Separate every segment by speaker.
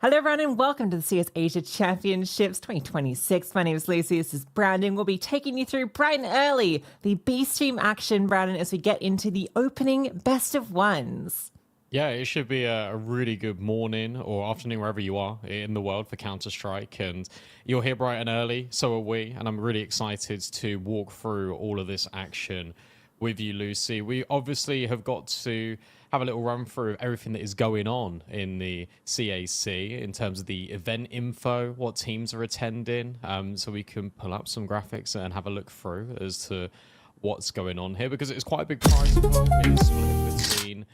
Speaker 1: Hello everyone and welcome to the CS Asia Championships 2026. My name is Lucy, this is Brandon. We'll be taking you through bright and early the Beast Team action, Brandon, as we get into the opening best of ones.
Speaker 2: Yeah, it should be a really good morning or afternoon wherever you are in the world for Counter-Strike, and you're here bright and early, so are we, and I'm really excited to walk through all of this action with you, Lucy. We obviously have got to have a little run through of everything that is going on in the CAC in terms of the event info, what teams are attending, so we can pull up some graphics and have a look through as to what's going on here, because it's quite a big prize pool. It's split between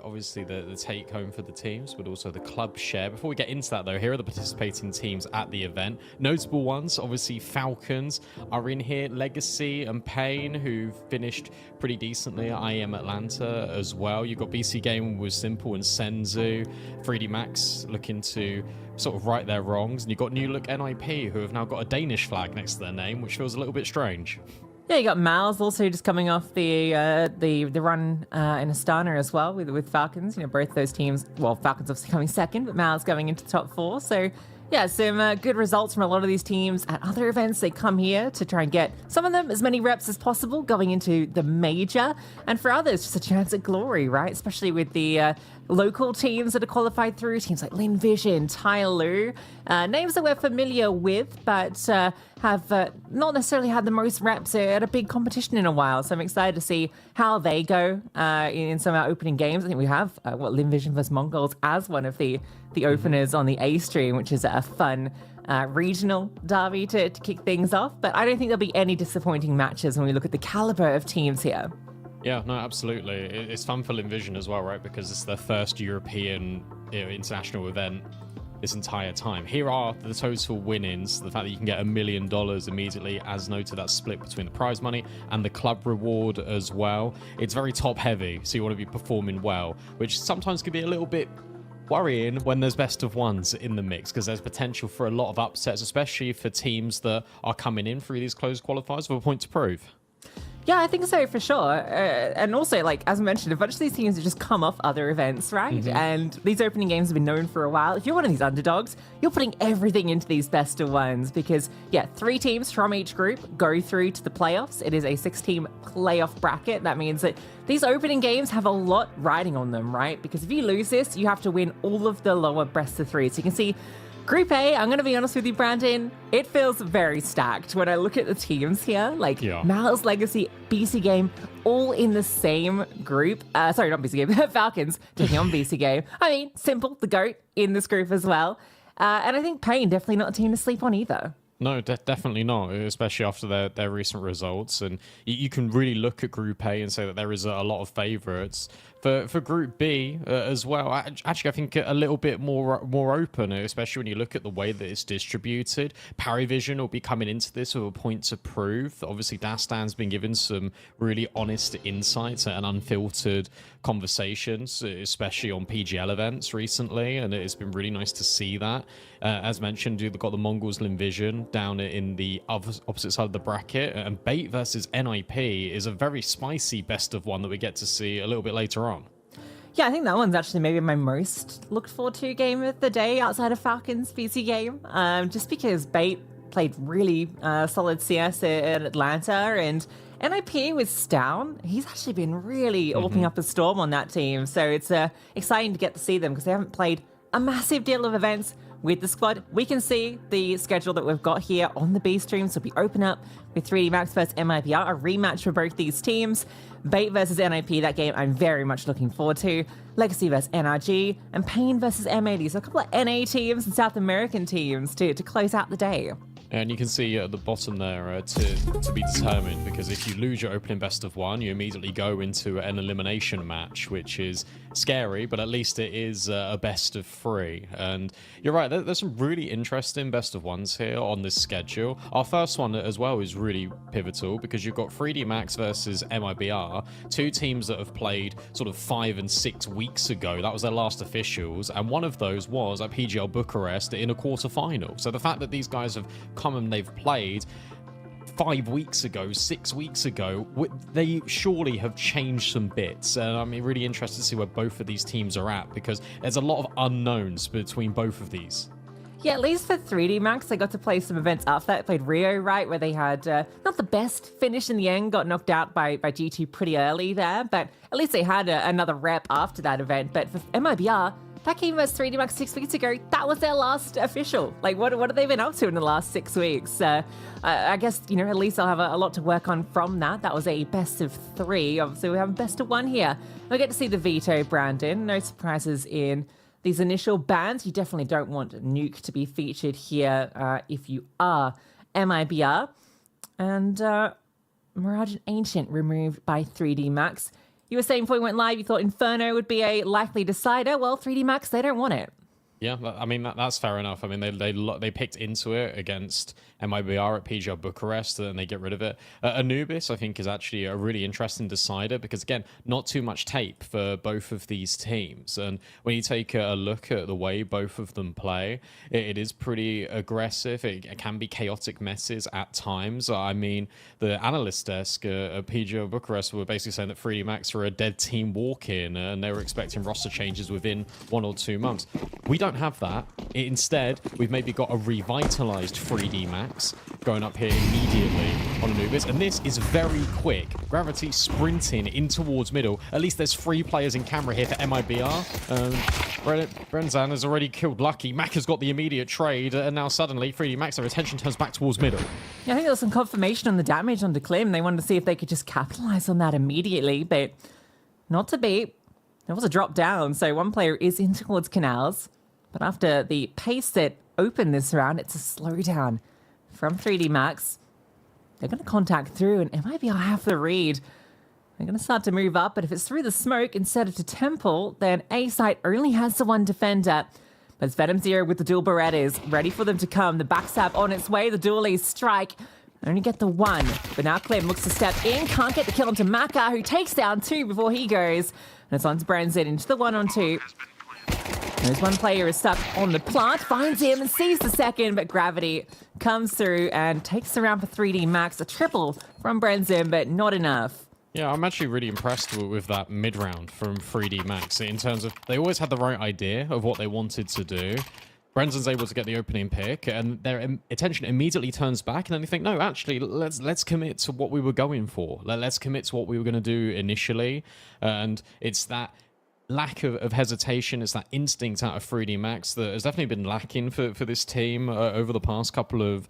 Speaker 2: obviously the take home for the teams, but also the club share. Before we get into that though, here are the participating teams at the event. Notable ones, obviously Falcons are in here, Legacy and Pain, who finished pretty decently at IEM Atlanta as well. You've got BC.Game with Simple and Senzu, 3D Max looking to sort of right their wrongs, and you've got New Look NIP, who have now got a Danish flag next to their name, which feels a little bit strange.
Speaker 1: Yeah, you got MOUZ also just coming off the run in Astana as well with Falcons. You know, both those teams, well, Falcons obviously coming second, but MOUZ going into the top 4. So yeah, some good results from a lot of these teams at other events. They come here to try and get, some of them, as many reps as possible going into the major. And for others, just a chance at glory, right? Especially with the local teams that are qualified through, teams like Lynn, TYLOO, names that we're familiar with, but have not necessarily had the most reps at a big competition in a while. So I'm excited to see how they go in some of our opening games. I think we have Lynn versus MongolZ as one of the openers on the A stream, which is a fun regional derby to kick things off. But I don't think there'll be any disappointing matches when we look at the caliber of teams here.
Speaker 2: Yeah, no, absolutely. It's fun for Vision as well, right? Because it's their first European international event this entire time. Here are the total winnings. The fact that you can get $1 million immediately, as noted, that's split between the prize money and the club reward as well. It's very top heavy, so you want to be performing well, which sometimes can be a little bit worrying when there's best of ones in the mix, because there's potential for a lot of upsets, especially for teams that are coming in through these closed qualifiers with a point to prove.
Speaker 1: Yeah, I think so, for sure. And also, like, as mentioned, a bunch of these teams have just come off other events, right? And these opening games have been known for a while. If you're one of these underdogs, you're putting everything into these best of ones because, yeah, 3 teams from each group go through to the playoffs. It is a 6-team playoff bracket. That means that these opening games have a lot riding on them, right? Because if you lose this, you have to win all of the lower best of 3. So you can see Group A, I'm going to be honest with you, Brandon, it feels very stacked when I look at the teams here. Like, MOUZ, Legacy, BC.Game, all in the same group. Sorry, not BC.Game, Falcons taking on BC.Game. I mean, Simple, the GOAT, in this group as well. And I think Pain, definitely not a team to sleep on either.
Speaker 2: No, definitely not, especially after their recent results. And you can really look at Group A and say that there is a lot of favourites. For Group B as well, actually, I think a little bit more open, especially when you look at the way that it's distributed. PARIVISION will be coming into this with a point to prove. Obviously, Dastan's been given some really honest insights and unfiltered conversations, especially on PGL events recently, and it's been really nice to see that. As mentioned, you've got the MongolZ Vision down in the opposite side of the bracket, and Bait versus NIP is a very spicy best of one that we get to see a little bit later on.
Speaker 1: Yeah, I think that one's actually maybe my most looked forward to game of the day outside of Falcons BC.Game, just because Bait played really solid CS in Atlanta, and NIP with Stown, he's actually been really opening up a storm on that team. So it's exciting to get to see them because they haven't played a massive deal of events with the squad. We can see the schedule that we've got here on the B stream. So we open up with 3D Max versus MIBR, a rematch for both these teams. Bait versus NIP, that game I'm very much looking forward to. Legacy versus NRG, and Pain versus MAD. So a couple of NA teams and South American teams to close out the day.
Speaker 2: And you can see at the bottom there to be determined, because if you lose your opening best of one, you immediately go into an elimination match, which is scary, but at least it is a best of 3. And you're right, there's some really interesting best of ones here on this schedule. Our first one as well is really pivotal, because you've got 3D Max versus MIBR, 2 teams that have played sort of 5 and 6 weeks ago. That was their last officials, and one of those was at PGL Bucharest in a quarterfinal. So the fact that these guys have come and they've played 5 weeks ago, 6 weeks ago, they surely have changed some bits. And I'm really interested to see where both of these teams are at, because there's a lot of unknowns between both of these.
Speaker 1: Yeah, at least for 3D Max, they got to play some events after that. They played Rio, right, where they had not the best finish in the end, got knocked out by G2 pretty early there, but at least they had another rep after that event. But for MIBR, that came versus 3D Max 6 weeks ago. That was their last official. Like, what have they been up to in the last 6 weeks? I guess, you know, at least I'll have a lot to work on from that. That was a best of 3. Obviously, we have a best of 1 here. We'll get to see the veto, Brandon. No surprises in these initial bans. You definitely don't want Nuke to be featured here if you are MIBR. And Mirage and Ancient removed by 3D Max. You were saying before we went live, you thought Inferno would be a likely decider. Well, 3D Max, they don't want it.
Speaker 2: Yeah, I mean, that's fair enough. I mean, they picked into it against MIBR at PGL Bucharest, and they get rid of it. Anubis, I think, is actually a really interesting decider, because, again, not too much tape for both of these teams. And when you take a look at the way both of them play, it is pretty aggressive. It can be chaotic messes at times. I mean, the analyst desk at PGL Bucharest were basically saying that 3D Max were a dead team walk-in, and they were expecting roster changes within 1 or 2 months. We don't have that. Instead, we've maybe got a revitalized 3D Max going up here immediately on Anubis, and this is very quick. Gravity sprinting in towards middle. At least there's 3 players in camera here for MIBR. Brenzan has already killed Lucky. Mac has got the immediate trade, and now suddenly 3D Max, their attention turns back towards middle.
Speaker 1: Yeah, I think there was some confirmation on the damage on Declim. They wanted to see if they could just capitalize on that immediately, but not to be. There was a drop down, so one player is in towards Canals. But after the pace that opened this round, it's a slowdown from 3D Max. They're going to contact through, and MIBR have the read. They're going to start to move up, but if it's through the smoke instead of to Temple, then A site only has the one defender. But it's Venom Zero with the dual Berettas, ready for them to come. The backstab on its way, the dualies strike. Only get the 1, but now Clem looks to step in, can't get the kill onto Maka, who takes down 2 before he goes. And it's on to Brandon into the 1-on-2. There's one player is stuck on the plant, finds him and sees the second, but Gravity comes through and takes the round for 3D Max. A triple from Brenzin, but not enough.
Speaker 2: Yeah, I'm actually really impressed with that mid-round from 3D Max in terms of they always had the right idea of what they wanted to do. Brendan's able to get the opening pick, and their attention immediately turns back, and then they think, no, actually, let's commit to what we were going for. Let's commit to what we were going to do initially, and it's that lack of hesitation, it's that instinct out of 3D Max that has definitely been lacking for this team over the past couple of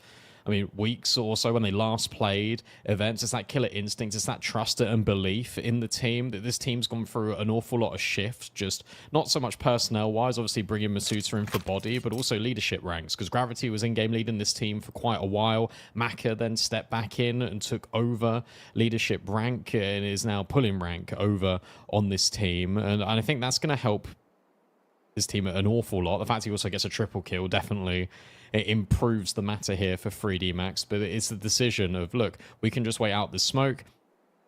Speaker 2: weeks or so when they last played events. It's that killer instinct, it's that trust and belief in the team. That this team's gone through an awful lot of shifts, just not so much personnel-wise, obviously bringing Masuta in for body, but also leadership ranks, because Gravity was in-game leading this team for quite a while. Maka then stepped back in and took over leadership rank and is now pulling rank over on this team. And I think that's going to help this team an awful lot. The fact he also gets a triple kill definitely it improves the matter here for 3D Max, but it's the decision of, look, we can just wait out the smoke.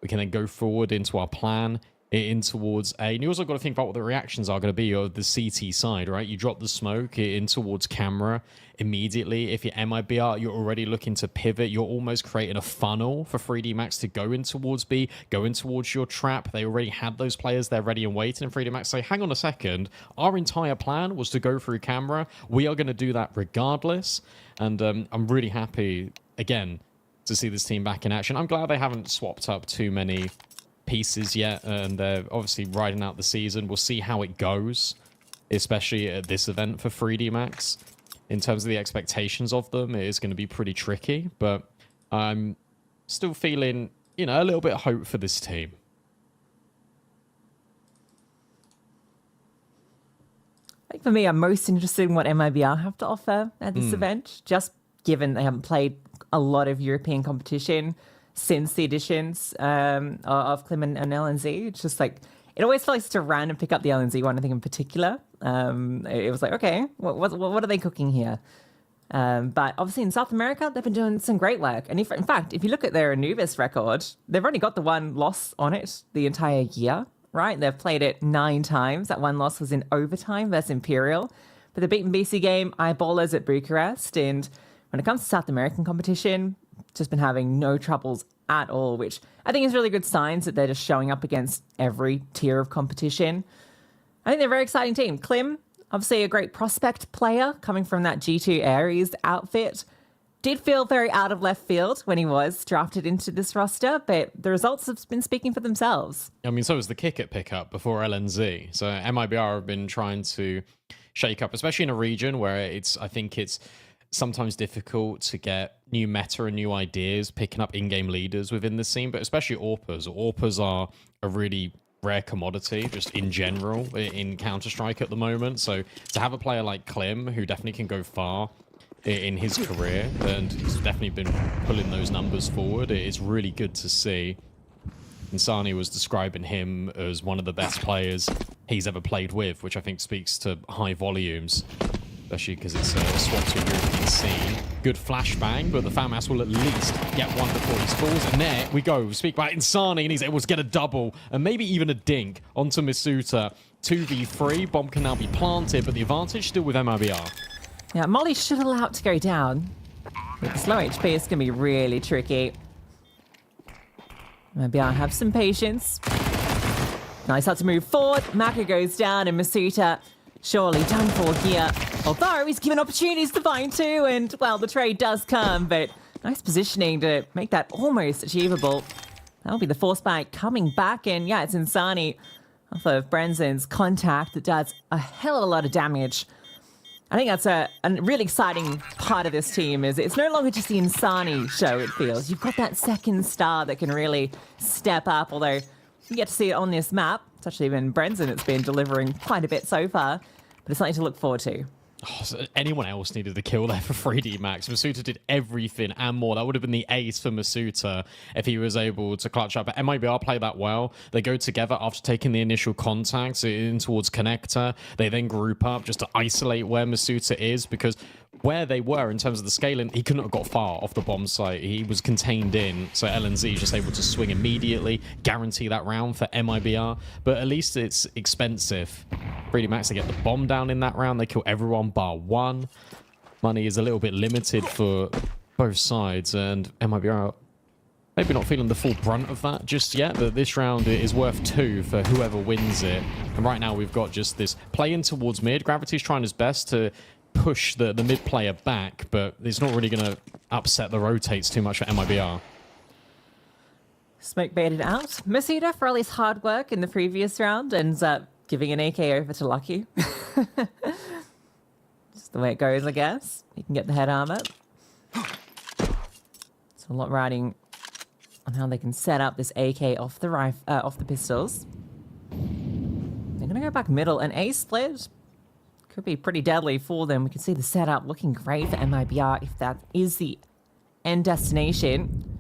Speaker 2: We can then go forward into our plan in towards A. And you also got to think about what the reactions are going to be of the CT side, right? You drop the smoke in towards camera immediately. If you're MIBR, you're already looking to pivot. You're almost creating a funnel for 3D Max to go in towards B, go in towards your trap. They already had those players there ready and waiting, and 3D Max say, hang on a second, our entire plan was to go through camera. We are going to do that regardless. And I'm really happy, again, to see this team back in action. I'm glad they haven't swapped up too many pieces yet, and they're obviously riding out the season. We'll see how it goes, especially at this event for 3D Max. In terms of the expectations of them, it is going to be pretty tricky, but I'm still feeling, a little bit of hope for this team. I
Speaker 1: think for me, I'm most interested in what MIBR have to offer at this event, just given they haven't played a lot of European competition since the additions of Clim and LNZ. It's just like, it always felt like such a random pick up the LNZ one, I think in particular. It was like, okay, what are they cooking here? But obviously in South America, they've been doing some great work. And in fact, if you look at their Anubis record, they've only got the one loss on it the entire year, right? They've played it 9 times. That one loss was in overtime versus Imperial. But they've beaten BC Game Eyeballers at Bucharest. And when it comes to South American competition, just been having no troubles at all, which I think is really good signs that they're just showing up against every tier of competition. I think they're a very exciting team. Clim, obviously a great prospect player coming from that G2 Ares outfit. Did feel very out of left field when he was drafted into this roster, but the results have been speaking for themselves.
Speaker 2: I mean, so was the Kickit pickup before LNZ. So MIBR have been trying to shake up, especially in a region where I think it's sometimes difficult to get new meta and new ideas, picking up in-game leaders within the scene, but especially AWPers. AWPers are a really rare commodity just in general in Counter-Strike at the moment. So to have a player like Clim, who definitely can go far in his career, and he's definitely been pulling those numbers forward, it's really good to see. Insani was describing him as one of the best players he's ever played with, which I think speaks to high volumes, especially because it's a swap to a European scene. Good flashbang, but the FAMAS will at least get one before he falls. And there we go. We speak about Insani, and he's able to get a double, and maybe even a dink onto Misuta. 2v3. Bomb can now be planted, but the advantage still with MIBR.
Speaker 1: Yeah, Molly should allow it to go down. With the slow HP, it's going to be really tricky. MIBR have some patience. Nice start to move forward. Maka goes down, and Misuta surely done for here. Although he's given opportunities to find 2, and, well, the trade does come, but nice positioning to make that almost achievable. That'll be the force spike coming back, and yeah, it's Insani off of Brenson's contact that does a hell of a lot of damage. I think that's a really exciting part of this team, is it's no longer just the Insani show, it feels. You've got that second star that can really step up, although you get to see it on this map. It's actually been Brenson that's been delivering quite a bit so far, but it's something to look forward to.
Speaker 2: Oh, so anyone else needed the kill there for 3D Max. Masuta did everything and more. That would have been the ace for Masuta if he was able to clutch up. But MIBR play that well. They go together after taking the initial contact in towards Connector. They then group up just to isolate where Masuta is, because where they were in terms of the scaling, he couldn't have got far off the bomb site. He was contained in, so LNZ is just able to swing immediately, guarantee that round for MIBR. But at least it's expensive. 3D Max, they get the bomb down in that round. They kill everyone bar one. Money is a little bit limited for both sides, and MIBR maybe not feeling the full brunt of that just yet, but this round is worth 2 for whoever wins it. And right now we've got just this play in towards mid. Gravity's trying his best to push the mid player back, but it's not really going to upset the rotates too much for MIBR.
Speaker 1: Smoke baited out. Masuta, for all his hard work in the previous round, ends up giving an AK over to Lucky. Just the way it goes, I guess. He can get the head armor. So a lot riding on how they can set up this AK off the pistols. They're going to go back middle, and A split could be pretty deadly for them. We can see the setup looking great for MIBR if that is the end destination.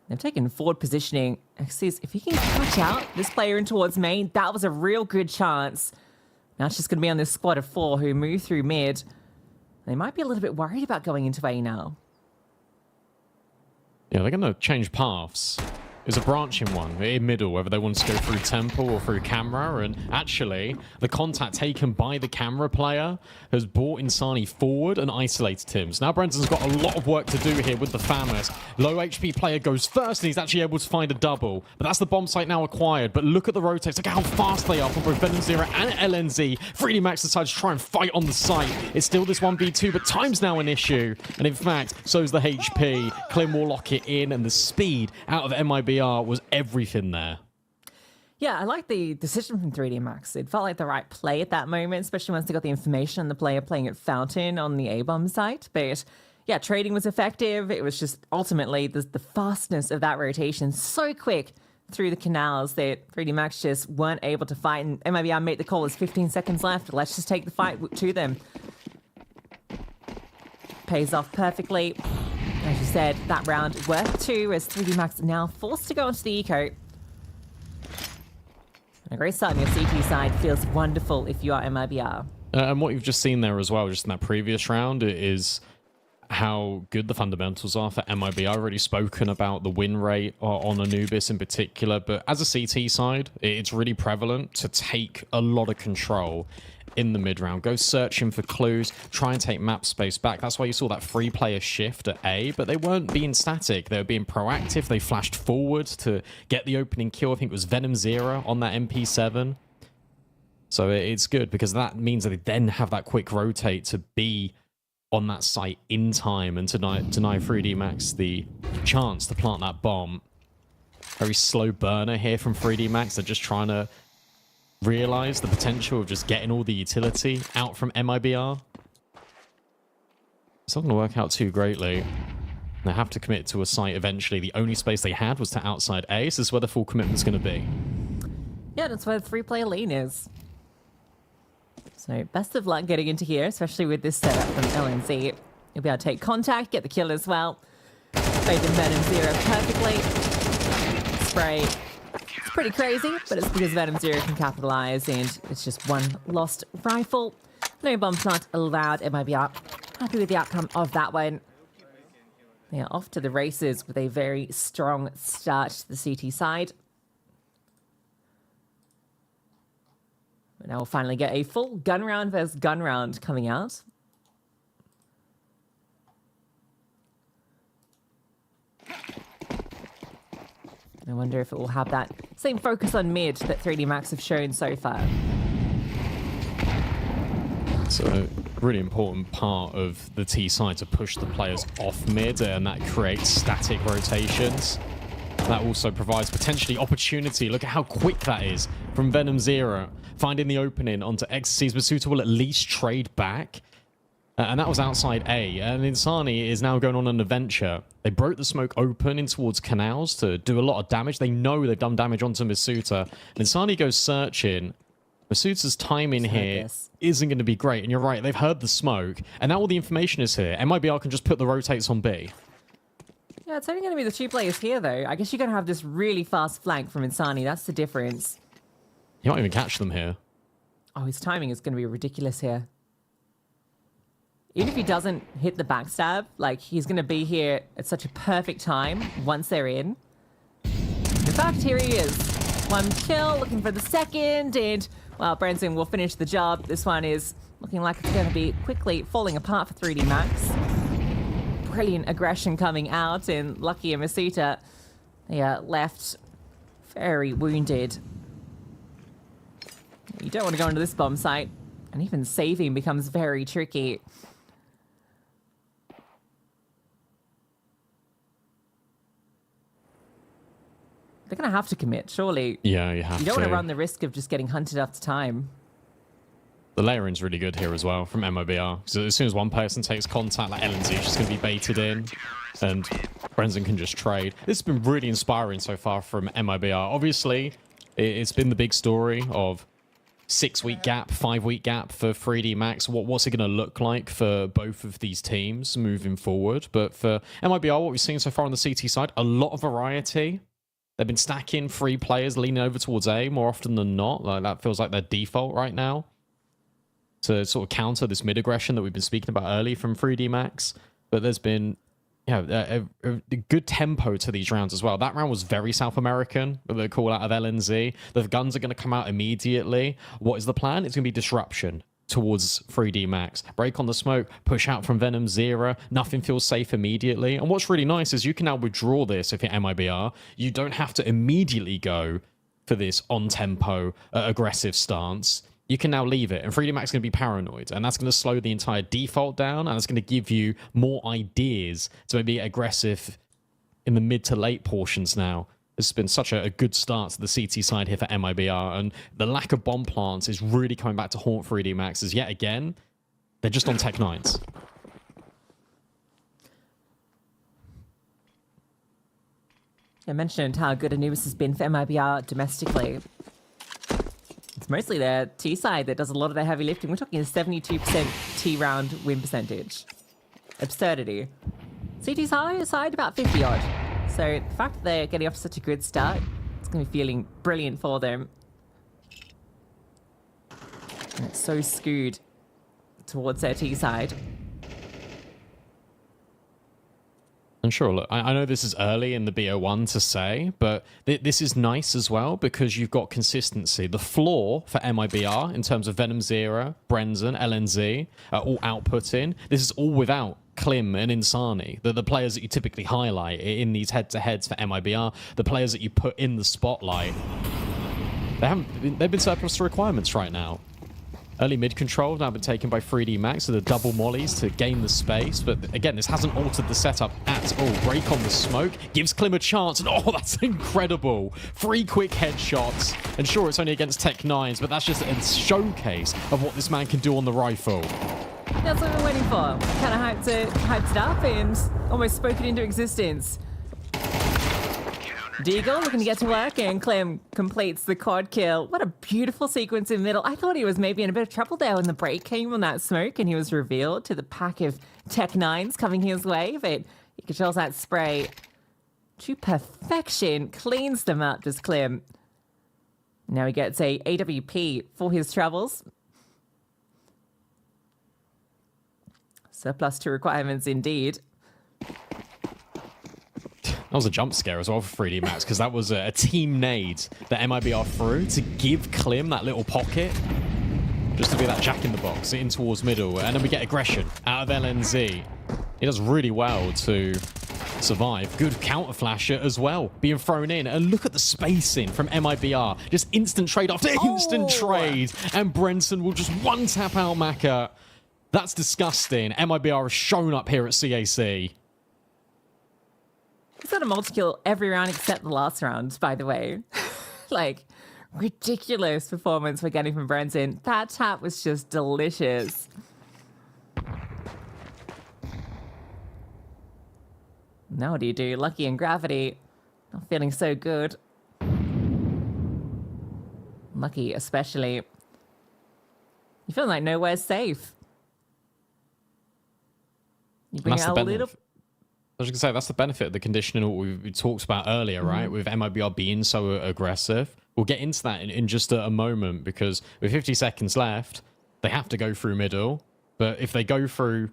Speaker 1: They've taken forward positioning. If he can catch out this player in towards main, that was a real good chance. Now it's just going to be on this squad of 4 who move through mid. They might be a little bit worried about going into A now.
Speaker 2: Yeah, they're going to change paths. There's a branching one in middle, whether they want to go through temple or through camera. And actually, the contact taken by the camera player has brought Insani forward and isolated him. So now Brenton's got a lot of work to do here with the FAMAS. Low HP player goes first, and he's actually able to find a double. But that's the bomb site now acquired. But look at the rotates. Look how fast they are from both Venom Zero and LNZ. 3D Max decides to try and fight on the site. It's still this 1v2, but time's now an issue. And in fact, so's the HP. Clim will lock it in, and the speed out of MIBR was everything there.
Speaker 1: Yeah, I like the decision from 3D Max. It felt like the right play at that moment, especially once they got the information on the player playing at Fountain on the A-bomb site. But yeah, trading was effective. It was just ultimately the fastness of that rotation so quick through the canals that 3D Max just weren't able to fight. And MIBR made the call. There's 15 seconds left. Let's just take the fight to them. pays off perfectly. As you said, that round worth 2 as 3D Max now forced to go onto the eco. And a great start on your CT side feels wonderful if you are MIBR.
Speaker 2: And what you've just seen there as well, just in that previous round, is how good the fundamentals are for MIBR. I've already spoken about the win rate on Anubis in particular, but as a CT side, it's really prevalent to take a lot of control in the mid-round. Go searching for clues, try and take map space back. That's why you saw that free-player shift at A, but they weren't being static. They were being proactive. They flashed forward to get the opening kill. I think it was VenomZero on that MP7. So it's good because that means that they then have that quick rotate to be on that site in time and to deny 3D Max the chance to plant that bomb. Very slow burner here from 3D Max. They're just trying to realize the potential of just getting all the utility out from MIBR. It's not going to work out too greatly. They have to commit to a site eventually. The only space they had was to outside A. So this is where the full commitment's going to be.
Speaker 1: Yeah, that's where the 3-player lean is. So best of luck getting into here, especially with this setup from LNZ. You'll be able to take contact, get the kill as well. Fade in VenomZero perfectly. Spray. It's pretty crazy, but it's because VenomZero can capitalize, and it's just one lost rifle. No bomb plant allowed. MIBR happy with the outcome of that one. They are off to the races with a very strong start to the CT side. But now we'll finally get a full gun round versus gun round coming out. I wonder if it will have that same focus on mid that 3D Max have shown so far.
Speaker 2: So a really important part of the T side to push the players off mid, and that creates static rotations. That also provides potentially opportunity. Look at how quick that is from VenomZero. Finding the opening onto Ecstasy's. Masuta will at least trade back. And that was outside A. And Insani is now going on an adventure. They broke the smoke open in towards canals to do a lot of damage. They know they've done damage onto Masuta. And Insani goes searching. Masuta's timing here isn't going to be great. And you're right, they've heard the smoke. And now all the information is here. MIBR can just put the rotates on B.
Speaker 1: Yeah, it's only going to be the 2 players here, though. I guess you're going to have this really fast flank from Insani. That's the difference.
Speaker 2: You might even catch them here.
Speaker 1: Oh, his timing is going to be ridiculous here. Even if he doesn't hit the backstab, like, he's going to be here at such a perfect time once they're in. In fact, here he is. 1 kill, looking for the second, and, well, Branson will finish the job. This one is looking like it's going to be quickly falling apart for 3D Max. Brilliant aggression coming out, and Lucky and Masuta, they are left very wounded. You don't want to go into this bomb site, and even saving becomes very tricky. They're going to have to commit, surely.
Speaker 2: Yeah, you have to.
Speaker 1: You don't want to run the risk of just getting hunted after time.
Speaker 2: The layering's really good here as well from MIBR. So as soon as one person takes contact, like LNZ is just going to be baited in, and Brendan can just trade. This has been really inspiring so far from MIBR. Obviously, it's been the big story of 6-week gap, 5-week gap for 3D Max. What's it going to look like for both of these teams moving forward? But for MIBR, what we've seen so far on the CT side, a lot of variety. They've been stacking 3 players leaning over towards A more often than not. Like, that feels like their default right now to sort of counter this mid-aggression that we've been speaking about early from 3D Max. But there's been a good tempo to these rounds as well. That round was very South American with the call out of LNZ. The guns are going to come out immediately. What is the plan? It's going to be disruption towards 3D Max. Break on the smoke, push out from VenomZero. Nothing feels safe immediately. And what's really nice is you can now withdraw this if you're MIBR. You don't have to immediately go for this on-tempo, aggressive stance. You can now leave it, and 3D Max is going to be paranoid, and that's going to slow the entire default down, and it's going to give you more ideas to maybe aggressive in the mid to late portions now. This has been such a good start to the CT side here for MIBR, and the lack of bomb plants is really coming back to haunt 3D Max, as yet again, they're just on Tech 9s.
Speaker 1: I mentioned how good Anubis has been for MIBR domestically. It's mostly their T side that does a lot of their heavy lifting. We're talking a 72% T round win percentage. absurdity. CT's side about 50 odd. So the fact that they're getting off to such a good start, it's going to be feeling brilliant for them. And it's so skewed towards their T side.
Speaker 2: And sure, look, I know this is early in the BO1 to say, but this is nice as well because you've got consistency. The floor for MIBR in terms of Venom Zero, Brenzen, LNZ, all outputting. This is all without Klim and Insani, the players that you typically highlight in these head-to-heads for MIBR, the players that you put in the spotlight. They've been surplus to requirements right now. Early mid control now been taken by 3D Max with the double mollies to gain the space. But again, this hasn't altered the setup at all. Break on the smoke gives Klim a chance. And oh, that's incredible. 3 quick headshots. And sure, it's only against Tech 9s, but that's just a showcase of what this man can do on the rifle.
Speaker 1: That's what we're waiting for. Kind of hyped it up and almost spoke it into existence. Deagle looking to get to work, and Clem completes the quad kill. What a beautiful sequence in the middle. I thought he was maybe in a bit of trouble there when the break came on that smoke and he was revealed to the pack of Tech 9s coming his way, but he controls that spray to perfection, cleans them up, does Clem. Now he gets a AWP for his troubles. Surplus to requirements indeed.
Speaker 2: That was a jump scare as well for 3D Max, because that was a team nade that MIBR threw to give Klim that little pocket, just to be that jack in the box in towards middle. And then we get aggression out of LNZ. He does really well to survive. Good counter flasher as well, being thrown in. And look at the spacing from MIBR. Just instant trade after instant trade. And Brenson will just one tap out Maka. That's disgusting. MIBR has shown up here at CAC.
Speaker 1: He's got a multi-kill every round except the last round, by the way. Like, ridiculous performance we're getting from Brenton. That tap was just delicious. Now what do you do? Lucky and Gravity. Not feeling so good. Lucky especially. You feel like nowhere's safe. You bring out a little...
Speaker 2: I was going to say, that's the benefit of the conditioning we talked about earlier, right? With MIBR being so aggressive. We'll get into that in just a moment, because with 50 seconds left, they have to go through middle. But if they go through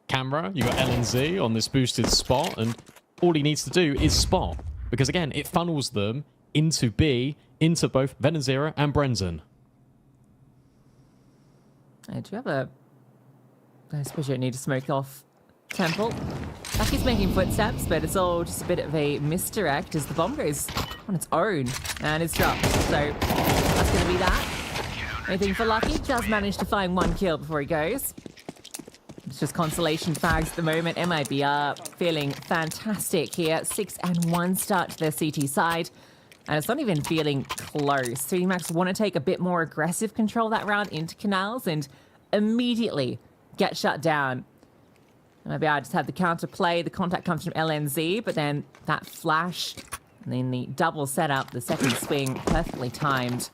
Speaker 2: camera, you got LNZ on this boosted spot, and all he needs to do is spot. Because again, it funnels them into B, into both Venom Zero and Brenzen.
Speaker 1: Do you have a... I suppose you don't need to smoke off Temple. Lucky's making footsteps, but it's all just a bit of a misdirect as the bomb goes on its own and it's dropped. So that's going to be that. Anything for Lucky? Does manage to find 1 kill before he goes. It's just consolation fags at the moment. MIBR feeling fantastic here. 6-1 start to their CT side. And it's not even feeling close. 3D Max want to take a bit more aggressive control that round into canals and immediately get shut down. Maybe I just had the counter play. The contact comes from LNZ, but then that flash and then the double setup, the second swing, perfectly timed.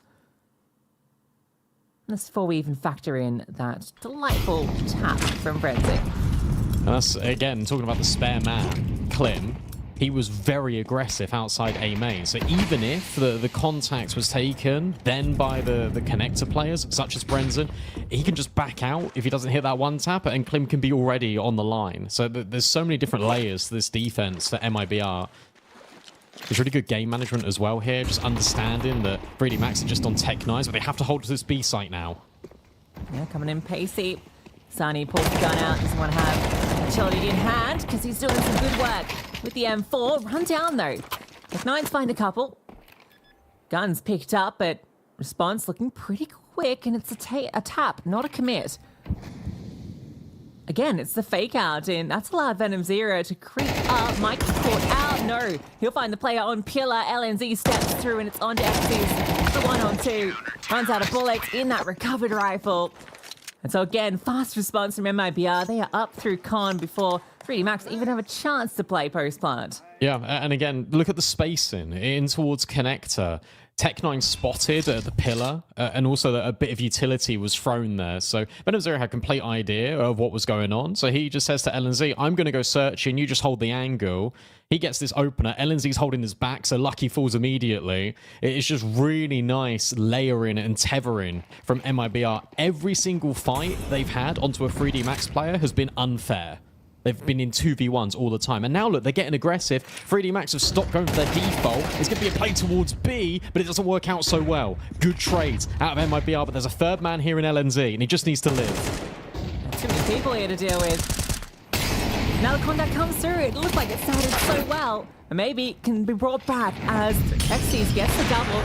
Speaker 1: And that's before we even factor in that delightful tap from Brenton.
Speaker 2: That's, again, talking about the spare man, Klim. He was very aggressive outside A main. So even if the contact was taken then by the connector players, such as Brenton, he can just back out if he doesn't hit that one tap, and Klim can be already on the line. So there's so many different layers to this defense for MIBR. There's really good game management as well here, just understanding that 3D Max are just on Tech 9s, but they have to hold to this B site now.
Speaker 1: Yeah, coming in pacey. Sani pulls the gun out, doesn't want to have utility in hand because he's doing some good work with the M4. Run down though. Tech 9s find a couple. Guns picked up, but response looking pretty quick, and it's a tap, not a commit. Again, it's the fake out, and that's allowed Venom Zero to creep up. Mike caught out. No, he'll find the player on Pillar. LNZ steps through, and it's on to X's. The 1-on-2 runs out of bullets in that recovered rifle. And so again, fast response from MIBR. They are up through con before 3D Max even have a chance to play post-plant.
Speaker 2: Yeah, and again, look at the spacing in towards connector. Tech9 spotted the pillar, and also that a bit of utility was thrown there. So venomZero had a complete idea of what was going on. So he just says to LNZ, I'm going to go searching, you just hold the angle. He gets this opener. LNZ's holding his back, so Lucky falls immediately. It's just really nice layering and tethering from MIBR. Every single fight they've had onto a 3D Max player has been unfair. They've been in 2v1s all the time. And now, look, they're getting aggressive. 3D Max have stopped going for their default. It's going to be a play towards B, but it doesn't work out so well. Good trades out of MIBR, but there's a third man here in LNZ, and he just needs to live.
Speaker 1: Too many people here to deal with. Now the contact comes through. It looks like it started so well. And maybe it can be brought back as Xyz gets the double.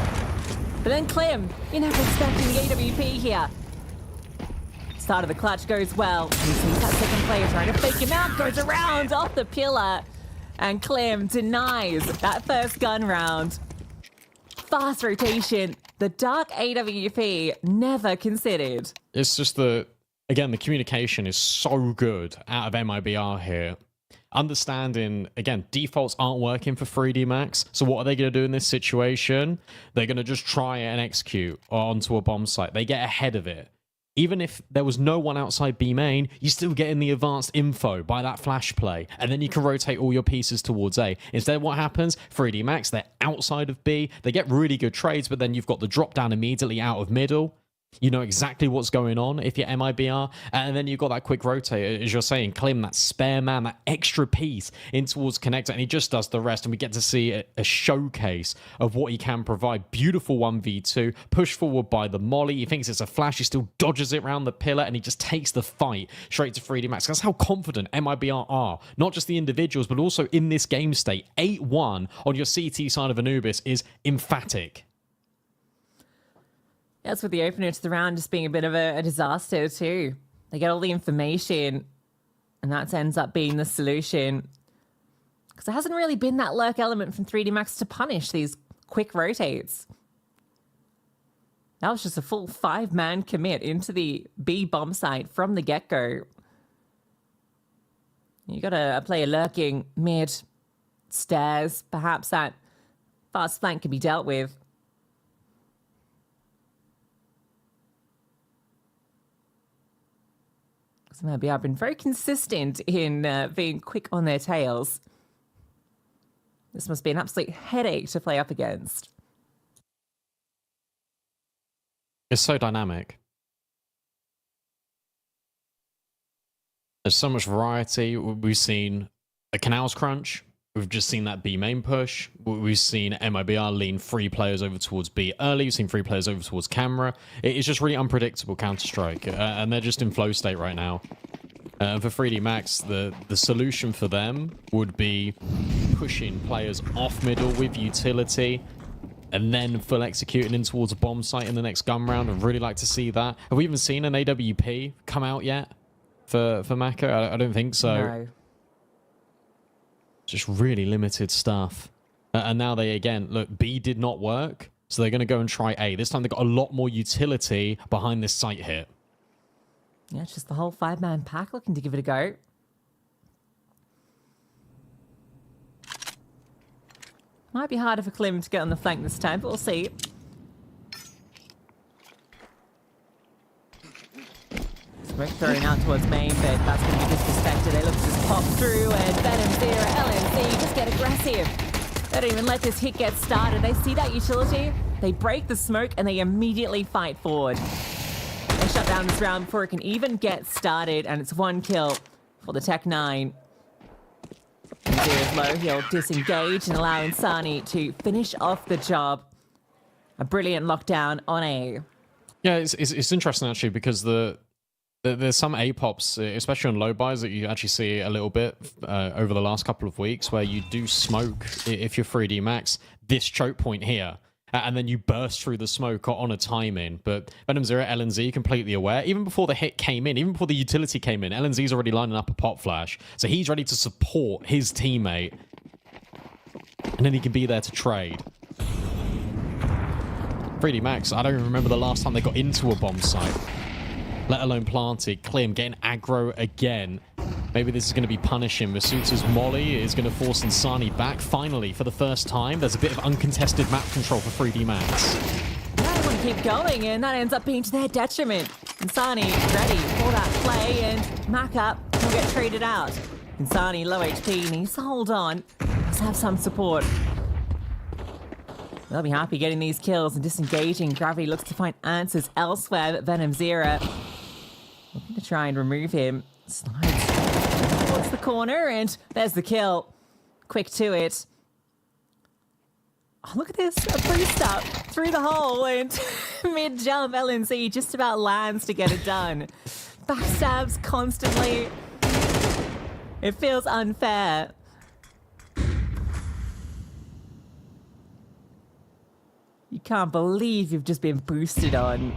Speaker 1: But then Clem, you're never expecting the AWP here. Start of the clutch goes well. He sees that second player trying to fake him out, goes around off the pillar. And Clem denies that first gun round. Fast rotation. The dark AWP never considered.
Speaker 2: It's just again, the communication is so good out of MIBR here. Understanding, again, defaults aren't working for 3D Max. So what are they going to do in this situation? They're going to just try and execute onto a bomb site. They get ahead of it. Even if there was no one outside B main, you still get in the advanced info by that flash play, and then you can rotate all your pieces towards A. Instead, what happens? 3D Max, they're outside of B. They get really good trades, but then you've got the drop down immediately out of middle. You know exactly what's going on if you're MIBR, and then you've got that quick rotate, as you're saying, claim that spare man, that extra piece in towards connector, and he just does the rest, and we get to see a showcase of what he can provide. Beautiful 1v2, push forward by the molly. He thinks it's a flash, he still dodges it around the pillar, and he just takes the fight straight to 3D Max. That's how confident MIBR are, not just the individuals, but also in this game state. 8-1 on your CT side of Anubis is emphatic.
Speaker 1: That's with the opener to the round just being a bit of a disaster too. They get all the information and that ends up being the solution. Because there hasn't really been that lurk element from 3D Max to punish these quick rotates. That was just a full 5-man commit into the B bomb site from the get-go. You got a player lurking mid, stairs, perhaps that fast flank can be dealt with. Maybe I've been very consistent in being quick on their tails. This must be an absolute headache to play up against.
Speaker 2: It's so dynamic. There's so much variety. We've seen a Canals crunch. We've just seen that B main push. We've seen MIBR lean 3 players over towards B early. We've seen 3 players over towards camera. It's just really unpredictable Counter-Strike, and they're just in flow state right now. And for 3D Max, the solution for them would be pushing players off middle with utility, and then full executing in towards a bomb site in the next gun round. I'd really like to see that. Have we even seen an AWP come out yet for Maka? I don't think so.
Speaker 1: No.
Speaker 2: Just really limited stuff. And now they, again, look, B did not work, so they're going to go and try A. This time they've got a lot more utility behind this site hit.
Speaker 1: Yeah, it's just the whole 5-man pack looking to give it a go. Might be harder for Clem to get on the flank this time, but we'll see. Smoke thrown out towards main, but that's going to be disrespected. They look to just pop through, and venomZero, LNZ just get aggressive. They don't even let this hit get started. They see that utility, they break the smoke, and they immediately fight forward. They shut down this round before it can even get started, and it's 1 kill for the Tech9. Zero's low, he'll disengage and allow Insani to finish off the job. A brilliant lockdown on A.
Speaker 2: Yeah, it's interesting actually, because there's some A-pops, especially on low buys, that you actually see a little bit over the last couple of weeks, where you do smoke, if you're 3D Max, this choke point here, and then you burst through the smoke on a timing. But venomZero, LNZ, completely aware. Even before the hit came in, even before the utility came in, LNZ's already lining up a pop flash, so he's ready to support his teammate, and then he can be there to trade. 3D Max, I don't even remember the last time they got into a bomb site, let alone planted. Clem getting aggro again. Maybe this is going to be punishing. Masuta's Molly is going to force Insani back finally for the first time. There's a bit of uncontested map control for 3D Max.
Speaker 1: They want to keep going, and that ends up being to their detriment. Insani ready for that play, and Maka will get traded out. Insani low HP, needs to hold on. Let's have some support. They'll be happy getting these kills and disengaging. Gravity looks to find answers elsewhere, but VenomZero looking to try and remove him. Slides towards the corner, and there's the kill. Quick to it. Oh, look at this. A boost up through the hole, and mid-jump LNC just about lands to get it done. Backstabs constantly. It feels unfair. You can't believe you've just been boosted on.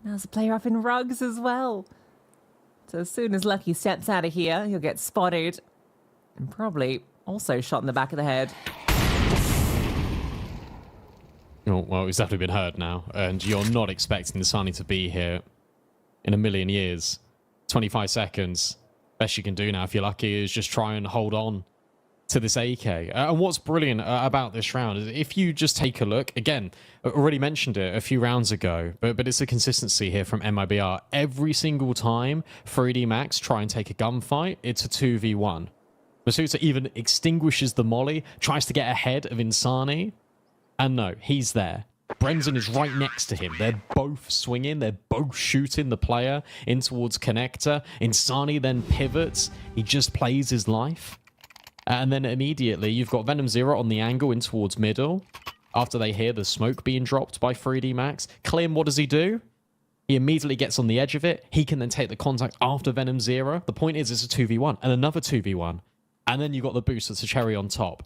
Speaker 1: Now there's a player up in rugs as well. So as soon as Lucky steps out of here, he'll get spotted. And probably also shot in the back of the head.
Speaker 2: Oh, well, he's definitely been hurt now. And you're not expecting Sunny to be here in a million years. 25 seconds. Best you can do now, if you're lucky, is just try and hold on to this AK. And what's brilliant about this round is if you just take a look, again, I already mentioned it a few rounds ago, but it's a consistency here from MIBR. Every single time 3D Max try and take a gunfight, it's a 2v1. Masuta even extinguishes the molly, tries to get ahead of Insani, and no, he's there. Brendan is right next to him. They're both swinging. They're both shooting the player in towards connector. Insani then pivots. He just plays his life. And then immediately you've got VenomZero on the angle in towards middle. After they hear the smoke being dropped by 3D Max. Klim, what does he do? He immediately gets on the edge of it. He can then take the contact after VenomZero. The point is it's a 2v1 and another 2v1. And then you've got the boost that's a cherry on top.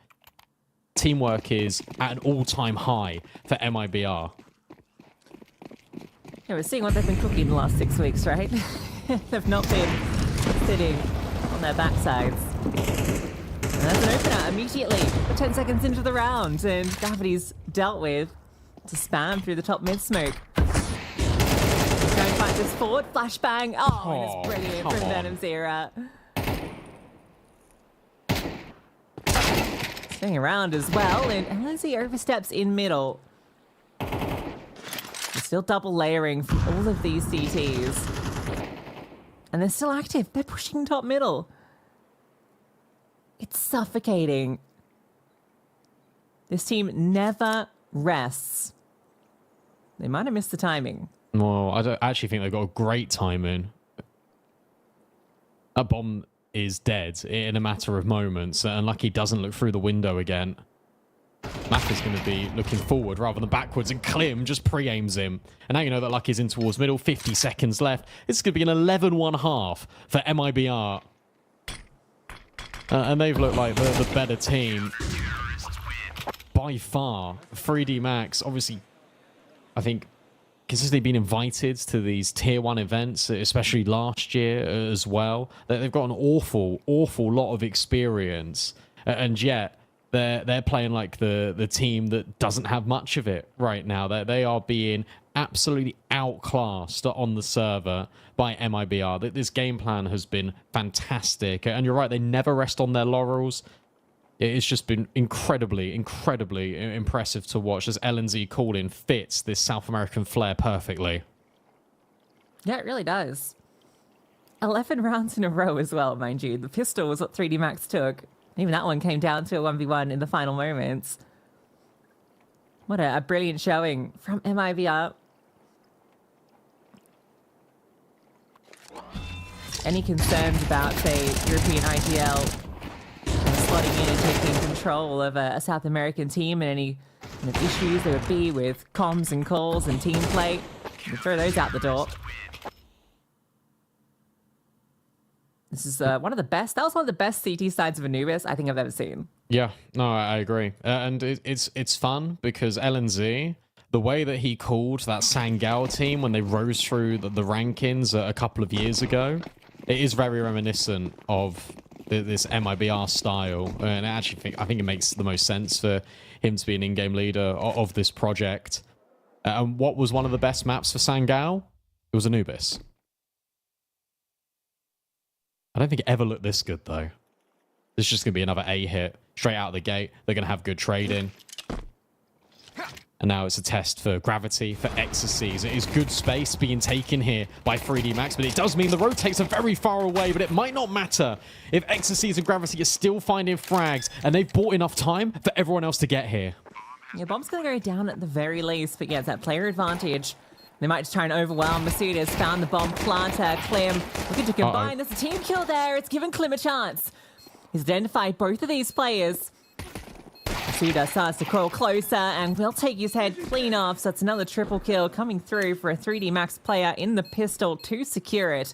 Speaker 2: Teamwork is at an all-time high for MIBR.
Speaker 1: Yeah, we're seeing what they've been cooking the last 6 weeks, right? They've not been sitting on their backsides. And that's an opener immediately. 10 seconds into the round, and Gravity's dealt with to spam through the top mid smoke. He's going back this forward, flashbang. Oh, and it's brilliant from VenomZero. Staying around as well, and LNC oversteps in middle. They're still double layering from all of these CTs. And they're still active. They're pushing top middle. It's suffocating. This team never rests. They might have missed the timing.
Speaker 2: Well, I don't actually think they've got a great timing. That bomb is dead in a matter of moments, and Lucky doesn't look through the window again. Mac is going to be looking forward rather than backwards, and Klim just pre-aims him. And now you know that Lucky's in towards middle, 50 seconds left. This is going to be an 11-1-1/2 for MIBR. And they've looked like the better team by far. 3D Max, obviously, I think, consistently been invited to these tier 1 events, especially last year as well. They've got an awful lot of experience, and yet they're playing like the team that doesn't have much of it right now. They are being absolutely outclassed on the server by MIBR. This game plan has been fantastic, and you're right, they never rest on their laurels. It's just been incredibly impressive to watch as LNZ call-in fits this South American flair perfectly.
Speaker 1: Yeah, it really does. 11 rounds in a row as well, mind you. The pistol was what 3D Max took. Even that one came down to a 1v1 in the final moments. What a brilliant showing from MIBR. Any concerns about, say, European IGL slotting in and taking control of a South American team, and any kind of issues there would be with comms and calls and team play? You throw those out the door. This is one of the best. That was one of the best CT sides of Anubis I think I've ever seen.
Speaker 2: Yeah, no, I agree, and it's fun because LNZ, the way that he called that Sangao team when they rose through the rankings a couple of years ago, it is very reminiscent of this MIBR style, and I think it makes the most sense for him to be an in-game leader of this project. And what was one of the best maps for Sangao? It was Anubis. I don't think it ever looked this good, though. This is just going to be another A hit straight out of the gate. They're going to have good trading. And now it's a test for Gravity, for Ecstasies. It is good space being taken here by 3D Max, but it does mean the rotates are very far away, but it might not matter if Ecstasies and Gravity are still finding frags, and they've bought enough time for everyone else to get here.
Speaker 1: Yeah, bomb's going to go down at the very least, but yeah, it's that player advantage. They might just try and overwhelm. Masuda's found the bomb planter. Clem looking to combine. There's a team kill there. It's given Clem a chance. He's identified both of these players. Masuda starts to crawl closer and will take his head clean off. So that's another triple kill coming through for a 3D Max player in the pistol to secure it.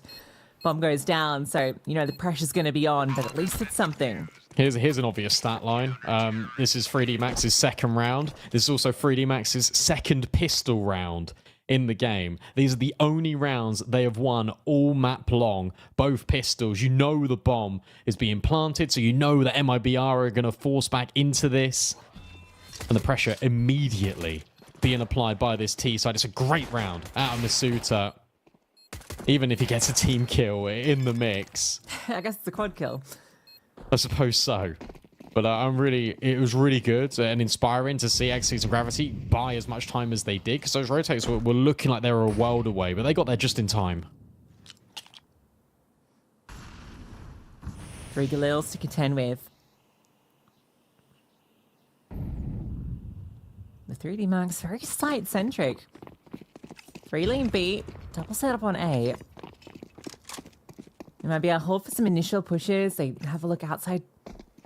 Speaker 1: Bomb goes down, so you know the pressure's going to be on, but at least it's something.
Speaker 2: Here's an obvious stat line. This is 3D Max's second round. This is also 3D Max's second pistol round in the game. These are the only rounds they have won all map long. Both pistols. You know the bomb is being planted, so you know that MIBR are going to force back into this. And the pressure immediately being applied by this T side. It's a great round out of Masuda. Even if he gets a team kill in the mix.
Speaker 1: I guess it's a quad kill.
Speaker 2: I suppose so. But it was really good and inspiring to see Ecstasies and Gravity buy as much time as they did, because those rotates were looking like they were a world away, but they got there just in time.
Speaker 1: 3 Galils to contend with. The 3D Max, very site-centric. 3 lane B, double setup on A. It might be a hold for some initial pushes. They have a look outside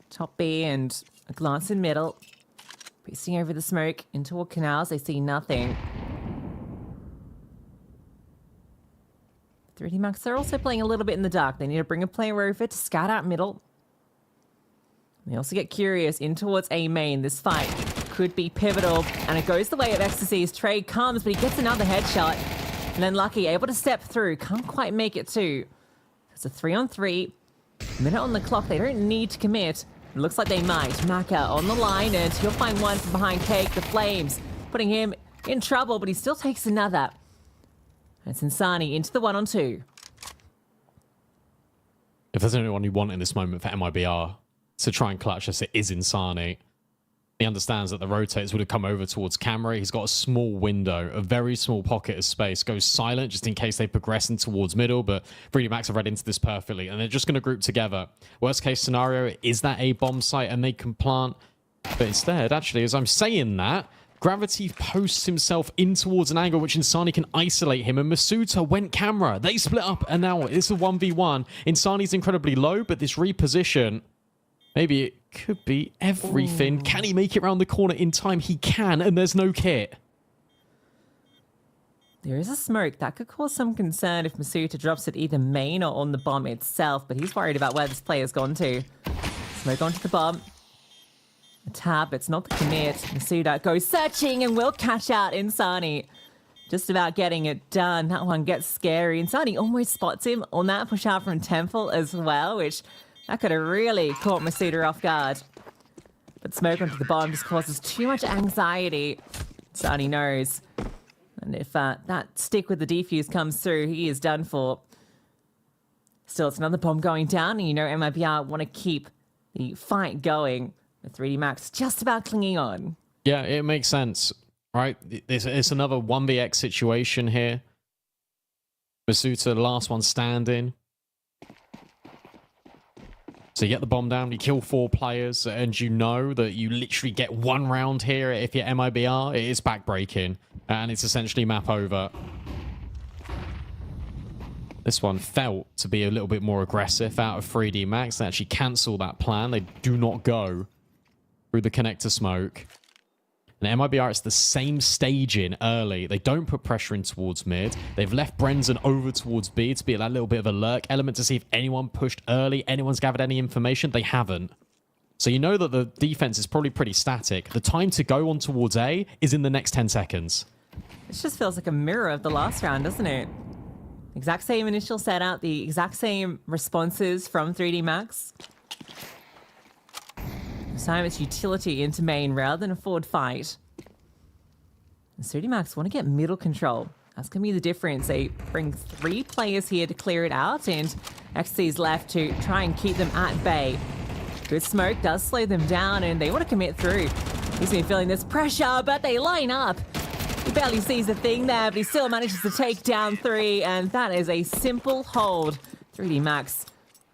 Speaker 1: top B and a glance in middle. Pacing over the smoke into toward canals. They see nothing. 3D Max are also playing a little bit in the dark. They need to bring a player over to scout out middle. They also get curious in towards A main. This fight could be pivotal, and it goes the way of Ecstasies. Trade comes, but he gets another headshot. And then Lucky able to step through. Can't quite make it too. It's a 3-on-3. Minute on the clock. They don't need to commit. It looks like they might. Maka on the line, and he'll find one from behind Cake. The Flames putting him in trouble, but he still takes another. And it's Insani into the 1-on-2.
Speaker 2: If there's anyone you want in this moment for MIBR to try and clutch us, it is Insani. He understands that the rotates would have come over towards Camry. He's got a small window, a very small pocket of space. Goes silent just in case they progress in towards middle, but 3D Max have read into this perfectly, and they're just going to group together. Worst case scenario is that a bomb site and they can plant. But instead, actually, as I'm saying that, Gravity posts himself in towards an angle which Insani can isolate him, and Masuda went camera. They split up, and now it's a 1v1. Insani's incredibly low, but this reposition, maybe it could be everything. Ooh. Can he make it around the corner in time? He can, and there's no kit.
Speaker 1: There is a smoke. That could cause some concern if Masuda drops it either main or on the bomb itself, but he's worried about where this player's gone to. Smoke onto the bomb. A tab, it's not the commit. Masuda goes searching and will catch out Insani. Just about getting it done. That one gets scary. Insani almost spots him on that push out from Temple as well, which that could have really caught Masuda off guard. But smoke onto the bomb just causes too much anxiety. Insani knows. And if that stick with the defuse comes through, he is done for. Still, it's another bomb going down, and you know MIBR want to keep the fight going. The 3D Max just about clinging on.
Speaker 2: Yeah, it makes sense, right? It's another 1vx situation here. Masuda, the last one standing. So you get the bomb down, you kill 4 players, and you know that you literally get 1 round here. If you're MIBR, it is backbreaking, and it's essentially map over. This one felt to be a little bit more aggressive out of 3D Max. They actually cancel that plan. They do not go through the connector smoke. And MIBR, it's the same staging early. They don't put pressure in towards mid. They've left Brendan over towards B to be that little bit of a lurk element to see if anyone pushed early, anyone's gathered any information. They haven't. So you know that the defense is probably pretty static. The time to go on towards A is in the next 10 seconds.
Speaker 1: This just feels like a mirror of the last round, doesn't it? Exact same initial setup, the exact same responses from 3D Max. This time it's utility into main rather than a forward fight. And 3D Max want to get middle control That's going to be the difference. They bring 3 players here to clear it out, and XC's left to try and keep them at bay. Good smoke does slow them down, and they want to commit through. He's been feeling this pressure, but they line up. He barely sees a thing there, but he still manages to take down 3, and that is a simple hold. 3D Max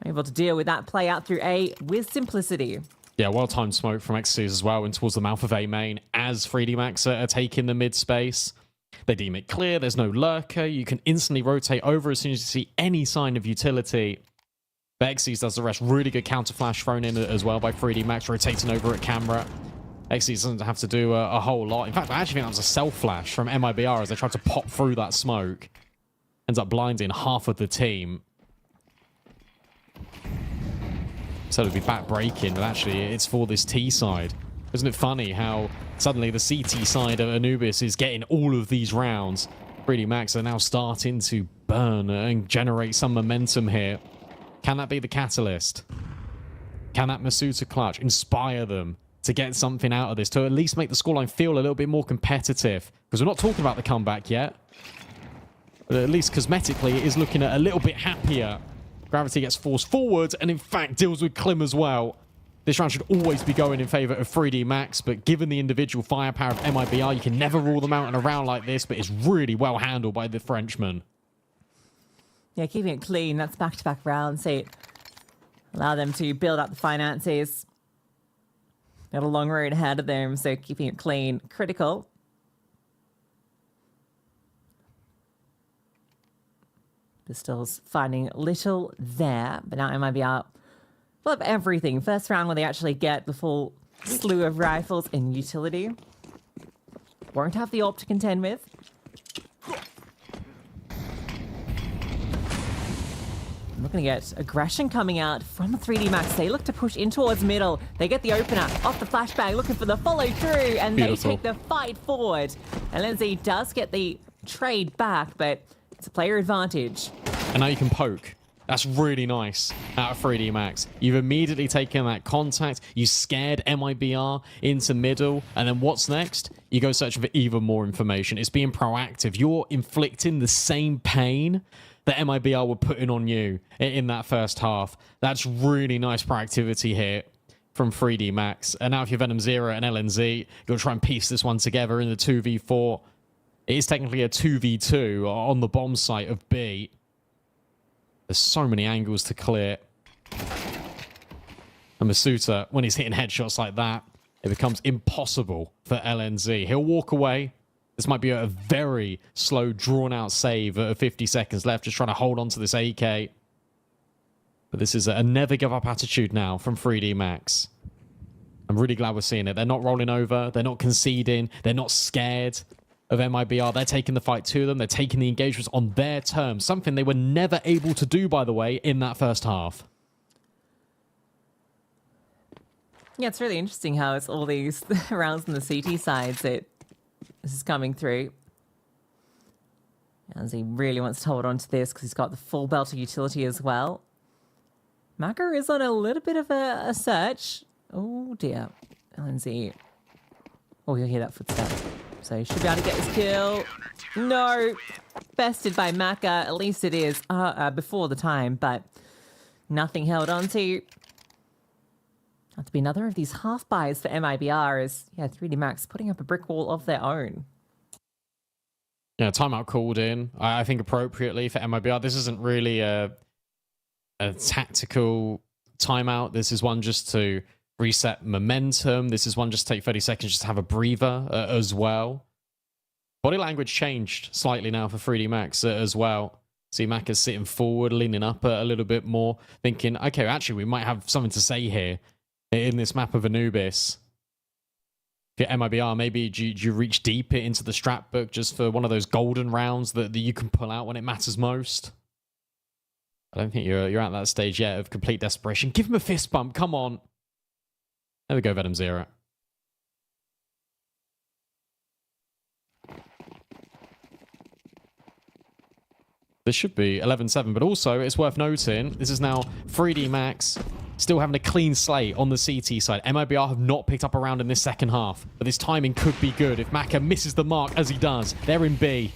Speaker 1: able to deal with that play out through A with simplicity.
Speaker 2: Yeah, well-timed smoke from XC's as well, and towards the mouth of A main as 3D Max are taking the mid space. They deem it clear, there's no lurker, you can instantly rotate over as soon as you see any sign of utility. But XC's does the rest. Really good counter flash thrown in as well by 3D Max, rotating over at camera. XC's doesn't have to do a whole lot. In fact, I actually think that was a self-flash from MIBR as they tried to pop through that smoke. Ends up blinding half of the team. So it'll be back-breaking, but actually it's for this T side. Isn't it funny how suddenly the CT side of Anubis is getting all of these rounds? 3D Max are now starting to burn and generate some momentum here. Can that be the catalyst? Can that Masuta clutch inspire them to get something out of this, to at least make the scoreline feel a little bit more competitive? Because we're not talking about the comeback yet. But at least cosmetically, it is looking a little bit happier. Gravity gets forced forward and in fact deals with Klim as well. This round should always be going in favor of 3D Max, but given the individual firepower of MIBR, you can never rule them out in a round like this, but it's really well handled by the Frenchman.
Speaker 1: Yeah, keeping it clean. That's back-to-back rounds. So allow them to build up the finances. Got a long road ahead of them, so keeping it clean, critical. Pistols finding little there, but now MIBR will have everything. First round where they actually get the full slew of rifles and utility. Won't have the AWP to contend with. We're going to get aggression coming out from 3D Max. They look to push in towards middle. They get the opener off the flashbang, looking for the follow through, and
Speaker 2: Beautiful.
Speaker 1: They take the fight forward. And Lindsay does get the trade back, but it's a player advantage.
Speaker 2: And now you can poke. That's really nice out of 3D Max. You've immediately taken that contact. You scared MIBR into middle. And then what's next? You go searching for even more information. It's being proactive. You're inflicting the same pain that MIBR were putting on you in that first half. That's really nice proactivity here from 3D Max. And now if you're Venom Zero and LNZ, you'll try and piece this one together in the 2v4. It is technically a 2v2 on the bomb site of B. There's so many angles to clear. And Masuta, when he's hitting headshots like that, it becomes impossible for LNZ. He'll walk away. This might be a very slow, drawn-out save at 50 seconds left, just trying to hold on to this AK. But this is a never-give-up attitude now from 3D Max. I'm really glad we're seeing it. They're not rolling over. They're not conceding. They're not scared of MIBR. They're taking the fight to them. They're taking the engagements on their terms. Something they were never able to do, by the way, in that first half.
Speaker 1: Yeah, it's really interesting how it's all these rounds on the CT sides that this is coming through. As he really wants to hold on to this because he's got the full belt of utility as well. Maka is on a little bit of a search. Oh dear. LNZ. Oh, you'll hear that footstep. So he should be able to get his kill. No. Bested by Maka. At least it is before the time, but nothing held on to. Have to be another of these half buys for MIBR as 3D Max putting up a brick wall of their own.
Speaker 2: Yeah, timeout called in. I think appropriately for MIBR. This isn't really a tactical timeout. This is one just to reset momentum. This is one just to take 30 seconds just to have a breather as well. Body language changed slightly now for 3D Max as well. See Maka's sitting forward, leaning up a little bit more, thinking, okay, actually, we might have something to say here in this map of Anubis. If you're MIBR, maybe do you reach deeper into the strat book just for one of those golden rounds that you can pull out when it matters most? I don't think you're at that stage yet of complete desperation. Give him a fist bump, come on. There we go, Venom Zero. This should be 11-7, but also it's worth noting, this is now 3D Max still having a clean slate on the CT side. MIBR have not picked up a round in this second half, but this timing could be good if Maka misses the mark as he does. They're in B.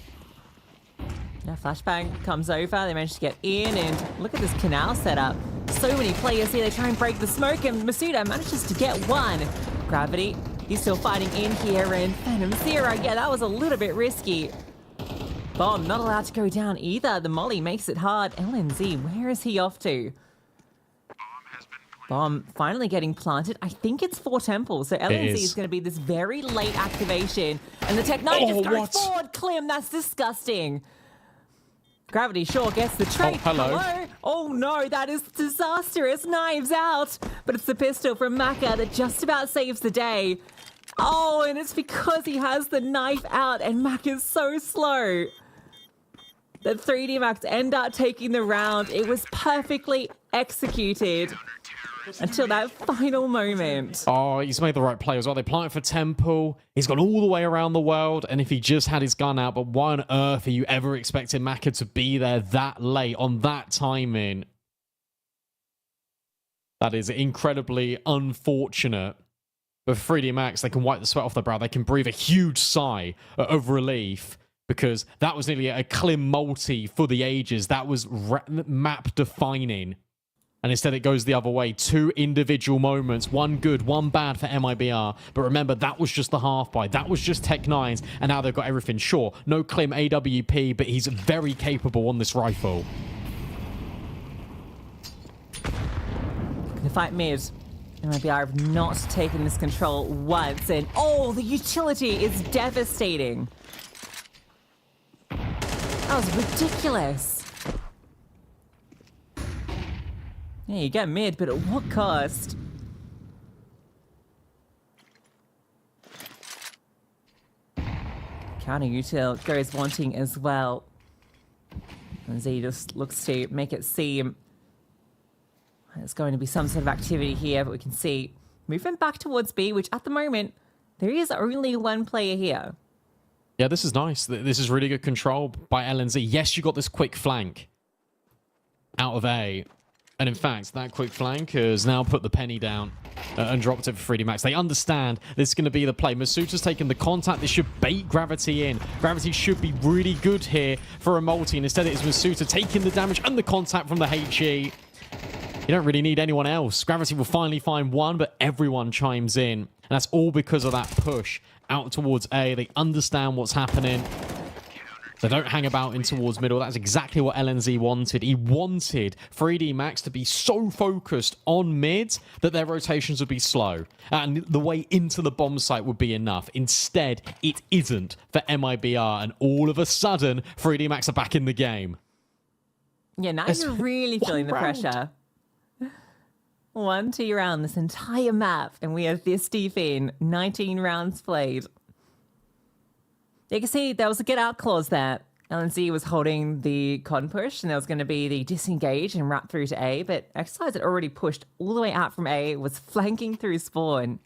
Speaker 1: Flashbang comes over. They manage to get in, and look at this canal setup. So many players here. They try and break the smoke, and Masuda manages to get one. Gravity, he's still fighting in here, and Phantom Zero. Yeah, that was a little bit risky. Bomb not allowed to go down either. The molly makes it hard. LNZ, where is he off to? Bomb finally getting planted. I think it's 4 temples. So LNZ is going to be this very late activation. And the Tech-9 just goes forward. Clem, that's disgusting. Gravity sure gets the trade.
Speaker 2: Oh, hello.
Speaker 1: Oh no, that is disastrous. Knives out. But it's the pistol from Maka that just about saves the day. Oh, and it's because he has the knife out and Mac is so slow. The 3D Max end up taking the round. It was perfectly executed until that final moment.
Speaker 2: Oh, he's made the right play as well. They planted for Temple. He's gone all the way around the world. And if he just had his gun out, but why on earth are you ever expecting Maka to be there that late on that timing? That is incredibly unfortunate. But for 3D Max, they can wipe the sweat off their brow. They can breathe a huge sigh of relief, because that was nearly a Klim multi for the ages. That was map defining. And instead it goes the other way. 2 individual moments. One good, one bad for MIBR. But remember, that was just the half buy. That was just Tech-9s. And now they've got everything. Sure, no Klim AWP, but he's very capable on this rifle.
Speaker 1: Gonna fight mid. MIBR have not taken this control once. And oh, the utility is devastating. That was ridiculous. Yeah, you get mid, but at what cost? Counter util goes wanting as well. And Z just looks to make it seem there's going to be some sort of activity here, but we can see movement back towards B, which at the moment, there is only one player here.
Speaker 2: Yeah, this is nice. This is really good control by LNZ. Yes, you got this quick flank out of A. And in fact, that quick flank has now put the penny down and dropped it for 3D Max. They understand this is going to be the play. Masuta's taken the contact. This should bait Gravity in. Gravity should be really good here for a multi. And instead, it is Masuta taking the damage and the contact from the HE. You don't really need anyone else. Gravity will finally find one, but everyone chimes in. And that's all because of that push out towards A. They understand what's happening. They don't hang about in towards middle. That's exactly what LNZ wanted. He wanted 3D Max to be so focused on mid that their rotations would be slow. And the way into the bomb site would be enough. Instead, it isn't for MIBR. And all of a sudden, 3D Max are back in the game.
Speaker 1: Yeah, now you're really feeling the pressure. 1-2 round this entire map, and we are this deep in. 19 rounds played. You can see there was a get out clause there. LNZ was holding the con push, and there was going to be the disengage and wrap through to A, but Exercise had already pushed all the way out from A, was flanking through spawn.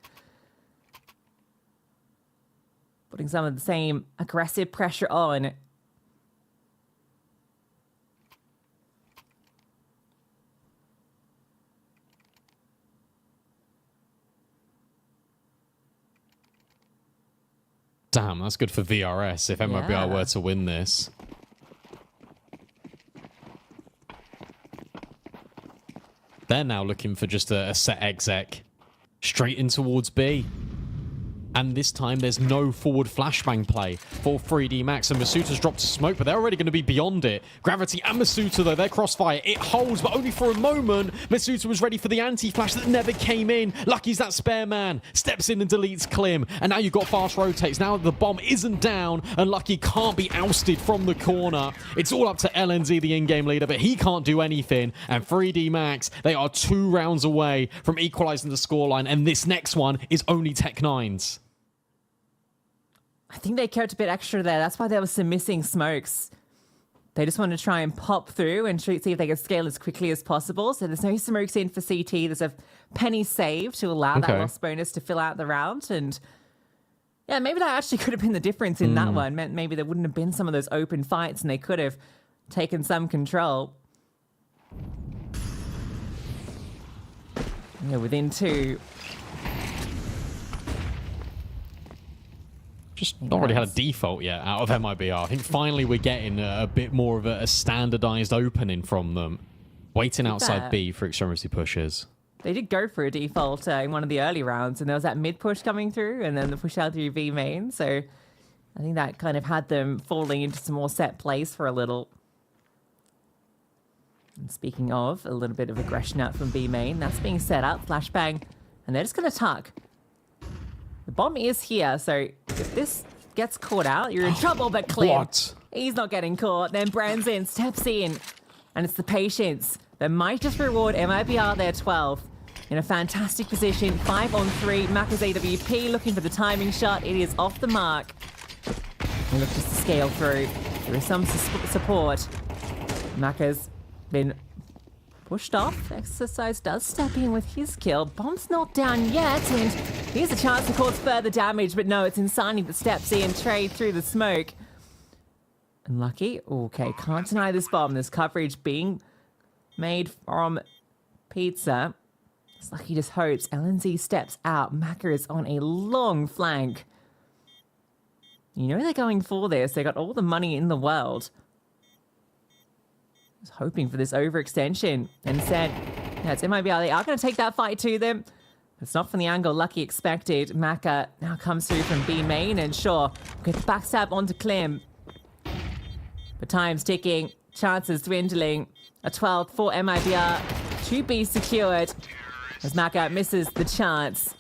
Speaker 1: Putting some of the same aggressive pressure on.
Speaker 2: Damn, that's good for VRS if MIBR were to win this. They're now looking for just a set exec straight in towards B. And this time, there's no forward flashbang play for 3D Max. And Masuta's dropped to smoke, but they're already going to be beyond it. Gravity and Masuta, though, their crossfire. It holds, but only for a moment. Masuta was ready for the anti-flash that never came in. Lucky's that spare man. Steps in and deletes Klim. And now you've got fast rotates. Now the bomb isn't down, and Lucky can't be ousted from the corner. It's all up to LNZ, the in-game leader, but he can't do anything. And 3D Max, they are 2 rounds away from equalizing the scoreline. And this next one is only Tech-9s.
Speaker 1: I think they kept a bit extra there. That's why there was some missing smokes. They just wanted to try and pop through and see if they could scale as quickly as possible. So there's no smokes in for CT. There's a penny saved to allow that loss bonus to fill out the round. And yeah, maybe that actually could have been the difference in that one. Meant maybe there wouldn't have been some of those open fights and they could have taken some control. Yeah, within 2.
Speaker 2: just not really had a default yet out of MIBR. I think finally we're getting a bit more of a standardized opening from them. Waiting outside B for extremity pushes.
Speaker 1: They did go for a default in one of the early rounds, and there was that mid push coming through, and then the push out through B main. So I think that kind of had them falling into some more set plays for a little. And speaking of, a little bit of aggression out from B main. That's being set up, flashbang, and they're just going to tuck. The bomb is here, so if this gets caught out, you're in trouble, but Clem, he's not getting caught. Then Branson steps in, and it's the patience that might just reward MIBR their 12. In a fantastic position, 5 on 3. MOUZ AWP looking for the timing shot. It is off the mark. And look just to scale through. There is some support. MOUZ's been pushed off. Exercise does step in with his kill. Bomb's not down yet, and here's a chance to cause further damage, but no, it's Insani that steps in, trade through the smoke. Unlucky. Okay, can't deny this bomb. There's coverage being made from Pizza. It's like he just hopes. LNZ steps out. Maka is on a long flank. You know they're going for this. They got all the money in the world. I was hoping for this overextension. And said, yeah, it's MIBR. They are going to take that fight to them. It's not from the angle Lucky expected. Maka now comes through from B main. And sure, get the backstab onto Clem. But time's ticking. Chances dwindling. A 12 for MIBR to be secured. As Maka misses the chance.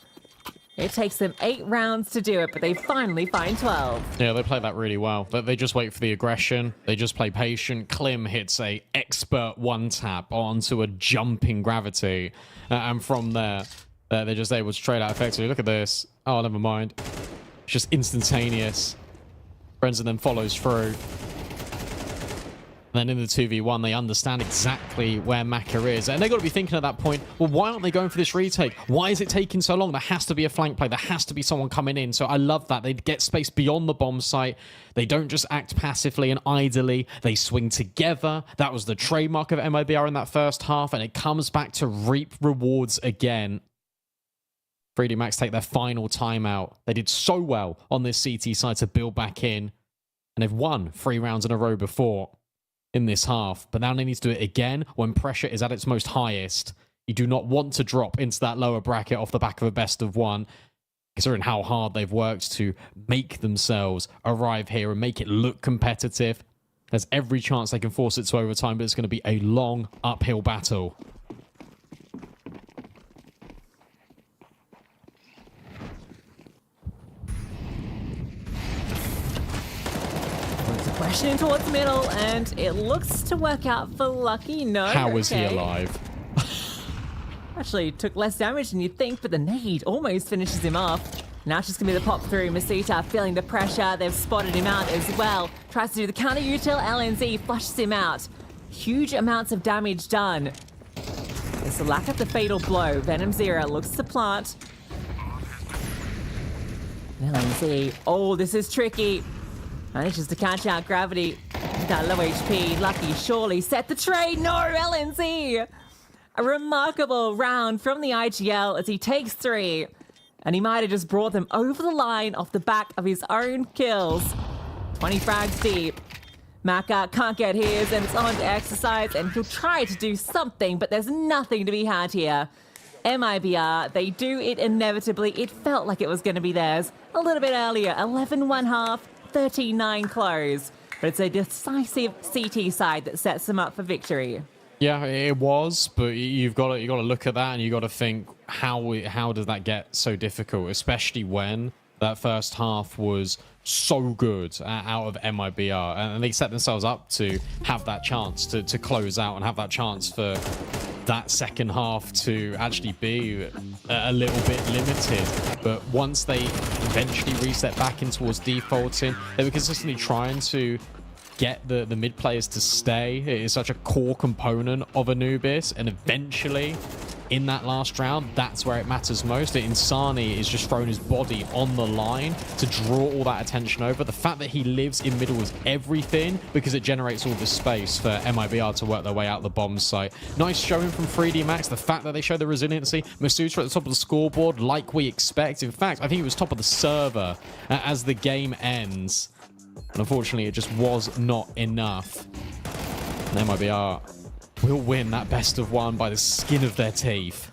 Speaker 1: It takes them 8 rounds to do it, but they finally find 12.
Speaker 2: Yeah, they play that really well. They just wait for the aggression. They just play patient. Klim hits a expert one-tap onto a jumping gravity. And from there, they're just able to trade out effectively. Look at this. Oh, never mind. It's just instantaneous. Brendan then follows through. And then in the 2v1, they understand exactly where Maka is. And they've got to be thinking at that point, well, why aren't they going for this retake? Why is it taking so long? There has to be a flank play. There has to be someone coming in. So I love that. They get space beyond the bomb site. They don't just act passively and idly. They swing together. That was the trademark of MIBR in that first half. And it comes back to reap rewards again. 3D Max take their final timeout. They did so well on this CT side to build back in. And they've won 3 rounds in a row before in this half, but now they need to do it again when pressure is at its most highest. You do not want to drop into that lower bracket off the back of a best of 1, considering how hard they've worked to make themselves arrive here and make it look competitive. There's every chance they can force it to overtime, but it's going to be a long uphill battle.
Speaker 1: Crashing towards middle, and it looks to work out for Lucky. No.
Speaker 2: How is he alive?
Speaker 1: Actually, took less damage than you'd think, but the nade almost finishes him off. Now it's just going to be the pop through. Masita feeling the pressure. They've spotted him out as well. Tries to do the counter util. LNZ flushes him out. Huge amounts of damage done. There's the lack of the fatal blow. Venom Zero looks to plant. LNZ. Oh, this is tricky. Manages to catch out gravity. That low HP. Lucky surely set the trade. No, LNZ. A remarkable round from the IGL as he takes 3. And he might have just brought them over the line off the back of his own kills. 20 frags deep. Maka can't get his, and it's on to Exercise, and he'll try to do something, but there's nothing to be had here. MIBR, they do it inevitably. It felt like it was going to be theirs a little bit earlier. 11-1 half. 13-9 close, but it's a decisive CT side that sets them up for victory.
Speaker 2: Yeah, it was, but you've got to look at that and you've got to think how does that get so difficult, especially when that first half was so good out of MIBR, and they set themselves up to have that chance to close out and have that chance for that second half to actually be a little bit limited. But once they eventually reset back in towards defaulting, they were consistently trying to get the mid players to stay. It is such a core component of Anubis, and eventually in that last round, that's where it matters most. Insani is just throwing his body on the line to draw all that attention over. The fact that he lives in middle is everything because it generates all this space for MIBR to work their way out the bomb site. Nice showing from 3D Max. The fact that they show the resiliency. MOUZ at the top of the scoreboard like we expect. In fact, I think he was top of the server as the game ends. And unfortunately, it just was not enough. And MIBR will win that best of one by the skin of their teeth.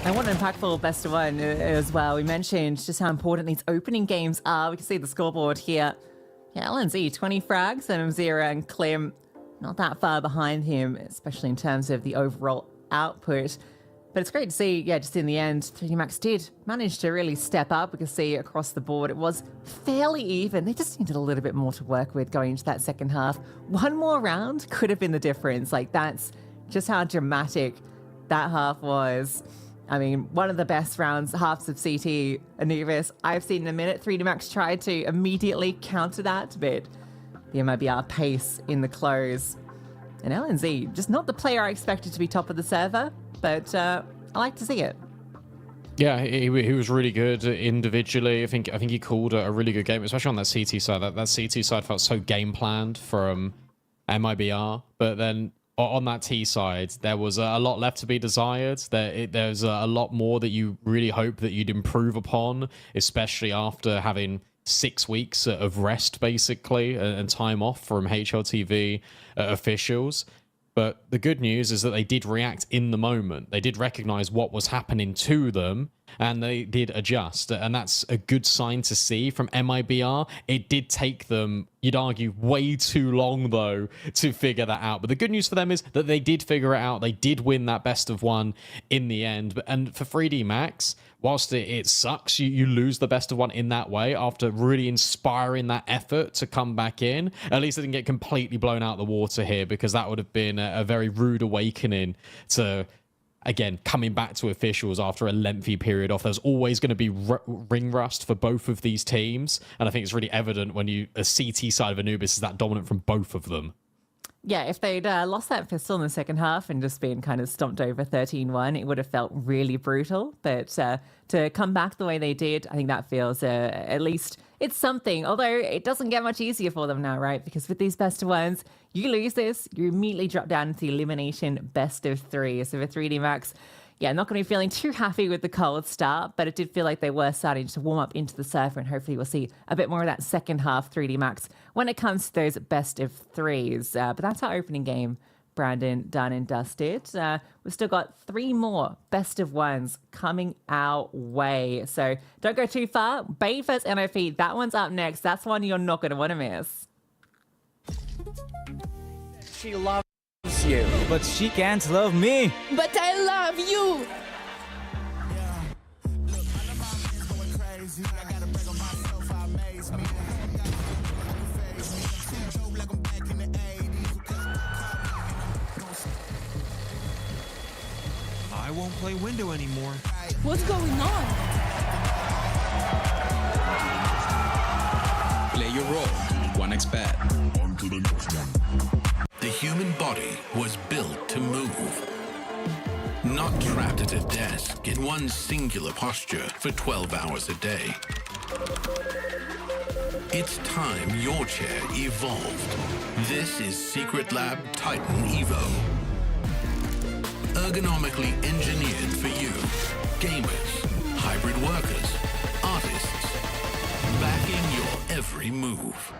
Speaker 1: And what an impactful best of one as well. We mentioned just how important these opening games are. We can see the scoreboard here. Yeah, LNZ, 20 frags, and Zira and Clem not that far behind him, especially in terms of the overall output. But it's great to see, yeah, just in the end, 3D Max did manage to really step up. We can see across the board, it was fairly even. They just needed a little bit more to work with going into that second half. One more round could have been the difference. Like, that's just how dramatic that half was. I mean, one of the best halves of CT Anubis I've seen in a minute. 3D Max tried to immediately counter that, but the MIBR pace in the close. And LNZ, just not the player I expected to be top of the server, but I like to see it.
Speaker 2: Yeah, he was really good individually. I think he called a really good game, especially on that CT side. That CT side felt so game planned from MIBR, but then on that T side, there was a lot left to be desired. There's a lot more that you really hope that you'd improve upon, especially after having 6 weeks of rest, basically, and time off from HLTV officials. But the good news is that they did react in the moment. They did recognize what was happening to them, and they did adjust. And that's a good sign to see from MIBR. It did take them, you'd argue, way too long, though, to figure that out. But the good news for them is that they did figure it out. They did win that best of one in the end. And for 3D Max, whilst it sucks, you lose the best of one in that way after really inspiring that effort to come back in. At least they didn't get completely blown out the water here, because that would have been a very rude awakening to, again, coming back to officials after a lengthy period off. There's always going to be ring rust for both of these teams, and I think it's really evident when a CT side of Anubis is that dominant from both of them.
Speaker 1: Yeah, if they'd lost that pistol in the second half and just been kind of stomped over 13-1, it would have felt really brutal. But to come back the way they did, I think that feels at least it's something. Although it doesn't get much easier for them now, right? Because with these best of ones, you lose this, you immediately drop down to the elimination best of 3. So for 3D Max, yeah, not going to be feeling too happy with the cold start, but it did feel like they were starting to warm up into the server, and hopefully we'll see a bit more of that second half 3D Max when it comes to those best of 3s. But that's our opening game, Brandon, done and dusted. We've still got 3 more best of 1s coming our way. So don't go too far. Bait vs NOP, that one's up next. That's one you're not going to want to miss.
Speaker 3: She loves you, but she can't love me.
Speaker 4: But I love you.
Speaker 5: I won't play window anymore.
Speaker 4: What's going on?
Speaker 6: Play your role. 1xBet. On to the next one.
Speaker 7: The human body was built to move. Not trapped at a desk in one singular posture for 12 hours a day. It's time your chair evolved. This is Secret Lab Titan Evo. Ergonomically engineered for you. Gamers, hybrid workers, artists. Backing your every move.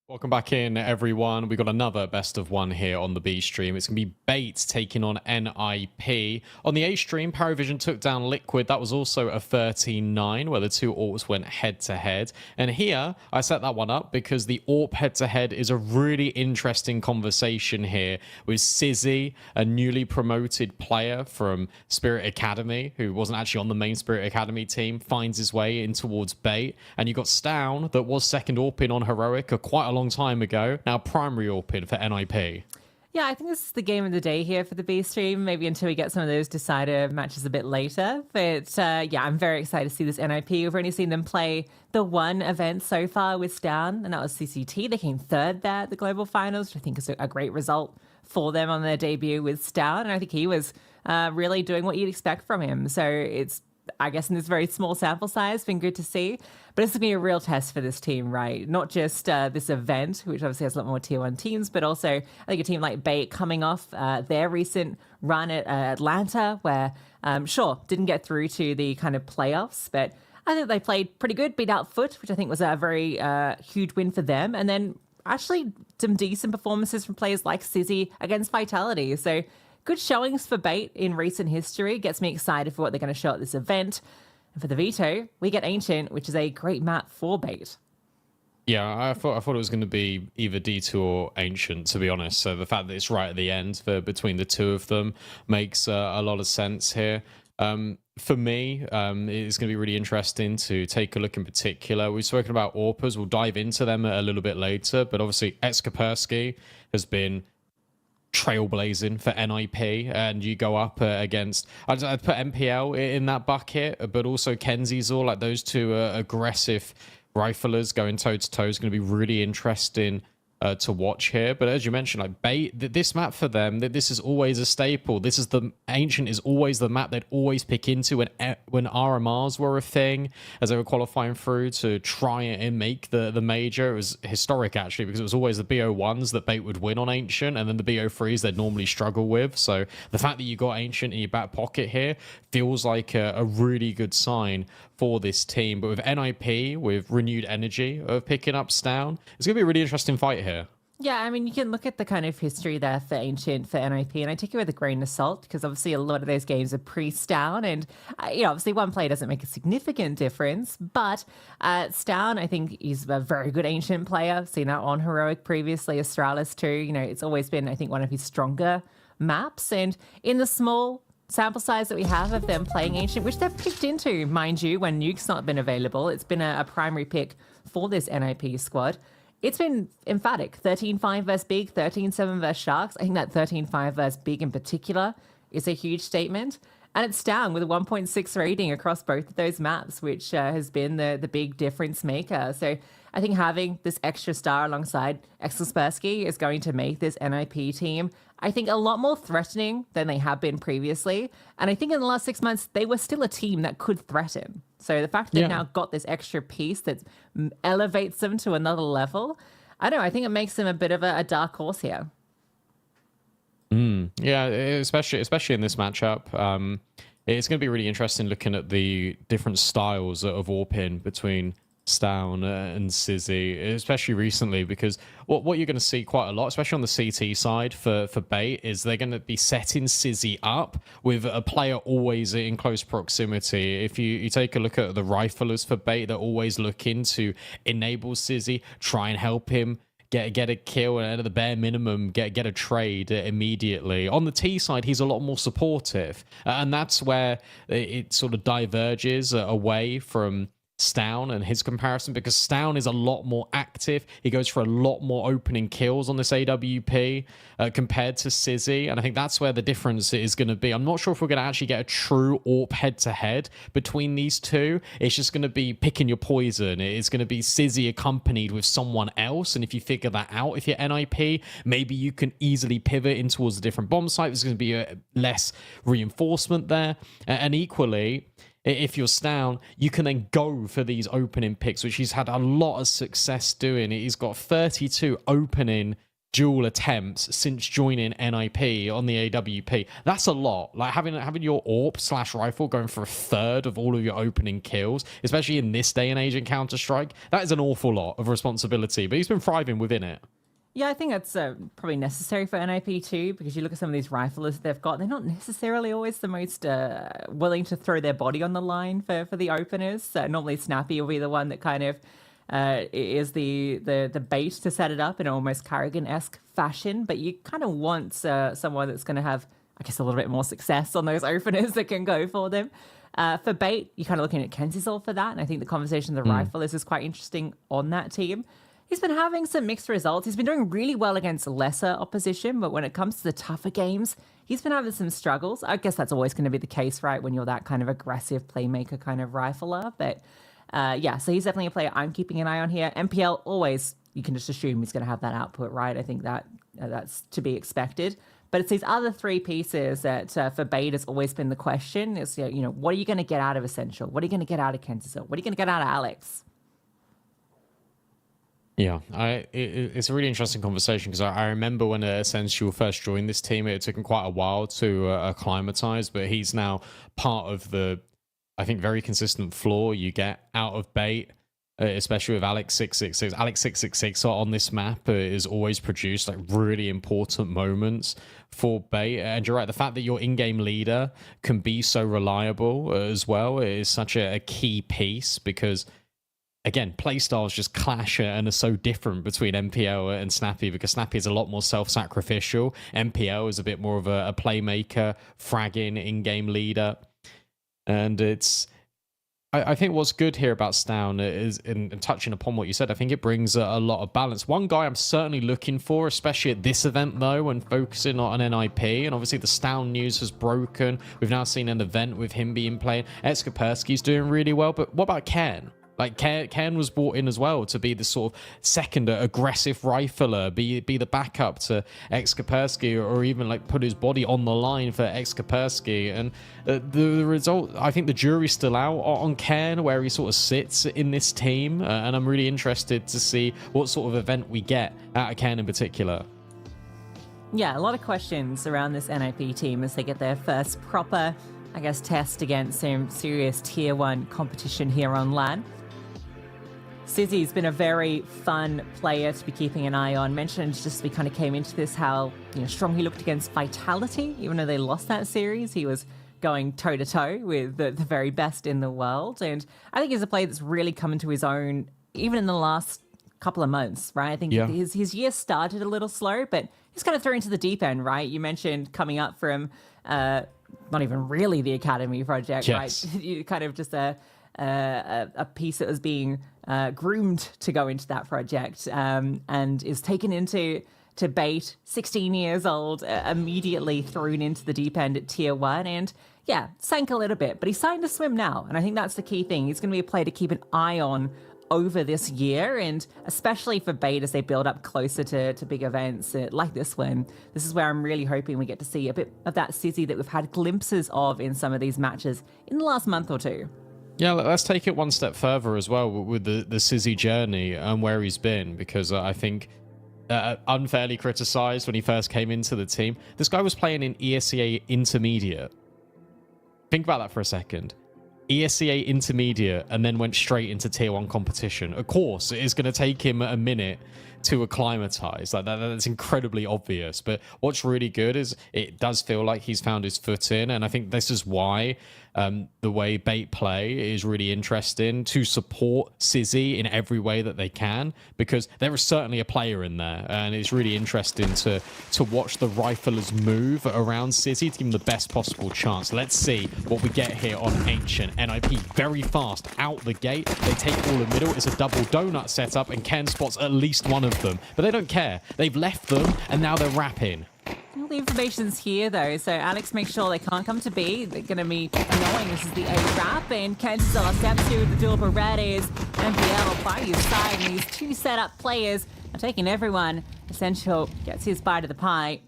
Speaker 2: Welcome back in, everyone. We got another best of one here on the B stream. It's going to be Bait taking on NIP. On the A stream, PARIVISION took down Liquid. That was also a 13-9, where the two AWPs went head-to-head. And here, I set that one up because the AWP head-to-head is a really interesting conversation here with Sizzy, a newly promoted player from Spirit Academy, who wasn't actually on the main Spirit Academy team, finds his way in towards Bait. And you got Stown, that was second AWPing on Heroic quite a long time ago, now primary AWPing for NIP.
Speaker 1: Yeah, I think this is the game of the day here for the B stream, maybe until we get some of those decider matches a bit later. But yeah, I'm very excited to see this NIP. We've only seen them play the one event so far with Stown, and that was CCT. They came third there at the global finals, which I think is a great result for them on their debut with Stown. And I think he was really doing what you'd expect from him. So it's, I guess, in this very small sample size, been good to see. But it's going to be a real test for this team, right? Not just this event, which obviously has a lot more tier 1 teams, but also I think a team like Bait coming off their recent run at Atlanta, where, sure, didn't get through to the kind of playoffs, but I think they played pretty good, beat out Foot, which I think was a very huge win for them. And then actually some decent performances from players like Sizzy against Vitality. So good showings for Bait in recent history. Gets me excited for what they're going to show at this event. And for the veto, we get Ancient, which is a great map for Bait.
Speaker 2: Yeah, I thought it was going to be either D2 or Ancient, to be honest. So the fact that it's right at the end between the two of them makes a lot of sense here. For me, it's going to be really interesting to take a look in particular. We've spoken about AWPers. We'll dive into them a little bit later. But obviously, Exkapersky has been trailblazing for NIP, and you go up against, I'd put MPL in that bucket, but also Kenzies, like those two aggressive riflers going toe to toe is going to be really interesting to watch here. But as you mentioned, like Bait, this map for them, this is always a staple. This is the Ancient is always the map they'd always pick into when RMRs were a thing, as they were qualifying through to try and make the major. It was historic actually, because it was always the BO1s that Bait would win on Ancient, and then the BO3s they'd normally struggle with. So the fact that you got Ancient in your back pocket here feels like a really good sign for this team. But with NIP, with renewed energy of picking up Stown, it's going to be a really interesting fight here.
Speaker 1: Yeah, I mean, you can look at the kind of history there for Ancient, for NIP, and I take it with a grain of salt, because obviously a lot of those games are pre-Stown, and obviously one play doesn't make a significant difference, but Stown, I think, is a very good Ancient player. Seen that on Heroic previously, Astralis too. It's always been, I think, one of his stronger maps, and in the small sample size that we have of them playing Ancient, which they've picked into, mind you, when Nuke's not been available. It's been a primary pick for this NIP squad. It's been emphatic. 13-5 versus Big, 13-7 versus Sharks. I think that 13-5 versus Big in particular is a huge statement. And it's down with a 1.6 rating across both of those maps, which has been the big difference maker. So I think having this extra star alongside Exelspersky is going to make this NIP team, I think, a lot more threatening than they have been previously. And I think in the last 6 months, they were still a team that could threaten. So the fact that they've now got this extra piece that elevates them to another level, I don't know, I think it makes them a bit of a dark horse here.
Speaker 2: Yeah, especially in this matchup. It's going to be really interesting looking at the different styles of AWPing between Stown and Sizzy, especially recently, because what you're going to see quite a lot, especially on the CT side for Bait, is they're going to be setting Sizzy up with a player always in close proximity. If you take a look at the riflers for Bait, they're always looking to enable Sizzy, try and help him get a kill, and at the bare minimum get a trade immediately. On the T side, he's a lot more supportive, and that's where it sort of diverges away from Stown and his comparison, because Stown is a lot more active. He goes for a lot more opening kills on this AWP compared to Sizzy, and I think that's where the difference is going to be. I'm not sure if we're going to actually get a true AWP head-to-head between these two. It's just going to be picking your poison. It's going to be Sizzy accompanied with someone else, and if you figure that out, if you're NIP, maybe you can easily pivot in towards a different bomb site. There's going to be less reinforcement there, and equally, if you're Stown, you can then go for these opening picks, which he's had a lot of success doing. He's got 32 opening dual attempts since joining NIP on the AWP. That's a lot. Like having your AWP / rifle going for a third of all of your opening kills, especially in this day and age in Counter-Strike, that is an awful lot of responsibility, but he's been thriving within it.
Speaker 1: Yeah, I think that's probably necessary for NIP too, because you look at some of these riflers they've got, they're not necessarily always the most willing to throw their body on the line for the openers. Normally Snappy will be the one that kind of is the bait to set it up in an almost Carrigan-esque fashion, but you kind of want someone that's going to have, I guess, a little bit more success on those openers that can go for them. For Bait, you're kind of looking at Kenzisol for that, and I think the conversation of the riflers is quite interesting on that team. He's been having some mixed results. He's been doing really well against lesser opposition, but when it comes to the tougher games, he's been having some struggles. I guess that's always going to be the case, right, when you're that kind of aggressive playmaker kind of rifler. But yeah, so he's definitely a player I'm keeping an eye on here. MPL, always, you can just assume he's going to have that output, right? I think that's to be expected. But it's these other three pieces that for Bait has always been the question. Is, what are you going to get out of Essential? What are you going to get out of Kenzisol? What are you going to get out of Alex?
Speaker 2: Yeah, it's a really interesting conversation, because I remember when Essential first joined this team, it took him quite a while to acclimatize, but he's now part of the, I think, very consistent floor you get out of Bait, especially with Alex 666. Alex 666 on this map is always produced like really important moments for Bait, and you're right, the fact that your in-game leader can be so reliable as well is such a key piece, because again, playstyles just clash and are so different between MPL and Snappy, because Snappy is a lot more self-sacrificial. MPL is a bit more of a playmaker, fragging, in-game leader. And I think what's good here about Stown is, in touching upon what you said, I think it brings a lot of balance. One guy I'm certainly looking for, especially at this event though, when focusing on NIP, and obviously the Stown news has broken. We've now seen an event with him being played. Exelspersky's doing really well, but what about Ken? Like Ken was brought in as well to be the sort of second aggressive rifler, be the backup to X-Kaspersky, or even like put his body on the line for X-Kaspersky. And the result, I think the jury's still out on Ken, where he sort of sits in this team. And I'm really interested to see what sort of event we get out of Ken in particular.
Speaker 1: Yeah, a lot of questions around this NIP team as they get their first proper, I guess, test against some serious Tier 1 competition here on LAN. Sizzy's been a very fun player to be keeping an eye on. Mentioned just as we kind of came into this how strong he looked against Vitality. Even though they lost that series, he was going toe-to-toe with the very best in the world. And I think he's a player that's really come into his own, even in the last couple of months, right? I think his year started a little slow, but he's kind of thrown into the deep end, right? You mentioned coming up from not even really the Academy project,
Speaker 2: yes.
Speaker 1: right? You kind of just a piece that was being groomed to go into that project, and is taken into bait, 16 years old, immediately thrown into the deep end at Tier 1, and yeah, sank a little bit, but he's starting to swim now, and I think that's the key thing. He's going to be a player to keep an eye on over this year, and especially for bait as they build up closer to big events like this one. This is where I'm really hoping we get to see a bit of that Sizzy that we've had glimpses of in some of these matches in the last month or two.
Speaker 2: Yeah, let's take it one step further as well with the Sizzy journey and where he's been, because I think unfairly criticized when he first came into the team. This guy was playing in ESEA Intermediate. Think about that for a second. ESEA Intermediate, and then went straight into Tier 1 competition. Of course, it is going to take him a minute to acclimatize. Like that's incredibly obvious. But what's really good is it does feel like he's found his foot in, and I think this is why the way bait play is really interesting, to support Sizzy in every way that they can, because there is certainly a player in there, and it's really interesting to watch the riflers move around Sizzy to give him the best possible chance. Let's see what we get here on Ancient. NIP very fast out the gate. They take all the middle. It's a double donut setup, and Ken spots at least one of them, but they don't care. They've left them, and now they're wrapping.
Speaker 1: All the information's here, though, so Alex makes sure they can't come to B. They're going to be knowing this is the A wrap, and Kent is on step 2 with the dual Berettas. MPL by his side, and these two setup players are taking everyone. Essential gets his bite of the pie.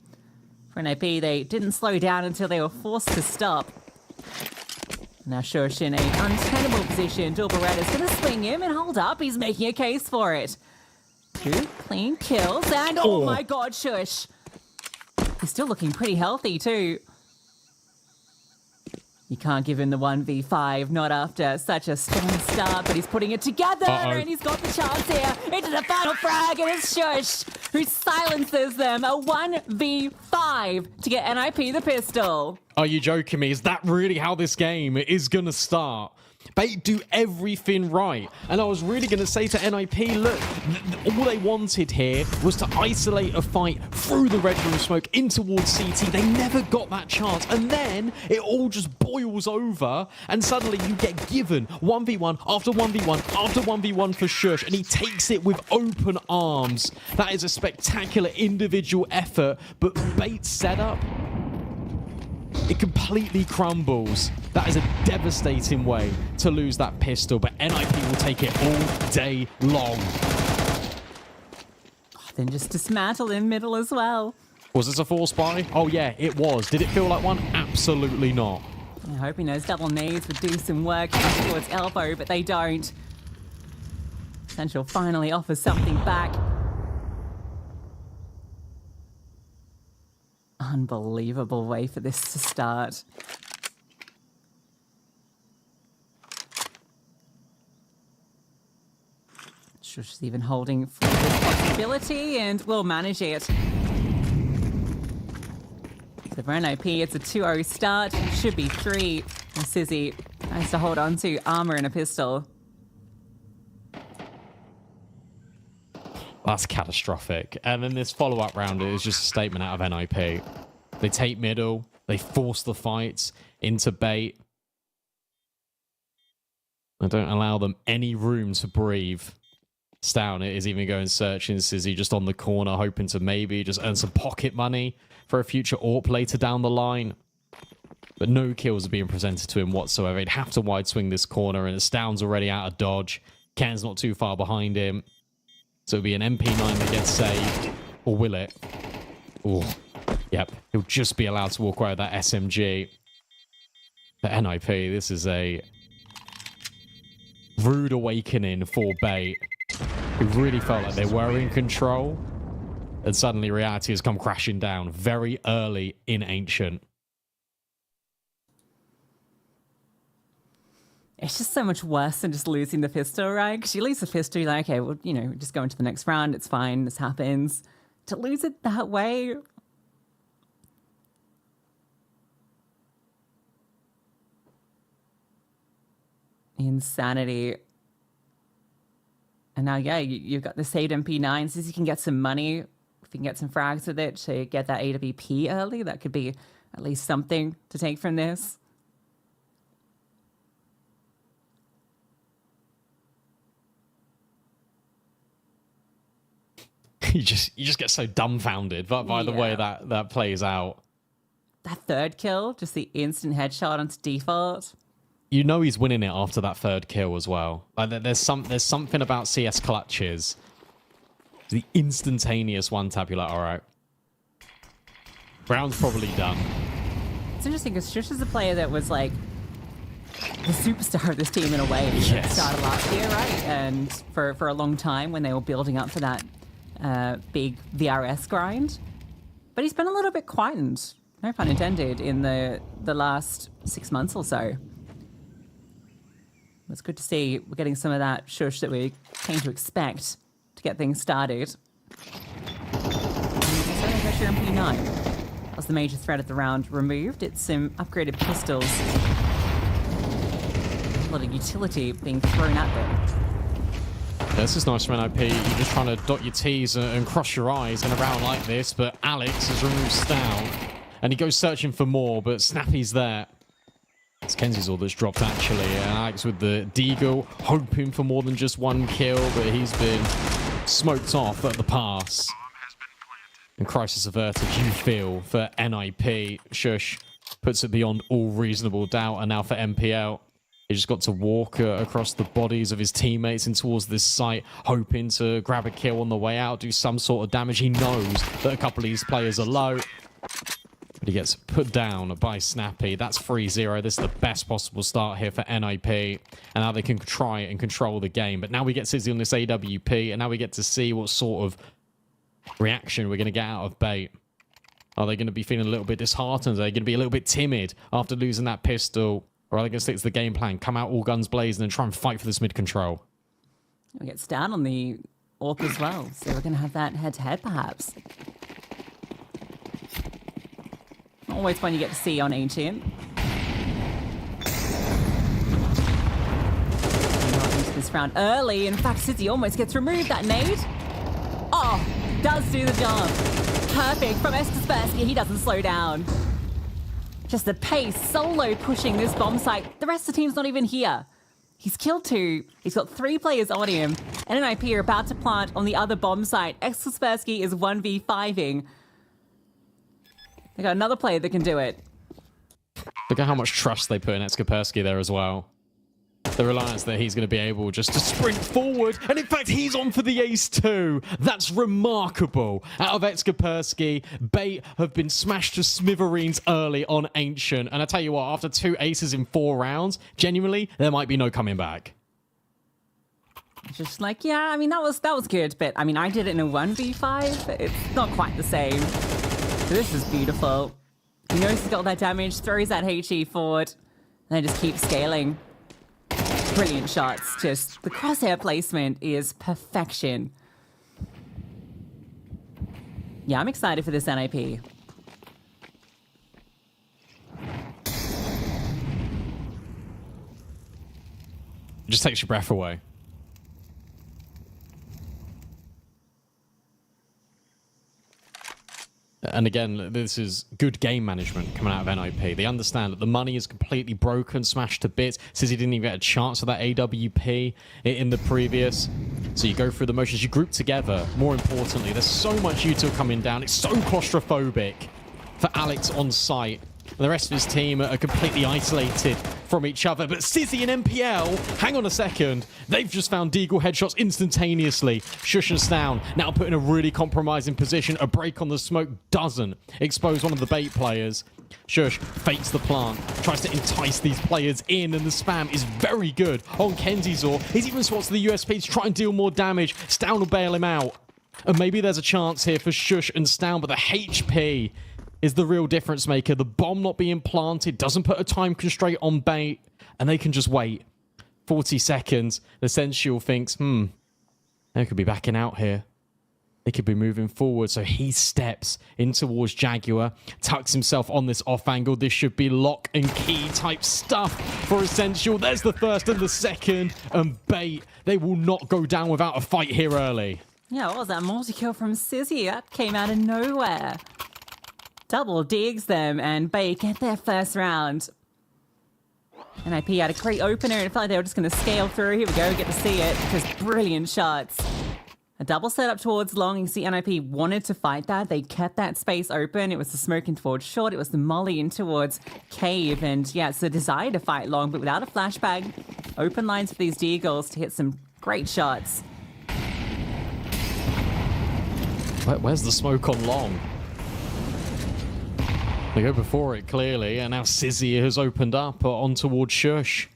Speaker 1: For NIP, they didn't slow down until they were forced to stop. Now Shush in an untenable position. Dual Beretta's going to swing him and hold up. He's making a case for it. 2 clean kills, and oh my god, Shush. He's still looking pretty healthy too. You can't give him the 1v5, not after such a strong start, but he's putting it together, and he's got the chance here into the final frag, and it's Shush who silences them. A 1v5 to get NIP the pistol.
Speaker 2: Are you joking me? Is that really how this game is going to start? Bait do everything right. And I was really going to say to NIP, look, all they wanted here was to isolate a fight through the red room smoke in towards CT. They never got that chance. And then it all just boils over, and suddenly you get given 1v1 after 1v1 after 1v1 for Shush, and he takes it with open arms. That is a spectacular individual effort, but Bait's setup, it completely crumbles. That is a devastating way to lose that pistol, but NIP will take it all day long.
Speaker 1: Then just dismantle in middle as well.
Speaker 2: Was this a force buy? Oh yeah, it was. Did it feel like one? Absolutely not.
Speaker 1: I'm hoping those double nades would do some work towards elbow, but they don't. Essential finally offers something back. Unbelievable way for this to start. Shush is even holding for this possibility, and will manage it. So for NIP, it's a 2-0 start. Should be 3. And Sizzy has to hold on to armor and a pistol.
Speaker 2: That's catastrophic. And then this follow-up round is just a statement out of NIP. They take middle. They force the fights into bait. They don't allow them any room to breathe. Stown is even going searching Sizzy just on the corner, hoping to maybe just earn some pocket money for a future AWP later down the line. But no kills are being presented to him whatsoever. He'd have to wide swing this corner, and Stown's already out of dodge. Ken's not too far behind him. So it'll be an MP9 that gets saved. Or will it? Oh, yep. He'll just be allowed to walk away with that SMG. For NIP, this is a rude awakening for Bait, who really felt like they were in control. And suddenly reality has come crashing down very early in Ancient.
Speaker 1: It's just so much worse than just losing the pistol, right? Because you lose the pistol, you're like, okay, well, you know, just go into the next round. It's fine. This happens. To lose it that way... Insanity. And now, yeah, you've got the saved MP9. Since you can get some money, if you can get some frags with it to get that AWP early, that could be at least something to take from this.
Speaker 2: You just get so dumbfounded by the way that plays out.
Speaker 1: That third kill, just the instant headshot onto default.
Speaker 2: You know he's winning it after that third kill as well. Like there's something about CS clutches. The instantaneous one tap, you're like, all right. Round's probably done.
Speaker 1: It's interesting because Shush is a player that was like the superstar of this team in a way.
Speaker 2: Yes.
Speaker 1: Started last year, right? And for a long time when they were building up for that big VRS grind. But he's been a little bit quietened, no pun intended, in the last 6 months or so. It's good to see we're getting some of that Shush that we came to expect to get things started. And pressure MP9. As the major threat of the round removed, it's some upgraded pistols. A lot of utility being thrown at them.
Speaker 2: This is nice from NIP. You're just trying to dot your T's and cross your I's in a round like this, but Alex has removed Stout. And he goes searching for more, but Snappy's there. It's Kenzie's all that's dropped, actually. Alex with the Deagle, hoping for more than just one kill, but he's been smoked off at the pass. And crisis averted, you feel, for NIP. Shush puts it beyond all reasonable doubt, and now for MPL. He just got to walk across the bodies of his teammates and towards this site, hoping to grab a kill on the way out, do some sort of damage. He knows that a couple of these players are low. But he gets put down by Snappy. That's 3-0. This is the best possible start here for NIP. And now they can try and control the game. But now we get Sizzy on this AWP. And now we get to see what sort of reaction we're going to get out of Bait. Are they going to be feeling a little bit disheartened? Are they going to be a little bit timid after losing that pistol? Or are they going to stick to the game plan? Come out all guns blazing and try and fight for this mid control?
Speaker 1: We get down on the AWP as well. So we're going to have that head-to-head, perhaps. Always fun you get to see on Ancient. This round early. In fact, Sizzy almost gets removed. That nade. Oh, does do the job. Perfect from Escaspersky. He doesn't slow down. Just the pace, solo pushing this bomb site. The rest of the team's not even here. He's killed 2. He's got 3 players on him. And NIP are about to plant on the other bomb site. Escaspersky is 1v5ing. They got another player that can do it.
Speaker 2: Look at how much trust they put in Escaspersky there as well. The reliance that he's going to be able just to sprint forward. And in fact, he's on for the ace too. That's remarkable. Out of Escaspersky, Bait have been smashed to smithereens early on Ancient. And I tell you what, after 2 aces in 4 rounds, genuinely, there might be no coming back.
Speaker 1: Just like, yeah, I mean, that was good. But, I mean, I did it in a 1v5. It's not quite the same. So this is beautiful. He knows he's got that damage, throws that HE forward, and then just keeps scaling. Brilliant shots. Just the crosshair placement is perfection. Yeah, I'm excited for this NIP.
Speaker 2: It just takes your breath away. And again, this is good game management coming out of NIP. They understand that the money is completely broken, smashed to bits. Says he didn't even get a chance for that AWP in the previous. So you go through the motions, you group together. More importantly, there's so much util coming down. It's so claustrophobic for Alex on site. And the rest of his team are completely isolated from each other. But Sizzy and MPL, hang on a second. They've just found Deagle headshots instantaneously. Shush and Stown now put in a really compromising position. A break on the smoke doesn't expose one of the bait players. Shush fakes the plant, tries to entice these players in, and the spam is very good on MongolZ. He's even swaps to the USP to try and deal more damage. Stown will bail him out. And maybe there's a chance here for Shush and Stown, but the HP is the real difference maker. The bomb not being planted doesn't put a time constraint on bait, and they can just wait. 40 seconds. Essential thinks, they could be backing out here. They could be moving forward, so he steps in towards Jaguar, tucks himself on this off angle. This should be lock and key type stuff for Essential. There's the first and the second, and bait. They will not go down without a fight here early.
Speaker 1: Yeah, what was that multi-kill from Sizzy? That came out of nowhere. Double digs them, and bait get their first round. NIP had a great opener, and it felt like they were just going to scale through. Here we go, get to see it. Just brilliant shots. A double setup towards long. You see NIP wanted to fight that. They kept that space open. It was the smoking towards short. It was the molly in towards cave. And yeah, it's the desire to fight long, but without a flashbang. Open lines for these Deagles to hit some great shots.
Speaker 2: Where's the smoke on long? They go before it clearly, and now Sizzy has opened up on towards Shush.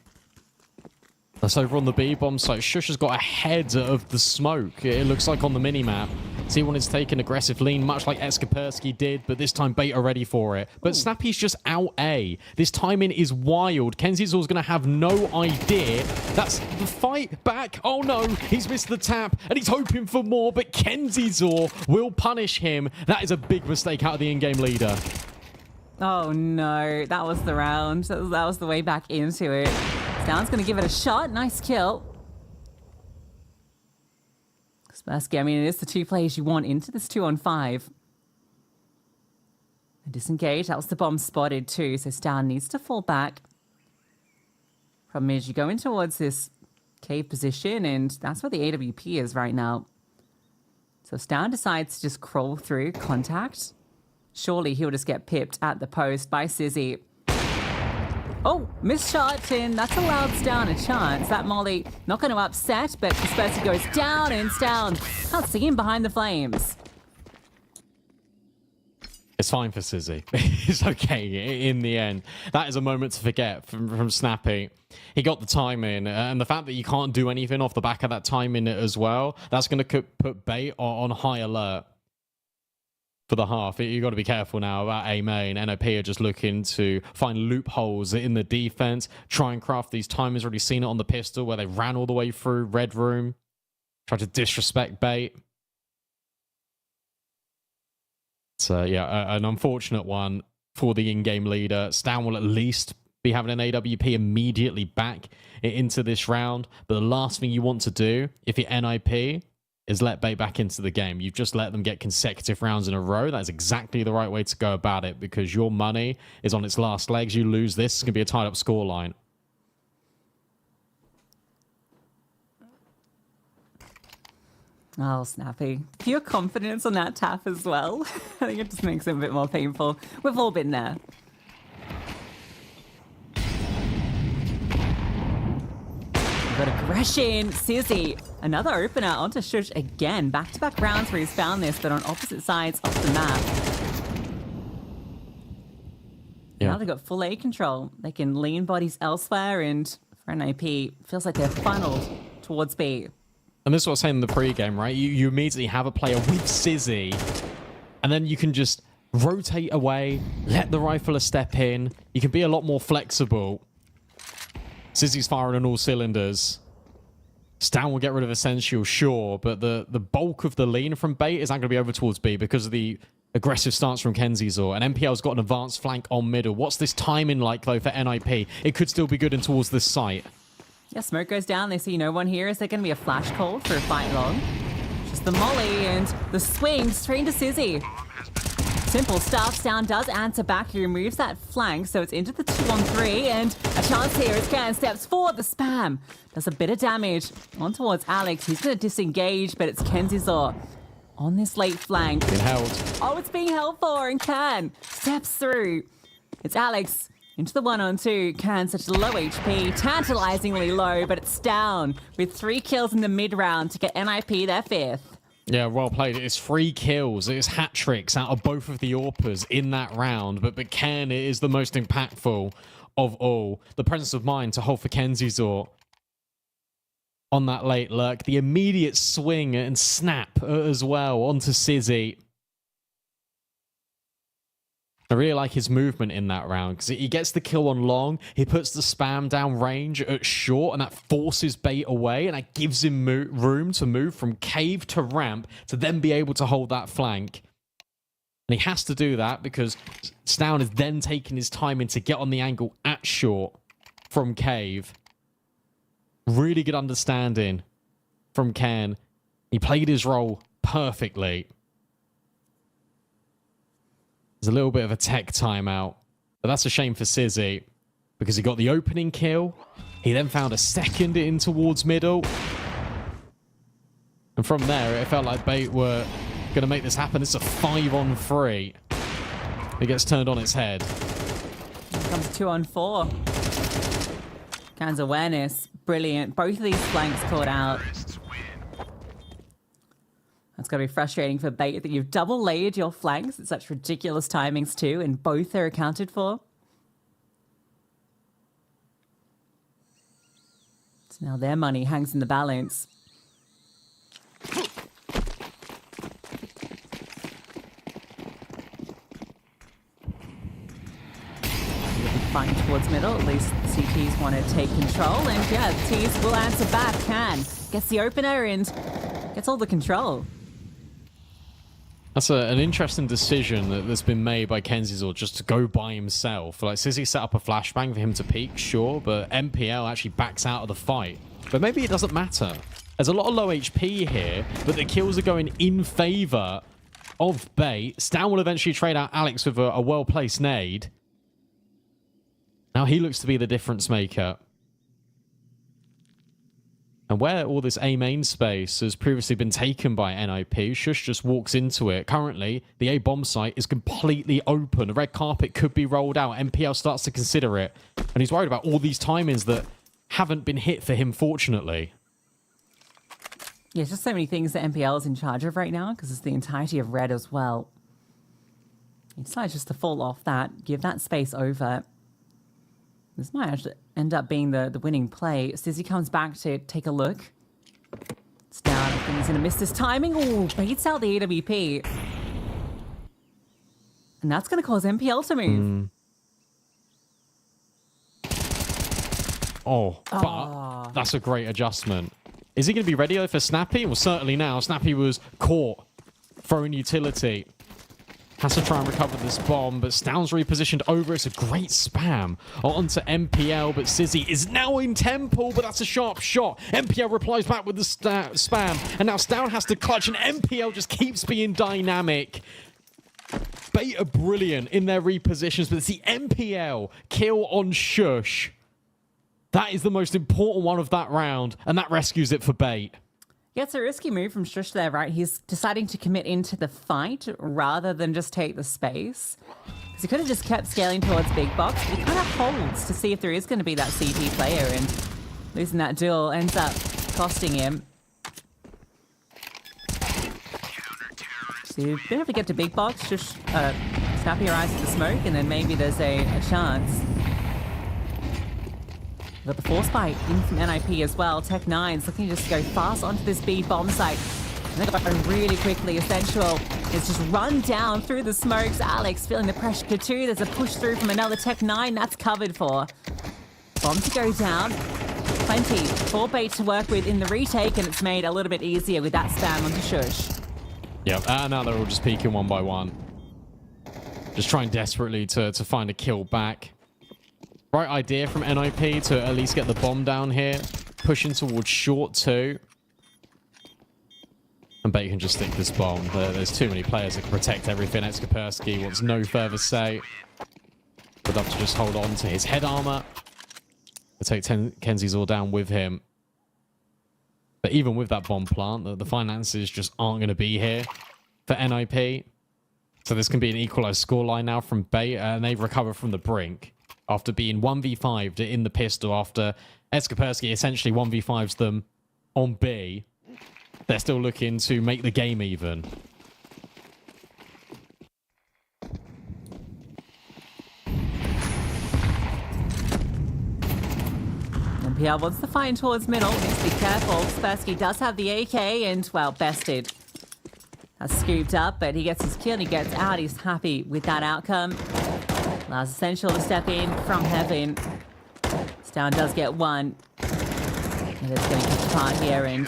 Speaker 2: That's over on the B-bomb site. Shush has got ahead of the smoke, it looks like on the mini-map. So he wanted to take an aggressive lean, much like Eskapersky did, but this time bait are ready for it. But Snappy's just out A. This timing is wild. MongolZ's going to have no idea. That's the fight back. Oh no, he's missed the tap, and he's hoping for more, but MongolZ will punish him. That is a big mistake out of the in-game leader.
Speaker 1: Oh no, that was the round. That was the way back into it. Stown's going to give it a shot. Nice kill. Kaspersky, I mean, it is the two players you want into this 2-on-5. Disengage. That was the bomb spotted too, so Stown needs to fall back. Problem is, you go in towards this cave position, and that's where the AWP is right now. So Stown decides to just crawl through contact. Surely he'll just get pipped at the post by Sizzy. Oh, missed shot, and that's allowed Stown a chance. That molly not going to upset, but Kaspersky goes down, and Stown can't see him behind the flames.
Speaker 2: It's fine for Sizzy. It's okay in the end. That is a moment to forget from Snappy. He got the time in, and the fact that you can't do anything off the back of that time in it as well, that's going to put bait on high alert for the half. You've got to be careful now about A main. NOP are just looking to find loopholes in the defense, try and craft these timers. Already seen it on the pistol where they ran all the way through red room, tried to disrespect bait. So yeah, an unfortunate one for the in-game leader. Stown will at least be having an AWP immediately back into this round. But the last thing you want to do if you're NIP is let bait back into the game. You've just let them get consecutive rounds in a row. That is exactly the right way to go about it, because your money is on its last legs. You lose this, it's going to be a tied up scoreline.
Speaker 1: Oh, Snappy. Pure confidence on that tap as well. I think it just makes it a bit more painful. We've all been there. Got aggression. Sizzy. Another opener onto Shush again. Back-to-back rounds where he's found this, but on opposite sides of the map. Yeah. Now they've got full A control. They can lean bodies elsewhere, and for NIP, feels like they're funneled towards B.
Speaker 2: And this is what I was saying in the pre-game, right? You immediately have a player with Sizzy, and then you can just rotate away, let the rifler step in. You can be a lot more flexible. Sizzy's firing on all cylinders. Stown will get rid of Essential, sure, but the bulk of the lean from bait is not going to be over towards B because of the aggressive stance from MongolZ. And MPL's got an advanced flank on middle. What's this timing like, though, for NIP? It could still be good in towards this site.
Speaker 1: Yeah, smoke goes down. They see no one here. Is there going to be a flash call for a fight long? Just the molly and the swing straight into Sizzy. Simple stuff. Stown does answer back. He removes that flank, so it's into the 2-on-3, and a chance here as Ken steps forward. The spam does a bit of damage on towards Alex. He's going to disengage, but it's MongolZ on this late flank.
Speaker 2: Been held.
Speaker 1: Oh, it's being held for, and Can steps through. It's Alex Into the 1-on-2. Can such low HP, tantalizingly low, but it's down with 3 kills in the mid-round to get NIP their 5th.
Speaker 2: Yeah, well played. It's 3 kills. It's hat tricks out of both of the AWPers in that round. But Ken is the most impactful of all. The presence of mind to hold for KenZor on that late lurk. The immediate swing and snap as well onto Sizzy. I really like his movement in that round because he gets the kill on long, he puts the spam down range at short, and that forces bait away, and that gives him room to move from cave to ramp to then be able to hold that flank. And he has to do that because Stown is then taking his time in to get on the angle at short from cave. Really good understanding from Ken. He played his role perfectly. There's a little bit of a tech timeout, but that's a shame for Sizzy because he got the opening kill. He then found a second in towards middle. And from there, it felt like Bait were going to make this happen. It's a 5-on-3. It gets turned on its head.
Speaker 1: Here comes 2-on-4. Can's awareness, brilliant. Both of these flanks caught out. That's got to be frustrating for Bait that you've double layered your flanks at such ridiculous timings too, and both are accounted for. So now their money hangs in the balance. Flying towards middle, at least CTs want to take control, and yeah, T's will answer back. Can gets the opener and gets all the control.
Speaker 2: That's an interesting decision that's been made by KenZor just to go by himself. Like, Sizzy set up a flashbang for him to peek, sure, but MPL actually backs out of the fight. But maybe it doesn't matter. There's a lot of low HP here, but the kills are going in favor of Bait. Stan will eventually trade out Alex with a well-placed nade. Now he looks to be the difference maker. And where all this A main space has previously been taken by NIP, Shush just walks into it. Currently, the A bomb site is completely open. The red carpet could be rolled out. MPL starts to consider it. And he's worried about all these timings that haven't been hit for him, fortunately.
Speaker 1: Yeah, just so many things that MPL is in charge of right now, because it's the entirety of red as well. He decides just to fall off that, give that space over. This might actually end up being the winning play. Sizzy comes back to take a look. It's down. I think he's going to miss this timing. Oh, beats out the AWP. And that's going to cause MPL to move.
Speaker 2: Oh, but that's a great adjustment. Is he going to be ready though for Snappy? Well, certainly now. Snappy was caught throwing utility. Has to try and recover this bomb, but Stown's repositioned over. It's a great spam onto MPL, but Sizzy is now in Temple, but that's a sharp shot. MPL replies back with the spam, and now Stown has to clutch, and MPL just keeps being dynamic. Bait are brilliant in their repositions, but it's the MPL kill on Shush. That is the most important one of that round, and that rescues it for Bait.
Speaker 1: Yeah, it's a risky move from Shush there, right? He's deciding to commit into the fight rather than just take the space. Because he could have just kept scaling towards big box. He kind of holds to see if there is going to be that CT player, and losing that duel ends up costing him. So you've been able to get to big box, just snap your eyes at the smoke, and then maybe there's a chance. Got the force bite in from NIP as well. Tech9's looking to just go fast onto this B bomb site. And they got really quickly. Essential is just run down through the smokes. Alex feeling the pressure too. There's a push through from another Tech9. That's covered for. Bomb to go down. Plenty for Bait to work with in the retake, and it's made a little bit easier with that spam onto Shush.
Speaker 2: Yep, and now they're all just peeking one by one. Just trying desperately to find a kill back. Right idea from NIP to at least get the bomb down here. Pushing towards short too. And Bait can just stick this bomb. There's too many players that can protect everything. Exkapersky wants no further say. Would love to just hold on to his head armor. We'll take KenZor down with him. But even with that bomb plant, the finances just aren't going to be here for NIP. So this can be an equalized scoreline now from Bait, and they've recovered from the brink. after being 1v5'd in the pistol, after Eskapersky essentially 1v5s them on B. They're still looking to make the game even.
Speaker 1: MPL wants to find towards middle. Needs to be careful. Kaspersky does have the AK and, well, bested. That's scooped up, but he gets his kill and he gets out. He's happy with that outcome. Allows Essential to step in from heaven. Down does get one. And it's going to catch apart here, and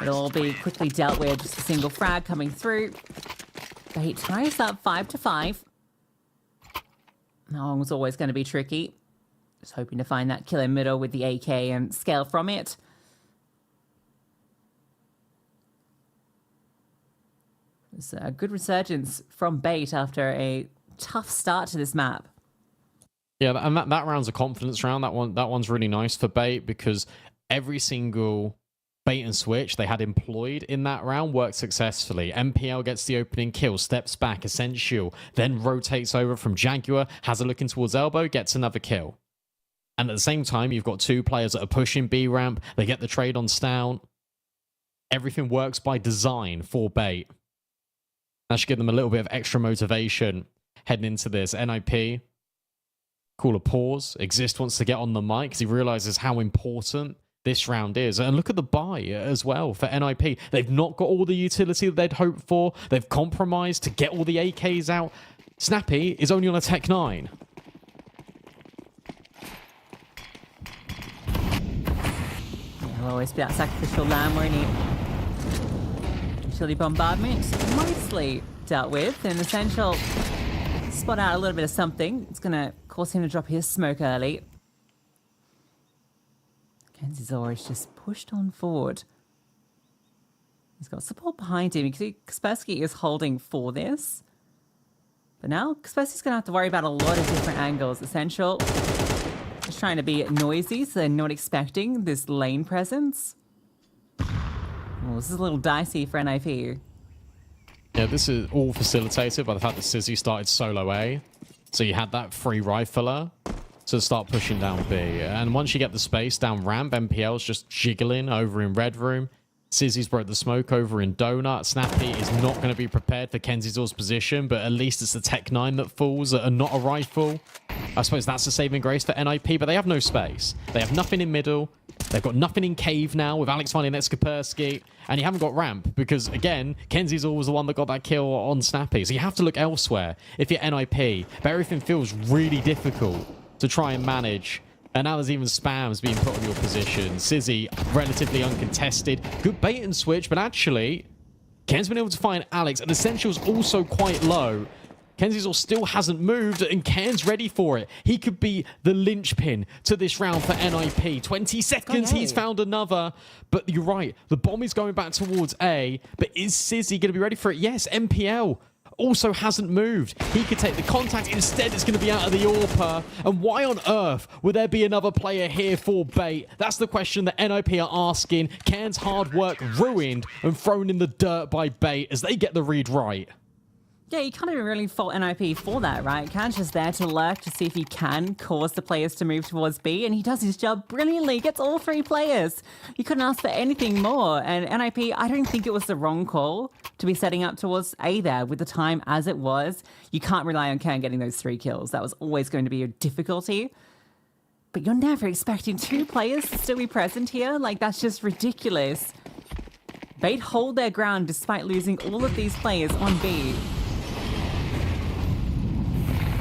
Speaker 1: it'll all be quickly dealt with. Just a single frag coming through. Bait ties up 5-5. Long's always going to be tricky. Just hoping to find that kill in middle with the AK and scale from it. It's a good resurgence from Bait after a tough start to this map.
Speaker 2: Yeah, and that round's a confidence round. That one's really nice for Bait because every single bait and switch they had employed in that round worked successfully. MPL gets the opening kill, steps back, Essential, then rotates over from Jaguar, has a look in towards Elbow, gets another kill. And at the same time, you've got two players that are pushing B ramp. They get the trade on Stout. Everything works by design for Bait. That should give them a little bit of extra motivation heading into this. NIP, call a pause. Exist wants to get on the mic because he realizes how important this round is. And look at the buy as well for NIP. They've not got all the utility that they'd hoped for. They've compromised to get all the AKs out. Snappy is only on a Tech 9.
Speaker 1: He'll always be that sacrificial lamb, won't he? Chili bombardment, mostly dealt with. And Essential spot out a little bit of something. It's going to cause him to drop his smoke early. MongolZ is just pushed on forward. He's got support behind him. You can see Kaspersky is holding for this. But now Kaspersky's going to have to worry about a lot of different angles. Essential just trying to be noisy, so they're not expecting this lane presence. Oh, this is a little dicey for NIP.
Speaker 2: Yeah, this is all facilitated by the fact that Sizzy started solo A. So you had that free rifler to start pushing down B. And once you get the space down ramp, MPL's just jiggling over in Red Room. Sizzy's broke the smoke over in Donut. Snappy is not going to be prepared for KenZy's position, but at least it's the Tech 9 that falls and not a rifle. I suppose that's the saving grace for NIP, but they have no space. They have nothing in middle. They've got nothing in cave now with Alex finding Eskapersky, and you haven't got ramp because, again, KenZy's was the one that got that kill on Snappy. So you have to look elsewhere if you're NIP. But everything feels really difficult to try and manage. And now there's even spams being put on your position. Sizzy, relatively uncontested. Good bait and switch, but actually, Ken's been able to find Alex. And Essential's also quite low. KenZy's still hasn't moved, and Ken's ready for it. He could be the linchpin to this round for NIP. 20 seconds, he's found another. But you're right, the bomb is going back towards A. But is Sizzy going to be ready for it? Yes, MPL also hasn't moved. He could take the contact. Instead, it's going to be out of the AWPer. And why on earth would there be another player here for Bait? That's the question that NIP are asking. Ken's hard work ruined and thrown in the dirt by Bait as they get the read right.
Speaker 1: Yeah, you can't even really fault NIP for that, right? Can's just there to lurk to see if he can cause the players to move towards B, and he does his job brilliantly. Gets all three players. You couldn't ask for anything more. And NIP, I don't think it was the wrong call to be setting up towards A there with the time as it was. You can't rely on Can getting those 3 kills. That was always going to be a difficulty. But you're never expecting 2 players to still be present here. Like, that's just ridiculous. Bait hold their ground despite losing all of these players on B.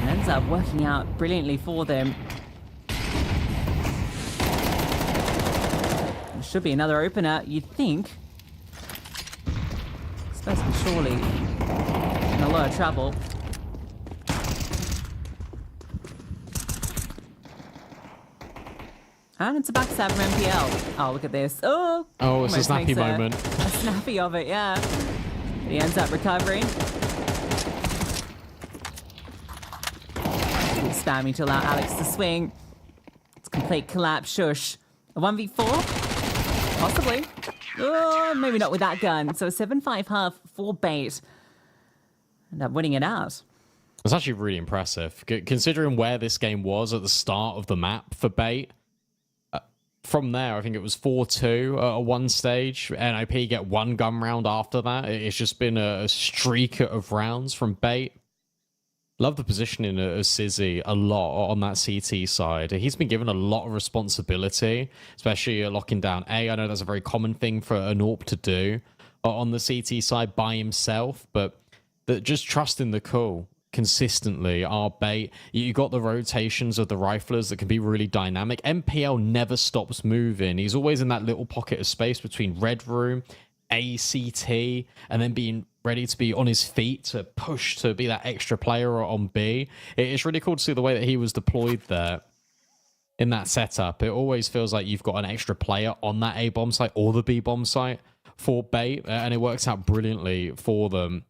Speaker 1: Ends up working out brilliantly for them. There should be another opener, you'd think. Especially surely in a lot of trouble. And it's a backstab from MPL. Oh, look at this. Oh,
Speaker 2: it's a snappy moment.
Speaker 1: A snappy of it, yeah. But he ends up recovering. Spamming to allow Alex to swing. It's complete collapse. Shush. A 1v4? Possibly. Oh, maybe not with that gun. So a 7-5 half for Bait. End up winning it out.
Speaker 2: It's actually really impressive, considering where this game was at the start of the map for Bait. From there, I think it was 4-2 at one stage. NIP get one gun round after that. It's just been a streak of rounds from Bait. Love the positioning of Sizzy a lot on that CT side. He's been given a lot of responsibility, especially locking down A. I know that's a very common thing for an AWP to do on the CT side by himself, but just trusting the call consistently are Bait. You got the rotations of the riflers that can be really dynamic. MPL never stops moving. He's always in that little pocket of space between Red Room, ACT, and then being ready to be on his feet to push to be that extra player on B. It's really cool to see the way that he was deployed there in that setup. It always feels like you've got an extra player on that A bomb site or the B bomb site for Bait, and it works out brilliantly for them.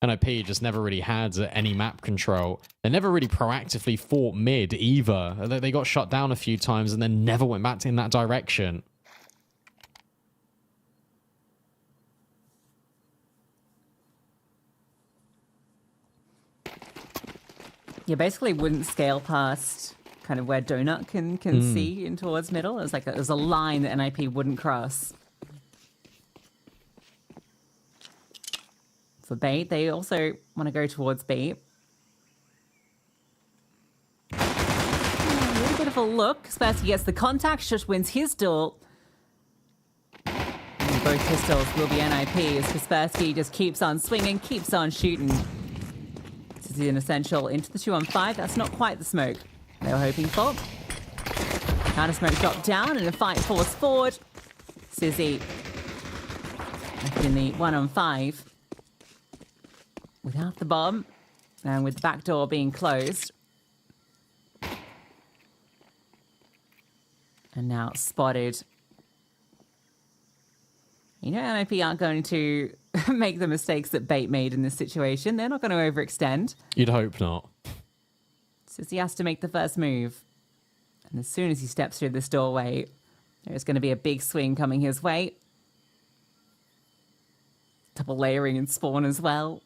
Speaker 2: NIP just never really had any map control. They never really proactively fought mid either. They got shut down a few times and then never went back in that direction.
Speaker 1: You basically wouldn't scale past kind of where Donut can see in towards middle. It's like there's a line that NIP wouldn't cross. For Bait, they also want to go towards Bait. A little bit of a look. Kaspersky gets the contact, Shush wins his duel. And both pistols will be NIP as Kaspersky just keeps on swinging, keeps on shooting. This is an essential into the 2-on-5. That's not quite the smoke they were hoping for. Counter smoke dropped down and a fight forced forward. Sizzy left in the 1-on-5. Without the bomb, and with the back door being closed. And now spotted. You know, NIP aren't going to make the mistakes that Bait made in this situation. They're not going to overextend.
Speaker 2: You'd hope not.
Speaker 1: So he has to make the first move. And as soon as he steps through this doorway, there's going to be a big swing coming his way. Double layering in spawn as well.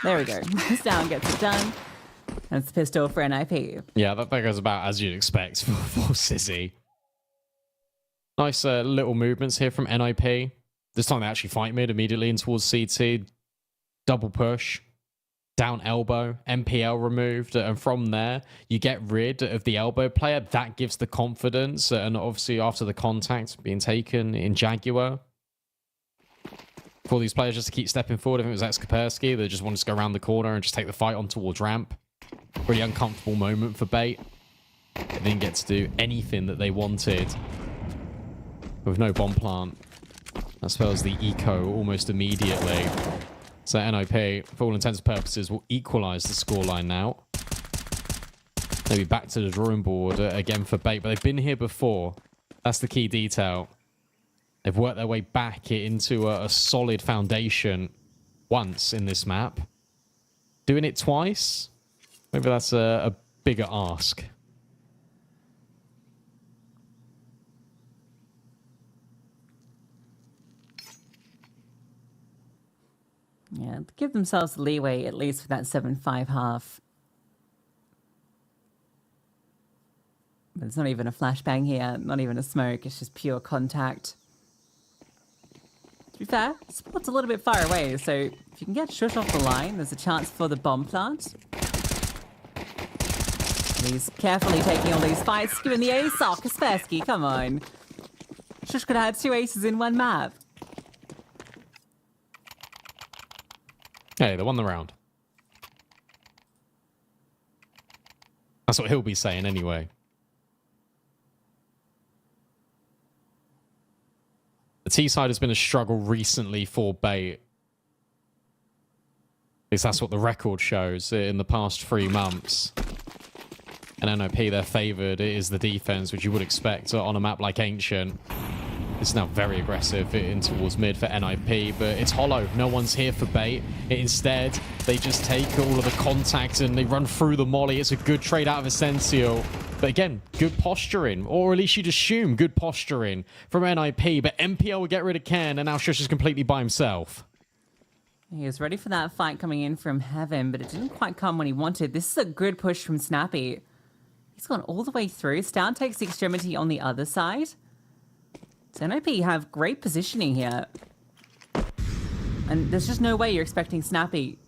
Speaker 1: There we go. Down gets it done. And it's the pistol for NIP.
Speaker 2: Yeah, that goes about as you'd expect for Sizzy. Nice little movements here from NIP. This time they actually fight mid immediately in towards CT. Double push. Down elbow. MPL removed. And from there, you get rid of the elbow player. That gives the confidence. And obviously after the contact being taken in Jaguar, for these players just to keep stepping forward. If it was Kaspersky, they just wanted to go around the corner and just take the fight on towards ramp. Pretty uncomfortable moment for Bait. They didn't get to do anything that they wanted. With no bomb plant. That spells the eco almost immediately. So NIP, for all intents and purposes, will equalize the scoreline now. Maybe back to the drawing board again for Bait, but they've been here before. That's the key detail. They've worked their way back into a solid foundation once in this map. Doing it twice? Maybe that's a bigger ask.
Speaker 1: Yeah, give themselves leeway at least for that 7-5 half. But it's not even a flashbang here, not even a smoke, it's just pure contact. To be fair, spot's a little bit far away, so if you can get Shush off the line, there's a chance for the bomb plant. He's carefully taking all these fights, giving the ace off. Kaspersky, come on. Shush could have had 2 aces in one map.
Speaker 2: Hey, they won the round. That's what he'll be saying anyway. The T side has been a struggle recently for Bait. At least that's what the record shows in the past 3 months. And NOP, they're favoured. It is the defense, which you would expect on a map like Ancient. It's now very aggressive in towards mid for NIP, but it's hollow. No one's here for Bait. Instead, They just take all of the contact and they run through the molly. It's a good trade out of Essential. But again, good posturing, or at least you'd assume good posturing from NIP. But MPL will get rid of Ken, and now Shush is completely by himself.
Speaker 1: He was ready for that fight coming in from Heaven, but it didn't quite come when he wanted. This is a good push from Snappy. He's gone all the way through. Stown takes the extremity on the other side. So NIP have great positioning here. And there's just no way you're expecting Snappy.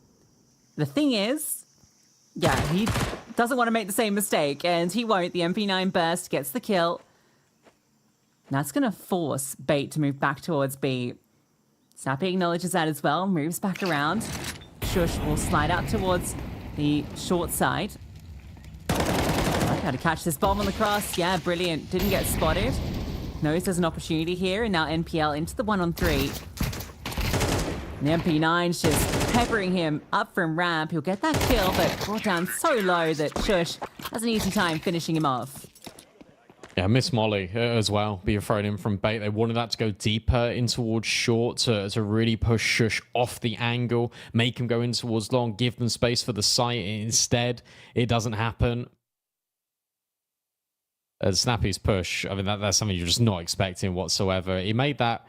Speaker 1: The thing is, yeah, he doesn't want to make the same mistake, and he won't. The MP9 burst gets the kill. That's going to force Bait to move back towards B. Snappy acknowledges that as well, moves back around. Shush will slide out towards the short side. I got to catch this bomb on the cross. Yeah, brilliant. Didn't get spotted. Knows there's an opportunity here, and now NPL into the 1-on-3. And the MP9's just peppering him up from ramp. He'll get that kill, but brought down so low that Shush has an easy time finishing him off.
Speaker 2: Yeah, Miss Molly as well being thrown in from Bait. They wanted that to go deeper in towards short to really push Shush off the angle, make him go in towards long, give them space for the sight. Instead, it doesn't happen. Snappy's push, I mean, that's something you're just not expecting whatsoever. He made that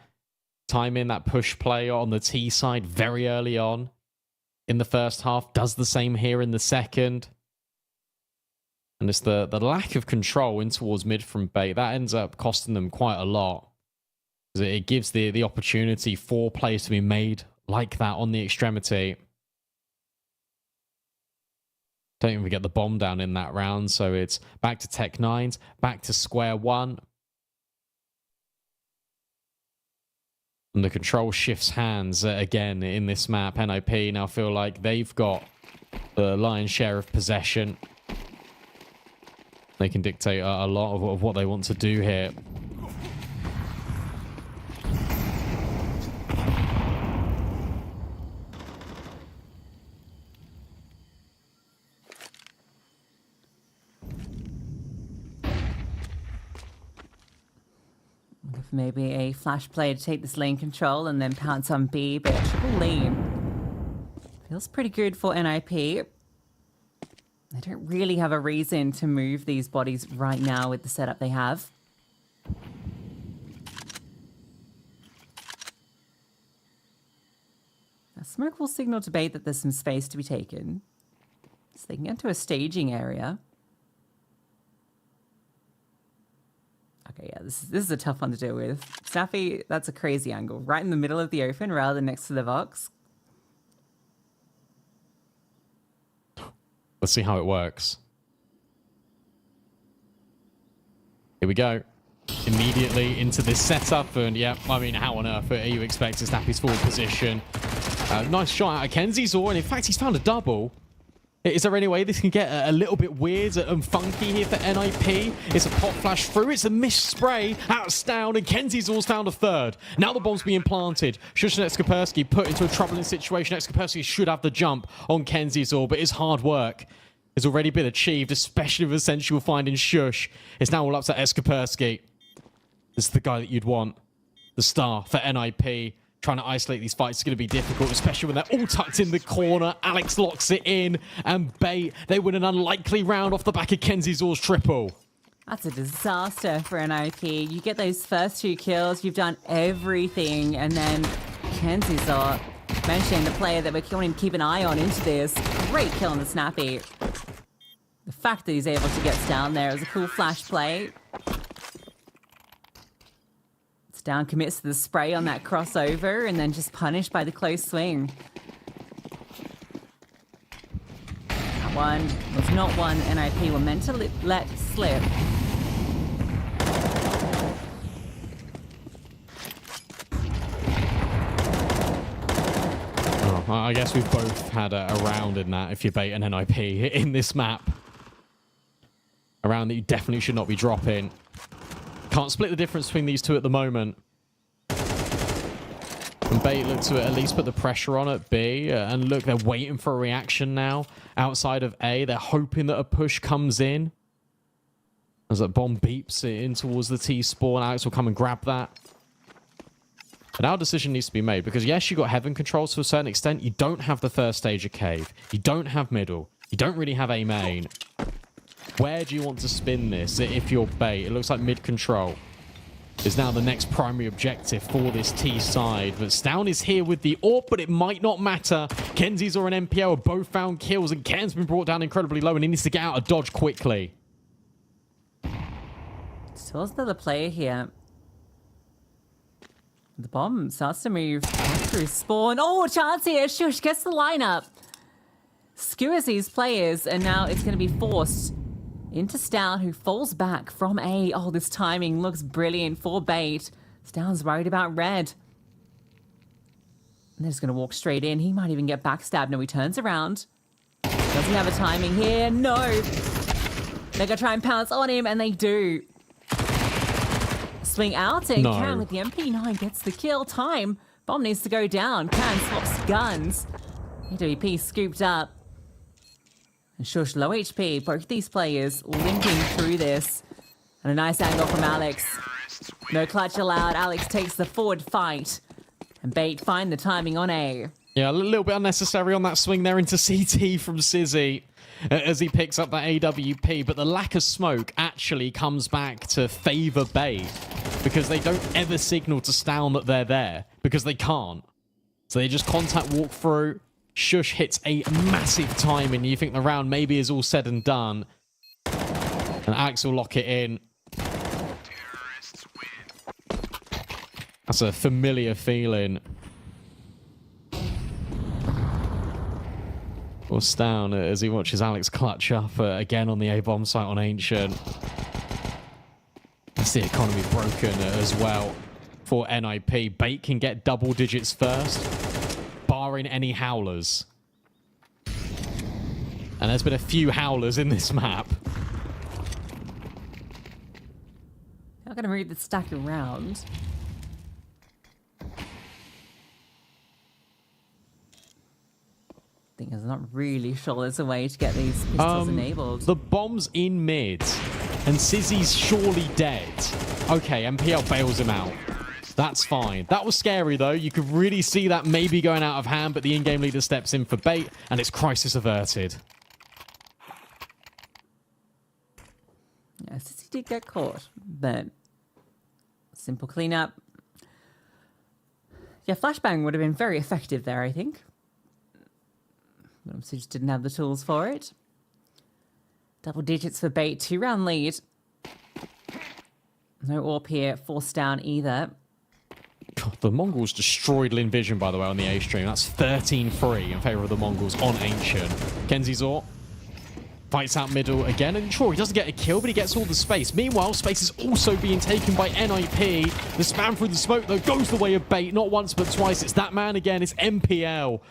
Speaker 2: time in that push play on the T side very early on in the first half, does the same here in the second. And it's the lack of control in towards mid from Bait that ends up costing them quite a lot. It gives the opportunity for plays to be made like that on the extremity. Don't even get the bomb down in that round, so it's back to Tech 9s, back to square one. And the control shifts hands again in this map. NIP now feel like they've got the lion's share of possession. They can dictate a lot of what they want to do here.
Speaker 1: Maybe a flash play to take this lane control and then pounce on B, but triple lane feels pretty good for NIP. They don't really have a reason to move these bodies right now with the setup they have. Now, Smoke will signal to Bait that there's some space to be taken, so they can get to a staging area. Okay, yeah, this is a tough one to deal with. Snappy, that's a crazy angle. Right in the middle of the open rather than next to the Vox.
Speaker 2: Let's see how it works. Here we go. Immediately into this setup, and yeah, I mean, how on earth are you expecting Snappy's forward position? Nice shot out of KenZor, and in fact, he's found a double. Is there any way this can get a little bit weird and funky here for NIP? It's a pop flash through. It's a missed spray out of Stown, and KenZor's found a third. Now the bomb's being planted. Shush and Exkapersky put into a troubling situation. Exkapersky should have the jump on KenZor, but his hard work has already been achieved, especially with Essential finding Shush. It's now all up to Exkapersky. This is the guy that you'd want. The star for NIP. Trying to isolate these fights is going to be difficult, especially when they're all tucked in the corner. Alex locks it in, and Bait, they win an unlikely round off the back of KenZor's triple.
Speaker 1: That's a disaster for NIP. You get those first two kills, you've done everything, and then KenZor, mentioning the player that we're going to keep an eye on into this. Great kill on the Snappy. The fact that he's able to get down there is a cool flash play. Down commits to the spray on that crossover and then just punished by the close swing. That one was not one NIP were meant to let slip.
Speaker 2: Oh, I guess we've both had a round in that if you bait an NIP in this map. A round that you definitely should not be dropping. Can't split the difference between these two at the moment. And Bait look to at least put the pressure on at B. And look, they're waiting for a reaction now. Outside of A, they're hoping that a push comes in. As that bomb beeps in towards the T-spawn. Alex will come and grab that. But our decision needs to be made because, yes, you got heaven controls to a certain extent. You don't have the first stage of cave. You don't have middle. You don't really have a main. Where do you want to spin this if you're bait? It looks like mid control is now the next primary objective for this T side. But Stown is here with the AWP, but it might not matter. Kenzie's or an MPL have both found kills, and Ken's been brought down incredibly low, and he needs to get out of dodge quickly.
Speaker 1: Still another player here. The bomb starts to move through spawn. Oh, chance here. Shush gets the lineup. Skewers these players, and now it's going to be forced into Stown, who falls back from A. Oh, this timing looks brilliant for bait. Stown's worried about red. And they're just going to walk straight in. He might even get backstabbed. No, he turns around. Does he have a timing here? No. They're going to try and pounce on him, and they do. Swing out, and Can with the MP9 gets the kill. Time. Bomb needs to go down. Can swaps guns. AWP scooped up. And Shush low HP. Both these players limping through this. And a nice angle from Alex. No clutch allowed. Alex takes the forward fight. And Bait find the timing on A.
Speaker 2: Yeah, a little bit unnecessary on that swing there into CT from Sizzy as he picks up that AWP. But the lack of smoke actually comes back to favour Bait because they don't ever signal to Stown that they're there because they can't. So they just contact walk through. Shush hits a massive timing. You think the round maybe is all said and done. And Alex will lock it in. That's a familiar feeling. Or Stown as he watches Alex clutch up again on the A-bomb site on Ancient. That's the economy broken as well for NIP. Bait can get double digits first, barring any howlers. And there's been a few howlers in this map.
Speaker 1: Not going to move the stack around. I think I'm not really sure there's a way to get these pistols enabled.
Speaker 2: The bomb's in mid, and Sizzy's surely dead. Okay, MPL bails him out. That's fine. That was scary, though. You could really see that maybe going out of hand, but the in-game leader steps in for Bait, and it's crisis averted.
Speaker 1: Yeah, Sizzy did get caught, but simple cleanup. Yeah, flashbang would have been very effective there, I think. But obviously just didn't have the tools for it. Double digits for Bait, 2-round lead. No AWP here, forced down either.
Speaker 2: God, the Mongols destroyed Lynn Vision, by the way, on the A stream. That's 13-3 in favour of the Mongols on Ancient. Kenzie's AWP fights out middle again, and sure, he doesn't get a kill, but he gets all the space. Meanwhile, space is also being taken by NIP. The spam through the smoke, though, goes the way of Bait. Not once, but twice. It's that man again. It's MPL.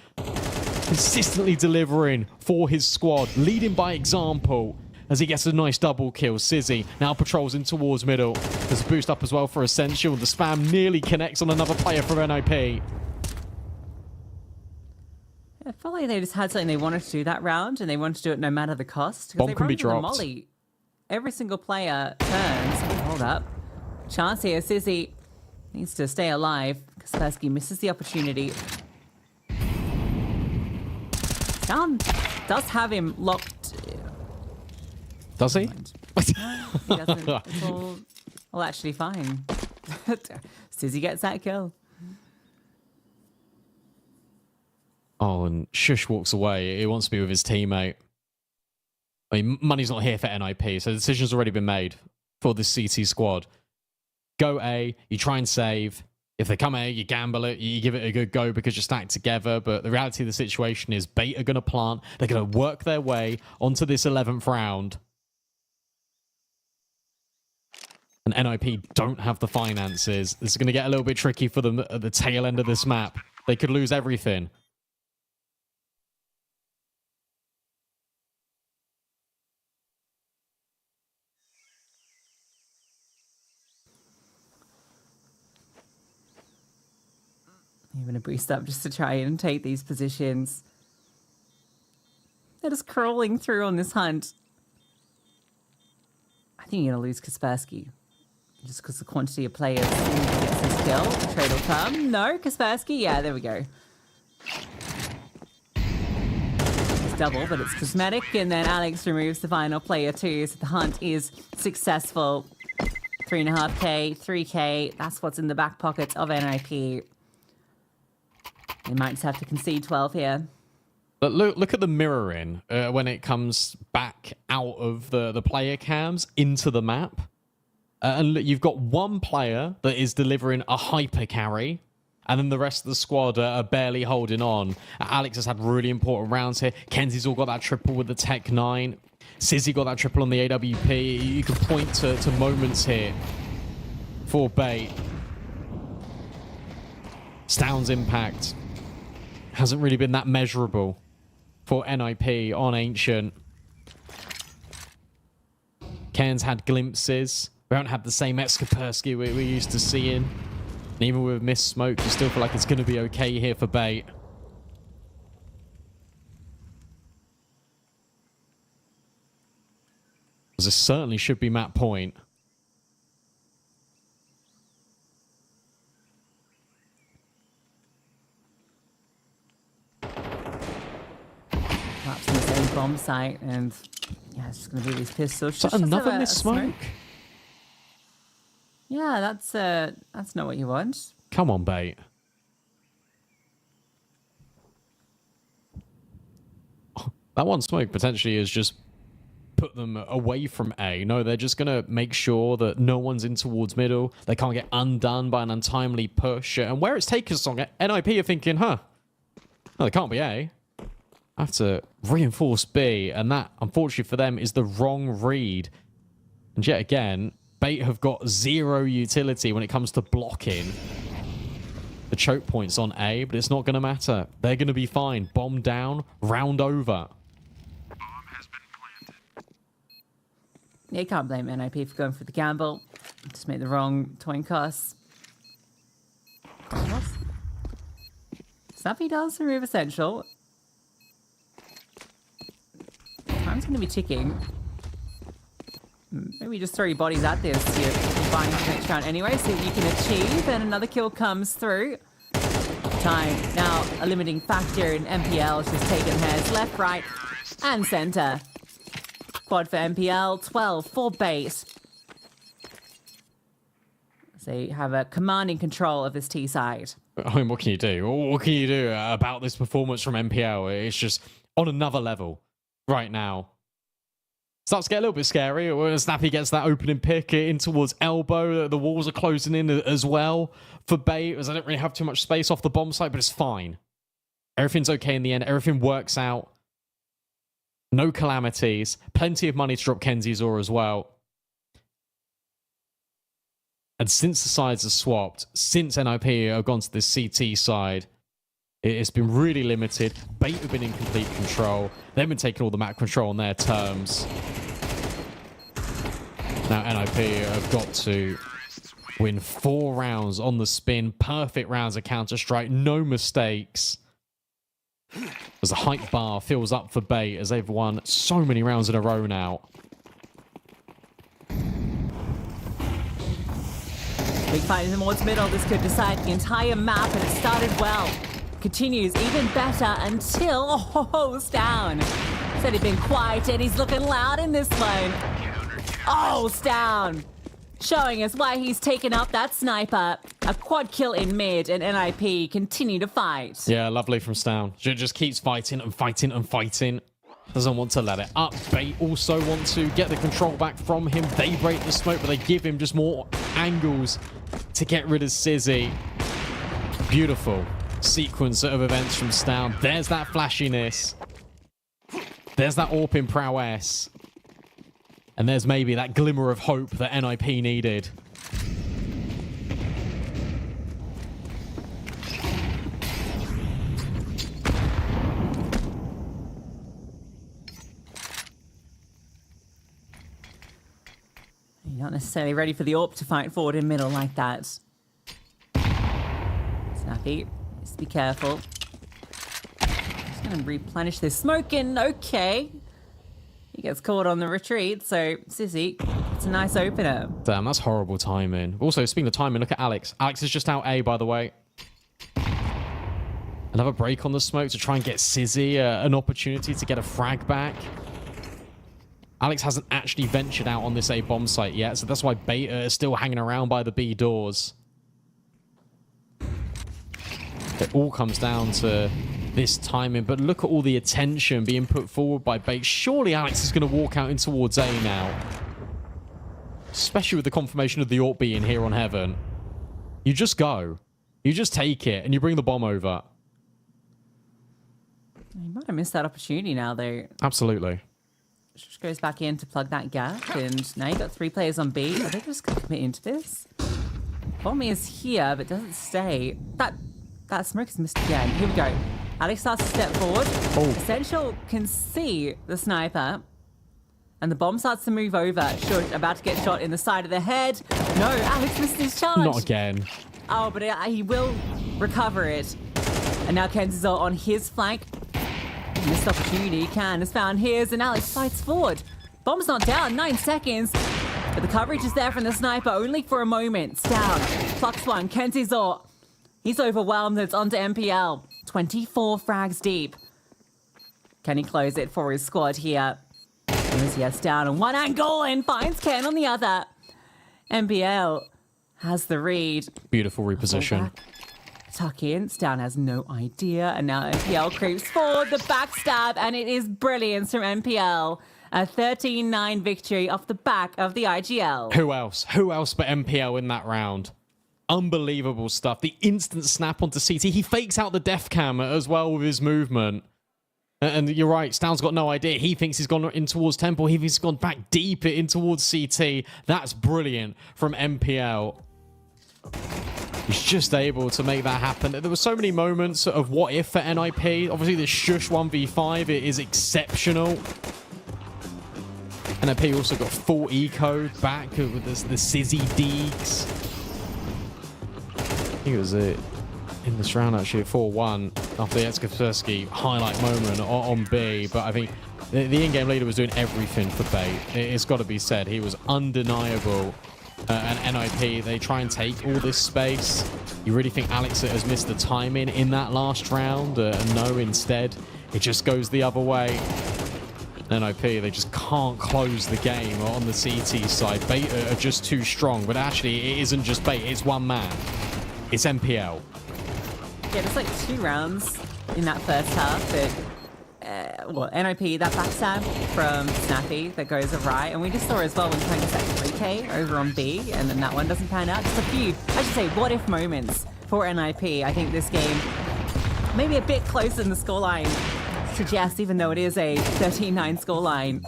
Speaker 2: Consistently delivering for his squad, leading by example as he gets a nice double kill. Sizzy now patrols in towards middle. There's a boost up as well for Essential. The spam nearly connects on another player from NIP.
Speaker 1: I felt like they just had something they wanted to do that round, and they wanted to do it no matter the cost.
Speaker 2: Bomb can be dropped.
Speaker 1: Molly. Every single player turns. Hold up. Chance here. Sizzy needs to stay alive. Kaspersky misses the opportunity. Stown does have him locked.
Speaker 2: Does he?
Speaker 1: He doesn't. It's all actually fine. Sizzy gets that kill.
Speaker 2: Oh, and Shush walks away. He wants to be with his teammate. I mean, money's not here for NIP, so the decision's already been made for this CT squad. Go A, you try and save. If they come A, you gamble it, you give it a good go because you're stacked together. But the reality of the situation is Bait are going to plant. They're going to work their way onto this 11th round. And NIP don't have the finances. This is going to get a little bit tricky for them at the tail end of this map. They could lose everything.
Speaker 1: Even a boost up just to try and take these positions. They're just crawling through on this hunt. I think you're going to lose Kaspersky. Just because the quantity of players gets this kill. Trade will come. No, Kaspersky. Yeah, there we go. It's double, but it's cosmetic. And then Alex removes the final player too. So the hunt is successful. 3.5k, 3k. That's what's in the back pockets of NIP. They might just have to concede 12 here.
Speaker 2: But look at the mirroring when it comes back out of the player cams into the map. And look, you've got one player that is delivering a hyper carry, and then the rest of the squad are barely holding on. Alex has had really important rounds here. Kenzie's all got that triple with the Tech 9. Sizzy got that triple on the AWP. You can point to moments here for Bait. Stound's impact hasn't really been that measurable for NIP on Ancient. Ken's had glimpses. We haven't had the same Eskapersky we're used to seeing. And even with missed smoke, you still feel like it's going to be okay here for Bait. Because this certainly should be map point.
Speaker 1: Perhaps in the same bomb site, and yeah, it's just going to be these pistols.
Speaker 2: Is that another missed smoke?
Speaker 1: Yeah, that's not what you want.
Speaker 2: Come on, Bait. Oh, that one smoke potentially is just put them away from A. No, they're just going to make sure that no one's in towards middle. They can't get undone by an untimely push. And where it's taken us on, NIP are thinking, no, they can't be A. I have to reinforce B. And that, unfortunately for them, is the wrong read. And yet again, Bait have got zero utility when it comes to blocking the choke points on A, but it's not going to matter. They're going to be fine. Bomb down, round over.
Speaker 1: Yeah, you can't blame NIP for going for the gamble. Just made the wrong coin cost. Snappy does remove Essential. Time's going to be ticking. Maybe just throw your bodies at this. You're buying the next round anyway, so you can achieve, and another kill comes through. Time now a limiting factor in MPL. It's just taken heads left, right, and center. Quad for MPL, 12 for Bait. So you have a commanding control of this T side.
Speaker 2: I mean, what can you do? What can you do about this performance from MPL? It's just on another level right now. Starts to get a little bit scary when Snappy gets that opening pick in towards elbow. The walls are closing in as well for Bait, as I don't really have too much space off the bomb site, but it's fine. Everything's okay in the end. Everything works out. No calamities. Plenty of money to drop Kenzie's Ore as well. And since the sides are swapped, since NIP have gone to the CT side, it's been really limited. Bait have been in complete control. They've been taking all the map control on their terms. Now NIP have got to win 4 rounds on the spin. Perfect rounds of Counter-Strike. No mistakes. As the hype bar fills up for Bait as they've won so many rounds in a row now.
Speaker 1: Big fight in towards middle. This could decide the entire map, and it started well. Continues even better until Stound said he'd been quiet, and he's looking loud in this one. Stound showing us why he's taken up that sniper. A quad kill in mid, and NIP continue to fight.
Speaker 2: Yeah, lovely from Stound. Just keeps fighting and fighting and fighting. Doesn't want to let it up. Bait also want to get the control back from him. They break the smoke, but they give him just more angles to get rid of Sizzy. Beautiful sequence of events from Stound. There's that flashiness. There's that AWP prowess. And there's maybe that glimmer of hope that NIP needed.
Speaker 1: You're not necessarily ready for the AWP to fight forward in middle like that. Snappy, just be careful. Just gonna replenish this smoke in. Okay. He gets caught on the retreat, so Sissy It's a nice opener.
Speaker 2: Damn, that's horrible timing. Also, speaking of timing, look at Alex. Alex is just out A, by the way. Another break on the smoke to try and get Sizzy an opportunity to get a frag back. Alex hasn't actually ventured out on this A bomb site yet, so that's why Beta is still hanging around by the B doors. It all comes down to this timing, but look at all the attention being put forward by Bait. Surely Alex is going to walk out in towards A now. Especially with the confirmation of the AWP being here on Heaven. You just go. You just take it, and you bring the bomb over.
Speaker 1: You might have missed that opportunity now, though.
Speaker 2: Absolutely.
Speaker 1: Just goes back in to plug that gap, and now you've got 3 players on B. Are they just going to commit into this? Bomb is here, but doesn't stay. That smoke is missed again. Here we go. Alex starts to step forward.
Speaker 2: Oh.
Speaker 1: Essential can see the sniper, and the bomb starts to move over. Shush, about to get shot in the side of the head. No, Alex missed his charge.
Speaker 2: Not again.
Speaker 1: Oh, but he will recover it. And now MongolZ on his flank. Missed opportunity. Can has found his, and Alex fights forward. Bomb's not down. 9 seconds. But the coverage is there from the sniper only for a moment. It's down. Plucks one. MongolZ. He's overwhelmed. It's onto MPL. 24 frags deep. Can he close it for his squad here? Yes, down on one angle and finds Ken on the other. MPL has the read.
Speaker 2: Beautiful reposition.
Speaker 1: Tuck in. Stan has no idea. And now MPL creeps forward. The backstab. And it is brilliance from MPL. A 13-9 victory off the back of the IGL.
Speaker 2: Who else? Who else but MPL in that round? Unbelievable stuff. The instant snap onto CT. He fakes out the def cam as well with his movement. And you're right, Stan's got no idea. He thinks he's gone in towards Temple. He thinks he's gone back deep in towards CT. That's brilliant from MPL. He's just able to make that happen. There were so many moments of what if for NIP. Obviously, the Shush 1v5 is exceptional. NIP also got full eco back with the Sizzy Deegs. I think it was it in this round actually at 4-1 after the Etskafersky highlight moment on B. But I think the in-game leader was doing everything for Bait. It's got to be said. He was undeniable. And NIP, they try and take all this space. You really think Alex has missed the timing in that last round? No, instead, it just goes the other way. NIP, they just can't close the game on the CT side. Bait are just too strong. But actually, it isn't just Bait. It's one man. It's MPL.
Speaker 1: Yeah, there's like 2 rounds in that first half that, NIP, that backstab from Snappy that goes awry. And we just saw as well when trying to set 3K over on B, and then that one doesn't pan out. Just a few, I should say, what-if moments for NIP. I think this game maybe a bit closer than the scoreline suggests, even though it is a 13-9 scoreline.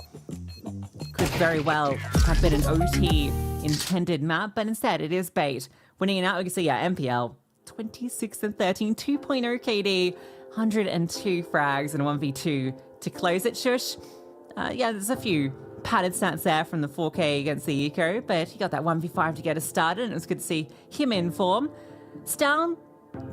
Speaker 1: Could very well have been an OT intended map, but instead it is Bait. Winning it out, we can see, yeah, MPL, 26-13, 2.0 KD, 102 frags, and 1v2 to close it. Shush, yeah, there's a few padded stats there from the 4K against the Eco, but he got that 1v5 to get us started, and it was good to see him in form. Stan,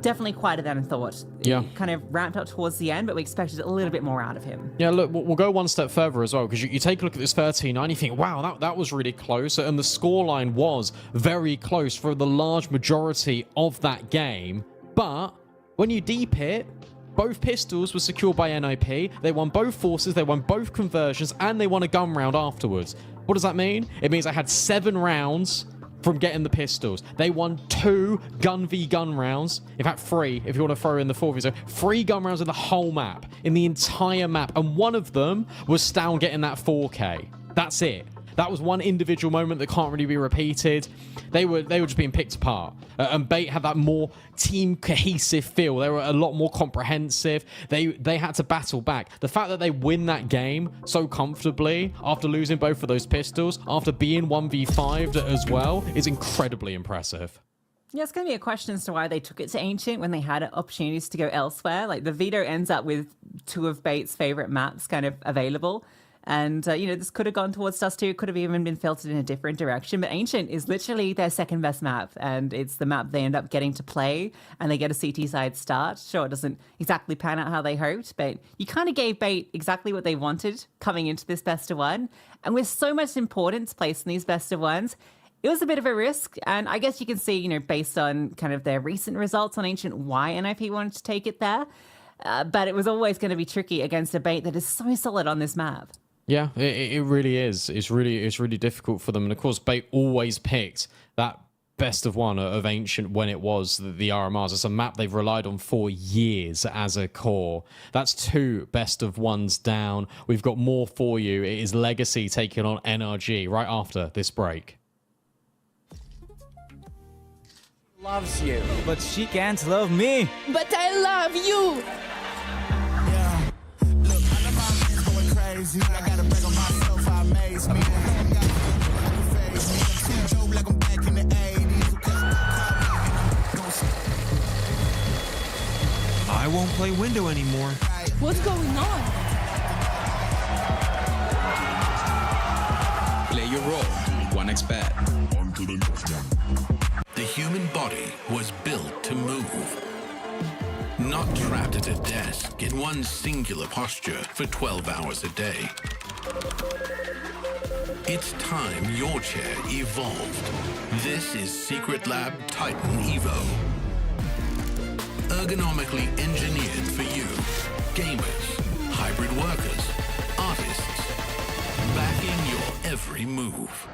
Speaker 1: definitely quieter than I thought.
Speaker 2: Yeah.
Speaker 1: He kind of ramped up towards the end, but we expected a little bit more out of him.
Speaker 2: Yeah, look, we'll go one step further as well, because you take a look at this 13-9, you think, wow, that was really close, and the scoreline was very close for the large majority of that game. But when you deep it, both pistols were secured by NIP, they won both forces, they won both conversions, and they won a gun round afterwards. What does that mean? It means I had 7 rounds from getting the pistols. They won 2 gun v gun rounds. In fact, 3, if you want to throw in the 4v. So 3 gun rounds in the whole map, in the entire map. And one of them was Stown getting that 4K. That's it. That was one individual moment that can't really be repeated. They were just being picked apart. And Bait had that more team cohesive feel. They were a lot more comprehensive. They had to battle back. The fact that they win that game so comfortably after losing both of those pistols, after being 1v5'd as well, is incredibly impressive.
Speaker 1: Yeah, it's going to be a question as to why they took it to Ancient when they had opportunities to go elsewhere. Like, the veto ends up with 2 of Bait's favorite maps kind of available. And, this could have gone towards Dust 2, could have even been filtered in a different direction. But Ancient is literally their second best map. And it's the map they end up getting to play. And they get a CT side start. Sure, it doesn't exactly pan out how they hoped. But you kind of gave Bait exactly what they wanted coming into this best of one. And with so much importance placed in these best of ones, it was a bit of a risk. And I guess you can see, based on kind of their recent results on Ancient, why NIP wanted to take it there. But it was always going to be tricky against a Bait that is so solid on this map.
Speaker 2: Yeah, it really is. It's really difficult for them. And of course, Bait always picked that best of one of Ancient when it was the RMRs. It's a map they've relied on for years as a core. That's 2 best of ones down. We've got more for you. It is Legacy taking on NRG right after this break.
Speaker 3: Loves you, but she can't love me.
Speaker 4: But I love you.
Speaker 8: I gotta brag on myself, I amaze me. Like I'm back in the 80s.
Speaker 5: I won't play window anymore.
Speaker 4: What's going on?
Speaker 6: Play your role. 1xBet.
Speaker 7: On to the next one. The human body was built to move. Not trapped at a desk in one singular posture for 12 hours a day. It's time your chair evolved. This is Secret Lab Titan Evo. Ergonomically engineered for you, gamers, hybrid workers, artists, backing your every move.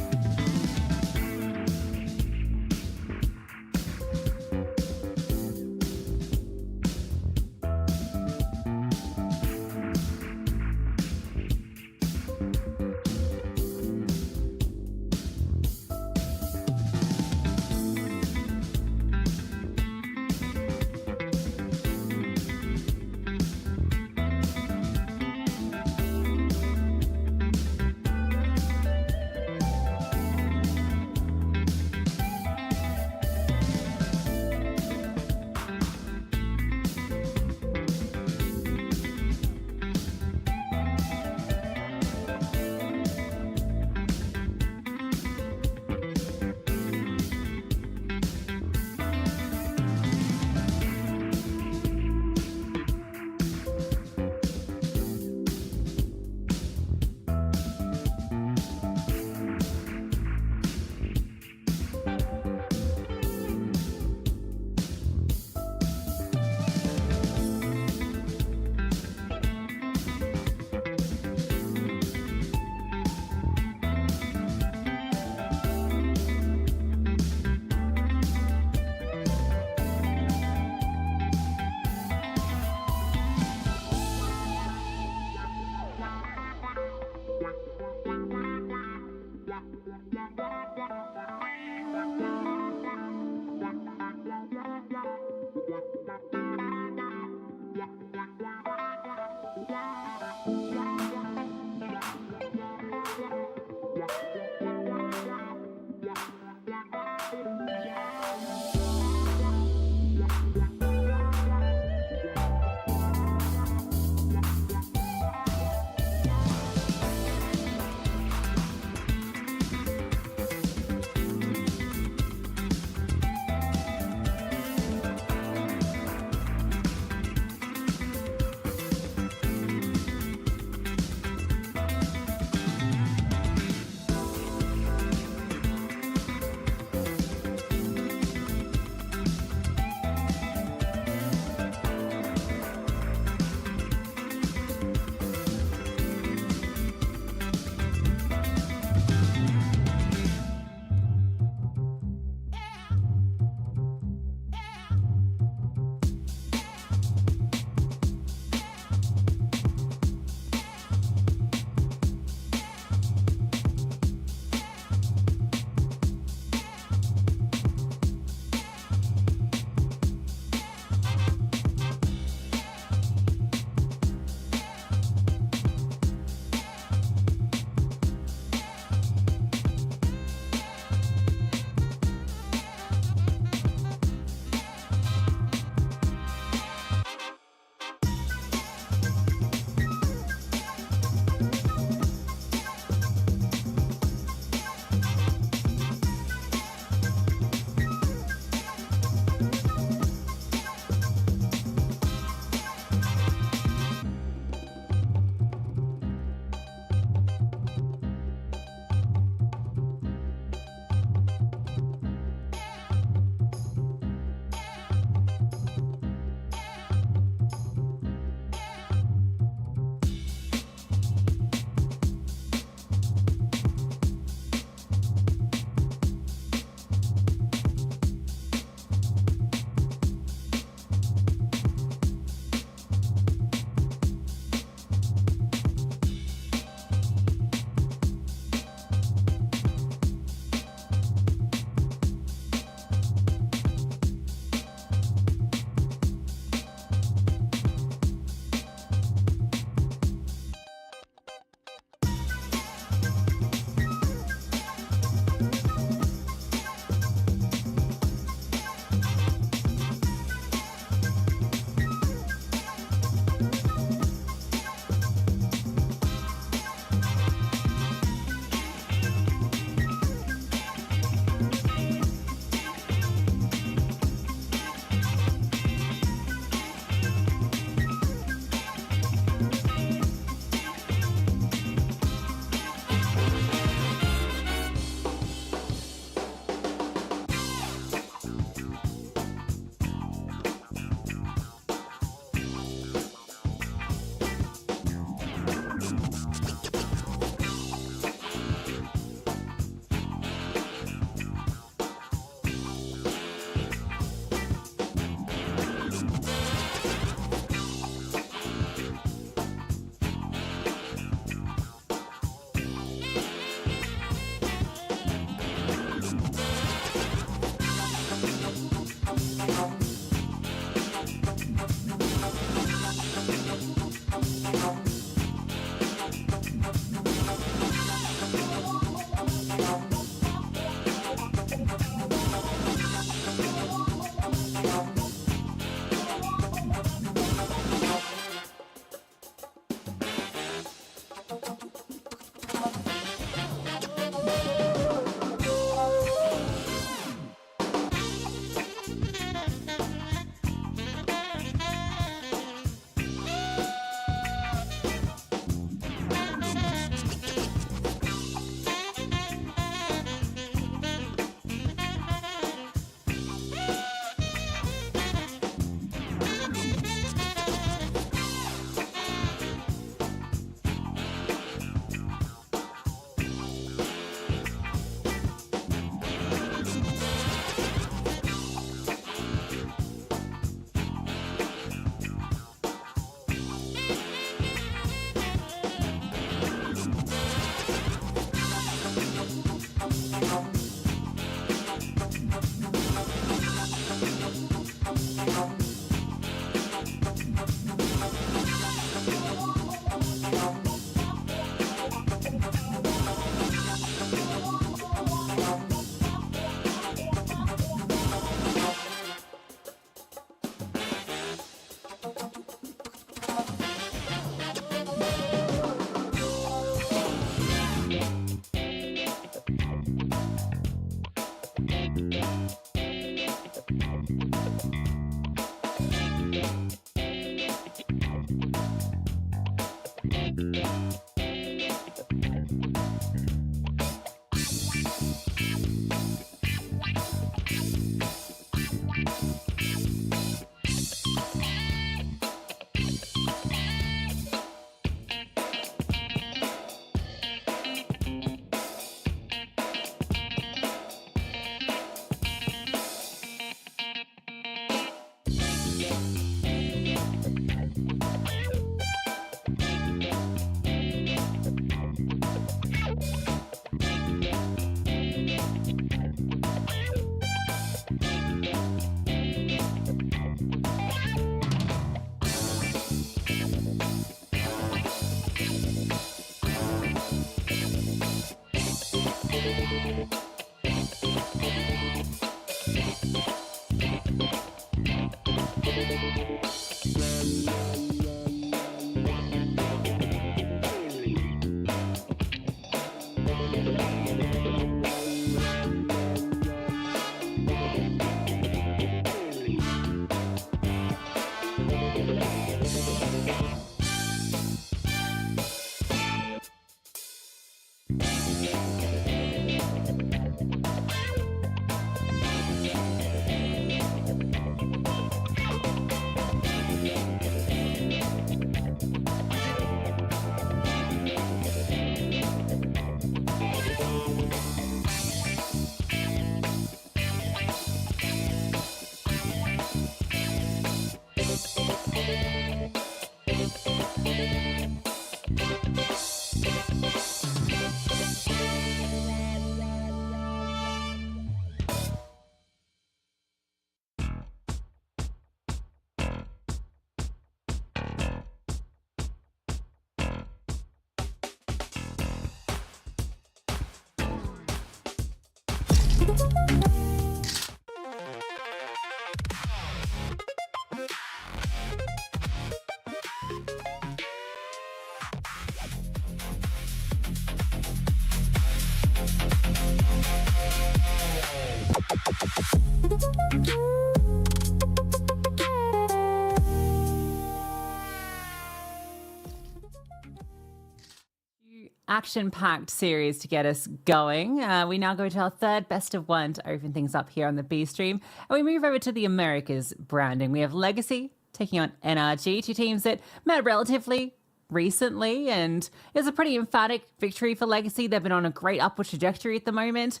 Speaker 1: Action-packed series to get us going. We now go to our third best of one to open things up here on the B stream, and we move over to the Americas branding. We have Legacy taking on NRG, two teams that met relatively recently, and it's a pretty emphatic victory for Legacy. They've been on a great upward trajectory at the moment.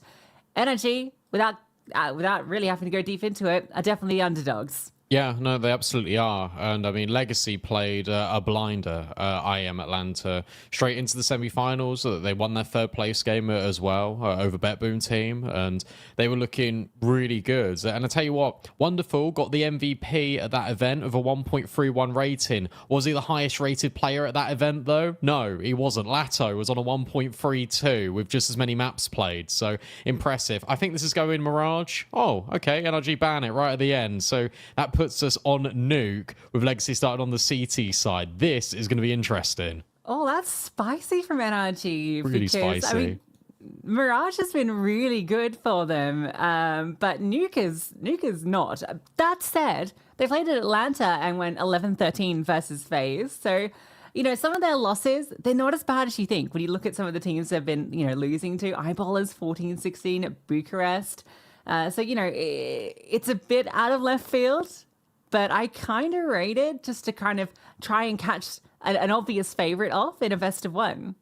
Speaker 1: NRG, without really having to go deep into it, are definitely the underdogs.
Speaker 2: Yeah, no, they absolutely are. And I mean, Legacy played a blinder, IM Atlanta, straight into the semifinals. They won their third place game as well over BetBoom team, and they were looking really good. And I tell you what, Wonderful got the MVP at that event of a 1.31 rating. Was he the highest rated player at that event, though? No, he wasn't. Lato was on a 1.32 with just as many maps played. So impressive. I think this is going Mirage. Oh, okay, NRG ban it right at the end. So that puts us on Nuke with Legacy started on the CT side. This is going to be interesting.
Speaker 1: Oh, that's spicy from NRG.
Speaker 2: Really
Speaker 1: because,
Speaker 2: spicy.
Speaker 1: I mean, Mirage has been really good for them, but Nuke is not. That said, they played at Atlanta and went 11-13 versus FaZe. So, you know, some of their losses, they're not as bad as you think. When you look at some of the teams they've been, you know, losing to, Eyeballers 14-16 at Bucharest. So, you know, it's a bit out of left field. But I kind of rate it just to kind of try and catch an obvious favorite off in a best of one.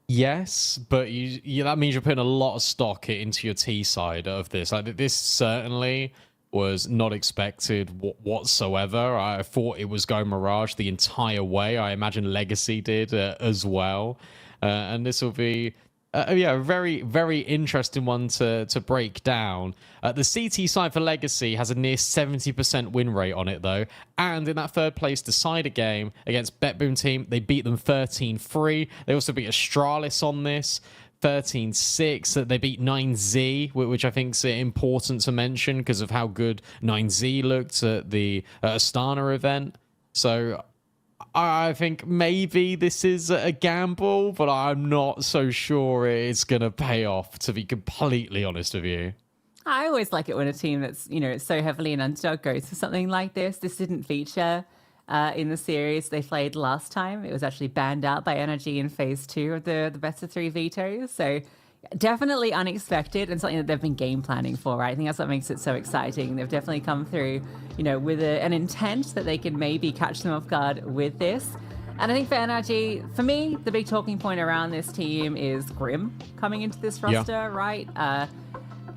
Speaker 2: Yes, but that means you're putting a lot of stock into your T side of this. Like, this certainly was not expected whatsoever. I thought it was going Mirage the entire way. I imagine Legacy did as well. And this will be... a very, very interesting one to break down. The CT side for Legacy has a near 70% win rate on it, though. And in that third place decider game against BetBoom team, they beat them 13-3. They also beat Astralis on this, 13-6. They beat 9Z, which I think is important to mention because of how good 9Z looked at the Astana event. So... I think maybe this is a gamble, but I'm not so sure it's going to pay off, to be completely honest with you.
Speaker 1: I always like it when a team that's, you know, so heavily an underdog goes for something like this. This didn't feature in the series they played last time. It was actually banned out by NRG in phase 2 of the best of 3 vetoes. So definitely unexpected and something that they've been game planning for, right? I think that's what makes it so exciting. They've definitely come through, you know, with an intent that they can maybe catch them off guard with this. And I think for NRG, for me, the big talking point around this team is Grim coming into this roster, right?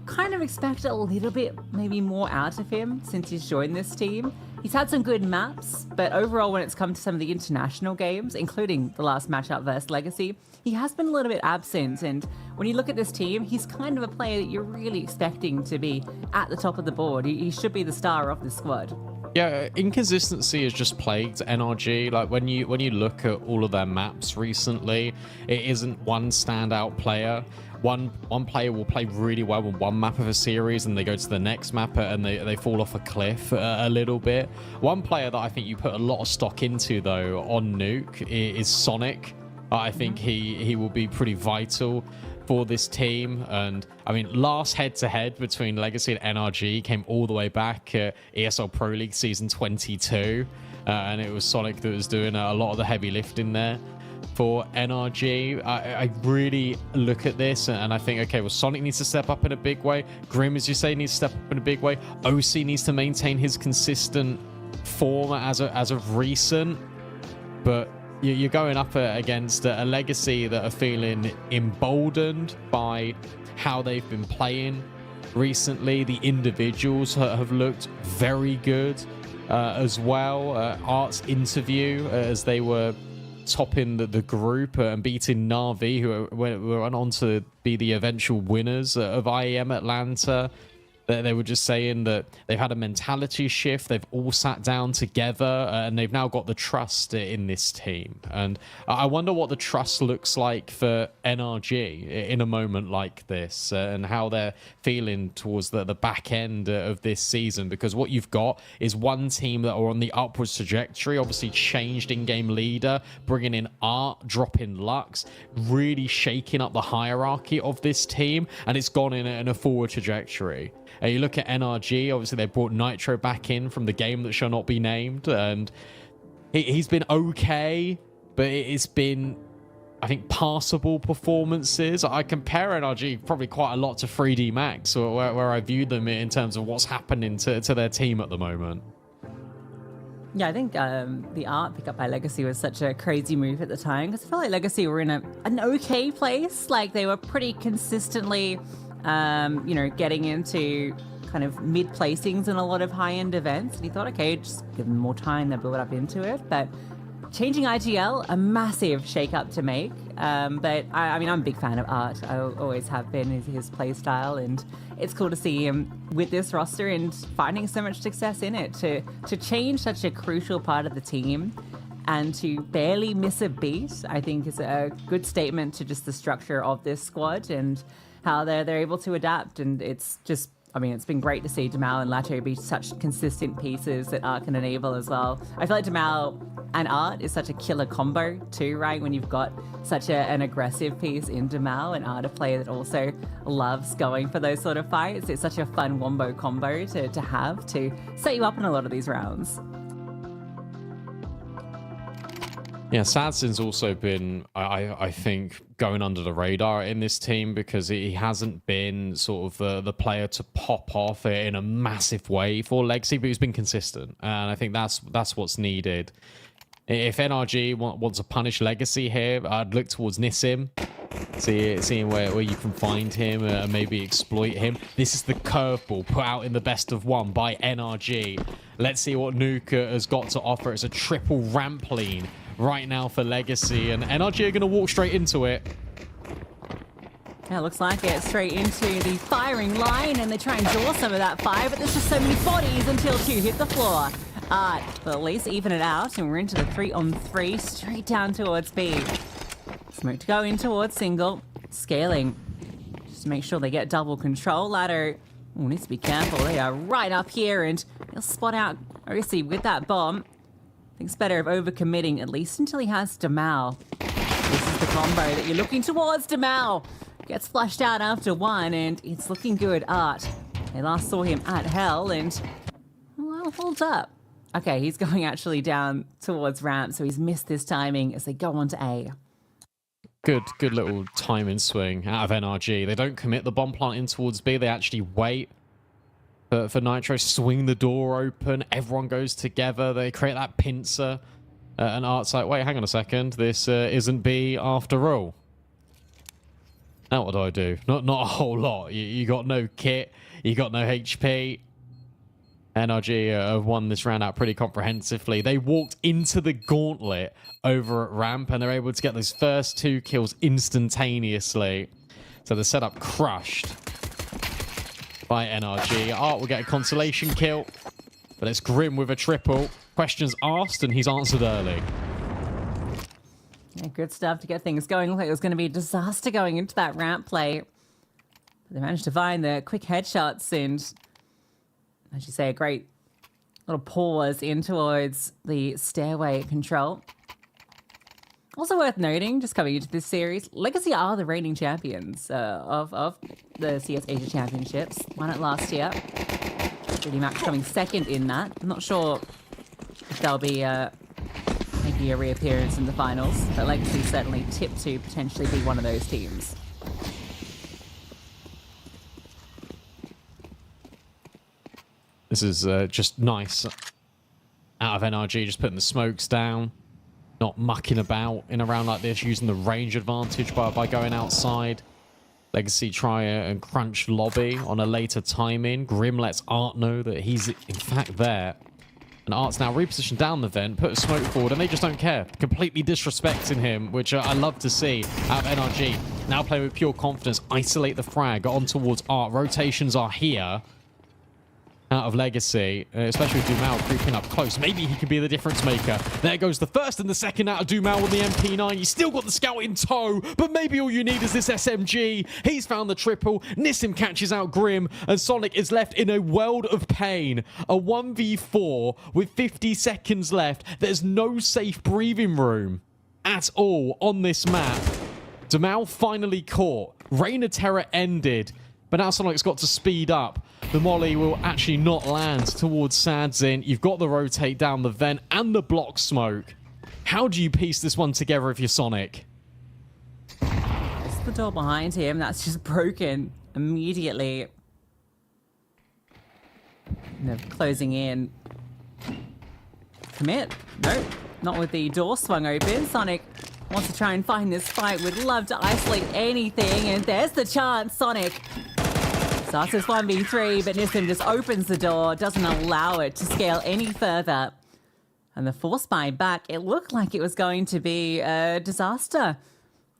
Speaker 1: Kind of expect a little bit maybe more out of him since he's joined this team. He's had some good maps, but overall when it's come to some of the international games, including the last matchup versus Legacy, he has been a little bit absent. And when you look at this team, he's kind of a player that you're really expecting to be at the top of the board. He should be the star of the squad.
Speaker 2: Yeah, inconsistency has just plagued NRG. Like when you look at all of their maps recently, it isn't one standout player. one player will play really well on one map of a series and they go to the next map and they fall off a cliff a little bit. One player that I think you put a lot of stock into, though, on Nuke is Sonic. I think he will be pretty vital for this team. And I mean, last head-to-head between Legacy and NRG came all the way back ESL Pro League season 22, and it was Sonic that was doing a lot of the heavy lifting there for NRG. I really look at this and I think, okay, well, Sonic needs to step up in a big way. Grim, as you say, needs to step up in a big way. OC needs to maintain his consistent form as of recent, but you're going up against a Legacy that are feeling emboldened by how they've been playing recently. The individuals have looked very good as well. Art's interview as they were topping the group and beating Na'Vi, who went on to be the eventual winners of IEM Atlanta. They were just saying that they've had a mentality shift. They've all sat down together and they've now got the trust in this team. And I wonder what the trust looks like for NRG in a moment like this and how they're feeling towards the back end of this season. Because what you've got is one team that are on the upwards trajectory, obviously changed in-game leader, bringing in Art, dropping Lux, really shaking up the hierarchy of this team. And it's gone in a forward trajectory. You look at NRG, obviously they brought Nitro back in from the game that shall not be named, and he's been okay, but it's been, I think, passable performances. I compare NRG probably quite a lot to 3D Max, where I view them in terms of what's happening to their team at the moment.
Speaker 1: Yeah, I think the Art pick up by Legacy was such a crazy move at the time, because I felt like Legacy were in an okay place. Like, they were pretty consistently getting into kind of mid placings in a lot of high-end events. And he thought, okay, just give them more time, they'll build up into it. But changing IGL, a massive shake-up to make. But I mean, I'm a big fan of Art. I always have been, his play style. And it's cool to see him with this roster and finding so much success in it. To change such a crucial part of the team and to barely miss a beat, I think is a good statement to just the structure of this squad and how they're able to adapt. And it's just, I mean, it's been great to see Jamal and Lato be such consistent pieces that Art can enable as well. I feel like Jamal and Art is such a killer combo too, right? When you've got such an aggressive piece in Jamal and Art, a player that also loves going for those sort of fights. It's such a fun wombo combo to have to set you up in a lot of these rounds.
Speaker 2: Yeah, Sadzin's also been, I think, going under the radar in this team because he hasn't been sort of the player to pop off in a massive way for Legacy, but he's been consistent. And I think that's what's needed. If NRG wants to punish Legacy here, I'd look towards Nissim, seeing where you can find him and maybe exploit him. This is the curveball put out in the best of one by NRG. Let's see what Nuke has got to offer. It's a triple ramp lean right now for Legacy, and NRG are going to walk straight into it.
Speaker 1: Yeah, looks like it. Straight into the firing line, and they try and draw some of that fire, but there's just so many bodies until 2 hit the floor. But at least even it out, and we're into the 3-on-3, straight down towards B. Smoke to go in towards Single. Scaling. Just to make sure they get double control. Ladder needs to be careful. They are right up here, and they'll spot out OC with that bomb. I think it's better of overcommitting, at least until he has Jamal. This is the combo that you're looking towards. Jamal gets flushed out after one, and it's looking good. Art, they last saw him at Hell, and, well, hold up. Okay, he's going actually down towards ramp, so he's missed this timing as they go on to A.
Speaker 2: Good little timing swing out of NRG. They don't commit the bomb plant in towards B. They actually wait for Nitro, swing the door open. Everyone goes together. They create that pincer. And Art's like, wait, hang on a second. This isn't B after all. Now what do I do? Not a whole lot. You got no kit. You got no HP. NRG have won this round out pretty comprehensively. They walked into the gauntlet over at ramp, and they're able to get those first 2 kills instantaneously. So the setup crushed by NRG. Art will get a consolation kill, but it's Grim with a triple. Questions asked, and he's answered early.
Speaker 1: Yeah, good stuff to get things going. Looked like it was going to be a disaster going into that ramp play. But they managed to find the quick headshots and, as you say, a great little pause in towards the stairway control. Also worth noting, just coming into this series, Legacy are the reigning champions of the CS Asia Championships. Won it last year. 3D Max coming second in that. I'm not sure if they'll be making a reappearance in the finals, but Legacy certainly tipped to potentially be one of those teams.
Speaker 2: This is just nice out of NRG, just putting the smokes down, not mucking about in a round like this, using the range advantage by going outside. Legacy try and crunch lobby on a later timing. Grim lets Art know that he's in fact there. And Art's now repositioned down the vent, put a smoke forward, and they just don't care. Completely disrespecting him, which I love to see out of NRG. Now playing with pure confidence, isolate the frag, on towards Art. Rotations are here out of Legacy, especially with Dumao creeping up close. Maybe he could be the difference maker. There goes the first and the second out of Dumao with the MP9. You still got the scout in tow, but maybe all you need is this SMG. He's found the triple. Nissim catches out Grim, and Sonic is left in a world of pain. A 1v4 with 50 seconds left. There's no safe breathing room at all on this map. Dumao finally caught. Reign of Terror ended, but now Sonic's got to speed up. The molly will actually not land towards Sadzin. You've got the rotate down the vent and the block smoke. How do you piece this one together if you're Sonic?
Speaker 1: It's the door behind him. That's just broken immediately. And they're closing in. Commit? Nope. Not with the door swung open. Sonic wants to try and find this fight. Would love to isolate anything. And there's the chance. Sonic starts as 1v3, but Nissim just opens the door, doesn't allow it to scale any further. And the force buy back, it looked like it was going to be a disaster.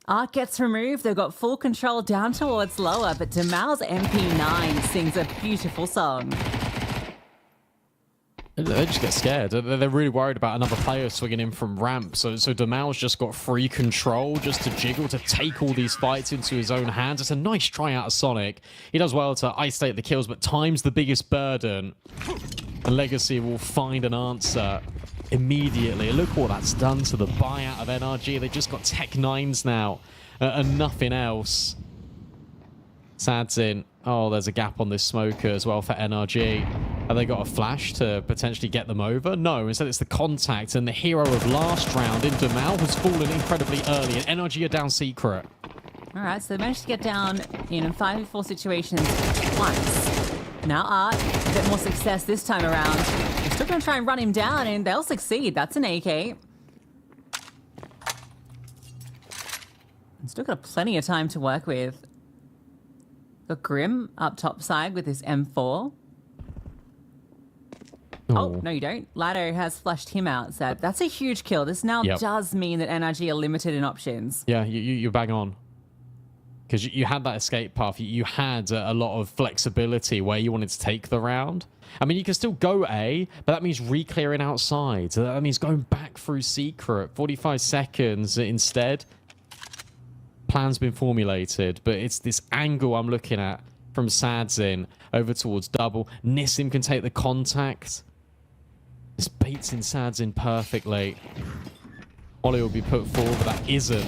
Speaker 1: Art gets removed, they've got full control down towards lower, but Dumao's MP9 sings a beautiful song.
Speaker 2: They just get scared. They're really worried about another player swinging in from ramp. So Dumao's just got free control just to jiggle, to take all these fights into his own hands. It's a nice try out of Sonic. He does well to isolate the kills, but time's the biggest burden. And Legacy will find an answer immediately. Look what that's done to the buyout of NRG. They just got Tech 9s now and nothing else. Sadzin. Oh, there's a gap on this smoker as well for NRG. Have they got a flash to potentially get them over? No, instead it's the contact, and the hero of last round in Dumao has fallen incredibly early, and NRG are down secret.
Speaker 1: All right, so they managed to get down in 5v4 situations once. Now Art, a bit more success this time around. They're still going to try and run him down, and they'll succeed. That's an AK. And still got plenty of time to work with. Got Grim up top side with his M4. Oh, no, you don't. Lado has flushed him out. So that's a huge kill. This now does mean that NRG are limited in options.
Speaker 2: Yeah, you bang on. Because you had that escape path. You had a lot of flexibility where you wanted to take the round. I mean, you can still go A, but that means re-clearing outside. So that means going back through secret. 45 seconds instead. Plan's been formulated, but it's this angle I'm looking at from Sadzin over towards double. Nissim can take the contact. This baits in Sadzin perfectly. Ollie will be put forward, but that isn't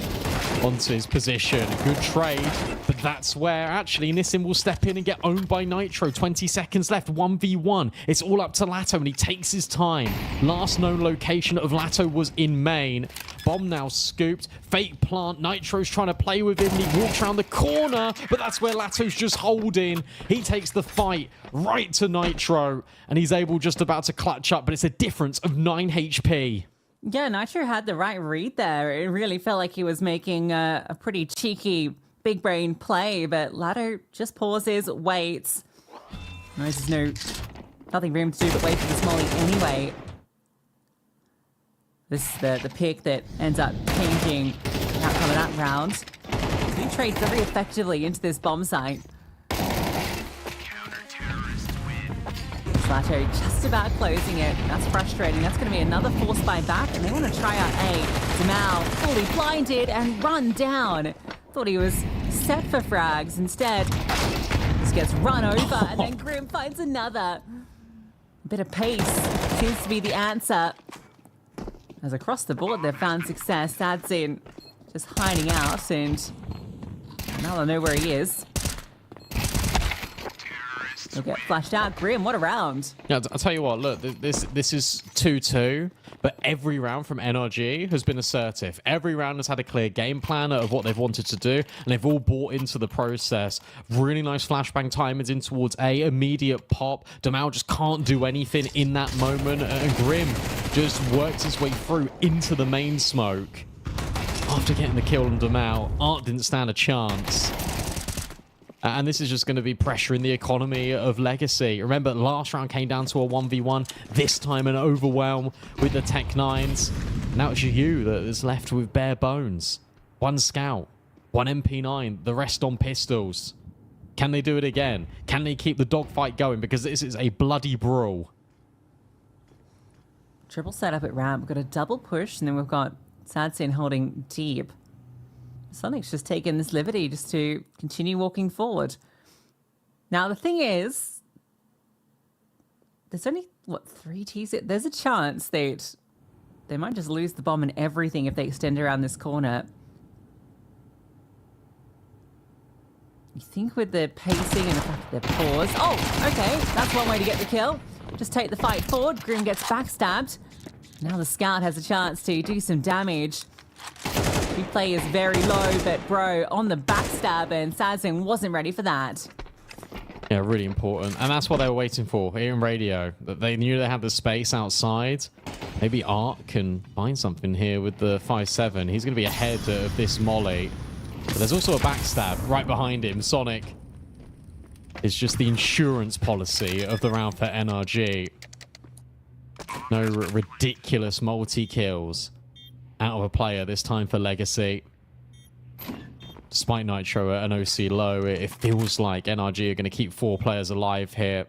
Speaker 2: onto his position. Good trade, but that's where actually Nissim will step in and get owned by Nitro. 20 seconds left, 1v1. It's all up to Lato, and he takes his time. Last known location of Lato was in main. Bomb now scooped. Fake plant. Nitro's trying to play with him. He walks around the corner, but that's where Lato's just holding. He takes the fight right to Nitro, and he's able just about to clutch up, but it's a difference of 9 HP.
Speaker 1: Yeah, Nitro had the right read there. It really felt like he was making a pretty cheeky, big brain play, but Lado just pauses, waits. There's nothing room to do but wait for the Smolly anyway. This is the pick that ends up changing the outcome of that round. So he trades very effectively into this bomb site. Lato just about closing it. That's frustrating. That's going to be another force buy back, and they want to try out A. Damao fully blinded and run down. Thought he was set for frags. Instead, just gets run over, and then Grim finds another. A bit of pace seems to be the answer. As across the board, they've found success. Sadzin just hiding out, and now they'll know where he is. He'll get flashed out. Grim, what a round.
Speaker 2: Yeah, I'll tell you what, look, this is 2-2, but every round from NRG has been assertive. Every round has had a clear game plan of what they've wanted to do, and they've all bought into the process. Really nice flashbang timings in towards A, immediate pop. Damao just can't do anything in that moment, and Grim just works his way through into the main smoke. After getting the kill on Damao, Art didn't stand a chance. And this is just going to be pressuring the economy of Legacy. Remember, last round came down to a 1v1. This time an overwhelm with the Tech 9s. Now it's you that is left with bare bones. One scout, one MP9, the rest on pistols. Can they do it again? Can they keep the dogfight going? Because this is a bloody brawl.
Speaker 1: Triple setup at ramp. We've got a double push, and then we've got Sadsin holding deep. Sonic's just taken this liberty just to continue walking forward. Now, the thing is, there's only, what, 3 Ts? There's a chance that they might just lose the bomb and everything if they extend around this corner. You think with the pacing and the fact that they're paused. Oh, okay, that's one way to get the kill. Just take the fight forward. Grim gets backstabbed. Now the scout has a chance to do some damage. Replay is very low, but bro, on the backstab, and Sazin wasn't ready for that.
Speaker 2: Yeah, really important. And that's what they were waiting for here in radio. That they knew they had the space outside. Maybe Art can find something here with the 5-7. He's going to be ahead of this Molly. But there's also a backstab right behind him. Sonic is just the insurance policy of the round for NRG. No ridiculous multi-kills out of a player this time for Legacy. Despite Nitro at an OC low, it feels like NRG are going to keep 4 players alive here.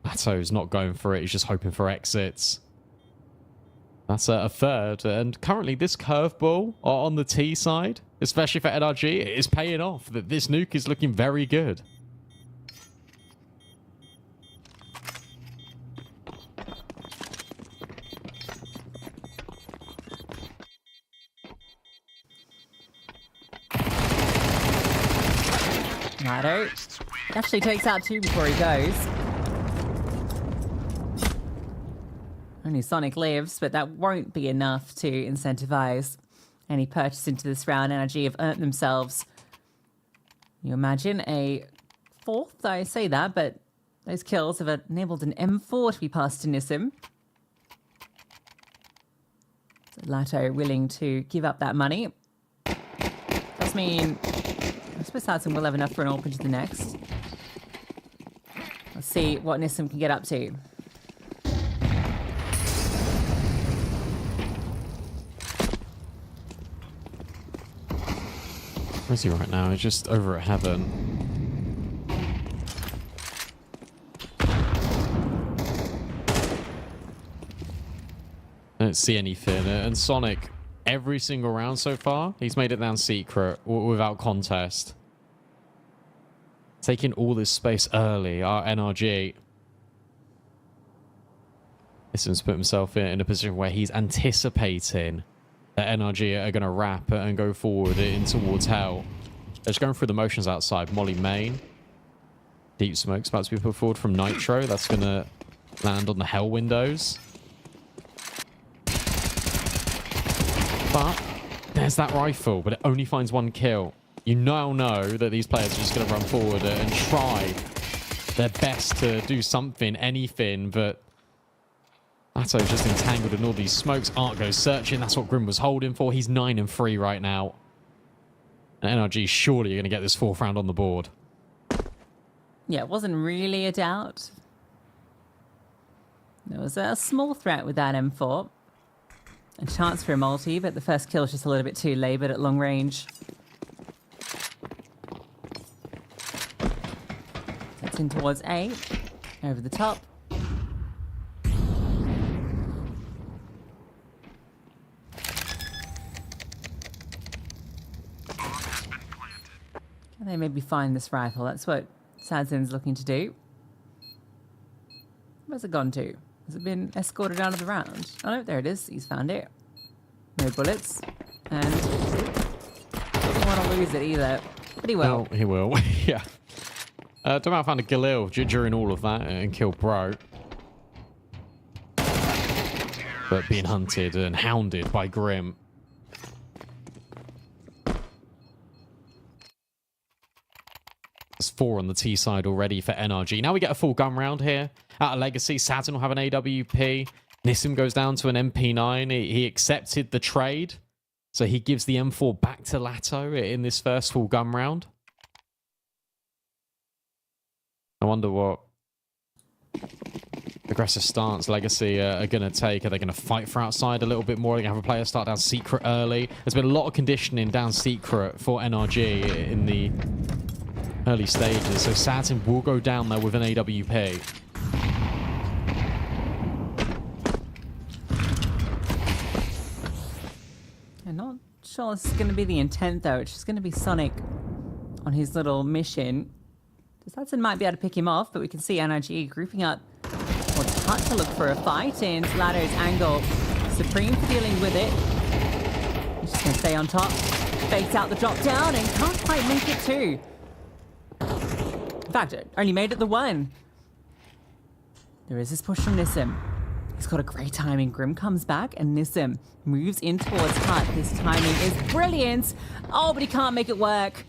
Speaker 2: Bato's not going for it. He's just hoping for exits. That's a third. And currently this curveball on the T side, especially for NRG, is paying off. That this nuke is looking very good.
Speaker 1: Righto. Actually takes out 2 before he goes. Only Sonic lives, but that won't be enough to incentivize any purchase into this round. NRG have earned themselves, you imagine, a 4th, I say that, but those kills have enabled an M4 to be passed to Nissim. So Lato willing to give up that money. Does mean I suppose Hudson will have enough for an open to the next. Let's see what Nissim can get up to.
Speaker 2: Where is he right now? He's just over at Heaven. I don't see anything. And Sonic, every single round so far, he's made it down secret without contest. Taking all this space early, our NRG. Nissim's put himself in a position where he's anticipating that NRG are going to wrap and go forward in towards Hell. They're just going through the motions outside. Molly main. Deep smoke's about to be put forward from Nitro. That's going to land on the Hell windows. But there's that rifle, but it only finds 1 kill. You now know that these players are just going to run forward and try their best to do something, anything, but Lato's just entangled in all these smokes. Art goes searching. That's what Grim was holding for. He's 9-3 right now. And NRG surely are going to get this 4th round on the board.
Speaker 1: Yeah, it wasn't really a doubt. There was a small threat with that M4. A chance for a multi, but the first kill is just a little bit too laboured at long range. That's in towards A. Over the top. They maybe find this rifle. That's what Sadzin's looking to do. Where's it gone to? Has it been escorted out of the round? Oh no, there it is. He's found it. No bullets. And doesn't want to lose it either. But he will.
Speaker 2: No, he will. Yeah. Dumao found a Galil during all of that and killed Bro. But being hunted and hounded by Grim. There's 4 on the T side already for NRG. Now we get a full gun round here. Out of Legacy, Sadzin will have an AWP. Nissim goes down to an MP9. He accepted the trade. So he gives the M4 back to Lato in this first full gun round. I wonder what aggressive stance Legacy are going to take. Are they going to fight for outside a little bit more? Are they going to have a player start down secret early? There's been a lot of conditioning down secret for NRG in the early stages. So Satin will go down there with an AWP.
Speaker 1: I'm not sure this is going to be the intent, though. It's just going to be Sonic on his little mission. Sadson might be able to pick him off, but we can see NRG grouping up towards Hut to look for a fight, and Lato's angle supreme for dealing with it. He's just going to stay on top, fakes out the drop down, and can't quite make it too. In fact, it only made it the 1. There is this push from Nissim. He's got a great timing. Grim comes back, and Nissim moves in towards Hut. His timing is brilliant. Oh, but he can't make it work.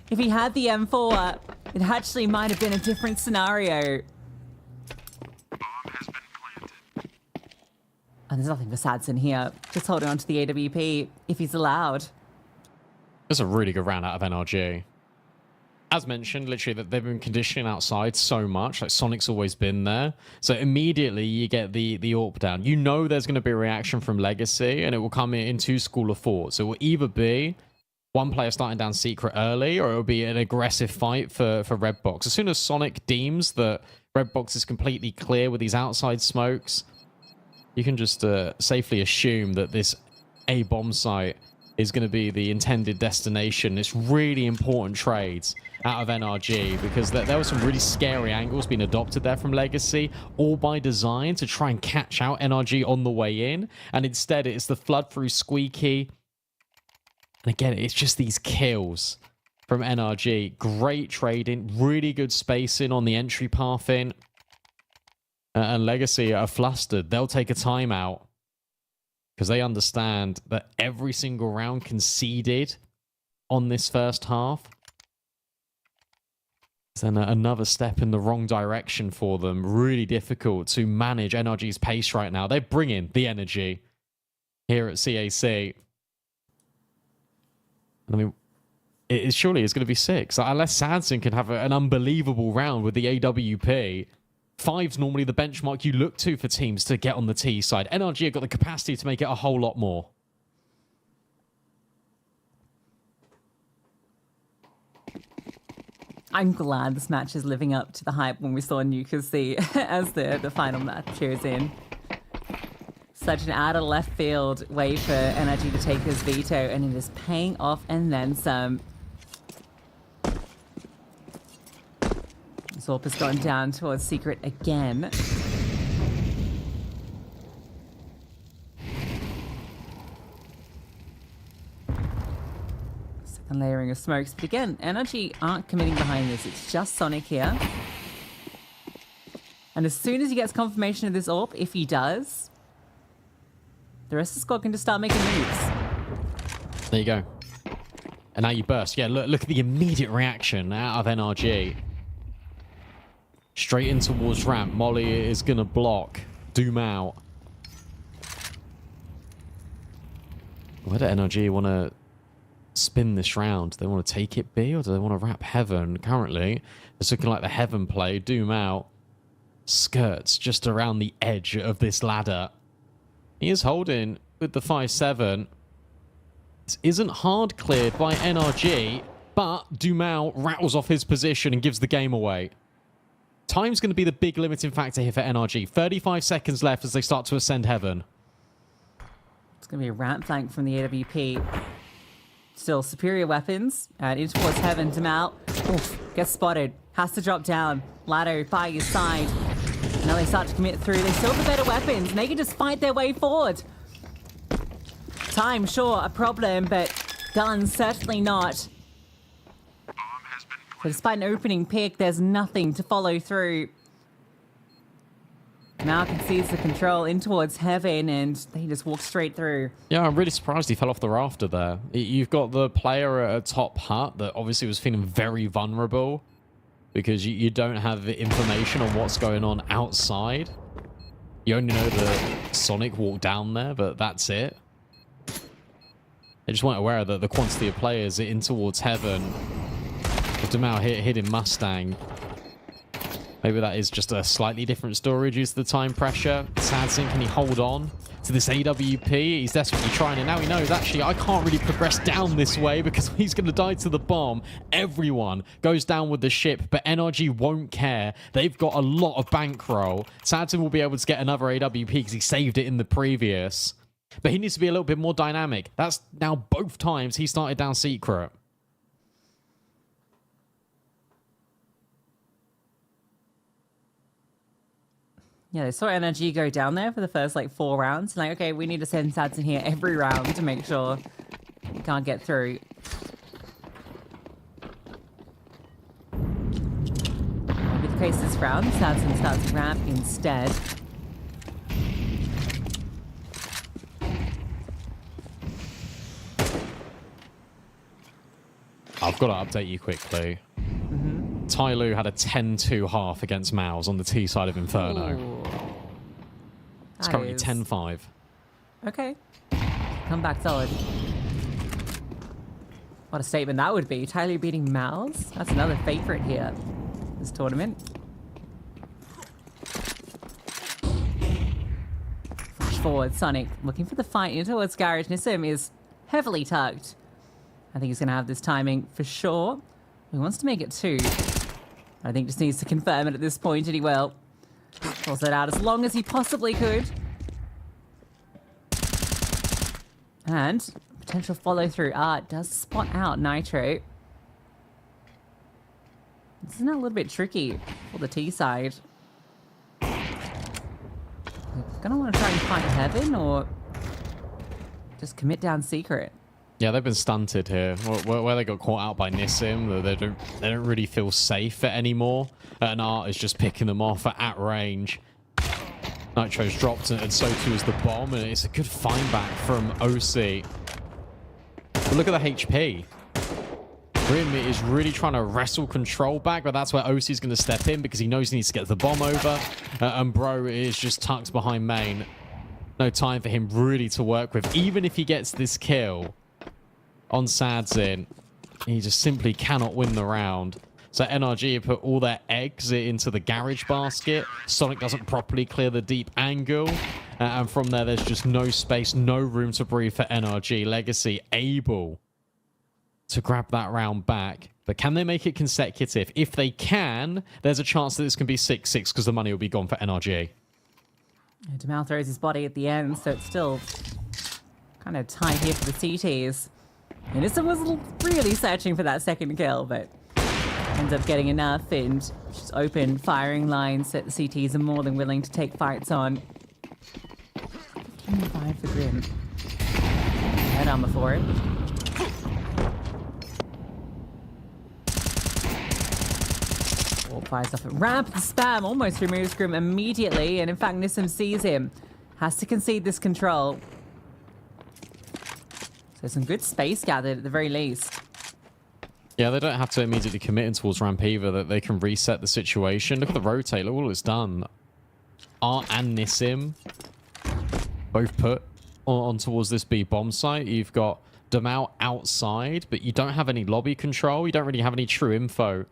Speaker 1: If he had the M4, it actually might have been a different scenario. And there's nothing for Sadson here. Just holding on to the AWP if he's allowed.
Speaker 2: It's a really good round out of NRG. As mentioned, literally, that they've been conditioning outside so much. Like, Sonic's always been there. So immediately you get the AWP down. You know there's going to be a reaction from Legacy, and it will come in 2 school of thought. So it will either be one player starting down secret early, or it will be an aggressive fight for Redbox. As soon as Sonic deems that Redbox is completely clear with these outside smokes, you can just safely assume that this A-bomb site is going to be the intended destination. It's really important trades out of NRG, because there were some really scary angles being adopted there from Legacy, all by design to try and catch out NRG on the way in. And instead, it's the flood through Squeaky. And again, it's just these kills from NRG. Great trading, really good spacing on the entry path in. And Legacy are flustered. They'll take a timeout because they understand that every single round conceded on this first half is then another step in the wrong direction for them. Really difficult to manage NRG's pace right now. They're bringing the energy here at CAC. I mean, it surely is going to be 6. Unless Sadson can have an unbelievable round with the AWP. 5's normally the benchmark you look to for teams to get on the T side. NRG have got the capacity to make it a whole lot more.
Speaker 1: I'm glad this match is living up to the hype when we saw Nukas C as the final match cheers in. Such an out of left field way for NRG to take his veto, and it is paying off and then some. Zorp has gone down towards secret again. Second layering of smokes, but again, NRG aren't committing behind this. It's just Sonic here. And as soon as he gets confirmation of this AWP, if he does, the rest of the squad can just start making moves.
Speaker 2: There you go. And now you burst. Yeah, look at the immediate reaction out of NRG. Straight in towards ramp. Molly is going to block. Doom out. Where do NRG want to spin this round? Do they want to take it B, or do they want to wrap Heaven? Currently, it's looking like the Heaven play. Doom out. Skirts just around the edge of this ladder. He is holding with the 5-7. This isn't hard cleared by NRG, but Dumao rattles off his position and gives the game away. Time's going to be the big limiting factor here for NRG. 35 seconds left as they start to ascend Heaven.
Speaker 1: It's going to be a ramp flank from the AWP. Still superior weapons. And in towards heaven, Jamal. Oof, gets spotted. Has to drop down. Lado by his side. Now they start to commit through. They still have the better weapons, and they can just fight their way forward. Time, sure, a problem, but guns, certainly not. So despite an opening pick, there's nothing to follow through. Now concedes the control in towards heaven, and they just walk straight through.
Speaker 2: Yeah, I'm really surprised he fell off the rafter there. You've got the player at a top hut that obviously was feeling very vulnerable because you don't have the information on what's going on outside. You only know that Sonic walked down there, but that's it. They just weren't aware that the quantity of players in towards heaven. If Demau hitting Mustang, maybe that is just a slightly different story due to the time pressure. Sadsin, can he hold on to this AWP? He's desperately trying, and now he knows, actually, I can't really progress down this way because he's going to die to the bomb. Everyone goes down with the ship, but NRG won't care. They've got a lot of bankroll. Sadsin will be able to get another AWP because he saved it in the previous. But he needs to be a little bit more dynamic. That's now both times he started down secret.
Speaker 1: Yeah, they saw NRG go down there for the first, like, 4 rounds. Like, okay, we need to send Sads in here every round to make sure we can't get through. Maybe the case this round, Sadson starts ramp instead.
Speaker 2: I've got to update you quickly. Tailoo had a 10-2 half against MOUZ on the T side of Inferno.
Speaker 1: Ooh.
Speaker 2: It's currently 10-5.
Speaker 1: Okay. Come back solid. What a statement that would be. Tailoo beating MOUZ. That's another favorite here. This tournament. Flash forward, Sonic looking for the fight in towards Garage. Nissim is heavily tugged. I think he's going to have this timing for sure. He wants to make it 2. I think just needs to confirm it at this point, and he will. Pulls that out as long as he possibly could. And potential follow through. It does spot out Nitro. Isn't that a little bit tricky for the T side? Gonna want to try and fight heaven or just commit down secret.
Speaker 2: Yeah, they've been stunted here. Where they got caught out by Nissim, they don't really feel safe anymore. And Art is just picking them off at range. Nitro's dropped, and so too is the bomb, and it's a good find back from OC. But look at the HP. Grim is really trying to wrestle control back, but that's where OC is going to step in because he knows he needs to get the bomb over. And Bro is just tucked behind main. No time for him really to work with. Even if he gets this kill on Sadzin, he just simply cannot win the round. So NRG have put all their eggs into the garage basket. Sonic doesn't properly clear the deep angle. And from there, there's just no space, no room to breathe for NRG. Legacy able to grab that round back. But can they make it consecutive? If they can, there's a chance that this can be 6-6 because the money will be gone for NRG.
Speaker 1: Jamal throws his body at the end, so it's still kind of tight here for the CTs. Innocent was really searching for that second kill, but ends up getting enough, and just open firing lines that the CTs are more than willing to take fights on. 15-5 for Grim. Head armor for it. All fires off at ramp. The spam almost removes Grim immediately, and in fact, Nissim sees him. Has to concede this control. So some good space gathered at the very least.
Speaker 2: Yeah, they don't have to immediately commit in towards ramp either, that they can reset the situation. Look at the rotate, look all it's done. Art and Nissim both put on towards this B bomb site. You've got Demau outside, but you don't have any lobby control. You don't really have any true info.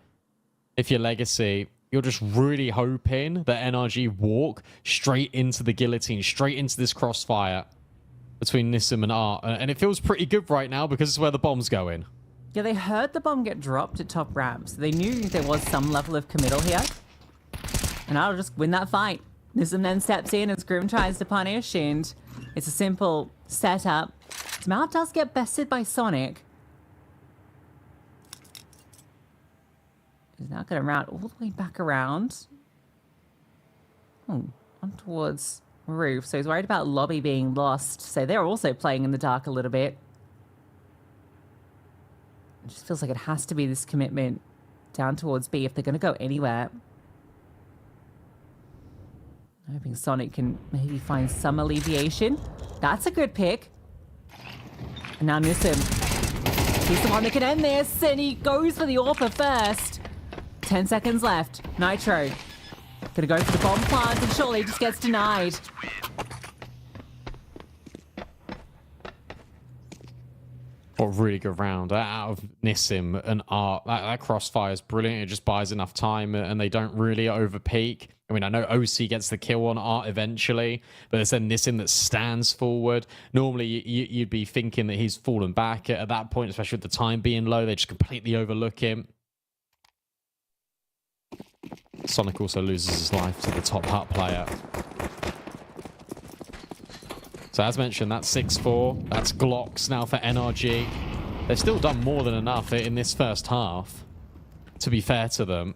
Speaker 2: If you're Legacy, you're just really hoping that NRG walk straight into the guillotine, straight into this crossfire between Nissim and Art. And it feels pretty good right now because it's where the bomb's going.
Speaker 1: Yeah, they heard the bomb get dropped at top ramp, so they knew there was some level of committal here. And I'll just win that fight. Nissim then steps in as Grim tries to punish, and it's a simple setup. Demau does get bested by Sonic, He's now going to route all the way back around. On towards roof. So he's worried about lobby being lost. So they're also playing in the dark a little bit. It just feels like it has to be this commitment down towards B if they're going to go anywhere. I'm hoping Sonic can maybe find some alleviation. That's a good pick. And now Nissim. He's the one that can end this, and he goes for the AWPer first. 10 seconds left. Nitro. Gonna go for the bomb plant, and surely just gets denied.
Speaker 2: What a really good round out of Nissim and Art. That crossfire is brilliant. It just buys enough time and they don't really overpeak. I mean, I know OC gets the kill on Art eventually, but it's then Nissim that stands forward. Normally, you'd be thinking that he's fallen back at that point, especially with the time being low. They just completely overlook him. Sonic also loses his life to the top hut player. So as mentioned, that's 6-4. That's Glocks now for NRG. They've still done more than enough in this first half, to be fair to them.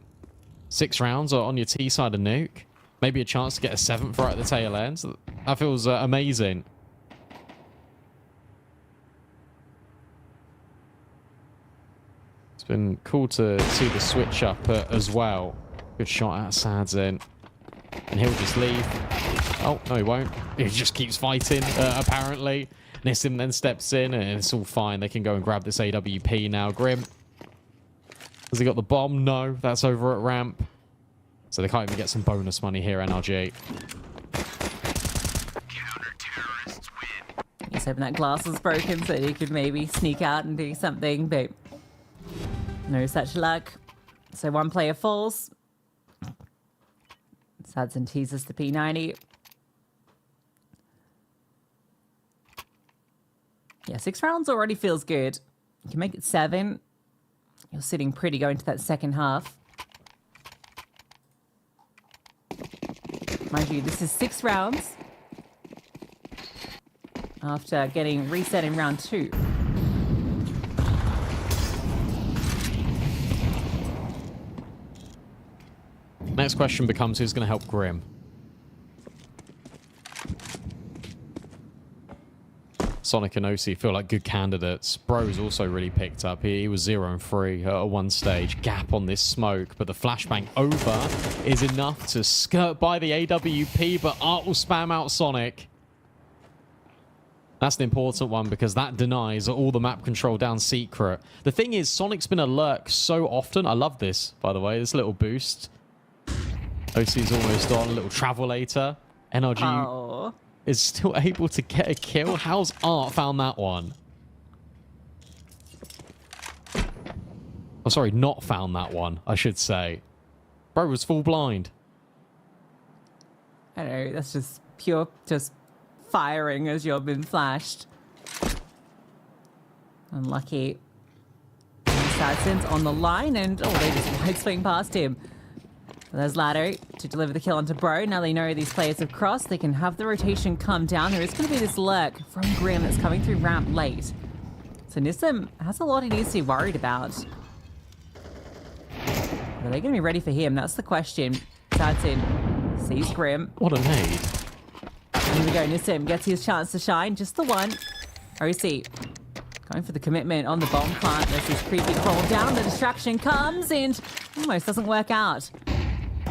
Speaker 2: 6 rounds on your T side of Nuke. Maybe a chance to get a 7th right at the tail end. That feels amazing. It's been cool to see the switch up as well. Good shot out of Sadzin. And he'll just leave. Oh, no, he won't. He just keeps fighting, apparently. Nissim then steps in, and it's all fine. They can go and grab this AWP now. Grim. Has he got the bomb? No, that's over at ramp. So they can't even get some bonus money here, NRG.
Speaker 1: He's hoping that glass was broken so he could maybe sneak out and do something, but no such luck. So one player falls. Sadzin teases the P90. Yeah, 6 rounds already feels good. You can make it 7. You're sitting pretty going to that second half. Mind you, this is 6 rounds after getting reset in round 2.
Speaker 2: Next question becomes who's going to help Grim. Sonic and OC feel like good candidates. Bro's also really picked up. He was 0-3 at one stage. Gap on this smoke, but the flashbang over is enough to skirt by the AWP, but Art will spam out Sonic. That's an important one because that denies all the map control down secret. The thing is, Sonic's been a lurk so often. I love this, by the way, this little boost. OC's almost on, a little travelator. NRG is still able to get a kill. How's Art found that one? Oh, sorry, not found that one, I should say. Bro was full blind.
Speaker 1: I don't know, that's just pure, just firing as you've been flashed. Unlucky. Assassin's on the line, and oh, they just wide swing past him. There's Lado to deliver the kill onto Bro. Now they know these players have crossed. They can have the rotation come down. There is going to be this lurk from Grim that's coming through ramp late. So Nissim has a lot he needs to be worried about. Are they going to be ready for him? That's the question. That's in. Sees Grim.
Speaker 2: What a nade.
Speaker 1: Here we go. Nissim gets his chance to shine. Just the one. OC going for the commitment on the bomb plant. There's this creepy crawl down. The distraction comes and almost doesn't work out.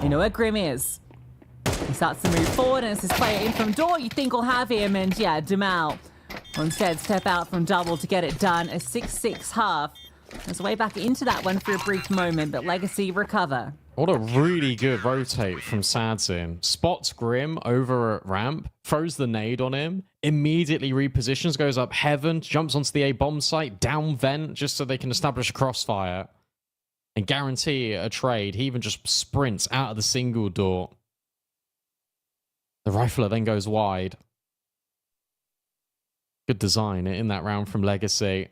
Speaker 1: You know where Grim is. He starts to move forward, and it's this player in from door. You think we'll have him, and yeah, Demal will instead step out from double to get it done. A 6-6 half. There's a way back into that one for a brief moment, but Legacy recover.
Speaker 2: What a really good rotate from Sadzin. Spots Grim over at ramp, throws the nade on him, immediately repositions, goes up heaven, jumps onto the A bomb site, down vent, just so they can establish a crossfire and guarantee a trade. He even just sprints out of the single door. The rifler then goes wide. Good design in that round from Legacy.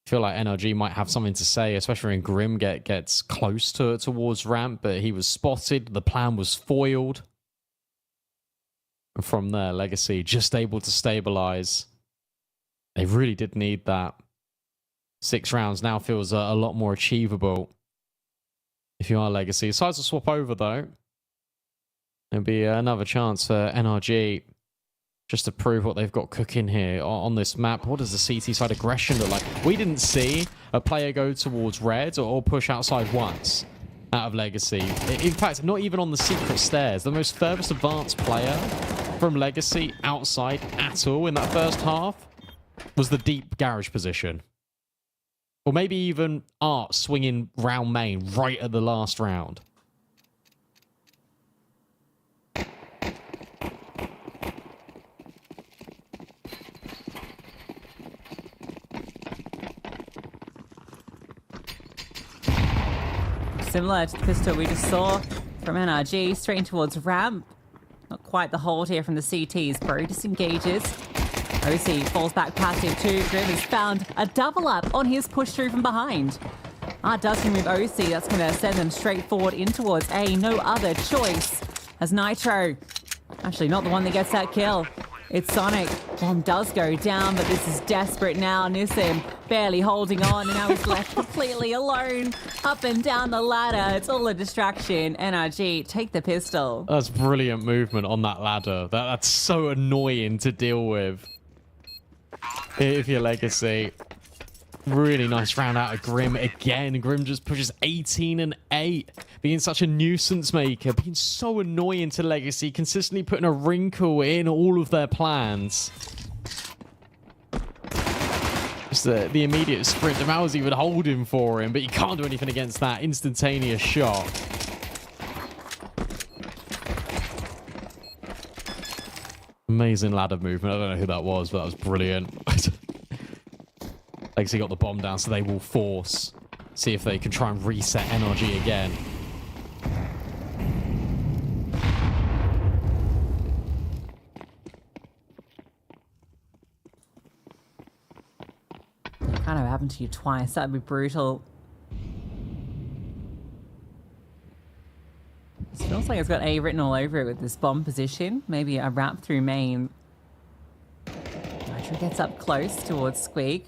Speaker 2: I feel like NRG might have something to say, especially when Grim gets close towards ramp, but he was spotted. The plan was foiled. And from there, Legacy just able to stabilize. They really did need that. 6 rounds now feels a lot more achievable. if you are Legacy. Decides to swap over, though. It'll be another chance for NRG just to prove what they've got cooking here on this map. What does the CT side aggression look like? We didn't see a player go towards red or push outside once out of Legacy. In fact, not even on the secret stairs. The most furthest advanced player from Legacy outside at all in that first half was the deep garage position. Or maybe even Art swinging round main right at the last round.
Speaker 1: Similar to the pistol we just saw from NRG, straight towards ramp. Not quite the hold here from the CTs. Bro disengages. OC falls back passive too. Grim has found a double up on his push through from behind. Does remove OC. That's going to send them straight forward in towards A. No other choice as Nitro. Actually, not the one that gets that kill. It's Sonic. Bomb does go down, but this is desperate now. Nissim barely holding on, and now he's left completely alone. Up and down the ladder. It's all a distraction. NRG, take the pistol.
Speaker 2: That's brilliant movement on that ladder. That's so annoying to deal with. If you're Legacy. Really nice round out of Grim again. Grim just pushes 18 and 8. Being such a nuisance maker. Being so annoying to Legacy. Consistently putting a wrinkle in all of their plans. Just the immediate sprint. The MOUZ even holding for him. But you can't do anything against that instantaneous shot. Amazing ladder movement. I don't know who that was, but that was brilliant. Legacy got the bomb down, so they will force. See if they can try and reset NRG again.
Speaker 1: Kind of happened to you twice. That'd be brutal. It feels like it's got A written all over it with this bomb position. Maybe a wrap through main. Nitro gets up close towards Squeak.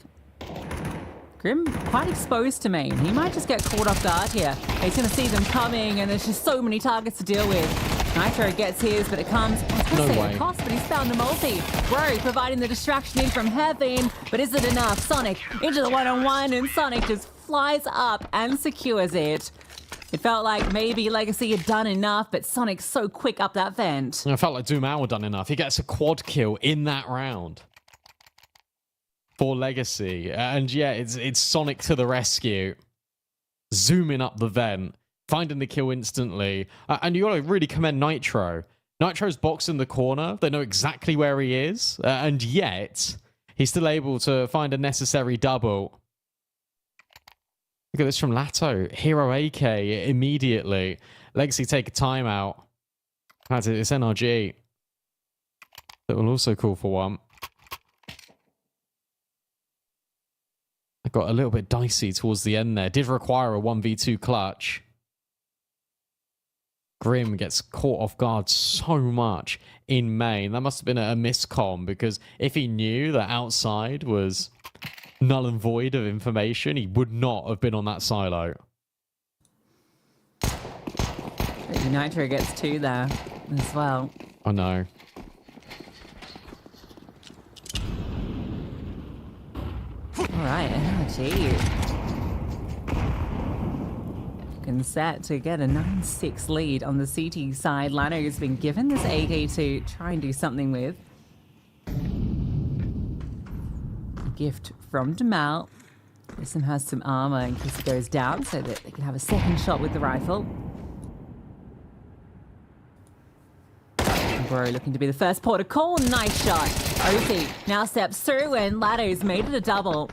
Speaker 1: Grim quite exposed to main. He might just get caught off guard here. He's going to see them coming, and there's just so many targets to deal with. Nitro gets his, but it comes at a cost, but he's found the multi. Bro providing the distraction in from heaven, but is it enough? Sonic into the one-on-one, and Sonic just flies up and secures it. It felt like maybe Legacy had done enough, but Sonic's so quick up that vent.
Speaker 2: I felt like Doomao had done enough. He gets a quad kill in that round for Legacy. And yeah, it's Sonic to the rescue. Zooming up the vent, finding the kill instantly. And you got to really commend Nitro. Nitro's boxed in the corner. They know exactly where he is. And yet, he's still able to find a necessary double. Look at this from Lato. Hero AK immediately. Legacy take a timeout. That's it. It's NRG. That will also call for one. I got a little bit dicey towards the end there. Did require a 1v2 clutch. Grim gets caught off guard so much in main. That must have been a miscomm, because if he knew that outside was null and void of information, he would not have been on that silo.
Speaker 1: Nitro gets 2 there as well.
Speaker 2: I know.
Speaker 1: Alright, NRG. Looking set to get a 9-6 lead on the CT side. Lano has been given this AK to try and do something with. A gift from Demal. Nissim has some armor in case he goes down so that they can have a second shot with the rifle. Bro looking to be the first port of call. Nice shot. OC now steps through, and Lado's made it a double.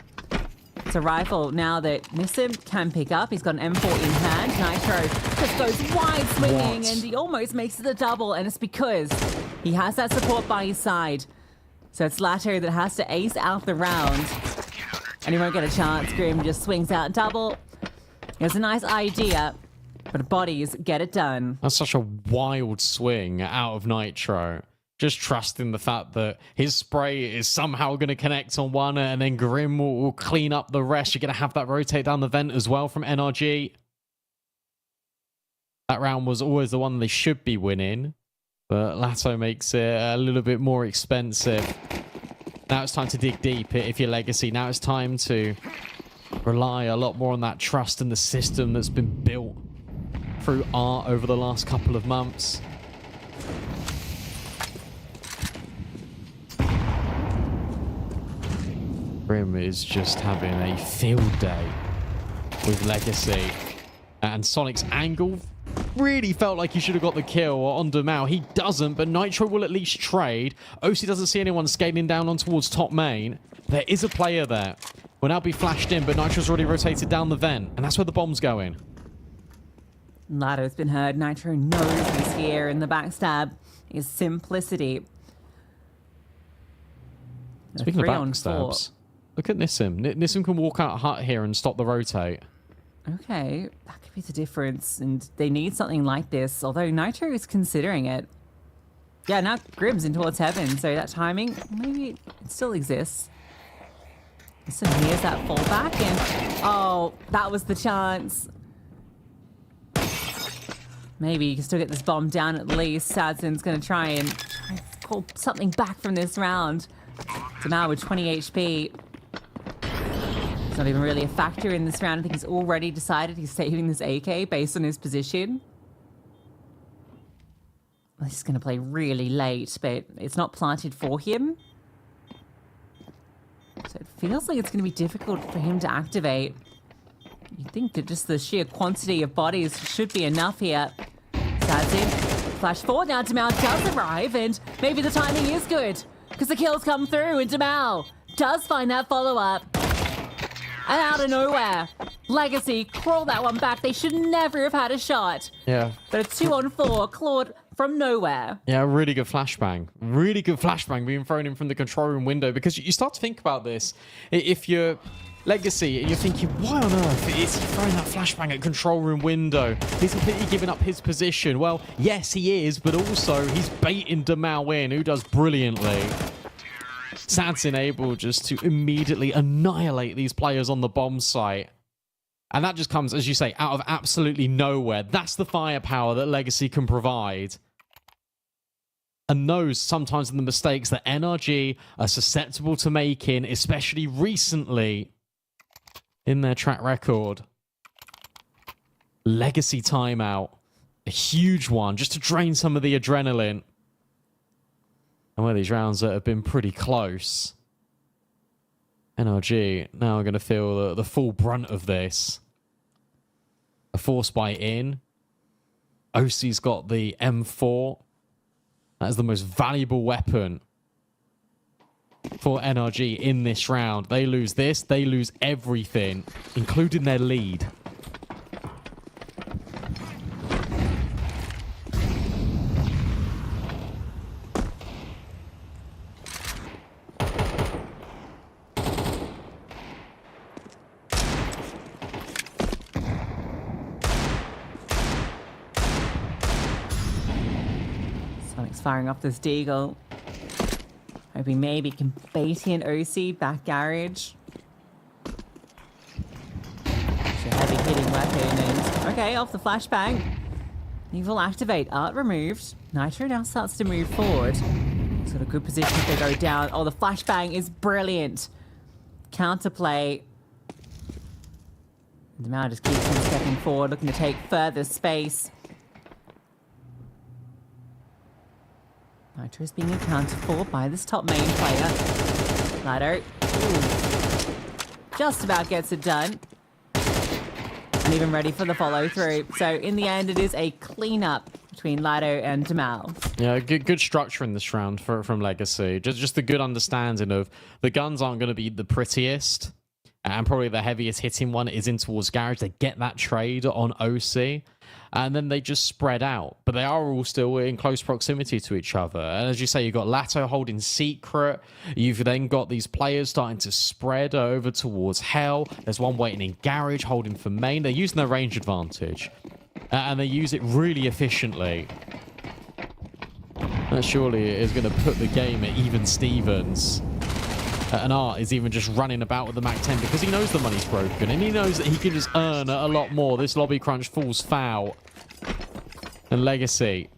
Speaker 1: It's a rifle now that Nissim can pick up. He's got an M4 in hand. Nitro just goes wide swinging, and he almost makes it a double, and it's because he has that support by his side. So it's Lato that has to ace out the round, and he won't get a chance. Grim just swings out double. It was a nice idea, but bodies get it done.
Speaker 2: That's such a wild swing out of Nitro. Just trusting the fact that his spray is somehow going to connect on one, and then Grim will clean up the rest. You're going to have that rotate down the vent as well from NRG. That round was always the one they should be winning, but Lato makes it a little bit more expensive. Now it's time to dig deep if you're Legacy. Now it's time to rely a lot more on that trust in the system that's been built through art over the last couple of months. Grim is just having a field day with Legacy. And Sonic's angle really felt like he should have got the kill on Demao. He doesn't, but Nitro will at least trade. OC doesn't see anyone scaling down on towards top main. There is a player there. Will now be flashed in, but Nitro's already rotated down the vent, and that's where the bomb's going.
Speaker 1: Lato's been heard. Nitro knows he's here, and the backstab is simplicity.
Speaker 2: Speaking of backstabs, look at Nissim. Nissim can walk out hut here and stop the rotate.
Speaker 1: Okay, that could be the difference, and they need something like this, although Nitro is considering it. Yeah, now Grim's in towards heaven, so that timing, maybe it still exists. So here's that fallback, and oh, that was the chance. Maybe you can still get this bomb down at least. Sadson's going to try and pull something back from this round. Demao with 20 HP. It's not even really a factor in this round. I think he's already decided he's saving this AK based on his position. This is going to play really late, but it's not planted for him. So it feels like it's going to be difficult for him to activate. You think that just the sheer quantity of bodies should be enough here. Sadzin, flash forward now. Demao does arrive, and maybe the timing is good because the kills come through, and Demao does find that follow-up. And out of nowhere, Legacy crawl that one back. They should never have had a shot.
Speaker 2: Yeah.
Speaker 1: But a 2-on-4 clawed from nowhere.
Speaker 2: Yeah, really good flashbang. Really good flashbang being thrown in from the control room window, because you start to think about this. If you're Legacy and you're thinking, why on earth is he throwing that flashbang at control room window? He's completely giving up his position. Well, yes, he is, but also he's baiting Demao in, who does brilliantly. Sadsin able just to immediately annihilate these players on the bomb site. And that just comes, as you say, out of absolutely nowhere. That's the firepower that Legacy can provide. And those sometimes are the mistakes that NRG are susceptible to making, especially recently in their track record. Legacy timeout. A huge one, just to drain some of the adrenaline. And where these rounds have been pretty close. NRG now are going to feel the full brunt of this. A force buy in. OC's got the M4. That is the most valuable weapon for NRG in this round. They lose this, they lose everything, including their lead.
Speaker 1: Firing off this Deagle. Hoping maybe can bait in OC back garage. It's a heavy hitting weapon, and okay, off the flashbang. Evil activate, art removed. Nitro now starts to move forward. He's got a good position if they go down. Oh, the flashbang is brilliant. Counterplay. Demao just keeps him stepping forward, looking to take further space. Nitro is being accounted for by this top main player. Lado. Just about gets it done. And even ready for the follow through. So in the end, it is a cleanup between Lado and Demao.
Speaker 2: Yeah, good structure in this round from Legacy. Just the good understanding of the guns aren't going to be the prettiest. And probably the heaviest hitting one is in towards garage. They get that trade on OC. And then they just spread out. But they are all still in close proximity to each other. And as you say, you've got Lato holding secret. You've then got these players starting to spread over towards Hell. There's one waiting in garage, holding for main. They're using their range advantage. And they use it really efficiently. That surely is going to put the game at even Stevens. And Art is even just running about with the MAC-10 because he knows the money's broken and he knows that he can just earn a lot more. This lobby crunch falls foul. And Legacy,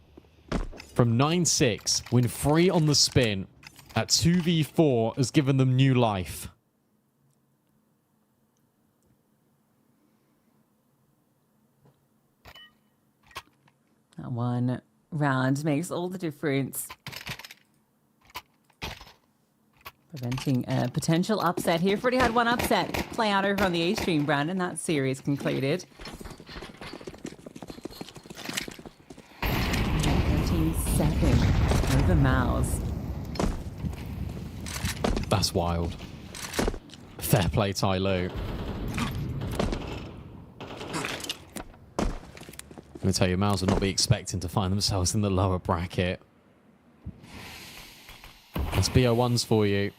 Speaker 2: from 9-6, win 3 on the spin at 2v4 has given them new life.
Speaker 1: That one round makes all the difference. Preventing a potential upset here. We've already had one upset play out over on the A stream, Brandon. That series concluded. 13-7 over MOUZ.
Speaker 2: That's wild. Fair play, Tailoo. I'm going to tell you, MOUZ would not be expecting to find themselves in the lower bracket. That's BO1s for you.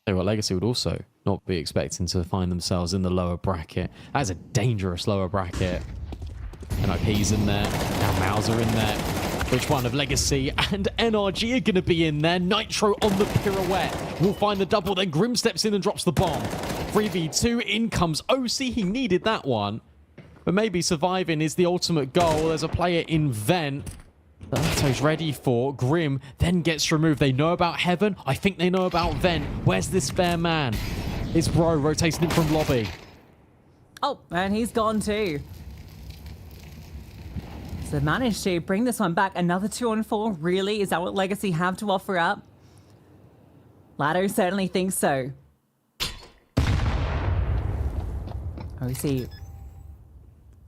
Speaker 2: Tell you what, Legacy would also not be expecting to find themselves in the lower bracket. That is a dangerous lower bracket. NIP's in there. Now MOUZ are in there. Which one of Legacy and NRG are going to be in there? Nitro on the pirouette. We'll find the double. Then Grim steps in and drops the bomb. 3v2. In comes OC. He needed that one. But maybe surviving is the ultimate goal. There's a player in Vent that Lato's ready for. Grim then gets removed. They know about Heaven. I think they know about Vent. Where's this fair man? It's Bro rotating him from lobby.
Speaker 1: Oh, and he's gone too. So managed to bring this one back. Another 2-on-4. Really? Is that what Legacy have to offer up? Lato certainly thinks so. OC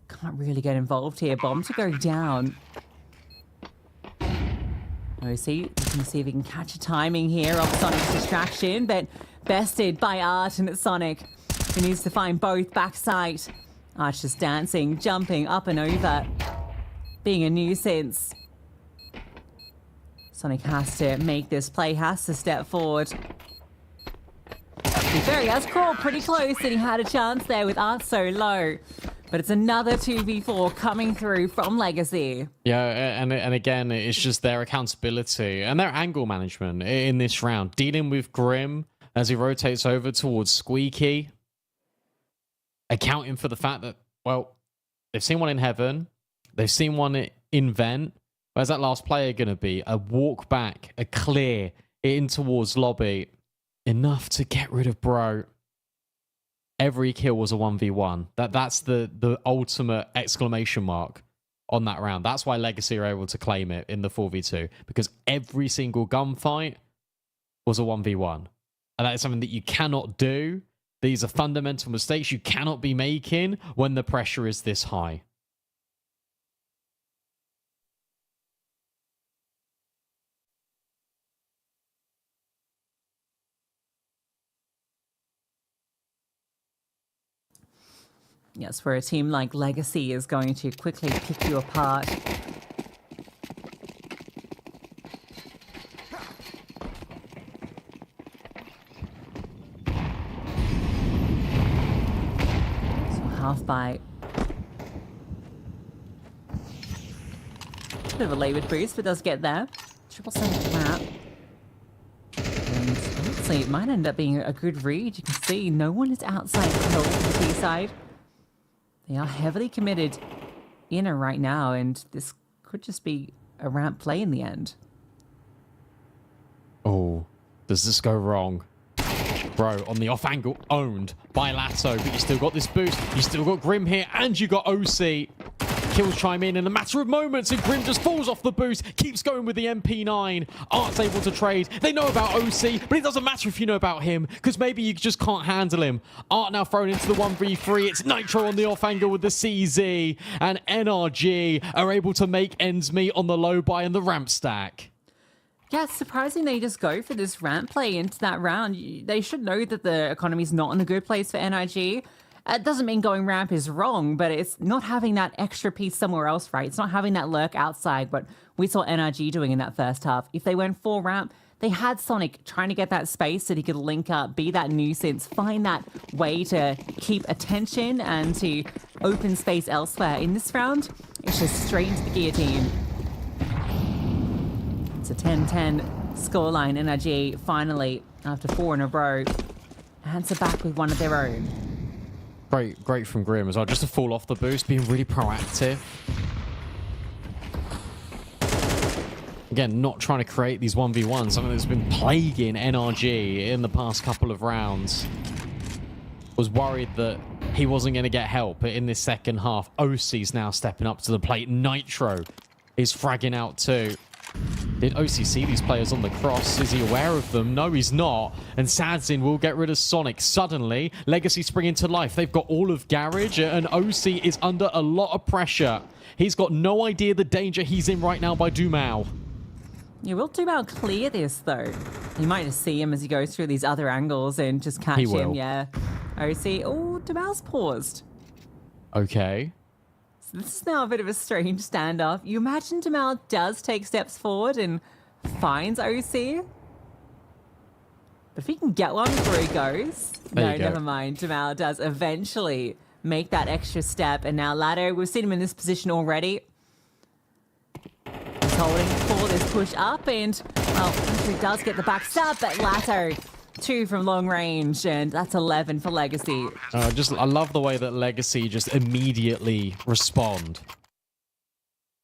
Speaker 1: can't really get involved here. Bomb to go down. OC, you can see if he can catch a timing here of Sonic's distraction, but bested by Art and Sonic, who needs to find both backside. Arch just dancing, jumping up and over, being a nuisance. Sonic has to make this play, has to step forward. To be fair, he has crawled pretty close and he had a chance there with Art so low. But it's another 2v4 coming through from Legacy.
Speaker 2: Yeah, and again, it's just their accountability and their angle management in this round. Dealing with Grim as he rotates over towards Squeaky. Accounting for the fact that, well, they've seen one in Heaven. They've seen one in Vent. Where's that last player going to be? A walk back, a clear in towards lobby. Enough to get rid of Bro. Every kill was a 1v1. That's the ultimate exclamation mark on that round. That's why Legacy are able to claim it in the 4v2. Because every single gunfight was a 1v1. And that is something that you cannot do. These are fundamental mistakes you cannot be making when the pressure is this high.
Speaker 1: Yes, where a team like Legacy is going to quickly pick you apart. So half by. It's a bit of a laboured boost, but does get there. 777 map. And honestly, it might end up being a good read. You can see no one is outside the hill on the T side. They are heavily committed inner right now, and this could just be a ramp play in the end.
Speaker 2: Oh, does this go wrong? Bro, on the off angle, owned by Lato, but you still got this boost. You still got Grim here, and you got OC. Kills chime in a matter of moments, and Grim just falls off the boost, keeps going with the MP9. Art's able to trade. They know about OC, but it doesn't matter if you know about him, because maybe you just can't handle him. Art now thrown into the 1v3. It's Nitro on the off angle with the CZ, and NRG are able to make ends meet on the low buy and the ramp stack.
Speaker 1: Yeah, it's surprising they just go for this ramp play into that round. They should know that the economy's not in a good place for NRG. It doesn't mean going ramp is wrong, but it's not having that extra piece somewhere else, right? It's not having that lurk outside, what we saw NRG doing in that first half. If they went full ramp, they had Sonic trying to get that space so he could link up, be that nuisance, find that way to keep attention and to open space elsewhere. In this round, it's just straight into the guillotine. It's a 10-10 scoreline. NRG finally, after 4 in a row, answer back with one of their own.
Speaker 2: Great from Grim as well. Just to fall off the boost, being really proactive. Again, not trying to create these 1v1s, something that's been plaguing NRG in the past couple of rounds. Was worried that he wasn't going to get help in this second half. OC's now stepping up to the plate. Nitro is fragging out too. Did OC see these players on the cross? Is he aware of them? No, he's not. And Sadzin will get rid of Sonic. Suddenly, Legacy spring into life. They've got all of Garage, and OC is under a lot of pressure. He's got no idea the danger he's in right now by Dumao.
Speaker 1: Yeah, will Dumao clear this, though? You might just see him as he goes through these other angles and just catch him, yeah. OC, oh, Dumao's paused.
Speaker 2: Okay.
Speaker 1: So this is now a bit of a strange standoff. You imagine Dumao does take steps forward and finds OC? But if he can get one before he goes... No, never mind. Dumao does eventually make that extra step. And now Laddo, we've seen him in this position already. He's holding for this push up and, well, he does get the back stab, but Laddo 2 from long range, and that's 11 for Legacy.
Speaker 2: I love the way that Legacy just immediately respond.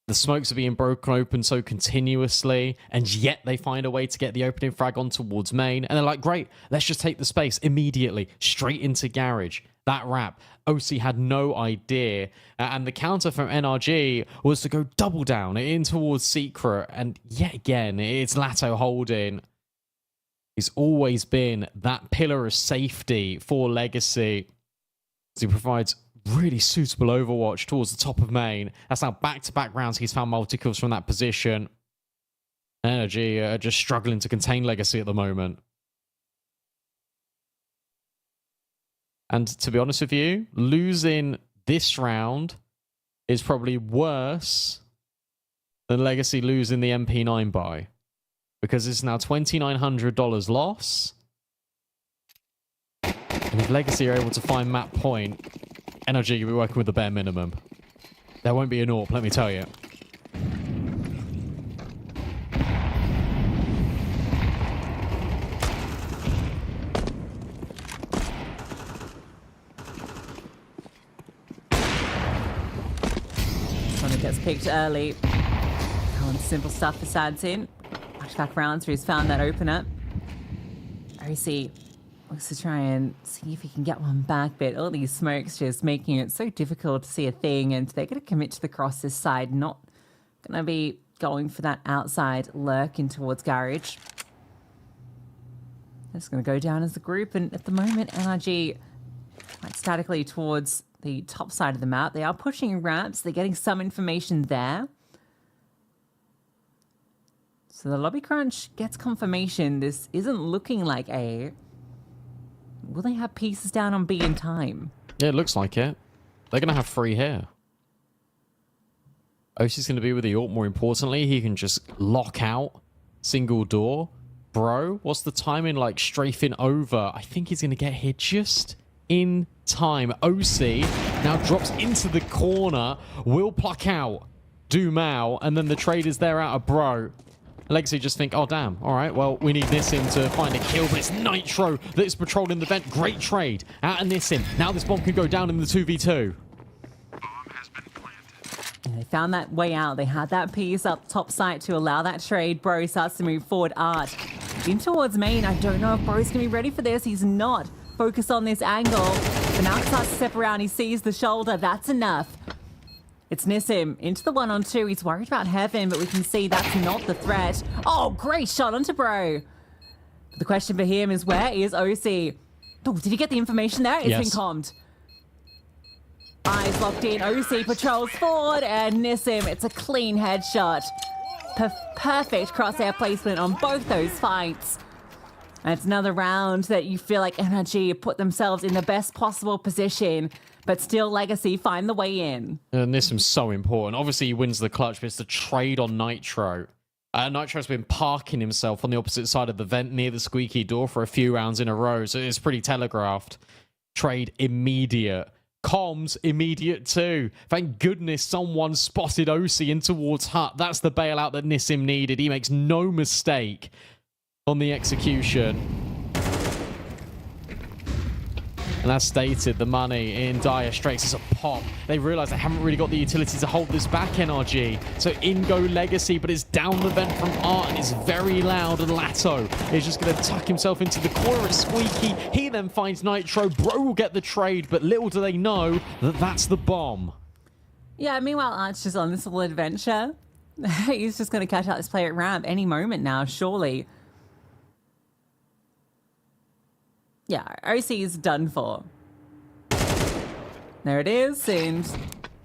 Speaker 2: The smokes are being broken open so continuously, and yet they find a way to get the opening frag on towards main, and they're like, great, let's just take the space immediately, straight into Garage. That wrap, OC had no idea, and the counter from NRG was to go double down in towards Secret, and yet again, it's Latto holding. He's always been that pillar of safety for Legacy. He provides really suitable overwatch towards the top of main. That's now back-to-back rounds he's found multi-kills from that position. Energy are just struggling to contain Legacy at the moment. And to be honest with you, losing this round is probably worse than Legacy losing the MP9 buy. Because it's now $2,900 loss. And if Legacy are able to find map point, NRG will be working with the bare minimum. There won't be an AWP, let me tell you.
Speaker 1: Sonic gets picked early. Oh, simple stuff for Sadzin. Back rounds where he's found that opener. OC looks to try and see if he can get one back, but all these smokes just making it so difficult to see a thing, and they're going to commit to the cross this side, not going to be going for that outside lurk in towards Garage. They're just going to go down as a group, and at the moment, NRG quite statically towards the top side of the map. They are pushing ramps. They're getting some information there. So the lobby crunch gets confirmation. This isn't looking like A. Will they have pieces down on B in time?
Speaker 2: Yeah, it looks like it. They're going to have free here. OC's going to be with the AWP. More importantly, he can just lock out single door. Bro, what's the timing like? Strafing over. I think he's going to get here just in time. OC now drops into the corner. Will pluck out Dumao, and then the trade is there out of Bro. Legacy just think, oh, damn. All right, well, we need Nissim to find a kill, but it's Nitro that is patrolling the vent. Great trade out of Nissim. Now this bomb can go down in the 2v2.
Speaker 1: And they found that way out. They had that piece up top site to allow that trade. Bro starts to move forward. Art in towards main. I don't know if Bro's going to be ready for this. He's not. Focus on this angle. The now starts to step around. He sees the shoulder. That's enough. It's Nissim into the 1-on-2. He's worried about Heaven, but we can see that's not the threat. Oh, great shot onto Bro. But the question for him is, where is OC? Oh, did he get the information there? It's been commed. Eyes locked in. OC patrols forward, and Nissim, it's a clean headshot. Perfect crosshair placement on both those fights. And it's another round that you feel like NRG put themselves in the best possible position, but still Legacy find the way in.
Speaker 2: And this is so important. Obviously, he wins the clutch, but it's the trade on Nitro. Nitro's been parking himself on the opposite side of the vent near the squeaky door for a few rounds in a row, so it's pretty telegraphed. Trade immediate. Comms immediate too. Thank goodness someone spotted OC in towards Hut. That's the bailout that Nissim needed. He makes no mistake on the execution. And as stated, the money in dire straits is a pop. They realize they haven't really got the utility to hold this back, NRG. So in go Legacy, but it's down the vent from Art, and it's very loud, and Lato is just going to tuck himself into the corner. It's Squeaky. He then finds Nitro. Bro will get the trade, but little do they know that that's the bomb.
Speaker 1: Yeah, meanwhile, Art's just on this little adventure. He's just going to catch out this player at ramp any moment now, surely. Yeah, OC is done for. There it is, and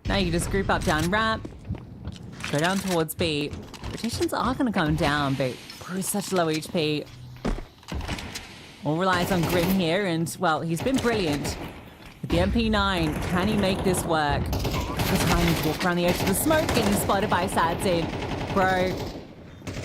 Speaker 1: now you just group up down ramp, go down towards B. Rotations are going to come down, but Bro's such low HP. All relies on Grim here, and, well, he's been brilliant. With the MP9, can he make this work? The time to walk around the edge of the smoke, getting spotted by Sadzin. Bro,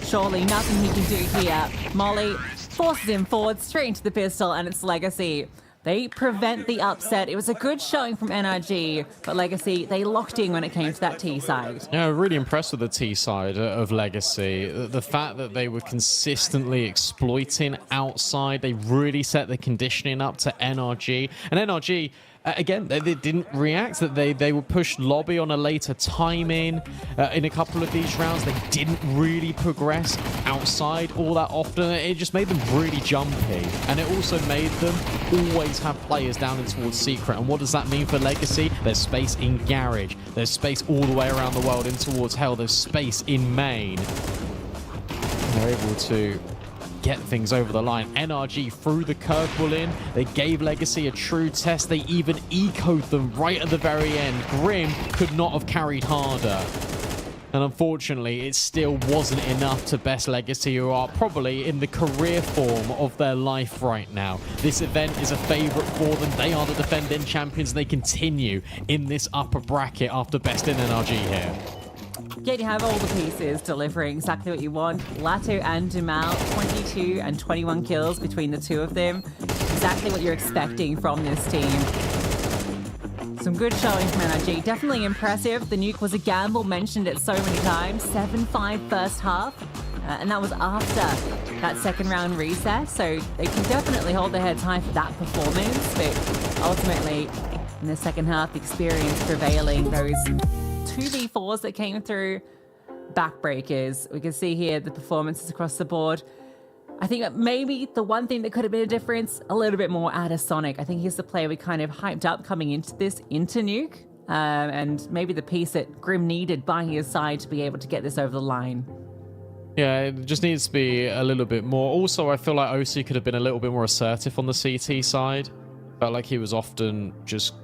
Speaker 1: surely nothing he can do here. Molly forces him forward, straight into the pistol, and it's Legacy. They prevent the upset. It was a good showing from NRG, but Legacy, they locked in when it came to that T side.
Speaker 2: Yeah, really impressed with the T side of Legacy. The fact that they were consistently exploiting outside, they really set the conditioning up to NRG. And NRG, again, they didn't react. That they would push lobby on a later timing in a couple of these rounds. They didn't really progress outside all that often. It just made them really jumpy, and it also made them always have players down in towards Secret. And what does that mean for Legacy? There's space in Garage. There's space all the way around the world in towards Hell. There's space in Main. They're able to get things over the line. NRG threw the curveball in. They gave Legacy a true test. They even ecoed them right at the very end. Grim could not have carried harder. And unfortunately, it still wasn't enough to best Legacy, who are probably in the career form of their life right now. This event is a favorite for them. They are the defending champions. They continue in this upper bracket after besting NRG here.
Speaker 1: Yet you have all the pieces delivering exactly what you want. Lato and Dumal, 22 and 21 kills between the two of them. Exactly what you're expecting from this team. Some good showing from NRG. Definitely impressive. The nuke was a gamble, mentioned it so many times. 7-5 first half. And that was after that second round reset. So they can definitely hold their heads high for that performance. But ultimately, in the second half, the experience prevailing, those 2v4s that came through, backbreakers. We can see here the performances across the board. I think that maybe the one thing that could have been a difference, a little bit more out of Sonic. I think he's the player we kind of hyped up coming into this, into Nuke. And maybe the piece that Grim needed by his side to be able to get this over the line.
Speaker 2: Yeah, it just needs to be a little bit more. Also, I feel like OC could have been a little bit more assertive on the CT side. Felt like he was often just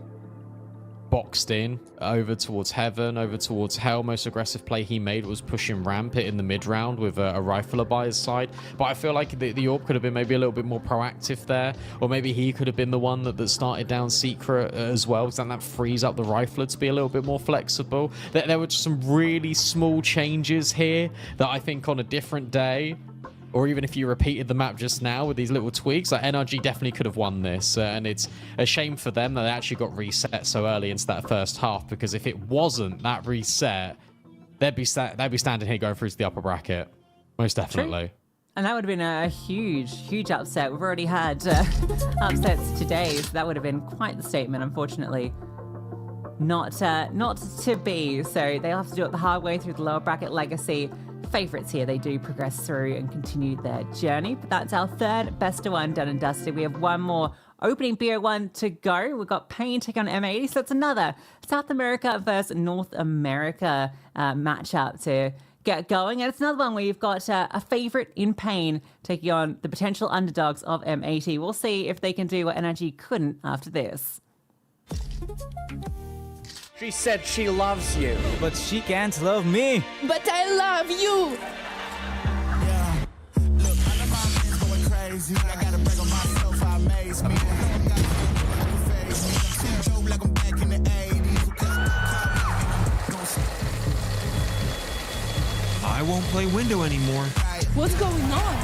Speaker 2: boxed in over towards Heaven, over towards Hell. Most aggressive play he made was pushing ramp it in the mid round with a rifler by his side. But I feel like the AWP could have been maybe a little bit more proactive there, or maybe he could have been the one that started down Secret as well, because then that frees up the rifler to be a little bit more flexible. There were just some really small changes here that I think on a different day, or even if you repeated the map just now with these little tweaks, like NRG definitely could have won this. And it's a shame for them that they actually got reset so early into that first half, because if it wasn't that reset, they'd be standing here going through to the upper bracket. Most definitely.
Speaker 1: True. And that would have been a huge upset. We've already had upsets today, so that would have been quite the statement, unfortunately. Not to be. So they'll have to do it the hard way through the lower bracket. Legacy favorites here, they do progress through and continue their journey. But that's our third best of one done and dusted. We have one more opening BO1 to go. We've got Pain taking on M80, so it's another South America versus North America matchup to get going. And it's another one where you've got a favorite in Pain taking on the potential underdogs of M80. We'll see if they can do what NRG couldn't after this.
Speaker 3: She said she loves you, but she can't love me.
Speaker 4: But I love you.
Speaker 8: Yeah. Look, I know my man's going crazy. I gotta break on myself, I amaze me. See Joe like I'm back in the 80s.
Speaker 5: I won't play window anymore.
Speaker 4: What's going on?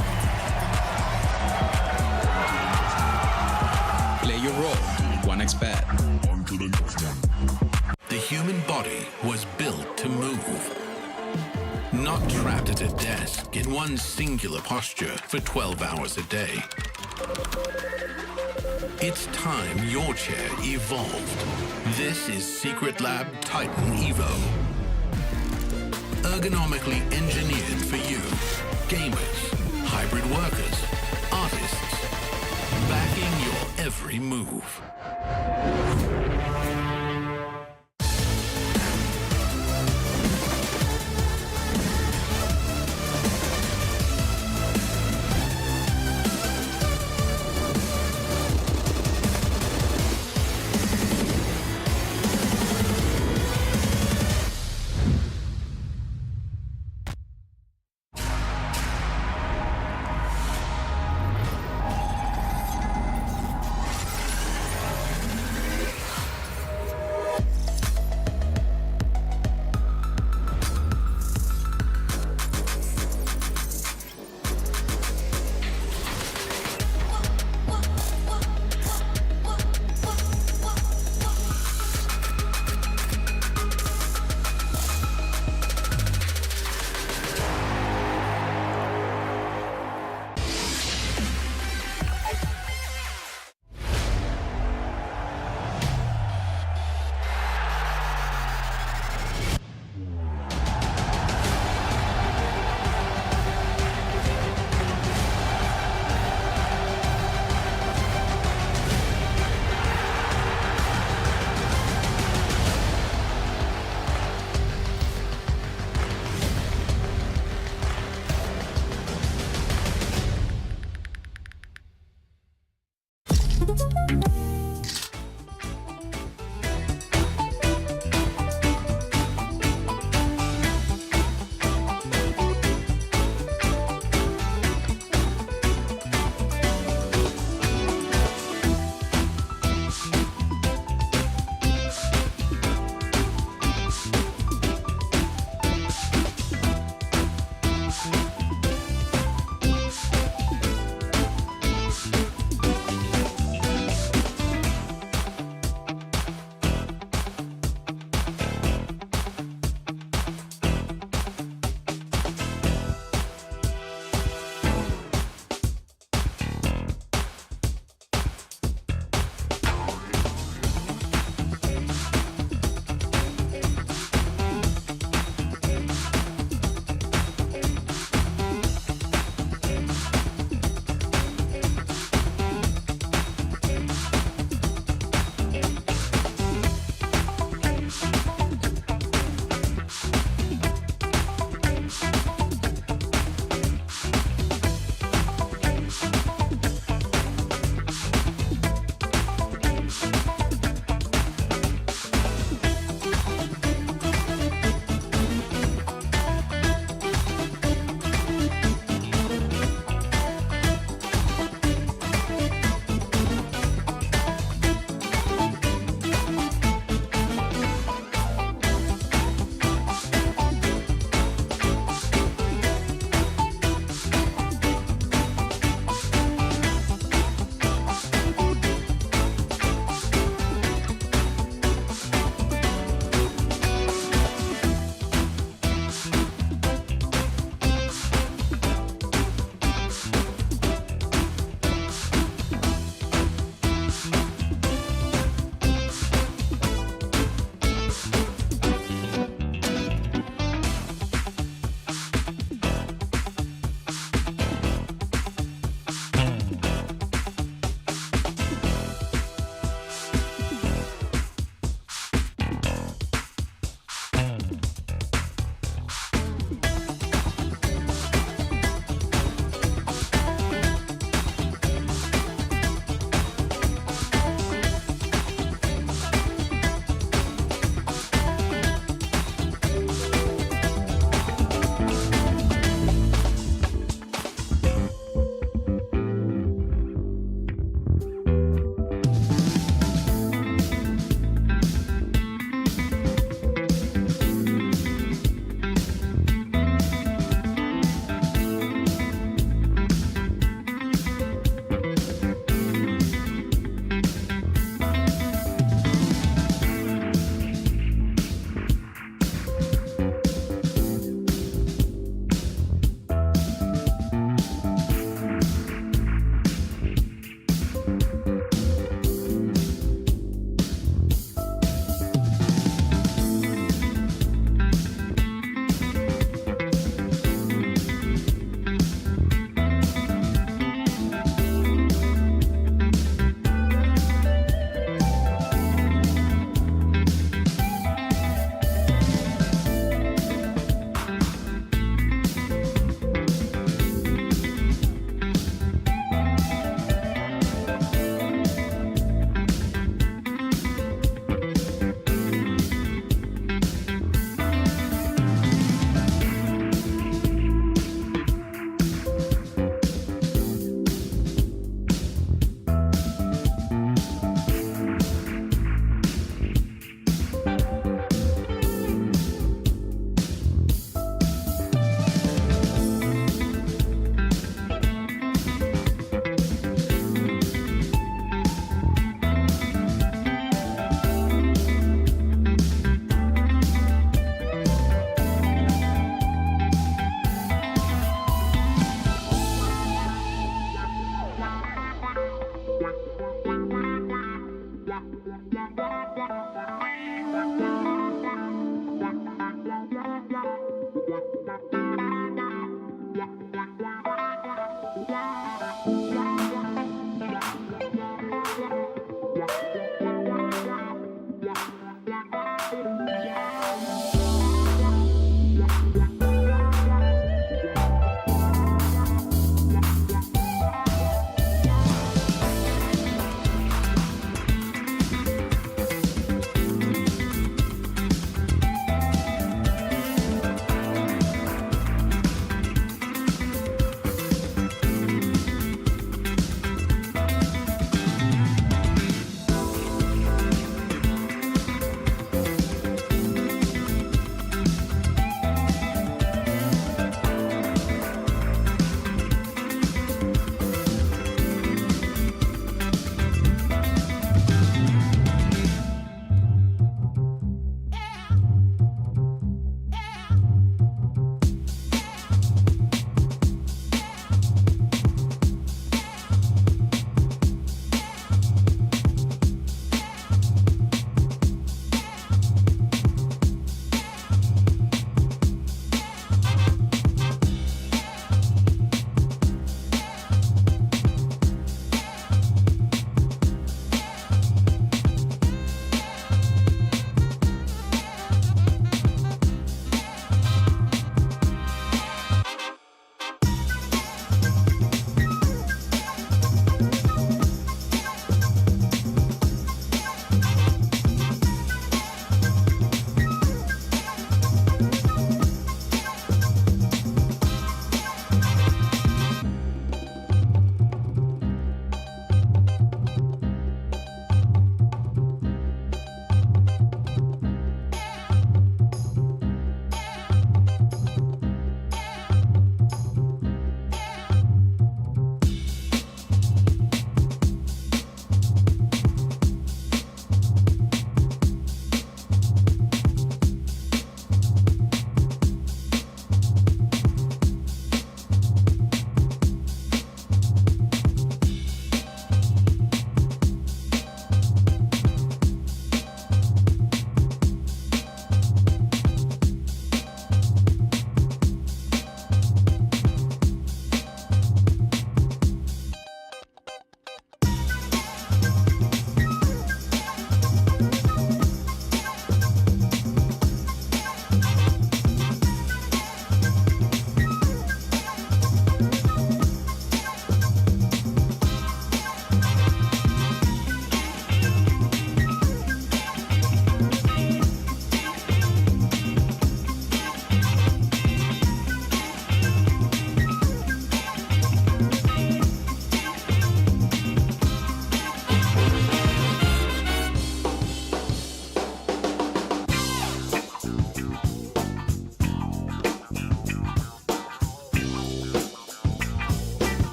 Speaker 6: Play your role. 1xBet. On to the next one.
Speaker 7: The human body was built to move. Not trapped at a desk in one singular posture for 12 hours a day. It's time your chair evolved. This is Secret Lab Titan Evo. Ergonomically engineered for you. Gamers, hybrid workers, artists. Backing your every move.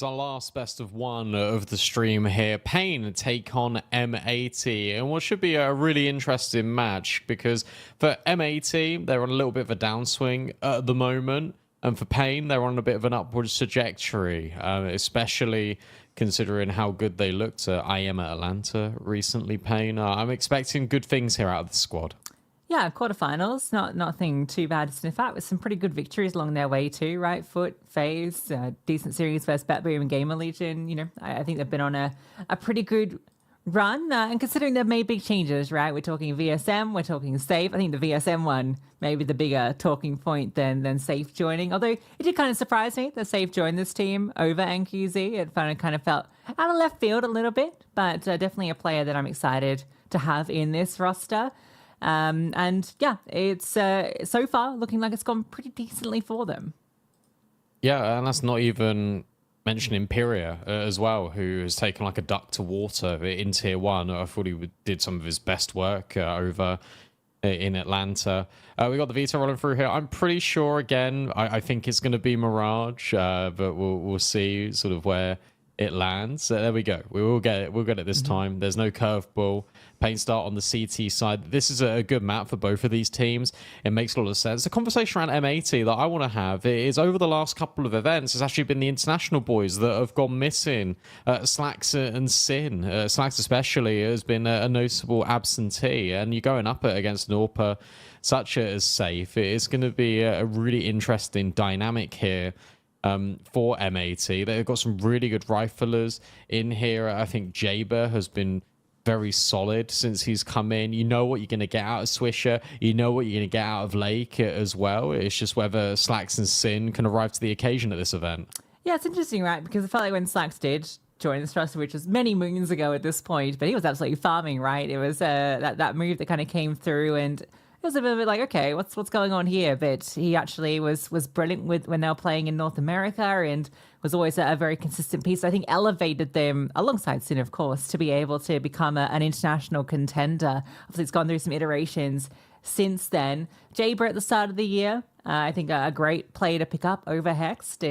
Speaker 2: our last best of one of the stream here. Pain take on M80, and what should be a really interesting match, because for M80, they're on a little bit of a downswing at the moment, and for Pain, they're on a bit of an upwards trajectory, especially considering how good they looked at IM at Atlanta recently. Pain, I'm expecting good things here out of the squad.
Speaker 1: Yeah, quarterfinals, nothing too bad to sniff at, with some pretty good victories along their way too, right? Foot, FaZe, decent series versus BetBoom and Gamer Legion. You know, I think they've been on a pretty good run, and considering they've made big changes, right? We're talking VSM, we're talking Safe. I think the VSM one may be the bigger talking point than Safe joining, although it did kind of surprise me that Safe joined this team over NQZ. It kind of felt out of left field a little bit, but definitely a player that I'm excited to have in this roster. And yeah, it's so far looking like it's gone pretty decently for them.
Speaker 2: Yeah, and that's not even mentioning Imperia as well, who has taken like a duck to water in Tier 1. I thought he did some of his best work over in Atlanta. We got the veto rolling through here. I'm pretty sure, again, I think it's going to be Mirage, but we'll see sort of where it lands. There we go. We will get it. We'll get it this time. There's no curveball. Pain start on the CT side. This is a good map for both of these teams. It makes a lot of sense. The conversation around M80 that I want to have is, over the last couple of events, has actually been the international boys that have gone missing. Slacks and Sin. Slacks especially has been a noticeable absentee. And you're going up against an AWPer such as Safe. It's going to be a really interesting dynamic here. For M80, they've got some really good riflers in here. I think Jaber has been very solid since he's come in. You know what you're going to get out of Swisher. You know what you're going to get out of Lake as well. It's just whether Slacks and Sin can arrive to the occasion at this event. Yeah,
Speaker 1: it's interesting, right? Because I felt like when Slacks did join this roster, which was many moons ago at this point, but he was absolutely farming, right? It was that move that kind of came through, and it was a bit like, okay, what's going on here? But he actually was brilliant when they were playing in North America, and was always a very consistent piece. I think elevated them, alongside Sin, of course, to be able to become an international contender. Obviously, it's gone through some iterations since then. Jaber at the start of the year, I think a great player to pick up over Hexed,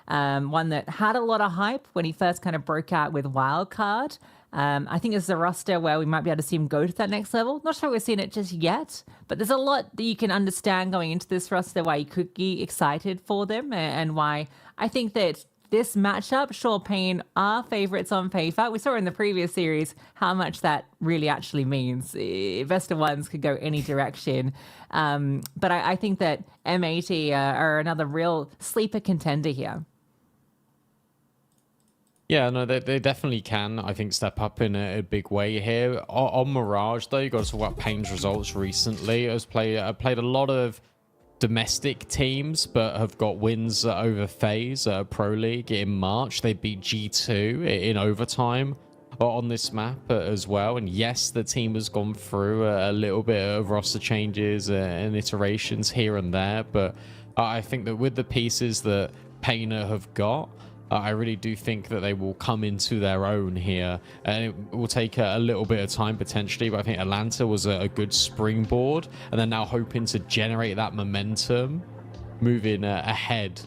Speaker 1: and one that had a lot of hype when he first kind of broke out with Wildcard. I think this is a roster where we might be able to see him go to that next level. Not sure we're seeing it just yet, but there's a lot that you can understand going into this roster, why you could be excited for them, and why I think that this matchup, sure, Pain are favorites on paper. We saw in the previous series how much that really actually means. Best of ones could go any direction. But I think that M80 are another real sleeper contender here.
Speaker 2: Yeah, no, they definitely can, I think, step up in a big way here. On Mirage, though, you've got to talk about Pain's results recently. I've played a lot of domestic teams, but have got wins over FaZe Pro League in March. They beat G2 in overtime on this map as well. And yes, the team has gone through a little bit of roster changes and iterations here and there, but I think that with the pieces that Painter have got, I really do think that they will come into their own here, and it will take a little bit of time potentially, but I think Atlanta was a good springboard, and they're now hoping to generate that momentum moving ahead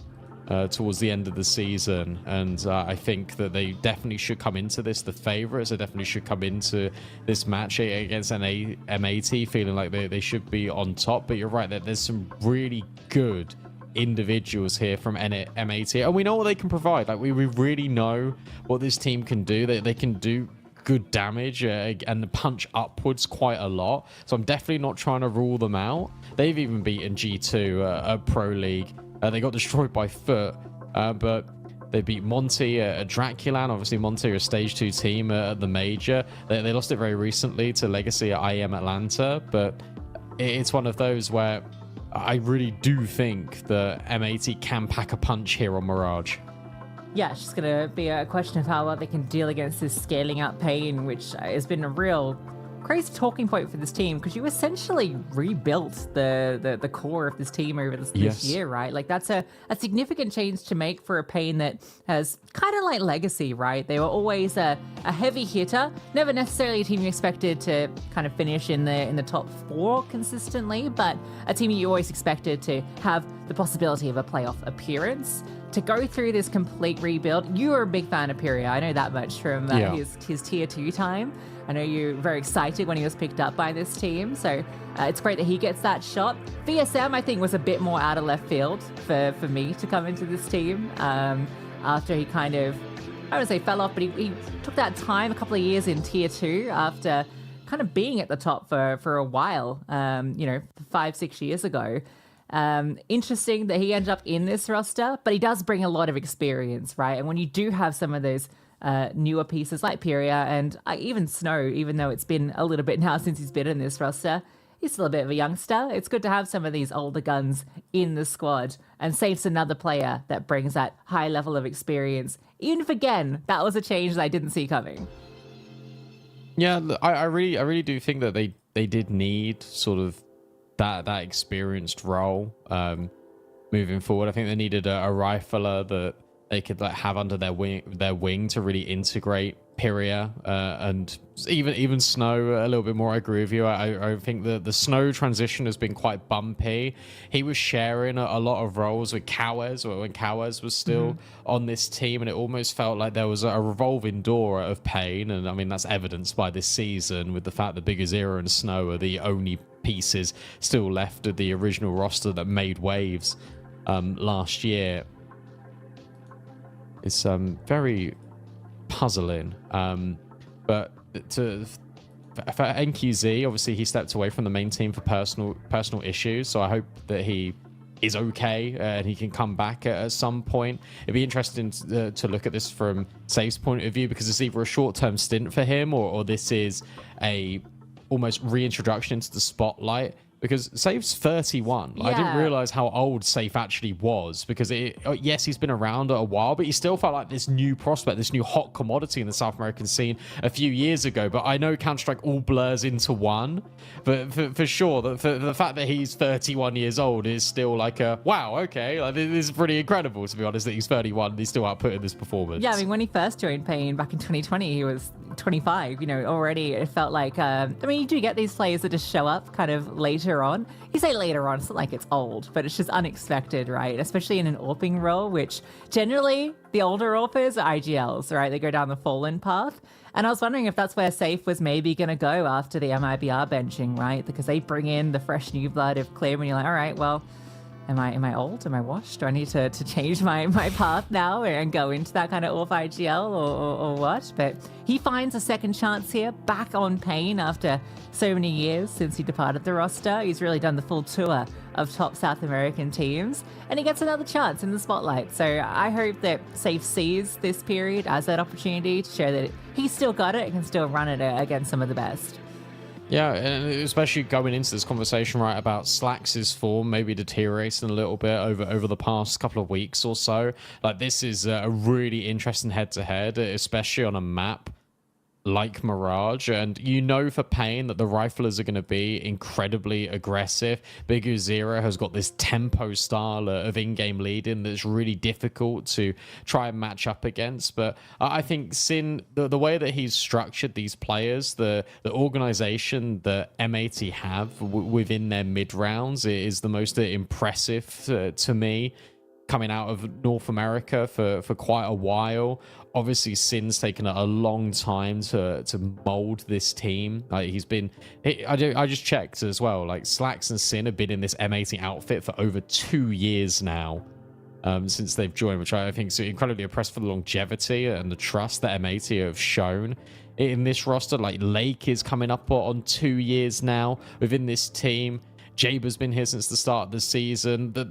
Speaker 2: towards the end of the season. And I think that they definitely should come into this the favorites. They definitely should come into this match against an M80 feeling like they should be on top. But you're right, that there's some really good individuals here from M80, and we know what they can provide. Like we really know what this team can do. They can do good damage and punch upwards quite a lot, so I'm definitely not trying to rule them out. They've even beaten G2 at Pro League. They got destroyed by Foot, but they beat Monty at Draculan. Obviously Monty are a stage 2 team at the major. They lost it very recently to Legacy at IM Atlanta, but it's one of those where I really do think that M80 can pack a punch here on Mirage.
Speaker 1: Yeah, it's just going to be a question of how well they can deal against this scaling up Pain, which has been a real crazy talking point for this team, because you essentially rebuilt the core of this team over this year, right? Like that's a significant change to make for a Pain that has kind of like Legacy, right? They were always a heavy hitter, never necessarily a team you expected to kind of finish in the top 4 consistently, but a team you always expected to have the possibility of a playoff appearance. to go through this complete rebuild. You were a big fan of Pyria. I know that much from his tier 2 time. I know you're very excited when he was picked up by this team. So it's great that he gets that shot. VSM, I think, was a bit more out of left field for me to come into this team after he kind of, I wouldn't say fell off, but he took that time, a couple of years in tier 2 after kind of being at the top for a while, 5-6 years ago. Interesting that he ended up in this roster, but he does bring a lot of experience, right? And when you do have some of those newer pieces like Pyria and even Snow, even though it's been a little bit now since he's been in this roster, he's still a bit of a youngster. It's good to have some of these older guns in the squad, and Safe's another player that brings that high level of experience. Even for Gen, that was a change that I didn't see coming.
Speaker 2: Yeah, I really do think that they did need sort of that experienced role moving forward. I think they needed a rifler that they could have under their wing to really integrate Pyria and even Snow a little bit more. I agree with you. I think the Snow transition has been quite bumpy. He was sharing a lot of roles with Kawez when Kawez was still on this team, and it almost felt like there was a revolving door of pain. And I mean, that's evidenced by this season with the fact that Bigazera and Snow are the only pieces still left of the original roster that made waves last year. It's very puzzling, but for NQZ, obviously he stepped away from the main team for personal issues, so I hope that he is okay and he can come back at some point. It'd be interesting to look at this from Safe's point of view, because it's either a short-term stint for him or this is a almost reintroduction into the spotlight. Because Safe's 31. I didn't realize how old Safe actually was, because yes, he's been around a while, but he still felt like this new prospect, this new hot commodity in the South American scene a few years ago. But I know Counter-Strike all blurs into one. But for sure, the fact that he's 31 years old is still like a, wow, okay. Like, this is pretty incredible, to be honest, that he's 31 and he's still outputting this performance. Yeah,
Speaker 1: I mean, when he first joined Pain back in 2020, he was 25. Already it felt like, you do get these players that just show up kind of later on. You say later on, it's not like it's old, but it's just unexpected, right? Especially in an AWPing role, which generally the older AWPers are IGLs, right? They go down the Fallen path. And I was wondering if that's where Safe was maybe going to go after the MIBR benching, right? Because they bring in the fresh new blood of Clim, and you're like, all right, well, am I old? Am I washed? Do I need to change my path now and go into that kind of AWP IGL or what? But he finds a second chance here, back on Pain after so many years since he departed the roster. He's really done the full tour of top South American teams, and he gets another chance in the spotlight. So I hope that Safe sees this period as that opportunity to show that he's still got it and can still run it against some of the best.
Speaker 2: Yeah, and especially going into this conversation, right, about Slax's form maybe deteriorating a little bit over the past couple of weeks or so. Like, this is a really interesting head-to-head, especially on a map like Mirage, and for Pain that the riflers are going to be incredibly aggressive. Bigazera has got this tempo style of in-game leading that's really difficult to try and match up against. But I think Sin, the way that he's structured these players, the organization that M80 have within their mid rounds is the most impressive to me, coming out of North America for quite a while. Obviously, Sin's taken a long time to mold this team. Like, I just checked as well. Like, Slax and Sin have been in this M80 outfit for over 2 years now, since they've joined, which I think is incredibly impressive for the longevity and the trust that M80 have shown in this roster. Like, Lake is coming up on 2 years now within this team. Jaber's been here since the start of the season. The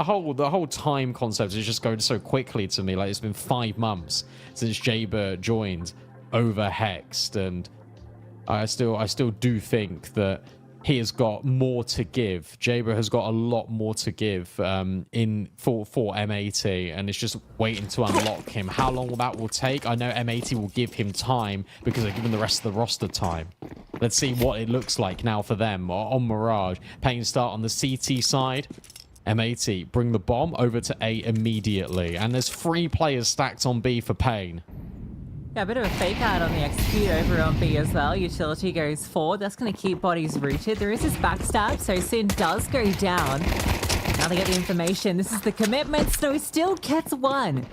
Speaker 2: whole time concept is just going so quickly to me. Like, it's been 5 months since Jaber joined over Hexed, and I still do think that he has got more to give. Jaber has got a lot more to give for M80, and it's just waiting to unlock him. How long that will take, I know M80 will give him time because they're giving the rest of the roster time. Let's see what it looks like now for them on Mirage. Pain start on the CT side. M80 bring the bomb over to A immediately, and there's 3 players stacked on B for Pain.
Speaker 1: Yeah, a bit of a fake out on the execute over on B as well. Utility goes forward. That's going to keep bodies rooted. There is this backstab, so Sin does go down. Now they get the information. This is the commitment. Snow still gets one.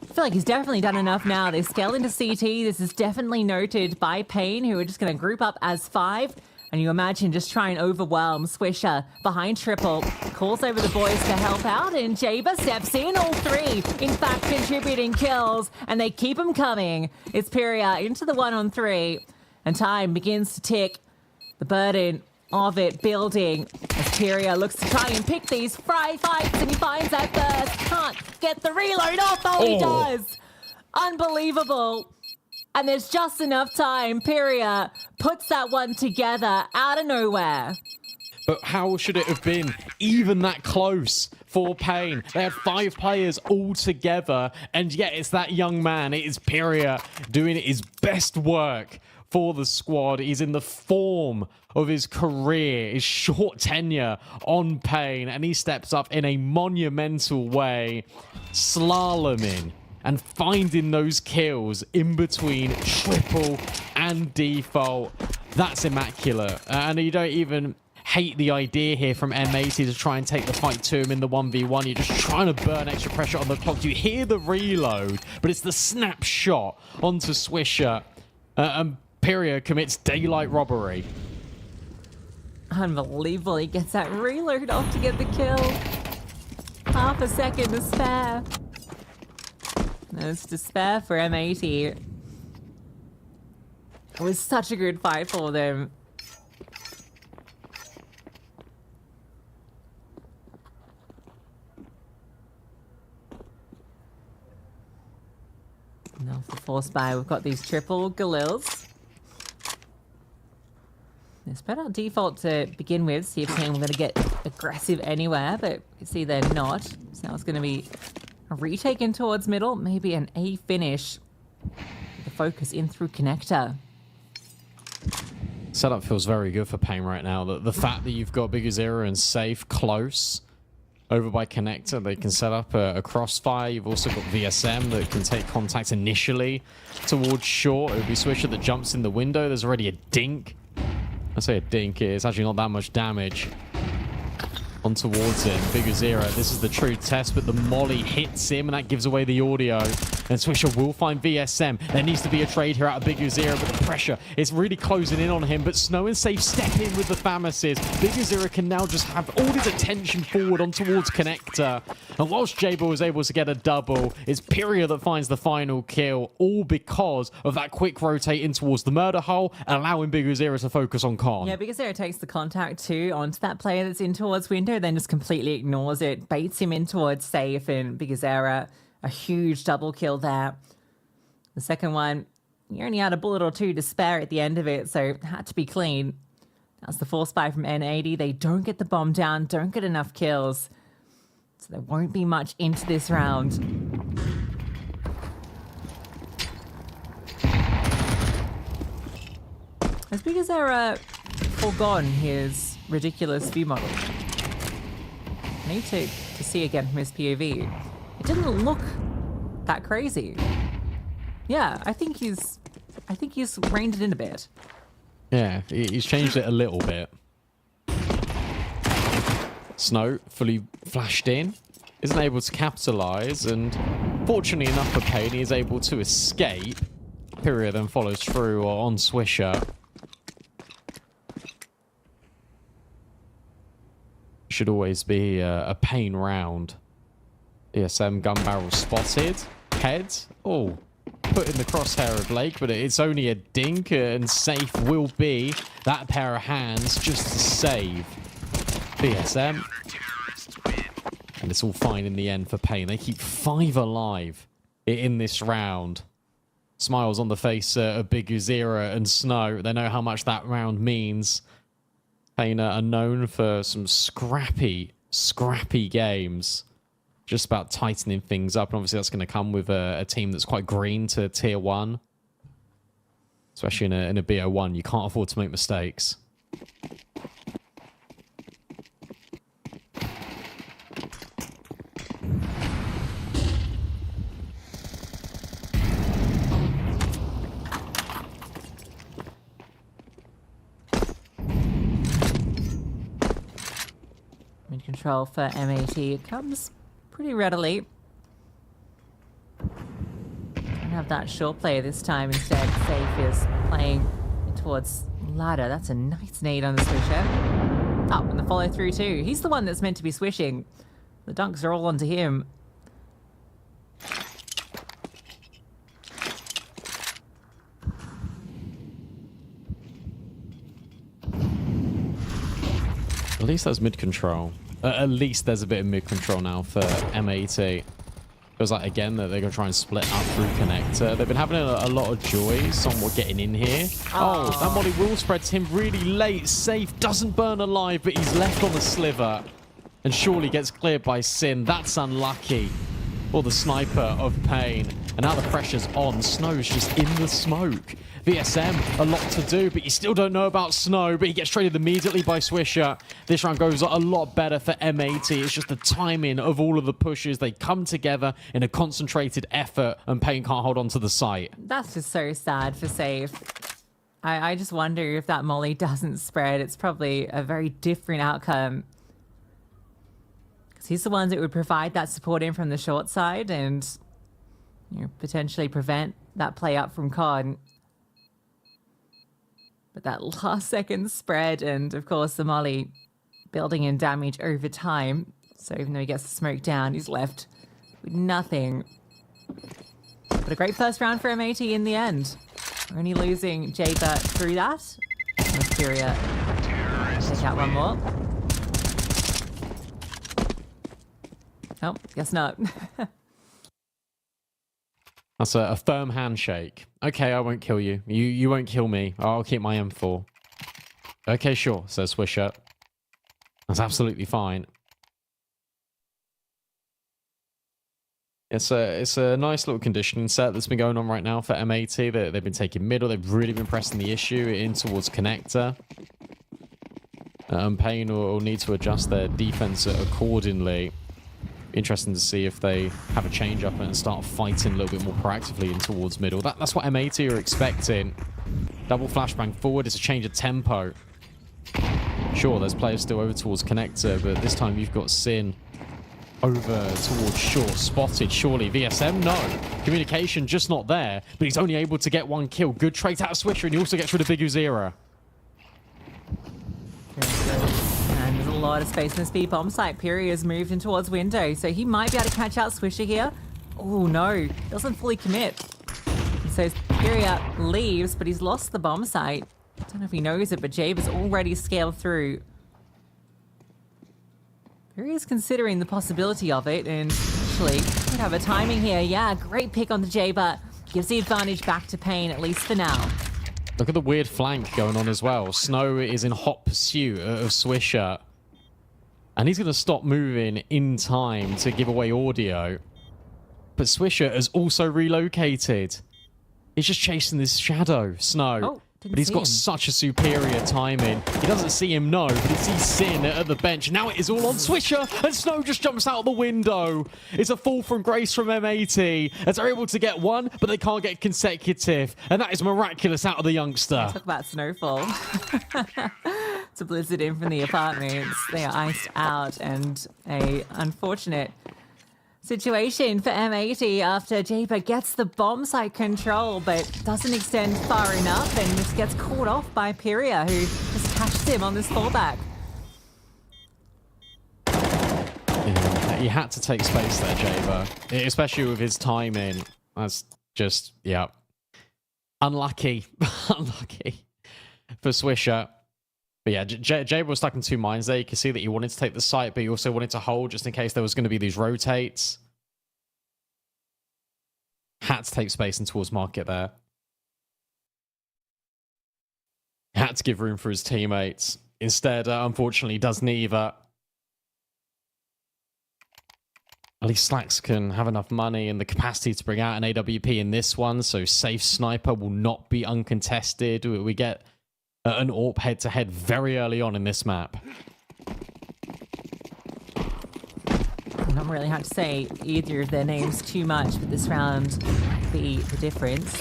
Speaker 1: I feel like he's definitely done enough now. They scale into CT. This is definitely noted by Pain, who are just going to group up as 5. And you imagine just try and overwhelm Swisher behind triple. Calls over the boys to help out, and Jaber steps in. All 3, in fact, contributing kills. And they keep them coming. It's Pyria into the 1-on-3. And time begins to tick. The burden of it building as Pyria looks to try and pick these fights, and he finds that burst. Can't get the reload off. Oh, he does. Unbelievable. And there's just enough time. Pyria puts that one together out of nowhere.
Speaker 2: But how should it have been even that close for Pain? They had 5 players all together, and yet it's that young man. It is Pyria doing his best work for the squad. He's in the form of his career, his short tenure on Pain, and he steps up in a monumental way, slaloming and finding those kills in between triple and default. That's immaculate. And you don't even hate the idea here from M80 to try and take the fight to him in the 1v1. You're just trying to burn extra pressure on the clock. You hear the reload, but it's the snapshot onto Swisher. And Pyria commits daylight robbery.
Speaker 1: Unbelievable. He gets that reload off to get the kill. Half a second to spare. There's despair for M80. It was such a good fight for them. Now for force buy, we've got these triple Galils. They spread out default to begin with. See if team we're going to get aggressive anywhere, but you see they're not. So now it's going to be a retake in towards middle, maybe an A finish. The focus in through connector.
Speaker 2: Setup feels very good for Pain right now. The fact that you've got BC.Game and Safe close over by connector, they can set up a crossfire. You've also got VSM that can take contact initially towards short. It would be Swisher that jumps in the window. There's already a dink. I say a dink, it's actually not that much damage on towards him. BC.Game, this is the true test, but the molly hits him and that gives away the audio. And Swisher will find VSM. There needs to be a trade here out of BC.Game, but the pressure is really closing in on him. But Snow and Safe step in with the Famases. BC.Game can now just have all his attention forward on towards connector. And whilst Jabo was able to get a double, it's Pyria that finds the final kill, all because of that quick rotate in towards the murder hole, allowing BC.Game to focus on Khan.
Speaker 1: Yeah, BC.Game takes the contact too onto that player that's in towards window, then just completely ignores it, baits him in towards Safe, and BC.Game a huge double kill there. The second one, you only had a bullet or 2 to spare at the end of it, so it had to be clean. That's the force buy from N80. They don't get the bomb down, don't get enough kills. So there won't be much into this round. Has BC.Game forgone his ridiculous view model? I need to see again from his POV. It didn't look that crazy. Yeah, I think he's reined it in a bit.
Speaker 2: Yeah, he's changed it a little bit. Snow fully flashed in, isn't able to capitalize, and fortunately enough for Pain, he is able to escape. Pyria then follows through on Swisher. Should always be a Pain round. ESM gun barrel spotted. Head. Oh, put in the crosshair of Blake, but it's only a dink, and Safe will be that pair of hands just to save BSM. And it's all fine in the end for Pain. They keep 5 alive in this round. Smiles on the face of BC.Game and Snow. They know how much that round means. Pain are known for some scrappy games. Just about tightening things up. And obviously that's going to come with a team that's quite green to tier 1. Especially in a BO1. You can't afford to make mistakes.
Speaker 1: mid control for MAT. It comes pretty readily. Don't have that short play this time. Instead, Safe is playing towards ladder. That's a nice nade on the swisher. Oh, and the follow through too. He's the one that's meant to be swishing. The dunks are all onto him.
Speaker 2: At least there's mid control. At least there's a bit of mid control now for MAT. Feels like again that they're going to try and split up through connector. They've been having a lot of joy somewhat getting in here. Oh, that molly will spread to him really late. Safe doesn't burn alive, but he's left on the sliver and surely gets cleared by Sin. That's unlucky for the sniper of Pain. And now the pressure's on. Snow's just in the smoke. VSM, a lot to do, but you still don't know about Snow, but he gets traded immediately by Swisher. This round goes a lot better for MAT. It's just the timing of all of the pushes. They come together in a concentrated effort, and Pain can't hold on to the site.
Speaker 1: That's just so sad for Safe. I just wonder if that molly doesn't spread, it's probably a very different outcome. Because he's the one that would provide that support in from the short side and potentially prevent that play up from Con. But that last second spread and, of course, the molly building in damage over time. So even though he gets the smoke down, he's left with nothing. But a great first round for MAT in the end. Only losing Jaber through that. Mysteria take out one more. Oh, guess not.
Speaker 2: That's a firm handshake. Okay, I won't kill you. You won't kill me. I'll keep my M4. Okay, sure, says Swisher. That's absolutely fine. It's a nice little conditioning set that's been going on right now for MAT. They've been taking middle. They've really been pressing the issue in towards connector. Pain will need to adjust their defense accordingly. Interesting to see if they have a change up and start fighting a little bit more proactively in towards middle. That's what MAT are expecting. Double flashbang forward. It's a change of tempo. Sure, there's players still over towards connector, but this time you've got Sin over towards short. Spotted, surely. VSM, no. Communication just not there, but he's only able to get one kill. Good trade out of Swisher, and he also gets rid of Big Uzira.
Speaker 1: And there's a lot of space in this B bomb site. Piri has moved in towards window, so he might be able to catch out Swisher here. Oh no, doesn't fully commit. And so Piri leaves, but he's lost the bomb site. I don't know if he knows it, but Jaber's already scaled through. Piri is considering the possibility of it, and actually could have a timing here. Yeah, great pick on the Jaber. Gives the advantage back to Pain, at least for now.
Speaker 2: Look at the weird flank going on as well. Snow is in hot pursuit of Swisher. And he's going to stop moving in time to give away audio. But Swisher has also relocated. He's just chasing this shadow, Snow.
Speaker 1: Oh,
Speaker 2: but he's got such a superior timing. He doesn't see him, no, but he sees Sin at the bench. Now it is all on Swisher, and Snow just jumps out the window. It's a fall from grace from MAT, as they're able to get one, but they can't get consecutive. And that is miraculous out of the youngster.
Speaker 1: Talk about snowfall. It's a blizzard in from the apartments. They are iced out, and a unfortunate situation for MAT after Jaber gets the bomb site control, but doesn't extend far enough and just gets caught off by Pyria, who just catches him on this fallback.
Speaker 2: Yeah, he had to take space there, Jaber, especially with his timing. That's just, yeah, unlucky. Unlucky for Swisher. But yeah, Jaber was stuck in two minds there. You can see that he wanted to take the site, but he also wanted to hold just in case there was going to be these rotates. Had to take space in towards market there. Had to give room for his teammates. Instead, unfortunately, does neither. At least Slacks can have enough money and the capacity to bring out an AWP in this one, so safe sniper will not be uncontested. We get an AWP head-to-head very early on in this map.
Speaker 1: Not really hard to say either of their names too much, but this round might be the difference.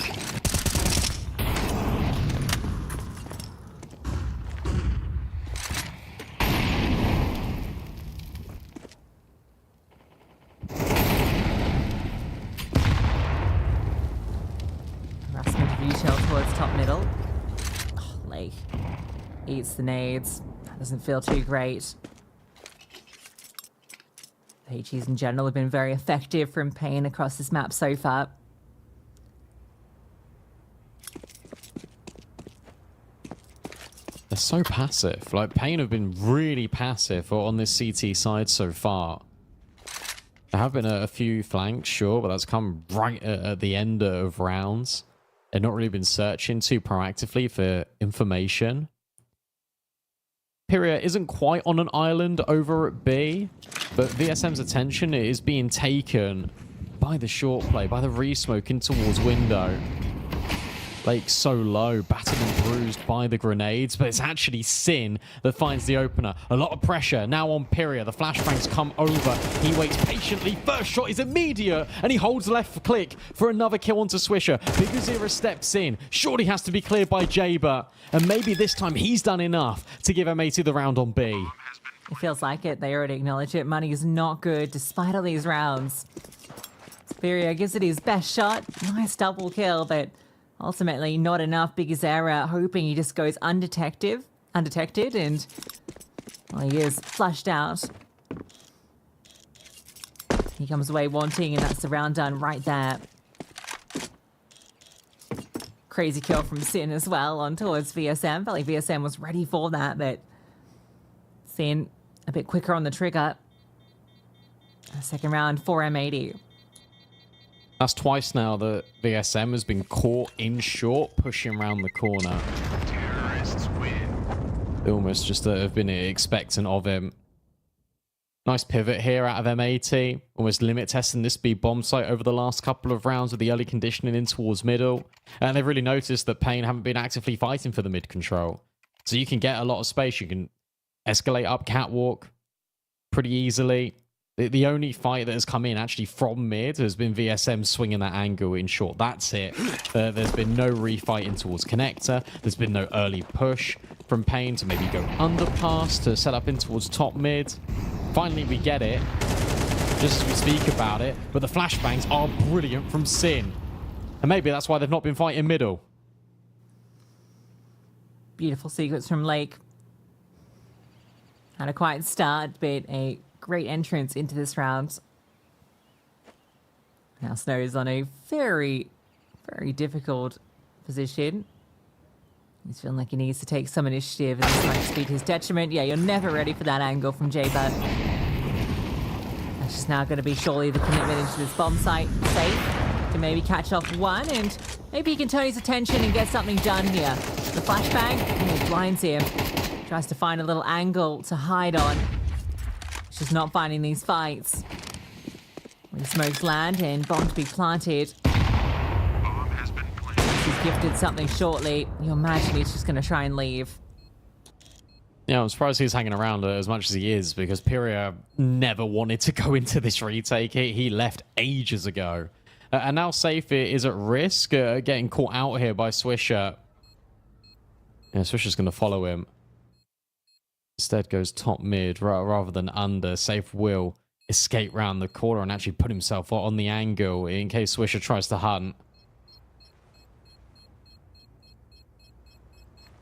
Speaker 1: eats the nades. That doesn't feel too great. HEs in general have been very effective from Pain across this map so far.
Speaker 2: They're so passive. Like, Pain have been really passive on this CT side so far. There have been a few flanks, sure, but that's come right at the end of rounds. They've not really been searching too proactively for information. Pyria isn't quite on an island over at B, but VSM's attention is being taken by the short play, by the re-smoke in towards window. Lake so low, battered and bruised by the grenades, but it's actually Sin that finds the opener. A lot of pressure now on Pyria. The flashbangs come over. He waits patiently. First shot is immediate, and he holds left click for another kill onto Swisher. Bigazira steps in. Surely has to be cleared by Jaber, and maybe this time he's done enough to give MAT the round on B.
Speaker 1: It feels like it. They already acknowledge it. Money is not good despite all these rounds. Pyria gives it his best shot. Nice double kill, but ultimately, not enough. Bigazera hoping he just goes undetected, and well, he is flushed out. He comes away wanting, and that's the round done right there. Crazy kill from Sin as well on towards VSM. Felt like VSM was ready for that, but Sin a bit quicker on the trigger. Second round for M80.
Speaker 2: That's twice now that VSM has been caught in short, pushing around the corner.
Speaker 7: Terrorists win.
Speaker 2: They almost just have been expectant of him. Nice pivot here out of M80. Almost limit testing this B bomb site over the last couple of rounds with the early conditioning in towards middle. And they've really noticed that Pain haven't been actively fighting for the mid control. So you can get a lot of space. You can escalate up catwalk pretty easily. The only fight that has come in actually from mid has been VSM swinging that angle in short. That's it. There's been no refighting towards connector. There's been no early push from Pain to maybe go underpass to set up in towards top mid. Finally, we get it, just as we speak about it. But the flashbangs are brilliant from Sin. And maybe that's why they've not been fighting middle.
Speaker 1: Beautiful sequence from Lake. Had a quiet start, but a great entrance into this round. Now Snow is on a very, very difficult position. He's feeling like he needs to take some initiative, and this might be to his detriment. Yeah, you're never ready for that angle from Jaber. That's just now going to be surely the commitment into this bomb site. Safe to maybe catch off one, and maybe he can turn his attention and get something done here. The flashbang blinds him. Tries to find a little angle to hide on. Just not finding these fights. When smokes land and bomb to be planted. He's gifted something shortly. You imagine he's just going to try and leave.
Speaker 2: Yeah, I'm surprised he's hanging around as much as he is, because Pyria never wanted to go into this retake. He left ages ago. And now Safe is at risk, getting caught out here by Swisher. Yeah, Swisher's going to follow him. Instead goes top mid rather than under. Safe will escape round the corner and actually put himself on the angle in case Swisher tries to hunt.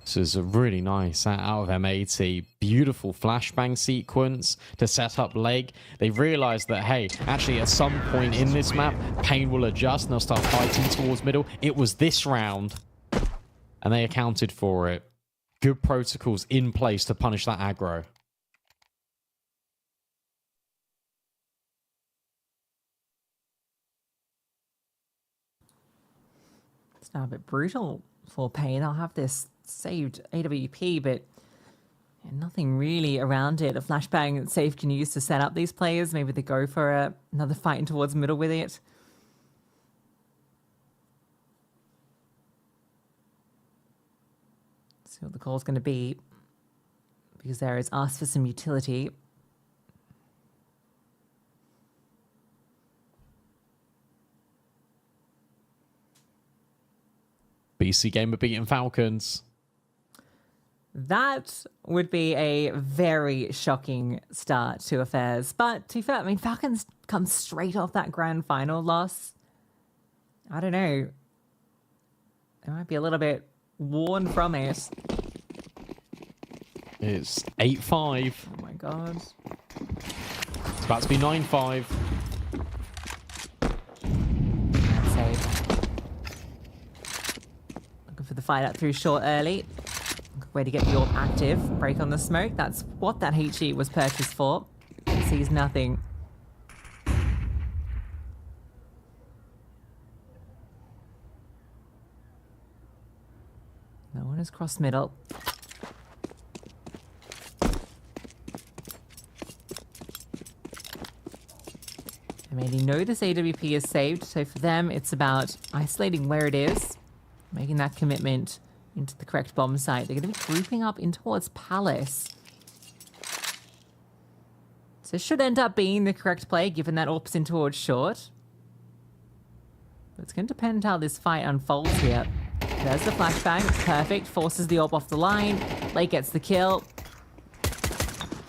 Speaker 2: This is a really nice out of M80. Beautiful flashbang sequence to set up leg. They realized that, hey, actually at some point in this map, Pain will adjust and they'll start fighting towards middle. It was this round, and they accounted for it. Good protocols in place to punish that aggro.
Speaker 1: It's now a bit brutal for Pain. I'll have this saved AWP, but nothing really around it. A flashbang that Safe can use to set up these players. Maybe they go for another fight in towards middle with it. See what the call's going to be, because there is asked for some utility.
Speaker 2: BC.Game are beating Falcons.
Speaker 1: That would be a very shocking start to affairs. But to be fair, I mean, Falcons come straight off that grand final loss. I don't know. They might be a little bit worn from it.
Speaker 2: It's 8-5.
Speaker 1: Oh my god.
Speaker 2: It's about to be 9-5.
Speaker 1: That's safe. Looking for the fight up through short early. Good way to get the AWP active. Break on the smoke. That's what that HE was purchased for. Sees nothing. No one is cross middle. I mean, you know this AWP is saved, so for them it's about isolating where it is, making that commitment into the correct bomb site. They're going to be grouping up in towards Palace. So it should end up being the correct play, given that AWP's in towards short. But it's going to depend how this fight unfolds here. There's the flashbang. Perfect. Forces the AWP off the line. Late gets the kill.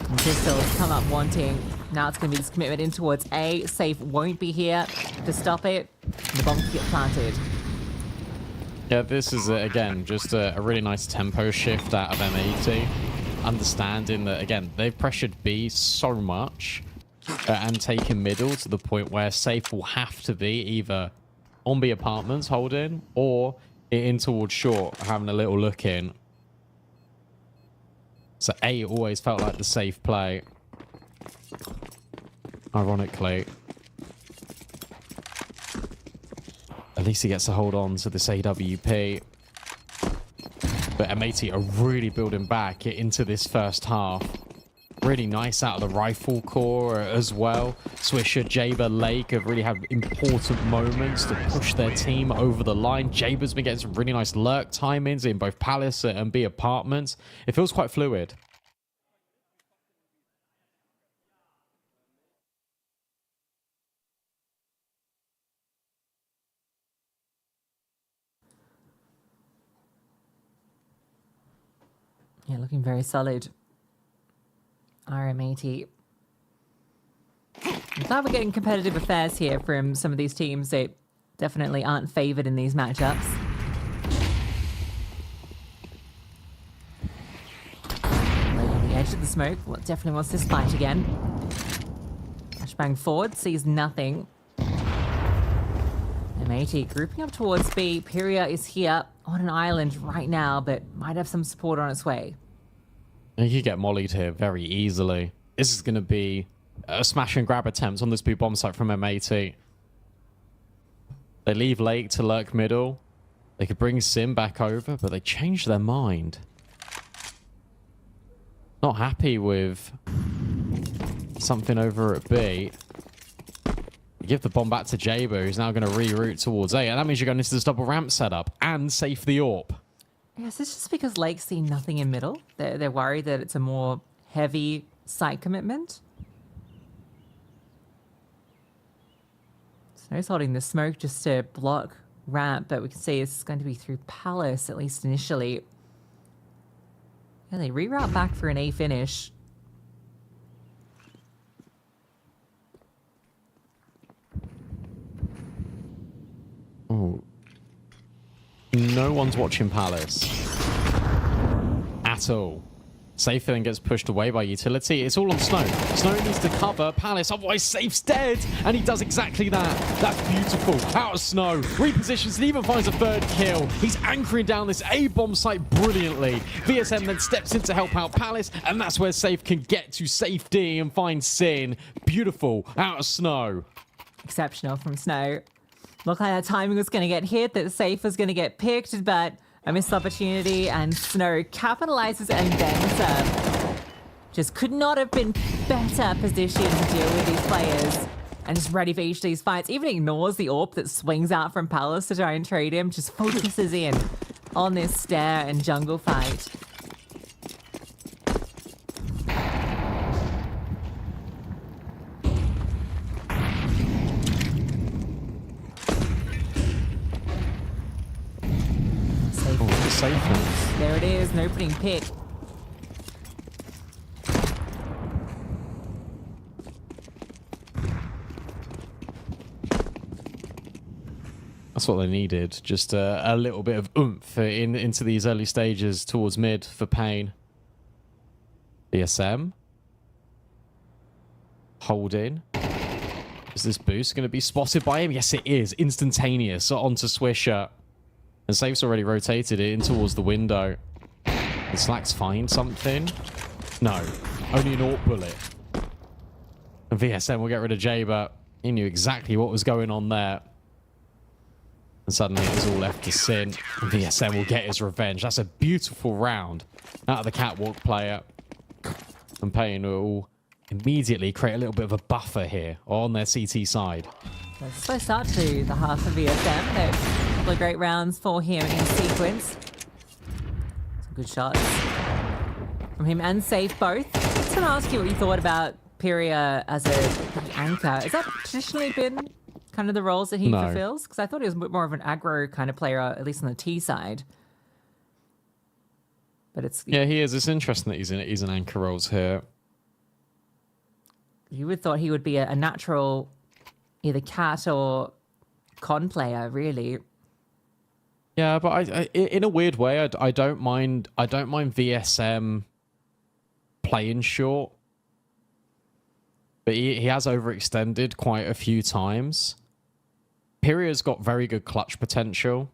Speaker 1: And Pistol's come up wanting. Now it's going to be this commitment in towards A. Safe won't be here to stop it. The bomb can get planted.
Speaker 2: Yeah, this is, again, just a really nice tempo shift out of M80. Understanding that, again, they've pressured B so much and taken middle to the point where Safe will have to be either on B apartments holding or in towards short having a little look in. So A always felt like the safe play. Ironically. At least he gets to hold on to this AWP. But M80 are really building back into this first half. Really nice out of the rifle core as well. Swisher, Jaber, Lake have really had important moments to push their team over the line. Jaber's been getting some really nice lurk timings in both Palace and B apartments. It feels quite fluid.
Speaker 1: Yeah, looking very solid. RM80. I'm glad we're getting competitive affairs here from some of these teams that definitely aren't favored in these matchups. Late on the edge of the smoke. Well, definitely wants this fight again. Flashbang forward, sees nothing. M80 grouping up towards B. Pyria is here on an island right now, but might have some support on its way.
Speaker 2: You could get mollied here very easily. This is going to be a smash and grab attempt on this B bomb site from M80. They leave Lake to lurk middle. They could bring Sim back over, but they changed their mind. Not happy with something over at B. Give the bomb back to Jaber, who's now going to reroute towards A. And that means you're going into this double ramp setup and safe the AWP.
Speaker 1: Yes, it's just because Lake's seen nothing in middle. They're worried that it's a more heavy site commitment. Snow's holding the smoke just to block ramp, but we can see it's going to be through Palace, at least initially. Yeah, they reroute back for an A finish.
Speaker 2: Oh. No one's watching Palace. At all. Safe then gets pushed away by utility. It's all on Snow. Snow needs to cover Palace, otherwise Safe's dead. And he does exactly that. That's beautiful. Out of Snow. Repositions and even finds a third kill. He's anchoring down this A-bomb site brilliantly. VSM then steps in to help out Palace. And that's where Safe can get to safety and find Sin. Beautiful. Out of Snow.
Speaker 1: Exceptional from Snow. Looked like that timing was going to get hit, that Safe was going to get picked, but a missed opportunity, and Snow capitalizes and then some. Just could not have been better positioned to deal with these players. And just ready for each of these fights. Even ignores the AWP that swings out from Palace to try and trade him. Just focuses in on this stair and jungle fight.
Speaker 2: Safe.
Speaker 1: There it is, an opening pick.
Speaker 2: That's what they needed. Just a little bit of oomph into these early stages towards mid for Pain. VSM. Holding. Is this boost going to be spotted by him? Yes, it is. Instantaneous onto Swisher. And Safe's already rotated it in towards the window. And Slack's find something? No. Only an AWP bullet. And VSM will get rid of Jaber. He knew exactly what was going on there. And suddenly it was all left to Sin. And VSM will get his revenge. That's a beautiful round out of the catwalk player. And Payne will immediately create a little bit of a buffer here on their CT side.
Speaker 1: A slow start to the half of VSM. A couple of great rounds for him in sequence. Some good shots from him and Safe both. I was going to ask you what you thought about Pyria as an anchor. Has that traditionally been kind of the roles that he fulfills? Because I thought he was a bit more of an aggro kind of player, at least on the T side. But it's...
Speaker 2: Yeah, he is. It's interesting that he's an anchor roles here.
Speaker 1: You would have thought he would be a natural either cat or con player, really.
Speaker 2: Yeah, but I in a weird way, I don't mind VSM playing short. But he has overextended quite a few times. Pyria's got very good clutch potential.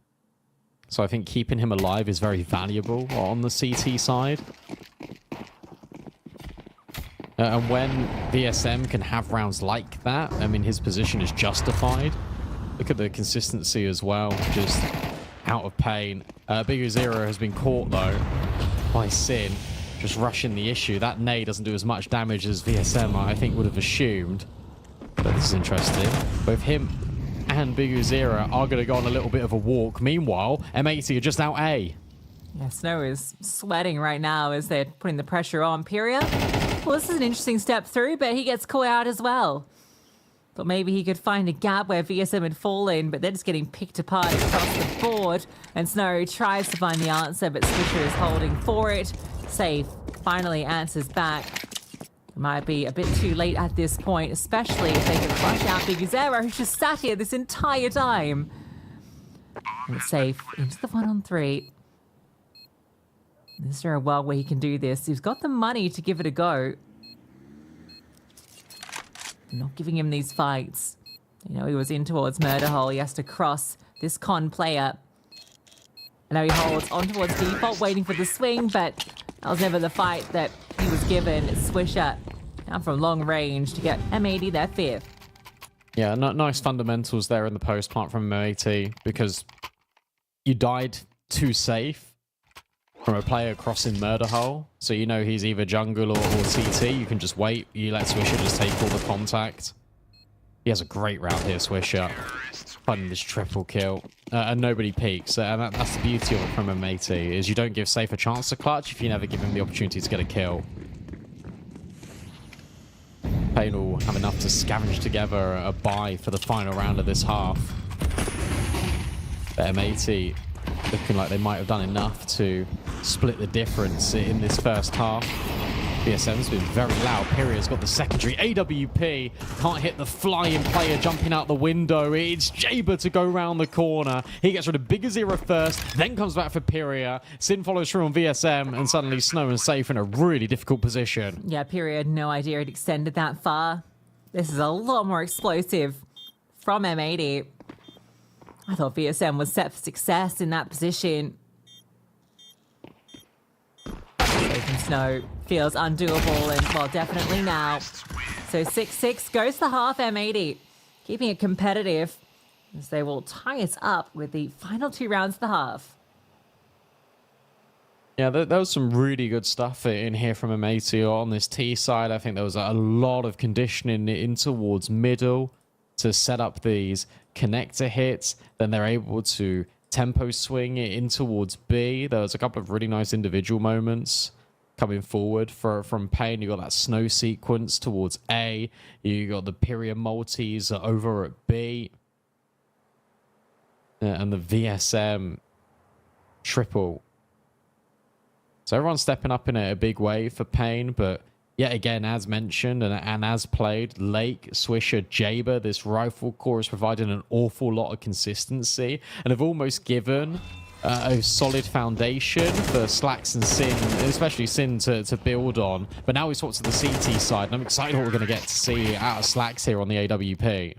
Speaker 2: So I think keeping him alive is very valuable on the CT side. And when VSM can have rounds like that, I mean, his position is justified. Look at the consistency as well, just out of pain. BC.Game has been caught, though, by Sin, just rushing the issue. That nade doesn't do as much damage as VSM, I think, would have assumed. But this is interesting. Both him and BC.Game are going to go on a little bit of a walk. Meanwhile, M80 are just out A.
Speaker 1: Yeah, Snow is sweating right now as they're putting the pressure on Pyria. Well, this is an interesting step through, but he gets caught out as well. Thought maybe he could find a gap where VSM had fallen, but they're just getting picked apart across the board. And Snow tries to find the answer, but Swisher is holding for it. Safe finally answers back. It might be a bit too late at this point, especially if they can flush out BC.Game, who's just sat here this entire time. And it's Safe into the 1-on-3. Is there a world where he can do this? He's got the money to give it a go. They're not giving him these fights. You know, he was in towards Murder Hole. He has to cross this con player. And now he holds on towards default, waiting for the swing, but that was never the fight that he was given. Swisher now from long range to get M80 their fifth.
Speaker 2: Yeah, nice fundamentals there in the post plant from M80, because you died too safe from a player crossing Murder Hole, so you know he's either jungle or CT. You can just wait. You let Swisher just take all the contact. He has a great round here, Swisher. Finding this triple kill. And nobody peeks. And that's the beauty of it from M80, is you don't give Safe a chance to clutch if you never give him the opportunity to get a kill. Payne will have enough to scavenge together a buy for the final round of this half. But M80 looking like they might have done enough to split the difference in this first half. VSM's been very loud. Pyria's got the secondary. AWP can't hit the flying player jumping out the window. It's Jaber to go round the corner. He gets rid of BC.Game first, then comes back for Pyria. Sin follows through on VSM, and suddenly Snow and Safe in a really difficult position.
Speaker 1: Yeah, Pyria had no idea it extended that far. This is a lot more explosive from M80. I thought VSM was set for success in that position. Safe Snow feels undoable, and, well, definitely now. So 6-6 goes the half, M80. Keeping it competitive, as they will tie it up with the final 2 rounds of the half.
Speaker 2: Yeah, there was some really good stuff in here from M80 on this T side. I think there was a lot of conditioning in towards middle to set up these connector hits. Then they're able to tempo swing it in towards B. There was a couple of really nice individual moments coming forward from Payne. You got that Snow sequence towards A. You got the Pyria multis over at B. And the VSM triple. So everyone's stepping up in a big way for Payne, but yet again, as mentioned and as played, Lake, Swisher, Jaber, this rifle core is providing an awful lot of consistency and have almost given a solid foundation for Slacks and Sin, especially Sin, to build on. But now we swap to the CT side, and I'm excited what we're going to get to see out of Slacks here on the AWP.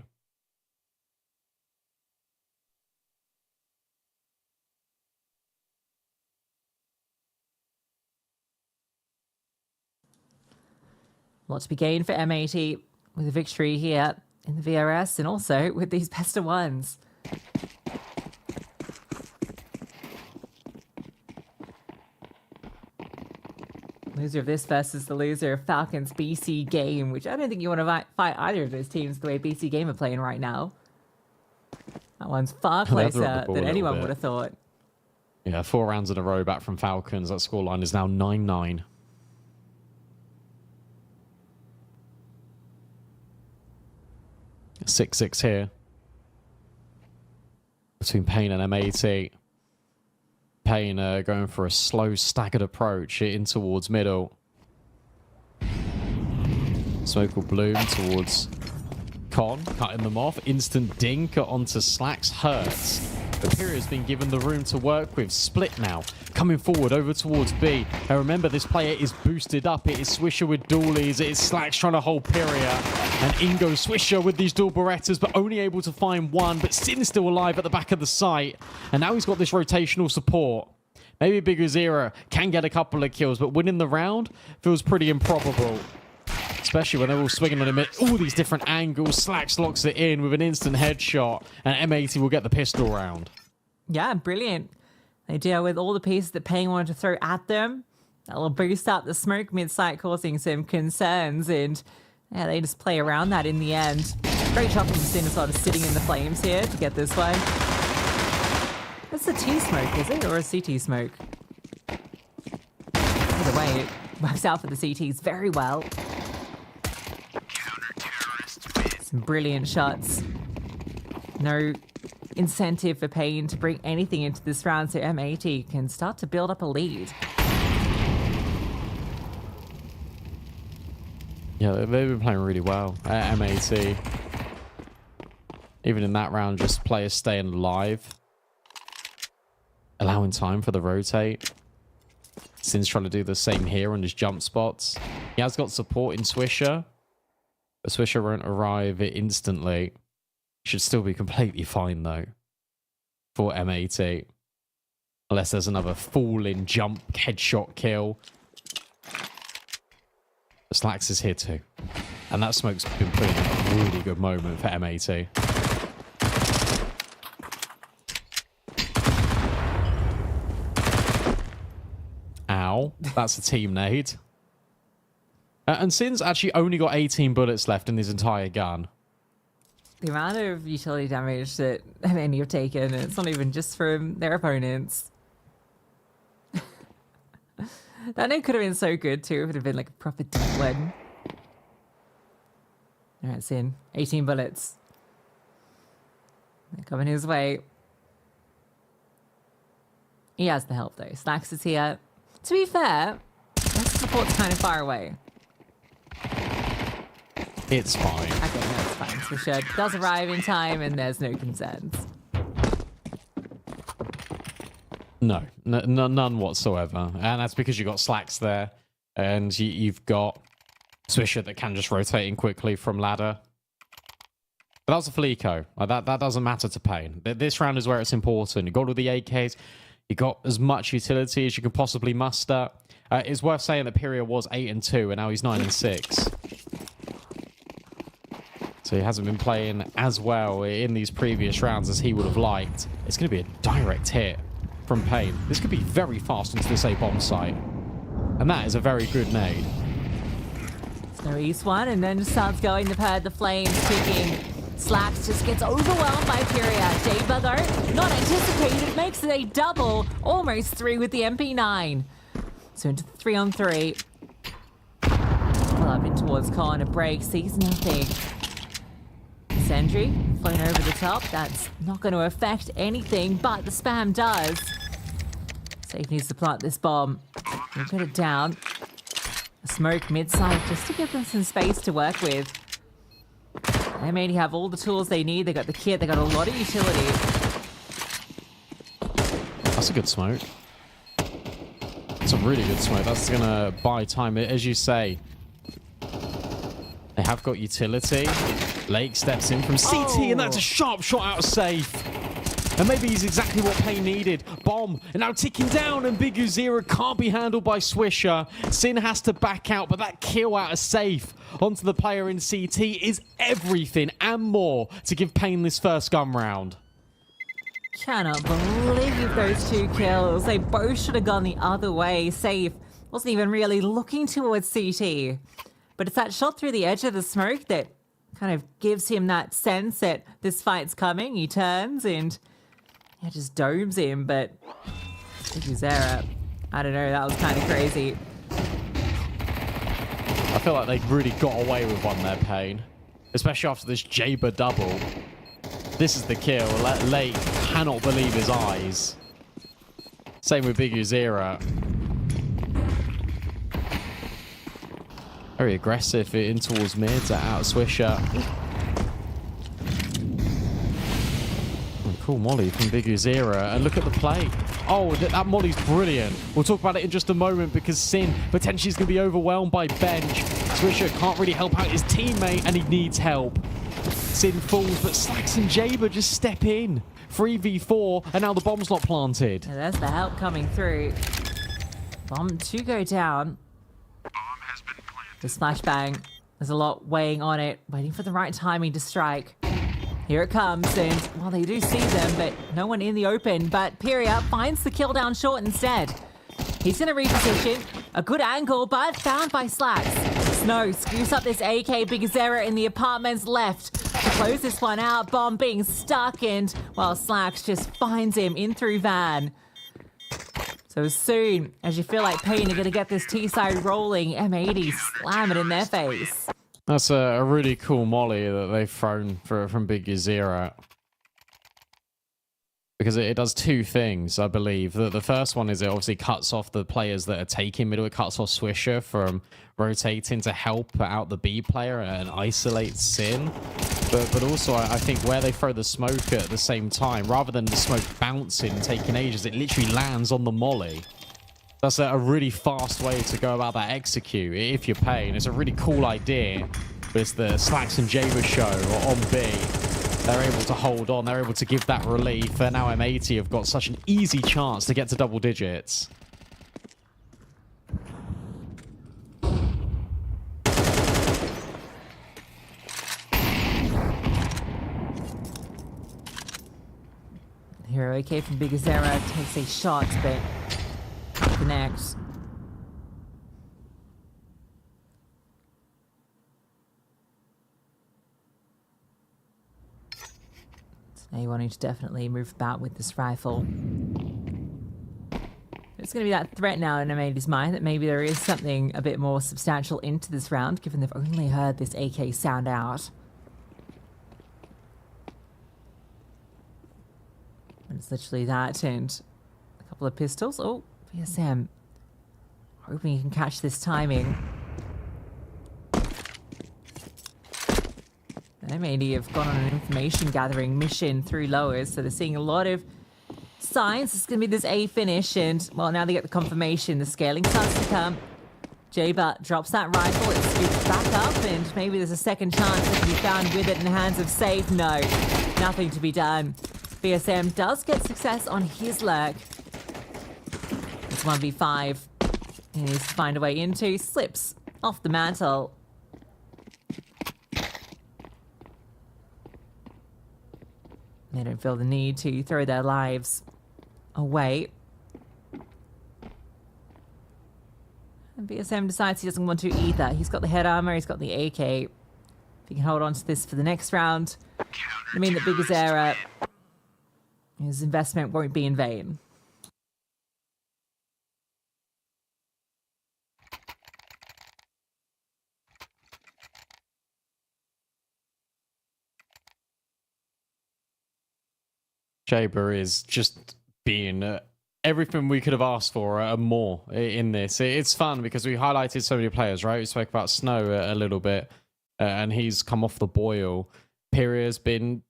Speaker 1: Lot to be gained for M80 with a victory here in the VRS and also with these best of ones. Loser of this versus the loser of Falcons BC Game, which I don't think you want to fight either of those teams the way BC Game are playing right now. That one's far closer than anyone would have thought.
Speaker 2: Yeah, 4 rounds in a row back from Falcons. That scoreline is now 9-9. Six here between Payne and M80. Payne going for a slow staggered approach in towards middle. Smoke will bloom towards Con, cutting them off. Instant dink onto Slacks, hurts. Imperial's been given the room to work with. Split now, coming forward over towards B. Now remember, this player is boosted up. It is Swisher with dualies. It is Slacks trying to hold Pyria. And Ingo Swisher with these dual Berettas, but only able to find one. But Sin's still alive at the back of the site. And now he's got this rotational support. Maybe Big Uzira can get a couple of kills, but winning the round feels pretty improbable. Especially when they're all swinging on him at all these different angles. Slacks locks it in with an instant headshot, and M80 will get the pistol round.
Speaker 1: Yeah, brilliant. They deal with all the pieces that Payne wanted to throw at them. That'll boost up the smoke mid-site, causing some concerns, and yeah, they just play around that in the end. Great shot from Sin, sort of sitting in the flames here to get this way. That's a T smoke, is it? Or a CT smoke? Either way, it works out for the CTs very well. Some brilliant shots. No incentive for Payne to bring anything into this round, so M80 can start to build up a lead.
Speaker 2: Yeah, they've been playing really well at M80. Even in that round, just players staying alive. Allowing time for the rotate. Sin's trying to do the same here on his jump spots. He has got support in Swisher. But Swisher won't arrive instantly. Should still be completely fine, though, for M80. Unless there's another fall-in jump headshot kill. Slacks is here too. And that smoke's been putting in a really good moment for M80. Ow. That's a team nade. And Sin's actually only got 18 bullets left in his entire gun.
Speaker 1: The amount of utility damage that many have taken, and it's not even just from their opponents. That nade could have been so good too if it had been like a proper deep one. Alright, Sin. 18 bullets. They're coming his way. He has the help though. Slacks is here. To be fair, that support's kind of far away.
Speaker 2: It's fine.
Speaker 1: Okay, no, it's fine. For sure. Does arrive in time and there's no concerns.
Speaker 2: No, none whatsoever. And that's because you've got Slacks there. And you've got Swisher that can just rotate in quickly from ladder. But that was a Fleeco. That doesn't matter to Payne. This round is where it's important. You got all the AKs. You got as much utility as you can possibly muster. It's worth saying that Pyria was 8-2 and now he's 9-6. So he hasn't been playing as well in these previous rounds as he would have liked. It's going to be a direct hit from Payne. This could be very fast into this A-bomb site. And that is a very good nade.
Speaker 1: So East one, and then just starts going the flames kicking. Slacks just gets overwhelmed by Pyria. Daybugger, not anticipated, makes it a double. Almost 3 with the MP9. So into 3-on-3. Pull up in towards Con, a break, sees nothing. Sentry, flown over the top. That's not going to affect anything, but the spam does. Safe needs to plant this bomb. We'll get it down. A smoke mid-side just to give them some space to work with. They may have all the tools they need. They got the kit. They got a lot of utility.
Speaker 2: That's a good smoke. It's a really good smoke. That's going to buy time. As you say, they have got utility. Lake steps in from CT, and that's a sharp shot out of safe. And maybe he's exactly what Pain needed. Bomb, and now ticking down, and Big Uzira can't be handled by Swisher. Sin has to back out, but that kill out of safe onto the player in CT is everything and more to give Pain this first gun round.
Speaker 1: Cannot believe those 2 kills. They both should have gone the other way. Safe wasn't even really looking towards CT. But it's that shot through the edge of the smoke that kind of gives him that sense that this fight's coming. He turns and just domes him, but Uzera, I don't know, that was kind of crazy.
Speaker 2: I feel like they really got away with one there, Pain. Especially after this Jaber double. This is the kill. Lake cannot believe his eyes. Same with Big Uzira. Very aggressive in towards mid, out of Swisher. Cool molly from Big Uzira, and look at the play. Oh, that molly's brilliant. We'll talk about it in just a moment because Sin potentially is going to be overwhelmed by bench. Swisher can't really help out his teammate, and he needs help. Sin falls, but Slacks and Jaber just step in. 3v4, and now the bomb's not planted.
Speaker 1: Yeah, there's the help coming through. Bomb to go down. The flashbang. There's a lot weighing on it, waiting for the right timing to strike. Here it comes, and, well, they do see them, but no one in the open. But Pyria finds the kill down short instead. He's going to reposition. A good angle, but found by Slacks. Snow scoops up this AK. Big Uzira in the apartments left to close this one out. Bomb being stuck, and, well, Slacks just finds him in through van. So as soon as you feel like Pain are going to get this T-side rolling, M80 slam it in their face.
Speaker 2: That's a really cool molly that they've thrown from Big Uzira. Because it does 2 things, I believe. The first one is it obviously cuts off the players that are taking middle. It cuts off Swisher from rotating to help out the B player and isolate Sin. But also, I think where they throw the smoke at the same time, rather than the smoke bouncing and taking ages, it literally lands on the molly. That's a really fast way to go about that execute if you're Pain. It's a really cool idea, but it's the Slacks and Jaber show on B. They're able to hold on. They're able to give that relief. And now M80 have got such an easy chance to get to double digits.
Speaker 1: Hero AK from Big Uzira takes a shot, but connects. So now you wanting to definitely move about with this rifle. It's going to be that threat now in M80's mind that maybe there is something a bit more substantial into this round, given they've only heard this AK sound out. And it's literally that and a couple of pistols. Oh, VSM. Hoping you can catch this timing. They maybe have gone on an information gathering mission through lowers, so they're seeing a lot of signs. It's going to be this A finish, and, well, now they get the confirmation. The scaling starts to come. Jaber drops that rifle. It scoops back up, and maybe there's a second chance that can be found with it in the hands of Safe. No, nothing to be done. VSM does get success on his lurk. It's 1v5. He needs to find a way into. Slips off the mantle. They don't feel the need to throw their lives away. And VSM decides he doesn't want to either. He's got the head armor, he's got the AK. If he can hold on to this for the next round, I mean that Big Uzira, his investment won't be in vain.
Speaker 2: Jaber is just being everything we could have asked for and more in this. It's fun because we highlighted so many players, right? We spoke about Snow a little bit, and he's come off the boil. Pyria's been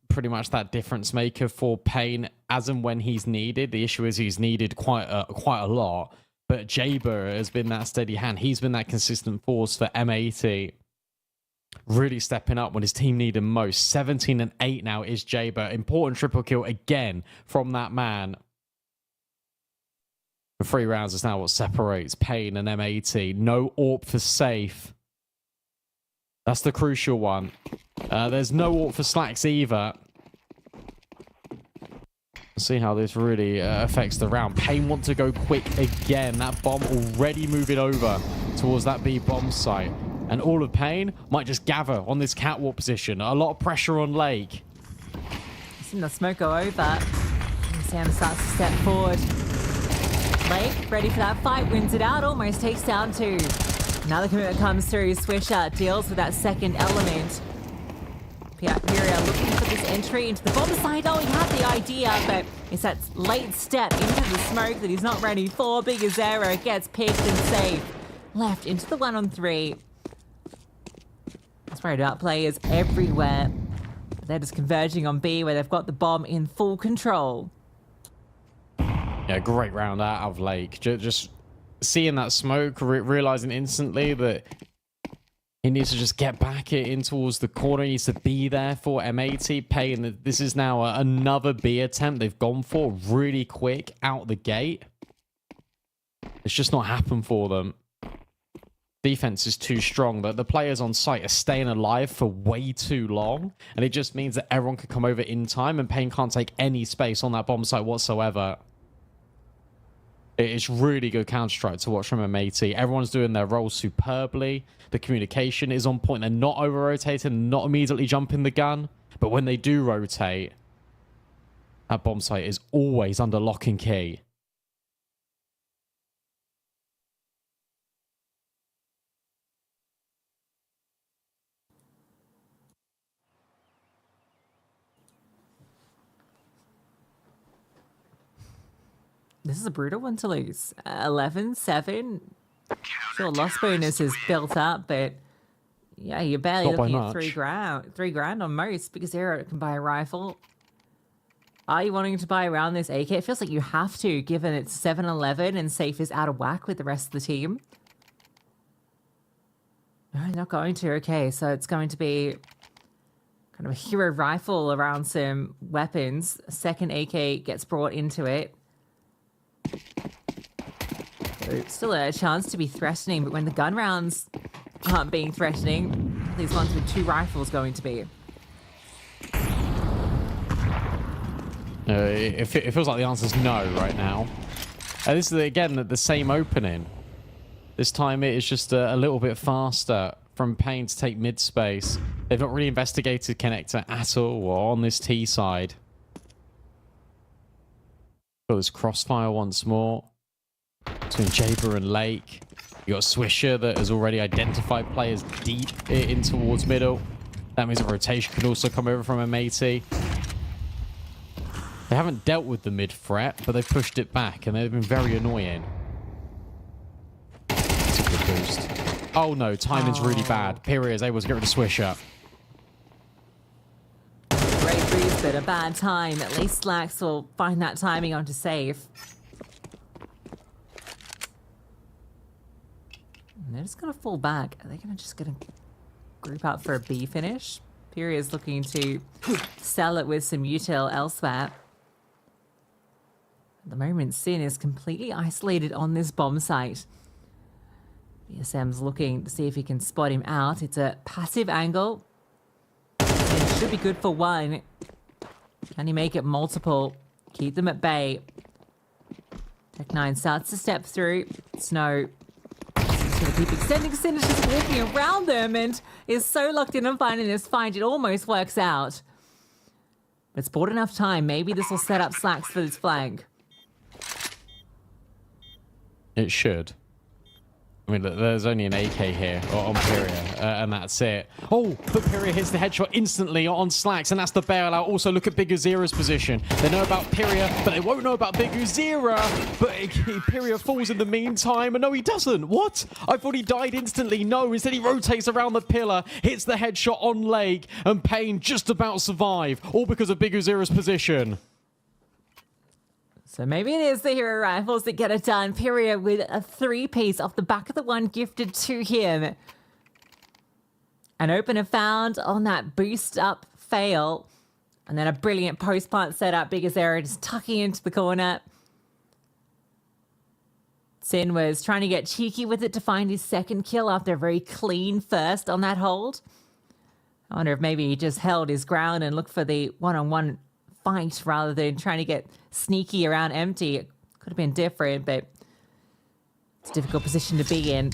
Speaker 2: pretty much that difference maker for Pain. as and when he's needed. The issue is he's needed quite a lot. But Jaber has been that steady hand. He's been that consistent force for M80. Really stepping up when his team need him most. 17 and 8 now is Jaber. Important triple kill again from that man. The 3 rounds is now what separates Pain and M80. No AWP for safe. That's the crucial one. There's no AWP for Slacks either. See how this really affects the round. Pain want to go quick again. That bomb already moving over towards that B bomb site. And all of Pain might just gather on this catwalk position. A lot of pressure on Lake.
Speaker 1: Seen the smoke go over. Sam starts to step forward. Lake, ready for that fight, wins it out, almost takes down 2. Another commitment comes through. Swisher deals with that second element. Pyria looking for this entry into the bomb site. Oh, he had the idea, but it's that late step into the smoke that he's not ready for. BC.Game gets picked and saved. Left into the 1-on-3. That's worried about players everywhere. They're just converging on B, where they've got the bomb in full control.
Speaker 2: Yeah, great round out of Lake. Just seeing that smoke, realizing instantly that he needs to just get back in towards the corner. He needs to be there for M80. Pain that this is now another B attempt they've gone for really quick out the gate. It's just not happened for them. Defense is too strong. The players on site are staying alive for way too long, and it just means that everyone can come over in time, and Pain can't take any space on that bomb site whatsoever. It's really good Counter-Strike to watch from M80. Everyone's doing their roles superbly. The communication is on point. They're not over-rotating, not immediately jumping the gun. But when they do rotate, that bomb site is always under lock and key.
Speaker 1: This is a brutal one to lose. 11-7. Sure, loss bonus is built up, but yeah, you're barely looking at $3 grand on most, because Zero can buy a rifle. Are you wanting to buy around this AK? It feels like you have to, given it's 7-11 and Safe is out of whack with the rest of the team. No, you're not going to. Okay, so it's going to be kind of a hero rifle around some weapons. A second AK gets brought into it. So still a chance to be threatening, but when the gun rounds aren't being threatening, these ones with 2 rifles going to be.
Speaker 2: It feels like the answer's no right now. This is, again, the same opening. This time it is just a little bit faster from Pain to take mid-space. They've not really investigated connector at all or on this T side. Got this crossfire once more between Jaber and Lake. You got Swisher that has already identified players deep in towards middle. That means a rotation can also come over from M80. They haven't dealt with the mid threat, but they've pushed it back, and they've been very annoying. That's a good boost. Oh no, timing's really bad. Pyria is able to get rid of Swisher.
Speaker 1: Great boost, but a bad time. At least Slacks will find that timing onto Safe. And they're just going to fall back. Are they just going to group up for a B finish? Pyria is looking to sell it with some util elsewhere. At the moment, Sin is completely isolated on this bomb site. BSM's looking to see if he can spot him out. It's a passive angle. It should be good for 1. Can he make it multiple? Keep them at bay. Tech9 starts to step through. Snow is going to keep extending. Sin is just walking around them and is so locked in on finding this fight. It almost works out. But it's bought enough time. Maybe this will set up Slacks for this flank.
Speaker 2: It should. I mean, there's only an AK here on Pyria, and that's it. Oh, but Pyria hits the headshot instantly on Slacks, and that's the bailout. Also, look at BC.Game's position. They know about Pyria, but they won't know about BC.Game. But Pyria falls in the meantime, and no, he doesn't. What? I thought he died instantly. No, instead he rotates around the pillar, hits the headshot on Lake, and Pain just about survive, all because of BC.Game's position.
Speaker 1: So maybe it is the hero rifles that get it done. Pyria with a 3-piece off the back of the one gifted to him. An opener found on that boost up fail. And then a brilliant post plant setup. BigZera just tucking into the corner. Sin was trying to get cheeky with it to find his second kill after a very clean first on that hold. I wonder if maybe he just held his ground and looked for the one-on-one fight rather than trying to get sneaky around empty. It could have been different, but it's a difficult position to be in.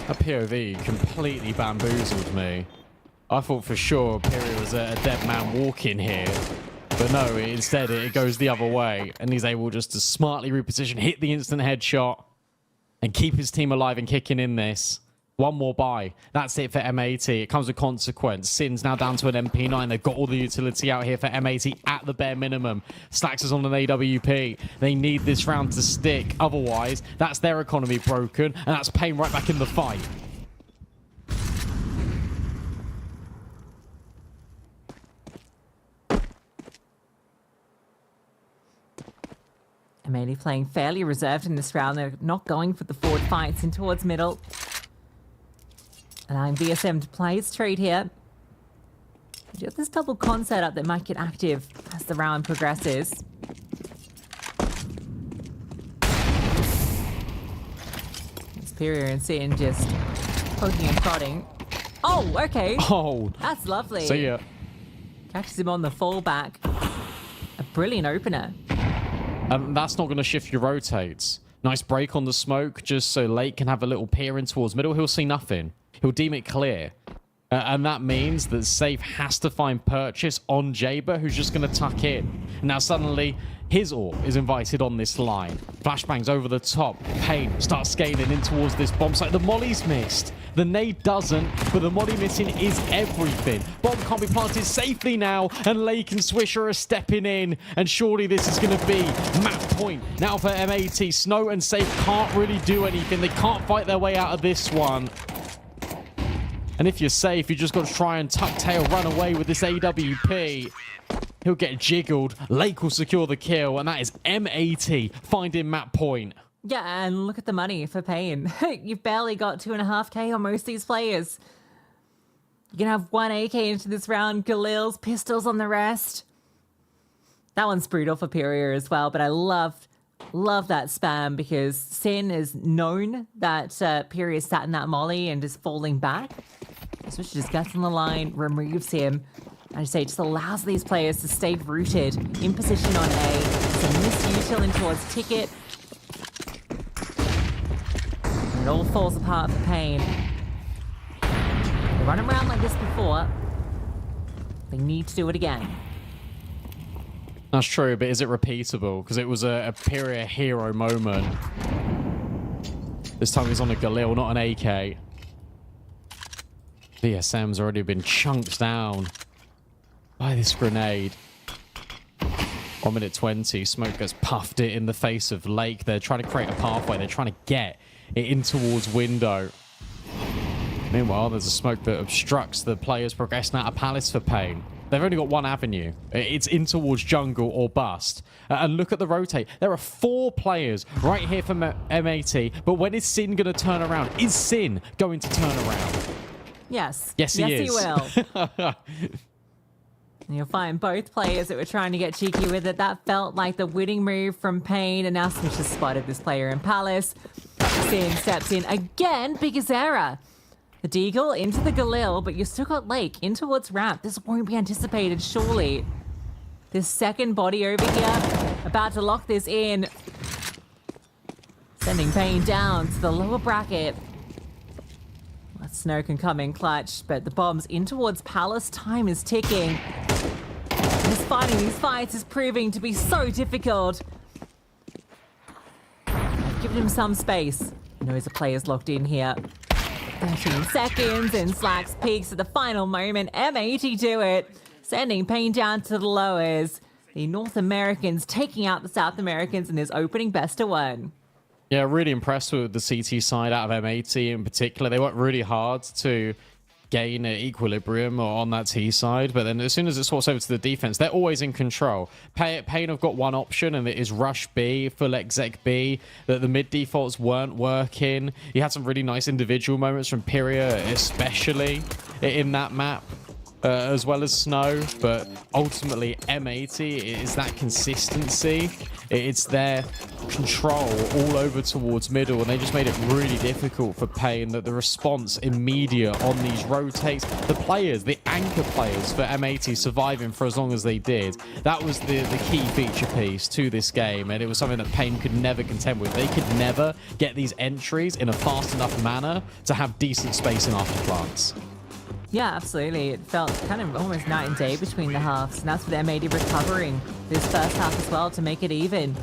Speaker 2: That POV completely bamboozled me. I thought for sure Pyria was a dead man walking here. But no, instead it goes the other way. And he's able just to smartly reposition, hit the instant headshot, and keep his team alive and kicking in this. One more buy. That's it for M80. It comes with consequence. Sin's now down to an MP9. They've got all the utility out here for M80 at the bare minimum. Slacks is on an AWP. They need this round to stick. Otherwise, that's their economy broken, and that's Pain right back in the fight.
Speaker 1: M80 playing fairly reserved in this round. They're not going for the forward fights in towards middle. Allowing VSM to play straight here. You have this double con setup that might get active as the round progresses. Superior and Sin just poking and prodding. Oh, okay.
Speaker 2: Oh.
Speaker 1: That's lovely.
Speaker 2: See ya.
Speaker 1: Catches him on the fallback. A brilliant opener.
Speaker 2: That's not going to shift your rotates. Nice break on the smoke, just so Lake can have a little peer in towards middle. He'll see nothing. He'll deem it clear. And that means that Safe has to find purchase on Jaber, who's just going to tuck in. Now suddenly, his ore is invited on this line. Flashbangs over the top. Pain starts scaling in towards this bomb site. The molly's missed. The nade doesn't, but the molly missing is everything. Bomb can't be planted safely now, and Lake and Swisher are stepping in. And surely this is going to be map point. Now for M80, Snow and Safe can't really do anything. They can't fight their way out of this one. And if you're Safe, you just got to try and tuck tail, run away with this AWP. He'll get jiggled. Lake will secure the kill, and that is M80 finding map point.
Speaker 1: Yeah, and look at the money for Pain. You've barely got 2.5k on most of these players. You're going to have 1 AK into this round. Galil's pistols on the rest. That one's brutal for Pyria as well, but I love that spam because Sin is known that Pyria sat in that molly and is falling back. So she just gets on the line, removes him. I just say it just allows these players to stay rooted in position on A. Some misutil in towards Ticket. And it all falls apart for Pain. They run around like this before. They need to do it again.
Speaker 2: That's true, but is it repeatable? Because it was a Pyria hero moment. This time he's on a Galil, not an AK. VSM's already been chunked down by this grenade. 1 minute 20. Smoke gets puffed it in the face of Lake. They're trying to create a pathway. They're trying to get it in towards window. Meanwhile, there's a smoke that obstructs the players progressing out of Palace for Pain. They've only got one avenue. It's in towards jungle or bust. And look at the rotate. There are 4 players right here for M80. But when is Sin going to turn around? Is Sin going to turn around?
Speaker 1: Yes.
Speaker 2: Yes, he is.
Speaker 1: Yes, he will. And you'll find both players that were trying to get cheeky with it. That felt like the winning move from Pain. And now Swish has spotted this player in Palace. Sin steps in again. BigZera. The Deagle into the Galil, but you still got Lake in towards ramp. This won't be anticipated, surely. This second body over here, about to lock this in. Sending Pain down to the lower bracket. That Snow can come in clutch, but the bomb's in towards Palace. Time is ticking. Just fighting these fights is proving to be so difficult. I've given him some space. He knows the player's locked in here. 13 seconds and Slacks peaks at the final moment. M80 do it, sending Pain down to the lowers. The North Americans taking out the South Americans in this opening best of 1.
Speaker 2: Yeah, really impressed with the CT side out of M80 in particular. They worked really hard to gain equilibrium on that T side, but then as soon as it swaps over to the defense, they're always in control. Pain have got one option, and it is rush B, full exec B. That the mid defaults weren't working. You had some really nice individual moments from Pyria, especially in that map. As well as Snow, but ultimately M80 is that consistency. It's their control all over towards middle, and they just made it really difficult for Pain. That the response immediate on these rotates, the players, the anchor players for M80 surviving for as long as they did, that was the key feature piece to this game, and it was something that Pain could never contend with. They could never get these entries in a fast enough manner to have decent spacing after plants.
Speaker 1: Yeah, absolutely. It felt kind of almost night and day between the halves, and that's with M80 recovering this first half as well to make it even.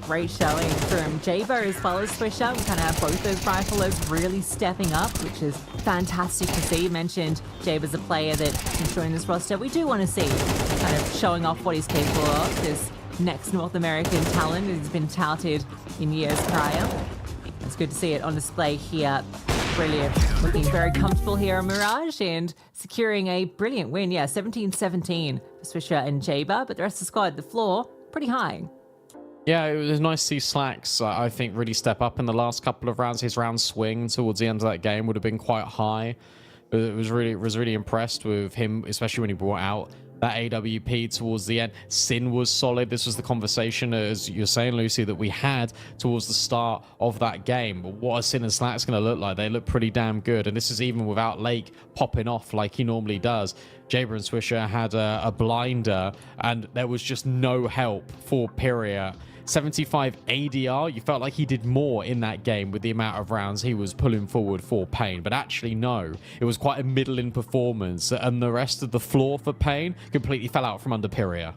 Speaker 1: Great showing from Jabo as well as Swisher. We kind of have both those riflers really stepping up, which is fantastic to see. You mentioned Jabo's a player that can join this roster. We do want to see kind of showing off what he's capable of. This next North American talent has been touted in years prior. It's good to see it on display here. Brilliant. Looking very comfortable here on Mirage and securing a brilliant win. Yeah, 17-17 for Swisher and Jaba, but the rest of the squad, the floor, pretty high.
Speaker 2: Yeah, it was nice to see Slacks, I think, really step up in the last couple of rounds. His round swing towards the end of that game would have been quite high. But it was really impressed with him, especially when he brought out that AWP towards the end. Sin was solid. This was the conversation, as you're saying, Lucy, that we had towards the start of that game. But what are Sin and Slack's going to look like? They look pretty damn good. And this is even without Lake popping off like he normally does. Jabra and Swisher had a blinder, and there was just no help for Pyria. 75 ADR, you felt like he did more in that game with the amount of rounds he was pulling forward for Pain, but actually no, it was quite a middling performance, and the rest of the floor for Pain completely fell out from under Pyria.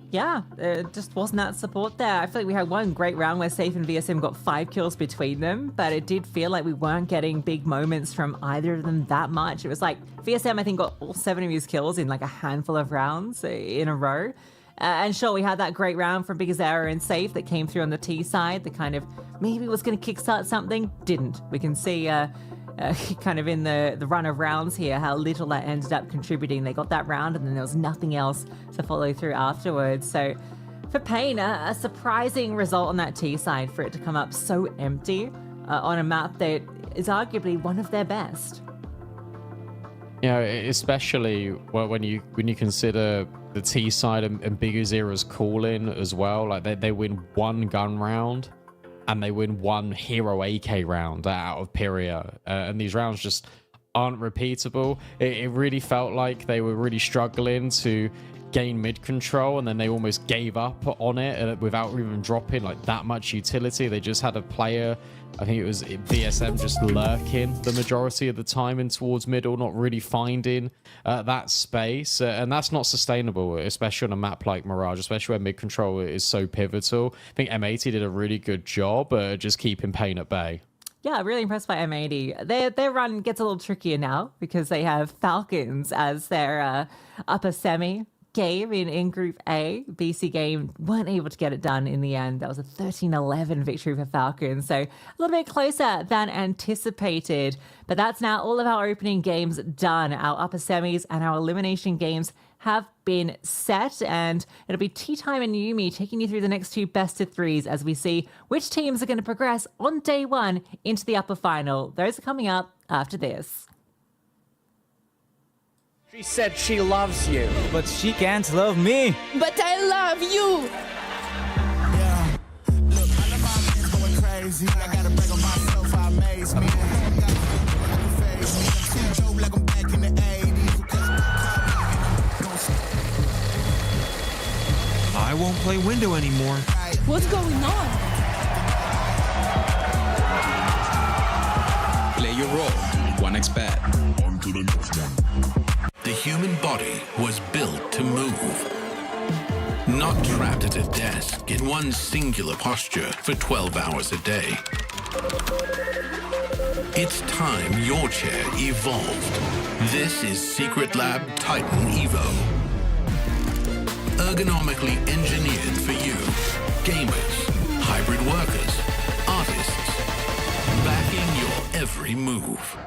Speaker 1: Yeah, it just wasn't that support there. I feel like we had one great round where Safe and VSM got 5 kills between them, but it did feel like we weren't getting big moments from either of them that much. It was like VSM, I think, got all 7 of his kills in like a handful of rounds in a row. And sure, we had that great round from Big Zara and Safe that came through on the T side that kind of maybe was going to kickstart something. Didn't. We can see kind of in the run of rounds here how little that ended up contributing. They got that round and then there was nothing else to follow through afterwards. So for Pain, a surprising result on that T side for it to come up so empty on a map that is arguably one of their best.
Speaker 2: Yeah, especially when you consider the T side and Big Zera's call-in as well. Like they win one gun round and they win one hero AK round out of Pyria. And these rounds just aren't repeatable. It really felt like they were really struggling to gain mid control, and then they almost gave up on it without even dropping like that much utility. They just had a player, I think it was VSM, just lurking the majority of the time in towards middle, not really finding that space, and that's not sustainable, especially on a map like Mirage, especially where mid control is so pivotal. I think M80 did a really good job just keeping Pain at bay.
Speaker 1: Yeah, really impressed by M80. Their run gets a little trickier now because they have Falcons as their upper semi game in Group A. BC.Game weren't able to get it done in the end. That was a 13-11 victory for Falcons, so a little bit closer than anticipated. But that's now all of our opening games done. Our upper semis and our elimination games have been set, and it'll be Tea Time and Yumi taking you through the next 2 best-of-3s as we see which teams are going to progress on day 1 into the upper final. Those are coming up after this.
Speaker 3: She said she loves you, but she can't love me.
Speaker 4: But I love you.
Speaker 8: Yeah. Look, all of my men's going crazy. I gotta break on myself, I amaze me. Like I'm back in the 80s.
Speaker 5: I won't play window anymore.
Speaker 4: What's going on?
Speaker 6: Play your role. 1xBet.
Speaker 7: On to the next one. The human body was built to move. Not trapped at a desk in one singular posture for 12 hours a day. It's time your chair evolved. This is Secret Lab Titan Evo. Ergonomically engineered for you. Gamers, hybrid workers, artists. Backing your every move.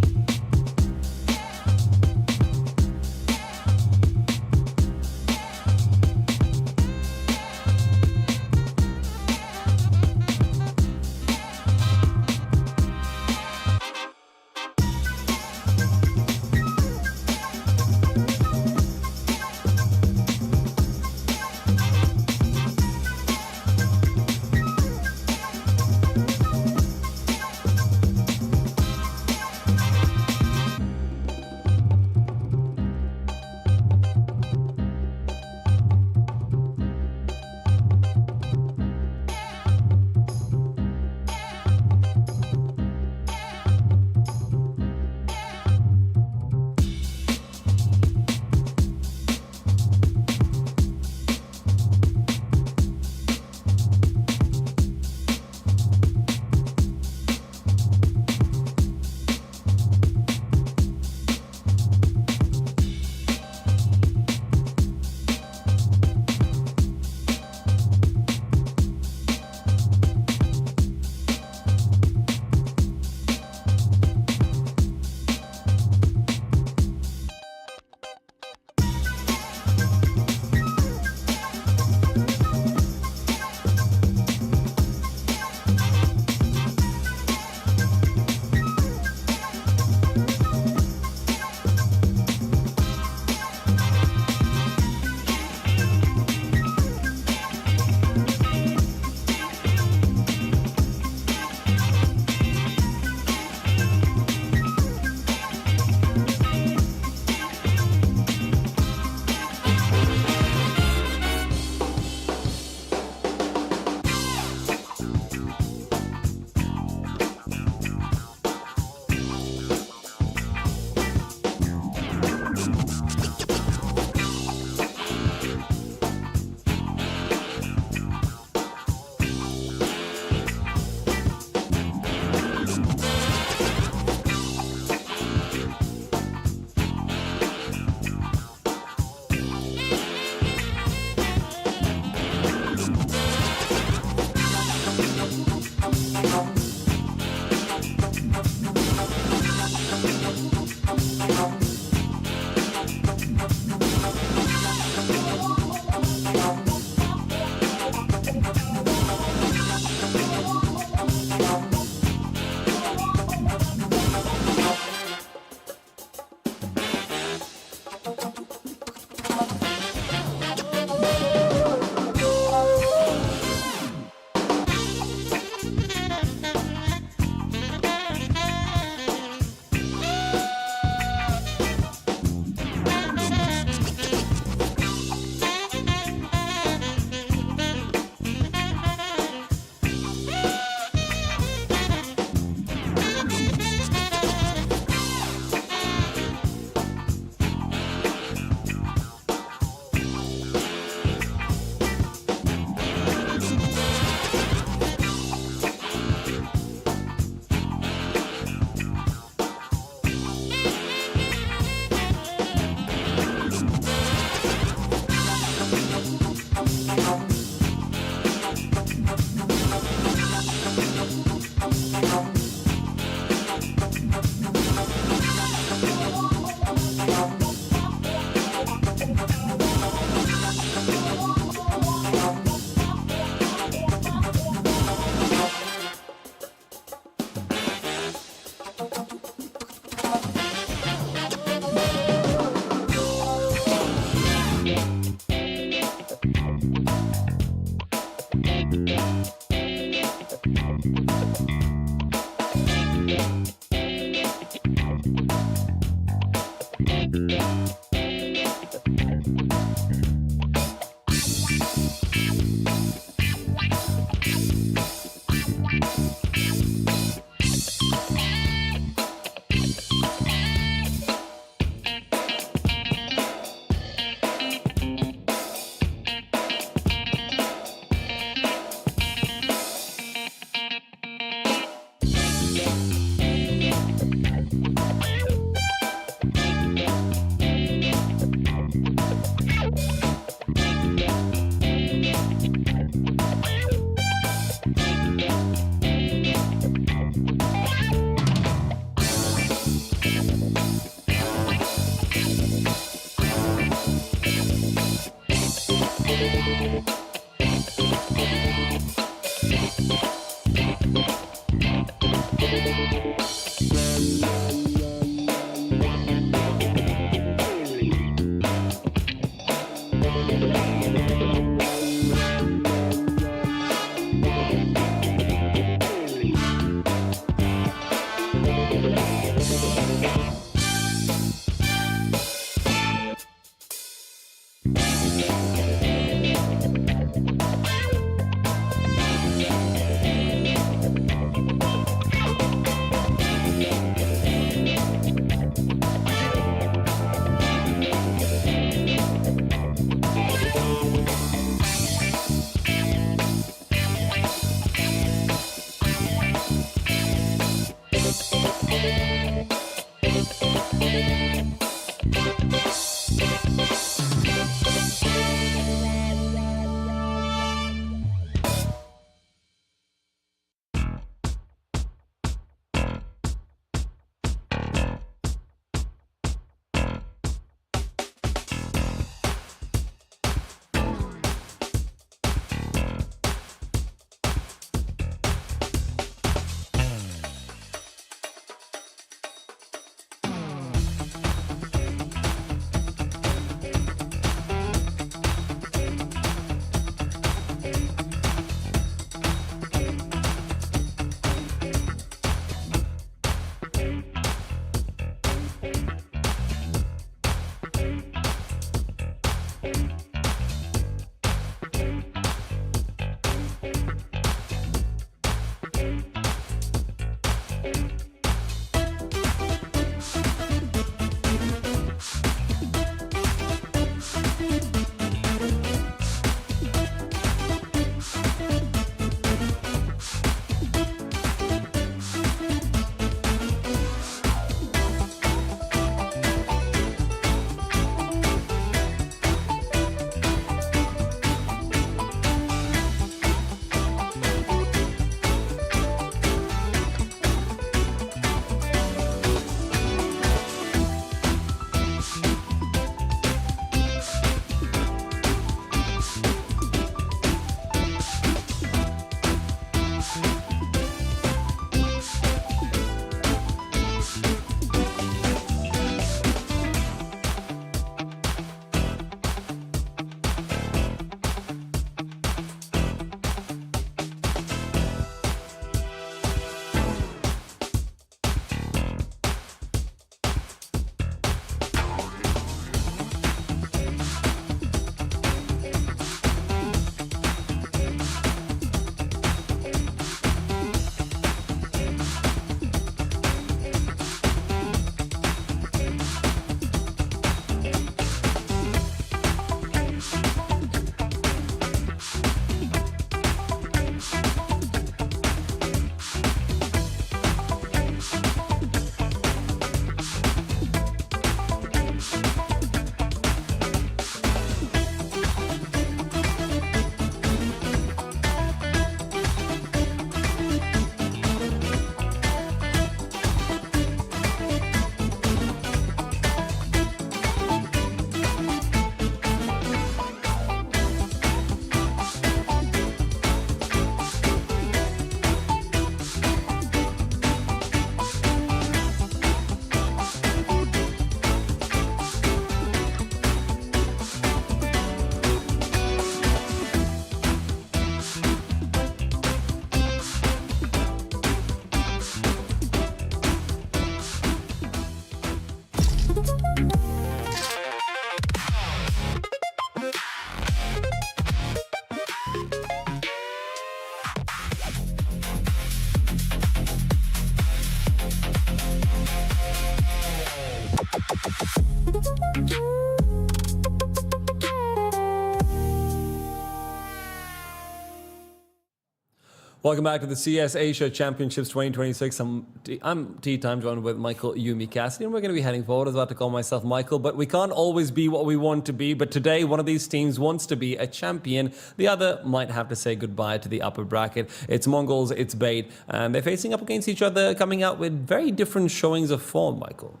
Speaker 9: Welcome back to the CS Asia Championships 2026. I'm Tea Time, joined with Michael Yumi Cassidy, and we're going to be heading forward. I was about to call myself Michael, but we can't always be what we want to be. But today, one of these teams wants to be a champion. The other might have to say goodbye to the upper bracket. It's MongolZ, it's Bait, and they're facing up against each other, coming out with very different showings of form, Michael.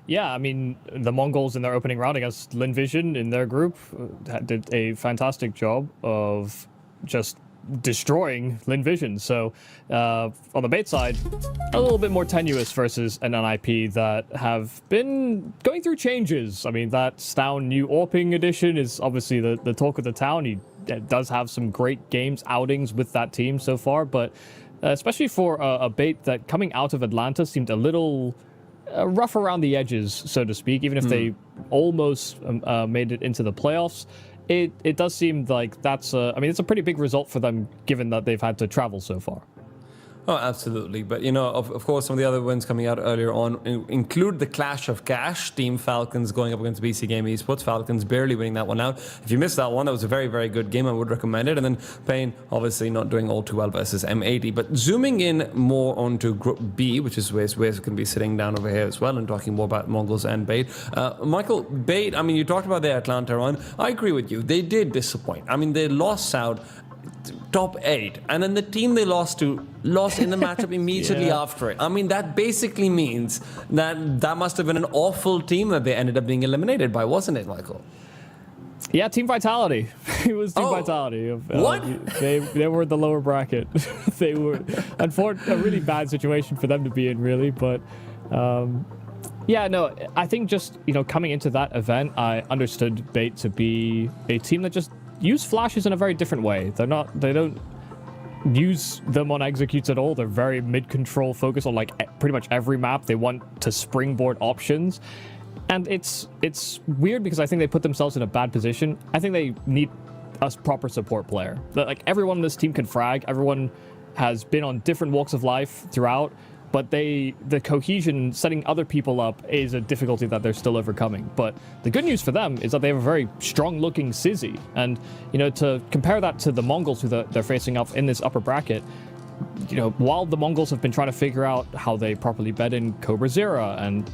Speaker 10: Yeah, I mean, the MongolZ in their opening round against Lynn Vision in their group did a fantastic job of just destroying Lynn Vision. So on the Bait side, a little bit more tenuous versus an NIP that have been going through changes. I mean, that Stown new Orping edition is obviously the talk of the town. He does have some great games outings with that team so far, but especially for a Bait that coming out of Atlanta seemed a little rough around the edges, so to speak. Even if they almost made it into the playoffs, it does seem like that's it's a pretty big result for them, given that they've had to travel so far.
Speaker 9: Oh, absolutely. But, of course, some of the other wins coming out earlier on include the Clash of Cash. Team Falcons going up against BC.Game Esports. Falcons barely winning that one out. If you missed that one, that was a very, very good game. I would recommend it. And then Payne, obviously, not doing all too well versus M80. But zooming in more onto Group B, which is where we're going to be sitting down over here as well and talking more about MongolZ and Bait. Michael, Bait, you talked about the Atlanta run. I agree with you. They did disappoint. They lost out top 8, and then the team they lost in the matchup immediately after it. That basically means that must have been an awful team that they ended up being eliminated by, wasn't it, Michael?
Speaker 10: Yeah, Team Vitality. It was Team Vitality.
Speaker 9: What?
Speaker 10: They were the lower bracket. They were, unfortunately, a really bad situation for them to be in, really. But I think just coming into that event, I understood Bait to be a team that just use flashes in a very different way. They don't use them on executes at all. They're very mid-control focused on pretty much every map. They want to springboard options. And it's weird because I think they put themselves in a bad position. I think they need a proper support player. Everyone on this team can frag. Everyone has been on different walks of life throughout. But the cohesion, setting other people up, is a difficulty that they're still overcoming. But the good news for them is that they have a very strong-looking Sizzy. And, to compare that to the MongolZ who they're facing up in this upper bracket, while the MongolZ have been trying to figure out how they properly bed in Cobra Zera and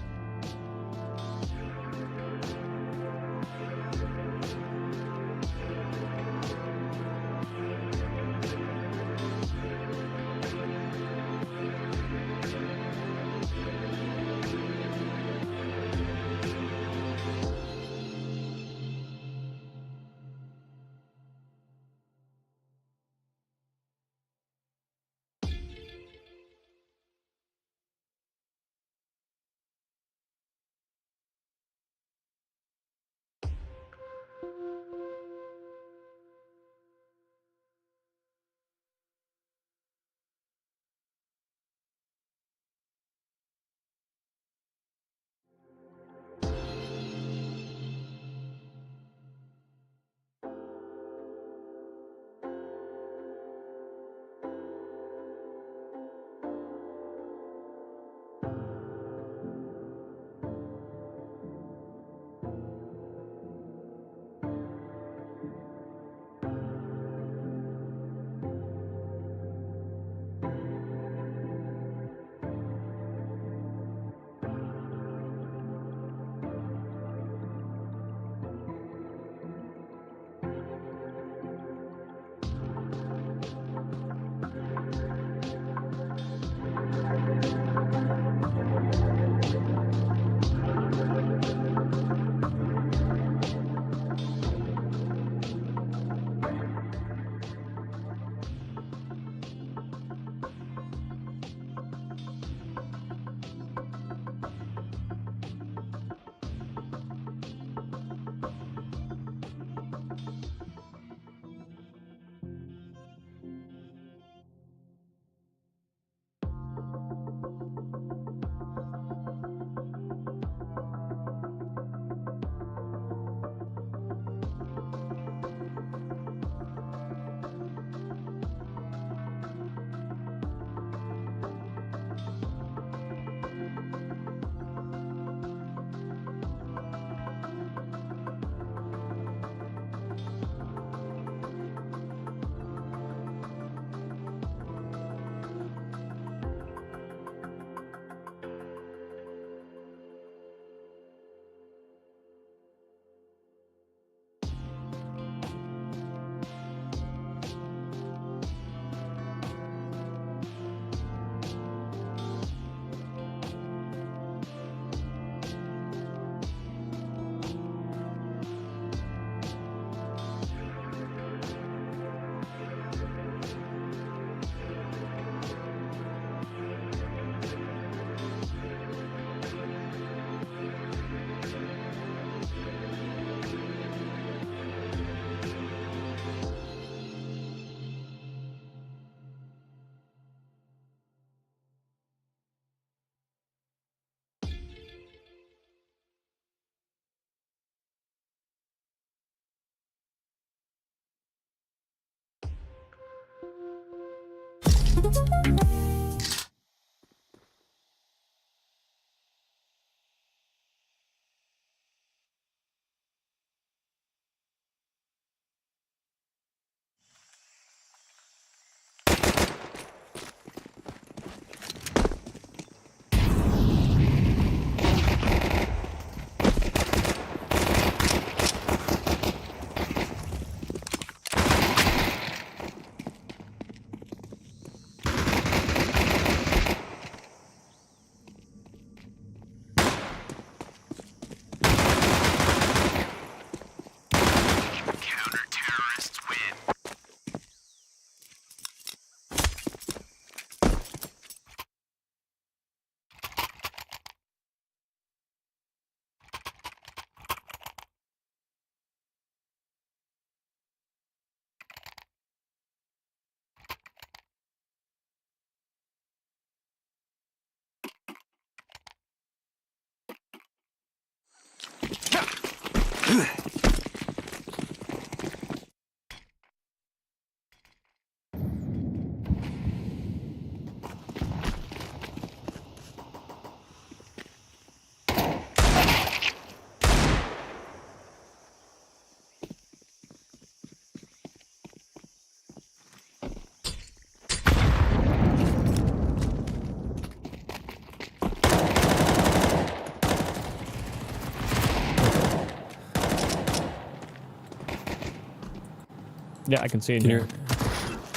Speaker 10: Yeah, I can see it
Speaker 9: Can
Speaker 10: here.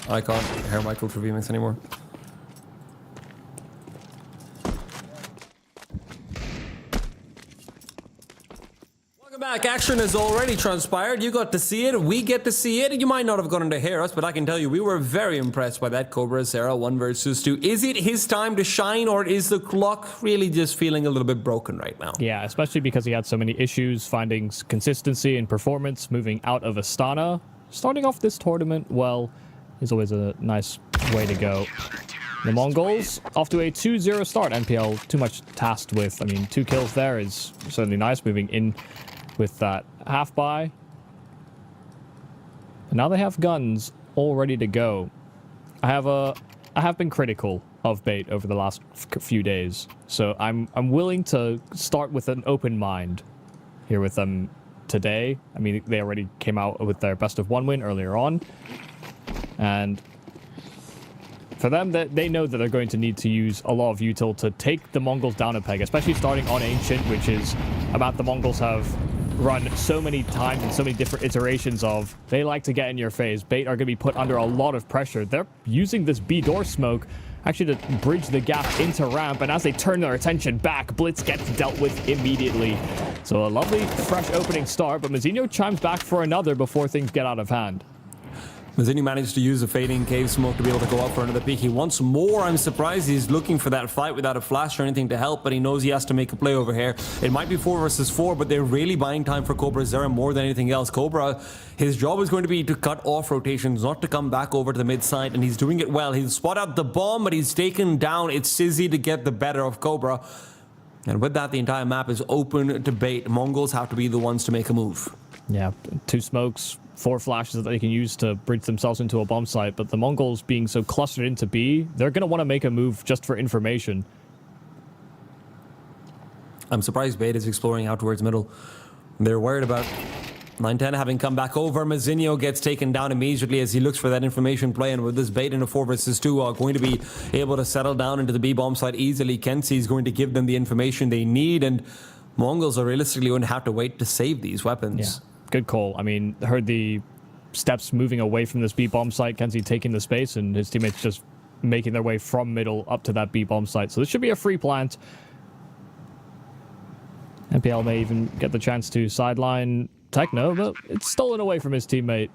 Speaker 9: I can't hear Michael for VMix anymore. Welcome back. Action has already transpired. You got to see it. We get to see it. You might not have gotten to hear us, but I can tell you we were very impressed by that Cobra Sarah 1 versus 2. Is it his time to shine, or is the clock really just feeling a little bit broken right now?
Speaker 10: Yeah, especially because he had so many issues finding consistency in performance, moving out of Astana. Starting off this tournament, well, is always a nice way to go. The Mongols off to a 2-0 start. NPL too much tasked with. I mean, 2 kills there is certainly nice, moving in with that half buy. And now they have guns all ready to go. I have been critical of Bait over the last few days, so I'm willing to start with an open mind here with them today. I mean, they already came out with their best of 1 win earlier on, and for them, that they know that they're going to need to use a lot of util to take the Mongols down a peg, especially starting on Ancient, which is a map the Mongols have run so many times and so many different iterations of. They like to get in your face. Bait are going to be put under a lot of pressure. They're using this B door smoke actually to bridge the gap into ramp, and as they turn their attention back, Blitz gets dealt with immediately. So a lovely fresh opening start, but Mazzinho chimes back for another before things get out of hand.
Speaker 9: Mazzinho managed to use a fading cave smoke to be able to go up for another peek. He wants more. I'm surprised he's looking for that fight without a flash or anything to help, but he knows he has to make a play over here. It might be 4 versus 4, but they're really buying time for Cobra Zera more than anything else. Cobra, his job is going to be to cut off rotations, not to come back over to the mid side, and he's doing it well. He's spot out the bomb, but he's taken down. It's Sizzy to get the better of Cobra. And with that, the entire map is open to Bait. Mongols have to be the ones to make a move.
Speaker 10: Yeah, 2 smokes, 4 flashes that they can use to bridge themselves into a bomb site, but the Mongols being so clustered into B, they're going to want to make a move just for information.
Speaker 9: I'm surprised Bait is exploring out towards middle. They're worried about 9-10 having come back over. Mazzinho gets taken down immediately as he looks for that information play, and with this Bait in a 4 versus 2 are going to be able to settle down into the B bomb site easily. Kenzie is going to give them the information they need, and Mongols are realistically going to have to wait to save these weapons.
Speaker 10: Yeah. Good call. I mean, heard the steps moving away from this B bomb site, Kenzie taking the space, and his teammates just making their way from middle up to that B bomb site. So this should be a free plant. NPL may even get the chance to sideline Techno, but it's stolen away from his teammate,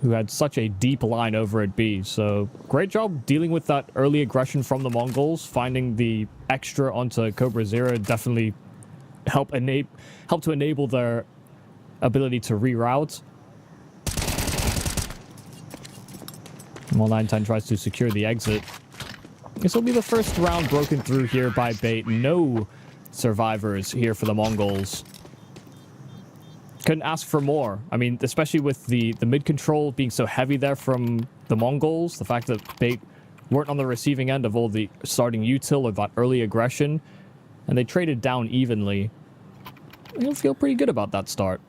Speaker 10: who had such a deep line over at B. So great job dealing with that early aggression from the Mongols. Finding the extra onto Cobra Zero definitely help to enable their ability to reroute. While 9-10 tries to secure the exit. This will be the first round broken through here by Bait. No survivors here for the Mongols. Couldn't ask for more. I mean, especially with the mid control being so heavy there from the Mongols, the fact that Bait weren't on the receiving end of all the starting util or that early aggression, and they traded down evenly. You'll feel pretty good about that start.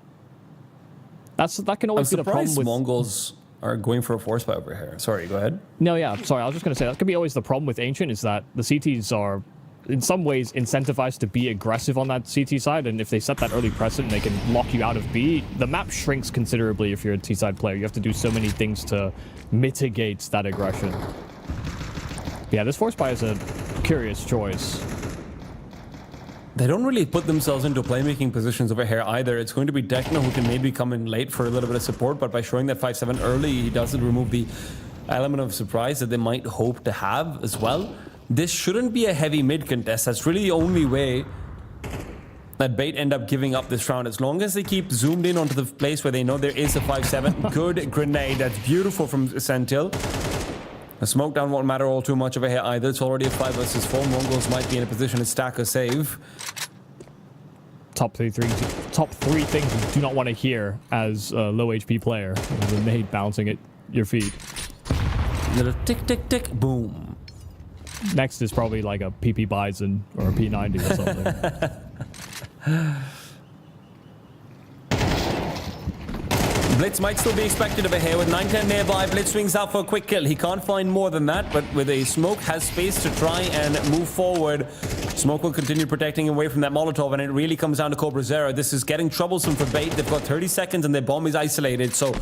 Speaker 10: That can always be the problem with
Speaker 9: Mongols are going for a force buy over here. Sorry, go ahead.
Speaker 10: No, yeah, sorry. I was just going to say that could be always the problem with Ancient is that the CTs are, in some ways, incentivized to be aggressive on that CT side, and if they set that early precedent, they can lock you out of B. The map shrinks considerably if you're a T-side player. You have to do so many things to mitigate that aggression. Yeah, this force buy is a curious choice.
Speaker 9: They don't really put themselves into playmaking positions over here either. It's going to be Dekna who can maybe come in late for a little bit of support, but by showing that 5-7 early, he doesn't remove the element of surprise that they might hope to have as well. This shouldn't be a heavy mid contest. That's really the only way that Bait end up giving up this round. As long as they keep zoomed in onto the place where they know there is a 5-7. Good grenade. That's beautiful from Sentil. The smoke down won't matter all too much over here either. It's already a 5 versus 4. Mongols might be in a position to stack or save.
Speaker 10: Top three things you do not want to hear as a low HP player. The nade bouncing at your feet.
Speaker 9: Little tick, tick, tick, boom.
Speaker 10: Next is probably like a PP Bison or a P90 or something.
Speaker 9: Blitz might still be expected over here with 9-10 nearby. Blitz swings out for a quick kill. He can't find more than that, but with a smoke has space to try and move forward. Smoke will continue protecting away from that Molotov, and it really comes down to Cobra Zero. This is getting troublesome for Bait. They've got 30 seconds and their bomb is isolated, so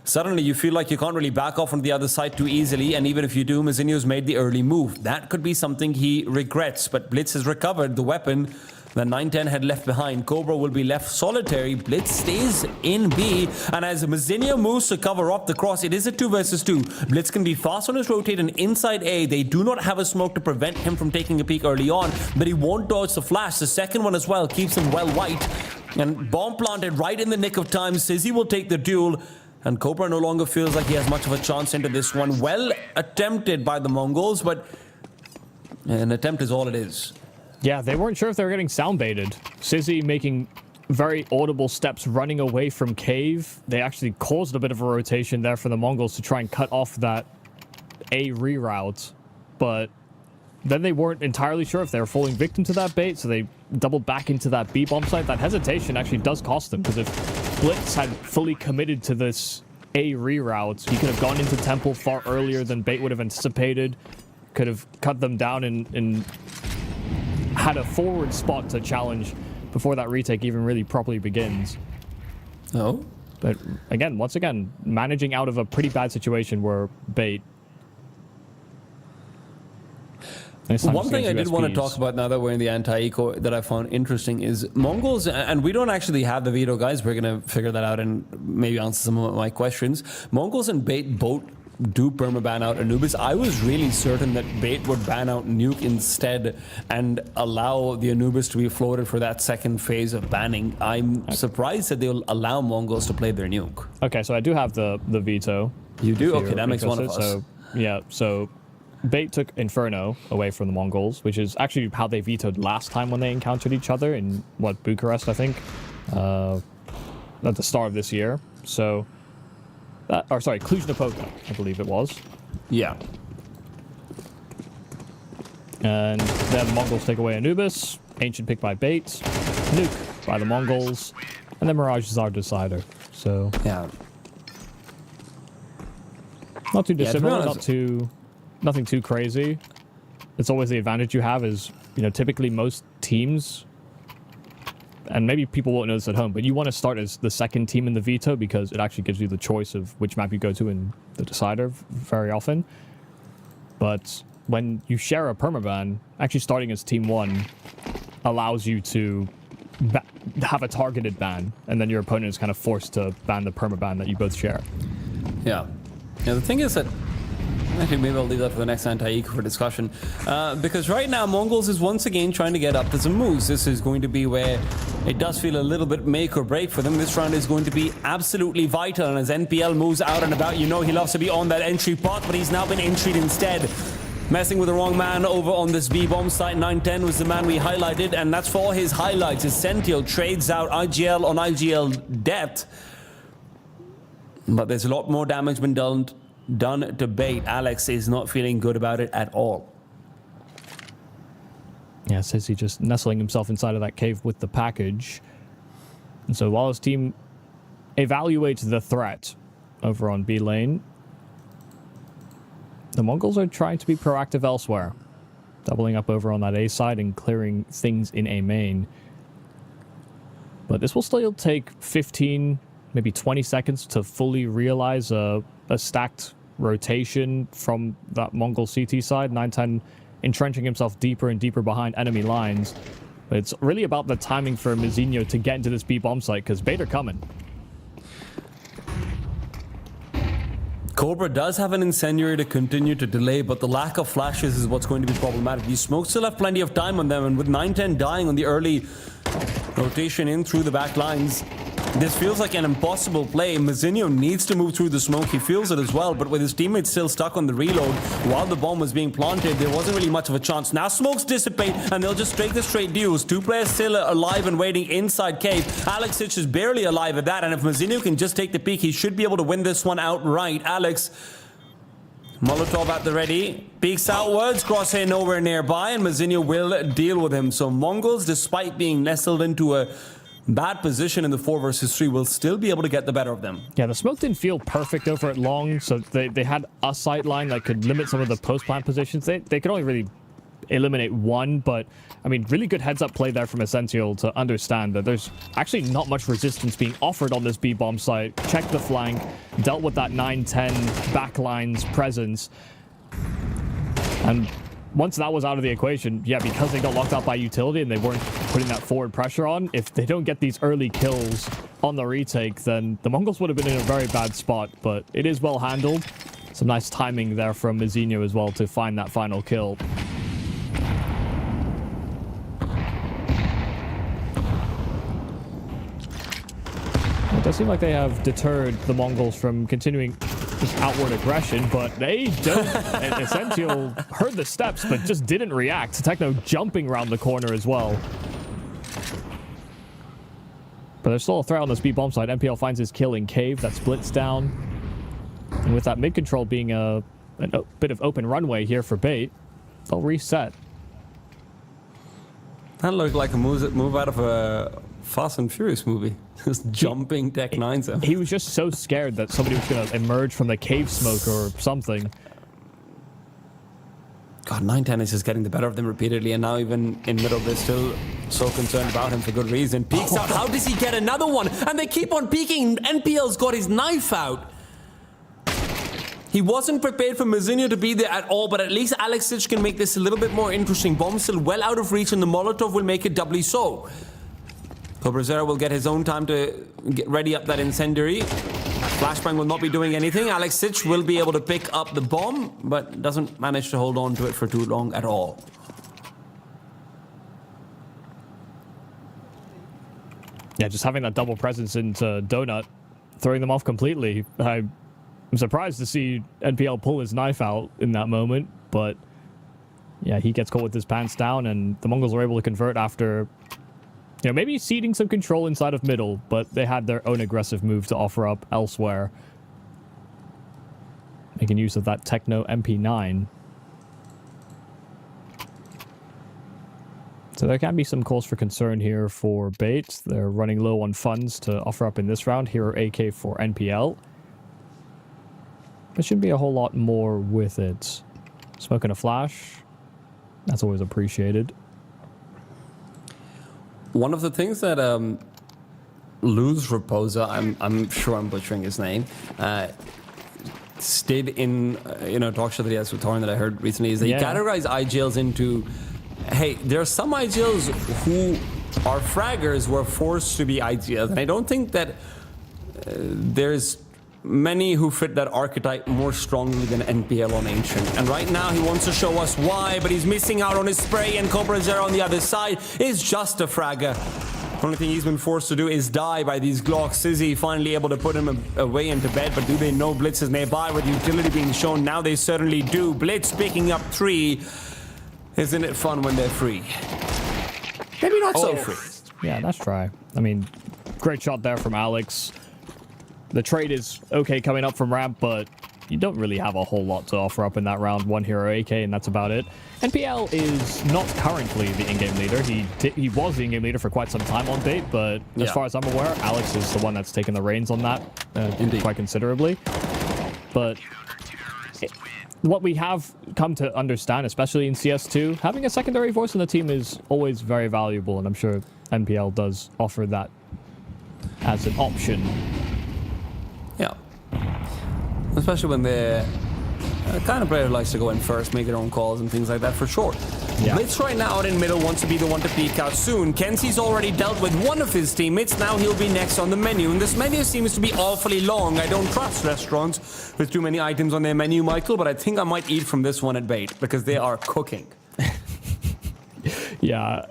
Speaker 9: suddenly you feel like you can't really back off on the other side too easily, and even if you do, Mazinho's made the early move. That could be something he regrets, but Blitz has recovered the weapon that 9-10 had left behind. Cobra will be left solitary. Blitz stays in B, and as Mazinho moves to cover up the cross, it is a 2 versus 2. Blitz can be fast on his rotate and inside A. They do not have a smoke to prevent him from taking a peek early on, but he won't dodge the flash. The second one as well keeps him well white, and bomb planted right in the nick of time. Sizzy will take the duel, and Cobra no longer feels like he has much of a chance into this one. Well attempted by the Mongols, but an attempt is all it is.
Speaker 10: Yeah, they weren't sure if they were getting sound baited. Sizzy making very audible steps running away from Cave. They actually caused a bit of a rotation there for the Mongols to try and cut off that A reroute, but then they weren't entirely sure if they were falling victim to that bait, so they doubled back into that B bomb site. That hesitation actually does cost them, because if Blitz had fully committed to this A reroute, he could have gone into Temple far earlier than Bait would have anticipated, could have cut them down and had a forward spot to challenge before that retake even really properly begins.
Speaker 9: Oh.
Speaker 10: But again, once again, managing out of a pretty bad situation where Bait...
Speaker 9: One thing I did want to talk about now that we're in the anti-eco that I found interesting is Mongols, and we don't actually have the veto, guys. We're going to figure that out and maybe answer some of my questions. Mongols and Bait both do permaban out Anubis. I was really certain that Bait would ban out Nuke instead and allow the Anubis to be floated for that second phase of banning. I'm surprised that they'll allow Mongols to play their Nuke.
Speaker 10: Okay, so I do have the veto.
Speaker 9: You do? Okay, that makes one of us.
Speaker 10: So, yeah, so Bait took Inferno away from the Mongols, which is actually how they vetoed last time when they encountered each other in, Bucharest, I think, at the start of this year. So... or sorry, Cluj-Napoca, I believe it was.
Speaker 9: Yeah.
Speaker 10: And then the Mongols take away Anubis, Ancient pick by Bait, Nuke by the Mongols, and then Mirage is our decider. So
Speaker 9: yeah,
Speaker 10: not too dissimilar, nothing too crazy. It's always the advantage you have is, typically most teams, and maybe people won't know this at home, but you want to start as the second team in the veto because it actually gives you the choice of which map you go to in the decider very often. But when you share a permaban, actually starting as team 1 allows you to have a targeted ban, and then your opponent is kind of forced to ban the permaban that you both share.
Speaker 9: Yeah. Yeah, the thing is that actually, maybe I'll leave that for the next anti-eco for discussion. Because right now, Mongols is once again trying to get up to some moves. This is going to be where it does feel a little bit make or break for them. This round is going to be absolutely vital. And as NPL moves out and about, he loves to be on that entry path, but he's now been entryed instead. Messing with the wrong man over on this B-bomb site. 9-10 was the man we highlighted, and that's for his highlights. As Sentil trades out IGL on IGL death. But there's a lot more damage been done done to bait. Alex is not feeling good about it at all.
Speaker 10: Yeah, says he just nestling himself inside of that cave with the package. And so while his team evaluates the threat over on B lane, the Mongols are trying to be proactive elsewhere. Doubling up over on that A side and clearing things in A main. But this will still take 15, maybe 20 seconds to fully realize a stacked rotation from that Mongol CT side. 910 entrenching himself deeper and deeper behind enemy lines. But it's really about the timing for Mizinho to get into this B bomb site, because bait are coming.
Speaker 9: Cobra does have an incendiary to continue to delay, but the lack of flashes is what's going to be problematic. These smokes still have plenty of time on them, and with 910 dying on the early rotation in through the back lines, this feels like an impossible play. Mizinho needs to move through the smoke. He feels it as well, but with his teammates still stuck on the reload while the bomb was being planted, there wasn't really much of a chance. Now smokes dissipate, and they'll just take the straight duels. Two players still alive and waiting inside cave. Alexic is barely alive at that, and if Mizinho can just take the peak, he should be able to win this one outright. Alex, Molotov at the ready, peeks outwards, crosshair nowhere nearby, and Mizinho will deal with him. So Mongols, despite being nestled into a bad position in the 4 versus 3, will still be able to get the better of them.
Speaker 10: Yeah, the smoke didn't feel perfect over at long, so they had a sight line that could limit some of the post-plant positions. They could only really eliminate one, but I mean, really good heads-up play there from Essential to understand that there's actually not much resistance being offered on this B-bomb site. Checked the flank, dealt with that 9-10 backline's presence, and once that was out of the equation, yeah, because they got locked out by utility and they weren't putting that forward pressure on, if they don't get these early kills on the retake, then the Mongols would have been in a very bad spot, but it is well handled. Some nice timing there from Mizinho as well to find that final kill. It does seem like they have deterred the Mongols from continuing this outward aggression, but they don't. Essential heard the steps, but just didn't react. Techno jumping around the corner as well. But there's still a threat on this B-bomb side. MPL finds his kill in cave. That splits down. And with that mid-control being a bit of open runway here for bait, they'll reset.
Speaker 9: That looked like a move out of a Fast and Furious movie. Just jumping Tech 9s.
Speaker 10: He was just so scared that somebody was going to emerge from the cave smoke or something.
Speaker 9: God, 910 is just getting the better of them repeatedly, and now even in middle, they're still so concerned about him for good reason. Peeks out. How does he get another one? And they keep on peeking. NPL's got his knife out. He wasn't prepared for Mizinho to be there at all, but at least Alexic can make this a little bit more interesting. Bomb still well out of reach, and the Molotov will make it doubly so. Cobra will get his own time to get ready up that incendiary. Flashbang will not be doing anything. Alexic will be able to pick up the bomb, but doesn't manage to hold on to it for too long at all.
Speaker 10: Yeah, just having that double presence into Donut, throwing them off completely. I'm surprised to see NPL pull his knife out in that moment, but yeah, he gets caught with his pants down, and the Mongols are able to convert after, you know, maybe ceding some control inside of middle, but they had their own aggressive move to offer up elsewhere. Making use of that Techno MP9. So there can be some cause for concern here for bait. They're running low on funds to offer up in this round. Hero AK for NPL. There shouldn't be a whole lot more with it. Smoking a flash. That's always appreciated.
Speaker 9: One of the things that Luz Raposa, I'm sure I'm butchering his name, did in talk show that he has with Torrin that I heard recently, is that he categorized IGLs into, hey, there are some IGLs who are fraggers who are forced to be IGLs, and I don't think that there's many who fit that archetype more strongly than NPL on Ancient. And right now he wants to show us why, but he's missing out on his spray, and Cobra Zero on the other side is just a fragger. The only thing he's been forced to do is die by these Glocks. Sizzy finally able to put him away into bed, but do they know Blitz is nearby with utility being shown? Now they certainly do. Blitz picking up 3. Isn't it fun when they're free? Maybe not so free.
Speaker 10: Yeah, nice try. I mean, great shot there from Alex. The trade is okay coming up from ramp, but you don't really have a whole lot to offer up in that round. One hero AK, and that's about it. NPL is not currently the in-game leader. He was the in-game leader for quite some time on Bait, but as far as I'm aware, Alex is the one that's taken the reins on that quite considerably. But what we have come to understand, especially in CS2, having a secondary voice in the team is always very valuable, and I'm sure NPL does offer that as an option.
Speaker 3: Yeah. Especially when the kind of player who likes to go in first, make their own calls and things like that, for sure.
Speaker 10: Yeah.
Speaker 3: Blitz right now out in middle wants to be the one to peek out soon. Kenzie's already dealt with one of his teammates. Now he'll be next on the menu. And this menu seems to be awfully long. I don't trust restaurants with too many items on their menu, Michael, but I think I might eat from this one at Bait because they are cooking.
Speaker 10: Yeah,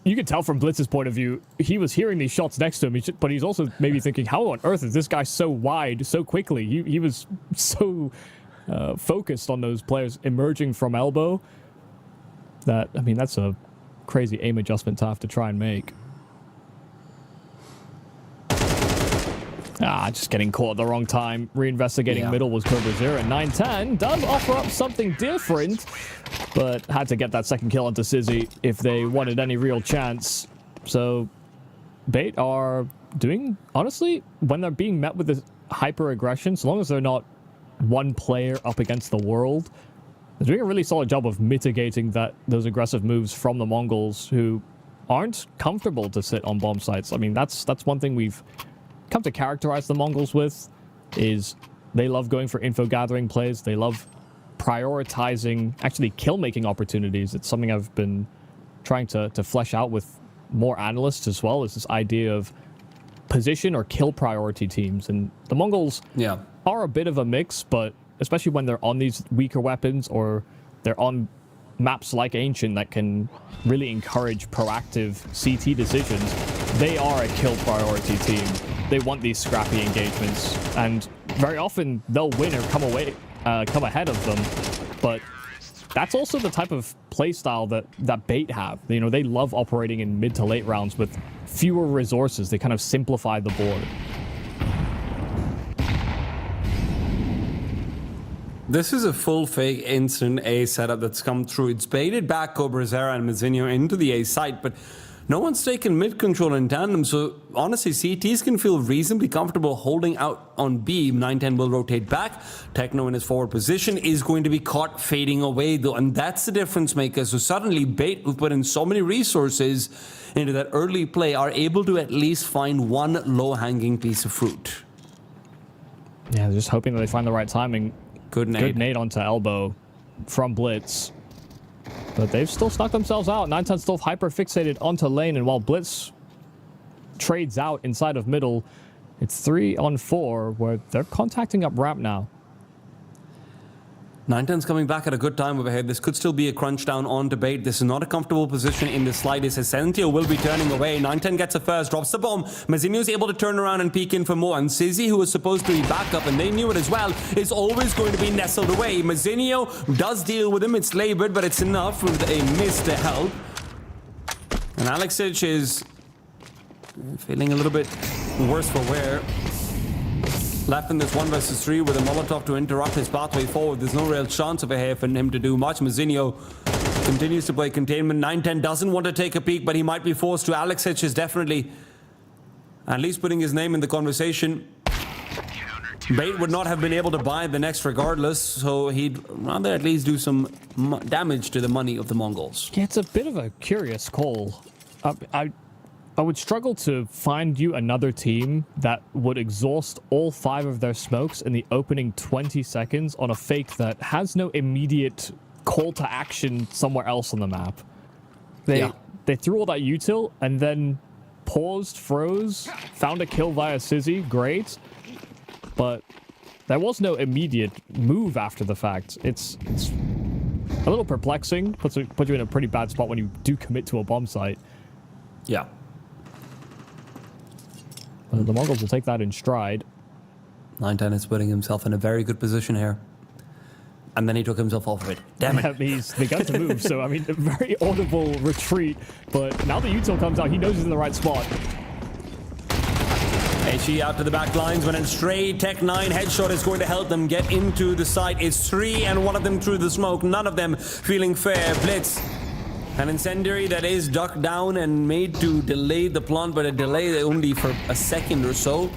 Speaker 10: you could tell from Blitz's point of view, he was hearing these shots next to him, but he's also maybe thinking, how on earth is this guy so wide so quickly? He was so focused on those players emerging from elbow that, I mean, that's a crazy aim adjustment to have to try and make. Just getting caught at the wrong time. Reinvestigating middle was CobraZero. 9-10 does offer up something different, but had to get that second kill onto Sizzy if they wanted any real chance. So Bait are doing, honestly, when they're being met with this hyper aggression, so long as they're not one player up against the world, they're doing a really solid job of mitigating those aggressive moves from the Mongols, who aren't comfortable to sit on bomb sites. I mean, that's one thing we've come to characterize the Mongols with, is they love going for info gathering plays. They love prioritizing actually kill making opportunities. It's something I've been trying to flesh out with more analysts as well, is this idea of position or kill priority teams. And the Mongols are a bit of a mix, but especially when they're on these weaker weapons or they're on maps like Ancient that can really encourage proactive CT decisions, they are a kill priority team. They want these scrappy engagements, and very often they'll win or come ahead of them. But that's also the type of playstyle that Bait have. You know, they love operating in mid to late rounds with fewer resources. They kind of simplify the board.
Speaker 3: This is a full fake instant A setup that's come through. It's baited back CobraZero and Mizinho into the A site, but no one's taken mid control in tandem, so honestly, CTs can feel reasonably comfortable holding out on B. 9-10 will rotate back. Techno in his forward position is going to be caught fading away, though, and that's the difference maker. So suddenly, Bait, who've put in so many resources into that early play, are able to at least find one low-hanging piece of fruit.
Speaker 10: Yeah, just hoping that they find the right timing.
Speaker 3: Good nade
Speaker 10: onto elbow from Blitz. But they've still snuck themselves out. 9-10 still hyper fixated onto lane, and while Blitz trades out inside of middle, it's 3-on-4 where they're contacting up ramp now.
Speaker 3: 9-10's coming back at a good time over here. This could still be a crunch down on Bait. This is not a comfortable position in the slightest. Essentio will be turning away. 9-10 gets a first, drops the bomb. Mazinho's able to turn around and peek in for more. And Sizzy, who was supposed to be backup, and they knew it as well, is always going to be nestled away. Mazinho does deal with him. It's labored, but it's enough with a miss to help. And Alexic is feeling a little bit worse for wear. Left in this 1 versus 3 with a Molotov to interrupt his pathway forward. There's no real chance over here for him to do much. Mazinho continues to play containment. 9-10 doesn't want to take a peek, but he might be forced to. Alexic is definitely at least putting his name in the conversation. Bait would not have been able to buy the next regardless, so he'd rather at least do some damage to the money of the Mongols.
Speaker 10: Yeah, it's a bit of a curious call. I would struggle to find you another team that would exhaust all 5 of their smokes in the opening 20 seconds on a fake that has no immediate call to action somewhere else on the map. They threw all that util and then paused, froze, found a kill via Sizzy, great. But there was no immediate move after the fact. It's a little perplexing, puts you in a pretty bad spot when you do commit to a bomb site.
Speaker 3: Yeah.
Speaker 10: The Mongols will take that in stride.
Speaker 3: 9-10 is putting himself in a very good position here. And then he took himself off of it. Damn it.
Speaker 10: That means they got to move, so I mean, a very audible retreat. But now the util comes out, he knows he's in the right spot.
Speaker 3: Taishi out to the back lines, but a straight Tech 9 headshot is going to help them get into the site. It's 3 and one of them through the smoke. None of them feeling fair. Blitz. An incendiary that is ducked down and made to delay the plant, but a delay only for a second or so.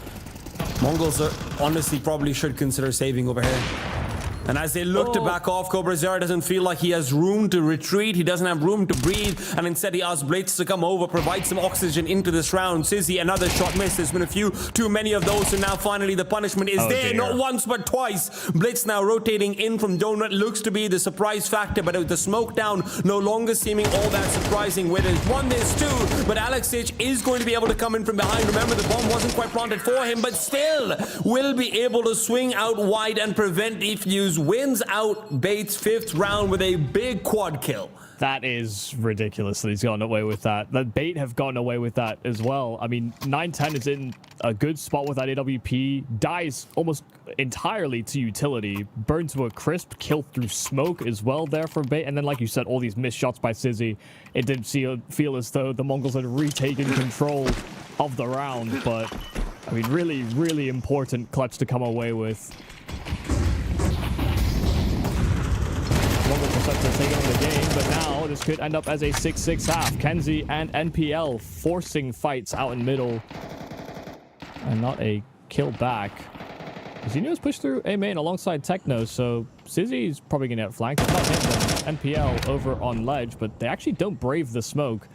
Speaker 3: MongolZ honestly probably should consider saving over here. And as they look to back off, CobraZera doesn't feel like he has room to retreat. He doesn't have room to breathe. And instead he asks Blitz to come over, provide some oxygen into this round. Sizzy, another shot missed. There's been a few too many of those. And now finally the punishment is there. Dear. Not once, but twice. Blitz now rotating in from Donut. Looks to be the surprise factor. But with the smoke down, no longer seeming all that surprising. Where there's one, there's two. But Alexic is going to be able to come in from behind. Remember, the bomb wasn't quite planted for him. But still will be able to swing out wide and prevent defuse. Wins out Bates' 5th round with a big quad kill.
Speaker 10: That is ridiculous that he's gotten away with that. That Bait have gotten away with that as well. I mean, 910 is in a good spot with that AWP. Dies almost entirely to utility. Burned to a crisp. Kill through smoke as well there for Bait. And then, like you said, all these missed shots by Sizzy. It did feel as though the Mongols had retaken control of the round. But, I mean, really, really important clutch to come away with. To take on the game, but now this could end up as a 6-6 half. Kenzie and NPL forcing fights out in middle, and not a kill back. Xenio's pushed through A main alongside Techno, so Sizzy's probably gonna get flanked. It's not him, but NPL over on ledge, but they actually don't brave the smoke.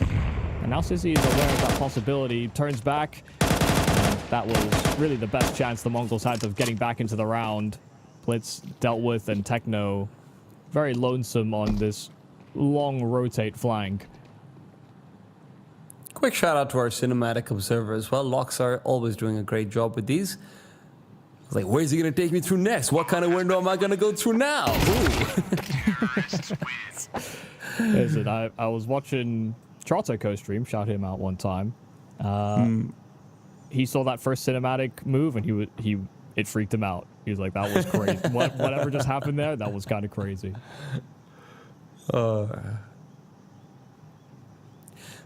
Speaker 10: And now Sizzy is aware of that possibility, turns back. And that was really the best chance the Mongols had of getting back into the round. Blitz dealt with, and Techno very lonesome on this long rotate flank.
Speaker 3: Quick shout out to our cinematic observer as well. Locks are always doing a great job with these. I was like, where's he going to take me through next? What kind of window am I going to go through now?
Speaker 10: Listen, I was watching Charter co-stream, shout him out one time. He saw that first cinematic move and it freaked him out. He was like, that was crazy. Whatever just happened there, that was kind of crazy.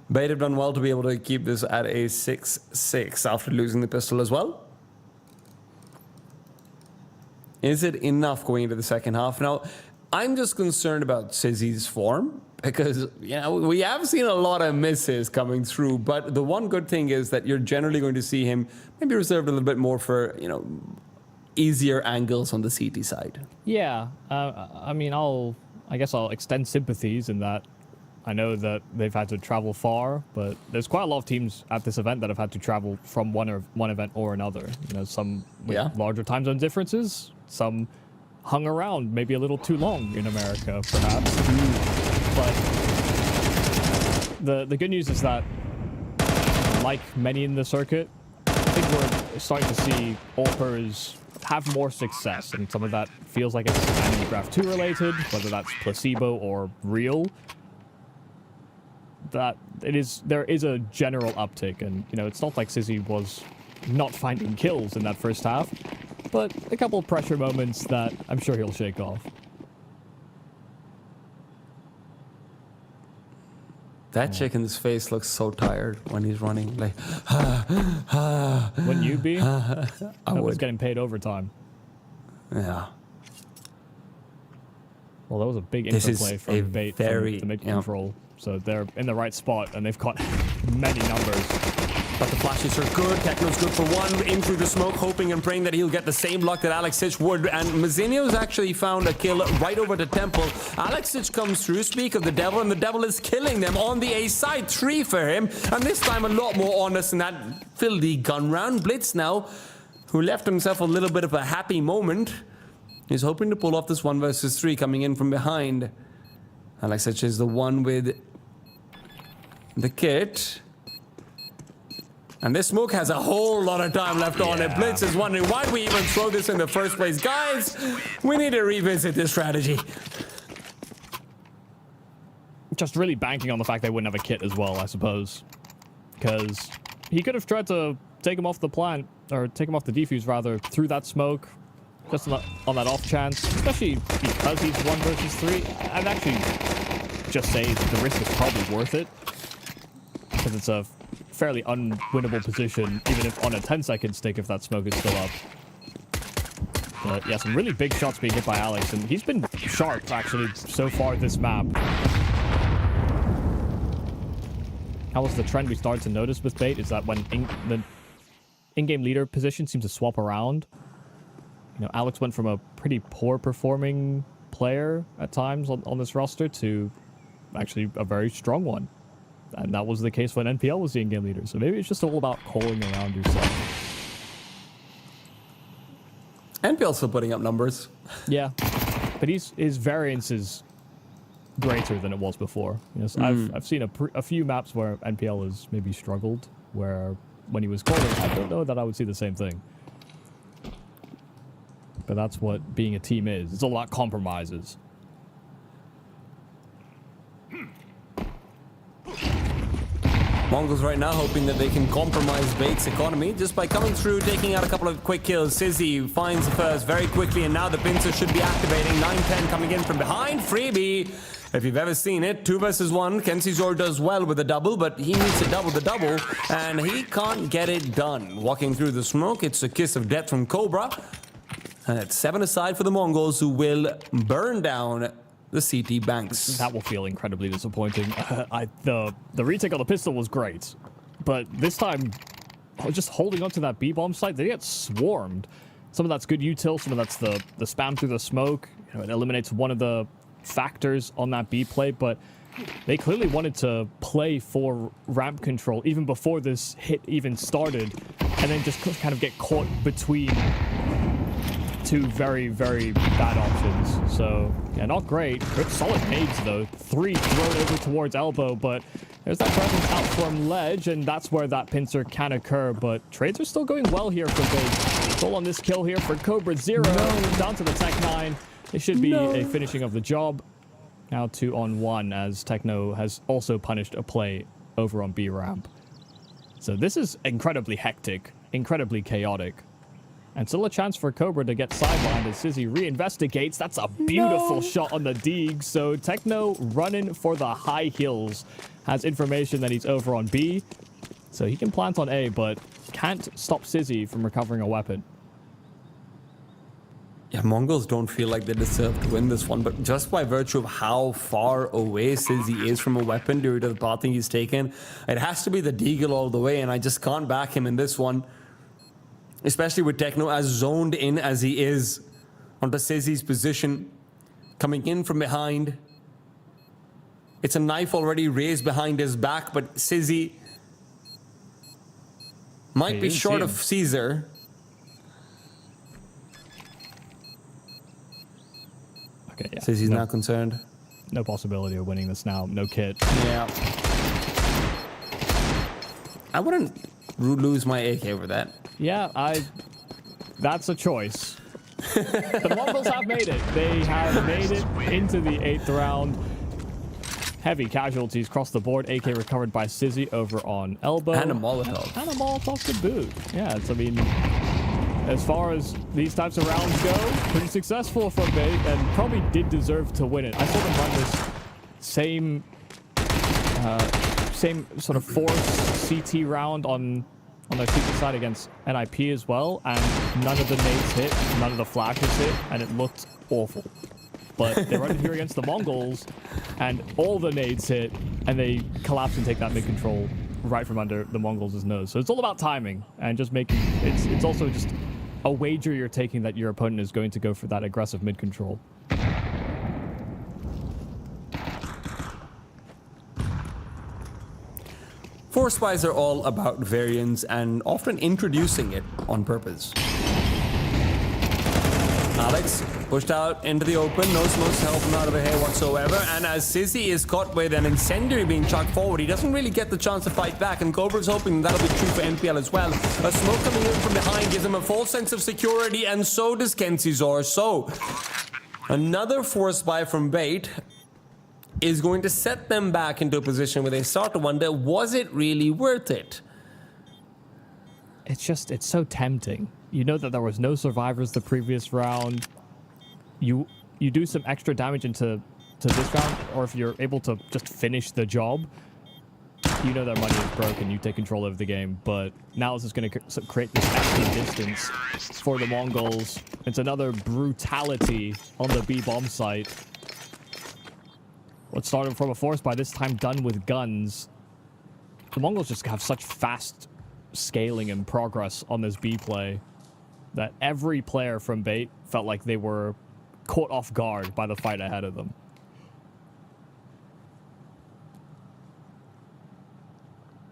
Speaker 3: Bait have done well to be able to keep this at a 6-6 after losing the pistol as well. Is it enough going into the second half? Now, I'm just concerned about Sizzy's form because, you know, we have seen a lot of misses coming through, but the one good thing is that you're generally going to see him maybe reserved a little bit more for, you know, easier angles on the CT side.
Speaker 10: Yeah, I mean, I guess I'll extend sympathies in that I know that they've had to travel far, but there's quite a lot of teams at this event that have had to travel from one event or another. You know, some with larger time zone differences, some hung around maybe a little too long in America, perhaps. But the good news is that, like many in the circuit, I think we're starting to see AllPros have more success, and some of that feels like it's Anime Graph 2 related, whether that's placebo or real. That there is a general uptick, and you know, it's not like Sizzy was not finding kills in that first half, but a couple of pressure moments that I'm sure he'll shake off.
Speaker 3: That chicken's face looks so tired when he's running. Like,
Speaker 10: wouldn't you be?
Speaker 3: I
Speaker 10: was getting paid overtime.
Speaker 3: Yeah.
Speaker 10: Well, that was a big interplay from Bait from the mid control. So they're in the right spot, and they've got many numbers.
Speaker 3: But the flashes are good. Techno's good for one. In through the smoke, hoping and praying that he'll get the same luck that Alexic would. And Mazinio's actually found a kill right over the temple. Alexic comes through, speak of the devil, and the devil is killing them on the A side. 3 for him. And this time a lot more honest in that filthy gun round. Blitz now, who left himself a little bit of a happy moment, is hoping to pull off this 1 versus 3 coming in from behind. Alexic is the one with the kit. And this smoke has a whole lot of time left on it. Blitz is wondering, why did we even throw this in the first place? Guys, we need to revisit this strategy.
Speaker 10: Just really banking on the fact they wouldn't have a kit as well, I suppose. Because he could have tried to take him off the plant, or take him off the defuse rather, through that smoke. Just on that off chance, especially because he's 1 versus 3. I'd actually just say the risk is probably worth it. Because it's a fairly unwinnable position, even if on a 10-second stick, if that smoke is still up. But yeah, some really big shots being hit by Alex, and he's been sharp, actually, so far this map. That was the trend we started to notice with Bait, is that when the in-game leader position seems to swap around, you know, Alex went from a pretty poor performing player at times on this roster to actually a very strong one. And that was the case when NPL was the in-game leader. So maybe it's just all about calling around yourself.
Speaker 9: NPL's still putting up numbers.
Speaker 10: Yeah, but his variance is greater than it was before. You know, so I've seen a few maps where NPL has maybe struggled, where when he was calling, I don't know that I would see the same thing. But that's what being a team is. It's all about compromises.
Speaker 3: MongolZ right now hoping that they can compromise Bait's economy just by coming through, taking out a couple of quick kills. Sizzy finds the first very quickly, and now the pincer should be activating. 9-10 coming in from behind. Freebie, if you've ever seen it, 2 versus 1. Kenzizor does well with a double, but he needs to double the double, and he can't get it done. Walking through the smoke, it's a kiss of death from Cobra. And it's 7 aside for the MongolZ, who will burn down the CT banks.
Speaker 10: That will feel incredibly disappointing. The retake on the pistol was great, but this time, just holding onto that B-bomb site, they get swarmed. Some of that's good util, some of that's the spam through the smoke. You know, it eliminates one of the factors on that B play, but they clearly wanted to play for ramp control even before this hit even started, and then just kind of get caught between two very, very bad options. So, yeah, not great. Good solid nades, though. 3 thrown over towards elbow, but there's that presence out from ledge, and that's where that pincer can occur. But trades are still going well here for Bait. Goal on this kill here for Cobra 0. Down to the Tech 9. It should be a finishing of the job. Now 2-on-1, as Techno has also punished a play over on B ramp. So this is incredibly hectic, incredibly chaotic. And still a chance for Cobra to get sidelined as Sizzy reinvestigates. That's a beautiful shot on the Deeg. So Techno running for the high hills. Has information that he's over on B. So he can plant on A, but can't stop Sizzy from recovering a weapon.
Speaker 3: Yeah, MongolZ don't feel like they deserve to win this one, but just by virtue of how far away Sizzy is from a weapon due to the pathing he's taken, it has to be the Deagle all the way, and I just can't back him in this one. Especially with Techno as zoned in as he is onto Sizzy's position, coming in from behind. It's a knife already raised behind his back, but Sizzy might be short of Caesar.
Speaker 10: Okay, yeah.
Speaker 3: Sizzy's now concerned.
Speaker 10: No possibility of winning this now. No kit.
Speaker 3: Yeah. I wouldn't lose my AK over that.
Speaker 10: Yeah, that's a choice. The MongolZ have made it. They have made it into the 8th round. Heavy casualties across the board. AK recovered by Sizzy over on elbow.
Speaker 3: And a Molotov.
Speaker 10: And a Molotov to boot. Yeah, it's, I mean, as far as these types of rounds go, pretty successful from Bait, and probably did deserve to win it. I saw them run this same sort of force CT round on their CT side against NIP as well, and none of the nades hit, none of the flashes hit, and it looked awful. But they run it here against the MongolZ, and all the nades hit, and they collapse and take that mid control right from under the MongolZ's nose. So it's all about timing and just making it's also just a wager you're taking that your opponent is going to go for that aggressive mid control.
Speaker 3: Force spies are all about variance and often introducing it on purpose. Alex pushed out into the open, no smokes help him out of the hair whatsoever, and as Sizzy is caught with an incendiary being chucked forward, he doesn't really get the chance to fight back, and Cobra's hoping that'll be true for NPL as well. A smoke coming in from behind gives him a false sense of security, and so does Kenzizor. So, another force spy from Bait is going to set them back into a position where they start to wonder, was it really worth it?
Speaker 10: It's so tempting. You know that there was no survivors the previous round. You do some extra damage into this round, or if you're able to just finish the job, you know their money is broken, you take control of the game, but now this is going to create this extra distance for the Mongols. It's another brutality on the B-bomb site. What started from a force by this time done with guns. The Mongols just have such fast scaling and progress on this B play that every player from Bait felt like they were caught off guard by the fight ahead of them.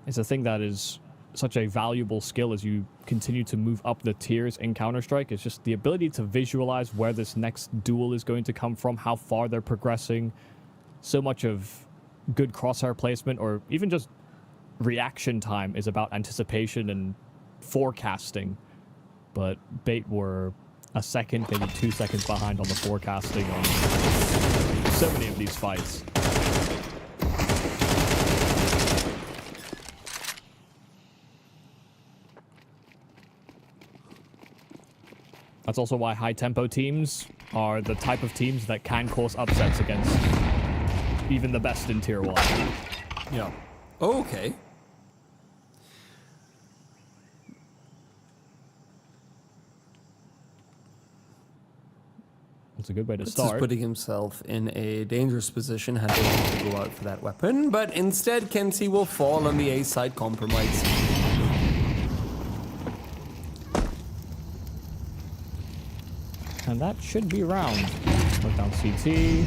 Speaker 10: It's a thing that is such a valuable skill as you continue to move up the tiers in Counter-Strike. It's just the ability to visualize where this next duel is going to come from, how far they're progressing. So much of good crosshair placement or even just reaction time is about anticipation and forecasting. But Bait were a second, maybe 2 seconds behind on the forecasting on so many of these fights. That's also why high-tempo teams are the type of teams that can cause upsets against even the best in Tier 1.
Speaker 9: Yeah. Okay.
Speaker 10: That's a good way to
Speaker 9: This
Speaker 10: start.
Speaker 9: is putting himself in a dangerous position had they wanted to go out for that weapon, but instead Kenzie will fall on the A side compromise.
Speaker 10: And that should be round. Look down CT.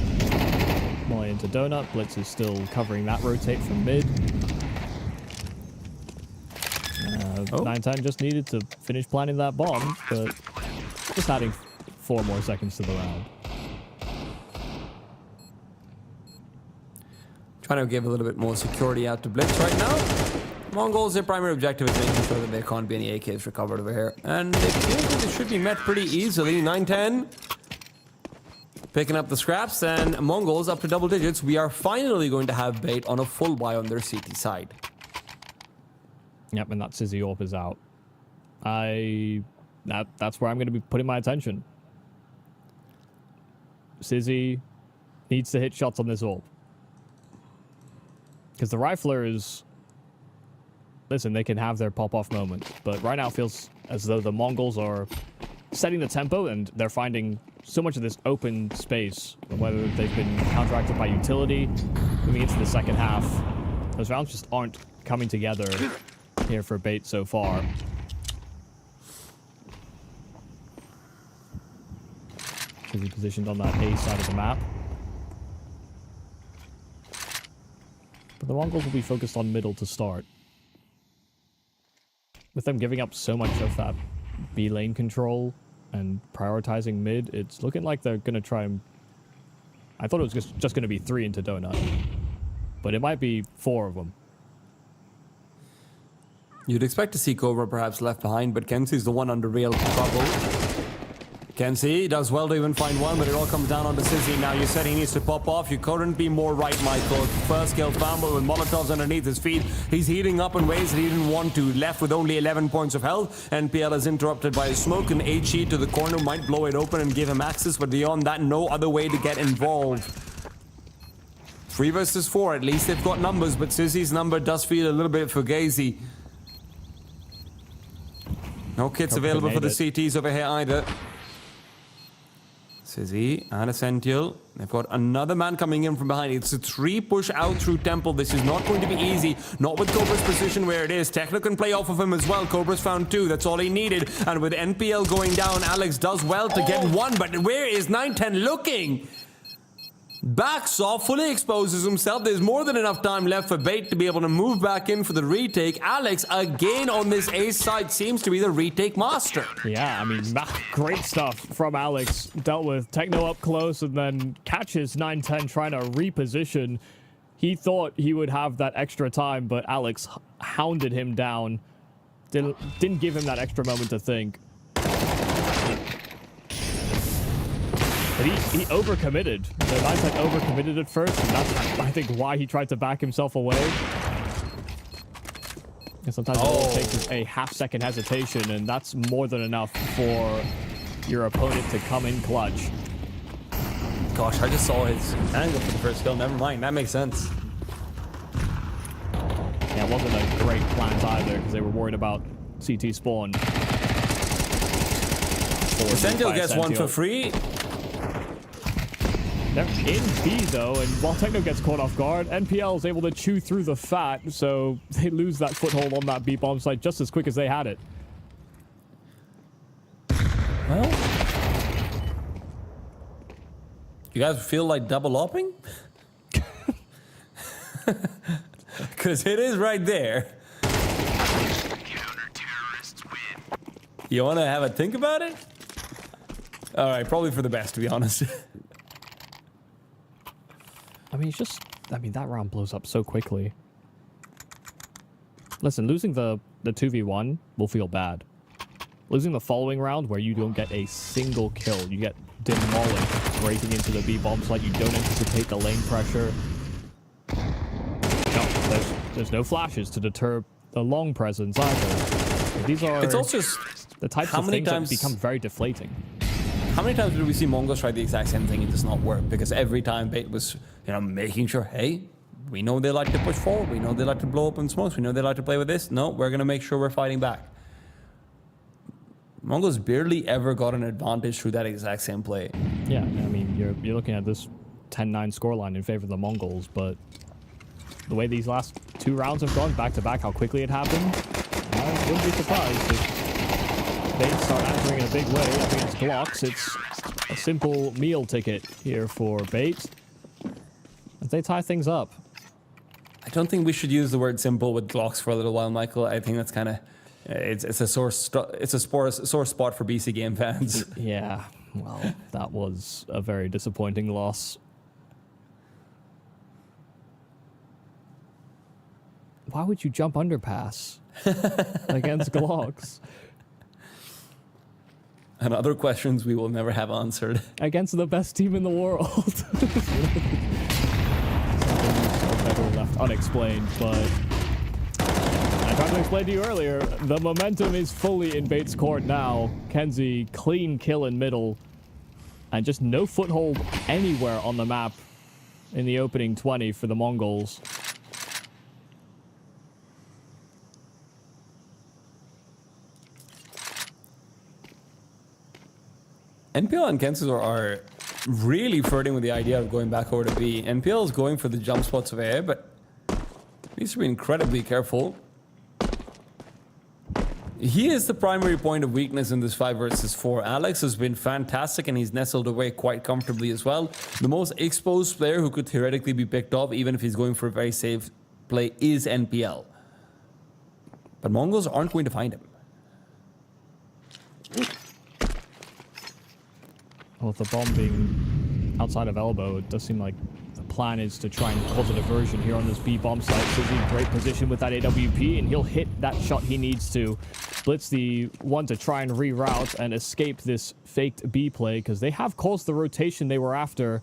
Speaker 10: Molly into Donut. Blitz is still covering that rotate from mid. 9-10 just needed to finish planting that bomb, but just adding 4 more seconds to the round.
Speaker 3: Trying to give a little bit more security out to Blitz right now. MongolZ, their primary objective is making sure that there can't be any AKs recovered over here. And it feels like it should be met pretty easily. 9-10. Picking up the scraps, and MongolZ up to double digits. We are finally going to have Bait on a full buy on their CT side.
Speaker 10: Yep, and that Sizzy AWP is out. That's where I'm going to be putting my attention. Sizzy needs to hit shots on this AWP. Because the Rifler is... Listen, they can have their pop-off moments, but right now it feels as though the Mongols are setting the tempo and they're finding so much of this open space, whether they've been counteracted by utility, moving into the second half. Those rounds just aren't coming together here for Bait so far. Should be positioned on that A side of the map. But the Mongols will be focused on middle to start. With them giving up so much of that B lane control and prioritizing mid, it's looking like they're going to try and... I thought it was just going to be 3 into Donut. But it might be 4 of them.
Speaker 3: You'd expect to see Cobra perhaps left behind, but Kenzie's the one under real trouble. Kenzie does well to even find one, but it all comes down onto Sizzy. Now you said he needs to pop off. You couldn't be more right, Michael. First kill found, but with Molotovs underneath his feet, he's heating up in ways that he didn't want to. Left with only 11 points of health. NPL is interrupted by a smoke, and HE to the corner might blow it open and give him access, but beyond that, no other way to get involved. 3 versus 4, at least they've got numbers, but Sizzy's number does feel a little bit fugazi. No kits available for the CTs over here either. Sizzy and Essential. They've got another man coming in from behind. It's a 3 push out through Temple. This is not going to be easy. Not with Cobra's position where it is. Techno can play off of him as well. Cobra's found 2. That's all he needed. And with NPL going down, Alex does well to get 1. But where is 9-10 looking? Backs off, fully exposes himself. There's more than enough time left for Bait to be able to move back in for the retake. Alex, again on this ace side, seems to be the retake master.
Speaker 10: Yeah, I mean, great stuff from Alex. Dealt with Techno up close and then catches 9-10 trying to reposition. He thought he would have that extra time, but Alex hounded him down. Didn't give him that extra moment to think. But he overcommitted. The 9-10 overcommitted at first, and that's, I think, why he tried to back himself away. And sometimes all it takes is a half-second hesitation, and that's more than enough for your opponent to come in clutch.
Speaker 9: Gosh, I just saw his angle for the first kill. Never mind, that makes sense.
Speaker 10: Yeah, it wasn't a great plan either because they were worried about CT spawn.
Speaker 3: Sentinel gets one for free.
Speaker 10: They're in B though, and while Techno gets caught off guard, NPL is able to chew through the fat, so they lose that foothold on that B bomb site just as quick as they had it.
Speaker 3: Well, you guys feel like double upping? Because it is right there. You want to have a think about it? All right, probably for the best, to be honest.
Speaker 10: I mean, that round blows up so quickly. Listen, losing the 2v1 will feel bad. Losing the following round where you don't get a single kill, you get demolished breaking into the B bomb site, you don't anticipate the lane pressure. No, there's no flashes to deter the long presence either. These are
Speaker 3: it's also
Speaker 10: the types of things that become very deflating.
Speaker 3: How many times did we see MongolZ try the exact same thing and it does not work? Because every time Bait was, making sure, hey, we know they like to push forward, we know they like to blow up in smokes, we know they like to play with this. No, we're gonna make sure we're fighting back. MongolZ barely ever got an advantage through that exact same play.
Speaker 10: Yeah, I mean, you're looking at this 10-9 scoreline in favor of the MongolZ, but the way these last 2 rounds have gone back to back, how quickly it happened, I wouldn't be surprised if they start answering in a big way up against Glocks. It's a simple meal ticket here for Bait as they tie things up.
Speaker 3: I don't think we should use the word simple with Glocks for a little while, Michael. I think that's kind of it's a sore spot for BC Game fans.
Speaker 10: Yeah, well, that was a very disappointing loss. Why would you jump underpass against Glocks?
Speaker 3: And other questions we will never have answered.
Speaker 10: Against the best team in the world. Something left unexplained, but I tried to explain to you earlier, the momentum is fully in Bait's court now. kenzie, clean kill in middle, and just no foothold anywhere on the map in the opening 20 for the MongolZ.
Speaker 3: NPL and kenzie are really flirting with the idea of going back over to B. NPL is going for the jump spots of A, but needs to be incredibly careful. He is the primary point of weakness in this 5 versus 4. Alex has been fantastic and he's nestled away quite comfortably as well. The most exposed player who could theoretically be picked off, even if he's going for a very safe play, is NPL. But MongolZ aren't going to find him.
Speaker 10: Well, with the bomb being outside of elbow, it does seem like the plan is to try and cause a diversion here on this B bomb site. So he's in great position with that AWP, and he'll hit that shot he needs to. Blitz the one to try and reroute and escape this faked B play, because they have caused the rotation they were after.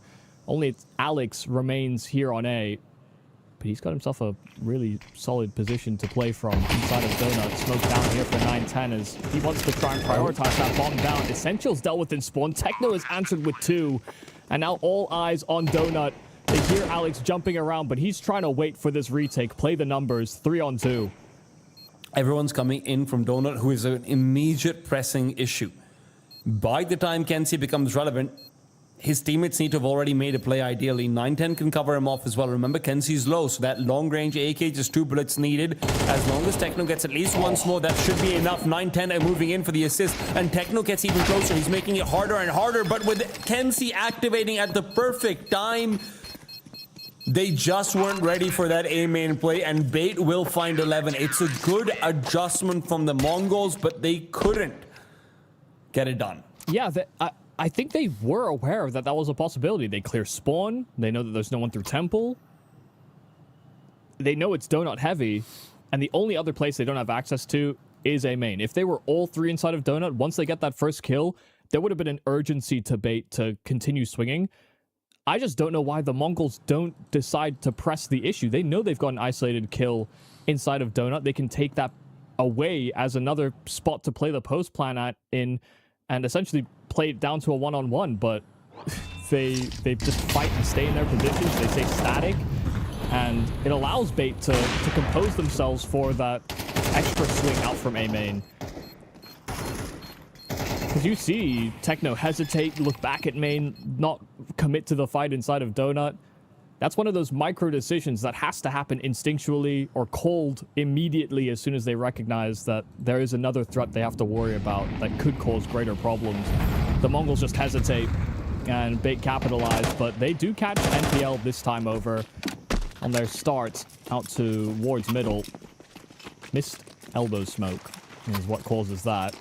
Speaker 10: Only Alex remains here on A. But he's got himself a really solid position to play from inside of Donut. Smoke down here for 9-10 as he wants to try and prioritize that bomb down. Essentials dealt with in spawn. Techno is answered with 2. And now all eyes on Donut. They hear Alex jumping around, but he's trying to wait for this retake. Play the numbers. 3-on-2.
Speaker 3: Everyone's coming in from Donut, who is an immediate pressing issue. By the time kenzie becomes relevant, his teammates need to have already made a play ideally. 9-10 can cover him off as well. Remember, kenzie's low, so that long-range AK, just 2 bullets needed. As long as Techno gets at least one more, that should be enough. 9-10 are moving in for the assist, and Techno gets even closer. He's making it harder and harder, but with kenzie activating at the perfect time, they just weren't ready for that A main play, and Bait will find 11. It's a good adjustment from the MongolZ, but they couldn't get it done.
Speaker 10: Yeah, I think they were aware that that was a possibility. They clear spawn. They know that there's no one through temple. They know it's donut heavy. And the only other place they don't have access to is A main. If they were all 3 inside of donut, once they get that first kill, there would have been an urgency to Bait to continue swinging. I just don't know why the MongolZ don't decide to press the issue. They know they've got an isolated kill inside of donut. They can take that away as another spot to play the post plan in and essentially play it down to a one-on-one, but they just fight and stay in their positions. They stay static. And it allows Bait to compose themselves for that extra swing out from A main. Because you see Techno hesitate, look back at main, not commit to the fight inside of Donut. That's one of those micro decisions that has to happen instinctually or called immediately as soon as they recognize that there is another threat they have to worry about that could cause greater problems. The Mongols just hesitate and Bait capitalize, but they do catch NPL this time over on their start out towards middle. Missed elbow smoke is what causes that.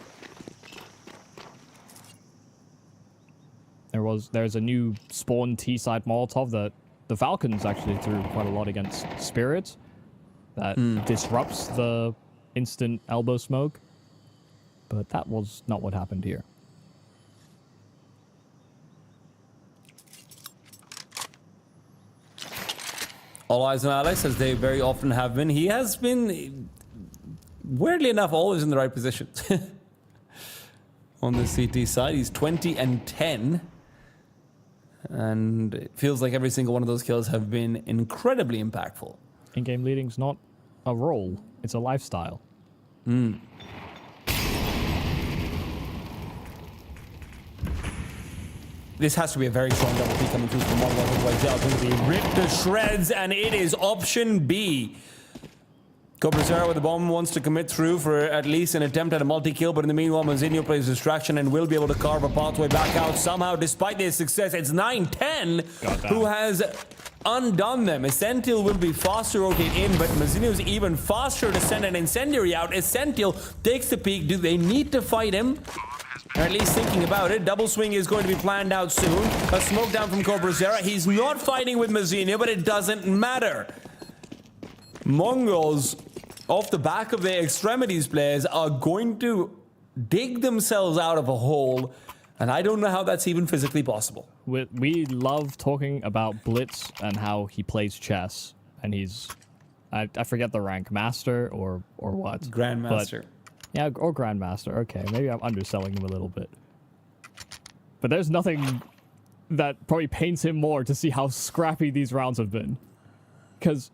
Speaker 10: There's a new spawn T-side Molotov that the Falcons actually threw quite a lot against Spirit that disrupts the instant elbow smoke, but that was not what happened here.
Speaker 3: All eyes on Alex, as they very often have been. He has been, weirdly enough, always in the right position. On the CT side, he's 20 and 10. And it feels like every single one of those kills have been incredibly impactful.
Speaker 10: In-game leading's not a role, it's a lifestyle.
Speaker 3: This has to be a very strong double P coming through from MongolZ. Otherwise, they're going to be ripped to shreds, and it is option B. Cobra with the bomb wants to commit through for at least an attempt at a multi-kill, but in the meanwhile, Mazinho plays distraction and will be able to carve a pathway back out. Somehow, despite their success, it's 9-10 who has undone them. Essential will be faster rotate in, but Mazinho's even faster to send an incendiary out. Essential takes the peak. Do they need to fight him? Or at least thinking about it. Double swing is going to be planned out soon. A smoke down from Cobra. He's not fighting with Mazinho, but it doesn't matter. Mongols, off the back of their extremities players, are going to dig themselves out of a hole, and I don't know how that's even physically possible.
Speaker 10: We love talking about Blitz and how he plays chess, and he's, I forget the rank, master or what?
Speaker 3: Grandmaster.
Speaker 10: Yeah, or Grandmaster. Okay, maybe I'm underselling him a little bit. But there's nothing that probably pains him more to see how scrappy these rounds have been. Because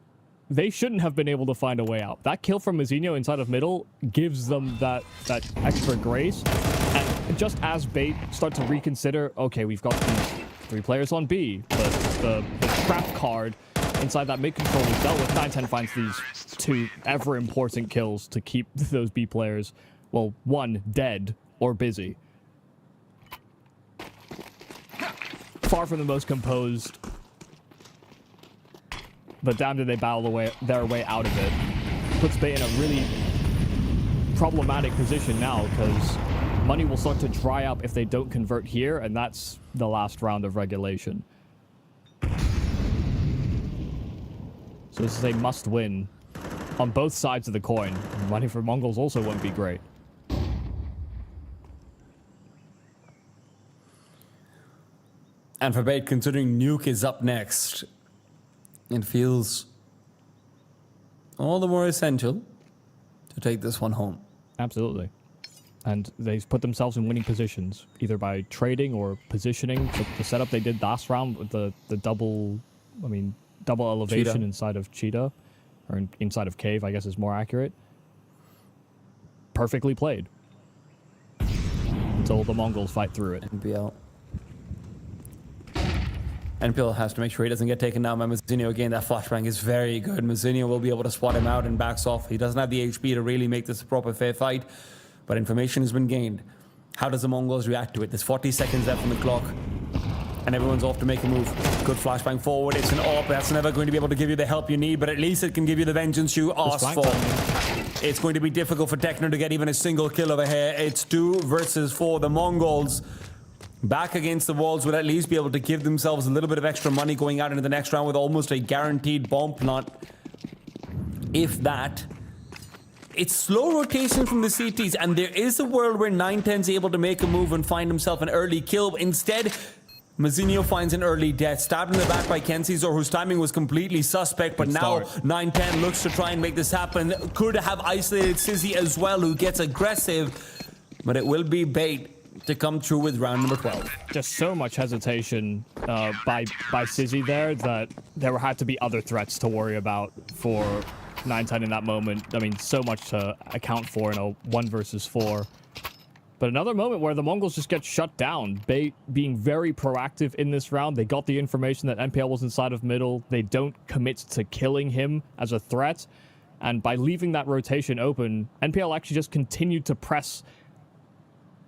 Speaker 10: they shouldn't have been able to find a way out. That kill from Mazinho inside of middle gives them that extra grace. And just as Bait start to reconsider, okay, we've got these 3 players on B, but the trap card inside that mid control is dealt with. 9-10 finds these 2 ever important kills to keep those B players, well, 1 dead or busy. Far from the most composed, but damn did they battle their way out of it. Puts Bait in a really problematic position now, because money will start to dry up if they don't convert here, and that's the last round of regulation. So this is a must-win on both sides of the coin. Money for Mongols also won't be great.
Speaker 3: And for Bait, considering Nuke is up next, it feels all the more essential to take this one home.
Speaker 10: Absolutely. And they've put themselves in winning positions, either by trading or positioning. The setup they did last round with the double elevation
Speaker 3: Cheetah.
Speaker 10: inside of Cheetah, or inside of Cave, I guess is more accurate. Perfectly played. Until the Mongols fight through it.
Speaker 3: NPL has to make sure he doesn't get taken down by Mazinho again. That flashbang is very good. Mazinho will be able to spot him out and backs off. He doesn't have the HP to really make this a proper fair fight, but information has been gained. How does the Mongols react to it? There's 40 seconds left on the clock, and everyone's off to make a move. Good flashbang forward. It's an AWP. That's never going to be able to give you the help you need, but at least it can give you the vengeance you asked for. It's going to be difficult for Techno to get even a single kill over here. It's 2 versus 4. The Mongols back against the walls would at least be able to give themselves a little bit of extra money going out into the next round with almost a guaranteed bomb plant. If that. It's slow rotation from the CTs, and there is a world where 9-10's able to make a move and find himself an early kill. Instead, Mazinho finds an early death. Stabbed in the back by Kensizor, whose timing was completely suspect, but now 9-10 looks to try and make this happen. Could have isolated Sizzy as well, who gets aggressive, but it will be Bait to come through with round number 12.
Speaker 10: Just so much hesitation by Sizzy there that there had to be other threats to worry about for 9-10 in that moment. I mean, so much to account for in a 1 versus 4. But another moment where the Mongols just get shut down. Bait being very proactive in this round. They got the information that NPL was inside of middle. They don't commit to killing him as a threat. And by leaving that rotation open, NPL actually just continued to press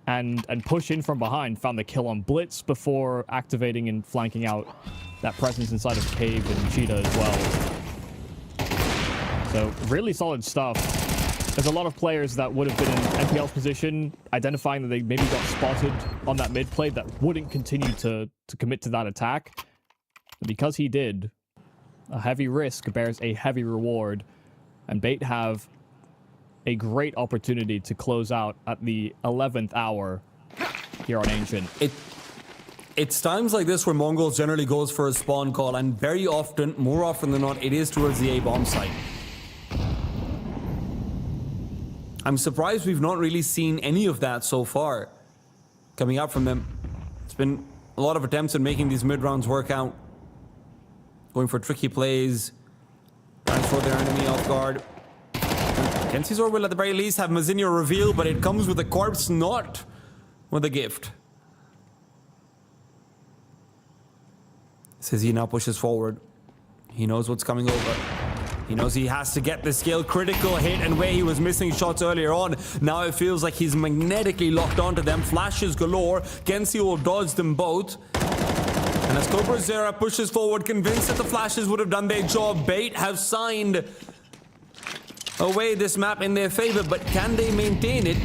Speaker 10: and push in from behind. Found the kill on Blitz before activating and flanking out that presence inside of Cave and Cheetah as well. So really solid stuff. There's a lot of players that would have been in NPL's position, identifying that they maybe got spotted on that mid play, that wouldn't continue to commit to that attack. But because he did, a heavy risk bears a heavy reward. And Bait have a great opportunity to close out at the 11th hour here on Ancient.
Speaker 3: It's times like this where MongolZ generally goes for a spawn call, and very often, more often than not, it is towards the A-bomb site. I'm surprised we've not really seen any of that so far coming up from them. It's been a lot of attempts at making these mid-rounds work out. Going for tricky plays, trying to throw their enemy off guard. Kenzizor will at the very least have Mazinho reveal, but it comes with a corpse, not with a gift. Sizzy now pushes forward. He knows what's coming over. He knows he has to get the skill. Critical hit, and where he was missing shots earlier on, now it feels like he's magnetically locked onto them. Flashes galore. Gensi will dodge them both. And as Cobra Zera pushes forward, convinced that the flashes would have done their job, Bait have signed away this map in their favor, but can they maintain it?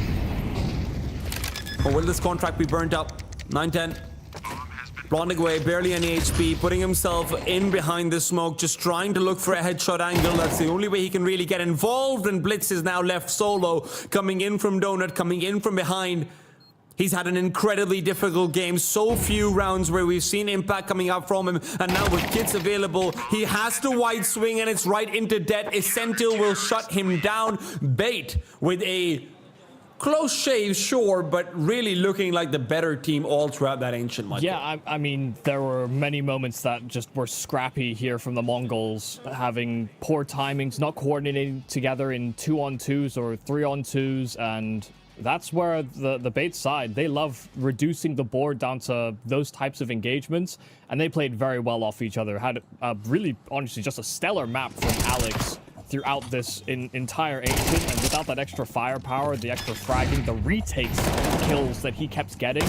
Speaker 3: Or will this contract be burnt up? 9-10. Blonding away, barely any HP, putting himself in behind the smoke, just trying to look for a headshot angle. That's the only way he can really get involved, and Blitz is now left solo, coming in from Donut, coming in from behind. He's had an incredibly difficult game, so few rounds where we've seen impact coming up from him, and now with kits available, he has to wide swing, and it's right into debt. Essential will shut him down. Bait with a close shave, sure, but really looking like the better team all throughout that Ancient, Michael.
Speaker 10: Yeah, I mean, there were many moments that just were scrappy here from the Mongols, having poor timings, not coordinating together in 2-on-2s or 3-on-2s, and that's where the Bait side, they love reducing the board down to those types of engagements, and they played very well off each other. Had really, honestly, just a stellar map from Alex throughout this entire Ancient, and without that extra firepower, the extra fragging, the retakes kills that he kept getting,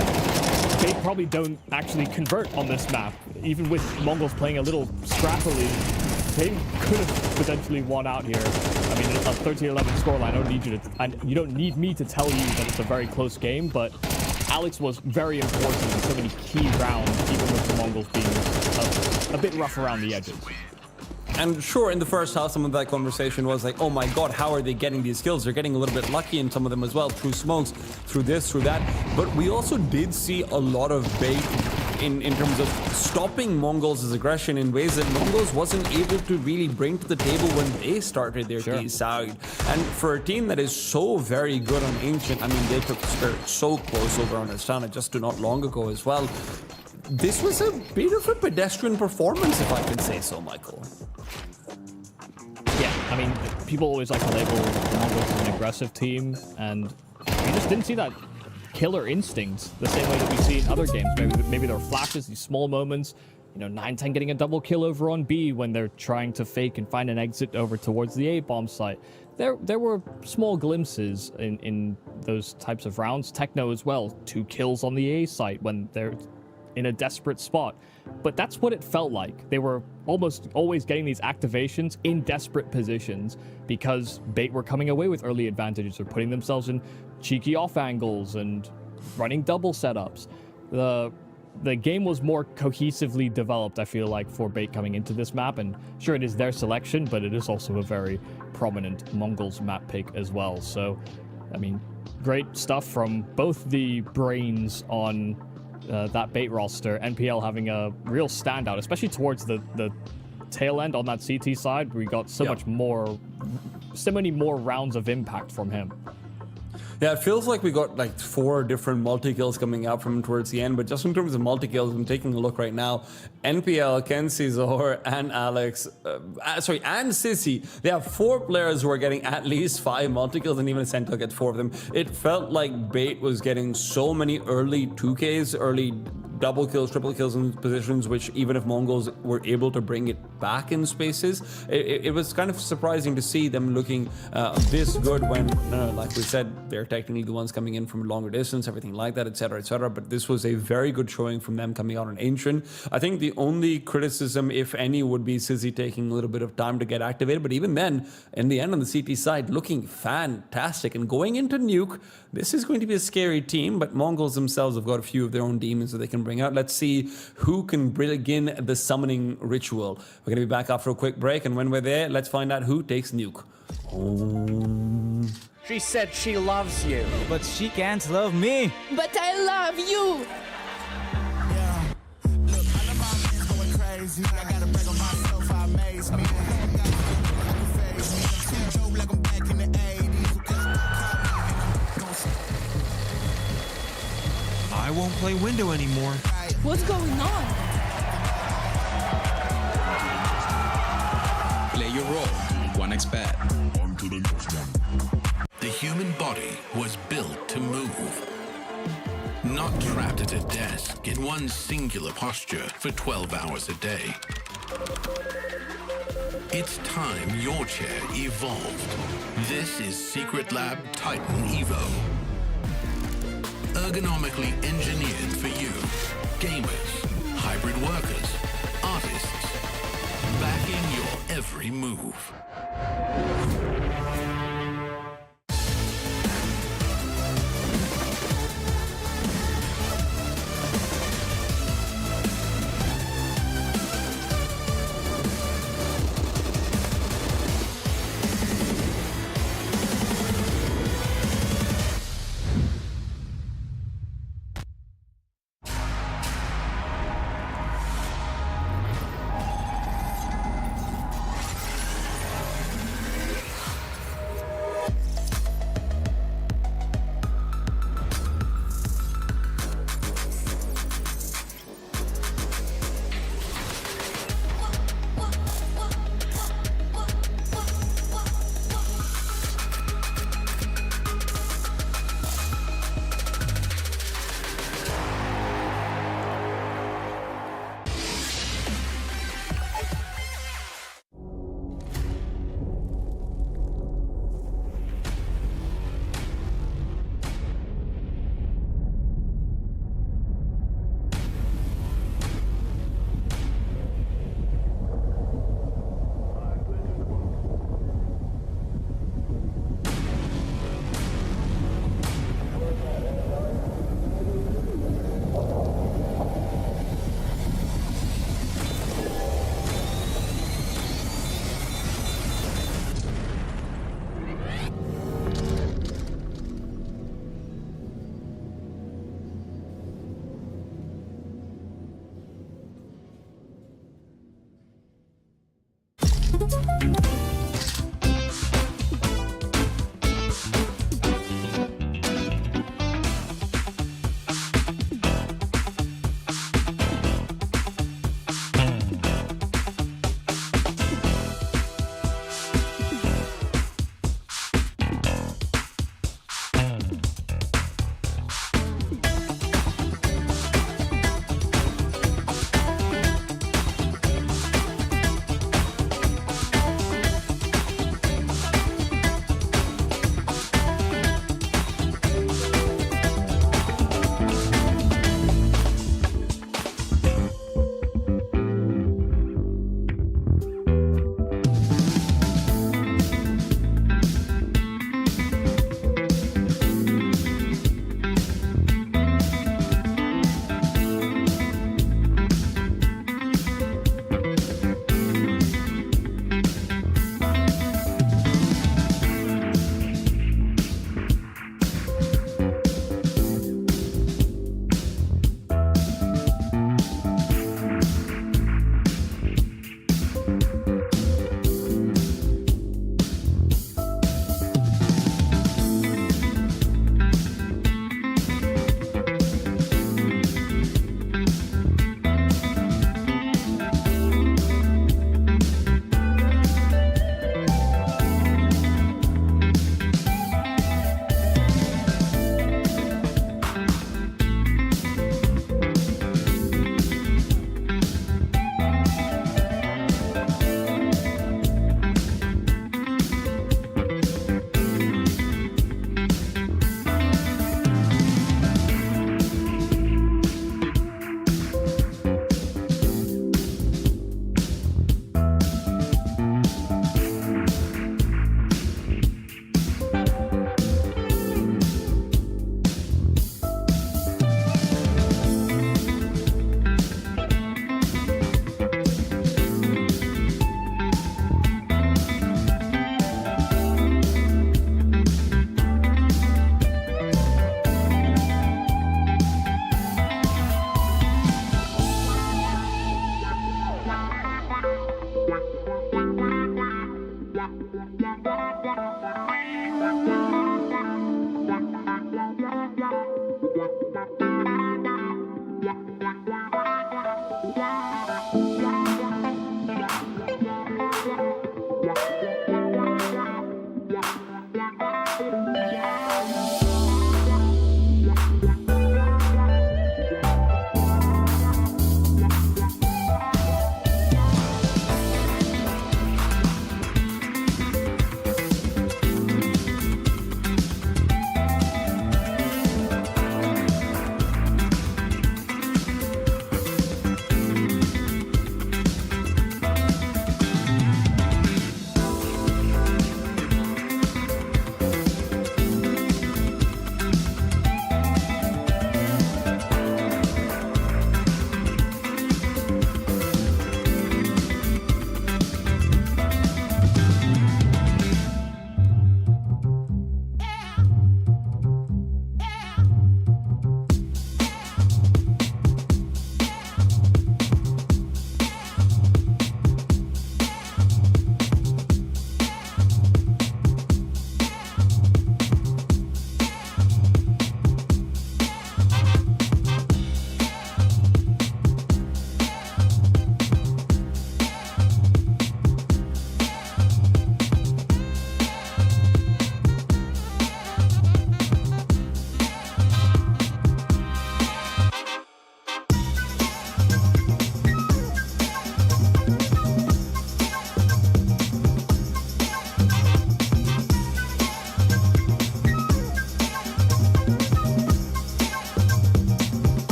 Speaker 10: they probably don't actually convert on this map. Even with Mongols playing a little scrappily, they could have potentially won out here. I mean, a 13-11 scoreline, you don't need me to tell you that it's a very close game, but Alex was very important in so many key rounds, even with the Mongols being a bit rough around the edges.
Speaker 3: And sure, in the first half, some of that conversation was like, oh my god, how are they getting these kills? They're getting a little bit lucky in some of them as well, through smokes, through this, through that. But we also did see a lot of Bait in terms of stopping MongolZ' aggression in ways that MongolZ wasn't able to really bring to the table when they started their key side. And for a team that is so very good on Ancient, I mean, they took Spirit so close over on Astana just not long ago as well. This was a bit of a pedestrian performance, if I can say so, Michael.
Speaker 10: Yeah, I mean, people always like to label the Mongols as an aggressive team, and we just didn't see that killer instinct the same way that we see in other games. Maybe there were flashes, these small moments, you know, 9-10 getting a double kill over on B when they're trying to fake and find an exit over towards the A-bomb site. There were small glimpses in those types of rounds. Techno as well, 2 kills on the A site when they're in a desperate spot. But that's what it felt like. They were almost always getting these activations in desperate positions because Bait were coming away with early advantages or putting themselves in cheeky off angles and running double setups. The game was more cohesively developed, I feel like, for Bait coming into this map, and sure, it is their selection, but it is also a very prominent MongolZ map pick as well. So, I mean, great stuff from both the brains on that Bait roster. NPL having a real standout, especially towards the tail end on that CT side. We got so many more rounds of impact from him.
Speaker 3: Yeah, it feels like we got like 4 different multi-kills coming out from towards the end, but just in terms of multi-kills, I'm taking a look right now. NPL, Ken Cesar, and Alex, and Sissy. They have 4 players who are getting at least 5 multi-kills, and even Sento gets 4 of them. It felt like Bait was getting so many early 2Ks, early double kills, triple kills in positions, which even if MongolZ were able to bring it back in spaces, it was kind of surprising to see them looking this good when, like we said, they're technically the ones coming in from a longer distance, everything like that, etc., etc. But this was a very good showing from them coming out on Ancient. I think the only criticism, if any, would be Sizzy taking a little bit of time to get activated. But even then, in the end on the CT side, looking fantastic. And going into Nuke, this is going to be a scary team, but MongolZ themselves have got a few of their own demons that they can bring out. Let's see who can begin the summoning ritual. We're going to be back after a quick break, and when we're there, let's find out who takes Nuke.
Speaker 11: She said she loves you, but she can't love me.
Speaker 4: But I love you.
Speaker 8: Yeah. Look, I know my man's going crazy. I gotta break on myself, I amaze me. Like I'm back in the 80s.
Speaker 5: I won't play window anymore.
Speaker 4: What's going on?
Speaker 6: Play your role. 1xBet. On to the next one.
Speaker 7: The human body was built to move. Not trapped at a desk in one singular posture for 12 hours a day. It's time your chair evolved. This is Secret Lab Titan Evo. Ergonomically engineered for you. Gamers, hybrid workers, artists. Backing your every move.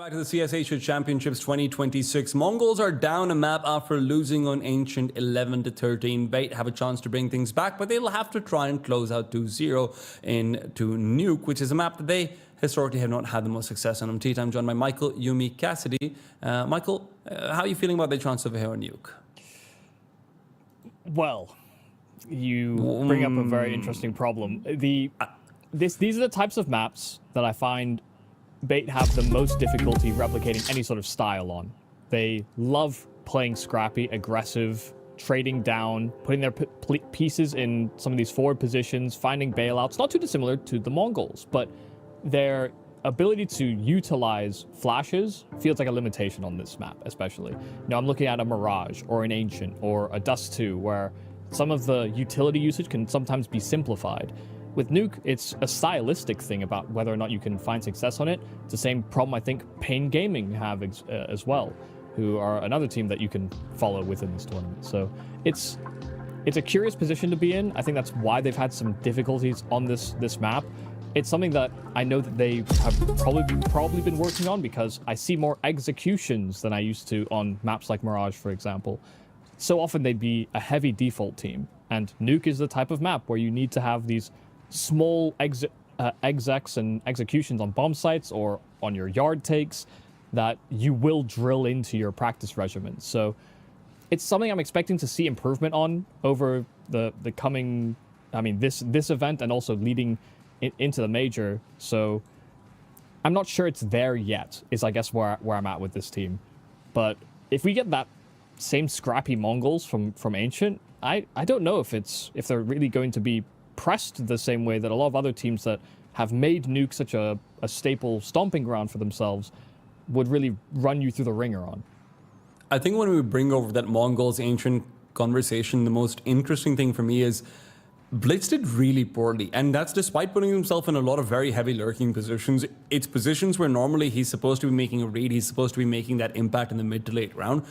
Speaker 3: Back to the CS Asia Championships 2026. MongolZ are down a map after losing on Ancient 11-13. BC have a chance to bring things back, but they'll have to try and close out 2-0 into Nuke, which is a map that they historically have not had the most success on. I'm Tea Time joined by Michael, Yumi, Cassidy. Michael, how are you feeling about their chance over here on Nuke?
Speaker 10: Well, you bring up a very interesting problem. These are the types of maps that I find BC have the most difficulty replicating any sort of style on. They love playing scrappy, aggressive, trading down, putting their pieces in some of these forward positions, finding bailouts, not too dissimilar to the Mongols, but their ability to utilize flashes feels like a limitation on this map, especially. Now I'm looking at a Mirage or an Ancient or a Dust 2, where some of the utility usage can sometimes be simplified. With Nuke, it's a stylistic thing about whether or not you can find success on it. It's the same problem I think Pain Gaming have as well, who are another team that you can follow within this tournament. So it's a curious position to be in. I think that's why they've had some difficulties on this map. It's something that I know that they have probably been working on, because I see more executions than I used to on maps like Mirage, for example. So often they'd be a heavy default team, and Nuke is the type of map where you need to have these small execs and executions on bomb sites or on your yard takes that you will drill into your practice regimen. So it's something I'm expecting to see improvement on over the coming, this event, and also leading into the major. So I'm not sure it's there yet, is I guess where I'm at with this team. But if we get that same scrappy Mongols from Ancient, I don't know if they're really going to be pressed the same way that a lot of other teams that have made Nuke such a staple stomping ground for themselves would really run you through the ringer on.
Speaker 3: I think when we bring over that MongolZ Ancient conversation, the most interesting thing for me is Blitz did really poorly, and that's despite putting himself in a lot of very heavy lurking positions. It's positions where normally he's supposed to be making a read, he's supposed to be making that impact in the mid to late round.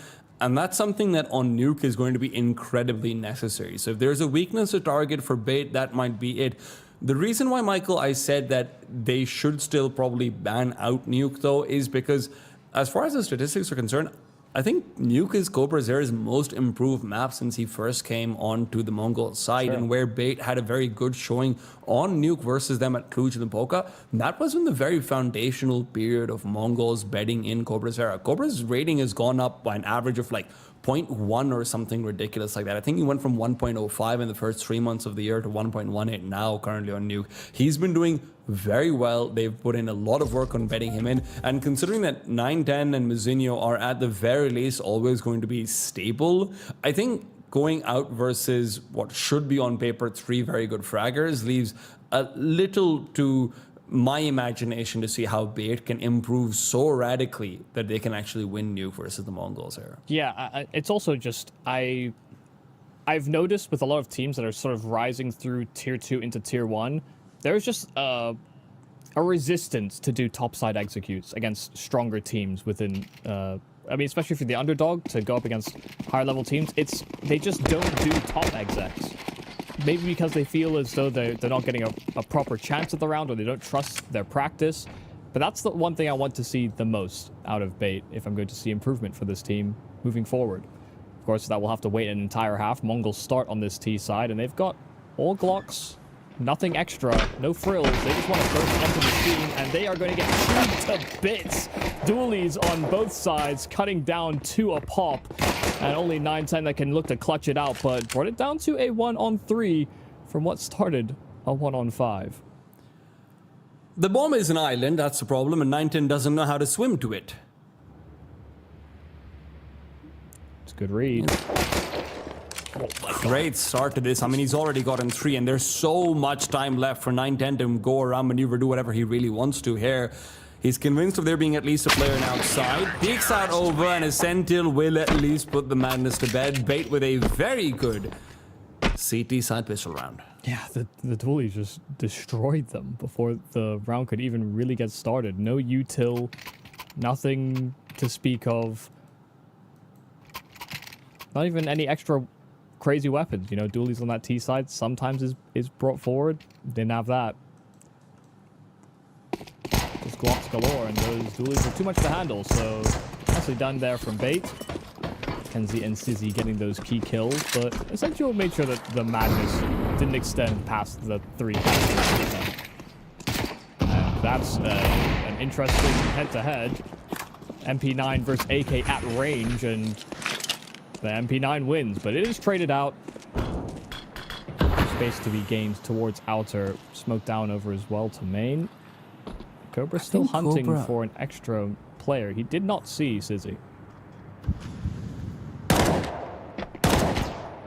Speaker 3: And that's something that on Nuke is going to be incredibly necessary. So if there's a weakness to target for Bait, that might be it. The reason why, Michael, I said that they should still probably ban out Nuke, though, is because as far as the statistics are concerned, I think Nuke is Cobra Zera's most improved map since he first came onto the Mongol side, and where Bait had a very good showing on Nuke versus them at Cluj and Poka. That was in the very foundational period of Mongols betting in Cobra Zera. Cobra's rating has gone up by an average of like 0.1 or something ridiculous like that. I think he went from 1.05 in the first 3 months of the year to 1.18 now currently on Nuke. He's been doing very well. They've put in a lot of work on betting him in, and considering that 9-10 and Mizinho are at the very least always going to be stable, I think going out versus what should be on paper 3 very good fraggers leaves a little to my imagination to see how Bait can improve so radically that they can actually win Nuke versus the Mongols here.
Speaker 10: Yeah, it's also just I've noticed with a lot of teams that are sort of rising through tier 2 into tier 1, there's just a resistance to do topside executes against stronger teams within, I mean, especially for the underdog to go up against higher level teams. They just don't do top execs. Maybe because they feel as though they're not getting a proper chance at the round, or they don't trust their practice. But that's the one thing I want to see the most out of Bait if I'm going to see improvement for this team moving forward. Of course, that will have to wait an entire half. Mongols start on this T side, and they've got all Glocks. Nothing extra, no frills. They just want to burst onto the scene, and they are going to get chewed to bits. Dualies on both sides, cutting down to a pop, and only 9-10 that can look to clutch it out, but brought it down to a 1-on-3 from what started a 1-on-5.
Speaker 3: The bomb is an island, that's the problem, and 9-10 doesn't know how to swim to it.
Speaker 10: It's a good read.
Speaker 3: Great start to this. I mean, he's already gotten 3, and there's so much time left for 9-10 to go around, maneuver, do whatever he really wants to here. He's convinced of there being at least a player outside. Peeks out over, and his Sentinel will at least put the madness to bed. Bait with a very good CT side pistol round.
Speaker 10: Yeah, the dualies just destroyed them before the round could even really get started. No util, nothing to speak of. Not even any extra crazy weapons. You know, dualies on that T side sometimes is brought forward. Didn't have that. Just Glocks galore, and those dualies are too much to handle, so nicely done there from Bait. Kenzie and Sizzy getting those key kills, but Essential made sure that the madness didn't extend past the 3 casters. And that's an interesting head-to-head. MP9 versus AK at range, and the MP9 wins, but it is traded out. Space to be gained towards outer. Smoke down over as well to main. Cobra still hunting for an extra player. He did not see Sizzy.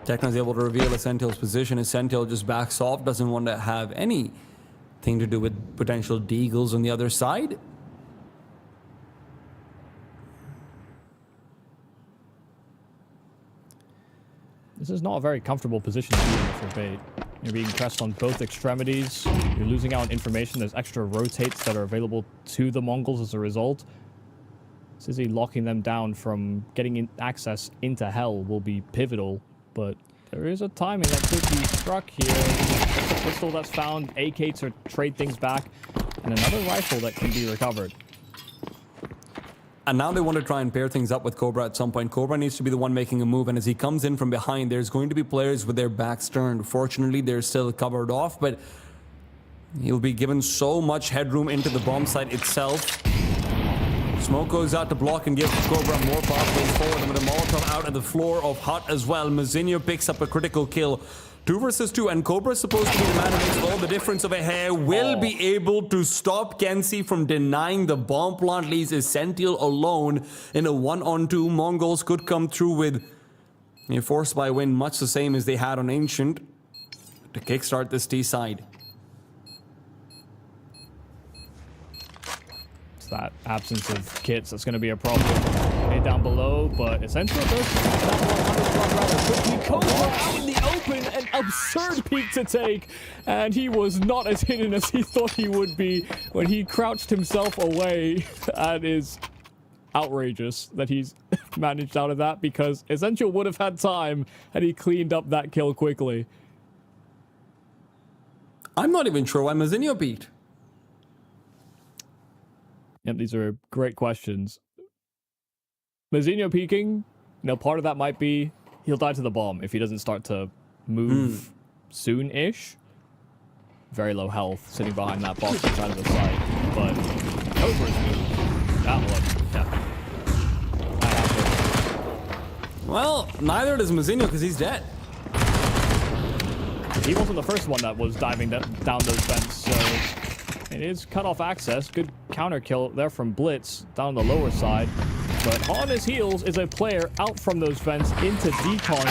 Speaker 3: Tekno's able to reveal Essential's position. Essential just backs off, doesn't want to have anything to do with potential deagles on the other side.
Speaker 10: This is not a very comfortable position to be in for Bait. You're being pressed on both extremities. You're losing out on information. There's extra rotates that are available to the Mongols as a result. Sizzy locking them down from getting access into Hell will be pivotal, but there is a timing that could be struck here. There's a pistol that's found, AK to trade things back, and another rifle that can be recovered.
Speaker 3: And now they want to try and pair things up with Cobra at some point. Cobra needs to be the one making a move, and as he comes in from behind, there's going to be players with their backs turned. Fortunately, they're still covered off, but he'll be given so much headroom into the bomb site itself. Smoke goes out to block and give Cobra more pathways forward, and with a Molotov out at the floor of Hut as well. Mizinho picks up a critical kill. 2 versus 2, and Cobra's supposed to be the man who makes all the difference of a hair. Will be able to stop Kenzie from denying the bomb plant. Leaves Essential alone in a 1-on-2. Mongols could come through with a force by win, much the same as they had on Ancient, to kickstart this T side.
Speaker 10: That absence of kits, that's going to be a problem. Way down below, but Essential does rather quickly. Cobra out in the open, an absurd peek to take, and he was not as hidden as he thought he would be when he crouched himself away. That is outrageous that he's managed out of that, because Essential would have had time had he cleaned up that kill quickly.
Speaker 3: I'm not even sure why Mazinho peeked.
Speaker 10: Yep, these are great questions. Mazinho peeking, part of that might be he'll die to the bomb if he doesn't start to move soon-ish. Very low health, sitting behind that box inside of the site. But Cobra's move, that one, yeah.
Speaker 3: Well, neither does Mazinho because he's dead.
Speaker 10: He wasn't the first one that was diving down those vents, so it is cut off access. Good counter kill there from Blitz down the lower side. But on his heels is a player out from those vents into Decon.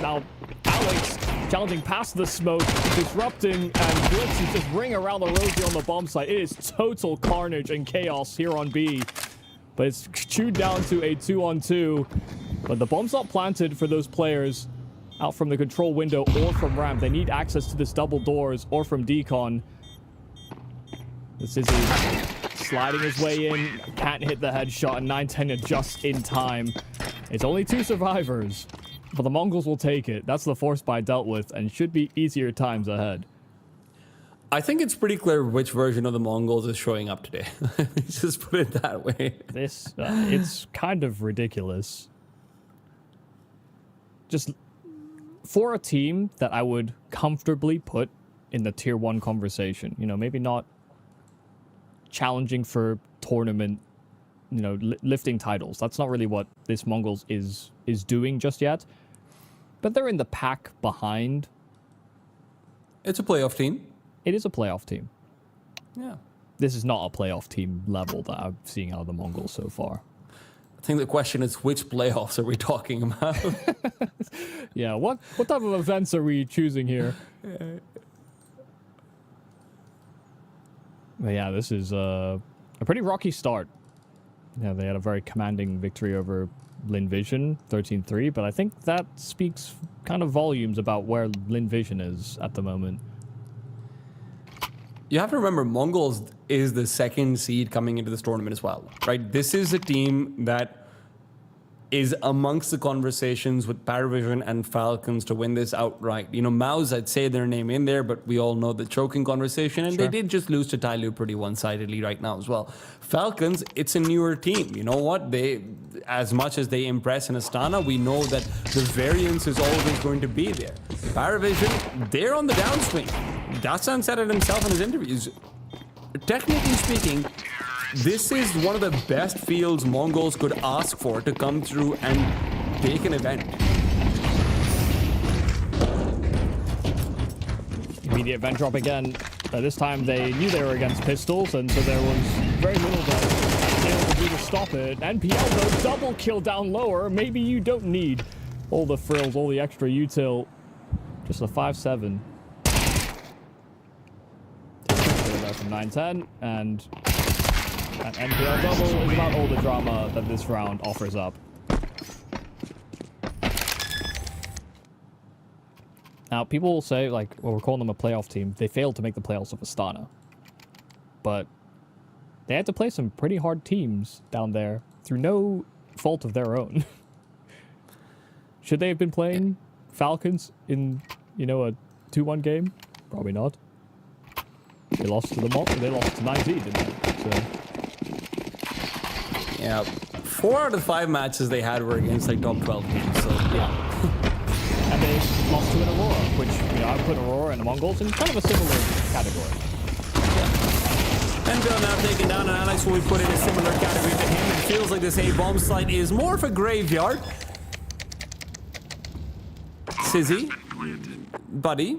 Speaker 10: Now, Alex challenging past the smoke, disrupting, and Blitz is just ring around the rosy on the bomb site. It is total carnage and chaos here on B. But it's chewed down to a 2-on-2. But the bomb's not planted for those players out from the control window or from ramp. They need access to this double doors or from Decon. This is sliding his way in, can't hit the headshot, and 910 just in time. It's only 2 survivors, but the Mongols will take it. That's the force buy dealt with, and should be easier times ahead.
Speaker 3: I think it's pretty clear which version of the Mongols is showing up today. Let's just put it that way.
Speaker 10: This, it's kind of ridiculous. Just for a team that I would comfortably put in the tier 1 conversation, maybe not challenging for tournament, lifting titles. That's not really what this Mongols is doing just yet. But they're in the pack behind.
Speaker 3: It's a playoff team.
Speaker 10: It is a playoff team.
Speaker 3: Yeah.
Speaker 10: This is not a playoff team level that I'm seeing out of the Mongols so far.
Speaker 3: I think the question is, which playoffs are we talking about?
Speaker 10: Yeah, what type of events are we choosing here? But yeah, this is a pretty rocky start. Yeah, they had a very commanding victory over Lynn Vision, 13-3, but I think that speaks kind of volumes about where Lynn Vision is at the moment.
Speaker 3: You have to remember, MongolZ is the 2nd seed coming into this tournament as well, right? This is a team that is amongst the conversations with PARIVISION and Falcons to win this outright. MOUZ, I'd say their name in there, but we all know the choking conversation, and they did just lose to TYLOO pretty one-sidedly right now as well. Falcons, it's a newer team. You know what? They, as much as they impress in Astana, we know that the variance is always going to be there. PARIVISION, they're on the downswing. Dasan said it himself in his interviews. Technically speaking, this is one of the best fields Mongols could ask for to come through and take an event.
Speaker 10: Immediate event drop again. This time they knew they were against pistols, and so there was very little that they were able to do to stop it. NPL, though, double kill down lower. Maybe you don't need all the frills, all the extra util. Just a 5-7. From 910, and an NPL double is about all the drama that this round offers up. Now, people will say, we're calling them a playoff team. They failed to make the playoffs of Astana. But they had to play some pretty hard teams down there through no fault of their own. Should they have been playing Falcons in, a 2-1 game? Probably not. They lost to the Mongols. They lost to 9Z, didn't they? So.
Speaker 3: Yeah, 4 out of 5 matches they had were against top 12 teams. So yeah.
Speaker 10: And they lost to an Aurora, which I put Aurora and the Mongols in kind of a similar category.
Speaker 3: Yeah. And Bill now taken down, and Alex will be put in a similar category to him. It feels like this A-bomb site is more of a graveyard. Sizzy, buddy.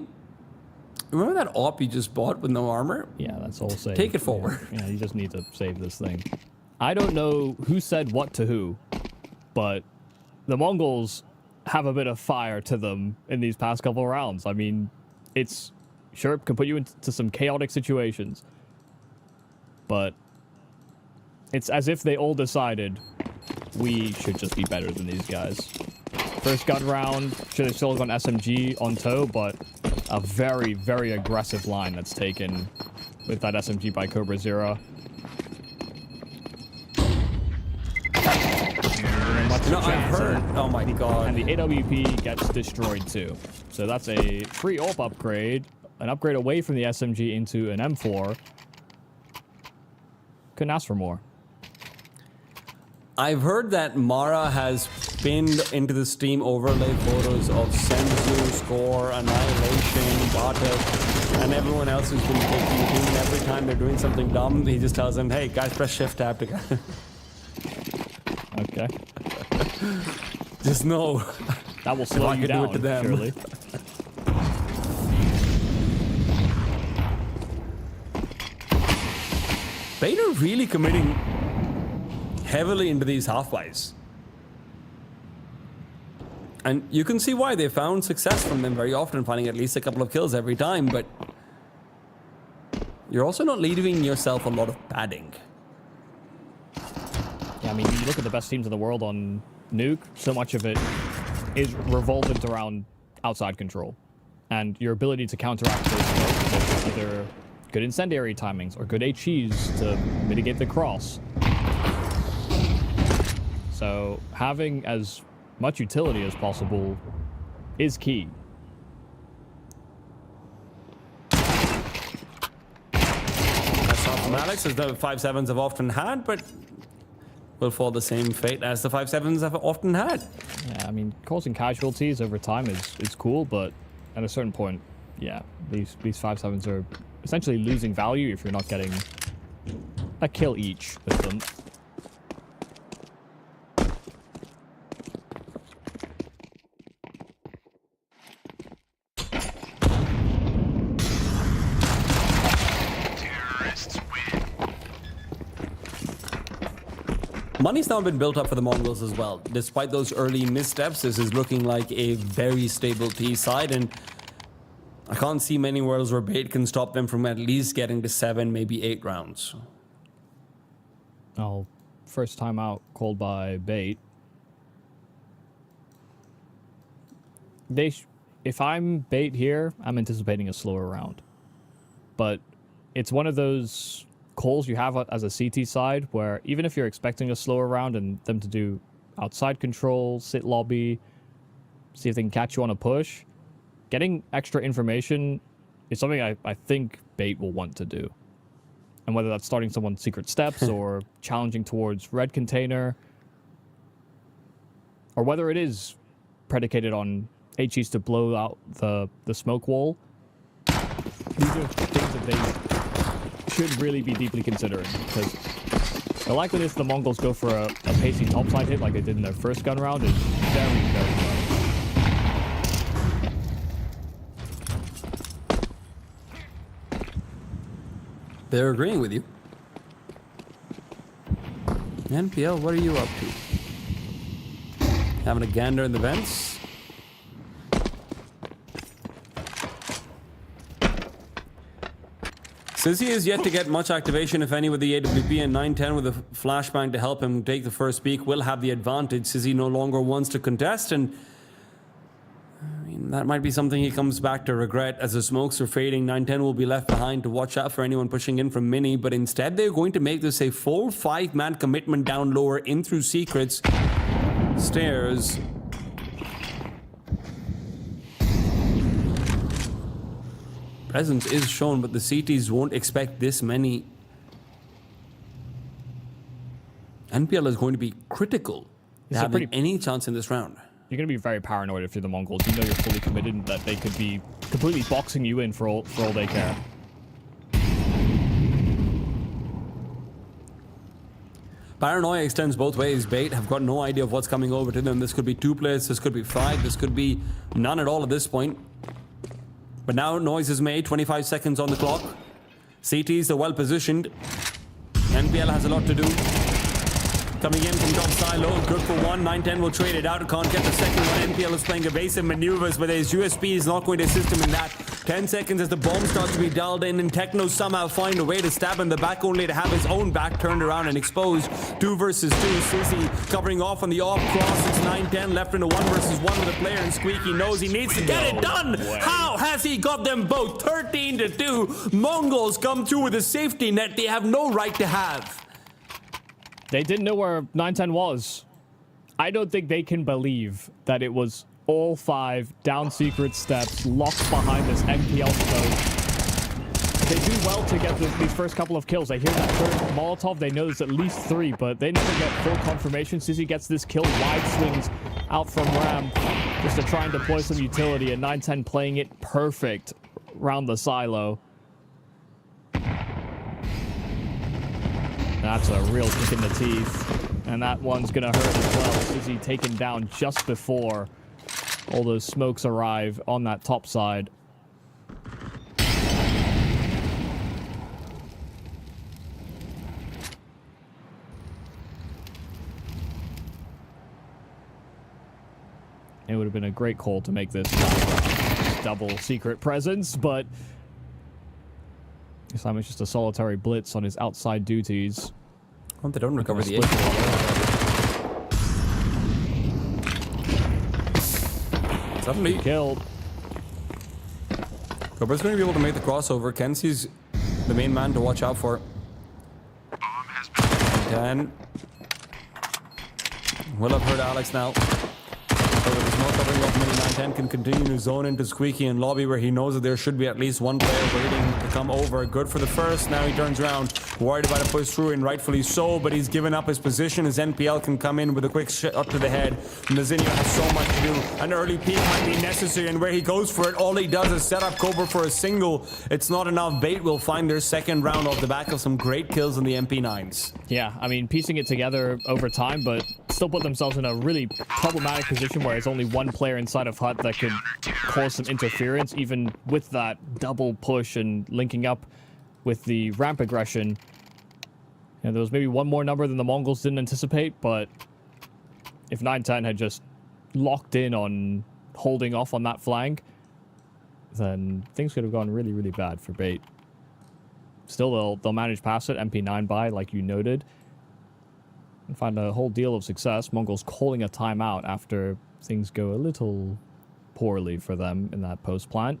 Speaker 3: Remember that AWP you just bought with no armor?
Speaker 10: Yeah, that's all saved.
Speaker 3: Take it forward.
Speaker 10: Yeah, you just need to save this thing. I don't know who said what to who, but the Mongols have a bit of fire to them in these past couple of rounds. I mean, it's sure can put you into some chaotic situations, but it's as if they all decided we should just be better than these guys. First gun round, should have still gone SMG on toe, but a very, very aggressive line that's taken with that SMG by Cobra Zero.
Speaker 3: No, I've heard. Oh my god.
Speaker 10: And the AWP gets destroyed too. So that's a free AWP upgrade. An upgrade away from the SMG into an M4. Couldn't ask for more.
Speaker 3: I've heard that Mara has pinned into the Steam overlay photos of Senzu, Score, Annihilation, Bartek, and everyone else who's been taking the team. And every time they're doing something dumb, he just tells them, hey, guys, press shift tab to...
Speaker 10: Okay.
Speaker 3: Just know.
Speaker 10: That will slow you down, to them. Surely.
Speaker 3: Bait are really committing heavily into these half-buys. And you can see why they found success from them very often, finding at least a couple of kills every time, but you're also not leaving yourself a lot of padding.
Speaker 10: Yeah, I mean, you look at the best teams in the world on Nuke, so much of it is revolved around outside control. And your ability to counteract those smokes with either good incendiary timings or good HEs to mitigate the cross. So having as much utility as possible is key.
Speaker 3: That's not from Alex, as the 5-7s have often had, but will fall the same fate as the 5-7s have often had.
Speaker 10: Yeah, I mean, causing casualties over time is cool, but at a certain point, yeah, these 5-7s are essentially losing value if you're not getting a kill each with them.
Speaker 3: Money's now been built up for the Mongols as well. Despite those early missteps, this is looking like a very stable T side, and I can't see many worlds where Bait can stop them from at least getting to 7, maybe 8 rounds.
Speaker 10: Oh, first time out called by Bait. If I'm Bait here, I'm anticipating a slower round. But it's one of those calls you have as a CT side where even if you're expecting a slower round and them to do outside control, sit lobby, see if they can catch you on a push, getting extra information is something I think Bait will want to do. And whether that's starting someone's secret steps or challenging towards red container, or whether it is predicated on HEs to blow out the smoke wall, these are things that they should really be deeply considering, because the likeliness the Mongols go for a pacey topside hit like they did in their first gun round is very, very low.
Speaker 3: They're agreeing with you. NPL, what are you up to? Having a gander in the vents? Sizzy is yet to get much activation, if any, with the AWP, and 9-10 with a flashbang to help him take the first peek will have the advantage. Sizzy no longer wants to contest, and I mean, that might be something he comes back to regret as the smokes are fading. 9-10 will be left behind to watch out for anyone pushing in from Mini, but instead they're going to make this a full 5-man commitment down lower in through secrets. Stairs. Presence is shown, but the CTs won't expect this many. NPL is going to be critical to having any chance in this round.
Speaker 10: You're going to be very paranoid if you're the Mongols. You know you're fully committed and that they could be completely boxing you in for all they care.
Speaker 3: Paranoia extends both ways. Bait have got no idea of what's coming over to them. This could be 2 players, this could be 5, this could be none at all at this point. But now noise is made, 25 seconds on the clock. CTs are well positioned. NPL has a lot to do. Coming in from top side, low, good for 1. 9-10 will trade it out. Can't get the second one. NPL is playing evasive maneuvers, but his USP is not going to assist him in that. 10 seconds as the bomb starts to be dialed in, and Techno somehow find a way to stab in the back, only to have his own back turned around and exposed. 2 versus 2. Sizzy covering off on the off cross. It's 9-10 left in a 1 versus 1 with a player, and Squeaky knows he needs to get it done. How has he got them both? 13-2. Mongols come through with a safety net they have no right to have.
Speaker 10: They didn't know where 9-10 was. I don't think they can believe that it was all 5 down secret steps locked behind this MPL smoke. They do well to get these first couple of kills. They hear that third Molotov. They know there's at least 3, but they never get full confirmation. Sizzy gets this kill. Wide swings out from ramp just to try and deploy some utility. And 910 playing it perfect around the silo. That's a real kick in the teeth. And that one's going to hurt as well. Sizzy taken down just before all those smokes arrive on that top side. It would have been a great call to make this double secret presence, but this time it's just a solitary blitz on his outside duties.
Speaker 3: Well, they don't recover the A. Suddenly
Speaker 10: killed.
Speaker 3: Cobra's going to be able to make the crossover. Kenzie's the main man to watch out for. 10. Will have heard Alex now. So with the smoke covering up, Mini 910 can continue to zone into Squeaky and Lobby, where he knows that there should be at least one player waiting to come over. Good for the first. Now he turns around, worried about a push through, and rightfully so, but he's given up his position as NPL can come in with a quick shot to the head. Nazinho has so much to do. An early peek might be necessary, and where he goes for it, all he does is set up Cobra for a single. It's not enough. Bait will find their second round off the back of some great kills in the MP9s.
Speaker 10: Yeah, I mean, piecing it together over time, but still put themselves in a really problematic position where it's only one player inside of Hut that could cause some interference, even with that double push and linking up with the ramp aggression. And there was maybe one more number than the Mongols didn't anticipate, but if 910 had just locked in on holding off on that flank, then things could have gone really, really bad for Bait. Still, they'll manage past it, MP9 by, like you noted, and find a whole deal of success. Mongols calling a timeout after things go a little poorly for them in that post plant.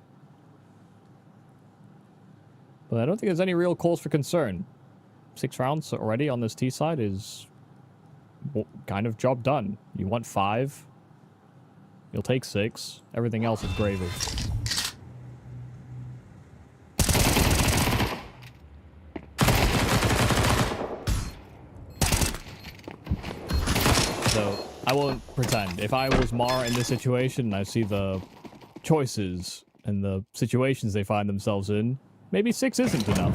Speaker 10: But I don't think there's any real cause for concern. 6 rounds already on this T side is kind of job done. You want 5, you'll take 6. Everything else is gravy. So I won't pretend. If I was Mar in this situation and I see the choices and the situations they find themselves in, maybe 6 isn't enough.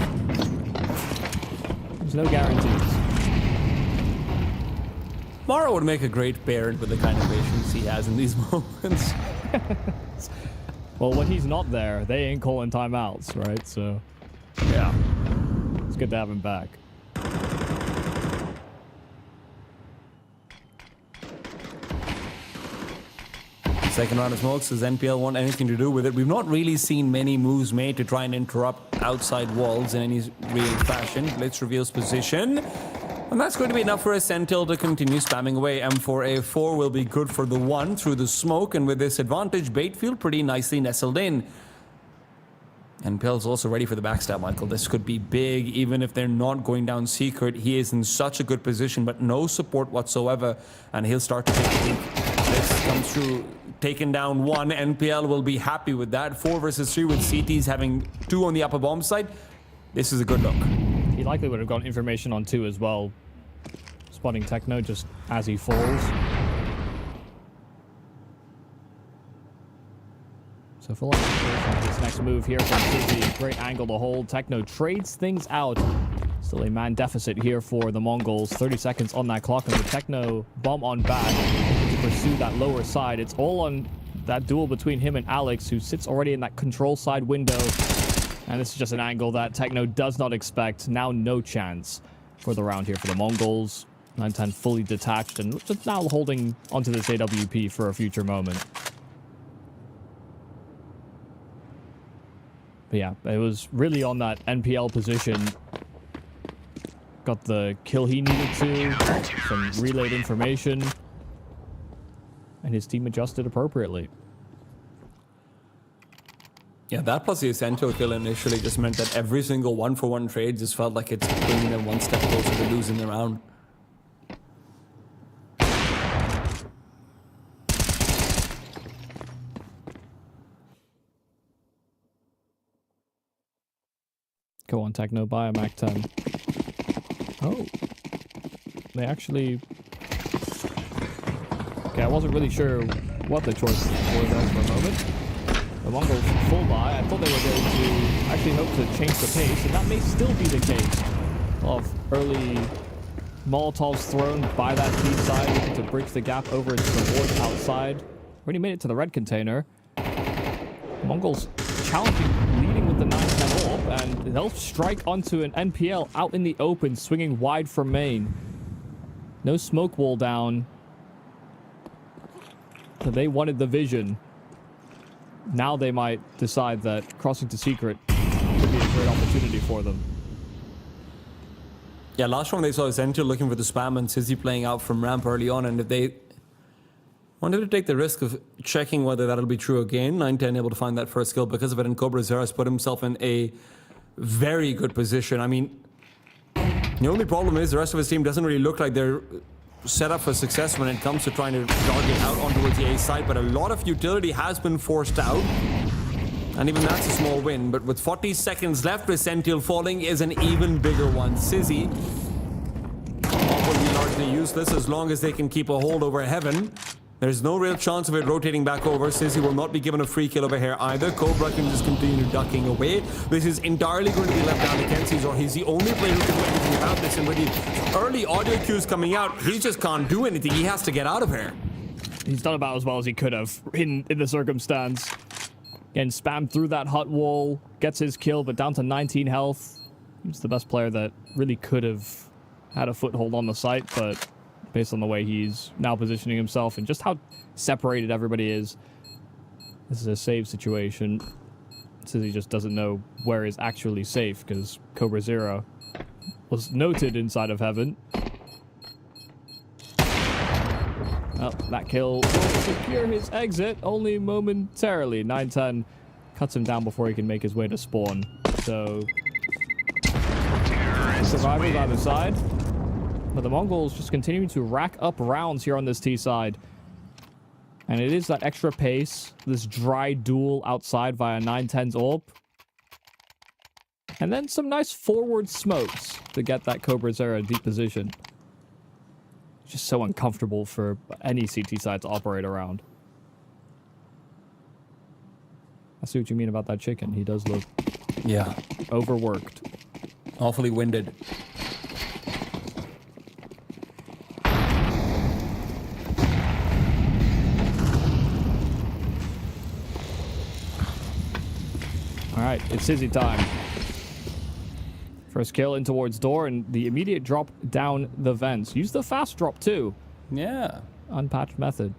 Speaker 10: There's no guarantees.
Speaker 3: Mara would make a great parent with the kind of patience he has in these moments.
Speaker 10: Well, when he's not there, they ain't calling timeouts, right? So,
Speaker 3: yeah.
Speaker 10: It's good to have him back.
Speaker 3: Second round of smokes. Does NPL want anything to do with it? We've not really seen many moves made to try and interrupt outside walls in any real fashion. Blitz reveals position. And that's going to be enough for a Sentinel to continue spamming away. M4A4 will be good for the 1 through the smoke. And with this advantage, Baitfield pretty nicely nestled in. NPL's also ready for the backstab, Michael. This could be big, even if they're not going down secret. He is in such a good position, but no support whatsoever. And he'll start to take a peek. This comes through. Taken down 1. NPL will be happy with that. 4 versus 3 with CTs having 2 on the upper bomb side. This is a good look.
Speaker 10: He likely would have gotten information on 2 as well. Spotting Techno just as he falls. So for this next move here from Sizzy, great angle to hold. Techno trades things out. Still a man deficit here for the Mongols. 30 seconds on that clock, and the Techno bomb on back to pursue that lower side. It's all on that duel between him and Alex, who sits already in that control side window. And this is just an angle that Techno does not expect. Now no chance for the round here for the Mongols. 910 fully detached and just now holding onto this AWP for a future moment. But yeah, it was really on that NPL position. Got the kill he needed to, some relayed information, and his team adjusted appropriately.
Speaker 3: Yeah, that plus the Essential kill initially just meant that every single 1-for-1 trade just felt like it's bringing them one step closer to losing the round.
Speaker 10: Go on, Techno, buy a Mac 10. Oh. They actually... Okay, I wasn't really sure what the choice was there for a moment. The Mongols full buy. I thought they were going to actually hope to change the pace, and that may still be the case. Of early Molotovs thrown by that T side, looking to bridge the gap over to the board outside. Already made it to the red container. Mongols challenging, leading with the 9-10 orb, and they'll strike onto an NPL out in the open, swinging wide from main. No smoke wall down. But they wanted the vision. Now they might decide that crossing to secret could be a great opportunity for them.
Speaker 3: Yeah, last round they saw Essential looking for the spam and Sizzy playing out from ramp early on, and if they wanted to take the risk of checking whether that'll be true again, 9-10 able to find that first kill because of it, and CobraZero has put himself in a very good position. I mean, the only problem is the rest of his team doesn't really look like they're set up for success when it comes to trying to target out onto the A side, but a lot of utility has been forced out, and even that's a small win. But with 40 seconds left, Essential falling is an even bigger one. Sizzy will be largely useless as long as they can keep a hold over Heaven. There's no real chance of it rotating back over. Sizzy will not be given a free kill over here either. Cobra can just continue ducking away. This is entirely going to be left down to Kenzie's, or he's the only player who can do anything about this. And with the early audio cues coming out, he just can't do anything. He has to get out of here.
Speaker 10: He's done about as well as he could have in the circumstance. Again, spammed through that hut wall, gets his kill, but down to 19 health. He's the best player that really could have had a foothold on the site, but based on the way he's now positioning himself and just how separated everybody is, this is a save situation. Sizzy just doesn't know where is actually safe because CobraZero was noted inside of Heaven. Well, that kill will secure his exit only momentarily. 9-10 cuts him down before he can make his way to spawn. So, survivors either side. But the Mongols just continuing to rack up rounds here on this T side. And it is that extra pace, this dry duel outside via 9-10's orb. And then some nice forward smokes to get that CobraZero in deep position. Just so uncomfortable for any CT side to operate around. I see what you mean about that chicken. He does look,
Speaker 3: yeah,
Speaker 10: overworked.
Speaker 3: Awfully winded.
Speaker 10: All right, it's Sizzy time. First kill in towards door, and the immediate drop down the vents. Use the fast drop too.
Speaker 3: Yeah.
Speaker 10: Unpatched method.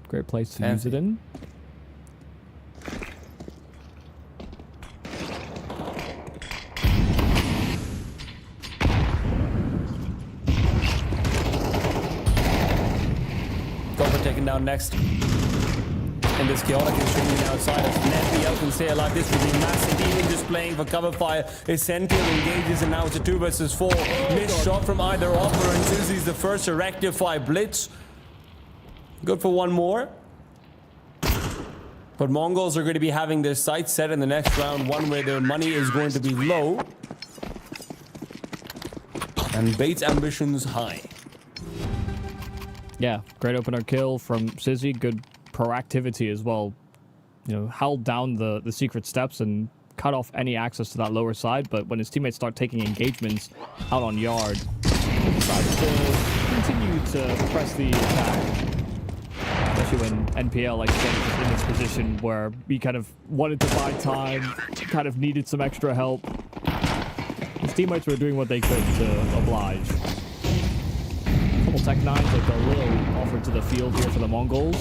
Speaker 10: Great place to use it in.
Speaker 3: Cobra taken down next. In this chaotic extremely outside of NPL can stay alive. This will be massive. Even just playing for cover fire. Essential engages, and now it's a 2 versus 4. Missed shot from either offer, and Sizzy's the first to rectify blitz. Good for one more. But Mongols are going to be having their sights set in the next round, one where their money is going to be low. And Bates' ambitions high.
Speaker 10: Yeah, great opener kill from Sizzy. Good proactivity as well. You know, held down the secret steps and cut off any access to that lower side, but when his teammates start taking engagements out on yard, he decides to continue to press the attack. Especially when NPL, like I said, is in this position where he kind of wanted to buy time, kind of needed some extra help. His teammates were doing what they could to oblige. A couple Tech 9s, like a little offered to the field here for the Mongols.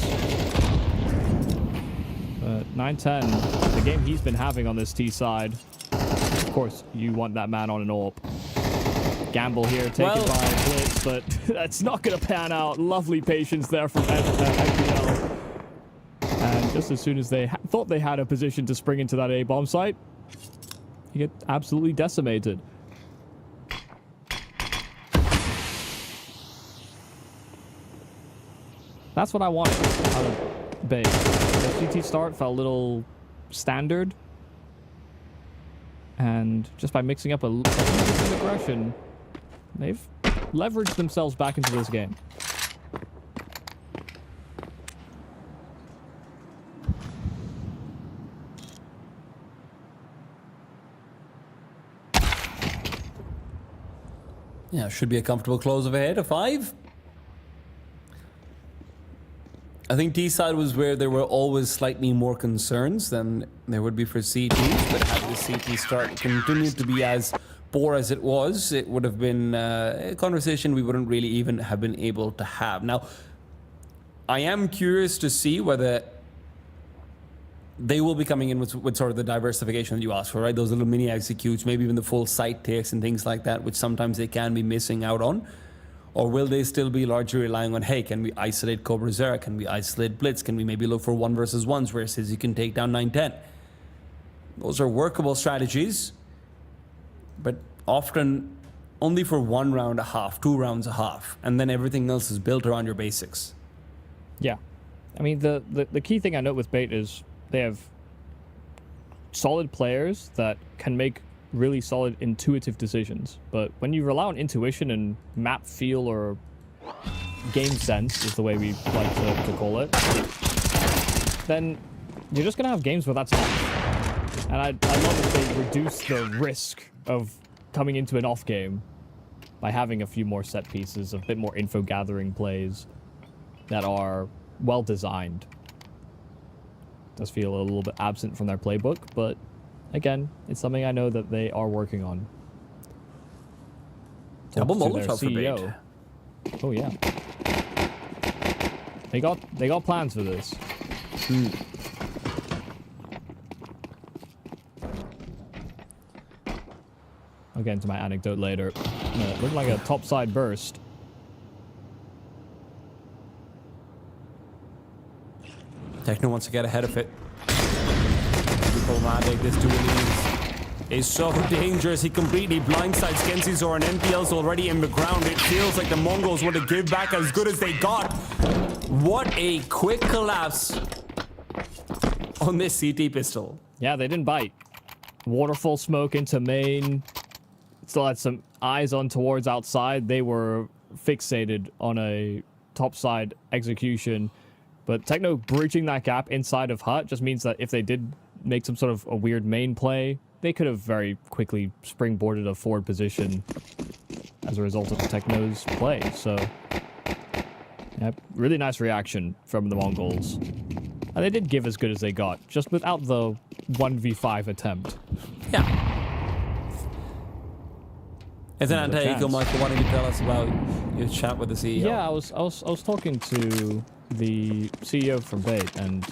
Speaker 10: 9-10, the game he's been having on this T side. Of course, you want that man on an AWP. Gamble here, taken by Blitz, but that's not going to pan out. Lovely patience there from NPL. And just as soon as they thought they had a position to spring into that A-bomb site, you get absolutely decimated. That's what I wanted out of base. The CT start felt a little standard. And just by mixing up a little bit of aggression, they've leveraged themselves back into this game.
Speaker 3: Yeah, should be a comfortable close of ahead, a 5. I think T side was where there were always slightly more concerns than there would be for CTs, but had the CT start continued to be as poor as it was, it would have been a conversation we wouldn't really even have been able to have. Now, I am curious to see whether they will be coming in with sort of the diversification that you asked for, right? Those little mini executes, maybe even the full site takes and things like that, which sometimes they can be missing out on. Or will they still be largely relying on, hey, can we isolate Cobra Zera? Can we isolate Blitz? Can we maybe look for 1 versus 1s where it says you can take down 9-10? Those are workable strategies, but often only for 1 round a half, 2 rounds a half, and then everything else is built around your basics.
Speaker 10: Yeah. I mean, the key thing I note with Bait is they have solid players that can make really solid intuitive decisions, but when you rely on intuition and map feel or game sense is the way we like to call it, then you're just gonna have games where that's off. And I love that they reduce the risk of coming into an off game by having a few more set pieces, a bit more info gathering plays that are well designed. Does feel a little bit absent from their playbook, but again, it's something I know that they are working on.
Speaker 3: Double
Speaker 10: Molotov
Speaker 3: for Bait.
Speaker 10: Oh yeah. They got plans for this. I'll get into my anecdote later. Looking like a topside burst.
Speaker 3: Techno wants to get ahead of it. Problematic. This duel is so dangerous. He completely blindsides Kenzizor, and NPL's already in the ground. It feels like the Mongols want to give back as good as they got. What a quick collapse on this CT pistol.
Speaker 10: Yeah, they didn't bite. Waterfall smoke into main. Still had some eyes on towards outside. They were fixated on a topside execution. But Techno breaching that gap inside of Hut just means that if they did make some sort of a weird main play, they could have very quickly springboarded a forward position as a result of Techno's play. So, yeah, really nice reaction from the Mongols. And they did give as good as they got, just without the 1v5 attempt.
Speaker 3: Yeah. And then Tailoo, Michael, why don't you tell us about your chat with the CEO?
Speaker 10: Yeah, I was talking to the CEO from Bait, and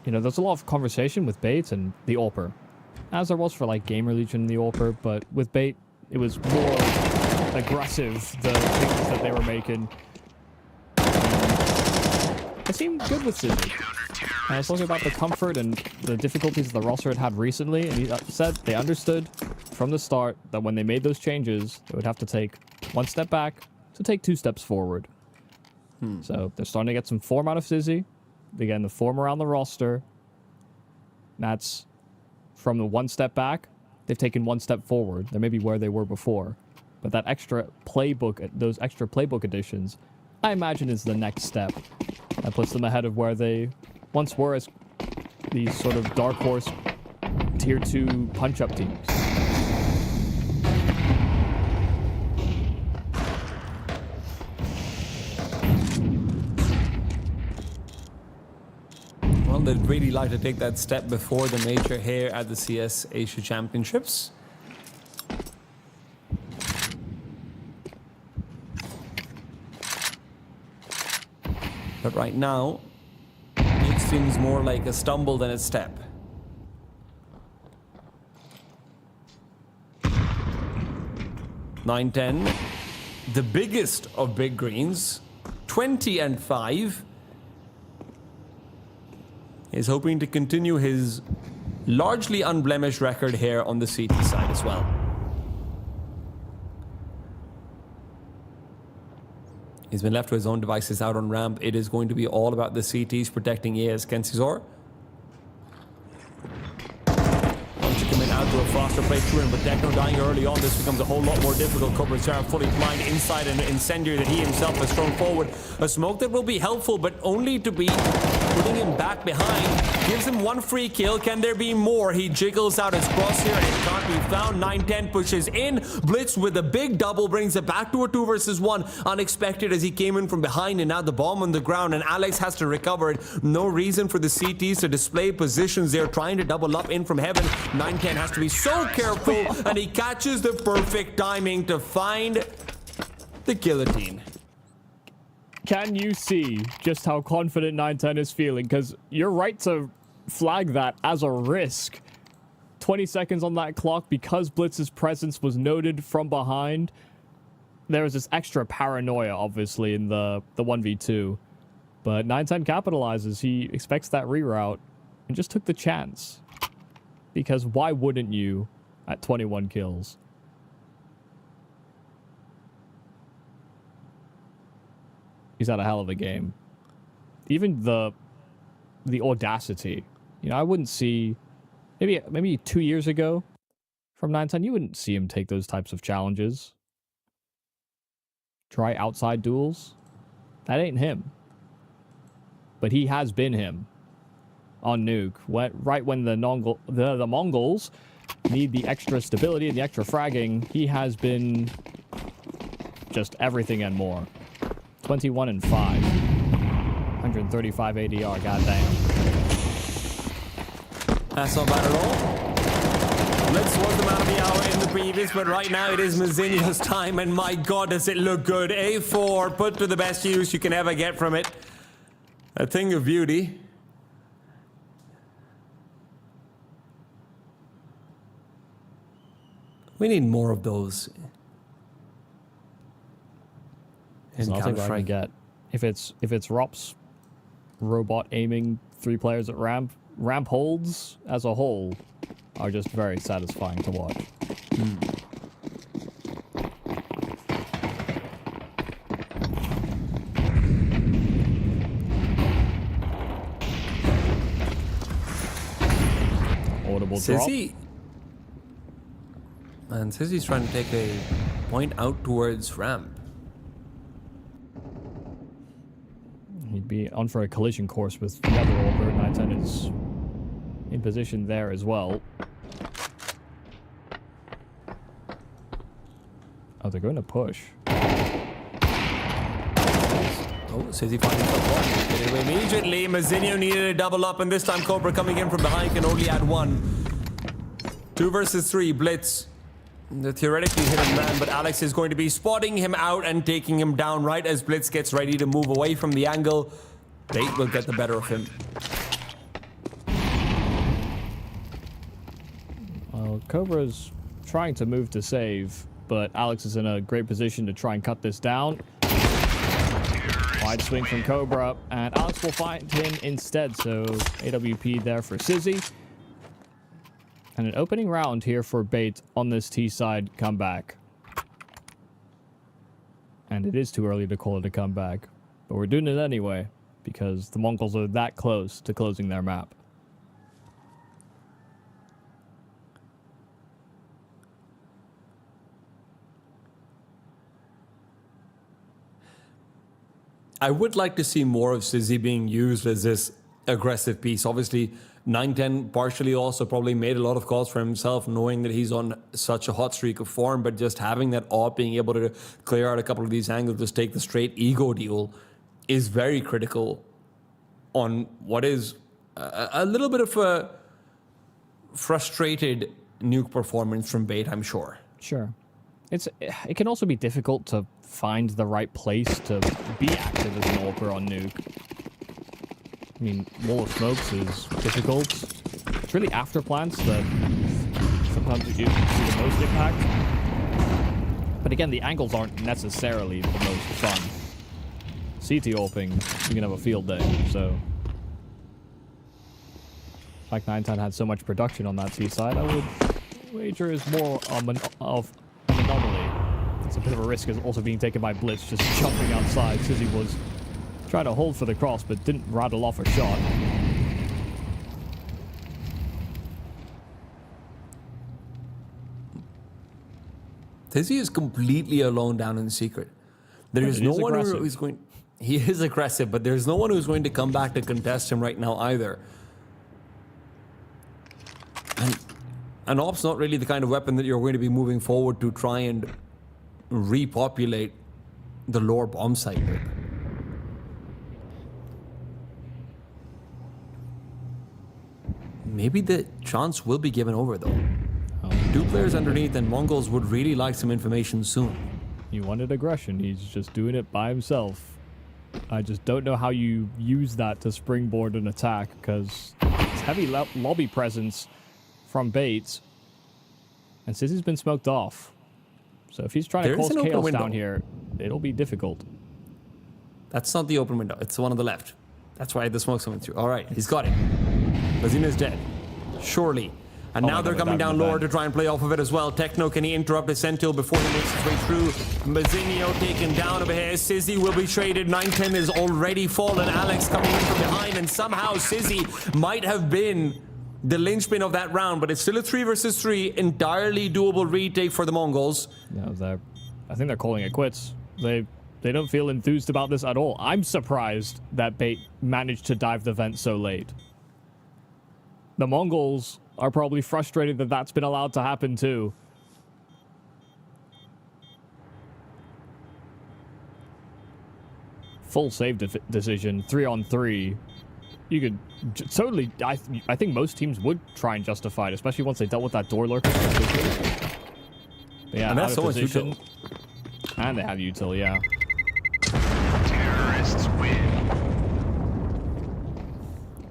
Speaker 10: you know, there's a lot of conversation with Bait and the AWPer, as there was for like Gamer Legion and the AWPer, but with Bait, it was more aggressive, the things that they were making. It seemed good with Sydney. And I was talking about the comfort and the difficulties the roster had recently, and he said they understood from the start that when they made those changes, they would have to take 1 step back to take 2 steps forward. So they're starting to get some form out of Sizzy. They're getting the form around the roster. That's from the 1 step back. They've taken 1 step forward. They may be where they were before. But that extra playbook, those extra playbook additions, I imagine is the next step. That puts them ahead of where they once were as these sort of dark horse tier 2 punch-up teams.
Speaker 3: Well, they'd really like to take that step before the major here at the CS Asia Championships. But right now, it seems more like a stumble than a step. (9-10), the biggest of big greens, 20-5, is hoping to continue his largely unblemished record here on the CT side as well. He's been left to his own devices out on ramp. It is going to be all about the CTs protecting A as Kenzizor. Wants to come in out out to a faster play through him, but Techno dying early on. This becomes a whole lot more difficult. Cobra Sarah fully blind inside an incendiary that he himself has thrown forward. A smoke that will be helpful, but only to be putting him back behind. Gives him one free kill. Can there be more? He jiggles out his crosshair and it can't be found. 9-10 pushes in. Blitz with a big double brings it back to a 2 versus 1. Unexpected as he came in from behind, and now the bomb on the ground and Alex has to recover it. No reason for the CTs to display positions. They're trying to double up in from heaven. 9-10 has to be so careful, and he catches the perfect timing to find the guillotine.
Speaker 10: Can you see just how confident 9-10 is feeling? Because you're right to flag that as a risk. 20 seconds on that clock because Blitz's presence was noted from behind. There was this extra paranoia, obviously, in the 1v2. But 9-10 capitalizes. He expects that reroute and just took the chance. Because why wouldn't you at 21 kills? He's had a hell of a game. Even the audacity. You know, I wouldn't see... Maybe 2 years ago from 9-10, you wouldn't see him take those types of challenges. Try outside duels. That ain't him. But he has been him on Nuke. Right when the Mongols need the extra stability and the extra fragging, he has been just everything and more. 21 and 5. 135 ADR, goddamn.
Speaker 3: That's not bad at all. Blitz was the man of the hour in the previous, but right now it is Mazinho's time, and my god, does it look good. A4 put to the best use you can ever get from it. A thing of beauty. We need more of those.
Speaker 10: There's nothing I can get. If it's Rop's robot aiming 3 players at ramp holds as a whole are just very satisfying to watch. Audible
Speaker 3: Sizzy.
Speaker 10: drop.
Speaker 3: And Sizzy's trying to take a point out towards ramp.
Speaker 10: He'd be on for a collision course with the other Orber. 9-10 is in position there as well. Oh, they're going to push.
Speaker 3: Oh, Sizzy finding himself one. Get away immediately. Mazinho needed a double up, and this time Cobra coming in from behind can only add 1. 2 versus 3, Blitz. The theoretically hidden man, but Alex is going to be spotting him out and taking him down right as Blitz gets ready to move away from the angle. Bait will get the better of him.
Speaker 10: Well, Cobra's trying to move to save, but Alex is in a great position to try and cut this down. Wide swing from Cobra, and Alex will find him instead, so AWP there for Sizzy. And an opening round here for Bait on this T-side comeback. And it is too early to call it a comeback, but we're doing it anyway, because the Mongols are that close to closing their map.
Speaker 3: I would like to see more of Sizzy being used as this aggressive piece. Obviously, 9-10 partially also probably made a lot of calls for himself, knowing that he's on such a hot streak of form, but just having that AWP, being able to clear out a couple of these angles, just take the straight ego deal, is very critical on what is a little bit of a frustrated Nuke performance from Bait, I'm sure.
Speaker 10: Sure. It can also be difficult to find the right place to be active as an AWPer on Nuke. I mean, Wall of Smokes is difficult. It's really after plants that sometimes you see the most impact. But again, the angles aren't necessarily the most fun. CT AWPing, you can have a field day, so... Like 9-10 had so much production on that T side, I would wager is more of an anomaly. It's a bit of a risk, is also being taken by Blitz, just jumping outside. Sizzy was trying to hold for the cross, but didn't rattle off a shot.
Speaker 3: Tizzy is completely alone down in secret. There is no one who's going... He is aggressive, but there's no one who's going to come back to contest him right now either. And AWP's not really the kind of weapon that you're going to be moving forward to try and repopulate the lower bomb site with. Maybe the chance will be given over though. Two players underneath, and MongolZ would really like some information soon.
Speaker 10: He wanted aggression. He's just doing it by himself. I just don't know how you use that to springboard an attack, because it's heavy lobby presence from Bates, and Sissy's been smoked off. So if he's trying to cause chaos down here, it'll be difficult.
Speaker 3: That's not the open window. It's the one on the left. That's why the smoke's coming through. All right, he's got it. Bazina's dead. Surely. And now they're coming down lower to try and play off of it as well. Techno, can he interrupt his Sentinel before he makes his way through? Mazinho taken down over here. Sizzy will be traded. 910 is already fallen. Alex coming in from behind, and somehow Sizzy might have been the linchpin of that round, but it's still a 3 versus 3. Entirely doable retake for the MongolZ.
Speaker 10: Yeah, I think they're calling it quits. They don't feel enthused about this at all. I'm surprised that Bait managed to dive the vent so late. The MongolZ are probably frustrated that that's been allowed to happen too. Full save decision, 3-on-3. You could totally... I think most teams would try and justify it, especially once they dealt with that door lurker. But yeah,
Speaker 3: and that's so much util.
Speaker 10: And they have util, yeah.
Speaker 7: Terrorists win.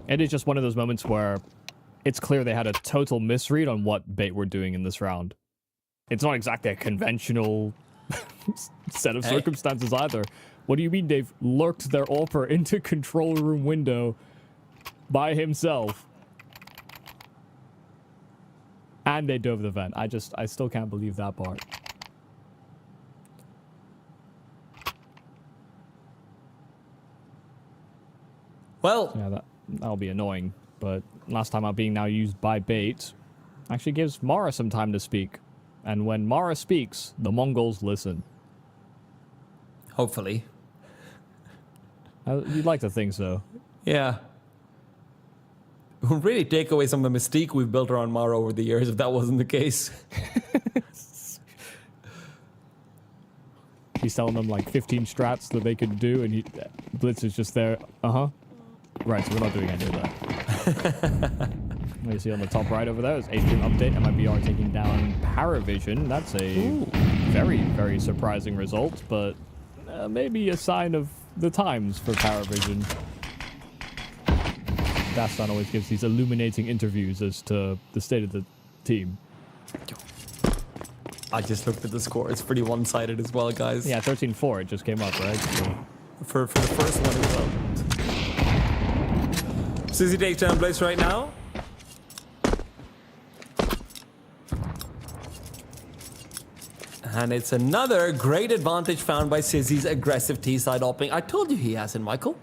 Speaker 10: It is just one of those moments where it's clear they had a total misread on what Bait were doing in this round. It's not exactly a conventional set of circumstances either. What do you mean they've lurked their AWPer into control room window by himself? And they dove the vent. I still can't believe that part.
Speaker 3: Well,
Speaker 10: yeah, that'll be annoying. But last time out being now used by Bait actually gives Mara some time to speak. And when Mara speaks, the MongolZ listen.
Speaker 3: Hopefully.
Speaker 10: You'd like to think so.
Speaker 3: Yeah. It would really take away some of the mystique we've built around Mara over the years if that wasn't the case.
Speaker 10: He's telling them like 15 strats that they could do, and Blitz is just there. Right, so we're not doing any of that. What you see on the top right over there is Atrium update. MIBR taking down PARIVISION. That's a very, very surprising result, but maybe a sign of the times for PARIVISION. Dastan always gives these illuminating interviews as to the state of the team.
Speaker 3: I just looked at the score. It's pretty one-sided as well, guys.
Speaker 10: Yeah, 13-4. It just came up, right? So.
Speaker 3: For the first one as well. Sizzy takes down place right now. And it's another great advantage found by Sizzy's aggressive T-side opening. I told you he hasn't, Michael.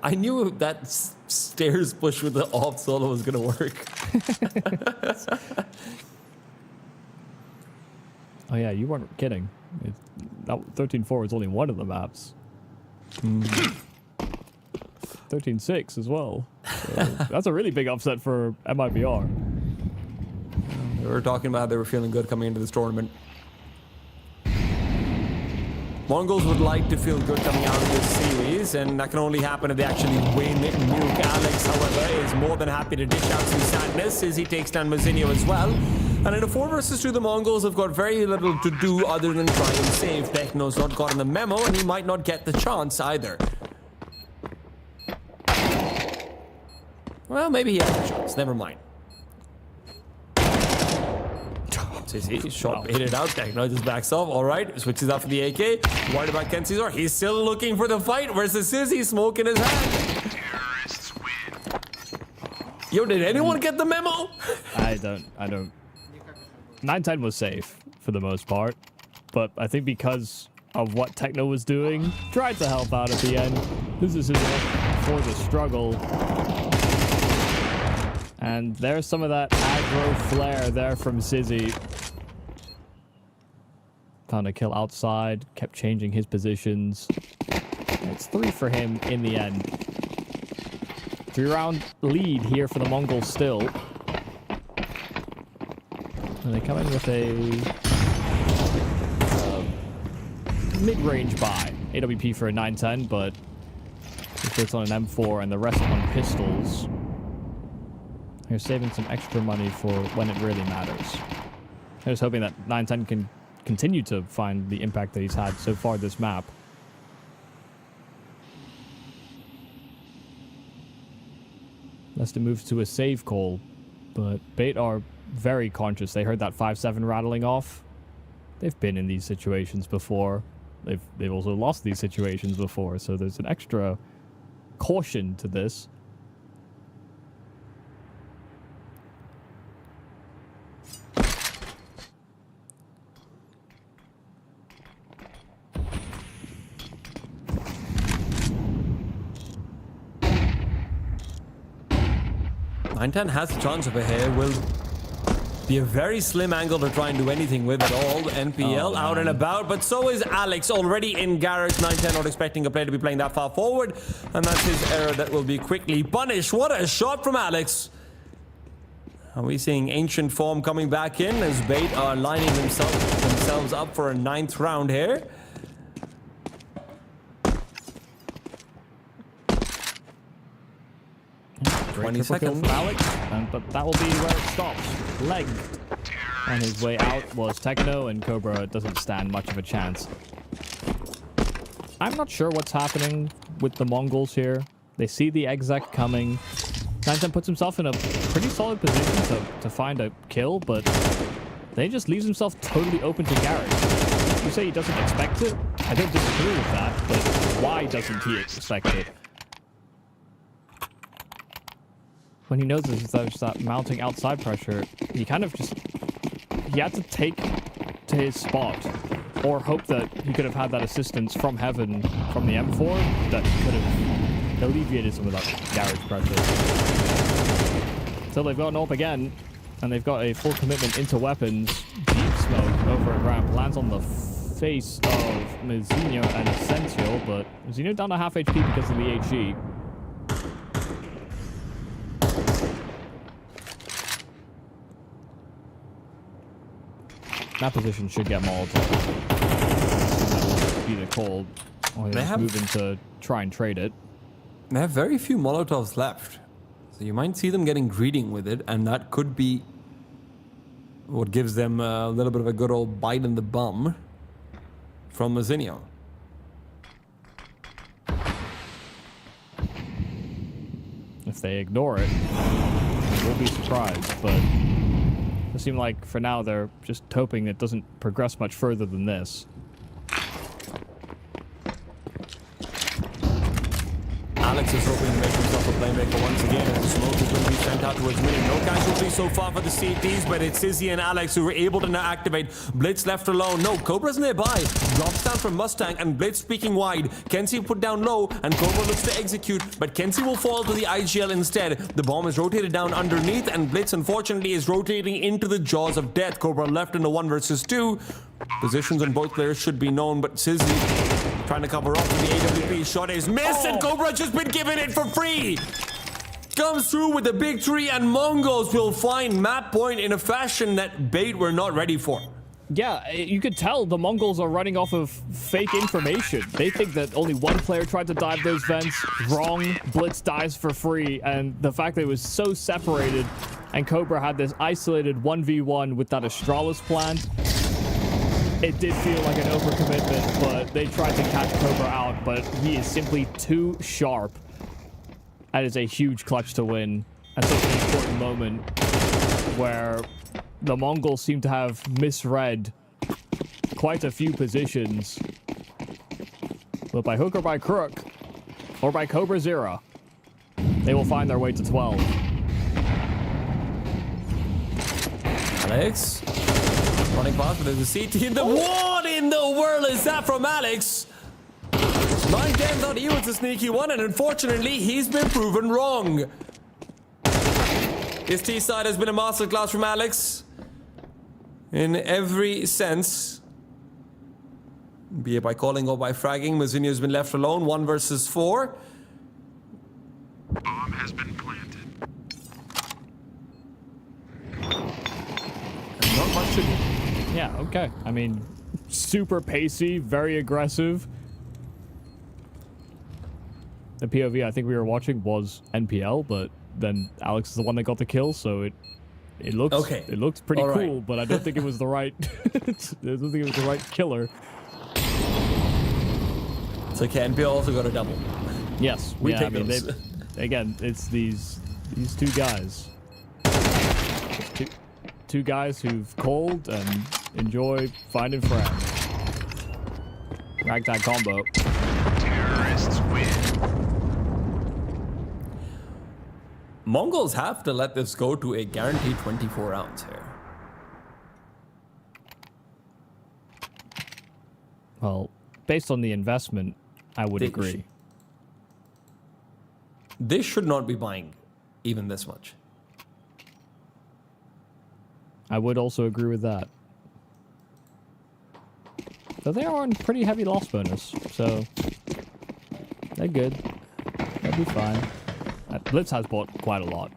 Speaker 3: I knew that stairs push with the off solo was going to work.
Speaker 10: Oh yeah, you weren't kidding. 13-4 was only one of the maps. 13-6 as well. So that's a really big upset for MIBR.
Speaker 3: They were talking about how they were feeling good coming into this tournament. MongolZ would like to feel good coming out of this series, and that can only happen if they actually win. Nuke Alex, however, is more than happy to dish out some sadness as he takes down Mazinho as well. And in a 4 versus 2, the MongolZ have got very little to do other than try and save. Techno's not gotten the memo, and he might not get the chance either. Well, maybe he has a chance. Never mind. Sizzy, shot baited out. Techno just backs off. All right, switches out for the AK. Worried about Kenzizor. He's still looking for the fight versus Sizzy, smoke in his hand.
Speaker 7: Terrorists win.
Speaker 3: Yo, did anyone get the memo?
Speaker 10: I don't. 910 was safe for the most part, but I think because of what Techno was doing, tried to help out at the end. This is his for the struggle. And there's some of that aggro flair there from Sizzy. Found a kill outside, kept changing his positions. It's 3 for him in the end. 3-round lead here for the Mongols still. And they come in with a mid-range buy. AWP for a 910, but it's on an M4 and the rest on pistols. They're saving some extra money for when it really matters. I was hoping that 910 can continue to find the impact that he's had so far this map. Leicester moves to a save call, but Bait are very conscious. They heard that 5-7 rattling off. They've been in these situations before. They've also lost these situations before, so there's an extra caution to this.
Speaker 9: Nine10 has a chance over here. Will be a very slim angle to try and do anything with at all. NPL out and about, but so is Alex already in garage. 910 not expecting a player to be playing that far forward, and that's his error that will be quickly punished. What a shot from Alex. Are we seeing ancient form coming back in as Bait are lining themselves up for a 9th round here?
Speaker 10: Great
Speaker 9: 20 seconds.
Speaker 10: from Alex, but that will be where it stops. Legged. On his way out was Techno, and Cobra doesn't stand much of a chance. I'm not sure what's happening with the Mongols here. They see the exec coming. 910 puts himself in a pretty solid position to find a kill, but then he just leaves himself totally open to garage. You say he doesn't expect it? I don't disagree with that, but why doesn't he expect it? When he knows there's that mounting outside pressure, he kind of just... He had to take to his spot, or hope that he could have had that assistance from heaven from the M4 that could have alleviated some of that garage pressure. So they've got an AWP again, and they've got a full commitment into weapons. Deep smoke over a ramp lands on the face of Mizinho and Essential, but Mizinho down to half HP because of the HE. That position should get Molotov. That will be the call. Or they have moving to try and trade it.
Speaker 9: They have very few Molotovs left. So you might see them getting greedy with it, and that could be what gives them a little bit of a good old bite in the bum from Mizinho.
Speaker 10: If they ignore it, we'll be surprised, but it seems like for now they're just hoping it doesn't progress much further than this.
Speaker 9: Alex is hoping to make himself a playmaker once again, and Smoke is going to be sent out towards mid. No casualties so far for the CTs, but it's Izzy and Alex who were able to now activate. Blitz left alone. No, Cobra's nearby. Drops down from Mustang, and Blitz speaking wide. Kenzie put down low, and Cobra looks to execute, but Kenzie will fall to the IGL instead. The bomb is rotated down underneath, and Blitz unfortunately is rotating into the jaws of death. Cobra left in a 1 versus 2. Positions on both players should be known, but Sizzy trying to cover up with the AWP. Shot is missed, and Cobra just been given it for free. Comes through with the big 3, and Mongols will find map point in a fashion that Bait were not ready for.
Speaker 10: Yeah, you could tell the Mongols are running off of fake information. They think that only one player tried to dive those vents. Wrong. Blitz dies for free, and the fact that it was so separated, and Cobra had this isolated 1v1 with that Astralis plant. It did feel like an overcommitment, but they tried to catch Cobra out, but he is simply too sharp. That is a huge clutch to win at such an important moment where the Mongols seem to have misread quite a few positions. But by hook or by crook, or by Cobra Zero, they will find their way to 12.
Speaker 9: Alex running past, but there's a CT in the... What in the world is that from Alex? 910 thought he was a sneaky one, and unfortunately, he's been proven wrong. His T side has been a masterclass from Alex in every sense.
Speaker 3: Be it by calling or by fragging, Mazinho's been left alone, 1 versus 4.
Speaker 12: Bomb has been planted.
Speaker 3: Not much to do.
Speaker 10: Yeah, okay. I mean, super pacey, very aggressive. The POV I think we were watching was NPL, but then Alex is the one that got the kill, so it looks
Speaker 3: okay.
Speaker 10: It looked pretty
Speaker 3: All
Speaker 10: cool,
Speaker 3: right.
Speaker 10: but I don't think it was the right I don't think it was the right killer.
Speaker 3: It's okay, NPL also got a double.
Speaker 10: Yes,
Speaker 3: We
Speaker 10: yeah,
Speaker 3: take
Speaker 10: I mean,
Speaker 3: those.
Speaker 10: again, it's these two guys. Two guys who've called and enjoy finding friends. Ragtag combo.
Speaker 12: Terrorists win.
Speaker 3: Mongols have to let this go to a guaranteed 24 rounds here.
Speaker 10: Well, based on the investment, I would agree.
Speaker 3: They should not be buying even this much.
Speaker 10: I would also agree with that. So they are on pretty heavy loss bonus, so they're good. They'll be fine. Blitz has bought quite a lot.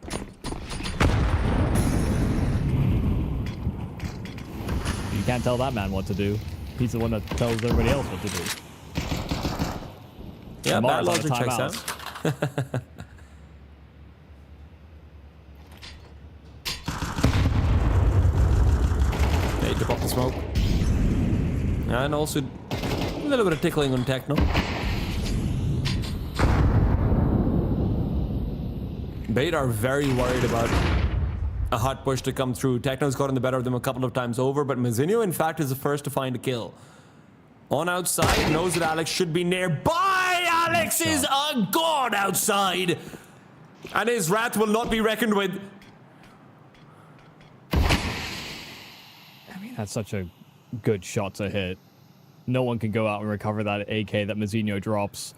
Speaker 10: You can't tell that man what to do. He's the one that tells everybody else what to do.
Speaker 3: Yeah,
Speaker 10: Mars
Speaker 3: that
Speaker 10: on a
Speaker 3: logic checks
Speaker 10: timeout.
Speaker 3: out. They took off the smoke. And also a little bit of tickling on Techno. Bait are very worried about a hot push to come through. Techno's gotten the better of them a couple of times over, but Mazinho, in fact, is the first to find a kill. On outside, knows that Alex should be nearby. Alex is a god outside. And his wrath will not be reckoned with.
Speaker 10: I mean, that's such a good shot to hit. No one can go out and recover that AK that Mazinho drops.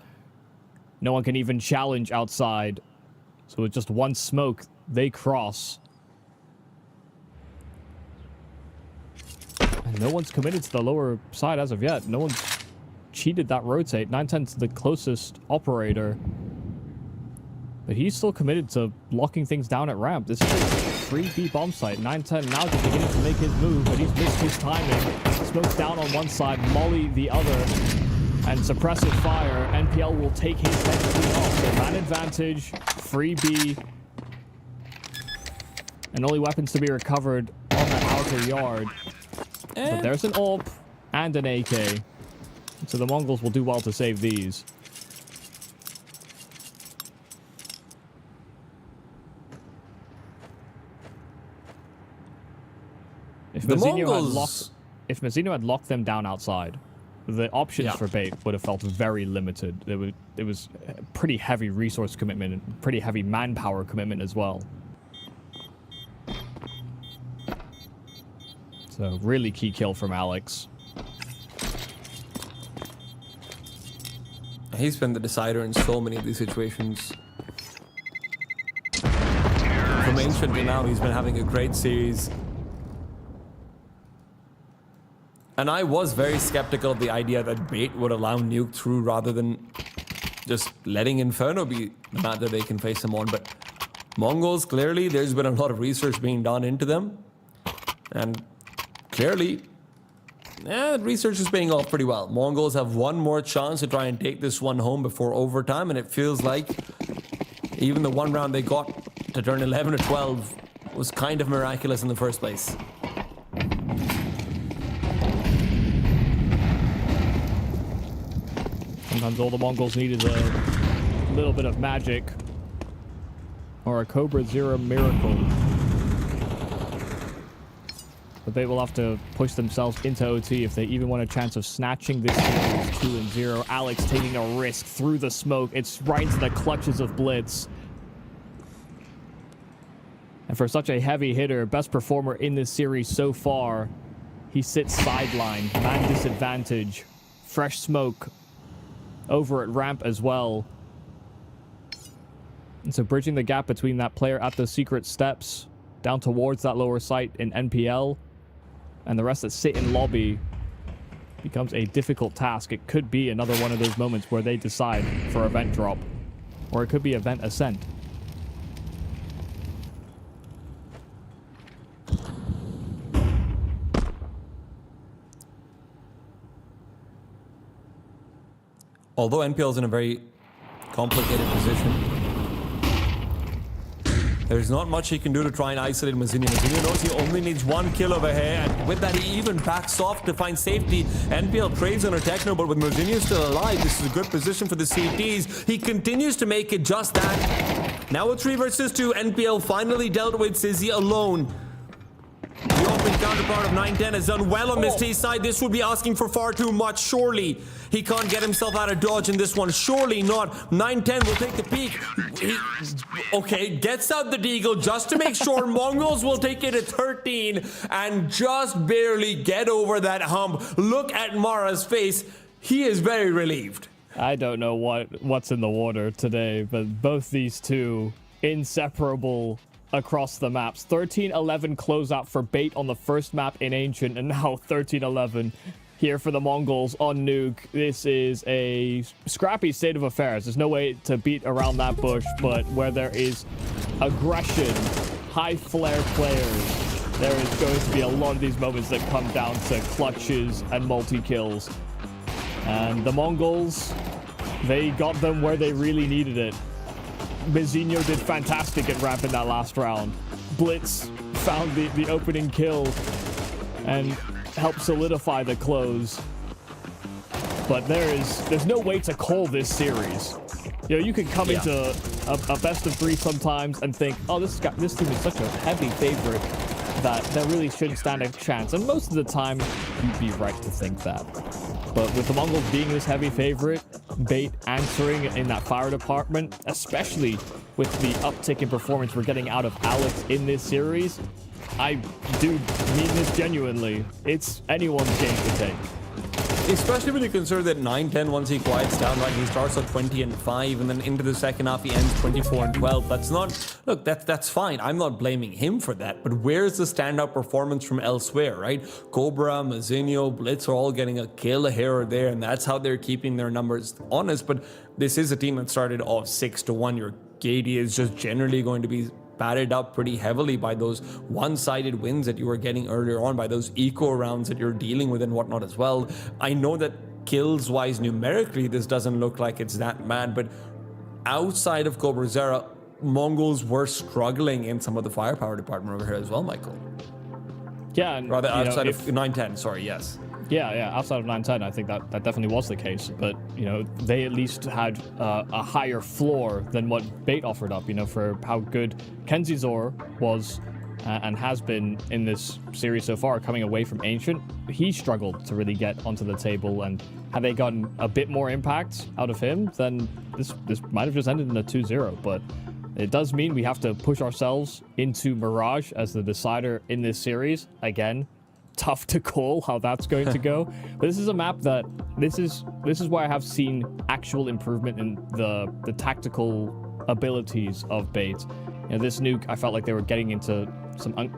Speaker 10: No one can even challenge outside. So with just one smoke, they cross. And no one's committed to the lower side as of yet. No one's cheated that rotate. 910's the closest operator. But he's still committed to locking things down at ramp. This is a free B bomb site. 910 now just beginning to make his move, but he's missed his timing. Smokes down on one side, Molly the other. And suppressive fire. NPL will take his technically off. So man advantage, free B. And only weapons to be recovered on that outer yard. But there's an AWP and an AK. So the Mongols will do well to save these. If Mazinho had locked them down outside, the options for bait would have felt very limited. It was a pretty heavy resource commitment and pretty heavy manpower commitment as well. So really key kill from Alex.
Speaker 3: He's been the decider in so many of these situations. From Ancient to now, he's been having a great series. And I was very skeptical of the idea that bait would allow Nuke through rather than just letting Inferno be the map that they can face him on. But Mongols, clearly, there's been a lot of research being done into them. And clearly, research is paying off pretty well. Mongols have one more chance to try and take this one home before overtime, and it feels like even the one round they got to turn 11 to 12 was kind of miraculous in the first place.
Speaker 10: Sometimes all the Mongols need is a little bit of magic. Or a Cobra Zero miracle. But they will have to push themselves into OT if they even want a chance of snatching this series 2-0. Alex taking a risk through the smoke. It's right into the clutches of Blitz. And for such a heavy hitter, best performer in this series so far, he sits sidelined. Man disadvantage. Fresh smoke over at ramp as well. And so bridging the gap between that player at the secret steps down towards that lower site in NPL and the rest that sit in lobby. becomes a difficult task. It could be another one of those moments where they decide for event drop, or it could be event ascent.
Speaker 9: Although NPL is in a very complicated position, there's not much he can do to try and isolate Mazinho. Mazinho knows he only needs 1 kill over here, and with that he even backs off to find safety. NPL trades on a Techno, but with Mazinho still alive, this is a good position for the CTs. He continues to make it just that. Now it's 3 versus 2. NPL finally dealt with Sizzy alone. The open counterpart of 910 has done well on this T side. This would be asking for far too much. Surely he can't get himself out of dodge in this one. Surely not. 910 will take the peak. Okay, gets out the deagle just to make sure. MongolZ will take it at 13 and just barely get over that hump. Look at Mara's face. He is very relieved.
Speaker 10: I don't know what's in the water today, but both these two inseparable across the maps. 13-11 closeout for Bait on the first map in Ancient, and now 13-11 here for the MongolZ on Nuke. This is a scrappy state of affairs. There's no way to beat around that bush, but where there is aggression, high flare players, there is going to be a lot of these moments that come down to clutches and multi-kills. And the MongolZ, they got them where they really needed it. Mazinho did fantastic at ramping that last round. Blitz found the opening kill and helped solidify the close. But there's no way to call this series. You know, you could come into a best of 3 sometimes and think, oh, this team is such a heavy favorite that they really shouldn't stand a chance. And most of the time, you'd be right to think that. But with the MongolZ being this heavy favorite, Bait answering in that fire department, especially with the uptick in performance we're getting out of Alex in this series, I do mean this genuinely. It's anyone's game to take.
Speaker 9: Especially when you consider that 910, once he quiets down, right, he starts at 20-5, and then into the second half he ends 24-12. That's not, look, that's fine. I'm not blaming him for that, but where's the standout performance from elsewhere, right? Cobra, Mazinho, Blitz are all getting a kill here or there, and that's how they're keeping their numbers honest. But this is a team that started off 6-1. Your KD is just generally going to be batted up pretty heavily by those one-sided wins that you were getting earlier on, by those eco rounds that you're dealing with and whatnot as well. I know that kills-wise numerically this doesn't look like it's that bad, but outside of Cobra Zera, MongolZ were struggling in some of the firepower department over here as well, Michael.
Speaker 10: Yeah, and
Speaker 9: rather outside of 910, sorry, yes.
Speaker 10: Yeah, outside of 910, I think that definitely was the case. But, you know, they at least had a higher floor than what Bait offered up, you know, for how good Kenzizor was and has been in this series so far, coming away from Ancient. He struggled to really get onto the table, and had they gotten a bit more impact out of him, then this might have just ended in a 2-0. But it does mean we have to push ourselves into Mirage as the decider in this series. Again, tough to call how that's going to go. But this is a map that this is where I have seen actual improvement in the tactical abilities of Bait. You know, this nuke, I felt like they were getting into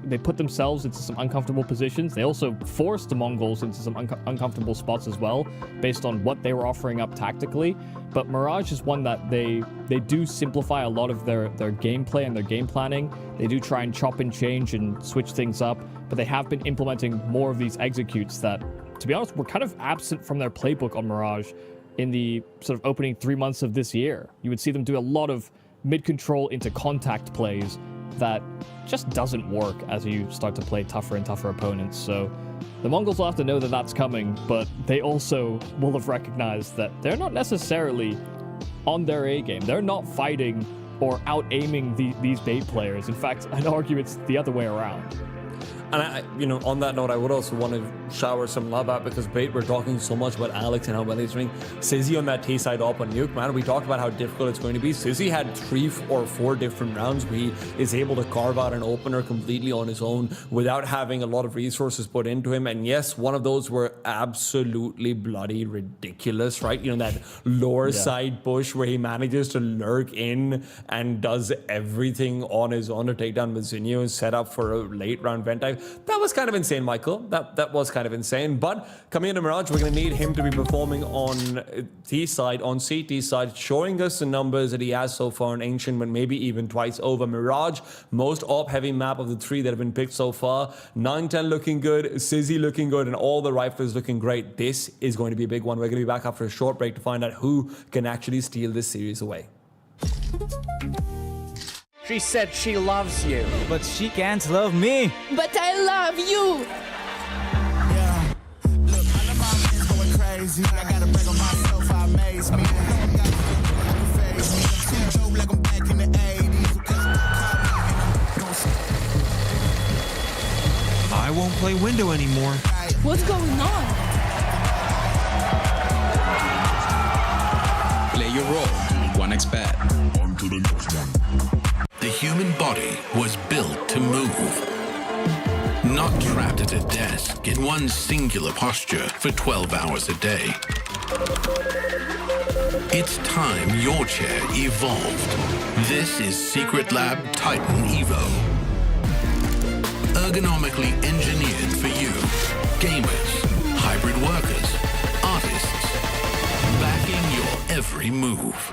Speaker 10: they put themselves into some uncomfortable positions. They also forced the MongolZ into some uncomfortable spots as well, based on what they were offering up tactically. But Mirage is one that they do simplify a lot of their gameplay and their game planning. They do try and chop and change and switch things up, but they have been implementing more of these executes that, to be honest, were kind of absent from their playbook on Mirage in the sort of opening 3 months of this year. You would see them do a lot of mid-control into contact plays that just doesn't work as you start to play tougher and tougher opponents. So the MongolZ will have to know that that's coming, but they also will have recognized that they're not necessarily on their A game. They're not fighting or out-aiming these Bait players. In fact, I'd argue it's the other way around.
Speaker 9: And you know, on that note, I would also want to shower some love out, because Bait, we're talking so much about Alex and how well he's doing. Sizzy on that T side up on Nuke, man, we talked about how difficult it's going to be. Sizzy had 3 or 4 different rounds where he is able to carve out an opener completely on his own without having a lot of resources put into him. And yes, one of those were absolutely bloody ridiculous, right? You know, that lower side push where he manages to lurk in and does everything on his own to take down Mazinho and set up for a late round vent dive. decided. That was kind of insane, Michael. That was kind of insane. But coming into Mirage, we're going to need him to be performing on T side, on CT side, showing us the numbers that he has so far in Ancient, but maybe even twice over. Mirage, most AWP-heavy map of the 3 that have been picked so far. 9-10 looking good, Sizzy looking good, and all the riflers looking great. This is going to be a big one. We're going to be back after a short break to find out who can actually steal this series away.
Speaker 11: She said she loves you, but she can't love me.
Speaker 4: But I love you.
Speaker 8: Yeah. Look, all of my men's going crazy. I gotta break on myself, I amaze me. I know I got to phase me. I'm still dope like I'm back in the 80s.
Speaker 5: I won't play window anymore.
Speaker 4: What's going on?
Speaker 6: Play your role. 1xBet. On to the next one.
Speaker 7: The human body was built to move. Not trapped at a desk in one singular posture for 12 hours a day. It's time your chair evolved. This is Secret Lab Titan Evo. Ergonomically engineered for you. Gamers, hybrid workers, artists. Backing your every move.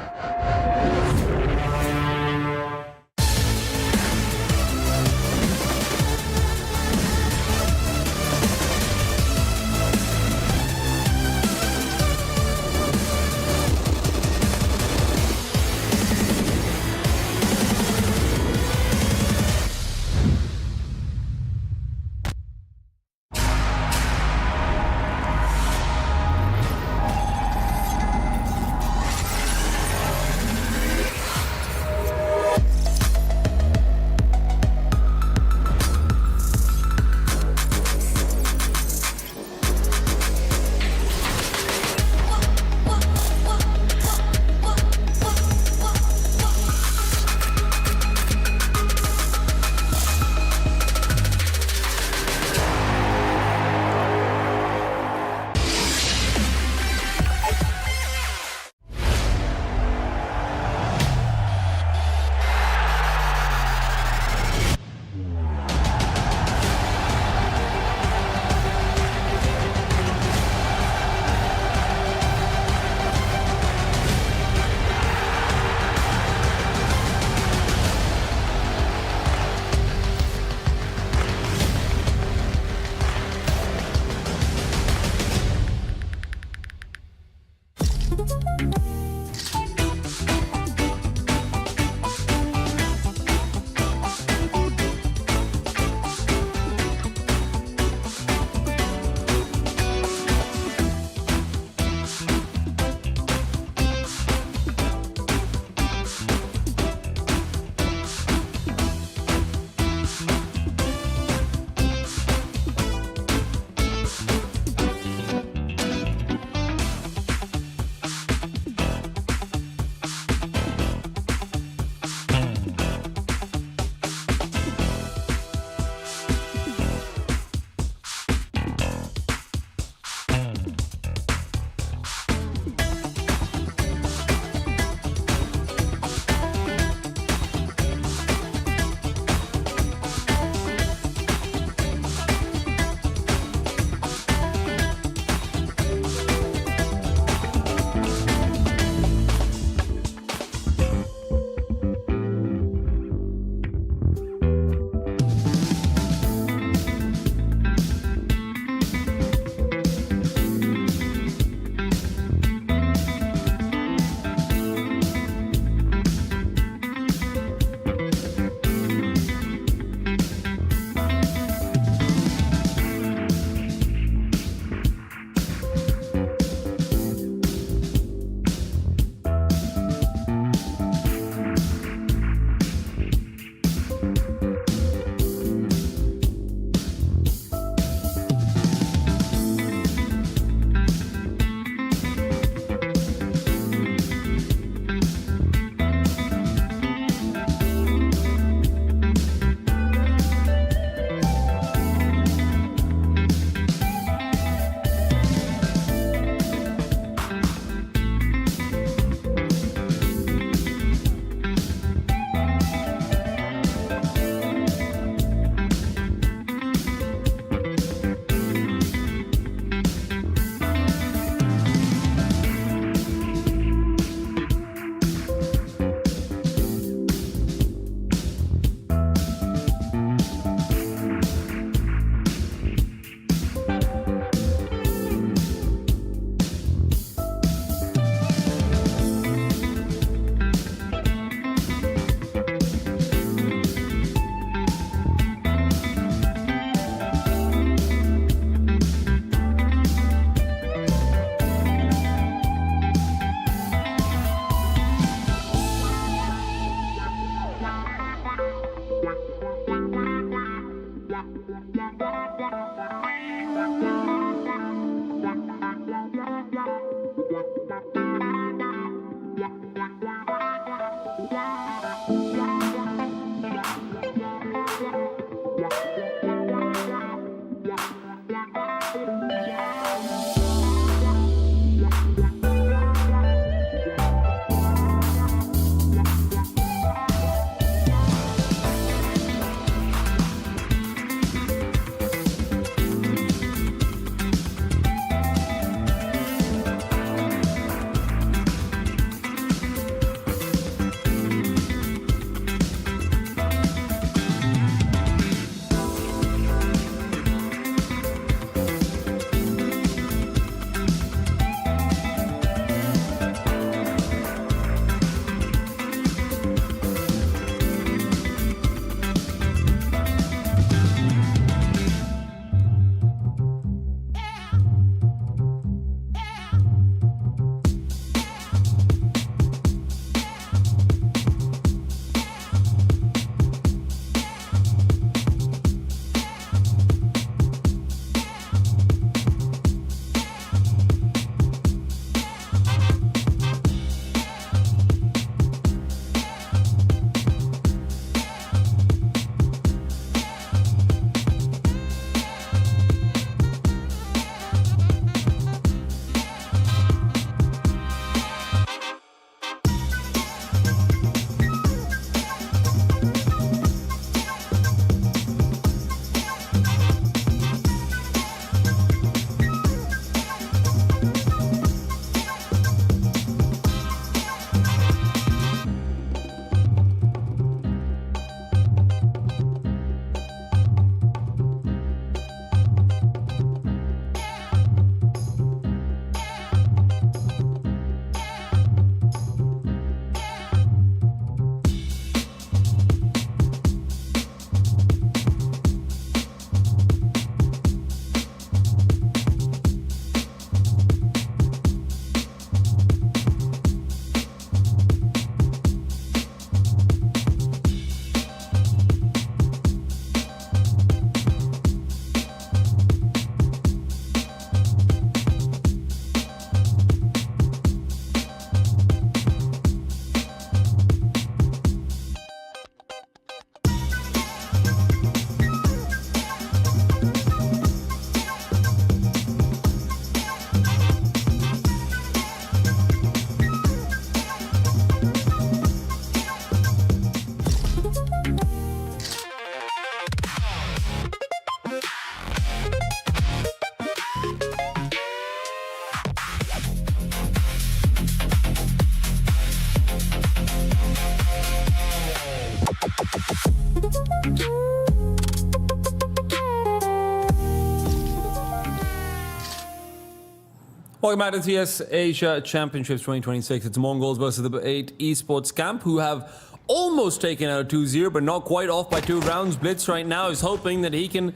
Speaker 3: Welcome back to TS Asia Championships 2026. It's MongolZ versus the BC.Game Esports camp, who have almost taken out a 2-0, but not quite, off by 2 rounds. Blitz right now is hoping that he can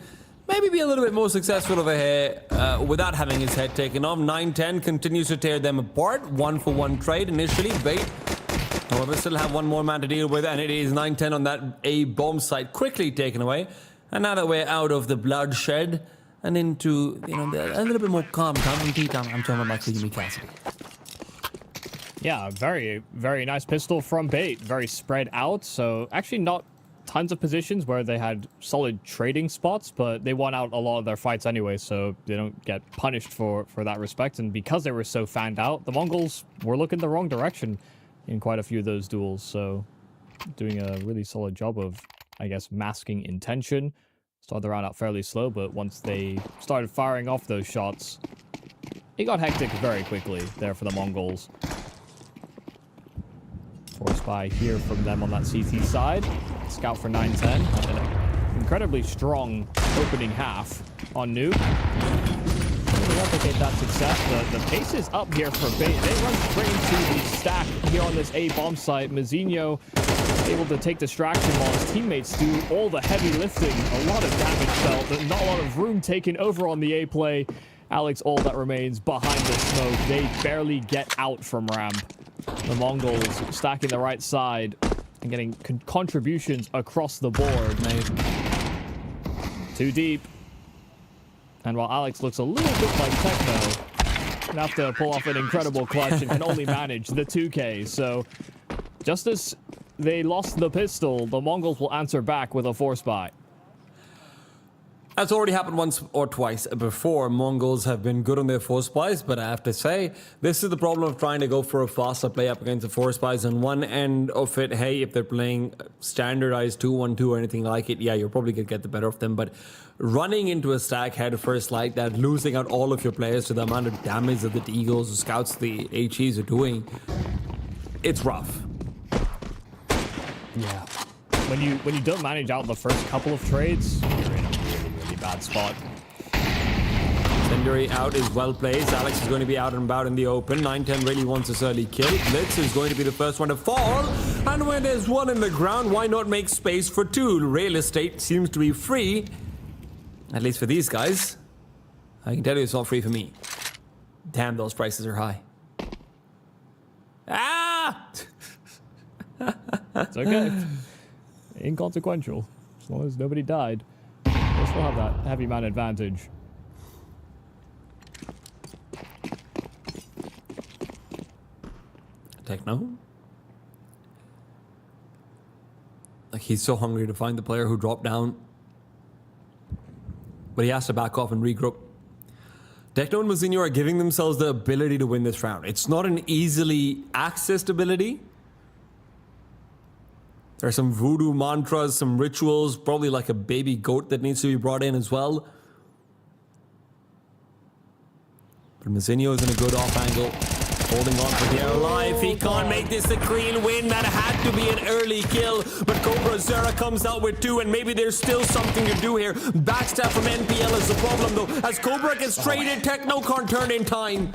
Speaker 3: maybe be a little bit more successful over here without having his head taken off. 9-10 continues to tear them apart. 1-for-1 trade initially. Bait, however, still have one more man to deal with, and it is 9-10 on that A bomb site, quickly taken away. And now that we're out of the bloodshed and into, you know, a little bit more calm time from tea time, I'm talking about Michael Yumi Cassidy.
Speaker 10: Yeah, very, very nice pistol from Bait. Very spread out. So actually not tons of positions where they had solid trading spots, but they won out a lot of their fights anyway, so they don't get punished for that respect. And because they were so fanned out, the Mongols were looking the wrong direction in quite a few of those duels. So doing a really solid job of, I guess, masking intention. Started the round out fairly slow, but once they started firing off those shots, it got hectic very quickly there for the Mongols. Force buy here from them on that CT side. Scout for 9-10. And an incredibly strong opening half on Nuke. Replicate that success. The pace is up here for Bait. They run straight into the stack here on this A bomb site. Mazinho able to take distraction while his teammates do all the heavy lifting. A lot of damage felt, but not a lot of room taken over on the A play. Alex, all that remains behind the smoke. They barely get out from ramp. The Mongols stacking the right side and getting contributions across the board. Too deep. And while Alex looks a little bit like Techno, gonna have to pull off an incredible clutch and can only manage the 2K. So just as they lost the pistol, the Mongols will answer back with a force buy.
Speaker 9: That's already happened once or twice before. Mongols have been good on their force buys, but I have to say, this is the problem of trying to go for a faster play up against the force buys. On one end of it, hey, if they're playing standardized 2-1-2 or anything like it, yeah, you're probably going to get the better of them. But running into a stack head first like that, losing out all of your players to the amount of damage that the Deagles, the Scouts, the HEs are doing, it's rough.
Speaker 10: Yeah. When you don't manage out the first couple of trades, you're in a really bad spot.
Speaker 9: Incendiary out is well placed. Alex is going to be out and about in the open. 910 really wants this early kill. Blitz is going to be the first one to fall. And when there's one in the ground, why not make space for two? Real estate seems to be free. At least for these guys. I can tell you it's not free for me. Damn, those prices are high. Ah!
Speaker 10: It's okay. Inconsequential. As long as nobody died. We'll still have that heavy man advantage.
Speaker 9: Techno? Like, he's so hungry to find the player who dropped down. But he has to back off and regroup. Techno and MOUZ are giving themselves the ability to win this round. It's not an easily accessed ability. There are some voodoo mantras, some rituals, probably like a baby goat that needs to be brought in as well. But MOUZ is in a good off angle, holding on for dear life. He can't make this a clean win. That had to be an early kill. But Cobra Zera comes out with two, and maybe there's still something to do here. Backstab from NPL is the problem, though. As Cobra gets traded, Techno can't turn in time.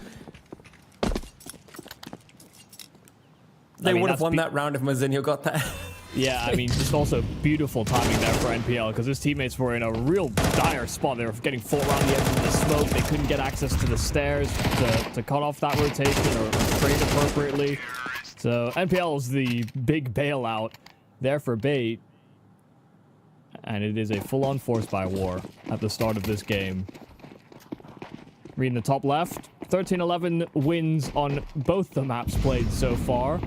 Speaker 9: They would have won that round if MOUZ got that.
Speaker 10: Yeah, I mean, just also beautiful timing there for NPL, because his teammates were in a real dire spot. They were getting full around the edge of the smoke. They couldn't get access to the stairs to cut off that rotation or trade appropriately. So NPL is the big bailout there for bait. And it is a full-on force buy war at the start of this game. Reading the top left, 13-11 wins on both the maps played so far.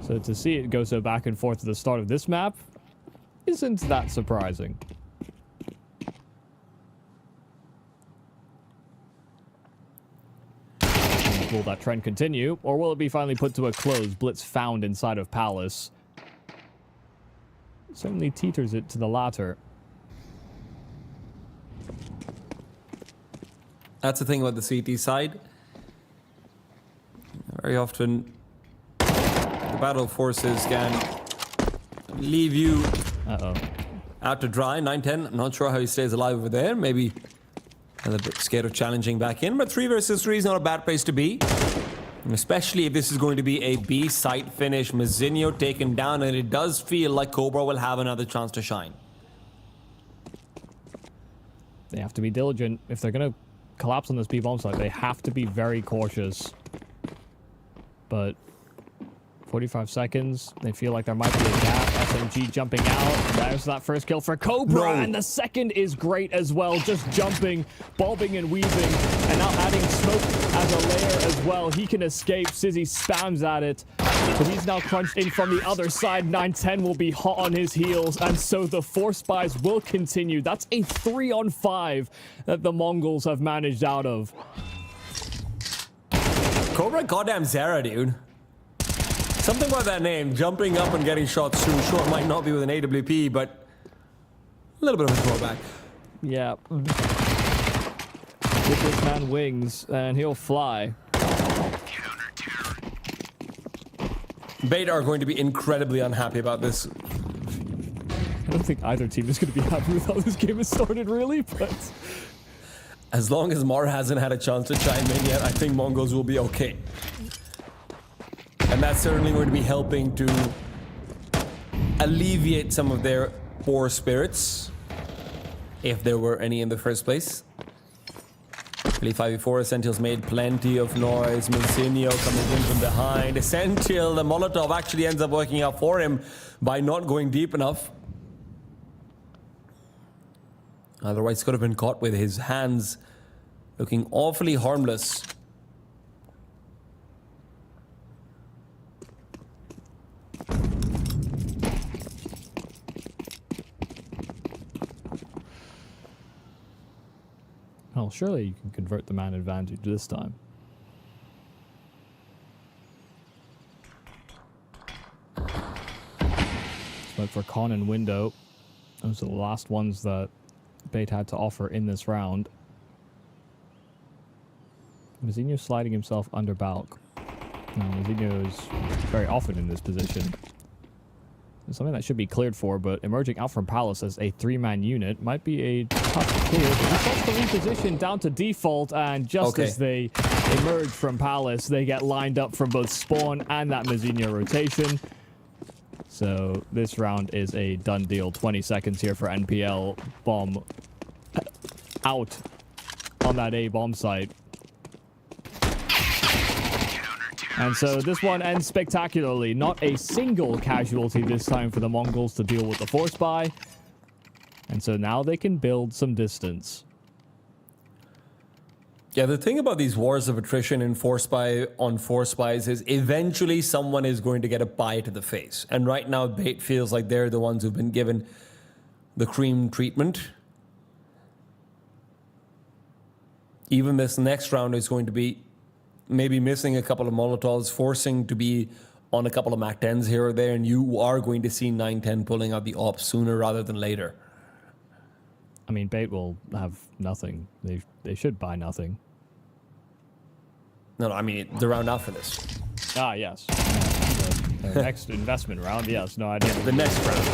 Speaker 10: So to see it go so back and forth at the start of this map isn't that surprising. Will that trend continue, or will it be finally put to a close? Blitz found inside of Palace. Certainly teeters it to the latter.
Speaker 9: That's the thing about the CT side. Very often, the battle forces can leave you out to dry. 910, I'm not sure how he stays alive over there. Maybe a little bit scared of challenging back in, but 3 versus 3 is not a bad place to be. And especially if this is going to be a B site finish. MOUZ taken down, and it does feel like Cobra will have another chance to shine.
Speaker 10: They have to be diligent. If they're going to collapse on this B bomb site, they have to be very cautious. But 45 seconds. They feel like there might be a gap. SMG jumping out. There's that first kill for Cobra. And the second is great as well. Just jumping, bobbing and weaving. And now adding smoke as a layer as well. He can escape. Sizzy spams at it. But he's now crunched in from the other side. 910 will be hot on his heels. And so the force buys will continue. That's a 3-on-5 that the Mongols have managed out of.
Speaker 9: Cobra goddamn Zera, dude. Something about that name, jumping up and getting shots too short, might not be with an AWP, but a little bit of a throwback.
Speaker 10: Yeah. Give this man wings, and he'll fly.
Speaker 9: Bait are going to be incredibly unhappy about this.
Speaker 10: I don't think either team is going to be happy with how this game has started, really, but...
Speaker 9: As long as Mar hasn't had a chance to chime in yet, I think MongolZ will be okay. And that's certainly going to be helping to alleviate some of their poor spirits, if there were any in the first place. Really 5v4, Essential's made plenty of noise. MOUZ coming in from behind. Essential, the Molotov actually ends up working out for him by not going deep enough.
Speaker 3: Otherwise, could have been caught with his hands looking awfully harmless.
Speaker 10: Well, surely you can convert the man advantage this time. But for Con and Window, those are the last ones that Bait had to offer in this round. Mazinho sliding himself under Balk. Mazinho is very often in this position. It's something that should be cleared for, but emerging out from Palace as a 3-man unit might be a tough clear. He starts to reposition down to default, and just as they emerge from Palace, they get lined up from both spawn and that Mazinho rotation. So this round is a done deal. 20 seconds here for NPL. Bomb out on that A bomb site. And so this one ends spectacularly. Not a single casualty this time for the Mongols to deal with the force buy. And so now they can build some distance.
Speaker 3: Yeah, the thing about these wars of attrition and force buy on force buys is eventually someone is going to get a buy to the face. And right now, Bait feels like they're the ones who've been given the cream treatment. Even this next round is going to be maybe missing a couple of Molotovs, forcing to be on a couple of Mac 10s here or there, and you are going to see 9-10 pulling out the ops sooner rather than later.
Speaker 10: I mean, Bait will have nothing. They should buy nothing.
Speaker 3: No, I mean, the round after this.
Speaker 10: Ah, yes. The next investment round, yes. No idea.
Speaker 3: The next round.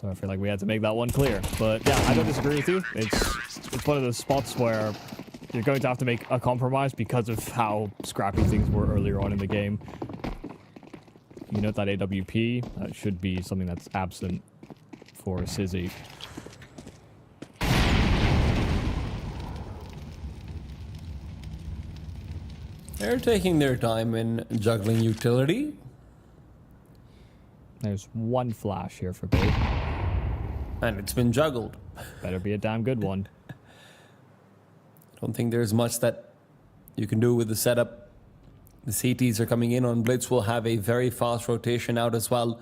Speaker 10: So I feel like we had to make that one clear. But yeah, I don't disagree with you. It's one of those spots where you're going to have to make a compromise because of how scrappy things were earlier on in the game. You note that AWP, that should be something that's absent for Sizzy.
Speaker 3: They're taking their time in juggling utility.
Speaker 10: There's one flash here for Bait.
Speaker 3: And it's been juggled.
Speaker 10: Better be a damn good one.
Speaker 3: Don't think there's much that you can do with the setup. The CTs are coming in on Blitz. Will have a very fast rotation out as well.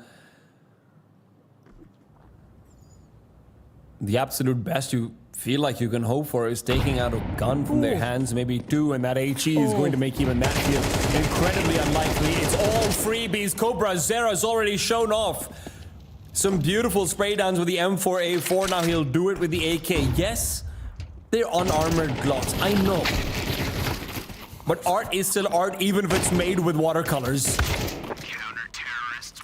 Speaker 3: The absolute best you feel like you can hope for is taking out a gun from their hands, maybe two, and that HE is going to make even that feel incredibly unlikely. It's all freebies. Cobra Zera's already shown off some beautiful spray downs with the M4A4. Now he'll do it with the AK. Yes, they're unarmored Glocks. I know. But art is still art, even if it's made with watercolors.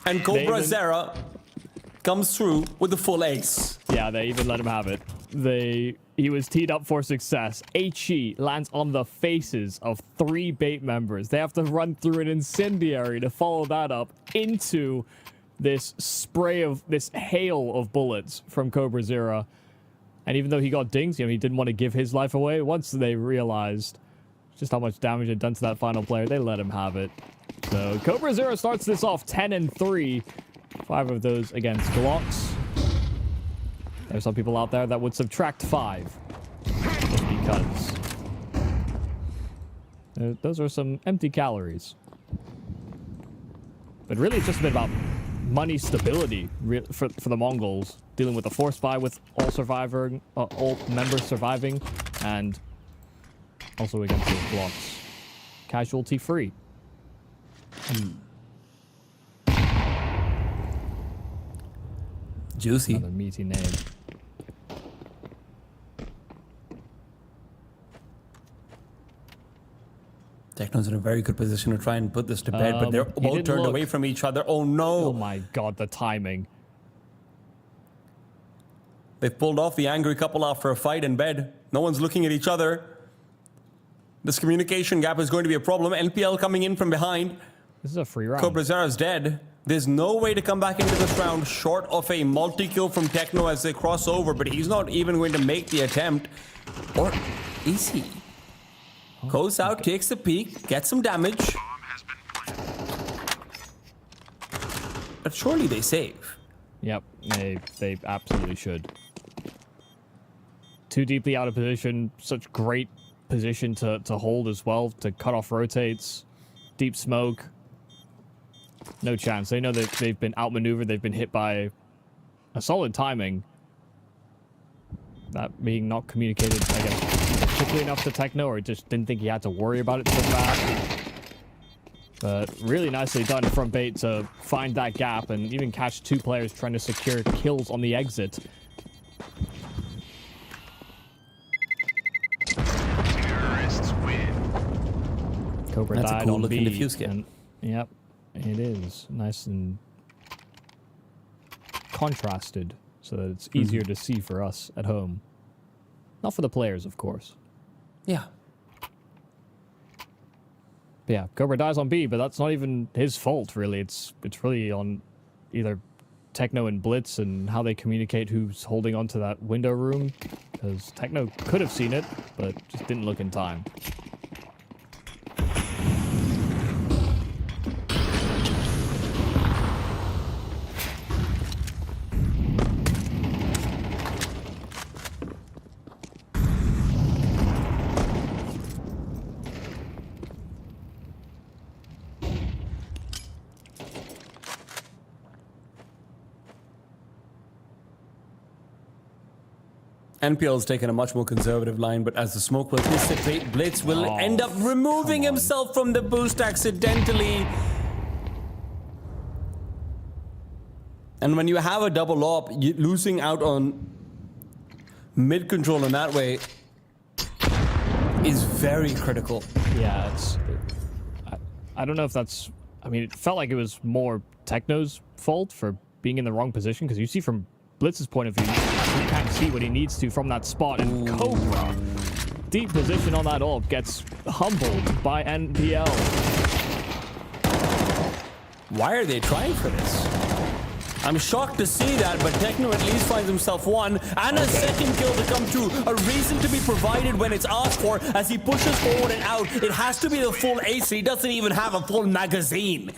Speaker 3: And Cobra Zera comes through with the full ace.
Speaker 10: Yeah, they even let him have it. He was teed up for success. HE lands on the faces of 3 Bait members. They have to run through an incendiary to follow that up into this spray of this hail of bullets from Cobra Zera. And even though he got dinged, he didn't want to give his life away. Once they realized just how much damage it had done to that final player, they let him have it. So Cobra Zera starts this off 10-3. 5 of those against Glocks. There's some people out there that would subtract 5. Just because. Those are some empty calories. But really it's just a bit about money stability for the Mongols. Dealing with the force buy with all members surviving. And also against those Glocks. Casualty free.
Speaker 3: Juicy.
Speaker 10: Another meaty name.
Speaker 3: Techno's in a very good position to try and put this to bed, but they're both turned away from each other. Oh no!
Speaker 10: Oh my god, the timing.
Speaker 3: They've pulled off the angry couple after a fight in bed. No one's looking at each other. This communication gap is going to be a problem. NPL coming in from behind.
Speaker 10: This is a free round.
Speaker 3: Cobra Zera's dead. There's no way to come back into this round short of a multi-kill from Techno as they cross over, but he's not even going to make the attempt. Or is he? Goes out, takes the peek, gets some damage. But surely they save.
Speaker 10: Yep, they absolutely should. Too deeply out of position. Such great position to hold as well. To cut off rotates. Deep smoke. No chance. They know that they've been outmaneuvered. They've been hit by a solid timing. That being not communicated, I guess, quickly enough to Techno, or just didn't think he had to worry about it so fast. But really nicely done from Bait to find that gap and even catch 2 players trying to secure kills on the exit.
Speaker 12: Terrorists win.
Speaker 10: Cobra
Speaker 3: That's a
Speaker 10: died
Speaker 3: cool
Speaker 10: on
Speaker 3: looking
Speaker 10: B.
Speaker 3: defuse kit.
Speaker 10: And, yep, it is. Nice and contrasted so that it's easier to see for us at home. Not for the players, of course.
Speaker 3: Yeah.
Speaker 10: But yeah, Cobra dies on B, but that's not even his fault, really. It's really on either Techno and Blitz and how they communicate who's holding onto that window room. Because Techno could have seen it, but just didn't look in time.
Speaker 3: NPL's taken a much more conservative line, but as the smoke will dissipate, Blitz will end up removing himself from the boost accidentally. And when you have a double op, losing out on mid control in that way is very critical.
Speaker 10: Yeah, it's... I don't know if that's... I mean, it felt like it was more Techno's fault for being in the wrong position, because you see from Blitz's point of view, he can't see what he needs to from that spot, and Cobra, deep position on that ult, gets humbled by NPL.
Speaker 3: Why are they trying for this? I'm shocked to see that, but Techno at least finds himself one and a second kill to come true. A reason to be provided when it's asked for as he pushes forward and out. It has to be the full ace. He doesn't even have a full magazine.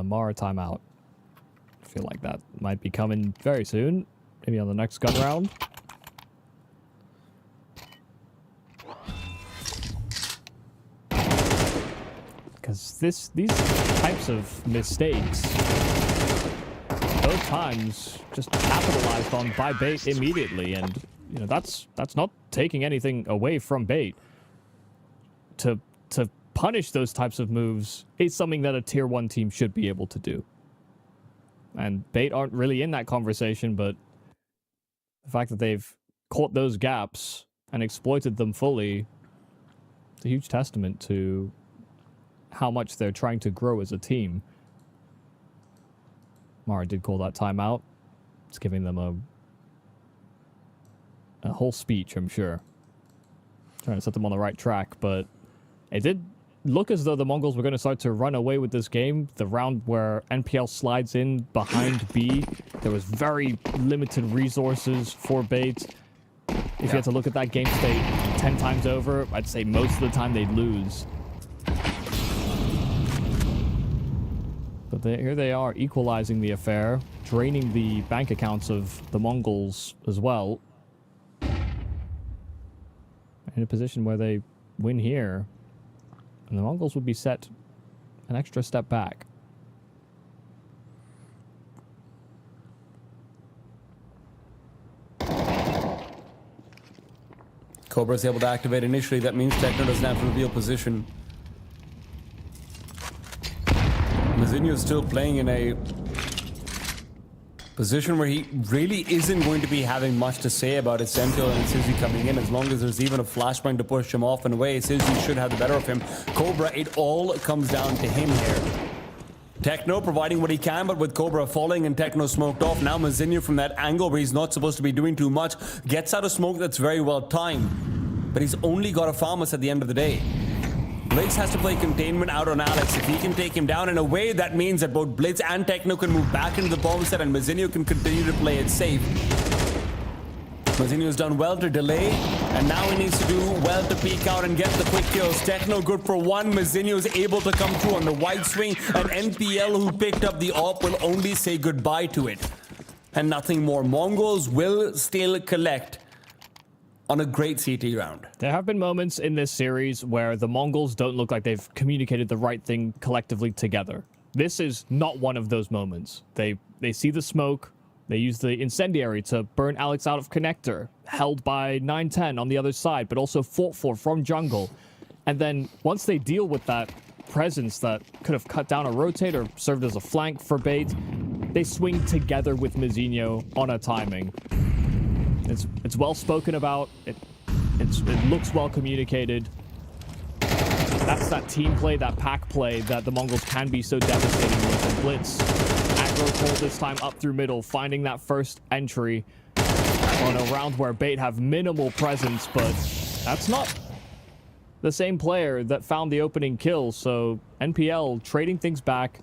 Speaker 10: Mara timeout. I feel like that might be coming very soon. Maybe on the next gun round. Because these types of mistakes, both times just capitalized on by Bait immediately, and you know that's not taking anything away from Bait. To punish those types of moves is something that a tier 1 team should be able to do. And Bait aren't really in that conversation, but the fact that they've caught those gaps and exploited them fully is a huge testament to how much they're trying to grow as a team. Mara did call that timeout. It's giving them a whole speech, I'm sure. Trying to set them on the right track, but it did look as though the Mongols were going to start to run away with this game. The round where NPL slides in behind B, there was very limited resources for Bait. If you had to look at that game state 10 times over, I'd say most of the time they'd lose. But here they are, equalizing the affair, draining the bank accounts of the Mongols as well. In a position where they win here, and the Mongols would be set an extra step back.
Speaker 3: Cobra's able to activate initially. That means Techno doesn't have to reveal position. Mazinho is still playing in a position where he really isn't going to be having much to say about his Sentinel and Sizzy coming in. As long as there's even a flashbang to push him off and away, Sizzy should have the better of him. Cobra, it all comes down to him here. Techno providing what he can, but with Cobra falling and Techno smoked off, now Mazinho from that angle where he's not supposed to be doing too much, gets out of smoke that's very well timed. But he's only got a Farmus at the end of the day. Blitz has to play containment out on Alex. If he can take him down in a way, that means that both Blitz and Techno can move back into the bomb set and Mazinho can continue to play it safe. Mazinho's done well to delay, and now he needs to do well to peek out and get the quick kills. Techno good for one. Mazinho is able to come through on the wide swing, and NPL, who picked up the op, will only say goodbye to it. And nothing more. MongolZ will still collect on a great CT round.
Speaker 10: There have been moments in this series where the MongolZ don't look like they've communicated the right thing collectively together. This is not one of those moments. They see the smoke. They use the incendiary to burn Alex out of connector, held by 910 on the other side, but also fought for from jungle. And then once they deal with that presence that could have cut down a rotate or served as a flank for bait, they swing together with Mazinho on a timing. It's well spoken about. It looks well communicated. That's that team play, that pack play that the MongolZ can be so devastating with. And Blitz, aggro pull this time up through middle, finding that first entry on a round where Bait have minimal presence, but that's not the same player that found the opening kill. So NPL trading things back,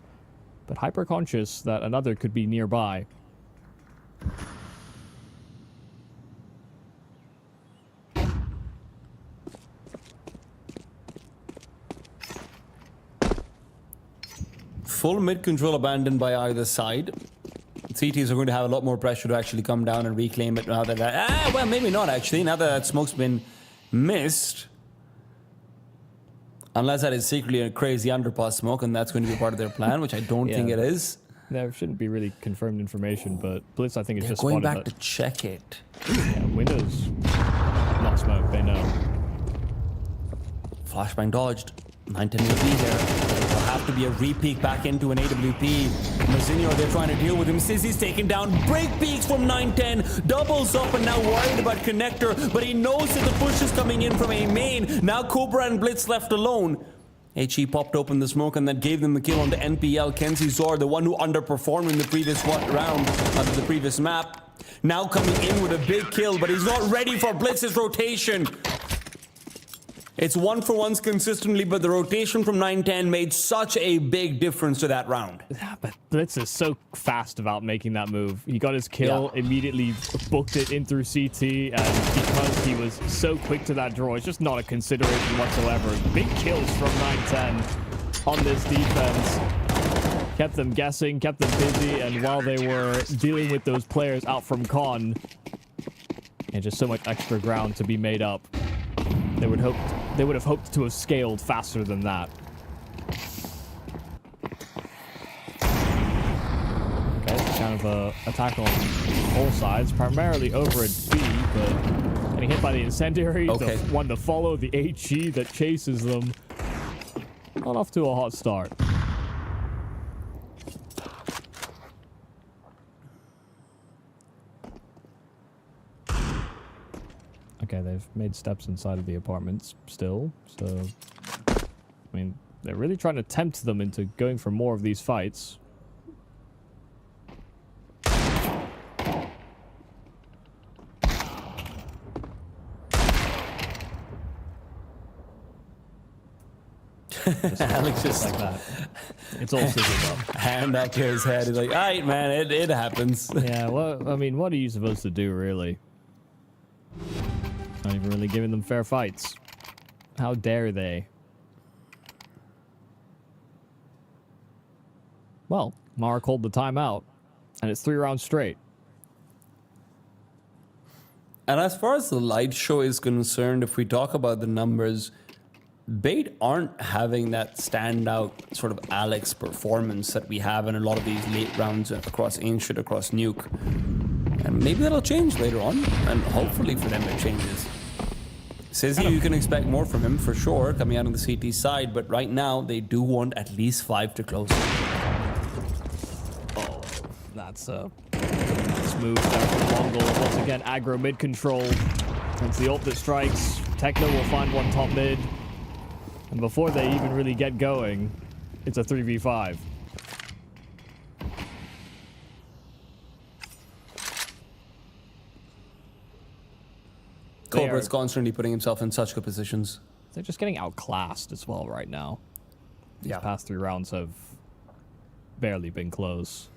Speaker 10: but hyper conscious that another could be nearby.
Speaker 3: Full mid control abandoned by either side. CTs are going to have a lot more pressure to actually come down and reclaim it now that... well, maybe not actually, now that that smoke's been missed. Unless that is secretly a crazy underpass smoke, and that's going to be part of their plan, which I don't think it is.
Speaker 10: There shouldn't be really confirmed information, but Blitz, I think, is just
Speaker 3: going back
Speaker 10: spotted
Speaker 3: to check it.
Speaker 10: Yeah, Windows not smoke, they know.
Speaker 3: Flashbang dodged. 910 will be there. There'll have to be a re-peek back into an AWP. Mazinho, they're trying to deal with him. Sizzy's taken down. Break peeks from 910. Doubles up and now worried about connector, but he knows that the push is coming in from a main. Now Cobra and Blitz left alone. HE popped open the smoke and that gave them the kill on the NPL. Kenzie Zor, the one who underperformed in the previous round of the previous map, now coming in with a big kill, but he's not ready for Blitz's rotation. It's 1-for-1s consistently, but the rotation from 910 made such a big difference to that round.
Speaker 10: Yeah, but Blitz is so fast about making that move. He got his kill, immediately booked it in through CT, and because he was so quick to that draw, it's just not a consideration whatsoever. Big kills from 910 on this defense. Kept them guessing, kept them busy, and while they were dealing with those players out from Con, and just so much extra ground to be made up, they would have hoped to have scaled faster than that. Okay, so kind of a attack on all sides, primarily over at B, but getting hit by the incendiary, the one to follow, the HE that chases them. Not off to a hot start. Okay, they've made steps inside of the apartments still, so... I mean, they're really trying to tempt them into going for more of these fights.
Speaker 3: Alex just
Speaker 10: like that. It's all sizzled up.
Speaker 3: Hand up to his head. He's like, all right, man, it happens.
Speaker 10: Yeah, well, I mean, what are you supposed to do, really? Not even really giving them fair fights. How dare they? Well, Mara called the timeout, and it's 3 rounds straight.
Speaker 3: And as far as the light show is concerned, if we talk about the numbers, Bait aren't having that standout sort of Alex performance that we have in a lot of these late rounds across Ancient, across Nuke. And maybe that'll change later on, and hopefully for them it changes. Sizzy, you can expect more from him for sure, coming out on the CT side, but right now they do want at least 5 to close.
Speaker 10: Oh, that's a smooth there from MongolZ. Once again, aggro mid control. It's the ult that strikes. Techno will find one top mid. And before they even really get going, it's a 3v5.
Speaker 3: Cobra's constantly putting himself in such good positions.
Speaker 10: They're just getting outclassed as well right now. These past 3 rounds have barely been close.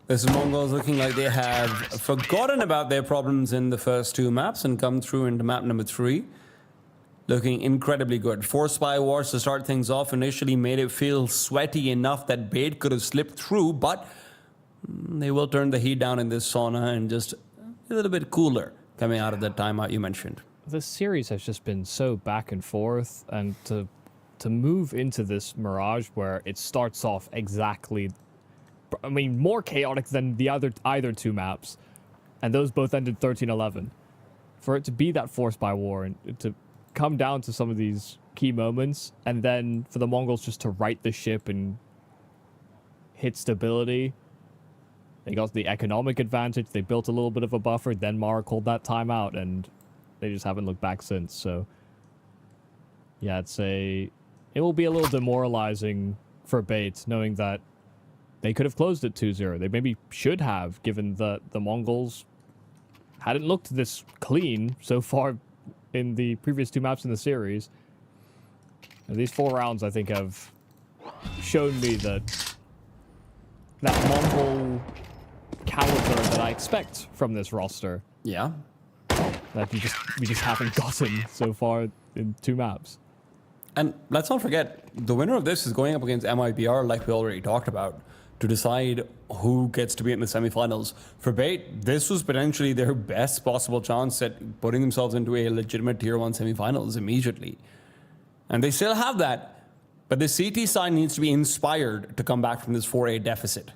Speaker 3: This is MongolZ looking like they have forgotten about their problems in the first 2 maps and come through into map number 3. Looking incredibly good. 4 spy wars to start things off initially made it feel sweaty enough that Bait could have slipped through, but they will turn the heat down in this sauna and just a little bit cooler coming out of that timeout you mentioned.
Speaker 10: This series has just been so back and forth, and to move into this Mirage where it starts off exactly, I mean, more chaotic than the either 2 maps, and those both ended 13-11. For it to be that forced by war and to come down to some of these key moments, and then for the MongolZ just to right the ship and hit stability. They got the economic advantage. They built a little bit of a buffer. Then Mara called that timeout, and they just haven't looked back since. So, yeah, it will be a little demoralizing for Bait, knowing that they could have closed it 2-0. They maybe should have, given that the MongolZ hadn't looked this clean so far in the previous 2 maps in the series. And these 4 rounds, I think, have shown me that Mongol caliber that I expect from this roster.
Speaker 3: Yeah.
Speaker 10: That we just haven't gotten so far in 2 maps.
Speaker 3: And let's not forget, the winner of this is going up against MIBR, like we already talked about, to decide who gets to be in the semifinals. For Bait, this was potentially their best possible chance at putting themselves into a legitimate Tier 1 semifinals immediately. And they still have that, but the CT side needs to be inspired to come back from this 4-8 deficit.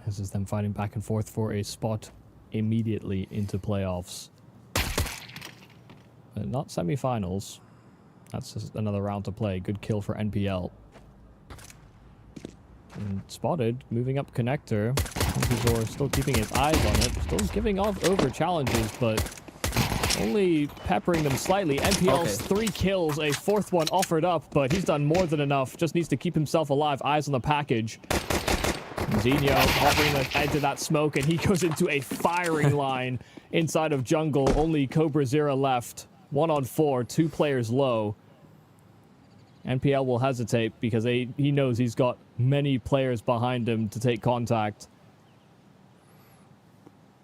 Speaker 10: This is them fighting back and forth for a spot immediately into playoffs. But not semifinals. That's just another round to play. Good kill for NPL. And spotted, moving up connector. MongolZ still keeping his eyes on it. Still giving off over challenges, but only peppering them slightly. NPL's 3 kills, a 4th one offered up, but he's done more than enough. Just needs to keep himself alive. Eyes on the package. Zinho hovering the edge of that smoke, and he goes into a firing line inside of jungle. Only Cobra Zero left. 1 on 4, 2 players low. NPL will hesitate because he knows he's got many players behind him to take contact.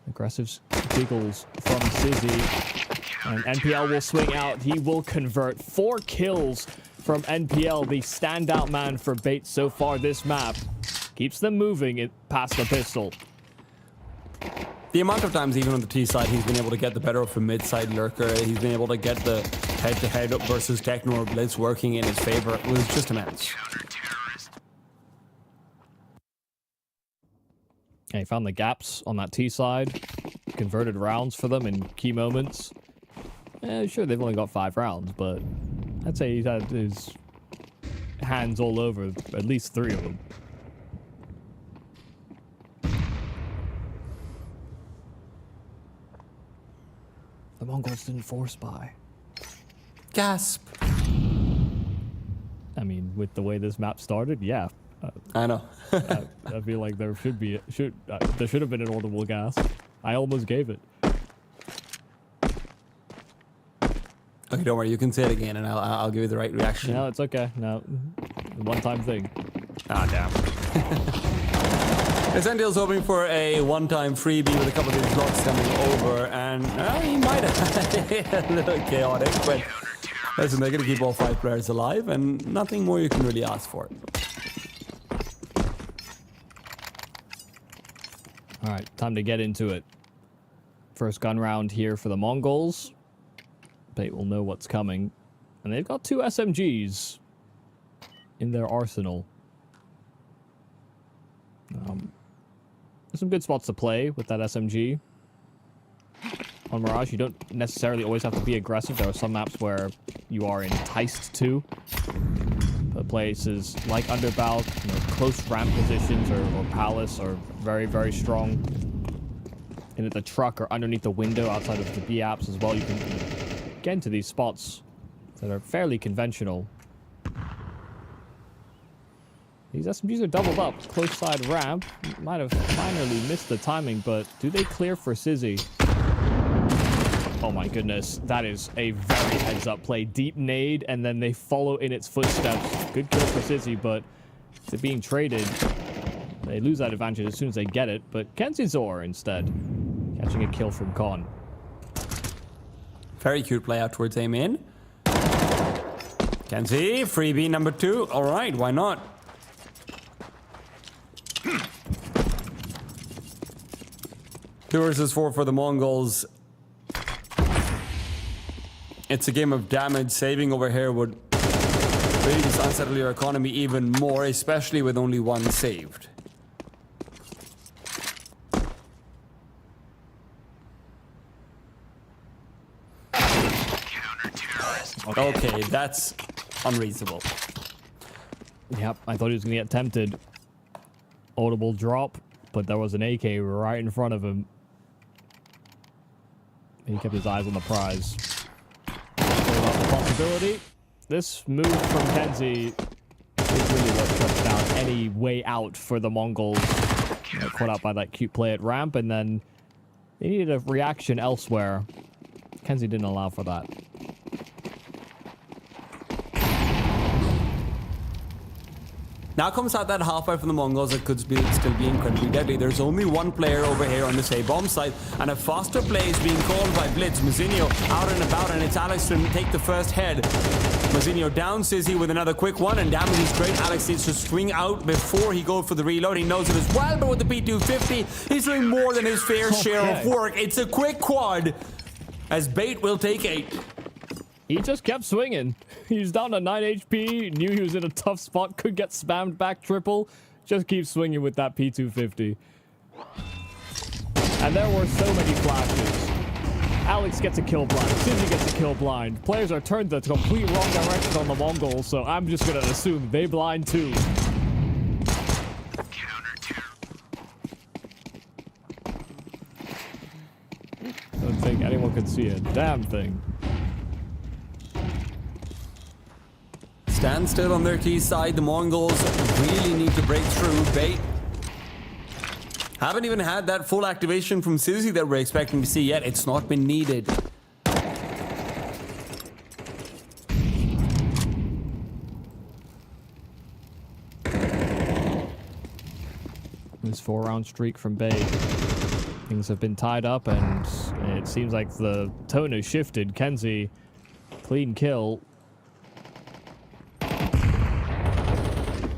Speaker 10: Aggressive giggles from Sizzy. And NPL will swing out. He will convert. 4 kills from NPL, the standout man for Bait so far this map. Keeps them moving past the pistol.
Speaker 3: The amount of times, even on the T side, he's been able to get the better of a mid-side lurker. He's been able to get the head-to-head versus Techno or Blitz working in his favor. It was just immense.
Speaker 10: Yeah, he found the gaps on that T side. Converted rounds for them in key moments. Sure, they've only got 5 rounds, but I'd say he's had his hands all over at least 3 of them. The MongolZ didn't force buy.
Speaker 3: Gasp.
Speaker 10: I mean, with the way this map started, yeah.
Speaker 3: I know.
Speaker 10: I feel like there should have been an audible gasp. I almost gave it.
Speaker 3: Okay, don't worry. You can say it again, and I'll give you the right reaction.
Speaker 10: No, it's okay. No, one-time thing.
Speaker 3: Ah, damn. Essential's hoping for a one-time freebie with a couple of these blocks coming over, and he might have a little chaotic, but listen, they're going to keep all 5 players alive, and nothing more you can really ask for.
Speaker 10: All right, time to get into it. First gun round here for the MongolZ. Bait will know what's coming, and they've got 2 SMGs in their arsenal. There's some good spots to play with that SMG. On Mirage, you don't necessarily always have to be aggressive. There are some maps where you are enticed to. But places like Underbout, close ramp positions or Palace are very, very strong. And at the truck or underneath the window outside of the B apps as well, you can get into these spots that are fairly conventional. These SMGs are doubled up. Close side ramp. Might have finally missed the timing, but do they clear for Sizzy? Oh my goodness, that is a very heads-up play. Deep nade, and then they follow in its footsteps. Good kill for Sizzy, but they're being traded. They lose that advantage as soon as they get it, but KenZor instead catching a kill from Con.
Speaker 3: Very cute play out towards A main. Kenzie, freebie number 2. All right, why not? Two versus 4 for the Mongols. It's a game of damage. Saving over here would really just unsettle your economy even more, especially with only one saved. Okay, that's unreasonable.
Speaker 10: Yep, I thought he was going to get tempted. Audible drop, but there was an AK right in front of him. He kept his eyes on the prize. About the possibility. This move from Kenzie is really what shuts down any way out for the Mongols. Caught out by that cute play at ramp, and then they needed a reaction elsewhere. Kenzie didn't allow for that.
Speaker 3: Now comes out that halfway from the Mongols that could still be incredibly deadly. There's only one player over here on this A-bomb side, and a faster play is being called by Blitz. MouZzinho out and about, and it's Alex to take the first head. MouZzinho down Sizzy with another quick one, and damage is great. Alex needs to swing out before he goes for the reload. He knows it as well, but with the P250, he's doing more than his fair share of work. It's a quick quad, as Bait will take 8.
Speaker 10: He just kept swinging. He's down to 9 HP, knew he was in a tough spot, could get spammed back triple. Just keep swinging with that P250. And there were so many flashes. Alex gets a kill blind, Sizzy gets a kill blind. Players are turned the complete wrong direction on the Mongols, so I'm just gonna assume they blind too. Don't think anyone could see a damn thing.
Speaker 3: Stand still on their key side. The Mongols really need to break through. Bait haven't even had that full activation from Sizzy that we're expecting to see yet. It's not been needed.
Speaker 10: This 4-round streak from Bay. Things have been tied up, and it seems like the tone has shifted. Kenzie, clean kill.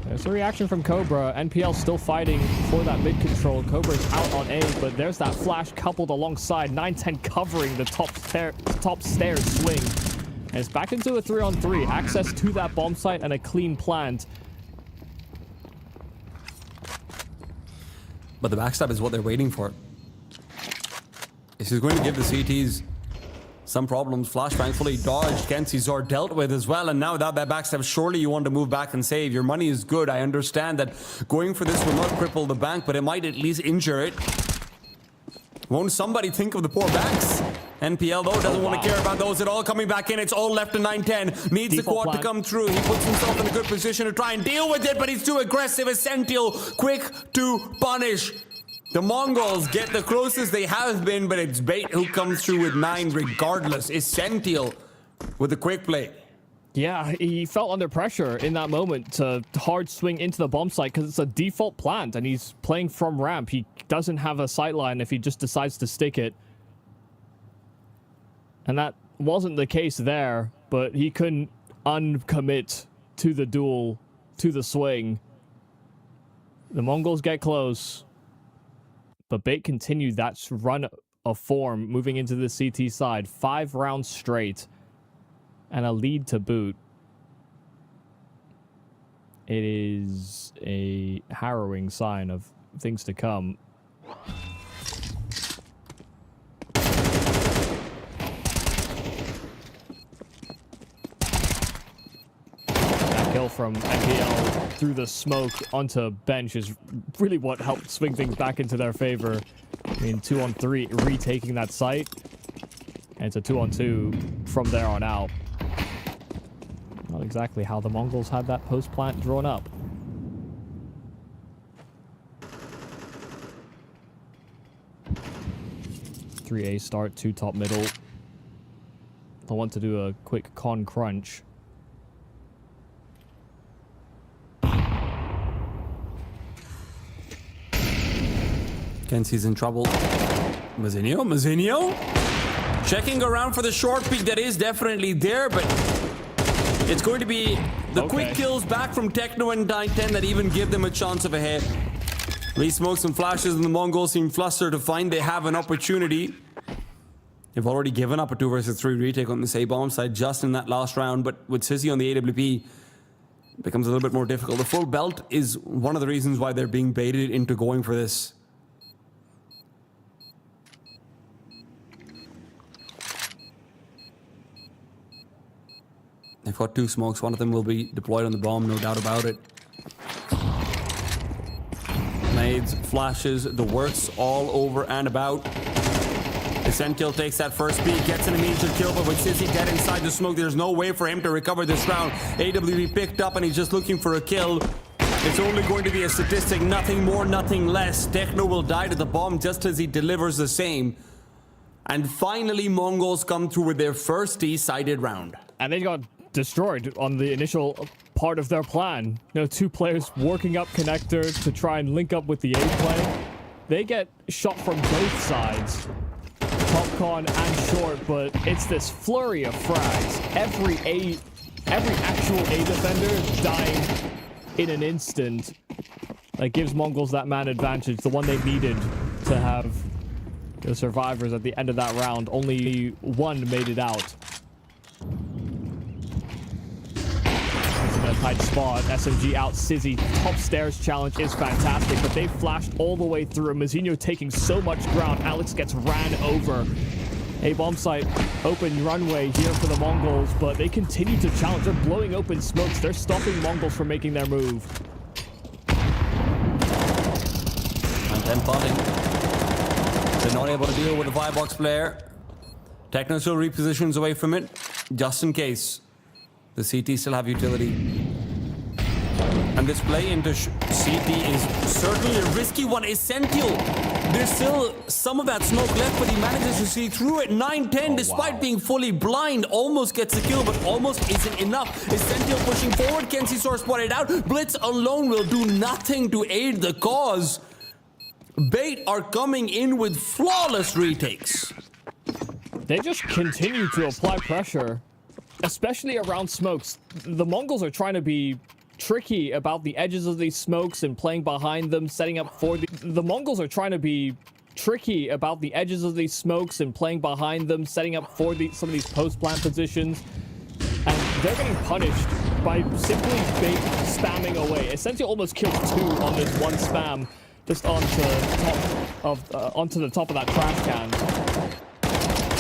Speaker 10: There's a reaction from Cobra. NPL still fighting for that mid control. Cobra's out on A, but there's that flash coupled alongside. 910 covering the top stairs swing. And it's back into a 3-on-3. Access to that bomb site and a clean plant.
Speaker 3: But the backstab is what they're waiting for. This is going to give the CTs some problems. Flashbang fully dodged. KenZor dealt with as well. And now without that backstab, surely you want to move back and save. Your money is good. I understand that going for this will not cripple the bank, but it might at least injure it. Won't somebody think of the poor backs? NPL, though, doesn't want to care about those at all. Coming back in, it's all left to 910. Needs the quad to come through. He puts himself in a good position to try and deal with it, but he's too aggressive. Essential, quick to punish. The Mongols get the closest they have been, but it's Bait who comes through with 9 regardless. Essential with a quick play.
Speaker 10: Yeah, he felt under pressure in that moment to hard swing into the bomb site because it's a default plant and he's playing from ramp. He doesn't have a sightline if he just decides to stick it. And that wasn't the case there, but he couldn't uncommit to the duel, to the swing. The Mongols get close. But Bait continued that run of form moving into the CT side. 5 rounds straight. And a lead to boot. It is a harrowing sign of things to come. That kill from NPL through the smoke onto bench is really what helped swing things back into their favor. I mean, 2-on-3, retaking that site. And it's a 2-on-2 from there on out. Not exactly how the Mongols had that post plant drawn up. Three A start, 2 top middle. they'll want to do a quick con crunch.
Speaker 3: Kenzie's in trouble. Mazinho? Checking around for the short peek that is definitely there, but it's going to be the quick kills back from Techno and 910 that even give them a chance of a hit. Re-smokes and flashes, and the Mongols seem flustered to find they have an opportunity. They've already given up a 2 versus 3 retake on this A-bomb side just in that last round, but with Sissy on the AWP, it becomes a little bit more difficult. The full belt is one of the reasons why they're being baited into going for this. They've got 2 smokes. One of them will be deployed on the bomb, no doubt about it. Nades, flashes, the works all over and about. Essential takes that first peek, gets an immediate kill, but with Sissy dead inside the smoke, there's no way for him to recover this round. AWP picked up and he's just looking for a kill. It's only going to be a statistic, nothing more, nothing less. Techno will die to the bomb just as he delivers the same. And finally, Mongols come through with their first D-sided round.
Speaker 10: And they got destroyed on the initial part of their plan. You know, 2 players working up connector to try and link up with the A play. They get shot from both sides, Popcorn and short, but it's this flurry of frags. Every actual A defender dying in an instant. That gives MongolZ that man advantage, the one they needed to have the survivors at the end of that round. Only 1 made it out. In a tight spot, SMG out, Sizzy. Top stairs challenge is fantastic, but they flashed all the way through. Mazinho taking so much ground. Alex gets ran over. A bomb site, open runway here for the Mongols, but they continue to challenge. They're blowing open smokes. They're stopping Mongols from making their move.
Speaker 3: And then potting. They're not able to deal with the firebox player. Techno still repositions away from it, just in case. The CT still have utility. And this play into CT is certainly a risky one. Essential. There's still some of that smoke left, but he manages to see through it. 9-10, despite being fully blind, almost gets the kill, but almost isn't enough. Essential pushing forward. Kenzie Source spotted out. Blitz alone will do nothing to aid the cause. Bait are coming in with flawless retakes.
Speaker 10: They just continue to apply pressure, especially around smokes. The Mongols are trying to be tricky about the edges of these smokes and playing behind them, setting up for the Mongols are trying to be tricky about the edges of these smokes and playing behind them, setting up for some of these post-plant positions. And they're getting punished by simply bait spamming away. Essentially almost killed 2 on this one spam, just onto the top of that trash can.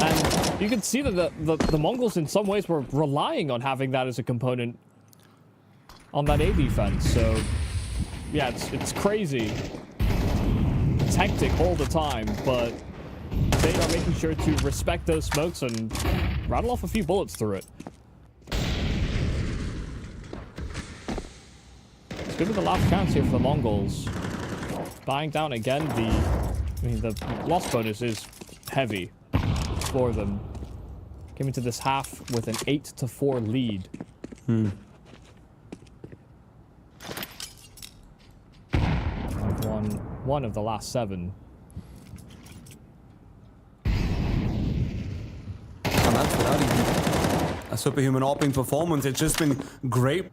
Speaker 10: And you can see that the Mongols in some ways were relying on having that as a component on that A defense. So yeah, it's crazy. It's hectic all the time, but they are making sure to respect those smokes and rattle off a few bullets through it. It's good with the last chance here for the Mongols. Buying down again, the loss bonus is heavy for them. Coming to this half with an 8-4 lead. One of the last 7.
Speaker 3: And that's without even a superhuman opening performance. It's just been great.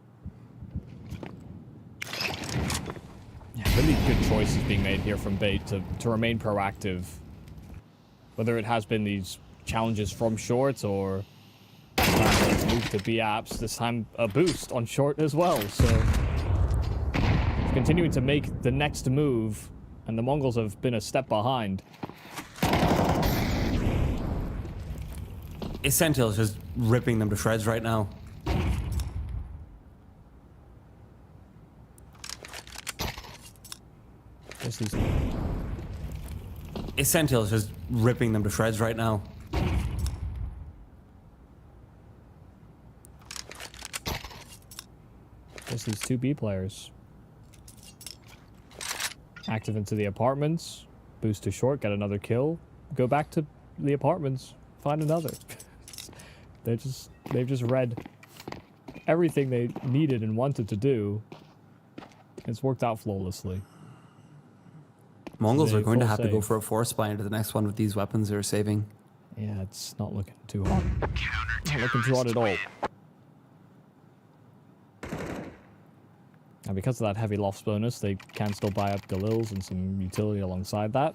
Speaker 10: Yeah, really good choices being made here from Bait to remain proactive. Whether it has been these challenges from short or move to B apps, this time a boost on short as well. So continuing to make the next move, and the Mongols have been a step behind.
Speaker 3: Essential is just ripping them to shreds right now. Essential is just ripping them to shreds right now.
Speaker 10: Just these 2 B players. Active into the apartments. Boost to short, get another kill. Go back to the apartments, find another. They've just read everything they needed and wanted to do. It's worked out flawlessly.
Speaker 3: Mongols are going to have to go for a force buy into the next one with these weapons they're saving.
Speaker 10: Yeah, it's not looking too hot. Not looking too hot at all. And because of that heavy lofts bonus, they can still buy up Galils and some utility alongside that.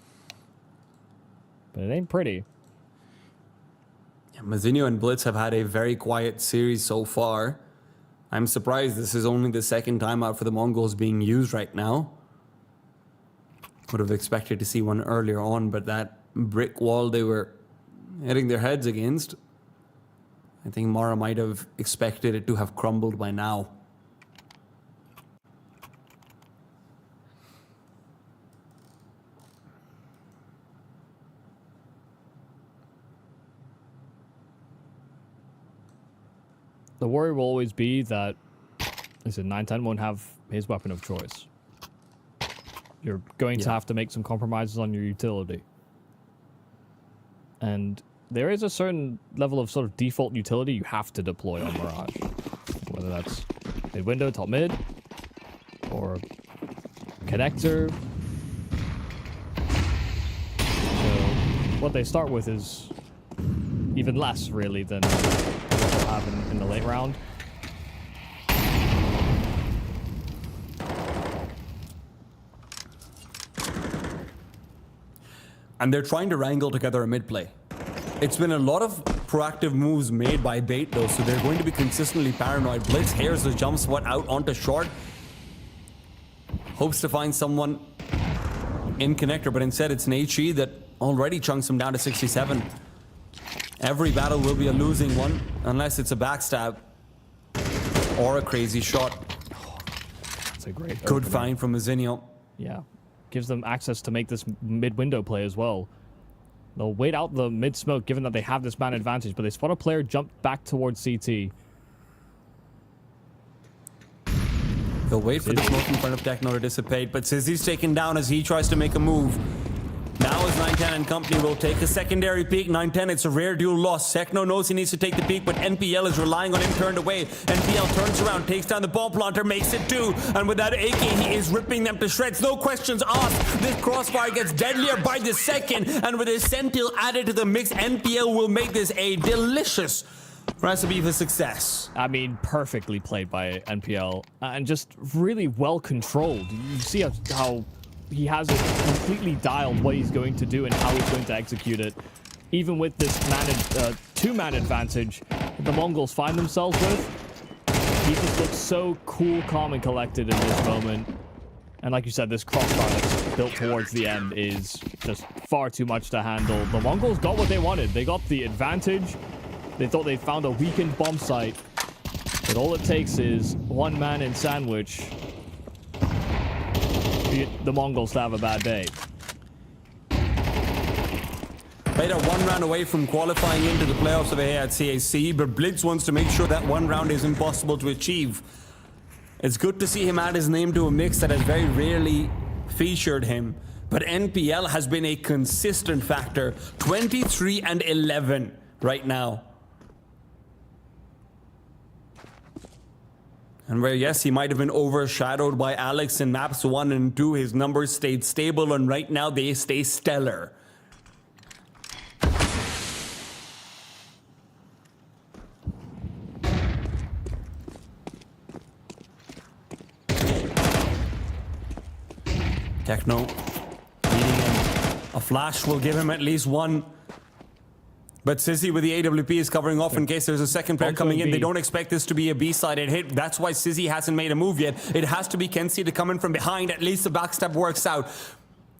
Speaker 10: But it ain't pretty.
Speaker 3: Yeah, Mazinho and Blitz have had a very quiet series so far. I'm surprised this is only the second time out for the Mongols being used right now. Would have expected to see one earlier on, but that brick wall they were hitting their heads against, I think Mara might have expected it to have crumbled by now.
Speaker 10: The worry will always be that, listen, 910 won't have his weapon of choice. You're going to have to make some compromises on your utility. And there is a certain level of sort of default utility you have to deploy on Mirage. Whether that's mid window, top mid, or connector. So what they start with is even less, really, than what they'll have in the late round.
Speaker 3: And they're trying to wrangle together a mid play. It's been a lot of proactive moves made by Bait though, so they're going to be consistently paranoid. Blitz here's the jump spot out onto short. Hopes to find someone in connector, but instead it's an HE that already chunks him down to 67. Every battle will be a losing one, unless it's a backstab or a crazy shot.
Speaker 10: That's a great
Speaker 3: good
Speaker 10: opening.
Speaker 3: find from Mazinho.
Speaker 10: Yeah. Gives them access to make this mid-window play as well. They'll wait out the mid-smoke, given that they have this man advantage, but they spot a player jump back towards CT.
Speaker 3: They'll wait for the smoke in front of Techno to dissipate, but Sizzy's taken down as he tries to make a move. Now as 910 and company will take a secondary peek. 910, it's a rare duel loss. Techno knows he needs to take the peek, but NPL is relying on him turned away. NPL turns around, takes down the bomb planter, makes it 2. And with that AK, he is ripping them to shreds. No questions asked. This crossfire gets deadlier by the second. And with his Sentinel added to the mix, NPL will make this a delicious recipe for success.
Speaker 10: I mean, perfectly played by NPL. And just really well controlled. You see how he has it completely dialed what he's going to do and how he's going to execute it. Even with this two-man advantage the Mongols find themselves with, he just looks so cool, calm, and collected in this moment. And like you said, this crossfire that's built towards the end is just far too much to handle. The Mongols got what they wanted. They got the advantage. They thought they found a weakened bomb site. But all it takes is one man in sandwich the Mongols to have a bad day.
Speaker 3: Right, one round away from qualifying into the playoffs over here at CAC, but Blitz wants to make sure that one round is impossible to achieve. It's good to see him add his name to a mix that has very rarely featured him, but NPL has been a consistent factor. 23 and 11 right now. And where, yes, he might have been overshadowed by Alex in maps 1 and 2, his numbers stayed stable, and right now they stay stellar. Techno leading him. A flash will give him at least one. But Sizzy with the AWP is covering off in case there's a second player coming in. They don't expect this to be a B-sided hit. That's why Sizzy hasn't made a move yet. It has to be Kenzie to come in from behind. At least the backstab works out.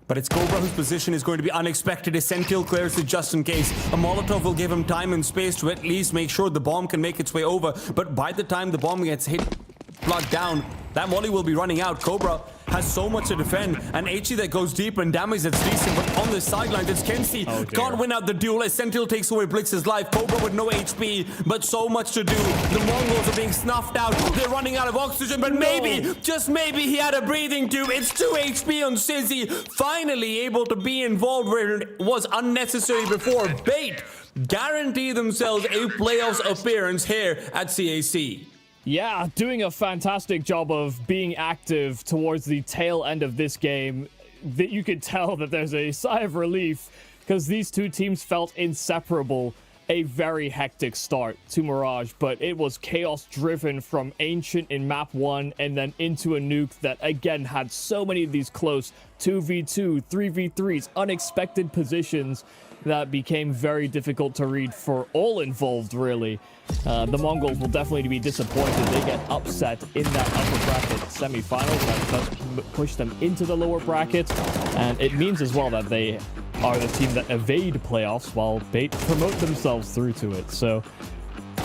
Speaker 3: But it's Cobra whose position is going to be unexpected. His Sentinel clears it just in case. A Molotov will give him time and space to at least make sure the bomb can make its way over. But by the time the bomb gets hit, plugged down, that molly will be running out. Cobra has so much to defend, and HE that goes deep and damage that's decent, but on the sidelines, it's Kenzie. Can't win out the duel as Sentinel takes away Blix's life. Cobra with no HP, but so much to do. The Mongols are being snuffed out. They're running out of oxygen, but maybe, just maybe, he had a breathing tube. It's 2 HP on Sizzy, finally able to be involved where it was unnecessary before. Bait guarantee themselves a playoffs appearance here at CAC.
Speaker 10: Yeah, doing a fantastic job of being active towards the tail end of this game. That you could tell that there's a sigh of relief because these two teams felt inseparable. A very hectic start to Mirage, but it was chaos driven from Ancient in map 1 and then into a nuke that again had so many of these close 2v2, 3v3s, unexpected positions that became very difficult to read for all involved, really. The Mongols will definitely be disappointed. They get upset in that upper bracket semifinals. That does push them into the lower bracket, and it means as well that they are the team that evade playoffs while Bait promote themselves through to it. So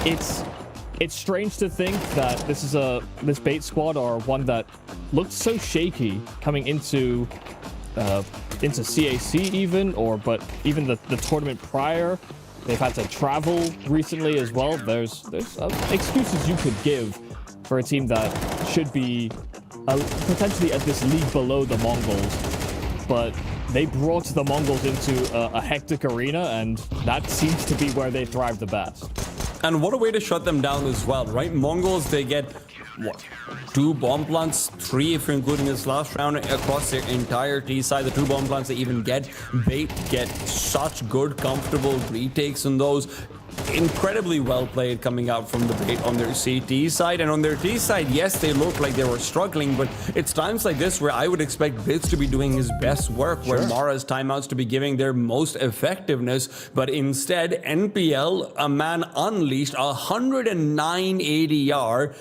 Speaker 10: it's strange to think that this Bait squad are one that looked so shaky coming into CAC but even the tournament prior. They've had to travel recently as well. There's excuses you could give for a team that should be potentially at this league below the Mongols, but they brought the Mongols into a hectic arena, and that seems to be where they thrive the best.
Speaker 3: And what a way to shut them down as well, right? Mongols, they get, what, 2 bomb plants, 3 if you're including this last round, across their entire T side. The 2 bomb plants they even get. Bait get such good, comfortable retakes on those. Incredibly well played coming out from the Bait on their CT side. And on their T side, yes, they look like they were struggling, but it's times like this where I would expect Bits to be doing his best work, where Mara's timeouts to be giving their most effectiveness. But instead, NPL, a man unleashed 109 ADR,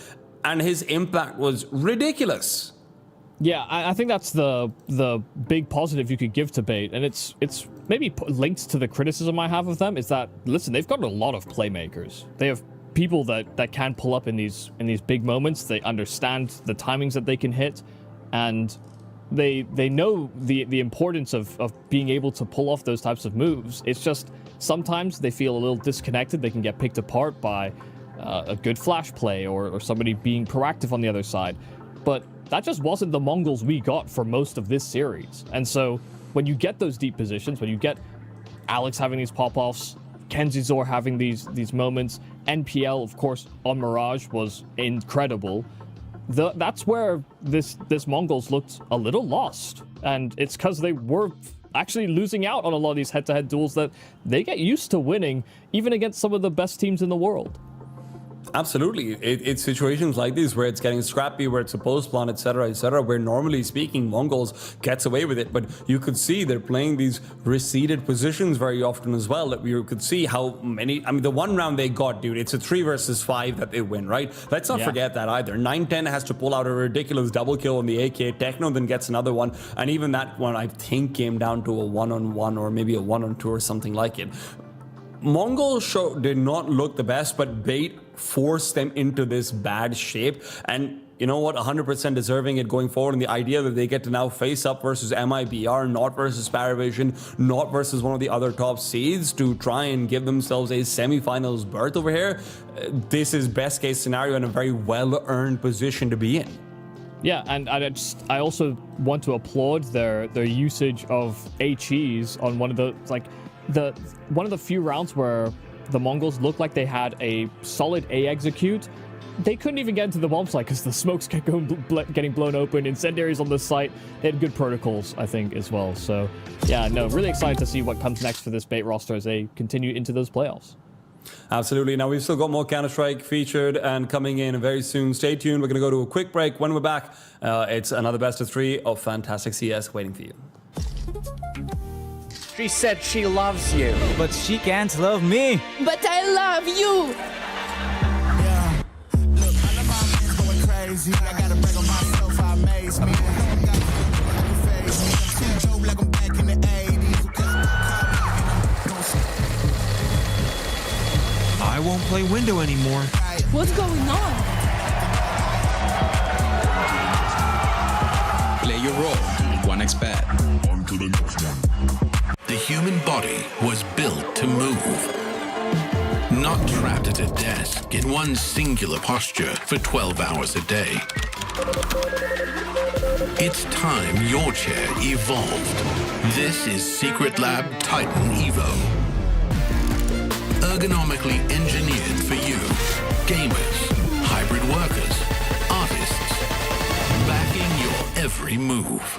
Speaker 3: and his impact was ridiculous.
Speaker 10: Yeah, I think that's the big positive you could give to Bait, and it's maybe linked to the criticism I have of them, is that, listen, they've got a lot of playmakers. They have people that can pull up in these big moments. They understand the timings that they can hit, and they know the importance of being able to pull off those types of moves. It's just sometimes they feel a little disconnected. They can get picked apart by a good flash play or somebody being proactive on the other side. But that just wasn't the Mongols we got for most of this series. And so when you get those deep positions, when you get Alex having these pop-offs, Kenzizor having these moments, NPL, of course, on Mirage was incredible. That's where this Mongols looked a little lost. And it's because they were actually losing out on a lot of these head-to-head duels that they get used to winning, even against some of the best teams in the world.
Speaker 3: Absolutely. It's situations like these where it's getting scrappy, where it's a post plan, etc., where normally speaking, Mongols gets away with it. But you could see they're playing these receded positions very often as well. That we could see how many, I mean, the one round they got, dude, it's a 3 versus 5 that they win, right? Let's not forget that either. 9-10 has to pull out a ridiculous double kill on the AK. Techno then gets another one. And even that one, I think, came down to a 1-on-1 or maybe a 1-on-2 or something like it. Mongols show did not look the best, but Bait forced them into this bad shape. And you know what? 100% deserving it going forward. And the idea that they get to now face up versus MIBR, not versus PARIVISION, not versus one of the other top seeds to try and give themselves a semifinals berth over here. This is best case scenario and a very well-earned position to be in.
Speaker 10: Yeah, and I also want to applaud their usage of HEs on one of the few rounds where the Mongols looked like they had a solid A execute. They couldn't even get into the bomb site because the smokes kept getting blown open. Incendiaries on the site. They had good protocols, I think, as well. So, yeah, no, really excited to see what comes next for this Bait roster as they continue into those playoffs.
Speaker 3: Absolutely. Now, we've still got more Counter-Strike featured and coming in very soon. Stay tuned. We're going to go to a quick break. When we're back, it's another best of 3 of fantastic CS waiting for you.
Speaker 11: She said she loves you, but she can't love me.
Speaker 4: But I love you.
Speaker 8: Yeah. Look, I know my man's going crazy. I gotta break on myself, I amaze me. I'm joke like I'm back in the 80s.
Speaker 5: I won't play window anymore.
Speaker 4: What's going on?
Speaker 6: Play next bet. On to the next one.
Speaker 7: The human body was built to move. Not trapped at a desk in one singular posture for 12 hours a day. It's time your chair evolved. This is Secret Lab Titan Evo. Ergonomically engineered for you, gamers, hybrid workers, artists, backing your every move.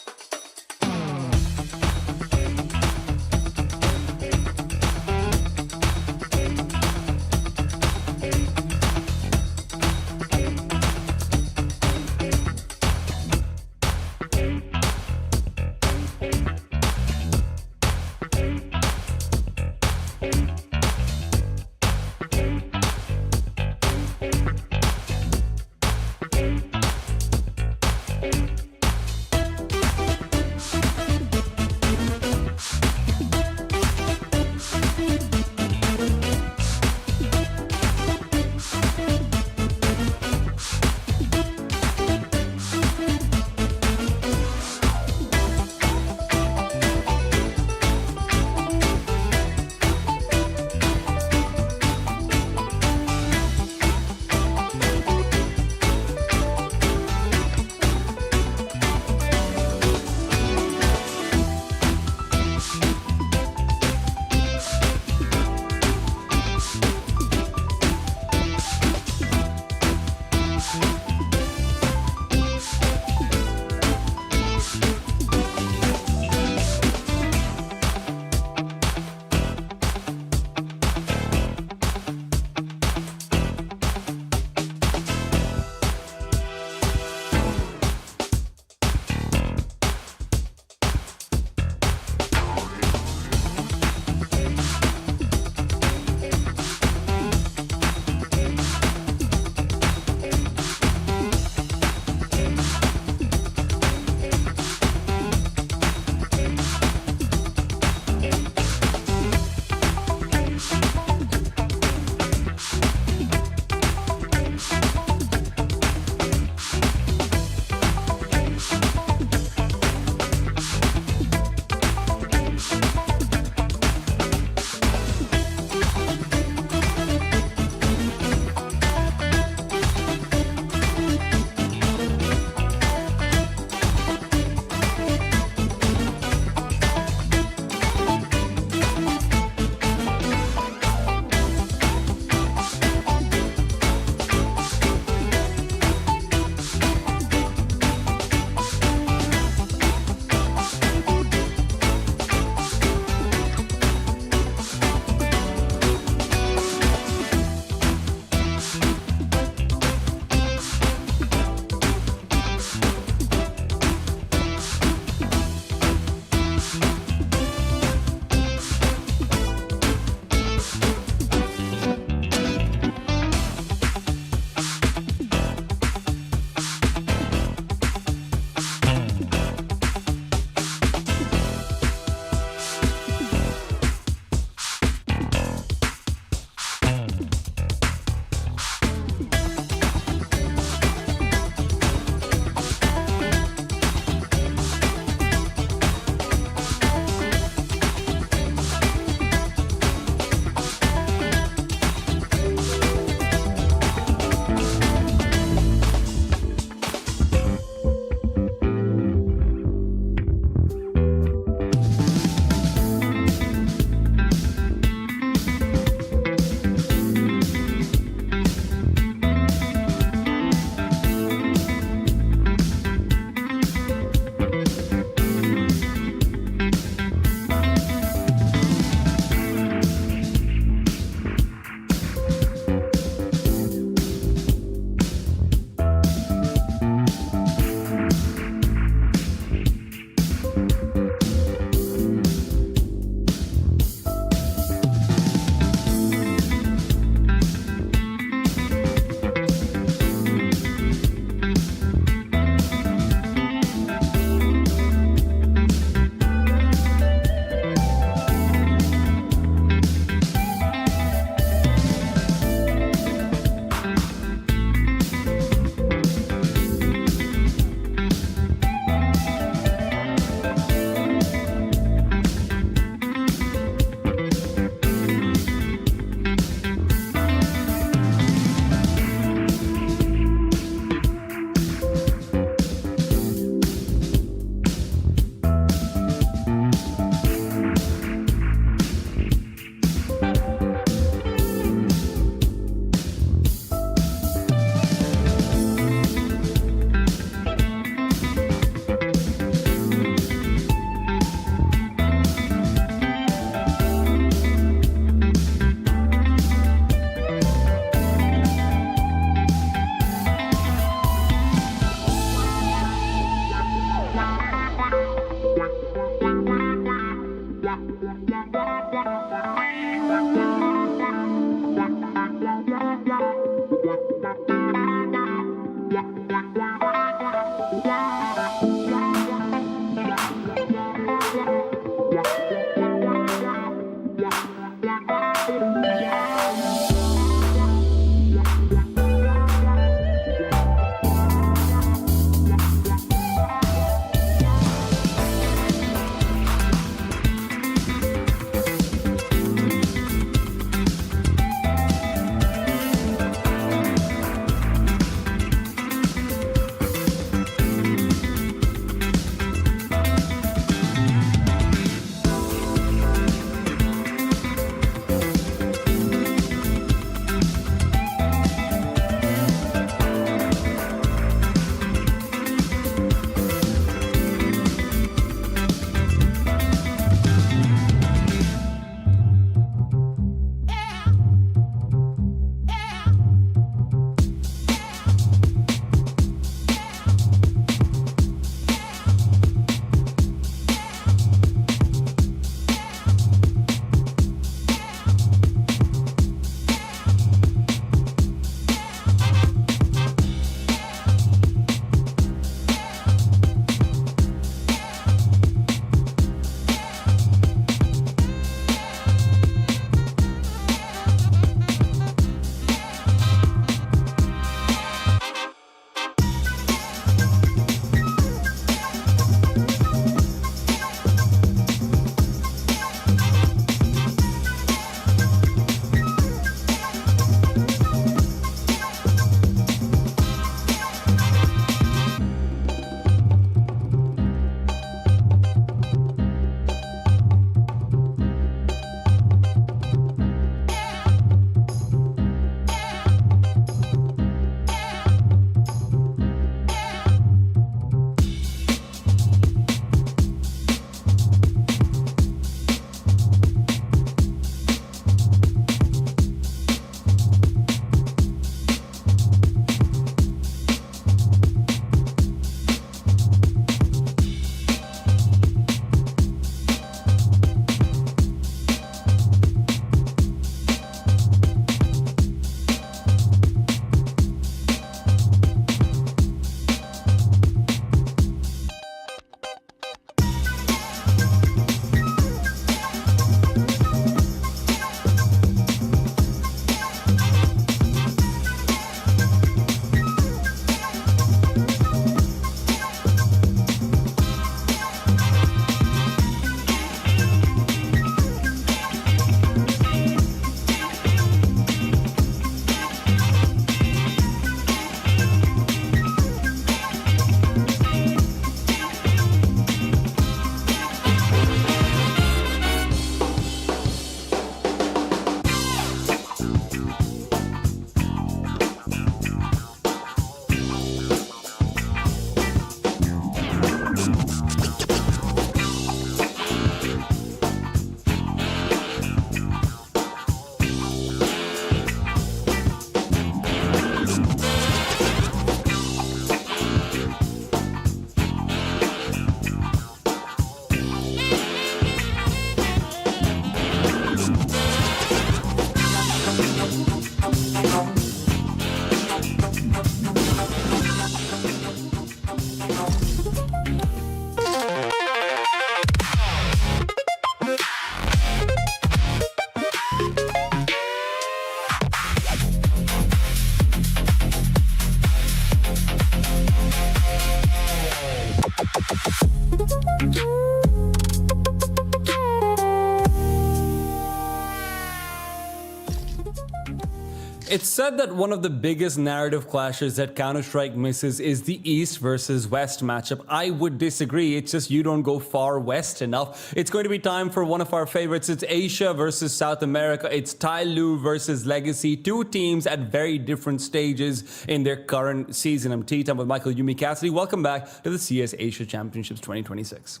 Speaker 3: It's said that one of the biggest narrative clashes that Counter-Strike misses is the East versus West matchup. I would disagree. It's just you don't go far west enough. It's going to be time for one of our favorites. It's Asia versus South America. It's TYLOO versus Legacy. Two teams at very different stages in their current season. I'm T-Time with Michael Yumi Cassidy. Welcome back to the CS Asia Championships 2026.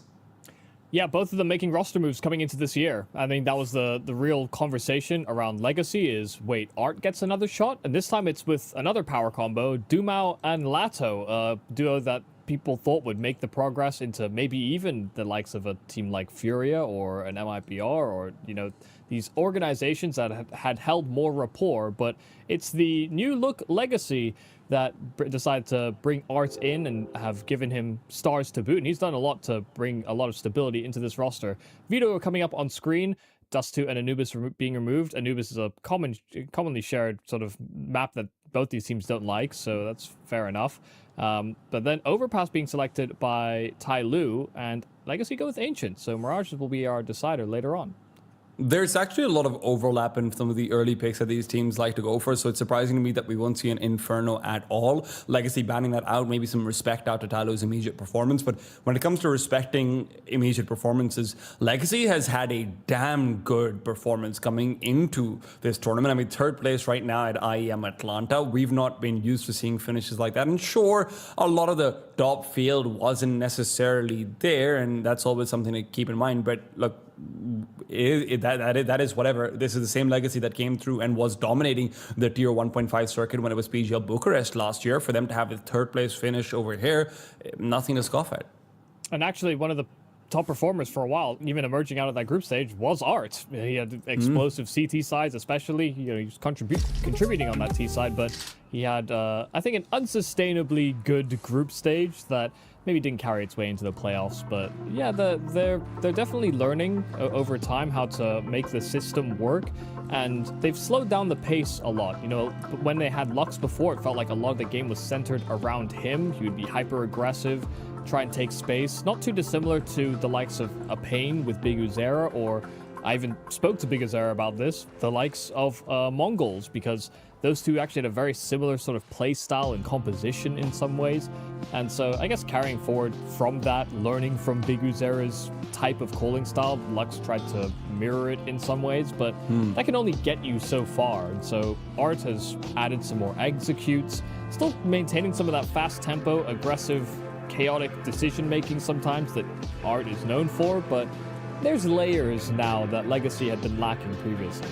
Speaker 10: Yeah, both of them making roster moves coming into this year. I think that was the real conversation around Legacy is, wait, Art gets another shot? And this time it's with another power combo, Dumao and Lato, a duo that people thought would make the progress into maybe even the likes of a team like Furia or an MIBR or, you know, these organizations that had held more rapport. But it's the new look Legacy that decided to bring Art in and have given him stars to boot. And he's done a lot to bring a lot of stability into this roster. Veto coming up on screen, Dust2 and Anubis being removed. Anubis is a commonly shared sort of map that both these teams don't like, so that's fair enough. But then Overpass being selected by TYLOO, and Legacy go with Ancient, so Mirage will be our decider later on.
Speaker 3: There's actually a lot of overlap in some of the early picks that these teams like to go for, so it's surprising to me that we won't see an Inferno at all. Legacy banning that out, maybe some respect out to TYLOO's immediate performance, but when it comes to respecting immediate performances, Legacy has had a damn good performance coming into this tournament. I mean, third place right now at IEM Atlanta. We've not been used to seeing finishes like that, and sure, a lot of the top field wasn't necessarily there, and that's always something to keep in mind, but look, that is whatever. This is the same Legacy that came through and was dominating the tier 1.5 circuit when it was PGL Bucharest last year. For them to have a third place finish over here, nothing to scoff at. And
Speaker 10: actually, one of the top performers for a while, even emerging out of that group stage, was Art. He had explosive CT sides, especially. You know, he was contributing on that T side, but he had, I think, an unsustainably good group stage that maybe didn't carry its way into the playoffs. But yeah, they're definitely learning over time how to make the system work, and they've slowed down the pace a lot. You know, when they had Lux before, it felt like a lot of the game was centered around him. He would be hyper aggressive, try and take space, not too dissimilar to the likes of a Pain with Big Uzera, or I even spoke to Big Uzera about this, the likes of MongolZ, because those two actually had a very similar sort of play style and composition in some ways. And so I guess carrying forward from that, learning from Big Uzera's type of calling style, Lux tried to mirror it in some ways, but that can only get you so far. And so Art has added some more executes, still maintaining some of that fast tempo, aggressive, chaotic decision making sometimes that Art is known for, but there's layers now that Legacy had been lacking previously.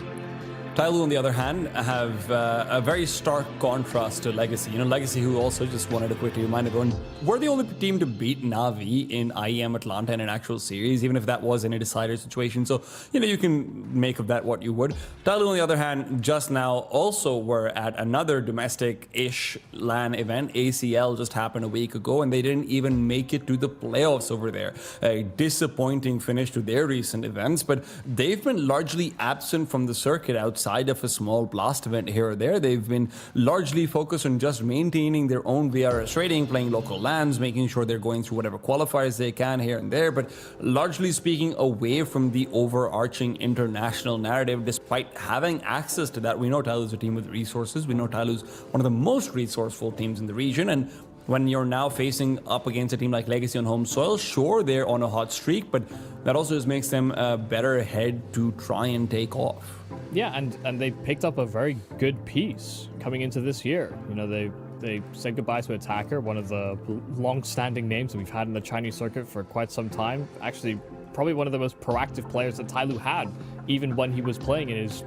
Speaker 3: TYLOO, on the other hand, have a very stark contrast to Legacy. You know, Legacy, who also, just wanted to quickly remind everyone, were the only team to beat Na'Vi in IEM Atlanta in an actual series, even if that was in a decider situation. So, you know, you can make of that what you would. TYLOO, on the other hand, just now also were at another domestic-ish LAN event. ACL just happened a week ago, and they didn't even make it to the playoffs over there. A disappointing finish to their recent events, but they've been largely absent from the circuit outside of a small blast event here or there. They've been largely focused on just maintaining their own VRS rating, playing local LANs, making sure they're going through whatever qualifiers they can here and there, but largely speaking away from the overarching international narrative, despite having access to that. We know TYLOO's a team with resources. We know TYLOO's one of the most resourceful teams in the region, and when you're now facing up against a team like Legacy on home soil, sure, they're on a hot streak, but that also just makes them a better head to try and take off.
Speaker 10: Yeah, and they picked up a very good piece coming into this year. You know, they said goodbye to Attacker, one of the long-standing names that we've had in the Chinese circuit for quite some time. Actually, probably one of the most proactive players that TYLOO had, even when he was playing in his,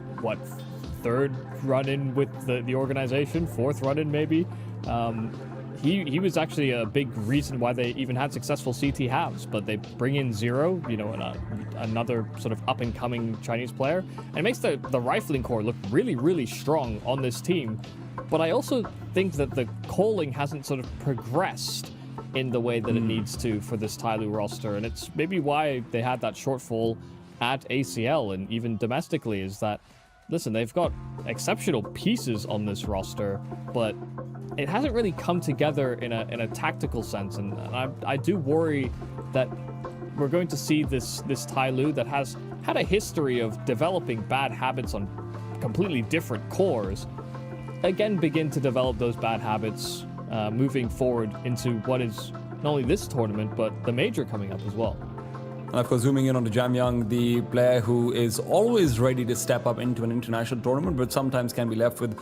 Speaker 10: third run-in with the organization, fourth run-in maybe. He was actually a big reason why they even had successful CT halves, but they bring in Zero, you know, another sort of up-and-coming Chinese player, and it makes the rifling core look really, really strong on this team. But I also think that the calling hasn't sort of progressed in the way that it needs to for this TYLOO roster, and it's maybe why they had that shortfall at ACL and even domestically, is that, listen, they've got exceptional pieces on this roster, but it hasn't really come together in a tactical sense, and I do worry that we're going to see this TYLOO that has had a history of developing bad habits on completely different cores, again begin to develop those bad habits moving forward into what is not only this tournament, but the major coming up as well.
Speaker 3: And of course, zooming in on the Jamyang, the player who is always ready to step up into an international tournament, but sometimes can be left with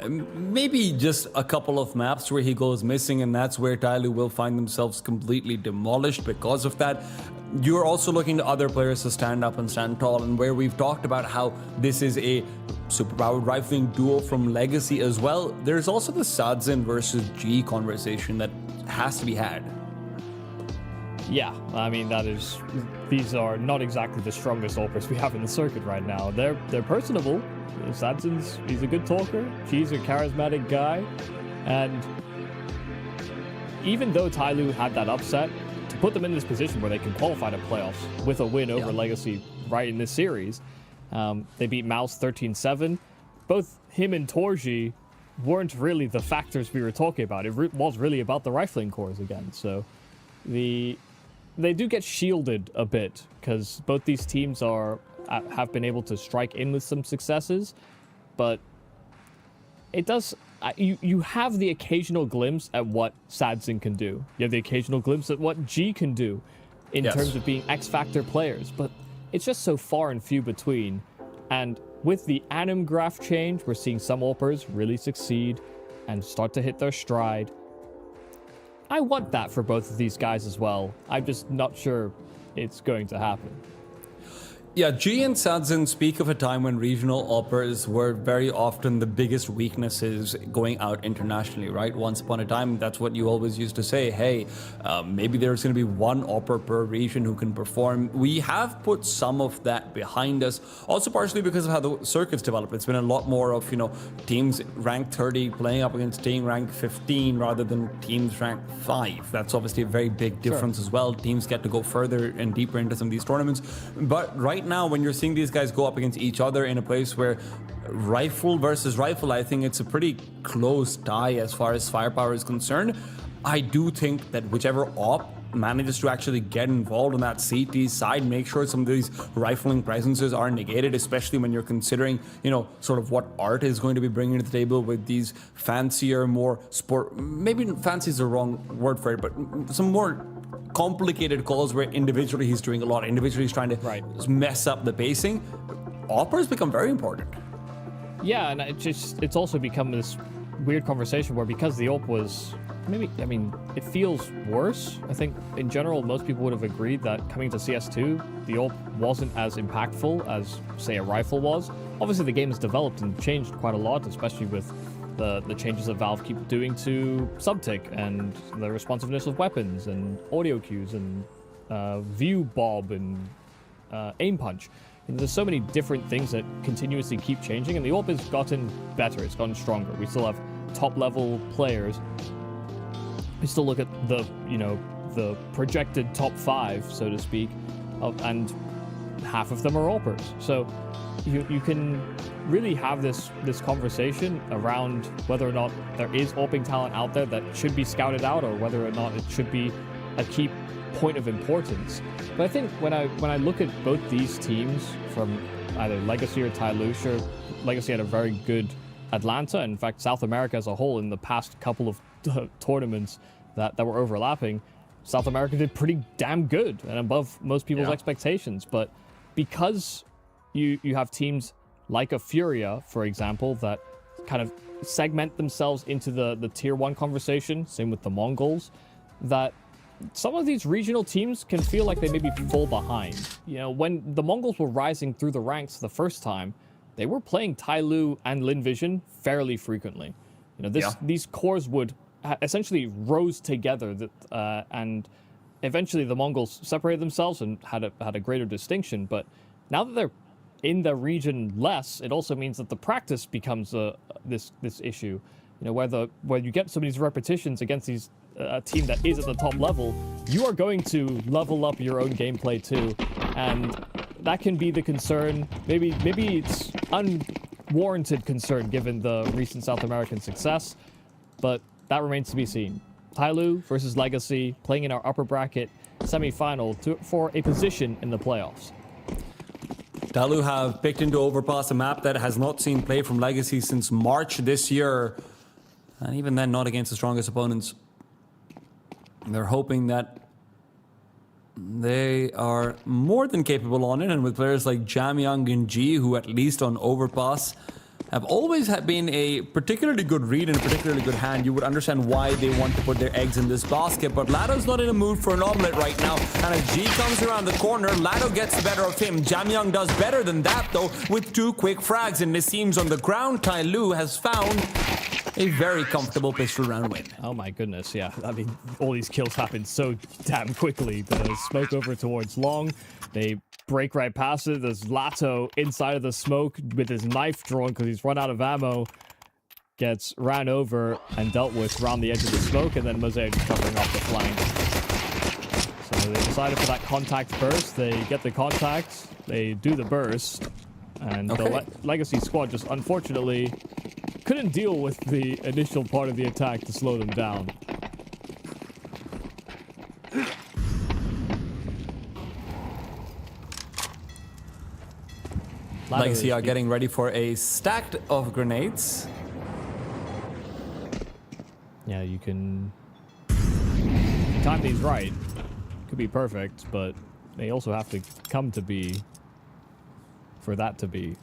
Speaker 3: maybe just a couple of maps where he goes missing, and that's where TYLOO will find themselves completely demolished because of that. You're also looking to other players to stand up and stand tall, and where we've talked about how this is a superpowered rifling duo from Legacy as well, there's also the Sadzin versus G conversation that has to be had.
Speaker 10: Yeah, I mean, these are not exactly the strongest AWPers we have in the circuit right now. They're personable. Sadzin's, he's a good talker. G's a charismatic guy. And even though TYLOO had that upset, to put them in this position where they can qualify to playoffs with a win over Legacy right in this series, they beat MOUZ 13-7. Both him and Torji weren't really the factors we were talking about. It was really about the rifling cores again. So they do get shielded a bit because both these teams have been able to strike in with some successes, but it does. You have the occasional glimpse at what Sadzin can do. You have the occasional glimpse at what G can do in terms of being X-Factor players, but it's just so far and few between. And with the anim graph change, we're seeing some AWPers really succeed and start to hit their stride. I want that for both of these guys as well. I'm just not sure it's going to happen.
Speaker 3: Yeah, G and Sadzin speak of a time when regional AWPers were very often the biggest weaknesses going out internationally, right? Once upon a time, that's what you always used to say. Hey, maybe there's going to be one AWPer per region who can perform. We have put some of that behind us, also partially because of how the circuits developed. It's been a lot more of, teams ranked 30 playing up against team ranked 15 rather than teams ranked 5. That's obviously a very big difference as well. Teams get to go further and deeper into some of these tournaments. But right now, when you're seeing these guys go up against each other in a place where rifle versus rifle, I think it's a pretty close tie as far as firepower is concerned. I do think that whichever AWP manages to actually get involved on that CT side, make sure some of these rifling presences are negated, especially when you're considering, sort of what art is going to be bringing to the table with these fancier, more sport, maybe fancy is the wrong word for it, but some more complicated calls where individually he's doing a lot, individually he's trying to mess up the pacing. AWPers become very important.
Speaker 10: Yeah, and it's also become this weird conversation where because the AWP was it feels worse. I think in general most people would have agreed that coming to CS2 the AWP wasn't as impactful as say a rifle was. Obviously the game has developed and changed quite a lot, especially with the changes that Valve keep doing to subtick and the responsiveness of weapons and audio cues and view bob and aim punch. And there's so many different things that continuously keep changing, and the AWP has gotten better, it's gotten stronger. We still have top level players. We still look at the projected top 5, so to speak, and half of them are AWPers. So you can really have this conversation around whether or not there is AWPing talent out there that should be scouted out, or whether or not it should be a key point of importance. But I think when I look at both these teams from either Legacy or TYLOO, sure, Legacy had a very good Atlanta. In fact, South America as a whole in the past couple of tournaments that were overlapping, South America did pretty damn good and above most people's expectations. But because you have teams like a Furia, for example, that kind of segment themselves into the tier 1 conversation, same with the MongolZ, that some of these regional teams can feel like they maybe fall behind. When the MongolZ were rising through the ranks the first time, they were playing TYLOO and Lynn Vision fairly frequently. These cores would essentially rose together, and eventually the MongolZ separated themselves and had a greater distinction. But now that they're in the region less, it also means that the practice becomes this issue. Where you get some of these repetitions against these a team that is at the top level, you are going to level up your own gameplay too, and that can be the concern. Maybe it's unwarranted concern given the recent South American success, but that remains to be seen. TYLOO versus Legacy, playing in our upper bracket semi-final for a position in the playoffs.
Speaker 3: TYLOO have picked into Overpass, a map that has not seen play from Legacy since March this year. And even then, not against the strongest opponents. They're hoping that they are more than capable on it. And with players like Jamyang and G, who at least on Overpass have always been a particularly good read and a particularly good hand, you would understand why they want to put their eggs in this basket. But Lado's not in a mood for an omelet right now. And as G comes around the corner, Lado gets the better of him. Jamyang does better than that, though, with 2 quick frags. And this seems on the ground, TYLOO has found a very comfortable pistol round win.
Speaker 10: Oh my goodness, yeah. I mean, all these kills happen so damn quickly. The smoke over towards long. They break right past it. There's Lato inside of the smoke with his knife drawn because he's run out of ammo. Gets ran over and dealt with around the edge of the smoke, and then MOUZ just covering off the flank. So they decided for that contact burst. They get the contact, they do the burst, and the Legacy squad just unfortunately couldn't deal with the initial part of the attack to slow them down.
Speaker 3: Legacy are getting ready for a stack of grenades.
Speaker 10: Yeah, you can time these right. Could be perfect, but they also have to come to be for that to be.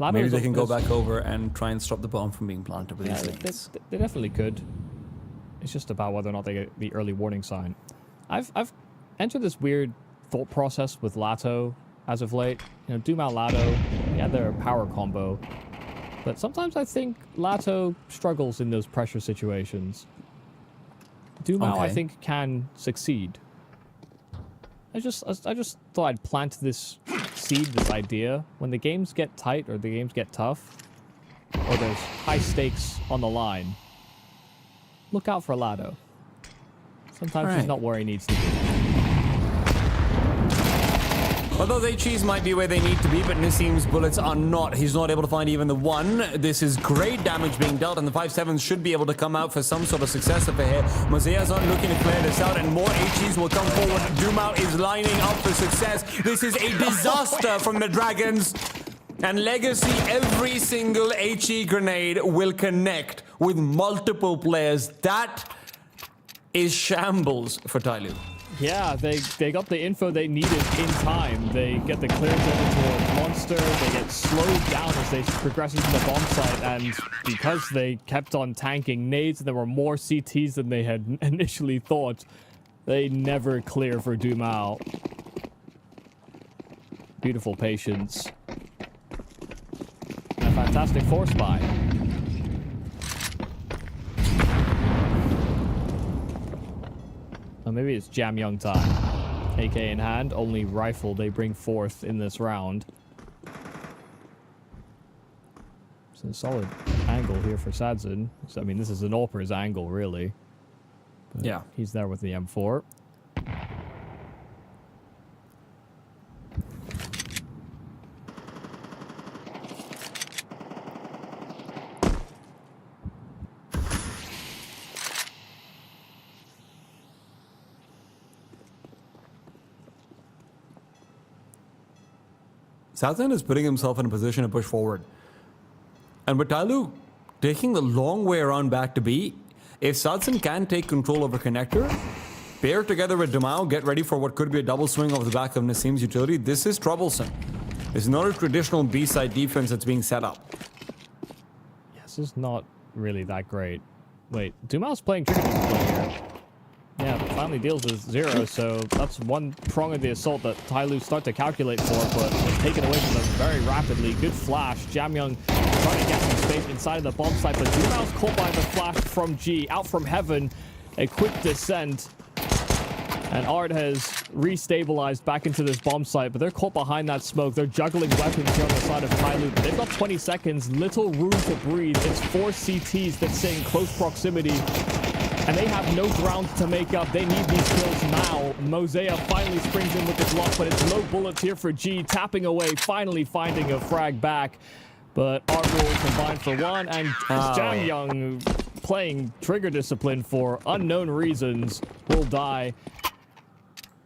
Speaker 3: Maybe they can go back over and try and stop the bomb from being planted with these things.
Speaker 10: They definitely could. It's just about whether or not they get the early warning sign. I've entered this weird thought process with Lato as of late. You know, Doom out Lato, yeah, they're a power combo. But sometimes I think Lato struggles in those pressure situations. Doom out, I think, can succeed. I just thought I'd plant this seed, this idea. When the games get tight or the games get tough, or there's high stakes on the line, look out for Lato. Sometimes he's not where he needs to be.
Speaker 3: Although they cheese might be where they need to be, but Nassim's bullets are not. He's not able to find even the 1. This is great damage being dealt, and the 5-7s should be able to come out for some sort of success over here. Mosea's not looking to clear this out, and more HEs will come forward. Dumao is lining up for success. This is a disaster from the Dragons. And Legacy, every single HE grenade will connect with multiple players. That is shambles for TYLOO.
Speaker 10: Yeah, they got the info they needed in time. They get the clearance over towards Monster. They get slowed down as they progress into the bomb site. And because they kept on tanking nades, and there were more CTs than they had initially thought, they never clear for Dumao. Beautiful patience. And a fantastic force buy. Or maybe it's Jamyang time. AK in hand, only rifle they bring forth in this round. It's a solid angle here for Sadzin. So, I mean, this is an Orper's angle, really. But yeah. He's there with the M4.
Speaker 3: Sadzin is putting himself in a position to push forward. And with TYLOO taking the long way around back to B, if Sadzin can take control over connector, pair together with Dumao, get ready for what could be a double swing off the back of Nassim's utility, this is troublesome. This is not a traditional B-side defense that's being set up.
Speaker 10: Yeah, this is not really that great. Wait, Dumao's playing trigger discipline here. Yeah, finally deals with 0, so that's one prong of the assault that TYLOO start to calculate for, but it's taken away from them very rapidly. Good flash. Jamyang trying to get some space inside of the bomb site, but Dumao's caught by the flash from G. Out from heaven, a quick descent. And Ard has restabilized back into this bomb site, but they're caught behind that smoke. They're juggling weapons here on the side of TYLOO, but they've got 20 seconds, little room to breathe. It's 4 CTs that sit in close proximity. And they have no ground to make up. They need these kills now. MOUZ finally springs in with the block, but it's low bullets here for G. Tapping away, finally finding a frag back. But Art will combine for 1, and Jamyang, playing trigger discipline for unknown reasons, will die.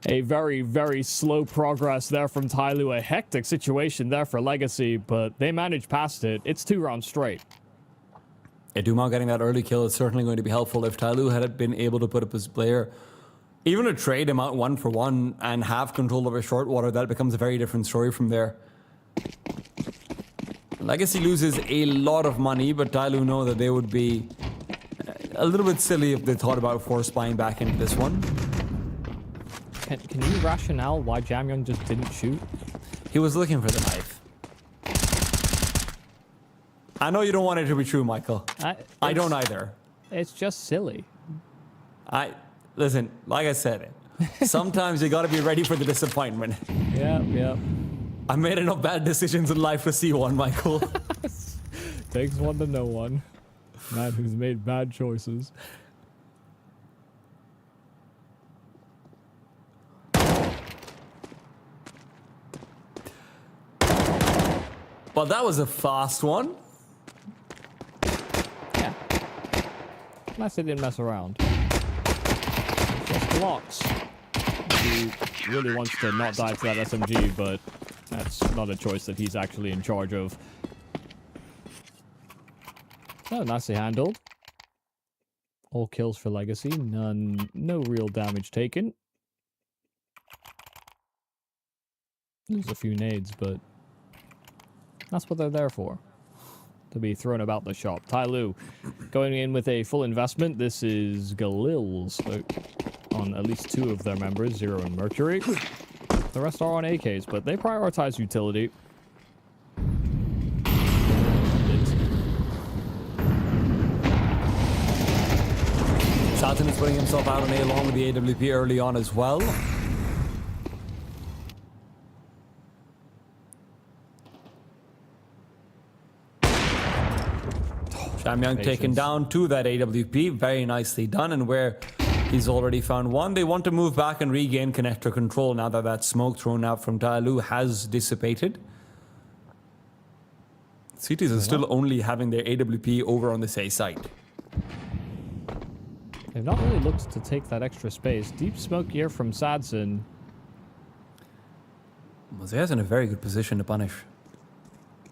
Speaker 10: A very, very slow progress there from Tailoo. A hectic situation there for Legacy, but they managed past it. It's 2 rounds straight.
Speaker 9: Yeah, Dumao getting that early kill is certainly going to be helpful. If Tailoo had been able to put up his player, even to trade him out 1-for-1 and have control over short water, that becomes a very different story from there. Legacy loses a lot of money, but Tailoo know that they would be a little bit silly if they thought about force buying back into this one.
Speaker 10: Can you rationale why Jamyang just didn't shoot?
Speaker 9: He was looking for the knife. I know you don't want it to be true, Michael. I don't either.
Speaker 10: It's just silly.
Speaker 9: Listen, like I said, sometimes you gotta be ready for the disappointment.
Speaker 10: Yeah.
Speaker 9: I made enough bad decisions in life to see one, Michael.
Speaker 10: Takes one to know one. Man who's made bad choices.
Speaker 9: Well, that was a fast one.
Speaker 10: Yeah. Nice they didn't mess around. Just blocks. He really wants to not dive to that SMG, but that's not a choice that he's actually in charge of. Oh, nicely handled. All kills for Legacy. No real damage taken. There's a few nades, but that's what they're there for. To be thrown about the shop. Tailoo going in with a full investment. This is Galil's on at least 2 of their members, Zero and Mercury. The rest are on AKs, but they prioritize utility.
Speaker 9: Shelton is putting himself out on A along with the AWP early on as well. Jamyang taken down to that AWP. Very nicely done. And where he's already found one, they want to move back and regain connector control now that that smoke thrown out from Tailoo has dissipated. CTs are still only having their AWP over on this A site.
Speaker 10: They've not really looked to take that extra space. Deep smoke here from Sadson.
Speaker 9: Mozea's in a very good position to punish.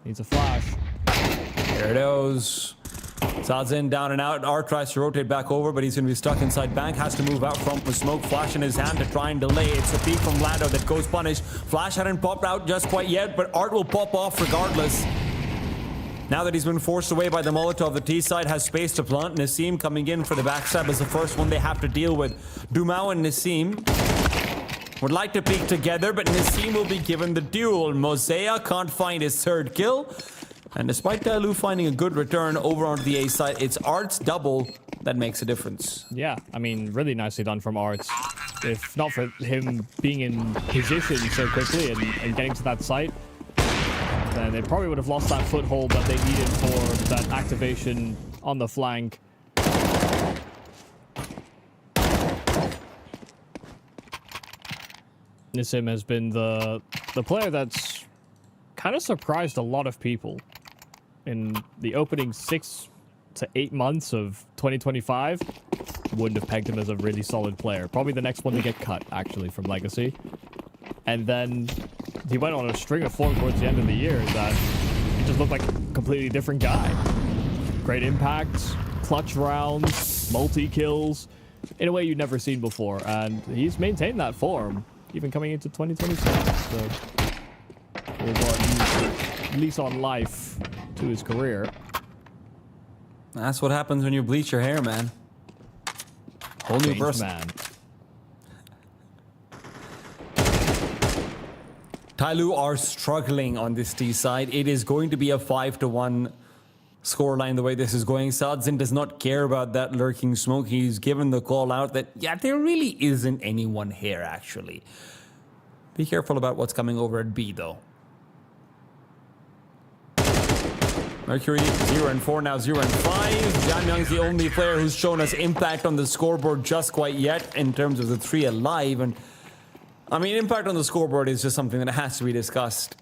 Speaker 10: Needs a flash.
Speaker 9: There it goes. Sadson down and out. Art tries to rotate back over, but he's going to be stuck inside bank. Has to move out front with smoke. Flash in his hand to try and delay. It's a peek from Lando that goes punished. Flash hadn't popped out just quite yet, but Art will pop off regardless. Now that he's been forced away by the Molotov, the T side has space to plant. Nassim coming in for the backstab is the first one they have to deal with. Dumao and Nassim would like to peek together, but Nassim will be given the duel. Mosea can't find his 3rd kill. And despite Tailoo finding a good return over onto the A side, it's Art's double that makes a difference.
Speaker 10: Yeah, I mean, really nicely done from Arts. If not for him being in position so quickly and getting to that site, then they probably would have lost that foothold that they needed for that activation on the flank. Nassim has been the player that's kind of surprised a lot of people in the opening 6 to 8 months of 2025. Wouldn't have pegged him as a really solid player. Probably the next one to get cut, actually, from Legacy. And then he went on a string of form towards the end of the year that he just looked like a completely different guy. Great impact, clutch rounds, multi-kills, in a way you'd never seen before. And he's maintained that form, even coming into 2026. So we'll go a lease on life to his career.
Speaker 9: That's what happens when you bleach your hair, man. Whole new person.
Speaker 10: Man.
Speaker 9: Tailoo are struggling on this T side. It is going to be a 5-1 scoreline the way this is going. Sadzin does not care about that lurking smoke. He's given the call out that, yeah, there really isn't anyone here, actually. Be careful about what's coming over at B, though. Mercury 0-4, now 0-5. Jamyang's the only player who's shown us impact on the scoreboard just quite yet in terms of the 3 alive. And I mean, impact on the scoreboard is just something that has to be discussed.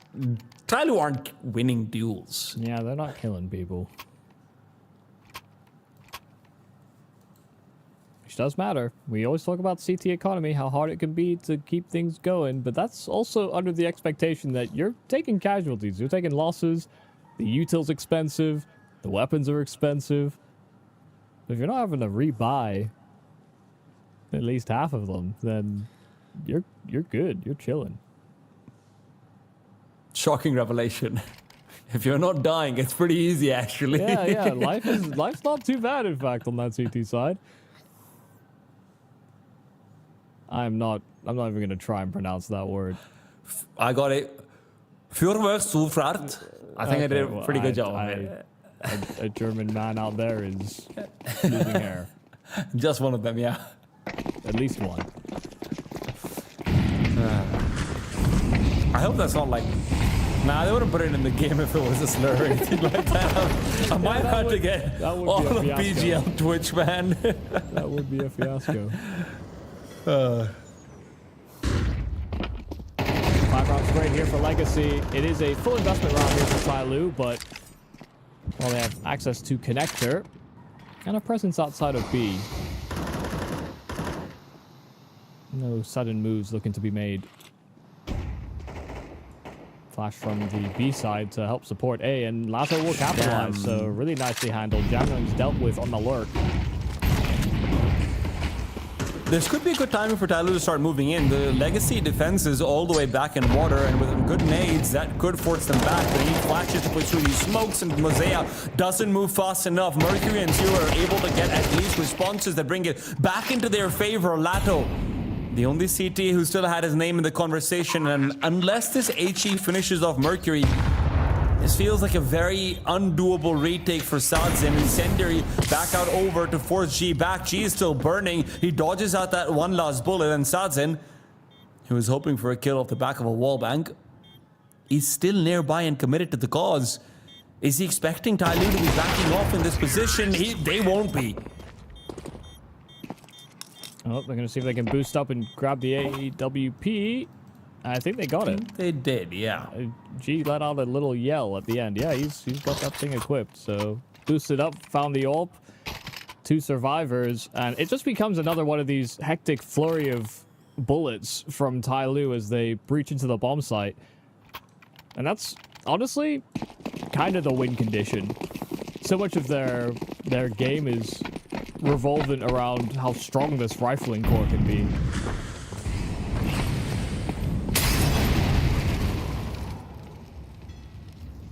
Speaker 9: Tailoo aren't winning duels.
Speaker 10: Yeah, they're not killing people. does matter. We always talk about CT economy, how hard it can be to keep things going, but that's also under the expectation that you're taking casualties, you're taking losses, the util's expensive, the weapons are expensive. If you're not having to rebuy at least half of them, then you're good, you're chilling.
Speaker 9: Shocking revelation. If you're not dying, it's pretty easy, actually.
Speaker 10: Yeah, life's not too bad, in fact, on that CT side. I'm not even going to try and pronounce that word.
Speaker 9: I got it. Fürwärtsufahrt. I think I did a pretty good job.
Speaker 10: A German man out there is losing hair.
Speaker 9: Just one of them, yeah.
Speaker 10: At least one.
Speaker 9: I hope that's not like... Nah, they wouldn't put it in the game if it was a slur or anything like that. I might have to get all of BGL Twitch, man.
Speaker 10: That would be a fiasco. 5 rounds straight here for Legacy. It is a full investment round here for Tailoo, but while they have access to Connector and a presence outside of B, no sudden moves looking to be made. Flash from the B side to help support A, and Lazo will capitalize. So really nicely handled. Jamron's dealt with on the lurk.
Speaker 3: This could be a good timing for Tailoo to start moving in. The Legacy defense is all the way back in water, and with good nades, that could force them back. They need flashes to push through these smokes, and MOUZ doesn't move fast enough. Mercury and Zero are able to get at least responses that bring it back into their favor. Lato, the only CT who still had his name in the conversation, and unless this HE finishes off Mercury, this feels like a very undoable retake for Sadzin. Incendiary back out over to force G back. G is still burning. He dodges out that one last bullet, and Sadzin, who was hoping for a kill off the back of a wall bank, is still nearby and committed to the cause. Is he expecting Tailoo to be backing off in this position? They won't be.
Speaker 10: Oh, they're going to see if they can boost up and grab the AWP. I think they got it.
Speaker 3: They did, yeah.
Speaker 10: G let out a little yell at the end. Yeah, he's got that thing equipped. So boosted up, found the AWP. 2 survivors, and it just becomes another one of these hectic flurry of bullets from Tailoo as they breach into the bomb site. And that's honestly kind of the win condition. So much of their game is revolving around how strong this rifling core can be.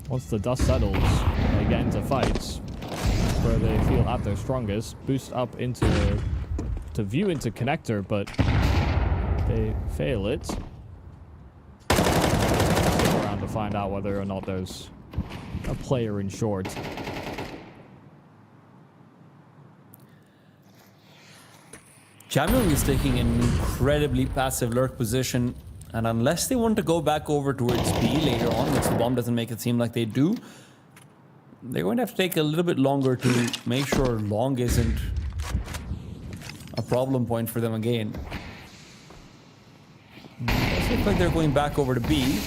Speaker 10: Once the dust settles, they get into fights where they feel at their strongest. Boost up into view into Connector, but they fail it. Stick around to find out whether or not there's a player in short.
Speaker 3: Jamron is taking an incredibly passive lurk position, and unless they want to go back over towards B later on, which the bomb doesn't make it seem like they do, they're going to have to take a little bit longer to make sure long isn't a problem point for them again. It looks like they're going back over to B.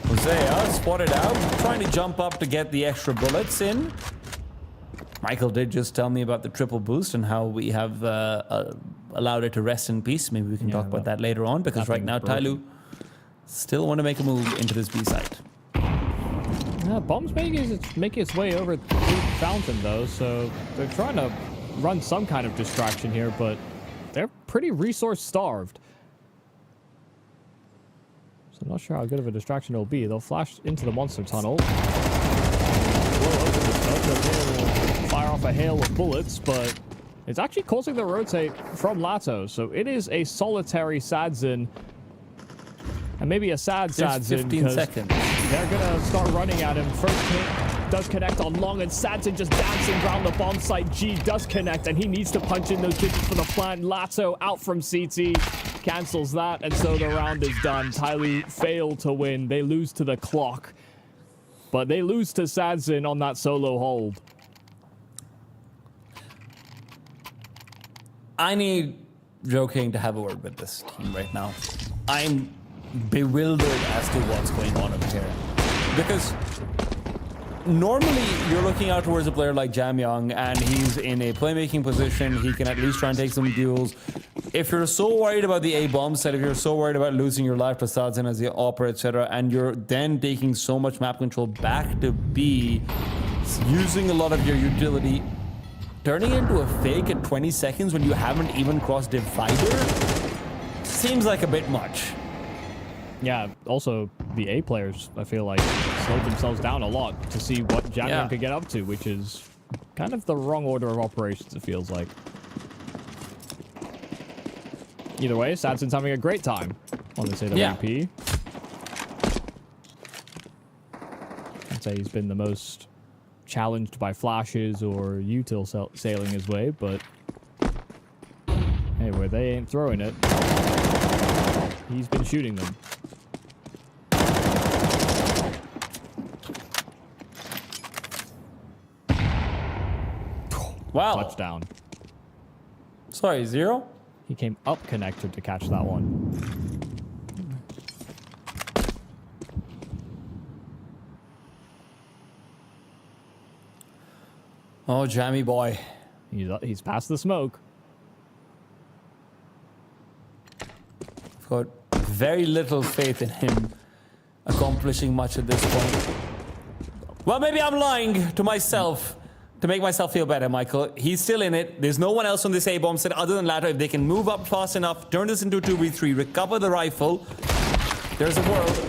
Speaker 3: Hosea spotted out, trying to jump up to get the extra bullets in. Michael did just tell me about the triple boost and how we have allowed it to rest in peace. Maybe we can talk about that later on, because right now Tailoo still want to make a move into this B site.
Speaker 10: Bomb's making its way over the fountain though, so they're trying to run some kind of distraction here, but they're pretty resource starved. So I'm not sure how good of a distraction it'll be. They'll flash into the monster tunnel. Fire off a hail of bullets, but it's actually causing the rotate from Lato. So it is a solitary Sadzin, and maybe a sad Sadzin.
Speaker 3: 15 seconds.
Speaker 10: They're gonna start running at him. First hit does connect on long, and Sadzin just dancing around the bomb site. G does connect, and he needs to punch in those digits for the plant. Lato out from CT, cancels that, and so the round is done. Tailoo failed to win. They lose to the clock, but they lose to Sadzin on that solo hold.
Speaker 3: I need Joking to have a word with this team right now. I'm bewildered as to what's going on over here. Because normally you're looking out towards a player like Jamyang, and he's in a playmaking position. He can at least try and take some duels. If you're so worried about the A bomb set, if you're so worried about losing your life to Sadzin as the opera, etc., and you're then taking so much map control back to B, using a lot of your utility, turning into a fake at 20 seconds when you haven't even crossed divider seems like a bit much.
Speaker 10: Yeah, also the A players, I feel like, slowed themselves down a lot to see what Jamyang could get up to, which is kind of the wrong order of operations, it feels like. Either way, Sadzin's having a great time on this AWP. I'd say he's been the most challenged by flashes or util sailing his way, but hey, where they ain't throwing it, he's been shooting them.
Speaker 3: Wow.
Speaker 10: Touchdown.
Speaker 3: Sorry, 0?
Speaker 10: He came up connector to catch that one.
Speaker 3: Oh, Jammy boy.
Speaker 10: He's past the smoke.
Speaker 3: I've got very little faith in him accomplishing much at this point. Well, maybe I'm lying to myself to make myself feel better, Michael. He's still in it. There's no one else on this A-bomb set other than Lato. If they can move up fast enough, turn this into a 2v3, recover the rifle, there's a world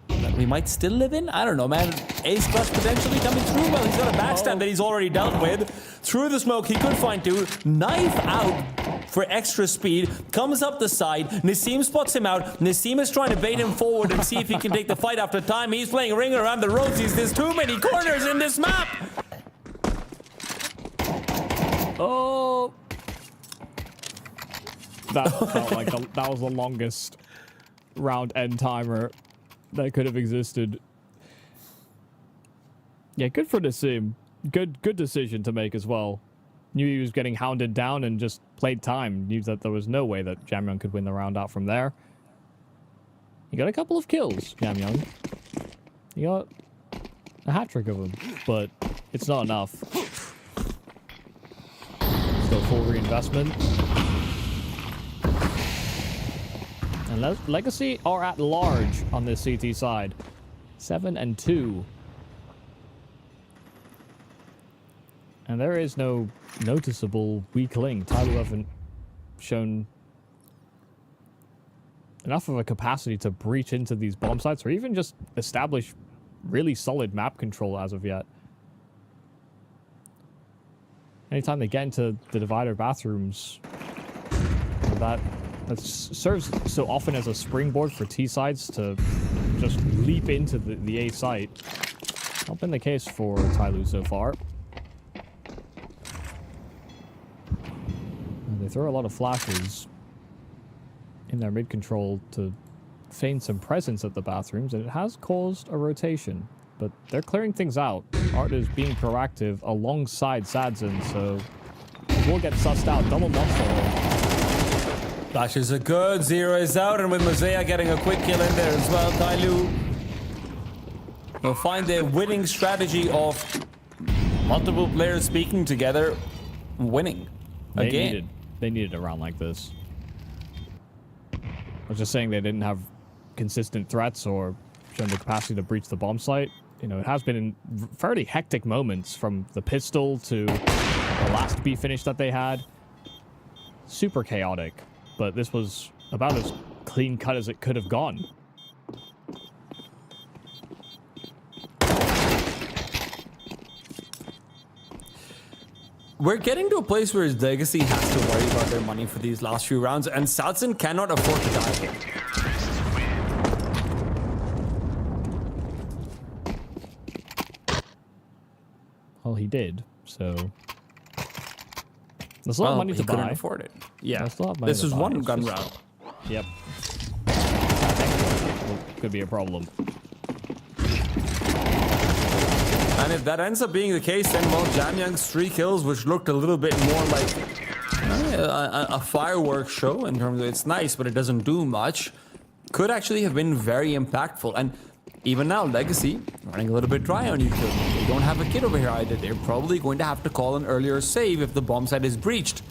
Speaker 3: that we might still live in. I don't know, man. Ace clutch potentially coming through. Well, he's got a backstab that he's already dealt with. Through the smoke, he could find 2. Knife out for extra speed. Comes up the side. Nassim spots him out. Nassim is trying to bait him forward and see if he can take the fight after time. He's playing ring around the rosies. There's too many corners in this map.
Speaker 10: Oh. That felt like that was the longest round end timer that could have existed. Yeah, good for Nassim. Good decision to make as well. Knew he was getting hounded down and just played time. Knew that there was no way that Jamyang could win the round out from there. He got a couple of kills, Jamyang. He got a hat-trick of them, but it's not enough. Still full reinvestment. And Legacy are at large on this CT side. 7-2. And there is no noticeable weak link. TYLOO haven't shown enough of a capacity to breach into these bomb sites or even just establish really solid map control as of yet. Anytime they get into the divider bathrooms, that serves so often as a springboard for T sides to just leap into the A site. Not been the case for TYLOO so far. They throw a lot of flashes in their mid-control to feign some presence at the bathrooms, and it has caused a rotation. But they're clearing things out. Art is being proactive alongside Sadzin, so we'll get sussed out. Double muscle.
Speaker 3: Flashes are good. 0 is out, and with Mosaic getting a quick kill in there as well, TYLOO will find their winning strategy of multiple players speaking together, winning again.
Speaker 10: They needed a round like this. I was just saying they didn't have consistent threats or shown the capacity to breach the bomb site. You know, it has been in fairly hectic moments, from the pistol to the last B finish that they had. Super chaotic, but this was about as clean cut as it could have gone.
Speaker 3: We're getting to a place where his Legacy has to worry about their money for these last few rounds, and Sadzin cannot afford to die here.
Speaker 10: Well, he did, so there's a lot of money to buy.
Speaker 3: He couldn't afford it. Yeah,
Speaker 10: this
Speaker 3: is one gun round.
Speaker 10: Yep. Could be a problem.
Speaker 3: And if that ends up being the case, then, well, Jamyang's 3 kills, which looked a little bit more like a fireworks show in terms of it's nice, but it doesn't do much, could actually have been very impactful. And even now, Legacy running a little bit dry on utility. They don't have a kid over here either. They're probably going to have to call an earlier save if the bomb site is breached.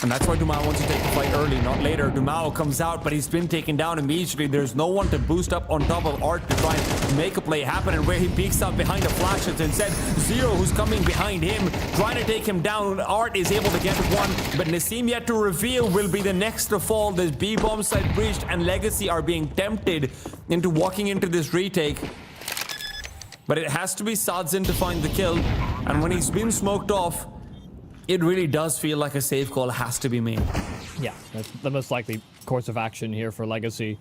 Speaker 3: And that's why Dumao wants to take the fight early, not later. Dumao comes out, but he's been taken down immediately. There's no one to boost up on top of Art to try and make a play happen. And where he peeks out behind the flashes, instead, Zero, who's coming behind him, trying to take him down. Art is able to get one, but Nassim yet to reveal will be the next to fall. This B-bomb site breached, and Legacy are being tempted into walking into this retake. But it has to be Sadzin to find the kill. And when he's been smoked off, it really does feel like a save call has to be made.
Speaker 10: Yeah, that's the most likely course of action here for Legacy.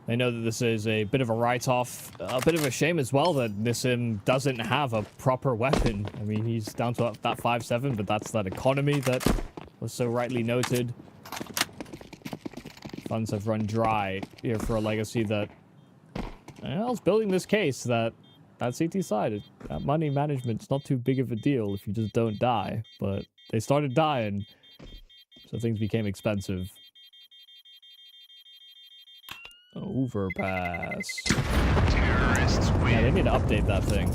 Speaker 10: They know that this is a bit of a write-off, a bit of a shame as well that Nassim doesn't have a proper weapon. I mean, he's down to that 5-7, but that's that economy that was so rightly noted. Funds have run dry here for a Legacy that, well, is building this case that CT side, that money management's not too big of a deal if you just don't die. But they started dying, so things became expensive. Overpass.
Speaker 12: Terrorists win.
Speaker 10: Yeah, they need to update that thing.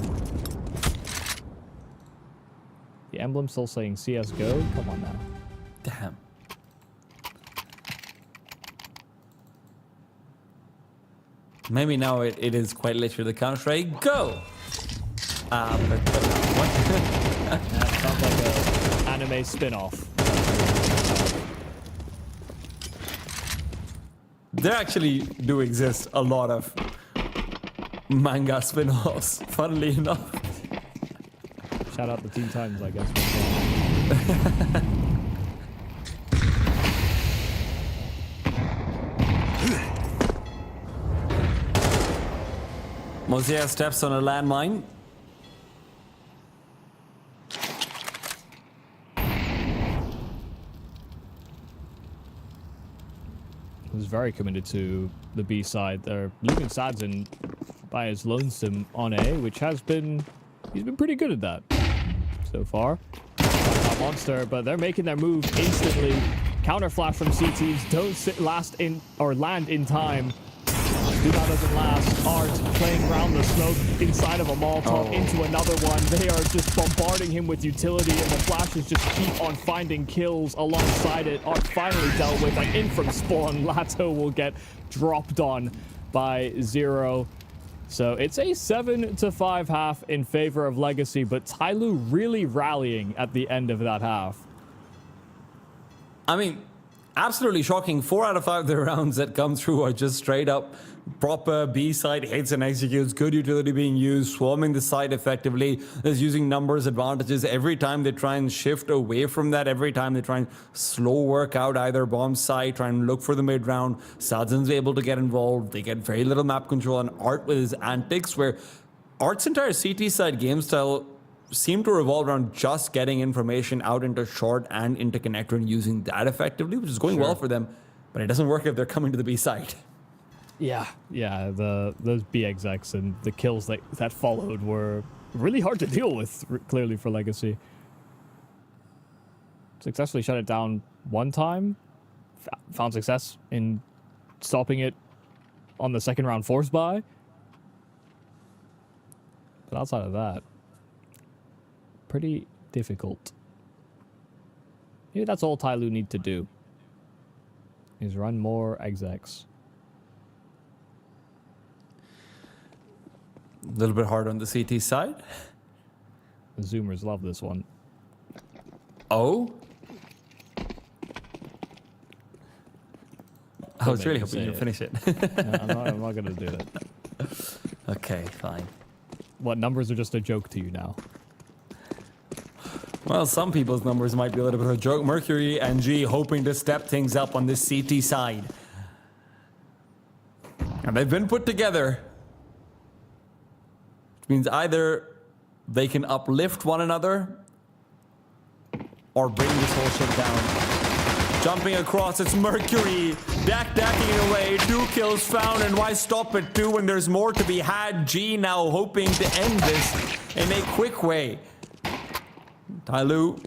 Speaker 10: The emblem still saying CSGO? Come on now.
Speaker 3: Damn. Maybe now it is quite literally the Counter-Strike. Go! But what?
Speaker 10: That sounds like an anime spin-off.
Speaker 3: There actually do exist a lot of manga spin-offs, funnily enough.
Speaker 10: Shout out to Teen Titans, I guess.
Speaker 3: Mozia steps on a landmine.
Speaker 10: Was very committed to the B side. They're leaving Sadzin by his lonesome on A, which he's been pretty good at that so far. Not monster, but they're making their move instantly. Counter flash from CTs don't land in time. Dumao doesn't last. Art playing around the smoke inside of a Molotov into another one. They are just bombarding him with utility, and the flashes just keep on finding kills alongside it. Art finally dealt with, and in from spawn, Lato will get dropped on by Zero. So it's a 7-5 half in favor of Legacy, but TYLOO really rallying at the end of that half.
Speaker 3: I mean, absolutely shocking. 4 out of 5 of the rounds that come through are just straight up proper B-side hits and executes, good utility being used, swarming the side effectively, is using numbers advantages every time they try and shift away from that, every time they try and slow work out either bomb side, try and look for the mid-round. Sadzin's able to get involved, they get very little map control, and Art with his antics, where Art's entire CT side game style seem to revolve around just getting information out into short and into connector and using that effectively, which is going well for them, but it doesn't work if they're coming to the B side.
Speaker 10: Yeah, those B execs and the kills that followed were really hard to deal with, clearly, for Legacy. Successfully shut it down one time. Found success in stopping it on the second round force buy. But outside of that, pretty difficult. Maybe that's all TYLOO need to do, is run more execs.
Speaker 3: A little bit hard on the CT side.
Speaker 10: The Zoomers love this one.
Speaker 3: Oh? I was really hoping you'd finish it.
Speaker 10: No, I'm not going to do that.
Speaker 3: Okay, fine.
Speaker 10: What, numbers are just a joke to you now?
Speaker 3: Well, some people's numbers might be a little bit of a joke. Mercury and G hoping to step things up on this CT side. And they've been put together. Which means either they can uplift one another or bring this whole shit down. Jumping across, it's Mercury. Dacking it away. 2 kills found, and why stop at 2 when there's more to be had? G now hoping to end this in a quick way. TYLOO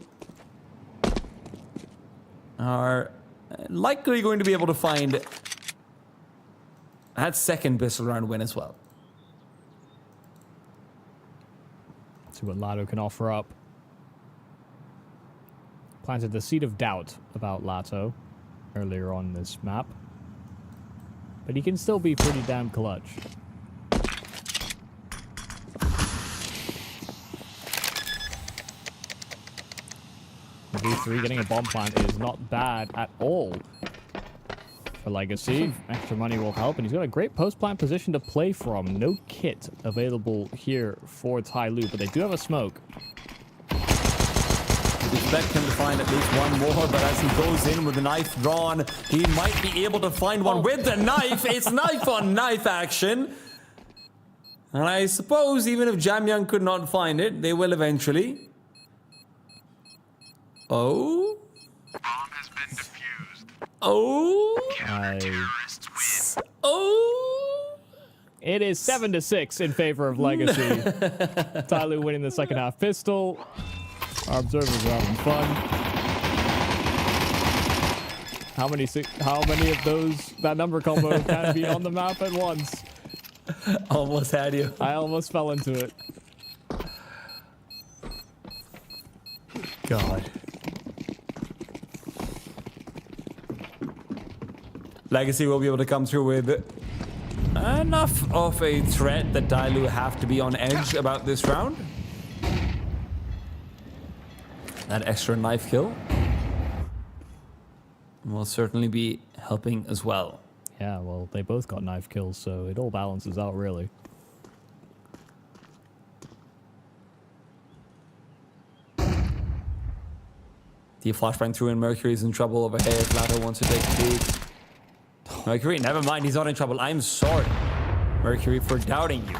Speaker 3: are likely going to be able to find that second pistol round win as well.
Speaker 10: See what Lato can offer up. Planted the seed of doubt about Lato earlier on this map. But he can still be pretty damn clutch. V3 getting a bomb plant is not bad at all for Legacy. Extra money will help, and he's got a great post-plant position to play from. No kit available here for TYLOO, but they do have a smoke.
Speaker 3: You'd expect him to find at least one more, but as he goes in with the knife drawn, he might be able to find one with the knife. It's knife on knife action. And I suppose even if Jamyang could not find it, they will eventually. Oh?
Speaker 12: Bomb has been defused.
Speaker 3: Oh? Oh?
Speaker 10: It is 7-6 in favor of Legacy. TYLOO winning the second half pistol. Our observers are having fun. How many of those, that number combo can be on the map at once?
Speaker 3: Almost had you.
Speaker 10: I almost fell into it.
Speaker 3: God. Legacy will be able to come through with enough of a threat that TYLOO have to be on edge about this round. That extra knife kill will certainly be helping as well.
Speaker 10: Yeah, well, they both got knife kills, so it all balances out, really.
Speaker 3: The flashbang through and Mercury's in trouble over here if Lato wants to take a peek. Mercury, never mind, he's not in trouble. I'm sorry, Mercury, for doubting you.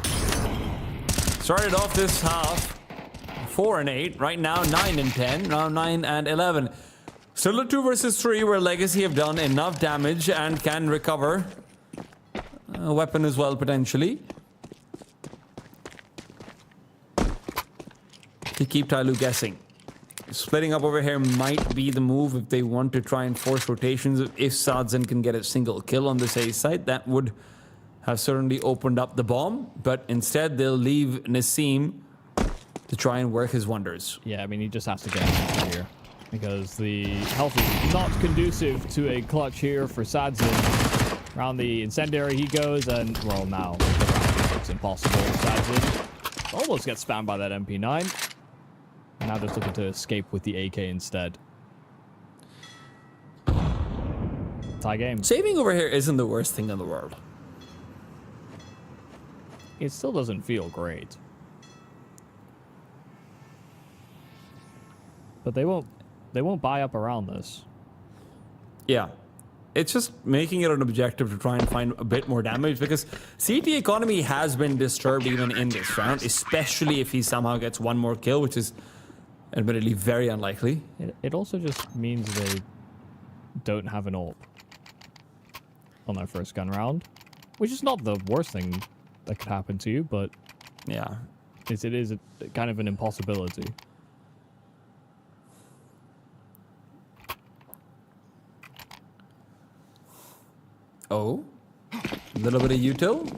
Speaker 3: Started off this half 4-8, right now 9-10, now 9-11. Still a 2 versus 3 where Legacy have done enough damage and can recover a weapon as well, potentially, to keep TYLOO guessing. Splitting up over here might be the move if they want to try and force rotations. If Sadzin can get a single kill on this A site, that would have certainly opened up the bomb. But instead, they'll leave Nassim to try and work his wonders.
Speaker 10: Yeah, I mean, he just has to get out here because the health is not conducive to a clutch here for Sadzin. Around the incendiary he goes, and, well, now it's impossible. Sadzin almost gets spammed by that MP9. Now just looking to escape with the AK instead. Tie game.
Speaker 3: Saving over here isn't the worst thing in the world.
Speaker 10: It still doesn't feel great. But they won't buy up around this.
Speaker 3: Yeah. It's just making it an objective to try and find a bit more damage, because CT economy has been disturbed even in this round, especially if he somehow gets one more kill, which is admittedly very unlikely.
Speaker 10: It also just means they don't have an AWP on their first gun round, which is not the worst thing that could happen to you, but
Speaker 3: yeah,
Speaker 10: it is a kind of an impossibility.
Speaker 3: Oh, a little bit of util.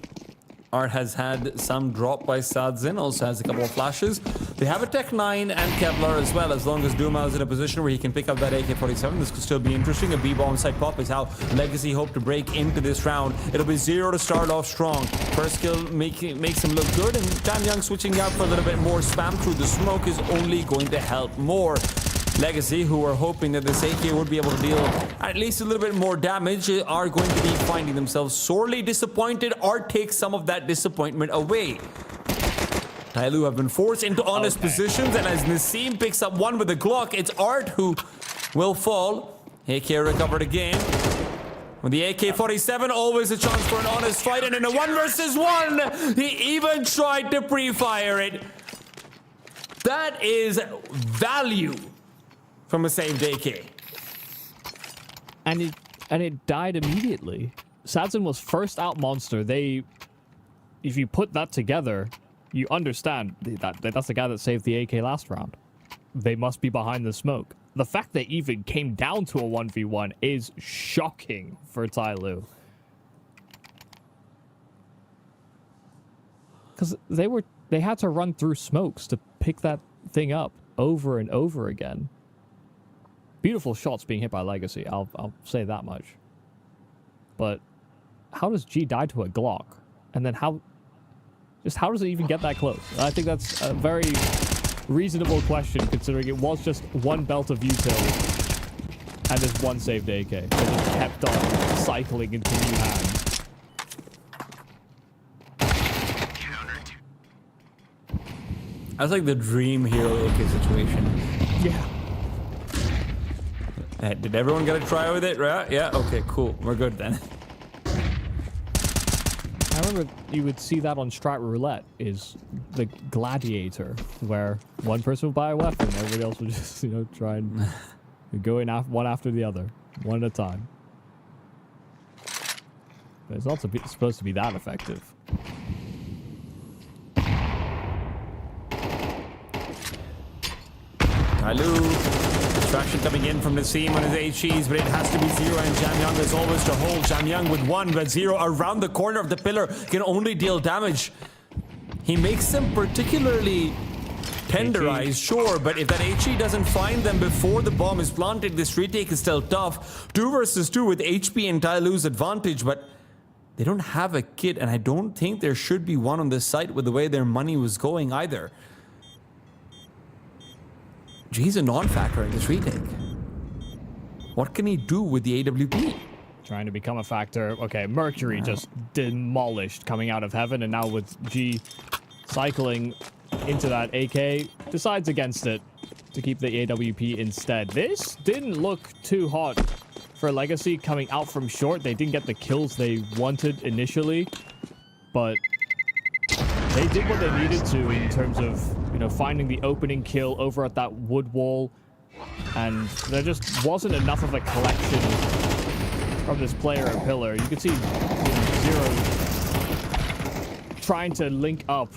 Speaker 3: Art has had some drop by Sadzin, also has a couple of flashes. They have a Tech 9 and Kevlar as well, as long as Duma is in a position where he can pick up that AK-47. This could still be interesting. A B-bomb side pop is how Legacy hope to break into this round. It'll be 0 to start off strong. First kill makes him look good, and Jamyang switching out for a little bit more spam through the smoke is only going to help more. Legacy, who were hoping that this AK would be able to deal at least a little bit more damage, are going to be finding themselves sorely disappointed. Art takes some of that disappointment away. TYLOO have been forced into honest positions, and as Nassim picks up one with a Glock, it's Art who will fall. AK recovered again. With the AK-47, always a chance for an honest fight, and in a 1 versus 1, he even tried to pre-fire it. That is value from a saved AK.
Speaker 10: And it died immediately. Sadzin was first out monster. If you put that together, you understand that's the guy that saved the AK last round. They must be behind the smoke. The fact they even came down to a 1v1 is shocking for TYLOO. Because they had to run through smokes to pick that thing up over and over again. Beautiful shots being hit by Legacy, I'll say that much. But how does G die to a Glock? And then how does it even get that close? I think that's a very reasonable question, considering it was just one belt of util and this one saved AK. They just kept on cycling into new hands.
Speaker 3: That's like the dream hero AK situation.
Speaker 10: Yeah.
Speaker 3: Did everyone get a try with it? Right? Yeah. Okay. Cool. We're good then.
Speaker 10: I remember you would see that on Strat Roulette, is the gladiator, where one person would buy a weapon, everybody else would just, you know, try and go in one after the other, one at a time. But it's not supposed to be that effective.
Speaker 3: TYLOO. Distraction coming in from the seam on his HEs, but it has to be Zero and Jamyang as always to hold. Jamyang with one, but Zero around the corner of the pillar can only deal damage. He makes them particularly tenderized, sure, but if that HE doesn't find them before the bomb is planted, this retake is still tough. 2 versus 2 with HP and TYLOO's advantage, but they don't have a kit, and I don't think there should be one on this site with the way their money was going either. G's a non-factor in this retake. What can he do with the AWP?
Speaker 10: Trying to become a factor. Okay, Mercury just demolished coming out of heaven, and now with G cycling into that AK, decides against it to keep the AWP instead. This didn't look too hot for Legacy coming out from short. They didn't get the kills they wanted initially, but they did what they needed to in terms of, you know, finding the opening kill over at that wood wall, and there just wasn't enough of a collection from this player and pillar. You could see, you know, Zero trying to link up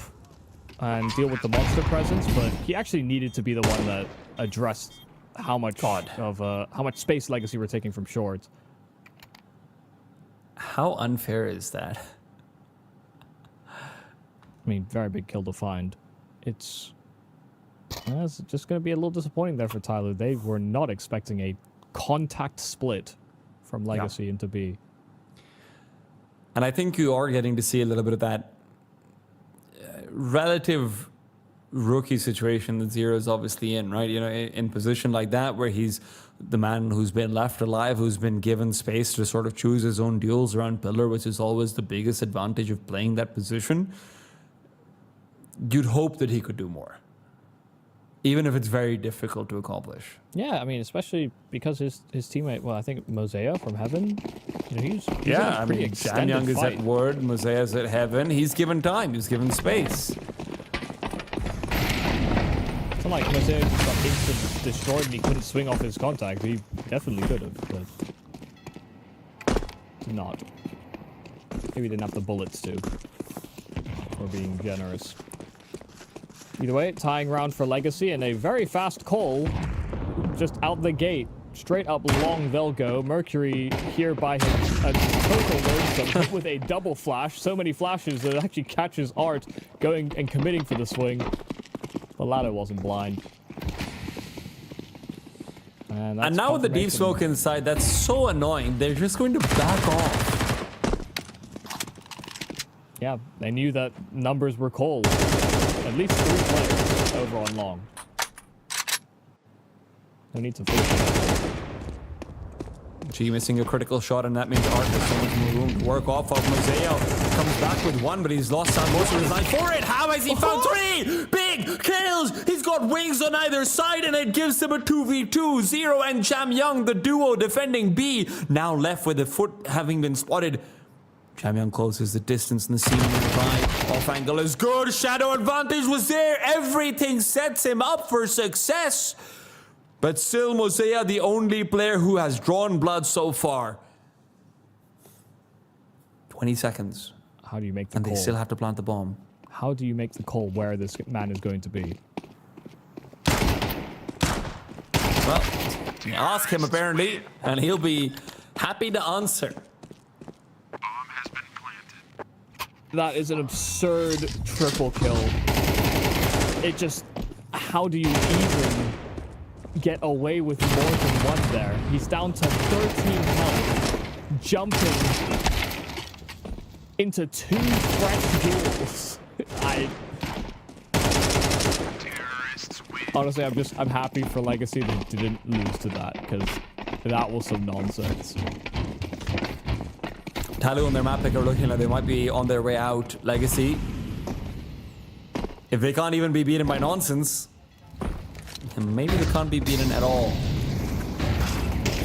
Speaker 10: and deal with the monster presence, but he actually needed to be the one that addressed how much how much space Legacy were taking from short.
Speaker 3: How unfair is that?
Speaker 10: I mean, very big kill to find. It's just going to be a little disappointing there for TYLOO. They were not expecting a contact split from Legacy into B.
Speaker 3: And I think you are getting to see a little bit of that relative rookie situation that Zero is obviously in, right? You know, in position like that where he's the man who's been left alive, who's been given space to sort of choose his own duels around pillar, which is always the biggest advantage of playing that position. You'd hope that he could do more, even if it's very difficult to accomplish.
Speaker 10: Yeah, I mean, especially because his teammate, well, I think MOUZ from Heaven, you know, he's
Speaker 3: yeah,
Speaker 10: I
Speaker 3: mean, Jamyang is at Word, MOUZ is at Heaven. He's given time, he's given space.
Speaker 10: It's not like MOUZ just got instant destroyed and he couldn't swing off his contact. He definitely could have, but did not. Maybe he didn't have the bullets to, for being generous. Either way, tying round for Legacy and a very fast call just out the gate. Straight up long they'll go. Mercury here by him, a total lonesome with a double flash. So many flashes that it actually catches Art going and committing for the swing. The ladder wasn't blind.
Speaker 3: And now with the deep smoke inside, that's so annoying. They're just going to back off.
Speaker 10: Yeah, they knew that numbers were cold. At least 3 players over on long. No need to finish.
Speaker 3: G missing a critical shot, and that means Art has so much more room to work off of. MOUZ comes back with 1, but he's lost out most of his life for it. How has he found 3 big kills? He's got wings on either side, and it gives him a 2v2. Zero and Jamyang, the duo defending B, now left with a foot having been spotted. Jamyang closes the distance in the scene nearby. Off angle is good. Shadow advantage was there. Everything sets him up for success. But still, MOUZ, the only player who has drawn blood so far. 20 seconds.
Speaker 10: How do you make the
Speaker 3: call?
Speaker 10: call?
Speaker 3: And they still have to plant the bomb.
Speaker 10: How do you make the call where this man is going to be?
Speaker 3: Well, ask him apparently, and he'll be happy to answer.
Speaker 12: Bomb has been planted.
Speaker 10: That is an absurd triple kill. It just... How do you even get away with more than one there? He's down to 13 health, jumping into 2 fresh duels. Honestly, I'm happy for Legacy that they didn't lose to that, because that was some nonsense.
Speaker 3: Tailoo and their map pick are looking like they might be on their way out. Legacy, if they can't even be beaten by nonsense, then maybe they can't be beaten at all.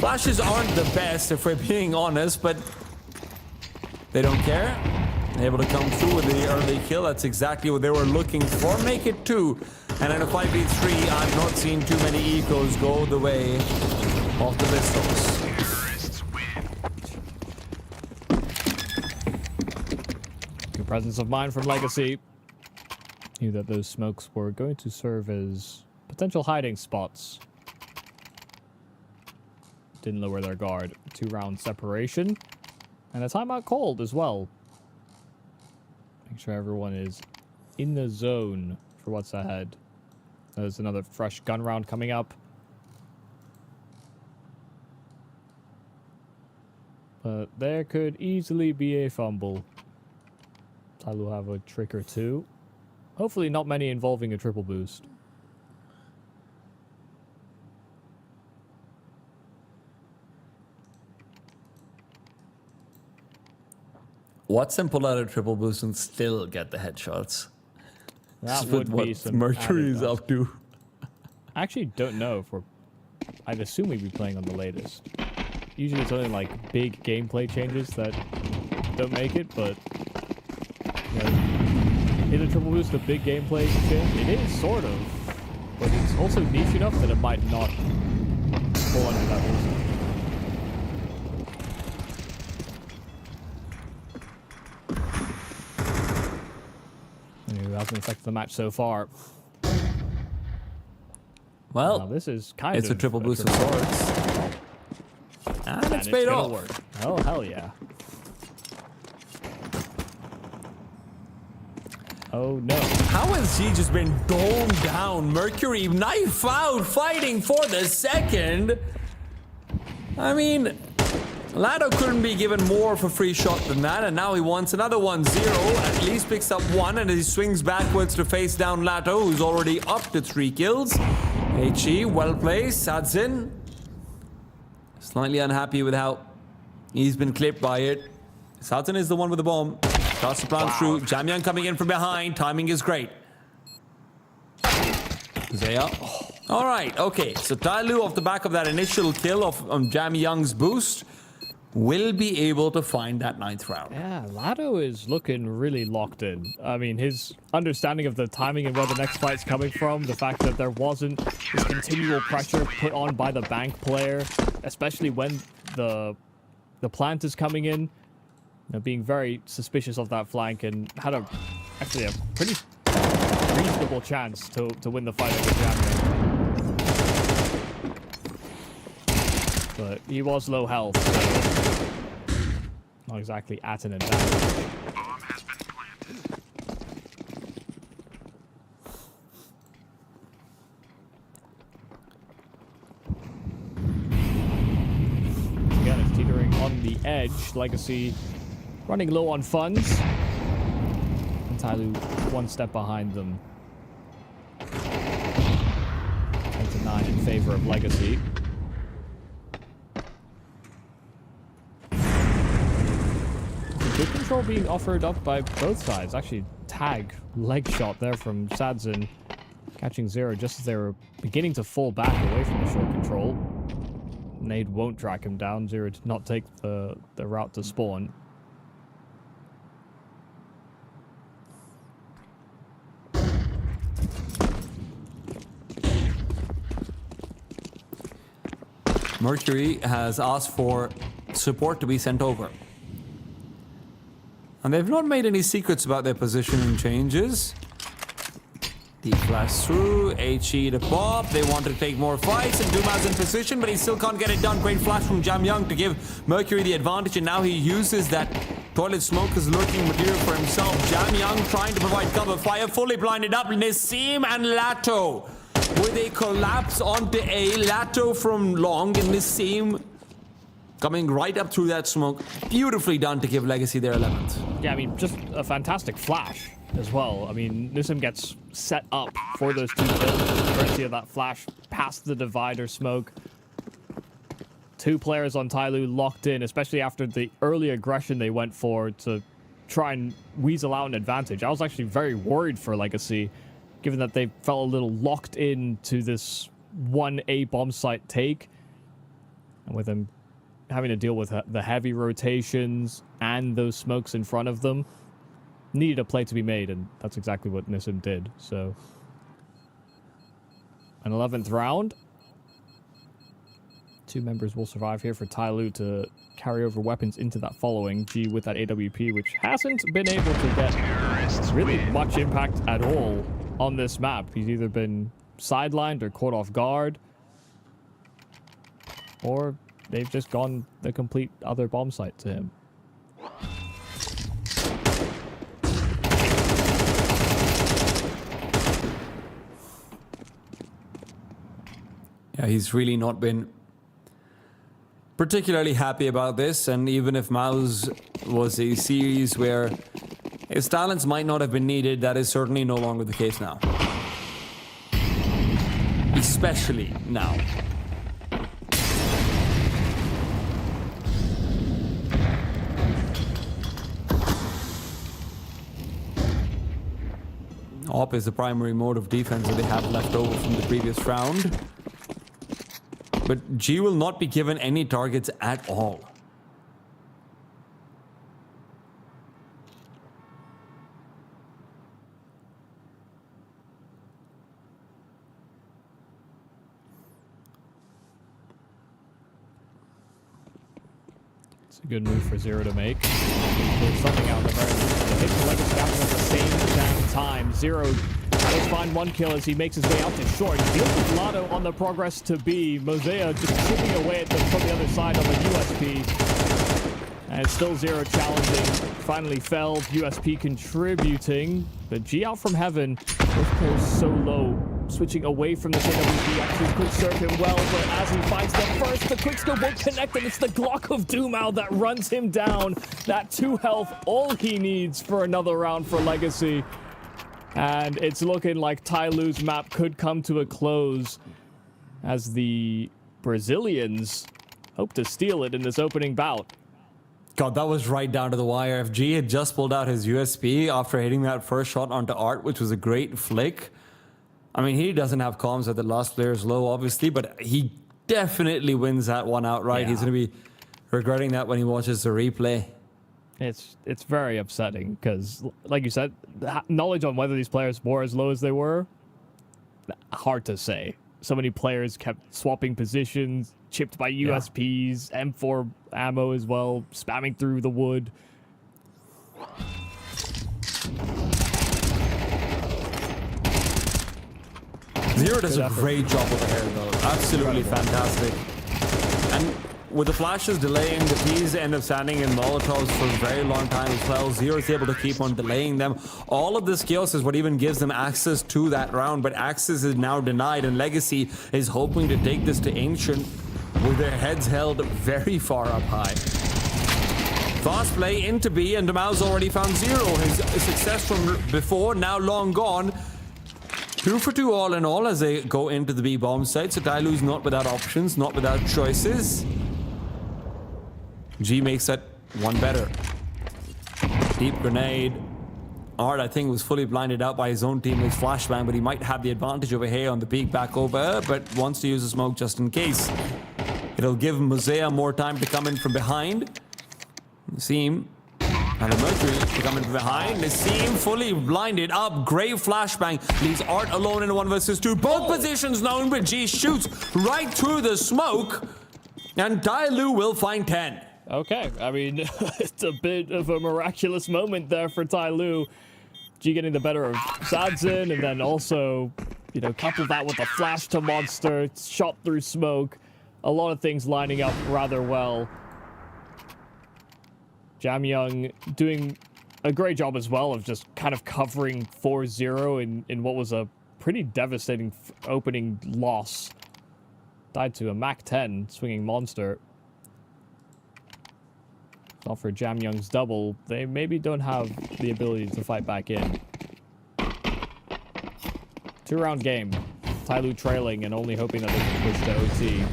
Speaker 3: Flashes aren't the best, if we're being honest, but they don't care. They're able to come through with the early kill. That's exactly what they were looking for. Make it 2. And in a 5v3, I've not seen too many ecos go the way of the pistols.
Speaker 10: Good presence of mind from Legacy. Knew that those smokes were going to serve as potential hiding spots. Didn't lower their guard. 2-round separation. And a timeout called as well. Make sure everyone is in the zone for what's ahead. There's another fresh gun round coming up. But there could easily be a fumble. TYLOO have a trick or 2. Hopefully not many involving a triple boost.
Speaker 3: Watson pull out a triple boost and still get the headshots.
Speaker 10: That would be some
Speaker 3: Mercury's up to.
Speaker 10: I actually don't know if we're... I'd assume we'd be playing on the latest. Usually it's only like big gameplay changes that don't make it, but... You know, is a triple boost a big gameplay change? It is, sort of. But it's also niche enough that it might not fall under that reason. Who hasn't affected the match so far.
Speaker 3: Well,
Speaker 10: now, this is kind of
Speaker 3: a triple boost of sorts. And it's paid off.
Speaker 10: Work. Oh, hell yeah. Oh, no.
Speaker 3: How has he just been domed down? Mercury, knife out, fighting for the second. I mean, Lado couldn't be given more of a free shot than that, and now he wants another 1-0. At least picks up 1, and he swings backwards to face down Lato, who's already up to 3 kills. HE, well placed. Sadzin, slightly unhappy with how he's been clipped by it. Sadzin is the one with the bomb. Starts to plant through. Jamyang coming in from behind. Timing is great. Zaya. Oh. All right, okay. So TYLOO, off the back of that initial kill of Jamyang's boost, will be able to find that 9th round.
Speaker 10: Yeah, Lado is looking really locked in. I mean, his understanding of the timing and where the next fight's coming from, the fact that there wasn't this continual pressure put on by the bank player, especially when the plant is coming in, you know, being very suspicious of that flank, and had actually a pretty reasonable chance to win the fight over Jamyang. But he was low health, so not exactly at an advantage.
Speaker 12: Bomb has been planted.
Speaker 10: Again, it's teetering on the edge. Legacy running low on funds. And TYLOO 1 step behind them. 10-9 in favor of Legacy. Good control being offered up by both sides. Actually, tag leg shot there from Sadzin, catching Zero just as they were beginning to fall back away from the short control. Nade won't track him down. Zero did not take the route to spawn.
Speaker 3: Mercury has asked for support to be sent over. And they've not made any secrets about their positioning changes. Deep flash through, HE to pop. They want to take more fights, and Duma's in position, but he still can't get it done. Great flash from Jamyang to give Mercury the advantage, and now he uses that toilet smoke as lurking material for himself. Jam Young trying to provide cover fire, fully blinded up. Nassim and Lato with a collapse onto A. Lato from long and Nassim coming right up through that smoke. Beautifully done to give Legacy their 11th.
Speaker 10: Yeah, I mean, just a fantastic flash as well. I mean, Nissim gets set up for those 2 kills, courtesy of that flash past the divider smoke. 2 players on Tailoo locked in, especially after the early aggression they went for to try and weasel out an advantage. I was actually very worried for Legacy, given that they felt a little locked in to this 1A bomb site take. And with them having to deal with the heavy rotations and those smokes in front of them, needed a play to be made, and that's exactly what Nissim did. So, an 11th round. 2 members will survive here for Tailoo to carry over weapons into that following. G with that AWP, which hasn't been able to get really much impact at all on this map. He's either been sidelined or caught off guard, or they've just gone the complete other bomb site to him.
Speaker 3: Yeah, he's really not been particularly happy about this, and even if MOUZ was a series where his talents might not have been needed, that is certainly no longer the case now. Especially now. AWP is the primary mode of defense that they have left over from the previous round. But G will not be given any targets at all.
Speaker 10: It's a good move for Zero to make. There's something out there. They hit the Legacy down at the same damn time. Zero does find 1 kill as he makes his way out to short. Deals with Lotto on the progress to B. MOUZ just chipping away at them from the other side on the USP. And it's still Zero challenging. Finally felled. USP contributing. But G out from heaven. Both players so low. Switching away from the KWP. Actually could serve him well, but as he fights them first, the quickscope won't connect, and it's the Glock of Doomau that runs him down. That 2 health, all he needs for another round for Legacy. And it's looking like Tailoo's map could come to a close as the Brazilians hope to steal it in this opening bout.
Speaker 3: God, that was right down to the wire. If G had just pulled out his USP after hitting that first shot onto Art, which was a great flick. I mean, he doesn't have comms at the last player's low, obviously, but he definitely wins that one outright. Yeah. He's going to be regretting that when he watches the replay.
Speaker 10: It's very upsetting because, like you said, knowledge on whether these players were as low as they were, hard to say. So many players kept swapping positions, chipped by USPs, M4 ammo as well, spamming through the wood.
Speaker 3: Zero does a great job over here, though. Absolutely fantastic. And with the flashes delaying, the T's end up standing in Molotovs for a very long time as well. Zero is able to keep on delaying them. All of the skills is what even gives them access to that round, but access is now denied, and Legacy is hoping to take this to Ancient with their heads held very far up high. Fast play into B, and MOUZ already found Zero. His success from before, now long gone. 2 for 2 all in all as they go into the B bomb site. So Tailoo's not without options, not without choices. G makes that one better. Deep grenade. Art, I think, was fully blinded out by his own teammate's flashbang, but he might have the advantage over here on the peek back over, but wants to use the smoke just in case. It'll give MOUZ more time to come in from behind. Nassim and a Mercury to come in from behind. Nassim fully blinded up. Great flashbang. Leaves Art alone in a 1 versus 2. Both positions known, but G shoots right through the smoke. And Tailoo will find 10.
Speaker 10: Okay, I mean, it's a bit of a miraculous moment there for Tailoo. G getting the better of Sadzin, and then also, you know, couple that with a flash to Monster, shot through smoke. A lot of things lining up rather well. Jam Young doing a great job as well of just kind of covering 4-0 in what was a pretty devastating opening loss. Died to a Mach 10 swinging monster. Not for Jamyoung's double. They maybe don't have the ability to fight back in. 2-round game. TYLOO trailing and only hoping that they can push to OT.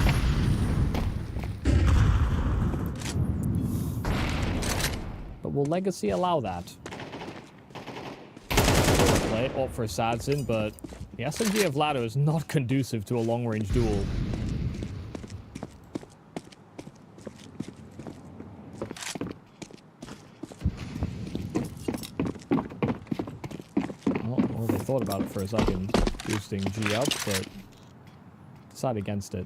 Speaker 10: But will Legacy allow that? Play opt for Sadson, but the SMG of Lado is not conducive to a long-range duel. Well, they thought about it for a second, boosting G up, but decided against it.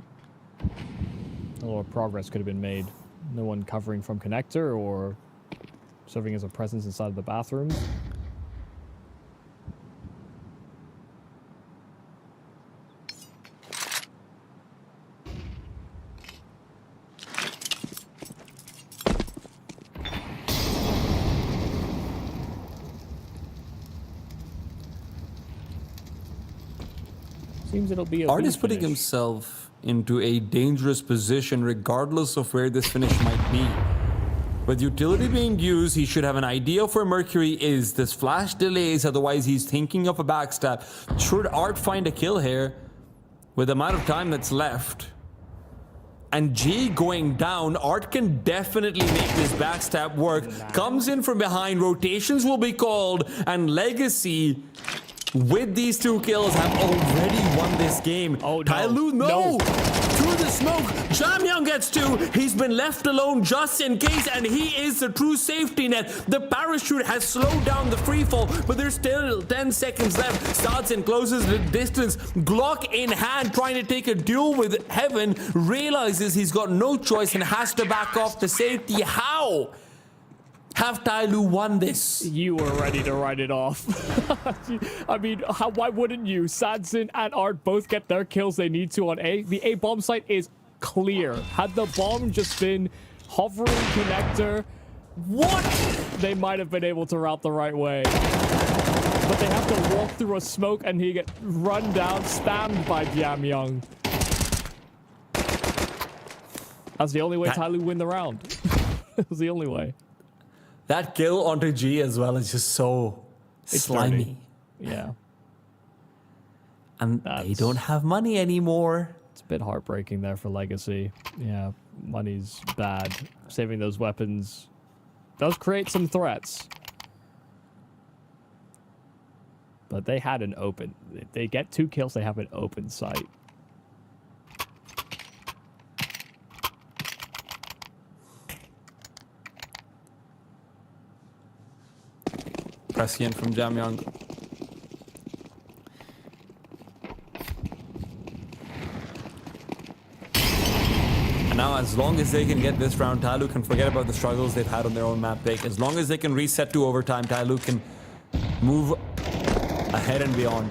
Speaker 10: A lot of progress could have been made. No one covering from connector or serving as a presence inside of the bathroom. Seems it'll be a
Speaker 3: Art is putting
Speaker 10: finish.
Speaker 3: himself into a dangerous position regardless of where this finish might be. With utility being used, he should have an idea of where Mercury is. This flash delays, otherwise he's thinking of a backstab. Should Art find a kill here with the amount of time that's left? And G going down, Art can definitely make this backstab work. Comes in from behind, rotations will be called, and Legacy with these 2 kills have already won this game.
Speaker 10: Oh, no.
Speaker 3: TYLOO, no! Through the smoke, Jamyoung gets 2. He's been left alone just in case, and he is the true safety net. The parachute has slowed down the free fall, but there's still 10 seconds left. Sadson closes the distance, Glock in hand, trying to take a duel with Heaven, realizes he's got no choice and has to back off to safety. How have TYLOO won this?
Speaker 10: You were ready to write it off. I mean, why wouldn't you? Sadson and Art both get their kills they need to on A. The A bomb site is clear. Had the bomb just been hovering connector, what? They might have been able to route the right way. But they have to walk through a smoke and he get run down, spammed by Jamyoung. That's the only way TYLOO win the round. That's the only way.
Speaker 3: That kill onto G as well is just so slimy.
Speaker 10: Dirty. Yeah.
Speaker 3: And they don't have money anymore.
Speaker 10: It's a bit heartbreaking there for Legacy. Yeah, money's bad. Saving those weapons does create some threats. But they had an open. If they get 2 kills, they have an open sight.
Speaker 3: Prescient from Jamyoung. And now, as long as they can get this round, TYLOO can forget about the struggles they've had on their own map pick. As long as they can reset to overtime, TYLOO can move ahead and beyond.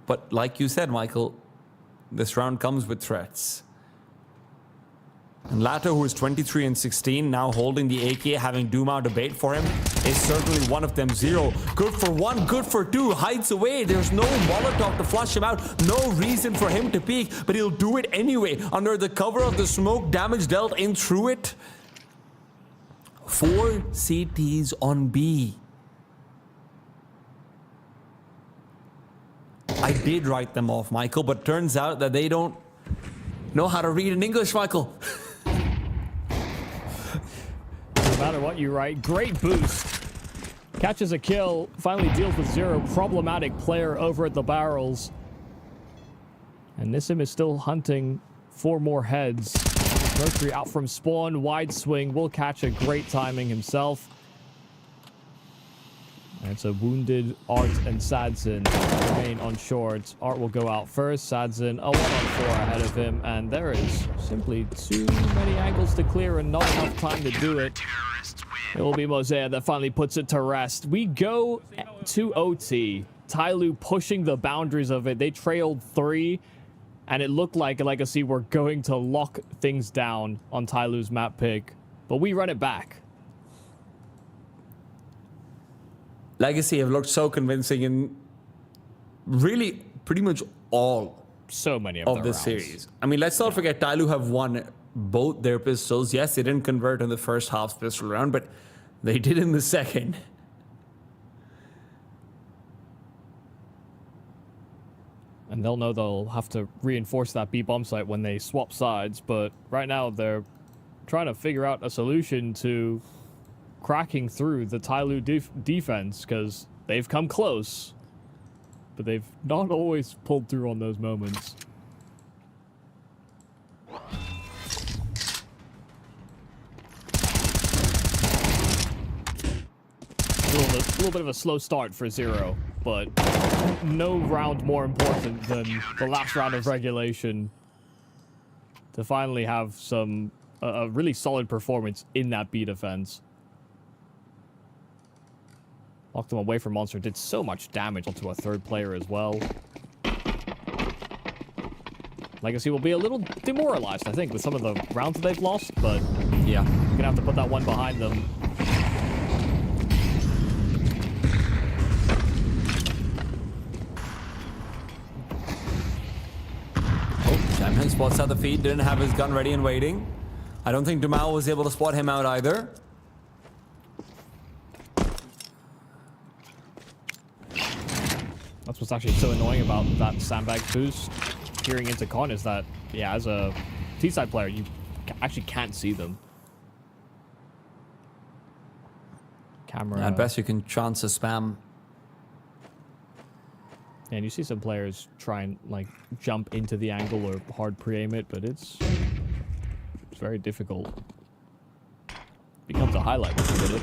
Speaker 3: But like you said, Michael, this round comes with threats. And Lato, who is 23 and 16, now holding the AK, having Doomao debate for him, is certainly one of them. 0. Good for 1, good for 2, hides away. There's no Molotov to flush him out, no reason for him to peek, but he'll do it anyway. Under the cover of the smoke, damage dealt in through it. 4 CTs on B. I did write them off, Michael, but turns out that they don't know how to read in English, Michael.
Speaker 10: No matter what you write, great boost. Catches a kill, finally deals with 0. Problematic player over at the barrels. And Nissim is still hunting 4 more heads. Mercury out from spawn, wide swing, will catch a great timing himself. And it's a wounded Art and Sadson remain on short. Art will go out first. Sadson a 1-on-4 ahead of him, and there is simply too many angles to clear and not enough time to do it. It will be MOUZ that finally puts it to rest. We go to OT. TYLOO pushing the boundaries of it. They trailed 3. And it looked like Legacy were going to lock things down on TYLOO's map pick, but we run it back.
Speaker 3: Legacy have looked so convincing in really pretty much all
Speaker 10: so many
Speaker 3: of the series. I mean, let's not forget TYLOO have won both their pistols. Yes, they didn't convert in the first half pistol round, but they did in the second.
Speaker 10: And they'll know they'll have to reinforce that B bomb site when they swap sides, but right now they're trying to figure out a solution to cracking through the TYLOO defense, because they've come close, but they've not always pulled through on those moments. A little bit of a slow start for Zero, but no round more important than the last round of regulation to finally have some a really solid performance in that B defense. Locked them away from Monster, did so much damage onto a third player as well. Legacy will be a little demoralized, I think, with some of the rounds that they've lost, but yeah, you're gonna have to put that one behind them.
Speaker 3: Champion spots out the feed, didn't have his gun ready and waiting. I don't think Dumao was able to spot him out either.
Speaker 10: That's what's actually so annoying about that sandbag boost peering into con is that, yeah, as a T-side player, you actually can't see them. Camera.
Speaker 3: At best, you can chance a spam.
Speaker 10: And you see some players try and like jump into the angle or hard pre-aim it, but it's very difficult. Becomes a highlight when you get it.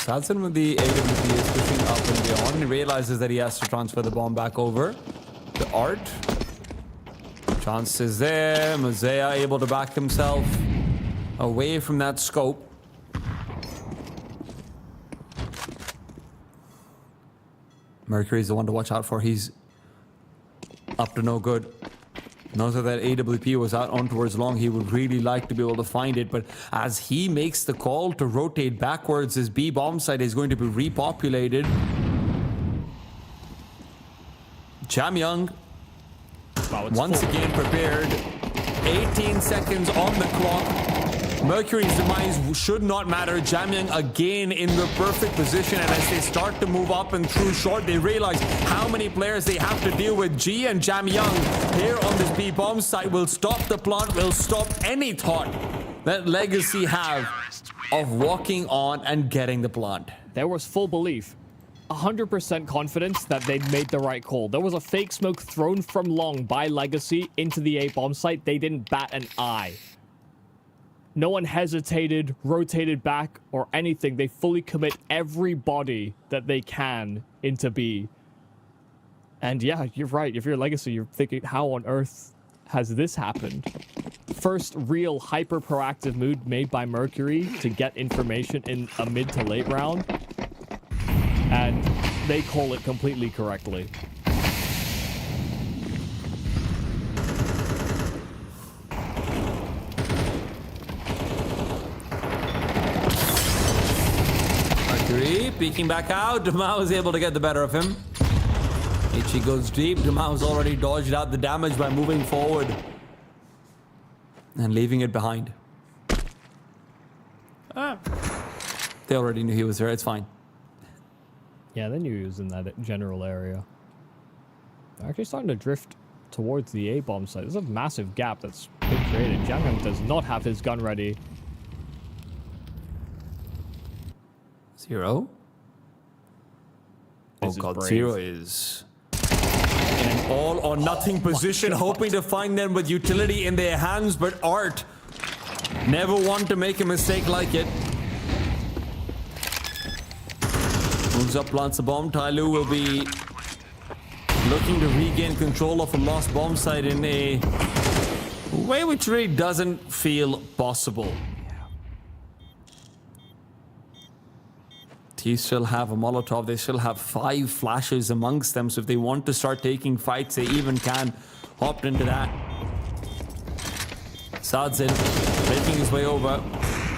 Speaker 3: Sadson with the AWP is pushing up and beyond. He realizes that he has to transfer the bomb back over to Art. Chance is there. Mosea able to back himself away from that scope. Mercury's the one to watch out for. He's up to no good. Knows that AWP was out on towards long. He would really like to be able to find it, but as he makes the call to rotate backwards, his B bomb site is going to be repopulated. Jamyoung once again prepared. 18 seconds on the clock. Mercury's demise should not matter. Jamyoung again in the perfect position, and as they start to move up and through short, they realize how many players they have to deal with. G and Jamyoung here on this B bomb site will stop the plant, will stop any thought that Legacy have of walking on and getting the plant.
Speaker 10: There was full belief, 100% confidence that they'd made the right call. There was a fake smoke thrown from long by Legacy into the A bomb site. They didn't bat an eye. No one hesitated, rotated back, or anything. They fully commit everybody that they can into B. And yeah, you're right. If you're Legacy, you're thinking, how on earth has this happened? First real hyper-proactive move made by Mercury to get information in a mid to late round. And they call it completely correctly.
Speaker 3: Peeking back out, Dumao is able to get the better of him. Ichi goes deep. Dumao's already dodged out the damage by moving forward and leaving it behind. They already knew he was there. It's fine.
Speaker 10: Yeah, they knew he was in that general area. They're actually starting to drift towards the A bomb site. There's a massive gap that's been created. Jamyoung does not have his gun ready.
Speaker 3: Zero. Oh god,
Speaker 10: brave.
Speaker 3: Zero is in an all or nothing position, hoping to find them with utility in their hands, but Art never want to make a mistake like it. Moves up, plants the bomb. TYLOO will be looking to regain control of a lost bomb site in a way which really doesn't feel possible. He still have a Molotov. They still have 5 flashes amongst them. So if they want to start taking fights, they even can. Hopped into that. Sadzin making his way over.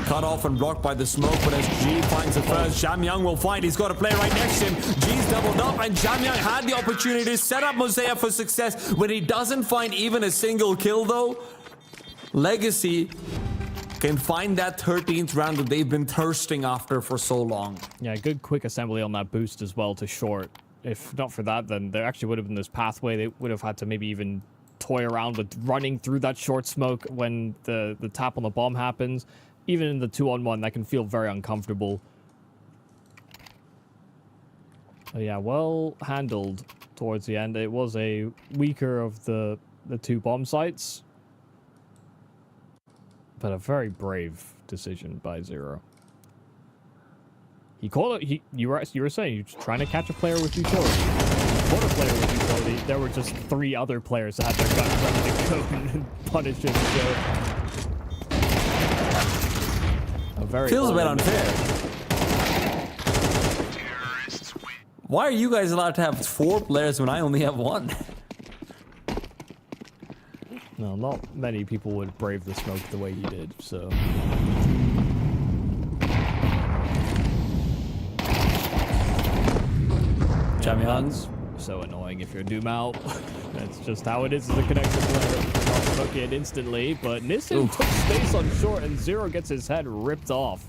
Speaker 3: Cut off and blocked by the smoke, but as G finds the first, Jamyang will find. He's got a player right next to him. G's doubled up, and Jamyang had the opportunity to set up MOUZ for success, but he doesn't find even a single kill, though. Legacy can find that 13th round that they've been thirsting after for so long.
Speaker 10: Yeah, good quick assembly on that boost as well to short. If not for that, then there actually would have been this pathway. They would have had to maybe even toy around with running through that short smoke when the tap on the bomb happens. Even in the 2-on-1, that can feel very uncomfortable. But yeah, well handled towards the end. It was a weaker of the 2 bomb sites. But a very brave decision by Zero. He called it. You were saying you're trying to catch a player with utility. Caught a player with utility. There were just 3 other players that had their guns ready to go and punish him. So
Speaker 3: feels a bit unfair. Why are you guys allowed to have 4 players when I only have 1?
Speaker 10: No, not many people would brave the smoke the way he did, so. Jamyang's so annoying if you're Doom out. That's just how it is as a connection player. Not smoking it instantly, but Nissan took space on short and Zero gets his head ripped off.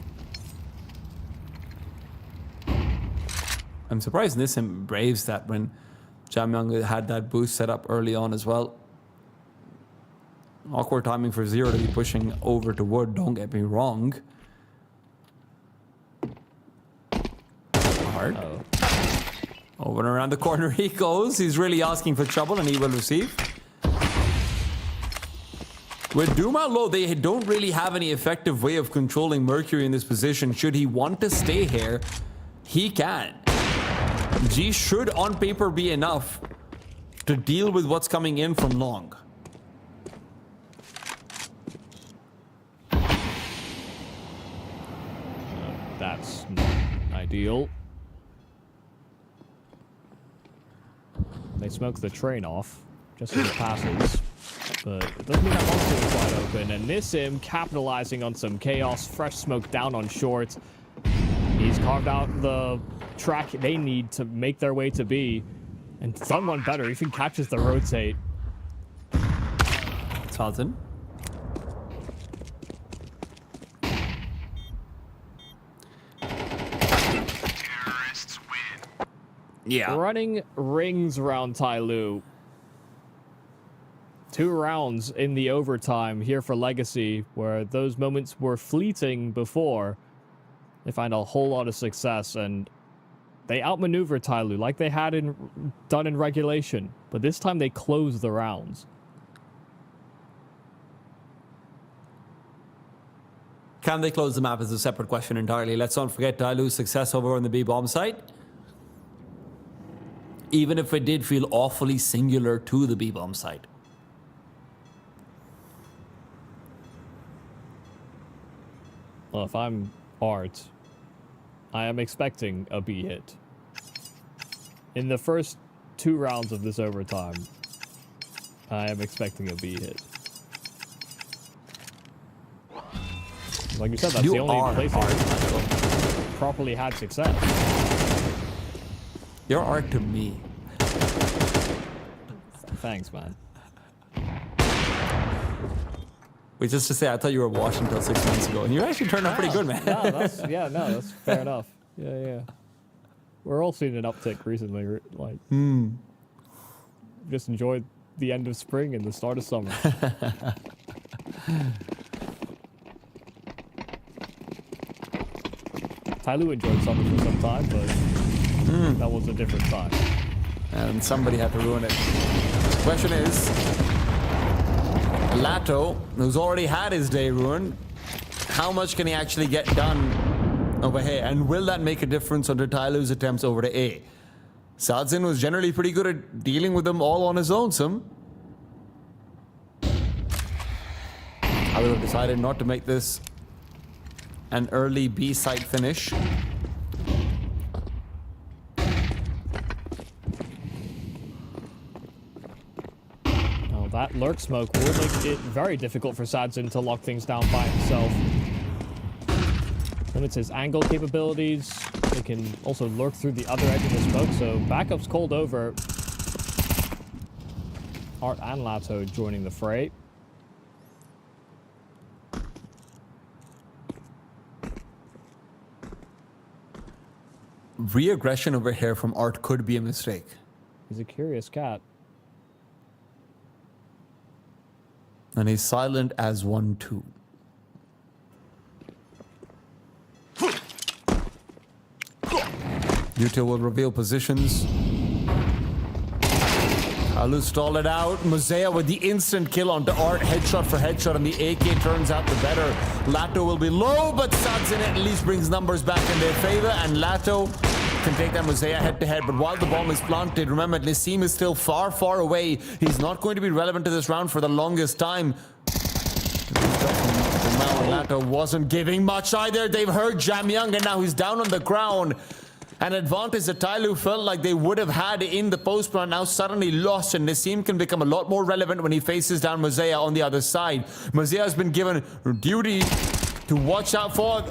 Speaker 3: I'm surprised Nissan braves that when Jamyang had that boost set up early on as well. Awkward timing for Zero to be pushing over to wood, don't get me wrong. Hard. Over and around the corner he goes. He's really asking for trouble, and he will receive. With Doom out low, they don't really have any effective way of controlling Mercury in this position. Should he want to stay here, he can. G should, on paper, be enough to deal with what's coming in from long.
Speaker 10: That's not ideal. They smoke the train off just as it passes, but it doesn't mean that monster is wide open. And Nissim capitalizing on some chaos, fresh smoke down on short. He's carved out the track they need to make their way to B, and done one better. Even catches the rotate.
Speaker 3: Sadzin. Yeah.
Speaker 10: Running rings around Tailoo. 2 rounds in the overtime here for Legacy, where those moments were fleeting before. They find a whole lot of success, and they outmaneuver Tailoo like they had done in regulation. But this time they close the rounds.
Speaker 3: Can they close the map is a separate question entirely. Let's not forget Tailoo's success over on the B bomb site. Even if it did feel awfully singular to the B bomb site.
Speaker 10: Well, if I'm Art, I am expecting a B hit. In the first 2 rounds of this overtime, I am expecting a B hit. Like you said, that's the only place that properly had success.
Speaker 3: You're Art to me.
Speaker 10: Thanks, man.
Speaker 3: Wait, just to say, I thought you were washed until 6 months ago, and you actually turned out pretty good, man.
Speaker 10: No, that's fair enough. Yeah. We're all seeing an uptick recently. Like, just enjoyed the end of spring and the start of summer. Tailoo enjoyed summer for some time, but that was a different time.
Speaker 3: And somebody had to ruin it. The question is, Lato, who's already had his day ruined, how much can he actually get done over here? And will that make a difference under Tailoo's attempts over to A? Sadzin was generally pretty good at dealing with them all on his own, I would have decided not to make this an early B site finish.
Speaker 10: lurk smoke will make it very difficult for Sadzin to lock things down by himself. Limits his angle capabilities. They can also lurk through the other edge of the smoke, so backup's called over. Art and Lato joining the fray.
Speaker 3: Re-aggression over here from Art could be a mistake.
Speaker 10: He's a curious cat.
Speaker 3: And he's silent as 1-2. Yuta will reveal positions. Tailoo stall it out. MOUZ with the instant kill onto Art. Headshot for headshot, and the AK turns out the better. Lato will be low, but Sadzin at least brings numbers back in their favor, and Lato can take that MOUZ head-to-head. But while the bomb is planted, remember, Nassim is still far, far away. He's not going to be relevant to this round for the longest time. Lato wasn't giving much either. They've heard Jamyang, and now he's down on the ground. An advantage that Tailoo felt like they would have had in the post round now suddenly lost, and Nassim can become a lot more relevant when he faces down MOUZ on the other side. MOUZ has been given duty to watch out for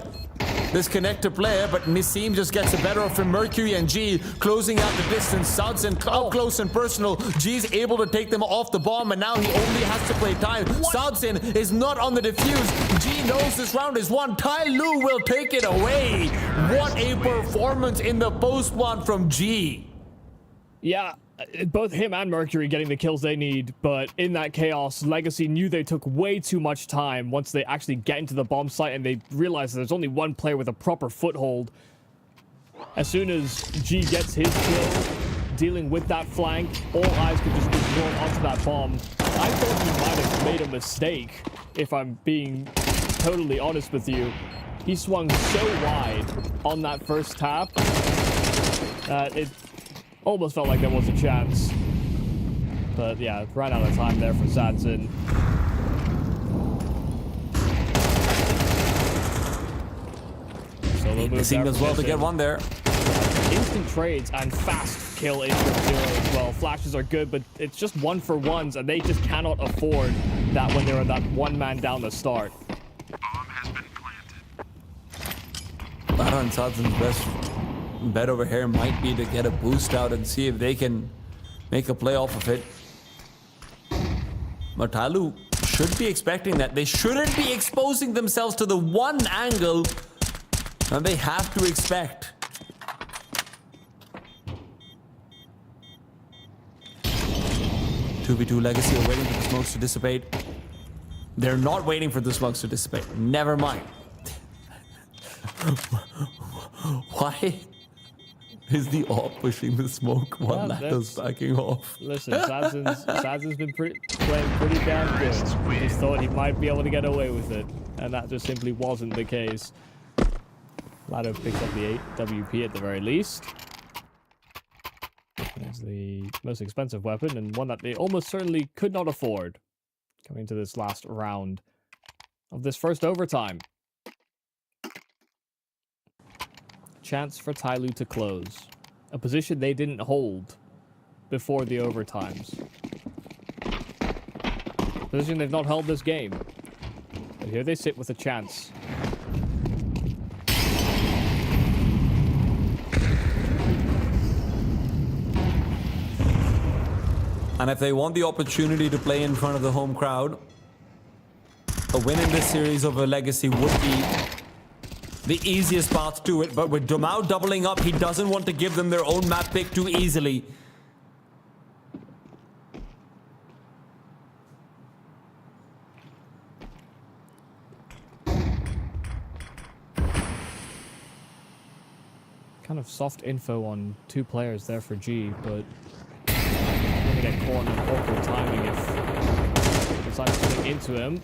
Speaker 3: this connector player, but Nassim just gets the better of him. Mercury and G closing out the distance. Sadzin up close and personal. G's able to take them off the bomb, and now he only has to play time. Sadzin is not on the defuse. G knows this round is won. Tailoo will take it away. What a performance in the post one from G.
Speaker 10: Yeah, both him and Mercury getting the kills they need, but in that chaos, Legacy knew they took way too much time once they actually get into the bomb site and they realize there's only one player with a proper foothold. As soon as G gets his kill, dealing with that flank, all eyes could just be drawn onto that bomb. I thought he might have made a mistake, if I'm being totally honest with you. He swung so wide on that first tap that it almost felt like there was a chance. But yeah, ran out of time there for Sadzin. Solo move
Speaker 3: Nassim as well to get one there.
Speaker 10: Instant trades and fast kill into 0 as well. Flashes are good, but it's just 1-for-1s, and they just cannot afford that when they're that one man down to start.
Speaker 12: Bomb has been planted.
Speaker 3: Lara and Sadzin's best bet over here might be to get a boost out and see if they can make a play off of it. But Tailoo should be expecting that. They shouldn't be exposing themselves to the one angle that they have to expect. (2v2) Legacy are waiting for the smokes to dissipate. They're not waiting for the smokes to dissipate. Never mind. Why is the AWP pushing the smoke while Lato's backing off?
Speaker 10: Listen, Sadzins been playing pretty damn good. We just thought he might be able to get away with it, and that just simply wasn't the case. Lato picks up the 8 WP at the very least. It's the most expensive weapon, and one that they almost certainly could not afford coming to this last round of this first overtime. Chance for Tailoo to close. A position they didn't hold before the overtimes. Position they've not held this game. But here they sit with a chance.
Speaker 3: And if they want the opportunity to play in front of the home crowd, a win in this series over Legacy would be the easiest path to it. But with Domao doubling up, he doesn't want to give them their own map pick too easily.
Speaker 10: Kind of soft info on 2 players there for G, but going to get caught in awkward timing if they decide to swing into him.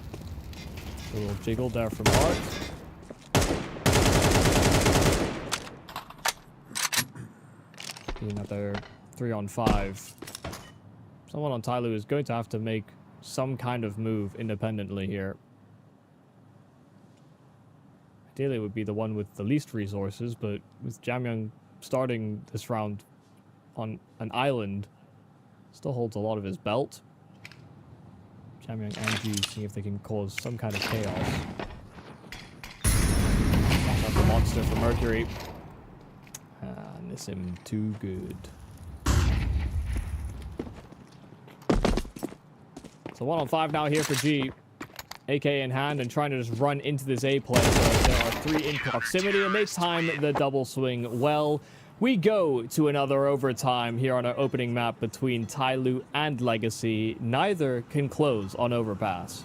Speaker 10: A little jiggle there from Art. Another 3-on-5. Someone on Tailoo is going to have to make some kind of move independently here. Ideally, it would be the one with the least resources, but with Jamyang starting this round on an island, still holds a lot of his belt. Jamyang and G seeing if they can cause some kind of chaos. That's the monster for Mercury. Nissim too good. So 1-on-5 now here for G. AK in hand and trying to just run into this A play. So there are 3 in proximity and they time the double swing well. We go to another overtime here on our opening map between TYLOO and Legacy. Neither can close on overpass.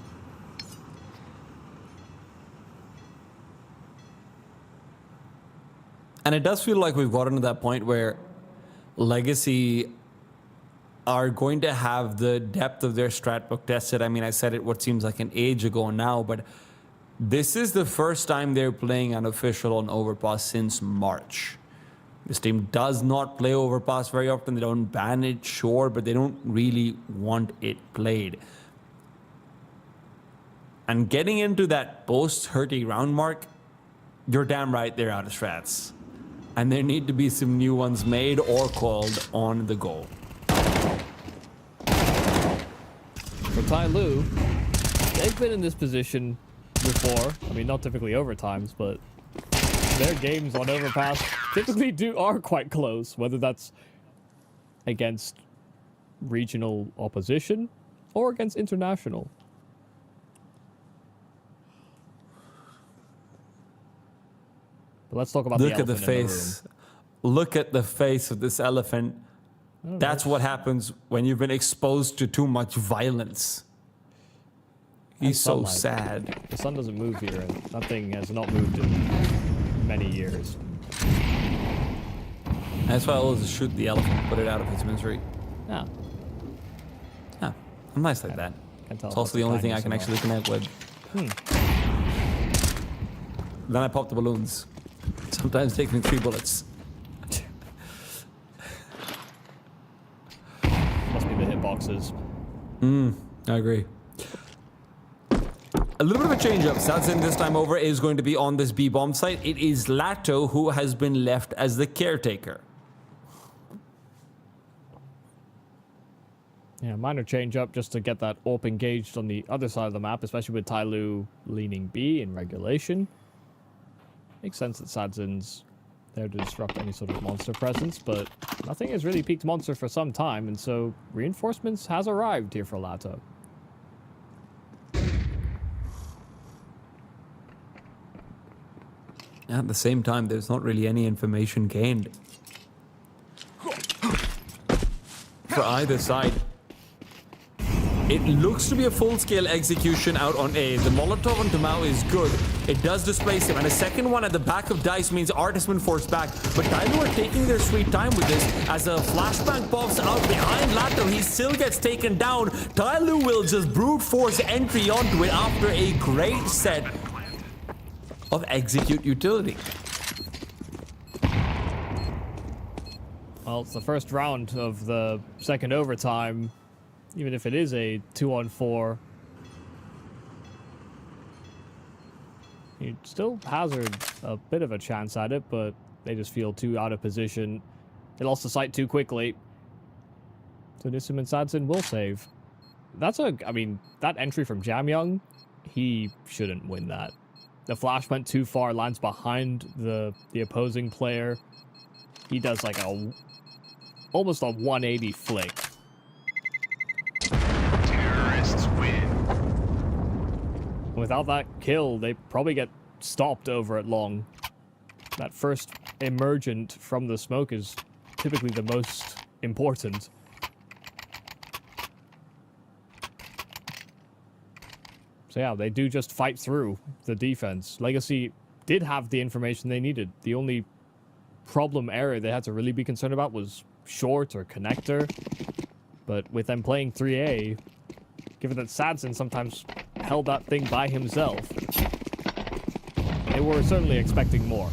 Speaker 9: And it does feel like we've gotten to that point where Legacy are going to have the depth of their strat book tested. I mean, I said it what seems like an age ago now, but this is the first time they're playing unofficial on overpass since March. This team does not play overpass very often. They don't ban it, sure, but they don't really want it played. And getting into that post-30 round mark, you're damn right they're out of strats. And there need to be some new ones made or called on the go.
Speaker 10: For TYLOO, they've been in this position before. I mean, not typically overtimes, but their games on overpass typically are quite close, whether that's against regional opposition or against international. But let's talk about
Speaker 9: Look at the face. Look at the face of this elephant. That's what happens when you've been exposed to too much violence. He's so sad.
Speaker 10: The sun doesn't move here, and that thing has not moved in many years.
Speaker 9: That's why I always shoot the elephant, put it out of its misery.
Speaker 10: Yeah.
Speaker 9: Yeah, I'm nice like that.
Speaker 10: Can't tell
Speaker 9: It's also the only thing I can actually connect with. Then I pop the balloons. Sometimes taking 3 bullets.
Speaker 10: Must be the hitboxes.
Speaker 9: I agree. A little bit of a change-up. Sazin this time over is going to be on this B-bomb site. It is Lato who has been left as the caretaker.
Speaker 10: Yeah, minor change-up just to get that AWP engaged on the other side of the map, especially with TYLOO leaning B in regulation. Makes sense that Sadzin's there to disrupt any sort of monster presence, but nothing has really peaked monster for some time, and so reinforcements has arrived here for Lato.
Speaker 9: At the same time, there's not really any information gained for either side. It looks to be a full-scale execution out on A. The Molotov onto MOUZ is good. It does displace him, and a second one at the back of Dice means Art has been forced back. But TYLOO are taking their sweet time with this as a flashbang pops out behind Lato. He still gets taken down. TYLOO will just brute force entry onto it after a great set of execute utility.
Speaker 10: Well, it's the first round of the second overtime. Even if it is a 2-on-4, you still hazard a bit of a chance at it, but they just feel too out of position. They lost the site too quickly. So Nissim and Sadzin will save. I mean, that entry from Jamyang, he shouldn't win that. The flash went too far, lands behind the opposing player. He does like almost a 180 flick. Without that kill, they probably get stopped over at long. That first emergent from the smoke is typically the most important. So yeah, they do just fight through the defense. Legacy did have the information they needed. The only problem area they had to really be concerned about was short or connector. But with them playing 3A, given that Sadzin sometimes held that thing by himself, they were certainly expecting more.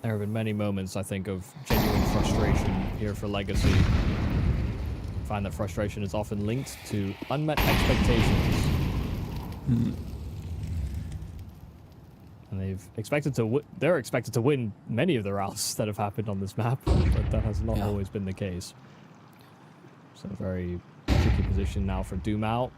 Speaker 10: There have been many moments, I think, of genuine frustration here for Legacy. I find that frustration is often linked to unmet expectations. And they're expected to win many of the rounds that have happened on this map, but that has not always been the case. So very tricky position now for Doomao.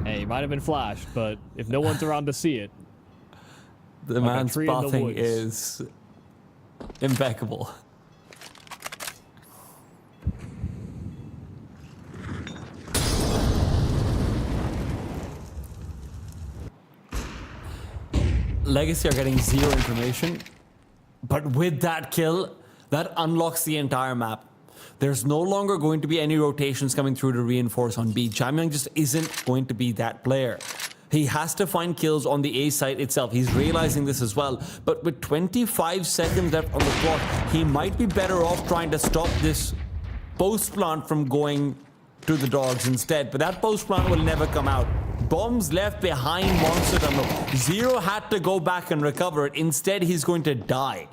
Speaker 10: Hey, he might have been flashed, but if no one's around to see it,
Speaker 9: the man's spotting is impeccable. Legacy are getting zero information, but with that kill, that unlocks the entire map. There's no longer going to be any rotations coming through to reinforce on B. Jamyang just isn't going to be that player. He has to find kills on the A site itself. He's realizing this as well. But with 25 seconds left on the clock, he might be better off trying to stop this post plant from going to the dogs instead. But that post plant will never come out. Bombs left behind Monster Tunnel. Zero had to go back and recover it. Instead, he's going to die.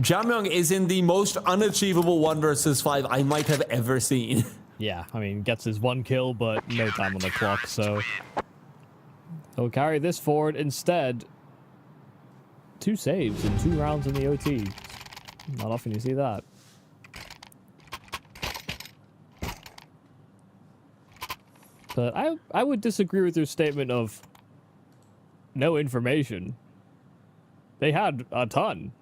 Speaker 9: Jamyang is in the most unachievable 1 versus 5 I might have ever seen.
Speaker 10: Yeah, I mean, gets his 1 kill, but no time on the clock, so he'll carry this forward instead. 2 saves in 2 rounds in the OT. Not often you see that. But I would disagree with your statement of no information. They had a ton.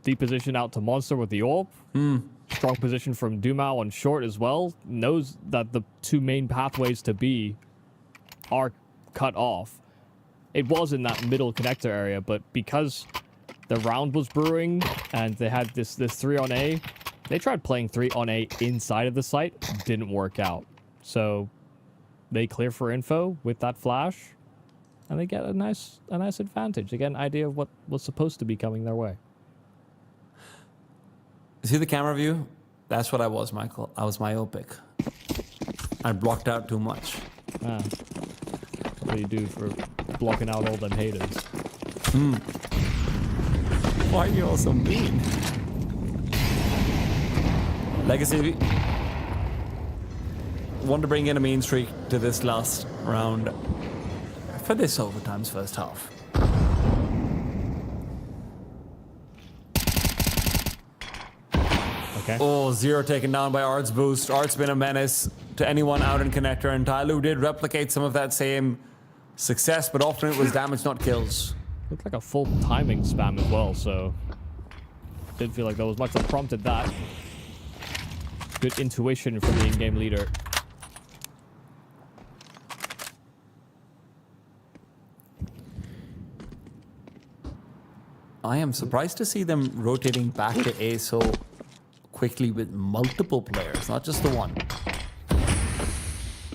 Speaker 10: Deep position out to Monster with the AWP. Strong position from Doomao on short as well. Knows that the 2 main pathways to B are cut off. It was in that middle connector area, but because the round was brewing and they had this 3 on A, they tried playing 3 on A inside of the site. Didn't work out. So they clear for info with that flash, and they get a nice advantage. They get an idea of what was supposed to be coming their way.
Speaker 9: See the camera view? That's what I was, Michael. I was myopic. I blocked out too much.
Speaker 10: Ah. What do you do for blocking out all them haters?
Speaker 9: Why are you all so mean? Legacy want to bring in a mean streak to this last round for this overtime's first half.
Speaker 10: Okay.
Speaker 9: Oh, Zero taken down by Art's boost. Art's been a menace to anyone out in connector, and Tailoo did replicate some of that same success, but often it was damage, not kills.
Speaker 10: Looked like a full timing spam as well, so didn't feel like there was much that prompted that. Good intuition from the in-game leader.
Speaker 9: I am surprised to see them rotating back to A so quickly with multiple players, not just the one.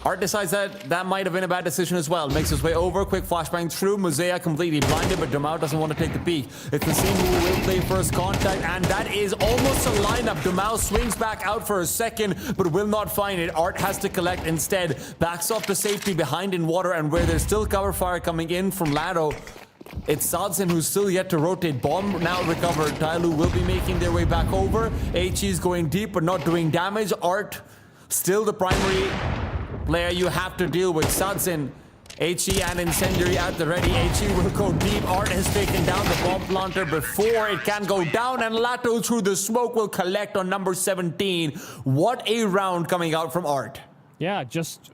Speaker 9: Art decides that might have been a bad decision as well. Makes his way over, quick flashbang through. MOUZ completely blinded, but Doomao doesn't want to take the peek. It's the same who will play first contact, and that is almost a lineup. Doomao swings back out for a second, but will not find it. Art has to collect instead. Backs off to safety behind in water, and where there's still cover fire coming in from Lado, it's Sadsen who's still yet to rotate. Bomb now recovered. Tailoo will be making their way back over. HE is going deep, but not doing damage. Art still the primary player you have to deal with. Sadsen, HE and Incendiary at the ready. HE will go deep. Art has taken down the bomb planter before it can go down, and Lato through the smoke will collect on number 17. What a round coming out from Art.
Speaker 10: Yeah,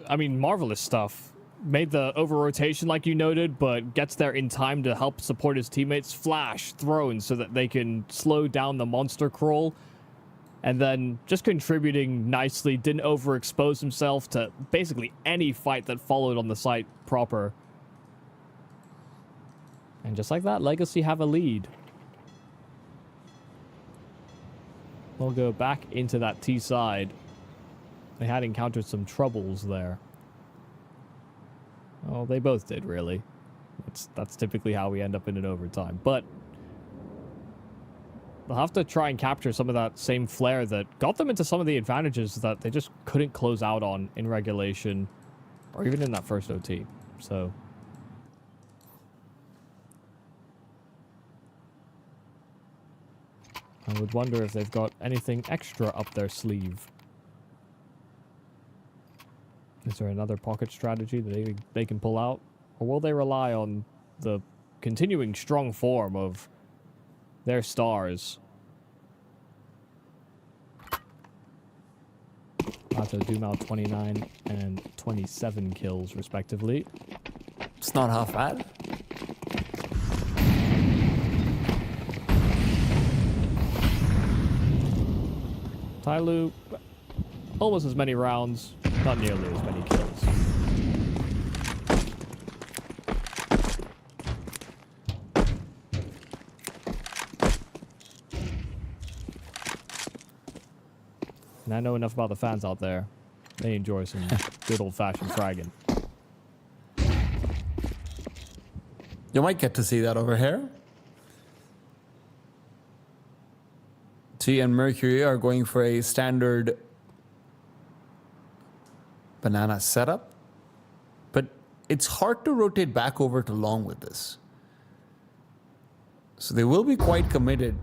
Speaker 10: I mean, marvelous stuff. Made the over-rotation like you noted, but gets there in time to help support his teammates. Flash, thrown so that they can slow down the monster crawl. And then just contributing nicely, didn't overexpose himself to basically any fight that followed on the site proper. And just like that, Legacy have a lead. We'll go back into that T side. They had encountered some troubles there. Well, they both did, really. That's typically how we end up in an overtime. But they'll have to try and capture some of that same flair that got them into some of the advantages that they just couldn't close out on in regulation or even in that first OT. So I would wonder if they've got anything extra up their sleeve. Is there another pocket strategy that they can pull out? Or will they rely on the continuing strong form of their stars? Vato do now 29 and 27 kills, respectively.
Speaker 3: It's not half bad.
Speaker 10: Tailoo, almost as many rounds, not nearly as many kills. And I know enough about the fans out there. They enjoy some good old-fashioned fragging.
Speaker 3: You might get to see that over here. T and Mercury are going for a standard banana setup, but it's hard to rotate back over to long with this. So they will be quite committed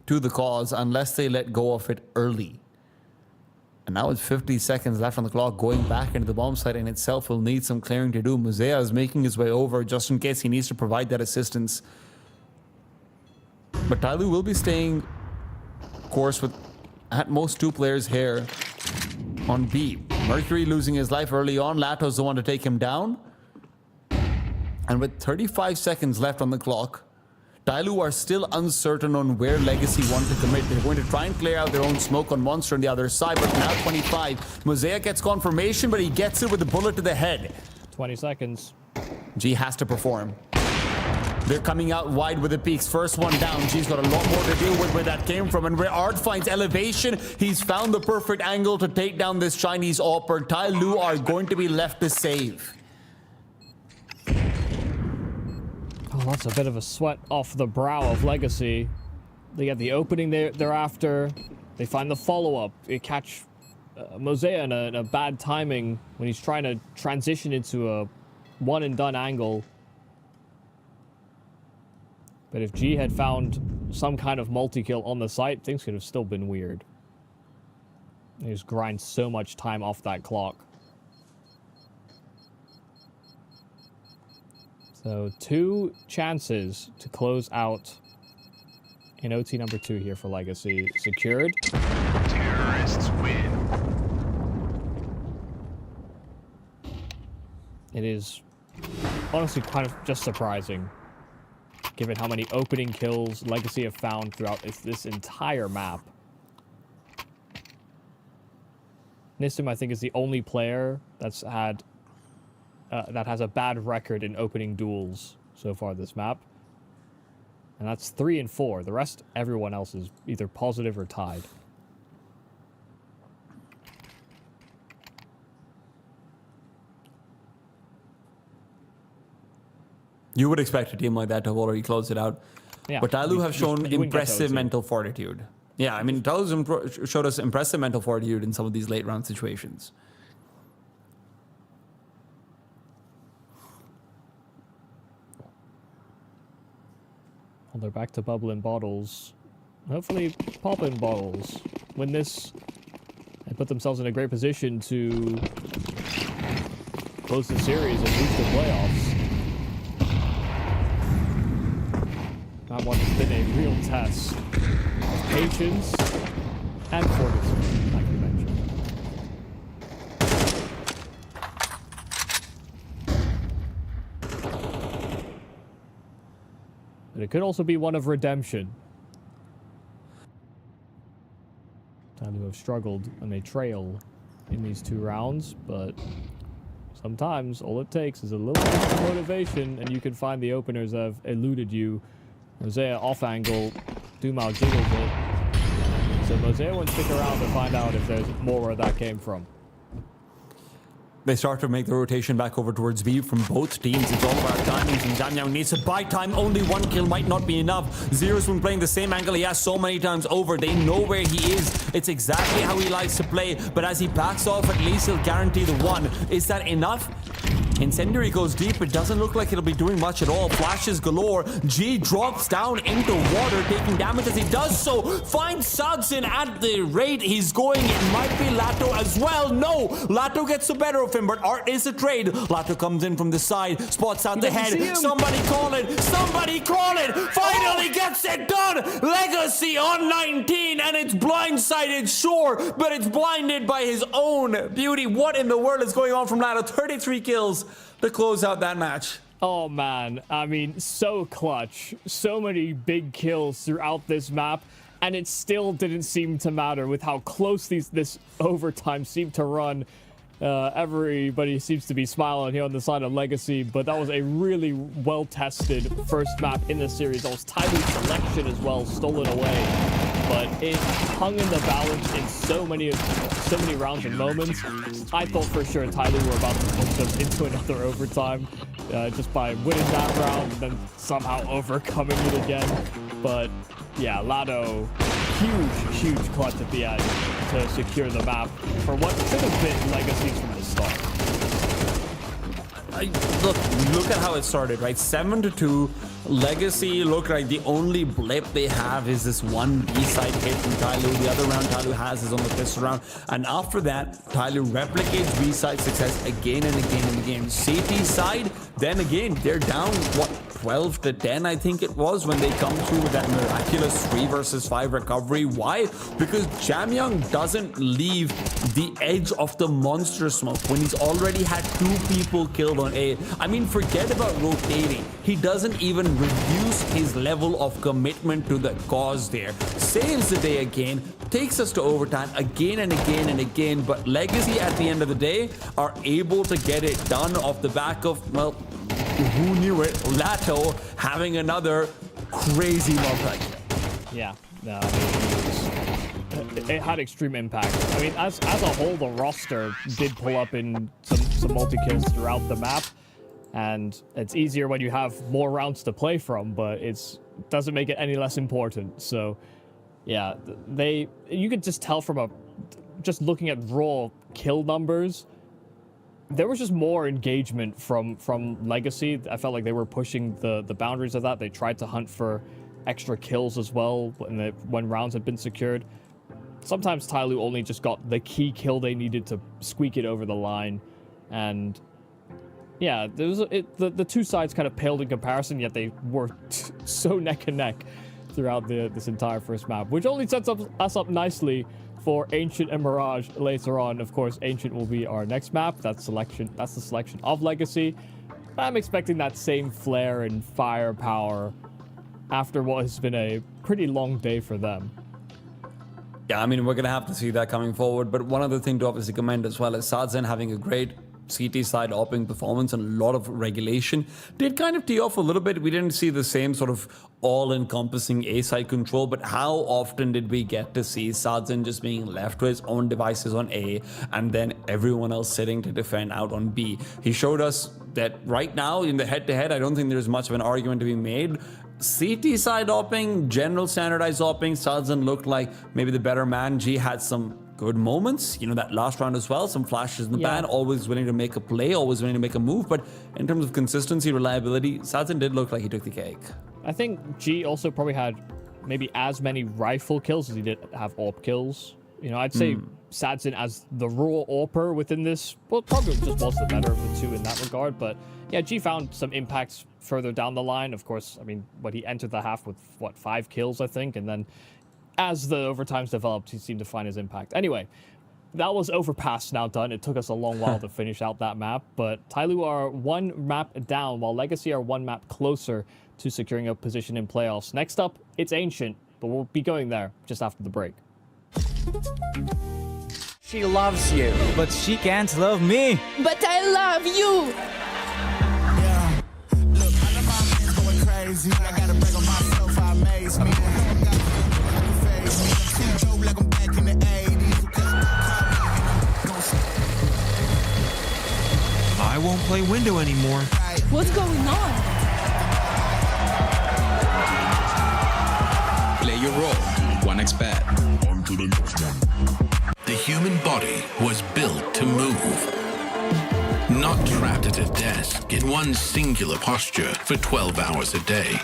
Speaker 3: to the cause unless they let go of it early. And now with 50 seconds left on the clock, going back into the bomb site in itself will need some clearing to do. MOUZ is making his way over just in case he needs to provide that assistance. But Tailoo will be staying course with at most 2 players here on B. Mercury losing his life early on. Lato's the one to take him down. And with 35 seconds left on the clock, Tailoo are still uncertain on where Legacy want to commit. They're going to try and clear out their own smoke on Monster on the other side, but now 25. MOUZ gets confirmation, but he gets it with a bullet to the head.
Speaker 10: 20 seconds.
Speaker 3: G has to perform. They're coming out wide with the peaks. First one down. G's got a lot more to deal with where that came from. And where Art finds elevation, he's found the perfect angle to take down this Chinese AWPer. Tailoo are going to be left to save.
Speaker 10: Oh, that's a bit of a sweat off the brow of Legacy. They get the opening thereafter. They find the follow-up. They catch MOUZ in a bad timing when he's trying to transition into a one-and-done angle. But if G had found some kind of multi-kill on the site, things could have still been weird. They just grind so much time off that clock. So 2 chances to close out in OT number 2 here for Legacy. Secured.
Speaker 12: Terrorists win.
Speaker 10: It is honestly kind of just surprising, given how many opening kills Legacy have found throughout this entire map. Nissim, I think, is the only player that's had that has a bad record in opening duels so far this map. And that's 3 and 4. The rest, everyone else is either positive or tied.
Speaker 3: You would expect a team like that to have already closed it out.
Speaker 10: Yeah,
Speaker 3: but Tailoo have shown impressive
Speaker 10: OT.
Speaker 3: mental fortitude. Yeah, I mean, Tailoo's showed us impressive mental fortitude in some of these late round situations.
Speaker 10: Well, they're back to bubbling bottles. Hopefully popping bottles. Win this and put themselves in a great position to close the series and reach the playoffs. That one has been a real test of patience and fortitude, like you mentioned. But it could also be one of redemption. Tailoo have struggled and they trail in these 2 rounds, but sometimes all it takes is a little bit of motivation and you can find the openers that have eluded you. MOUZ off angle, Dumao jiggles it. So MOUZ won't stick around to find out if there's more where that came from.
Speaker 3: They start to make the rotation back over towards B from both teams. It's all about timings, and Danyang needs to buy time. Only 1 kill might not be enough. Zero's been playing the same angle he has so many times over. They know where he is. It's exactly how he likes to play. But as he backs off, at least he'll guarantee the 1. Is that enough? Incendiary goes deep. It doesn't look like it'll be doing much at all. Flashes galore. G drops down into water, taking damage as he does so. Finds Sudson at the rate he's going. It might be Lato as well. No, Lato gets the better of him, but Art is a trade. Lato comes in from the side, spots out the head. Somebody call it. Somebody call it. Finally gets it done. Legacy on 19, and it's blindsided, sure, but it's blinded by his own beauty. What in the world is going on from Lato? 33 kills to close out that match.
Speaker 10: Oh man, I mean, so clutch. So many big kills throughout this map, and it still didn't seem to matter with how close this overtime seemed to run. Everybody seems to be smiling here on the side of Legacy, but that was a really well-tested first map in the series. That was Tailoo's selection as well, stolen away, but it hung in the balance in so many rounds and moments. I thought for sure Tailoo were about to push them into another overtime just by winning that round and then somehow overcoming it again. But yeah, Lato, huge clutch at the end to secure the map for what should have been Legacy's from the start.
Speaker 3: Look at how it started, right? 7-2. Legacy look like the only blip they have is this one B-side hit from Tailoo. The other round Tailoo has is on the pistol round. And after that, Tailoo replicates B-side success again and again and again. CT side, then again, they're down, what, 12-10, I think it was, when they come through with that miraculous 3 versus 5 recovery. Why? Because Jamyoung doesn't leave the edge of the monster smoke when he's already had 2 people killed on A. I mean, forget about rotating. He doesn't even reduce his level of commitment to the cause there. Saves the day again, takes us to overtime again and again and again, but Legacy at the end of the day are able to get it done off the back of, well, who knew it? Lato having another crazy multi-kill.
Speaker 10: Yeah, no, I mean, it had extreme impact. I mean, as a whole, the roster did pull up in some multi-kills throughout the map, and it's easier when you have more rounds to play from, but it doesn't make it any less important. So, yeah, you could just tell from just looking at raw kill numbers, there was just more engagement from Legacy. I felt like they were pushing the boundaries of that. They tried to hunt for extra kills as well when rounds had been secured. Sometimes Tailoo only just got the key kill they needed to squeak it over the line. And yeah, the two sides kind of paled in comparison, yet they were so neck and neck throughout this entire first map, which only sets us up nicely for Ancient and Mirage later on. Of course, Ancient will be our next map. That's the selection of Legacy. I'm expecting that same flair and firepower after what has been a pretty long day for them.
Speaker 3: Yeah, I mean, we're going to have to see that coming forward. But one other thing to obviously commend as well is Sadzen having a great CT side opping performance and a lot of regulation. Did kind of tee off a little bit. We didn't see the same sort of all-encompassing A-side control, but how often did we get to see Sadzen just being left to his own devices on A and then everyone else sitting to defend out on B? He showed us that right now in the head-to-head, I don't think there's much of an argument to be made. CT side opping, general standardized opping, Sadzen looked like maybe the better man. G had some good moments, you know, that last round as well, some flashes in the pan, always willing to make a play, always willing to make a move, but in terms of consistency, reliability, Sadzen did look like he took the cake.
Speaker 10: I think G also probably had maybe as many rifle kills as he did have AWP kills. You know, I'd say Sadzen as the raw AWPer within this, well, probably just was the better of the two in that regard, but yeah, G found some impacts further down the line. Of course, I mean, he entered the half with, 5 kills, I think, and then as the overtimes developed, he seemed to find his impact. Anyway, that was Overpass now done. It took us a long while to finish out that map, but Tailoo are 1 map down, while Legacy are 1 map closer to securing a position in playoffs. Next up, it's Ancient, but we'll be going there just after the break.
Speaker 11: She loves you, but she can't love me.
Speaker 4: But I love you.
Speaker 8: Yeah. Look, I know my man's going crazy. I gotta break on myself, I amaze me. Like I'm back in the 80s.
Speaker 5: I won't play window anymore.
Speaker 4: What's going on?
Speaker 6: Play your role. 1xBet. On to the next one.
Speaker 7: The human body was built to move, not trapped at a desk in one singular posture for 12 hours a day.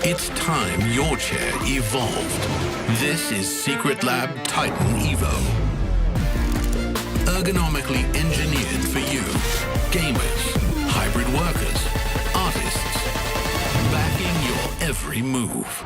Speaker 7: It's time your chair evolved. This is Secret Lab Titan Evo. Ergonomically engineered for you, gamers, hybrid workers, artists, backing your every move.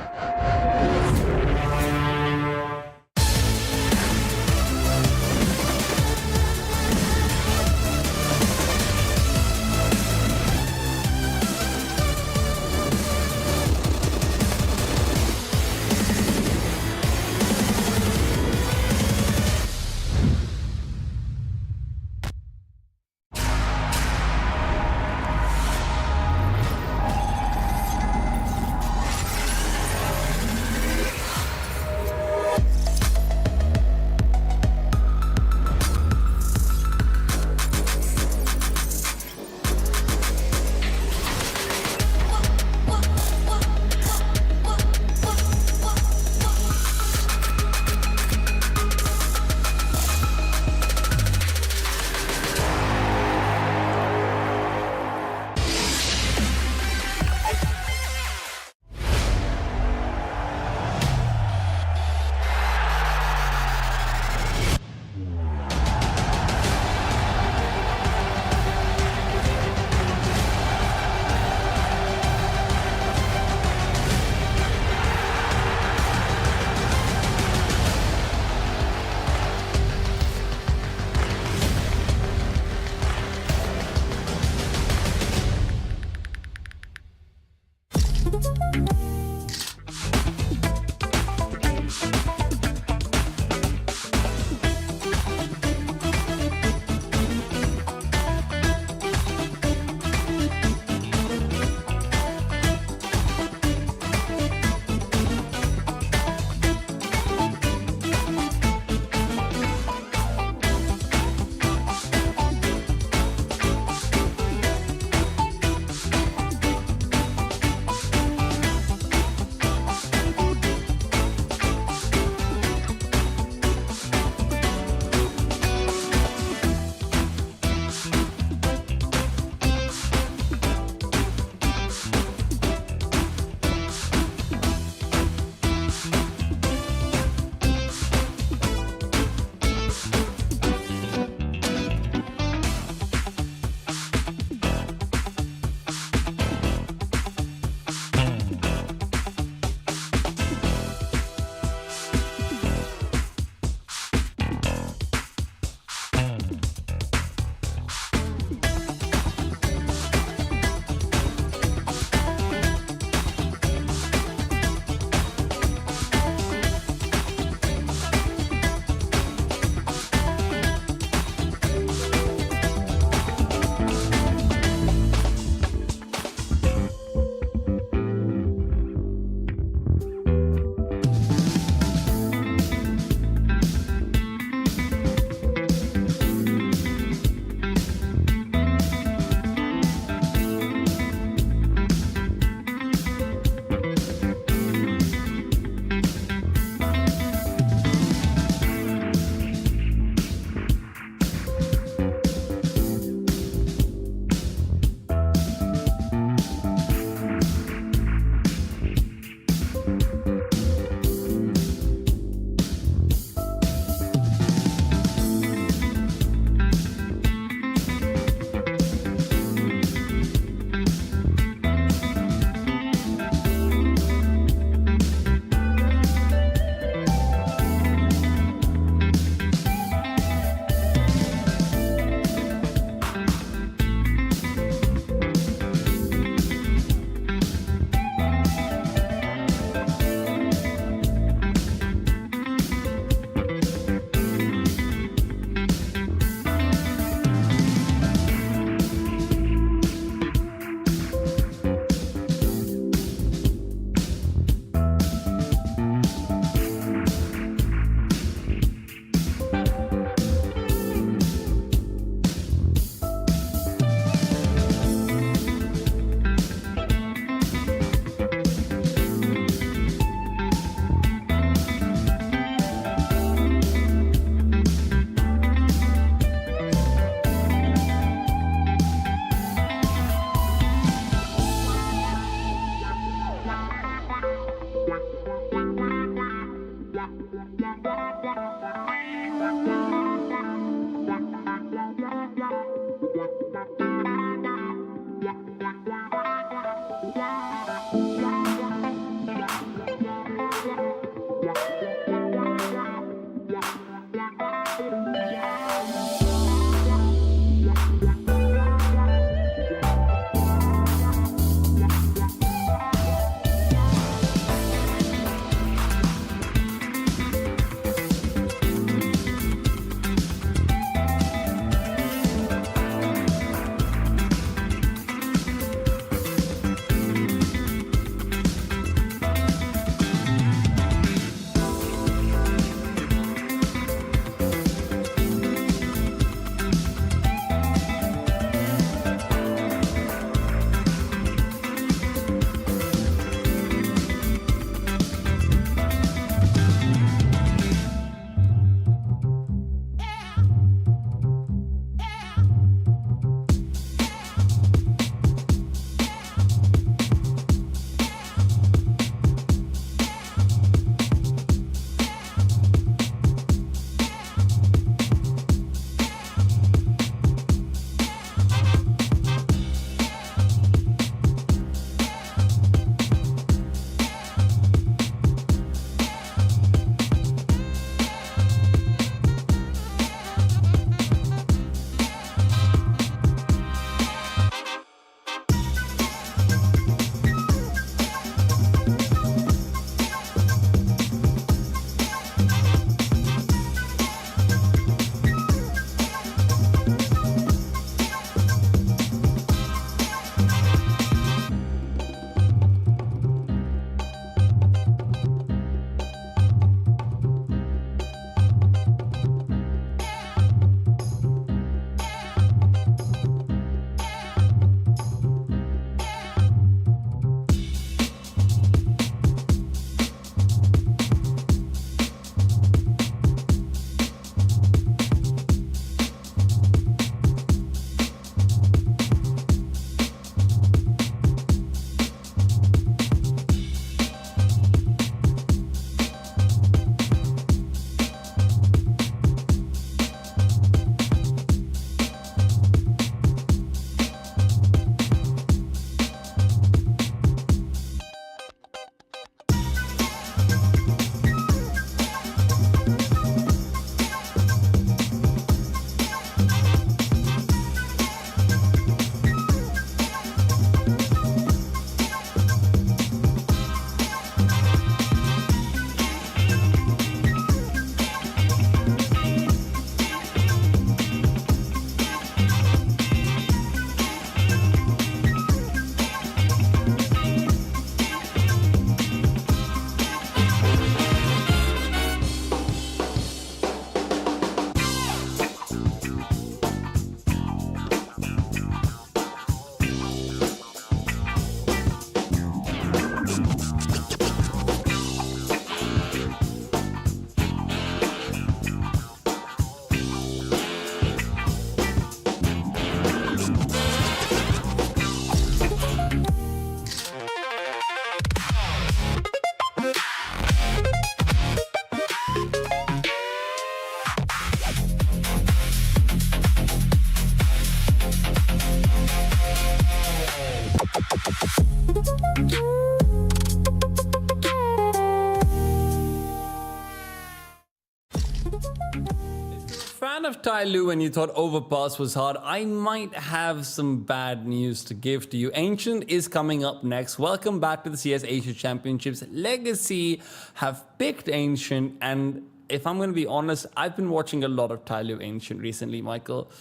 Speaker 3: Fan of TYLOO and you thought Overpass was hard, I might have some bad news to give to you. Ancient is coming up next. Welcome back to the CS Asia Championships. Legacy have picked Ancient, and if I'm going to be honest, I've been watching a lot of TYLOO Ancient recently, Michael.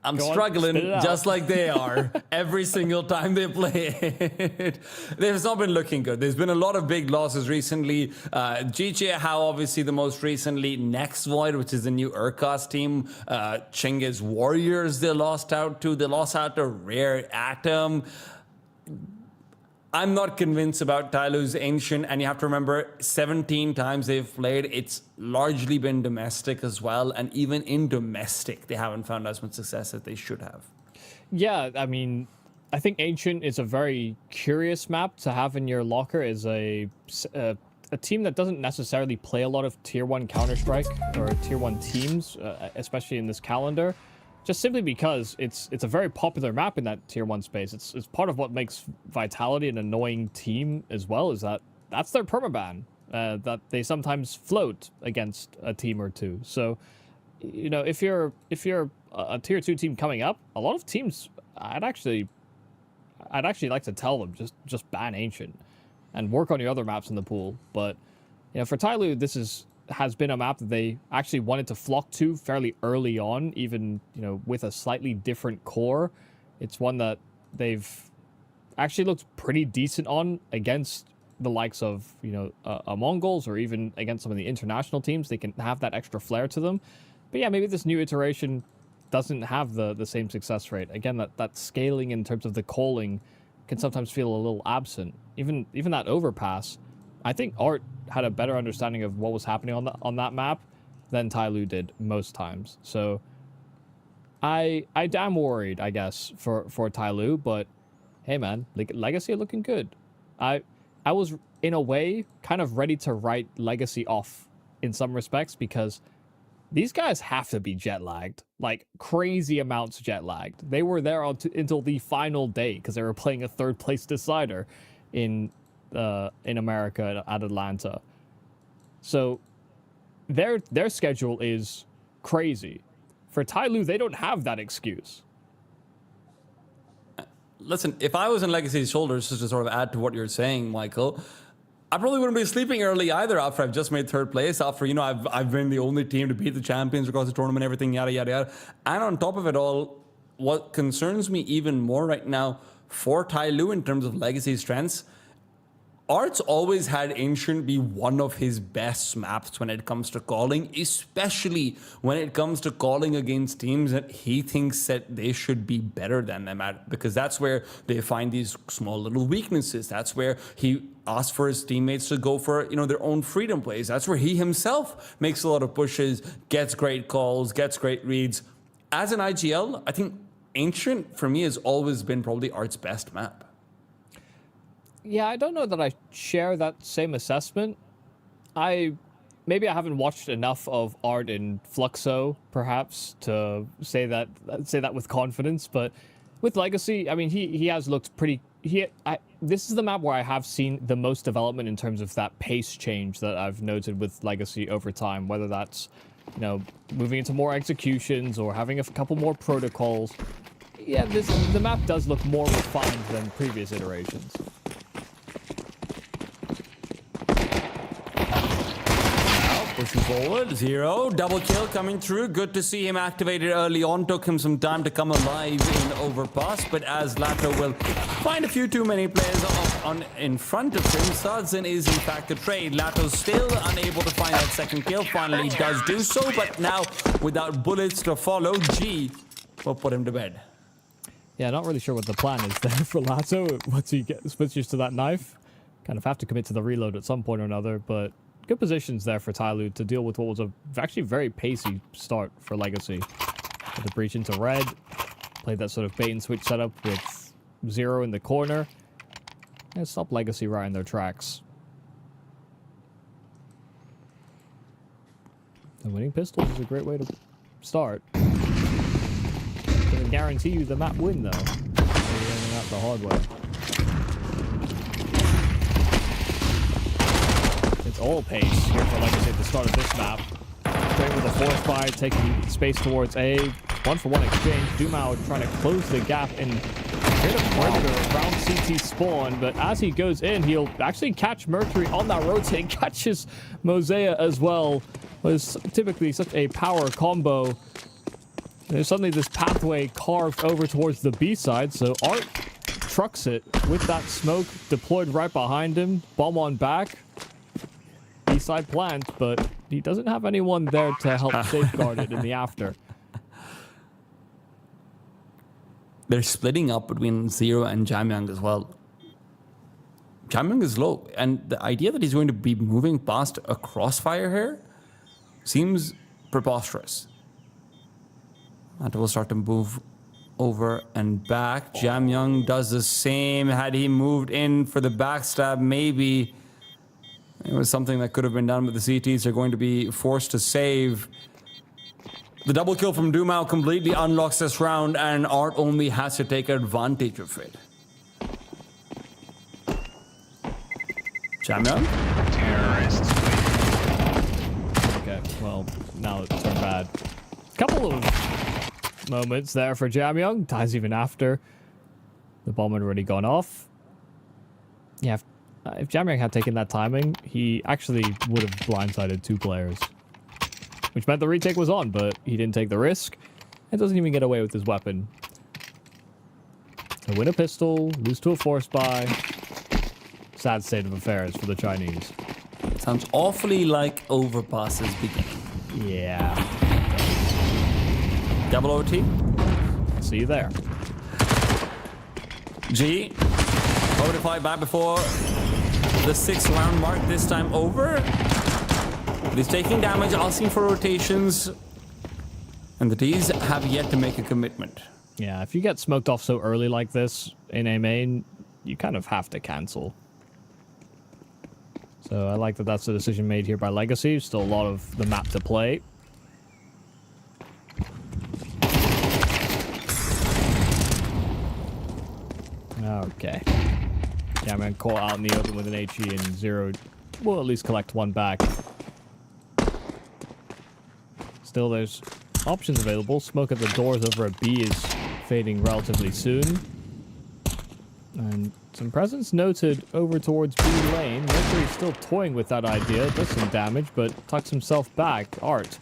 Speaker 3: I'm struggling just like they are every single time they play it. They've not been looking good. There's been a lot of big losses recently. GJ How, obviously, the most recently. Next Void, which is the new Urkas team. Chingiz Warriors, they lost out to. They lost out to Rare Atom. I'm not convinced about TYLOO's Ancient, and you have to remember 17 times they've played. It's largely been domestic as well, and even in domestic, they haven't found as much success as they should have.
Speaker 10: Yeah, I mean, I think Ancient is a very curious map to have in your locker as a team that doesn't necessarily play a lot of Tier 1 Counter-Strike or Tier 1 teams, especially in this calendar. Just simply because it's a very popular map in that Tier 1 space. It's part of what makes Vitality an annoying team as well, is that that's their permaban, that they sometimes float against a team or two. So, you know, if you're a Tier 2 team coming up, a lot of teams, I'd actually like to tell them, just ban Ancient and work on your other maps in the pool. But, you know, for TYLOO, this has been a map that they actually wanted to flock to fairly early on, even, you know, with a slightly different core. It's one that they've actually looked pretty decent on against the likes of, you know, a MongolZ, or even against some of the international teams. They can have that extra flair to them. But yeah, maybe this new iteration doesn't have the same success rate. Again, that scaling in terms of the calling can sometimes feel a little absent. Even that overpass, I think Art had a better understanding of what was happening on that map than TYLOO did most times. So I damn worried, I guess, for TYLOO, but hey man, Legacy are looking good. I was in a way kind of ready to write Legacy off in some respects, because these guys have to be jet lagged, like crazy amounts jet lagged. They were there until the final day because they were playing a third place decider in America at Atlanta. So their schedule is crazy. For TYLOO, they don't have that excuse.
Speaker 3: Listen, if I was in Legacy's shoulders, just to sort of add to what you're saying, Michael, I probably wouldn't be sleeping early either after I've just made third place, after, you know, I've been the only team to beat the champions across the tournament, everything, yada, yada, yada. And on top of it all, what concerns me even more right now for TYLOO in terms of Legacy strengths, Art's always had Ancient be one of his best maps when it comes to calling, especially when it comes to calling against teams that he thinks that they should be better than them at, because that's where they find these small little weaknesses. That's where he asks for his teammates to go for, you know, their own freedom plays. That's where he himself makes a lot of pushes, gets great calls, gets great reads. As an IGL, I think Ancient, for me, has always been probably Art's best map.
Speaker 10: Yeah, I don't know that I share that same assessment. Maybe I haven't watched enough of Art in Fluxo, perhaps, to say that with confidence. But with Legacy, I mean, he has looked pretty. This is the map where I have seen the most development in terms of that pace change that I've noted with Legacy over time. Whether that's, you know, moving into more executions or having a couple more protocols. Yeah, the map does look more refined than previous iterations.
Speaker 3: Pushing forward, 0. Double kill coming through. Good to see him activated early on. Took him some time to come alive in Overpass, but as Lato will find a few too many players in front of him, Sardzen is in fact a trade. Lato still unable to find that second kill. Finally does do so, but now without bullets to follow, G will put him to bed.
Speaker 10: Yeah, not really sure what the plan is there for Lato once he switches to that knife. Kind of have to commit to the reload at some point or another, but good positions there for TYLOO to deal with what was actually very pacey start for Legacy. With the breach into red, played that sort of bait and switch setup with 0 in the corner, and stop Legacy right in their tracks. The winning pistols is a great way to start. Doesn't guarantee you the map win though. You're learning that the hard way. all pace here for Legacy at the start of this map. Straight with a force fire, taking space towards A. 1-for-1 exchange. DoMao trying to close the gap and get a perimeter around CT spawn, but as he goes in, he'll actually catch Mercury on that rotate, catches MOUZ as well. Was typically such a power combo. There's suddenly this pathway carved over towards the B side, so Art trucks it with that smoke deployed right behind him. Bomb on back. B side plant, but he doesn't have anyone there to help safeguard it in the after.
Speaker 3: They're splitting up between Zero and Jamyang as well. Jamyang is low, and the idea that he's going to be moving past a crossfire here seems preposterous. And will start to move over and back. Jamyang does the same. Had he moved in for the backstab, maybe it was something that could have been done, but the CTs are going to be forced to save. The double kill from DoMao completely unlocks this round, and Art only has to take advantage of it. Jamyang?
Speaker 12: Terrorists win.
Speaker 10: Okay, well, now it's turned bad. Couple of moments there for Jamyang. Dies even after the bomb had already gone off. Yeah, if Jamyang had taken that timing, he actually would have blindsided 2 players. Which meant the retake was on, but he didn't take the risk. And doesn't even get away with his weapon. So win a pistol, lose to a force buy. Sad state of affairs for the Chinese.
Speaker 3: Sounds awfully like overpasses beginning.
Speaker 10: Yeah.
Speaker 3: Double OT?
Speaker 10: See you there.
Speaker 3: G. Over to fight back before the 6th round mark, this time over. He's taking damage, asking for rotations, and the D's have yet to make a commitment.
Speaker 10: Yeah, if you get smoked off so early like this in a main, you kind of have to cancel. So I like that that's the decision made here by Legacy. Still a lot of the map to play. Okay. Jamyang caught out in the open with an HE, and Zero will at least collect one back. Still, there's options available. Smoke at the doors over at B is fading relatively soon. And some presence noted over towards B lane. Mercury's still toying with that idea. Does some damage, but tucks himself back. Art.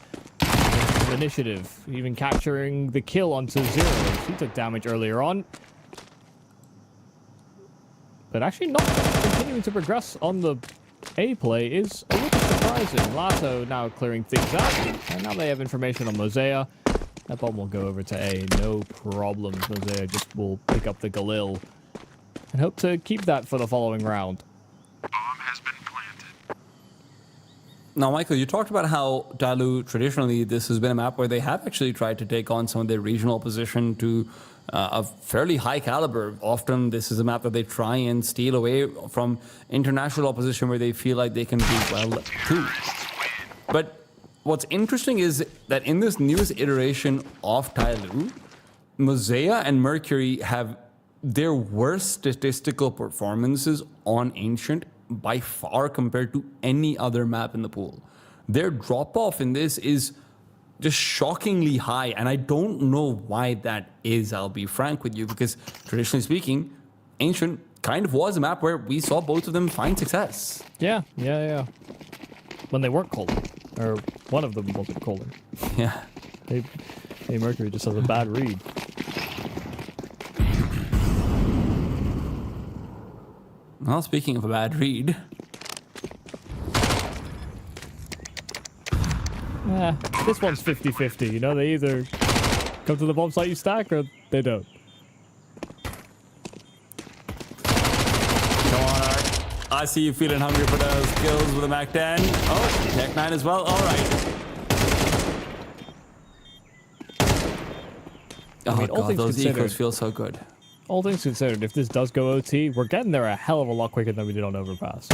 Speaker 10: Initiative. Even capturing the kill onto Zero. He took damage earlier on. But actually not continuing to progress on the A play is a little surprising. Lato now clearing things out, and now they have information on MOUZ. That bomb will go over to A, no problems. MOUZ just will pick up the Galil and hope to keep that for the following round.
Speaker 12: Bomb has been planted.
Speaker 3: Now, Michael, you talked about how TYLOO, traditionally, this has been a map where they have actually tried to take on some of their regional opposition to a fairly high caliber. Often, this is a map that they try and steal away from international opposition where they feel like they can do well too. But what's interesting is that in this newest iteration of TYLOO, MOUZ and Mercury have their worst statistical performances on Ancient by far compared to any other map in the pool. Their drop-off in this is just shockingly high, and I don't know why that is, I'll be frank with you, because traditionally speaking, Ancient kind of was a map where we saw both of them find success.
Speaker 10: Yeah. When they weren't calling, or one of them wasn't calling.
Speaker 3: Yeah.
Speaker 10: Hey, Mercury just has a bad read.
Speaker 3: Well, speaking of a bad read,
Speaker 10: yeah, this one's 50-50, you know, they either come to the bomb site you stack or they don't.
Speaker 3: Come on, Art. I see you feeling hungry for those kills with a Mac 10. Oh, Tech 9 as well. All right.
Speaker 10: I mean,
Speaker 3: God, those ecos feel so good.
Speaker 10: All things considered, if this does go OT, we're getting there a hell of a lot quicker than we did on Overpass.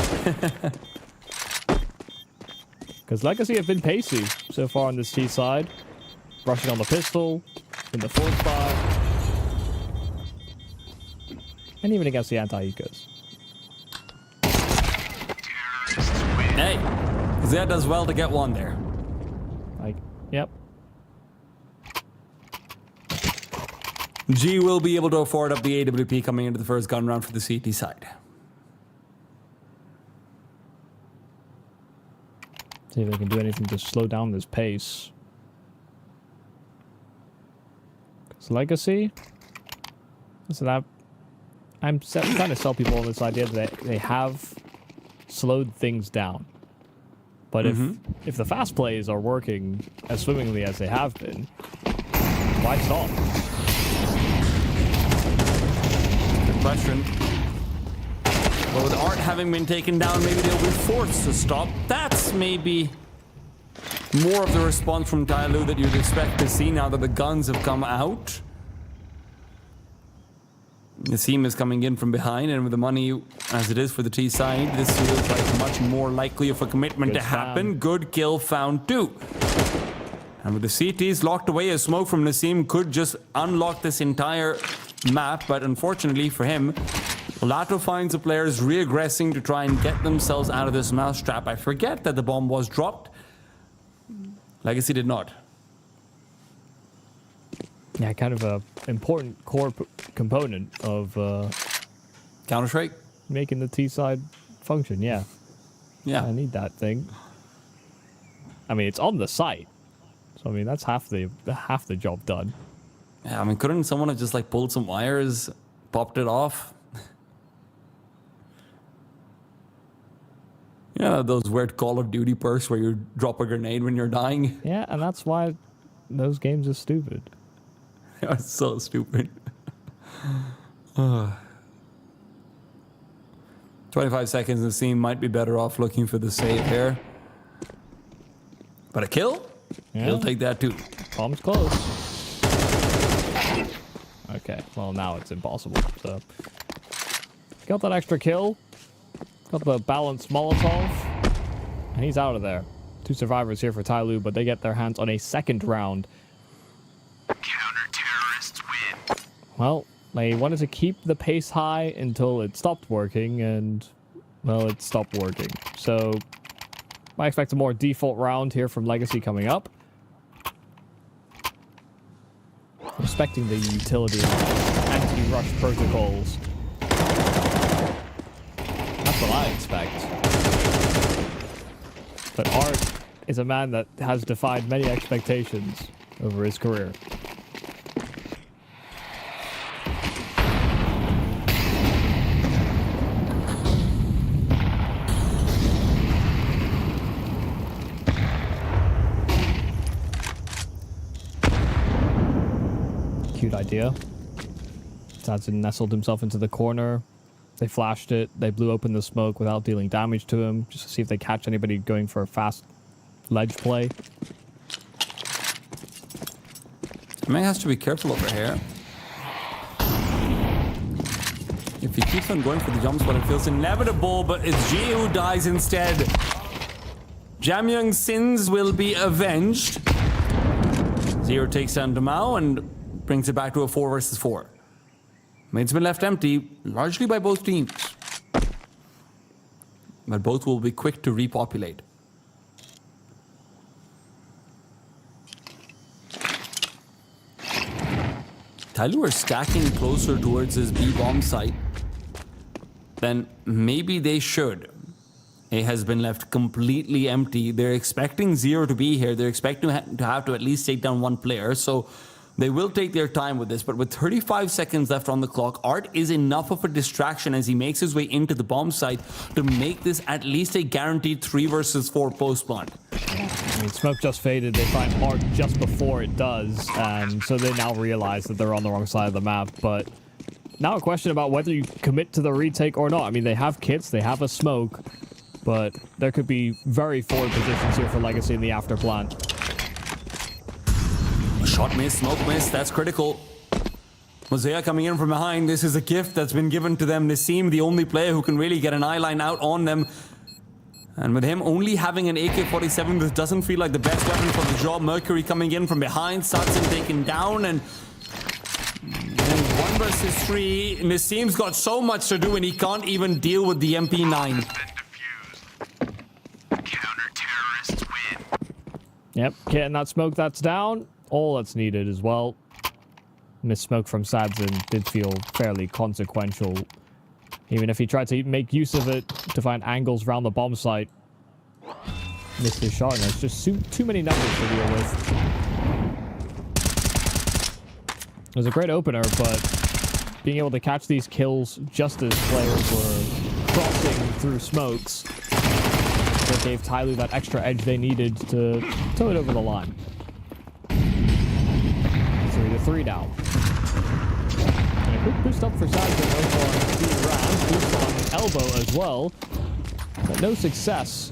Speaker 10: Because Legacy have been pacey so far on this T side. Rushing on the pistol, in the force fire, and even against the anti-ecos.
Speaker 3: Hey, Zed does well to get one there.
Speaker 10: Like, yep.
Speaker 3: G will be able to afford up the AWP coming into the first gun round for the CT side.
Speaker 10: See if they can do anything to slow down this pace. It's Legacy. Listen, I'm trying to sell people on this idea that they have slowed things down. But if the fast plays are working as swimmingly as they have been, why stop?
Speaker 3: Good question. But with Art having been taken down, maybe they'll be forced to stop. That's maybe more of the response from Tailoo that you'd expect to see now that the guns have come out. Nassim is coming in from behind, and with the money as it is for the T side, this feels like much more likely of a commitment to happen. Good kill found too. And with the CTs locked away, a smoke from Nassim could just unlock this entire map, but unfortunately for him, Lato finds the players reaggressing to try and get themselves out of this mouse trap. I forget that the bomb was dropped. Legacy did not.
Speaker 10: Yeah, kind of a important core component of
Speaker 3: Counter-Strike?
Speaker 10: Making the T side function, yeah.
Speaker 3: Yeah.
Speaker 10: I need that thing. I mean, it's on the site. So I mean that's half the job done.
Speaker 3: Yeah, I mean, couldn't someone have just like pulled some wires, popped it off? You know, those weird Call of Duty perks where you drop a grenade when you're dying?
Speaker 10: Yeah, and that's why those games are stupid.
Speaker 3: They are so stupid. 25 seconds, the team might be better off looking for the save here. But a kill?
Speaker 10: Yeah.
Speaker 3: He'll take that too.
Speaker 10: Bomb's close. Okay, well now it's impossible. So got that extra kill. Got the balanced Molotov. And he's out of there. 2 survivors here for Tailoo, but they get their hands on a second round.
Speaker 12: Counter-terrorists win.
Speaker 10: Well, they wanted to keep the pace high until it stopped working, and, well, it stopped working. So, I expect a more default round here from Legacy coming up. Respecting the utility of anti-rush protocols. That's what I expect. But Art is a man that has defied many expectations over his career. Cute idea. Tadson nestled himself into the corner. They flashed it. They blew open the smoke without dealing damage to him, just to see if they catch anybody going for a fast ledge play.
Speaker 3: Man has to be careful over here. If he keeps on going for the jump spot, it feels inevitable, but it's G who dies instead. Jamyoung's sins will be avenged. Zero takes down Damao and brings it back to a 4 versus 4. Mid's been left empty, largely by both teams. But both will be quick to repopulate. Tailoo are stacking closer towards his B-bomb site. Then maybe they should. A has been left completely empty. They're expecting Zero to be here. They're expecting to have to at least take down one player. So they will take their time with this, but with 35 seconds left on the clock, Art is enough of a distraction as he makes his way into the bomb site to make this at least a guaranteed 3 versus 4 post-plant.
Speaker 10: I mean, smoke just faded. They find Art just before it does, and so they now realize that they're on the wrong side of the map. But now a question about whether you commit to the retake or not. I mean, they have kits, they have a smoke, but there could be very forward positions here for Legacy in the after plant.
Speaker 3: Shot miss, smoke miss, that's critical. Mosaic coming in from behind. This is a gift that's been given to them. Nassim, the only player who can really get an eye line out on them. And with him only having an AK-47, this doesn't feel like the best weapon for the job. Mercury coming in from behind, Satsin taken down, and 1 versus 3. Nassim's got so much to do and he can't even deal with the MP9.
Speaker 10: Yep, getting that smoke that's down. All that's needed as well. Missed smoke from Sadzin did feel fairly consequential. Even if he tried to make use of it to find angles around the bomb site. Missed his shot, and there's just too many numbers to deal with. It was a great opener, but being able to catch these kills just as players were crossing through smokes that gave TYLOO that extra edge they needed to tow it over the line. 3-3 now. And a quick boost up for Sadzin over on the round. Boost on elbow as well. But no success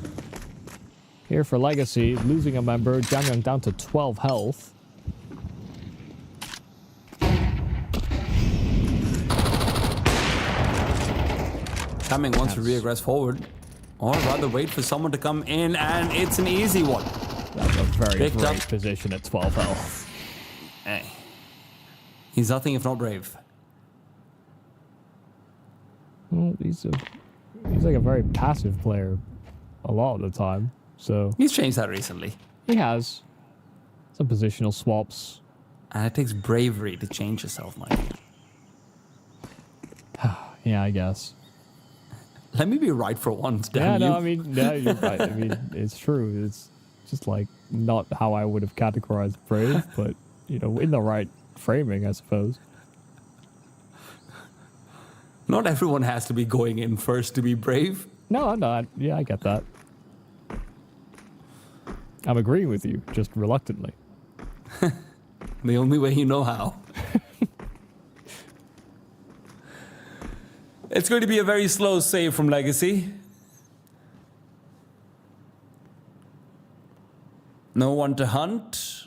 Speaker 10: here for Legacy. Losing a member. Jamyang down to 12 health.
Speaker 3: Coming wants to regress forward, or rather wait for someone to come in, and it's an easy one.
Speaker 10: That's a very brave position at 12 health.
Speaker 3: Hey. He's nothing if not brave.
Speaker 10: Well, he's like a very passive player a lot of the time, so...
Speaker 3: He's changed that recently.
Speaker 10: He has. Some positional swaps.
Speaker 3: And it takes bravery to change yourself, Mike.
Speaker 10: Yeah, I guess.
Speaker 3: Let me be right for once, damn
Speaker 10: yeah,
Speaker 3: you.
Speaker 10: No, I mean, yeah, you're right. I mean, it's true. It's just like not how I would have categorized brave, but, you know, in the right framing, I suppose.
Speaker 3: Not everyone has to be going in first to be brave.
Speaker 10: No, I'm not. Yeah, I get that. I'm agreeing with you, just reluctantly.
Speaker 3: The only way you know how. It's going to be a very slow save from Legacy. No one to hunt.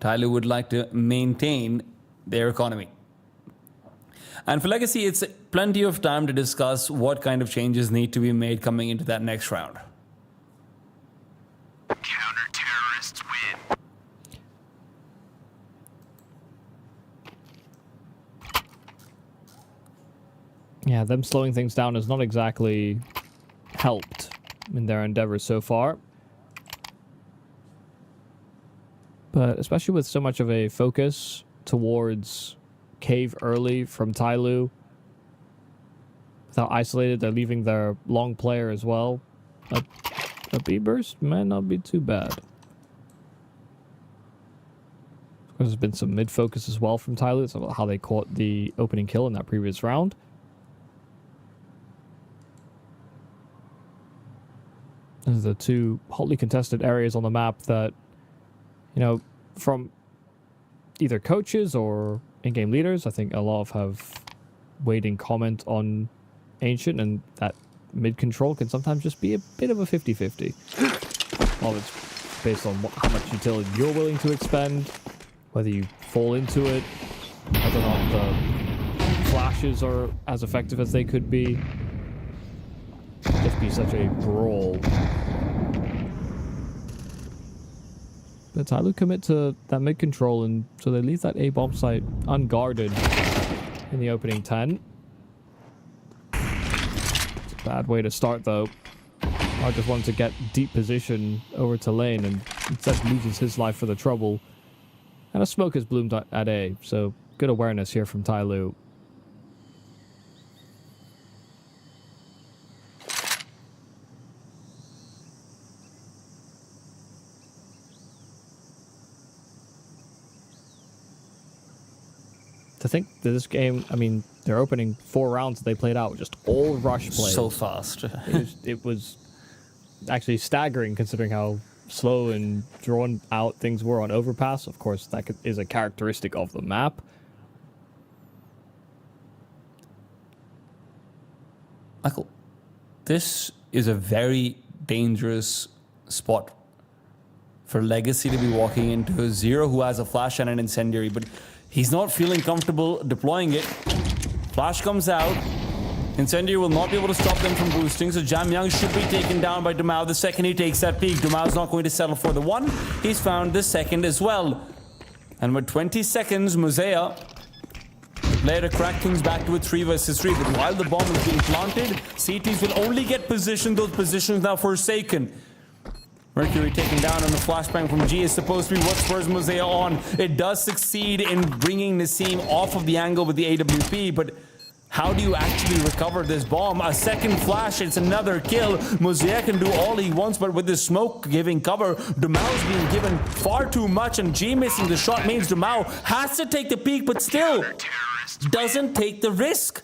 Speaker 3: TYLOO would like to maintain their economy. And for Legacy, it's plenty of time to discuss what kind of changes need to be made coming into that next round.
Speaker 12: Counter-terrorists win.
Speaker 10: Yeah, them slowing things down has not exactly helped in their endeavors so far. But especially with so much of a focus towards cave early from TYLOO. Without isolated, they're leaving their long player as well. A B burst might not be too bad. There's been some mid focus as well from TYLOO. It's about how they caught the opening kill in that previous round. Those are the two hotly contested areas on the map that, you know, from either coaches or in-game leaders, I think a lot of have weighed in comment on Ancient, and that mid-control can sometimes just be a bit of a 50-50. All of it's based on how much utility you're willing to expend, whether you fall into it, whether or not the flashes are as effective as they could be. It'd just be such a brawl. But TYLOO commit to that mid control, and so they leave that A bomb site unguarded in the opening 10. It's a bad way to start though. I just wanted to get deep position over to lane, and instead loses his life for the trouble. And a smoke has bloomed at A, so good awareness here from TYLOO. To think that this game, I mean, their opening 4 rounds they played out, just all rush plays.
Speaker 3: So fast.
Speaker 10: It was actually staggering considering how slow and drawn out things were on Overpass. Of course, that is a characteristic of the map.
Speaker 3: Michael, this is a very dangerous spot for Legacy to be walking into. Zero, who has a flash and an incendiary, but he's not feeling comfortable deploying it. Flash comes out. Incendiary will not be able to stop them from boosting, so Jamyang should be taken down by MOUZ the second he takes that peek. MOUZ not going to settle for the 1. He's found the second as well. And with 20 seconds, Mosea Later, crack things back to a 3 versus 3. But while the bomb is being planted, CTs will only get positioned. Those positions now forsaken. Mercury taken down on the flashbang from G is supposed to be what spurs MOUZ on. It does succeed in bringing Nassim off of the angle with the AWP, but how do you actually recover this bomb? A second flash, it's another kill. MOUZ can do all he wants, but with the smoke giving cover, MOUZ being given far too much, and G missing the shot means MOUZ has to take the peak, but still doesn't take the risk.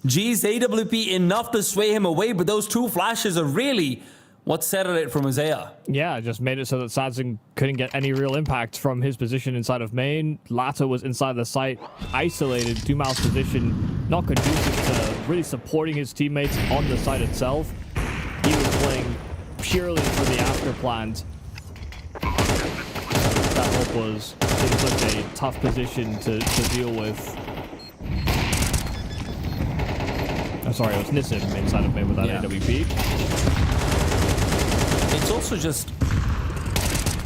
Speaker 3: G's AWP enough to sway him away, but those 2 flashes are really what settled it for MOUZ.
Speaker 10: Yeah, it just made it so that Sazin couldn't get any real impact from his position inside of main. Lato was inside the site, isolated. MOUZ's position not conducive to really supporting his teammates on the site itself. He was playing purely for the after plans. That hope was in such a tough position to deal with. I'm sorry, it was Nissim inside of main with that AWP.
Speaker 3: It's also just...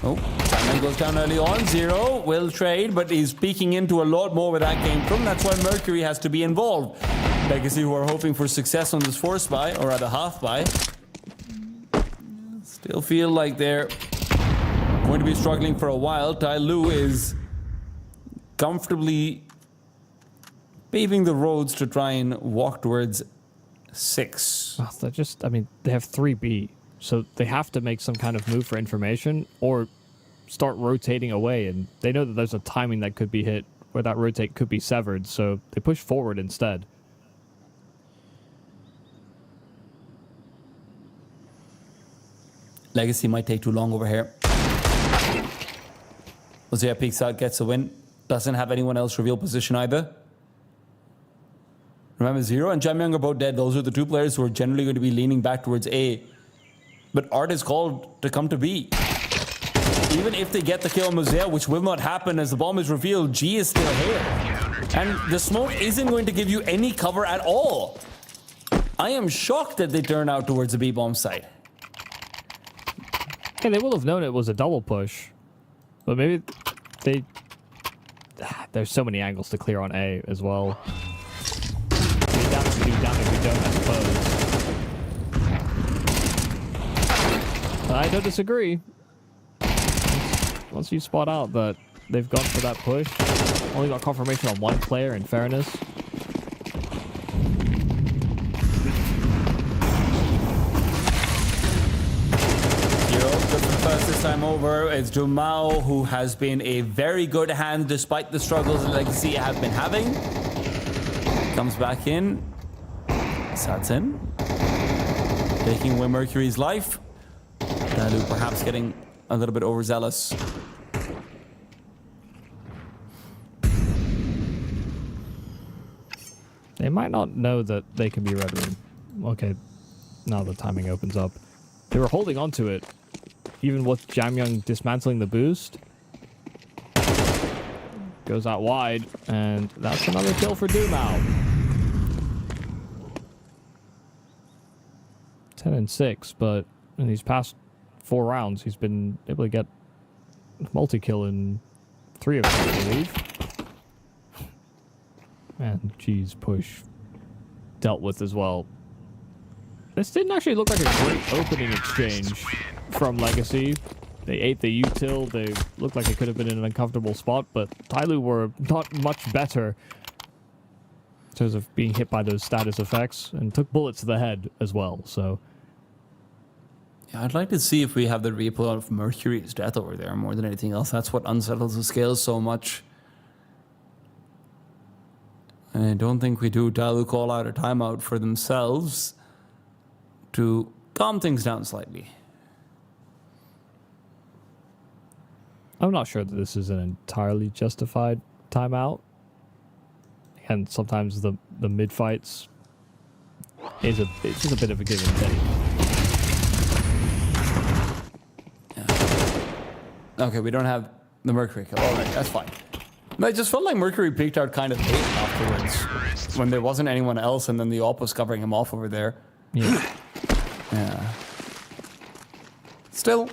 Speaker 3: Oh, Simon goes down early on. 0 will trade, but he's peeking into a lot more where that came from. That's why Mercury has to be involved. Legacy, who are hoping for success on this force buy, or rather half buy, still feel like they're going to be struggling for a while. TYLOO is comfortably paving the roads to try and walk towards 6.
Speaker 10: Oh, they're just, I mean, they have 3B. So they have to make some kind of move for information or start rotating away. And they know that there's a timing that could be hit where that rotate could be severed. So they push forward instead.
Speaker 3: Legacy might take too long over here. Ozia peeks out, gets a win. Doesn't have anyone else reveal position either. Remember, 0 and Jamyang are both dead. Those are the 2 players who are generally going to be leaning back towards A. But Art is called to come to B. Even if they get the kill on MOUZ, which will not happen as the bomb is revealed, G is still here. And the smoke isn't going to give you any cover at all. I am shocked that they turn out towards the B bomb site.
Speaker 10: Okay, they will have known it was a double push. But maybe they... There's so many angles to clear on A as well. We down if we do, down if we don't, I suppose. I don't disagree. Once you spot out that they've gone for that push, only got confirmation on 1 player, in fairness.
Speaker 3: First this time over, it's Dumao, who has been a very good hand despite the struggles Legacy have been having. Comes back in. Satsin. Taking away Mercury's life. Tailoo perhaps getting a little bit overzealous.
Speaker 10: They might not know that they can be Red Room. Okay, now the timing opens up. They were holding on to it, even with Jamyang dismantling the boost. Goes out wide, and that's another kill for Dumao. 10 and 6, but in these past 4 rounds, he's been able to get multi-kill in 3 of them, I believe. And G's push dealt with as well. This didn't actually look like a great opening exchange from Legacy. They ate the util. They looked like they could have been in an uncomfortable spot, but TYLOO were not much better in terms of being hit by those status effects and took bullets to the head as well, so...
Speaker 3: Yeah, I'd like to see if we have the replay of Mercury's death over there more than anything else. That's what unsettles the scales so much. And I don't think we do. TYLOO call out a timeout for themselves to calm things down slightly.
Speaker 10: I'm not sure that this is an entirely justified timeout. And sometimes the mid fights it's just a bit of a give and take.
Speaker 3: Yeah. Okay, we don't have the Mercury kill. All right, that's fine. I just felt like Mercury peeked out kind of late afterwards when there wasn't anyone else, and then the op was covering him off over there. Yeah. Yeah. Still,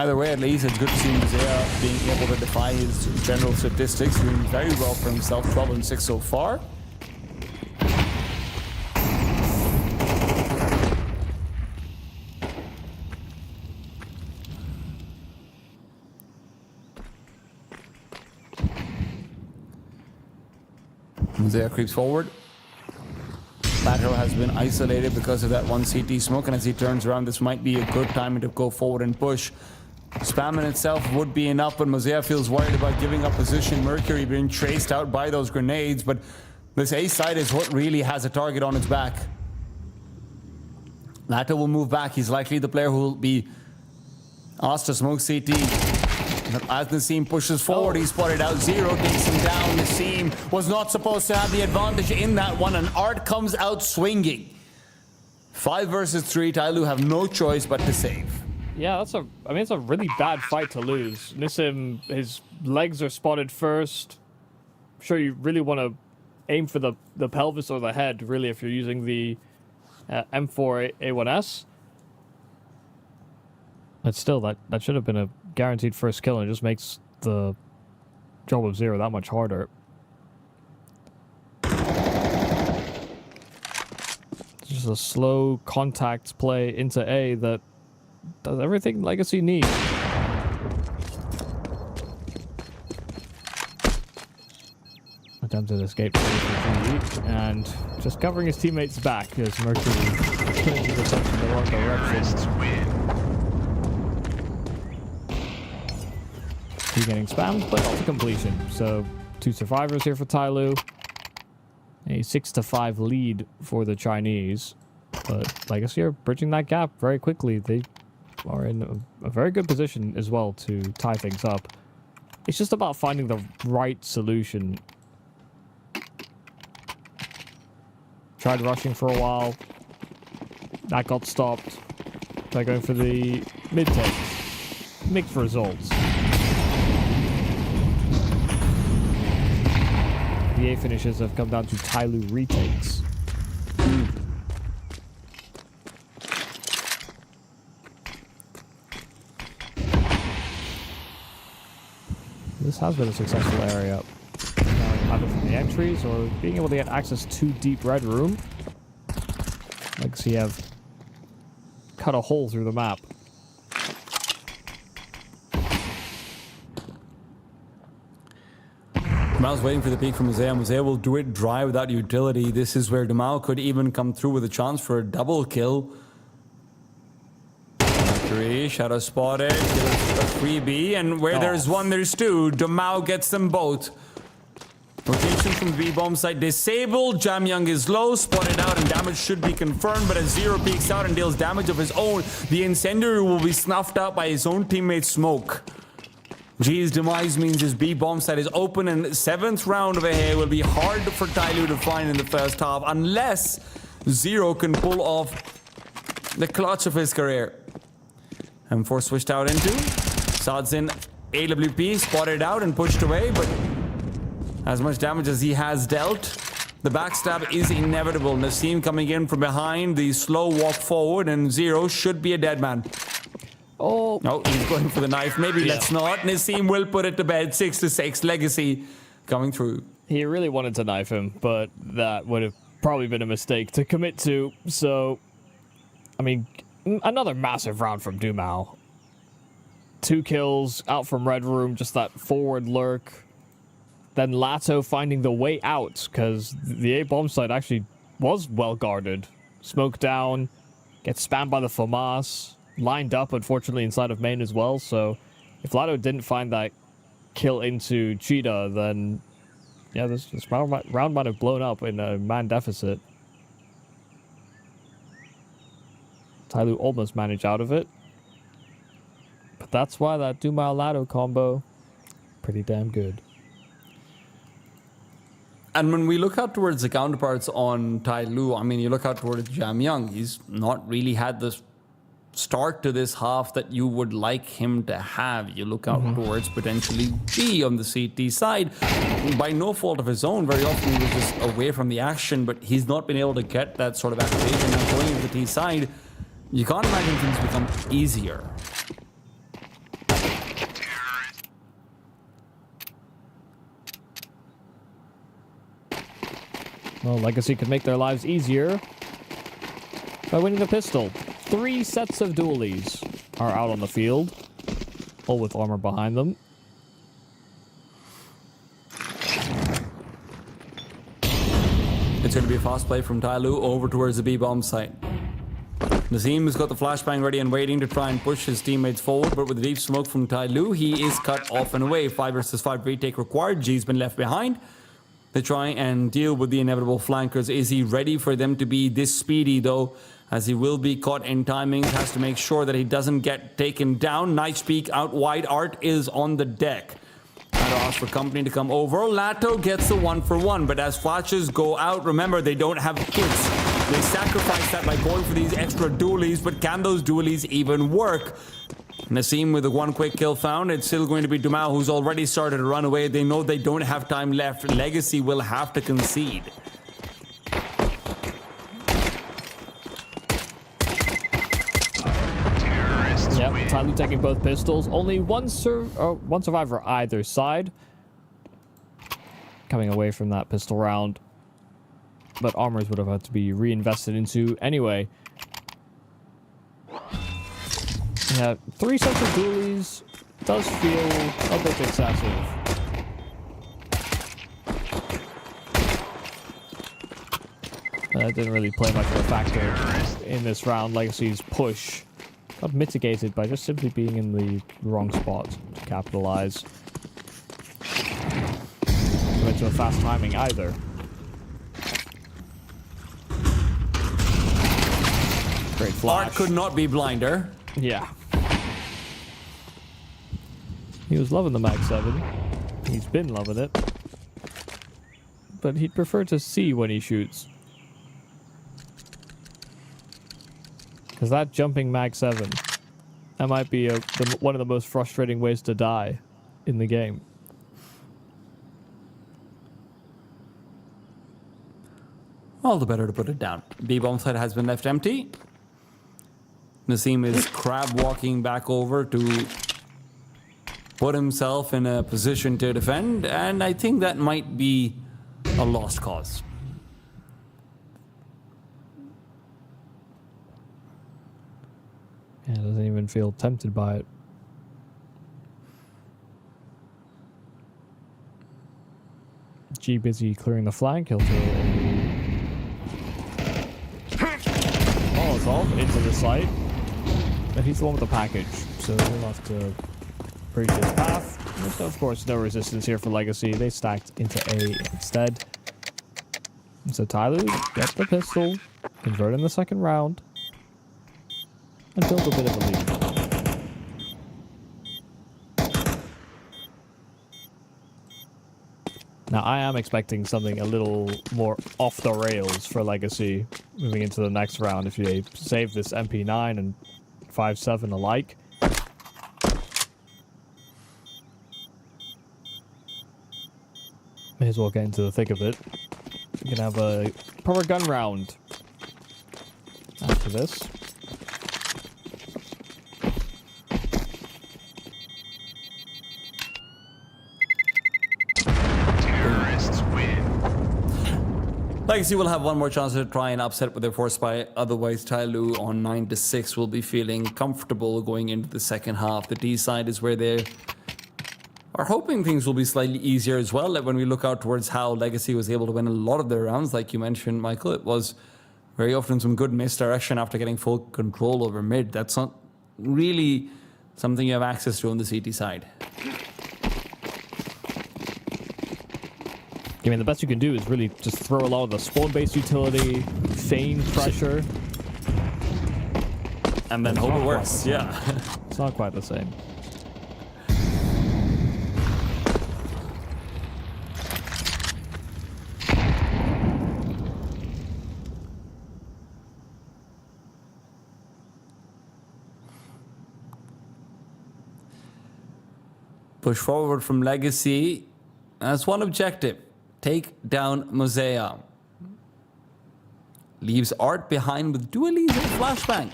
Speaker 11: Either way, at least it's good to see MOUZ being able to defy his general statistics, doing very well for himself, 12 and 6 so far. MOUZ creeps forward. Lateral has been isolated because of that one CT smoke, and as he turns around, this might be a good time to go forward and push. Spam in itself would be enough, but MOUZ feels worried about giving up position. Mercury being traced out by those grenades, but this A side is what really has a target on its back. Lateral will move back. He's likely the player who will be asked to smoke CT. As Naseem pushes forward, he spotted out Zero, takes him down. Naseem was not supposed to have the advantage in that one, and Art comes out swinging. 5 versus 3, Tailoo have no choice but to save.
Speaker 10: Yeah, it's a really bad fight to lose. Naseem, his legs are spotted first. I'm sure you really want to aim for the pelvis or the head, really, if you're using the M4A1S. But still, that should have been a guaranteed first kill, and it just makes the job of Zero that much harder. Just a slow contact play into A that does everything Legacy needs. Attempted escape and just covering his teammates back as Mercury turns his attention in the wrong direction. He's getting spammed, but not to completion. So 2 survivors here for Tailoo. A 6-5 lead for the Chinese. But Legacy are bridging that gap very quickly. They are in a very good position as well to tie things up. It's just about finding the right solution. Tried rushing for a while. That got stopped. They're going for the mid-takes. Mixed results. The A finishes have come down to Tailoo retakes. This has been a successful area. Either from the entries or being able to get access to deep red room. Legacy have cut a hole through the map.
Speaker 11: MOUZ waiting for the peek from MOUZ. MOUZ will do it dry without utility. This is where Demao could even come through with a chance for a double kill. Mercury, shadow spotted, kills a freebie, and where there's one, there's two. Demao gets them both. Rotation from the B-bomb side disabled. Jamyoung is low, spotted out, and damage should be confirmed, but as Zero peeks out and deals damage of his own, the incendiary will be snuffed out by his own teammate Smoke. G's demise means his B-bomb side is open, and 7th round of a hair will be hard for Tailoo to find in the first half unless Zero can pull off the clutch of his career. M4 switched out into. Sadzin AWP spotted out and pushed away, but as much damage as he has dealt, the backstab is inevitable. Naseem coming in from behind, the slow walk forward, and Zero should be a dead man.
Speaker 10: Oh,
Speaker 11: no, he's going for the knife. Maybe let's not. Naseem will put it to bed. 6-6. Legacy coming through.
Speaker 10: He really wanted to knife him, but that would have probably been a mistake to commit to. So, I mean, another massive round from Dumao. 2 kills out from Red Room, just that forward lurk. Then Lato finding the way out, because the A-bomb site actually was well guarded. Smoke down, gets spammed by the FAMAS. Lined up, unfortunately, inside of main as well. So if Lato didn't find that kill into Cheetah, then yeah, this round might have blown up in a man deficit. Tailoo almost managed out of it. But that's why that Dumao Lato combo, pretty damn good.
Speaker 11: And when we look out towards the counterparts on Tailoo, I mean, you look out towards Jamyoung, he's not really had this start to this half that you would like him to have. You look out towards potentially G on the CT side. By no fault of his own, very often he was just away from the action, but he's not been able to get that sort of activation. Now going to the T side, you can't imagine things become easier.
Speaker 10: Well, Legacy could make their lives easier by winning the pistol. 3 sets of dualies are out on the field, all with armor behind them.
Speaker 3: It's going to be a fast play from Tailoo over towards the B-bomb site. Nazim has got the flashbang ready and waiting to try and push his teammates forward, but with the deep smoke from Tailoo, he is cut off and away. 5 versus 5 retake required. G's been left behind to try and deal with the inevitable flankers. Is he ready for them to be this speedy, though? As he will be caught in timings, has to make sure that he doesn't get taken down. Nice peek out wide. Art is on the deck. Lato asks for company to come over. Lato gets the 1-for-1, but as flashes go out, remember, they don't have kits. They sacrifice that by going for these extra dualies, but can those dualies even work? Nassim with the 1 quick kill found. It's still going to be Dumao, who's already started to run away. They know they don't have time left. Legacy will have to concede.
Speaker 10: Yep, Tailoo taking both pistols. Only one survivor either side. Coming away from that pistol round. But armors would have had to be reinvested into anyway. Yeah, 3 sets of dualies does feel a bit excessive. That didn't really play much of a factor in this round. Legacy's push got mitigated by just simply being in the wrong spot to capitalize. Not into a fast timing either. Great flash.
Speaker 3: Art could not be blinder.
Speaker 10: Yeah. He was loving the Mag 7. He's been loving it. But he'd prefer to see when he shoots. Because that jumping Mag 7, that might be one of the most frustrating ways to die in the game.
Speaker 3: All the better to put it down. B-bomb site has been left empty. Nassim is crab walking back over to put himself in a position to defend, and I think that might be a lost cause.
Speaker 10: Yeah, doesn't even feel tempted by it. G busy clearing the flank. He'll Molotov into the site. But he's the one with the package, so he'll have to breach his path. There's, of course, no resistance here for Legacy. They stacked into A instead. So Tailoo gets the pistol, convert in the second round, and build a bit of a lead. Now, I am expecting something a little more off the rails for Legacy moving into the next round if you save this MP9 and 5.7 alike. May as well get into the thick of it. We can have a proper gun round after this.
Speaker 3: Legacy will have one more chance to try and upset with their force by. Otherwise, Tailoo on 9-6 will be feeling comfortable going into the second half. The D side is where they are hoping things will be slightly easier as well. Like when we look out towards how Legacy was able to win a lot of their rounds, like you mentioned, Michael, it was very often some good misdirection after getting full control over mid. That's not really something you have access to on the CT side.
Speaker 10: I mean, the best you can do is really just throw a lot of the spawn-based utility, feign pressure.
Speaker 3: And then hope it works, yeah.
Speaker 10: It's not quite the same.
Speaker 3: Push forward from Legacy. That's one objective. Take down MOUZ. Leaves Art behind with dualies and flashbang.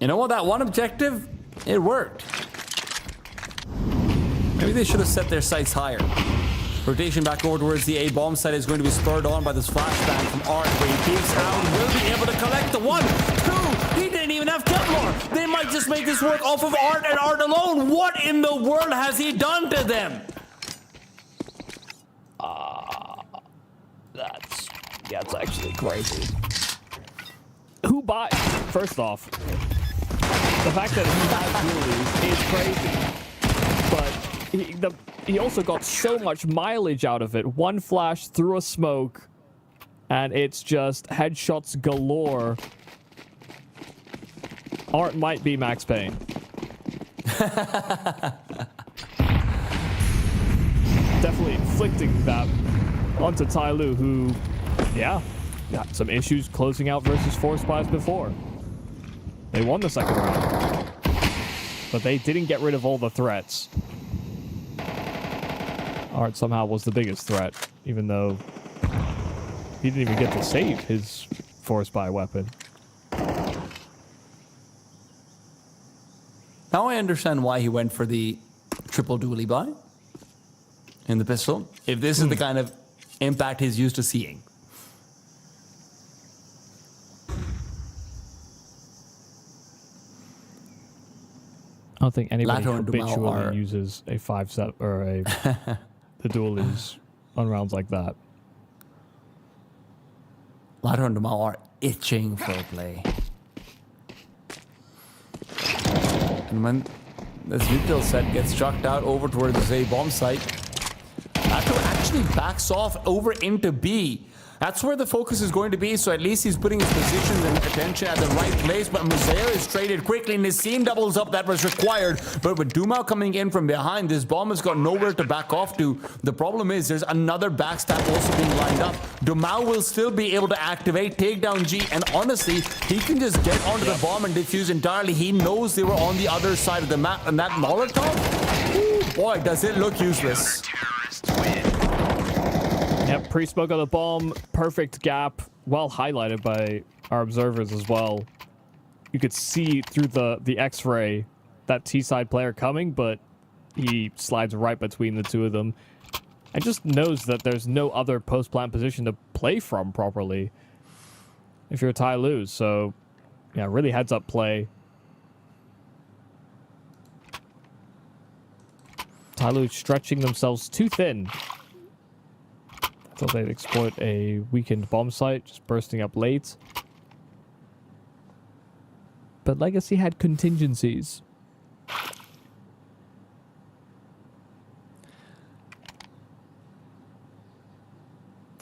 Speaker 3: You know what? That one objective, it worked. Maybe they should have set their sights higher. Rotation back over towards the A bomb site is going to be spurred on by this flashbang from Art, where he peeks out, will be able to collect the 1, 2. He didn't even have Kevlar. They might just make this work off of Art and Art alone. What in the world has he done to them?
Speaker 10: That's actually crazy. Who buys? First off, the fact that he has dualies is crazy, but he also got so much mileage out of it. One flash through a smoke, and it's just headshots galore. Art might be Max Payne. Definitely inflicting that onto TYLOO, who, yeah, got some issues closing out versus 4 spies before. They won the second round, but they didn't get rid of all the threats. Art somehow was the biggest threat, even though he didn't even get to save his 4 spy weapon.
Speaker 3: Now I understand why he went for the triple dually buy in the pistol. If this is the kind of impact he's used to seeing.
Speaker 10: I don't think anybody
Speaker 3: Lato and Dumao
Speaker 10: habitually
Speaker 3: are-
Speaker 10: uses a 5-7 or a the dualies on rounds like that.
Speaker 3: Lato and Dumao are itching for a play. And when this retail set gets chucked out over towards the A bomb site, Lato actually backs off over into B. That's where the focus is going to be, so at least he's putting his positions and attention at the right place. But MOUZ is traded quickly, and Nassim doubles up. That was required. But with Dumao coming in from behind, this bomb has got nowhere to back off to. The problem is there's another backstab also being lined up. Dumao will still be able to activate, take down G, and honestly, he can just get onto the bomb and defuse entirely. He knows they were on the other side of the map, and that Molotov, ooh, boy, does it look useless.
Speaker 10: Yep, pre-smoke of the bomb, perfect gap, well highlighted by our observers as well. You could see through the X-ray that T-side player coming, but he slides right between the two of them. And just knows that there's no other post-plant position to play from properly if you're TYLOO. So, yeah, really heads-up play. TYLOO stretching themselves too thin. Thought they'd exploit a weakened bomb site, just bursting up late. But Legacy had contingencies.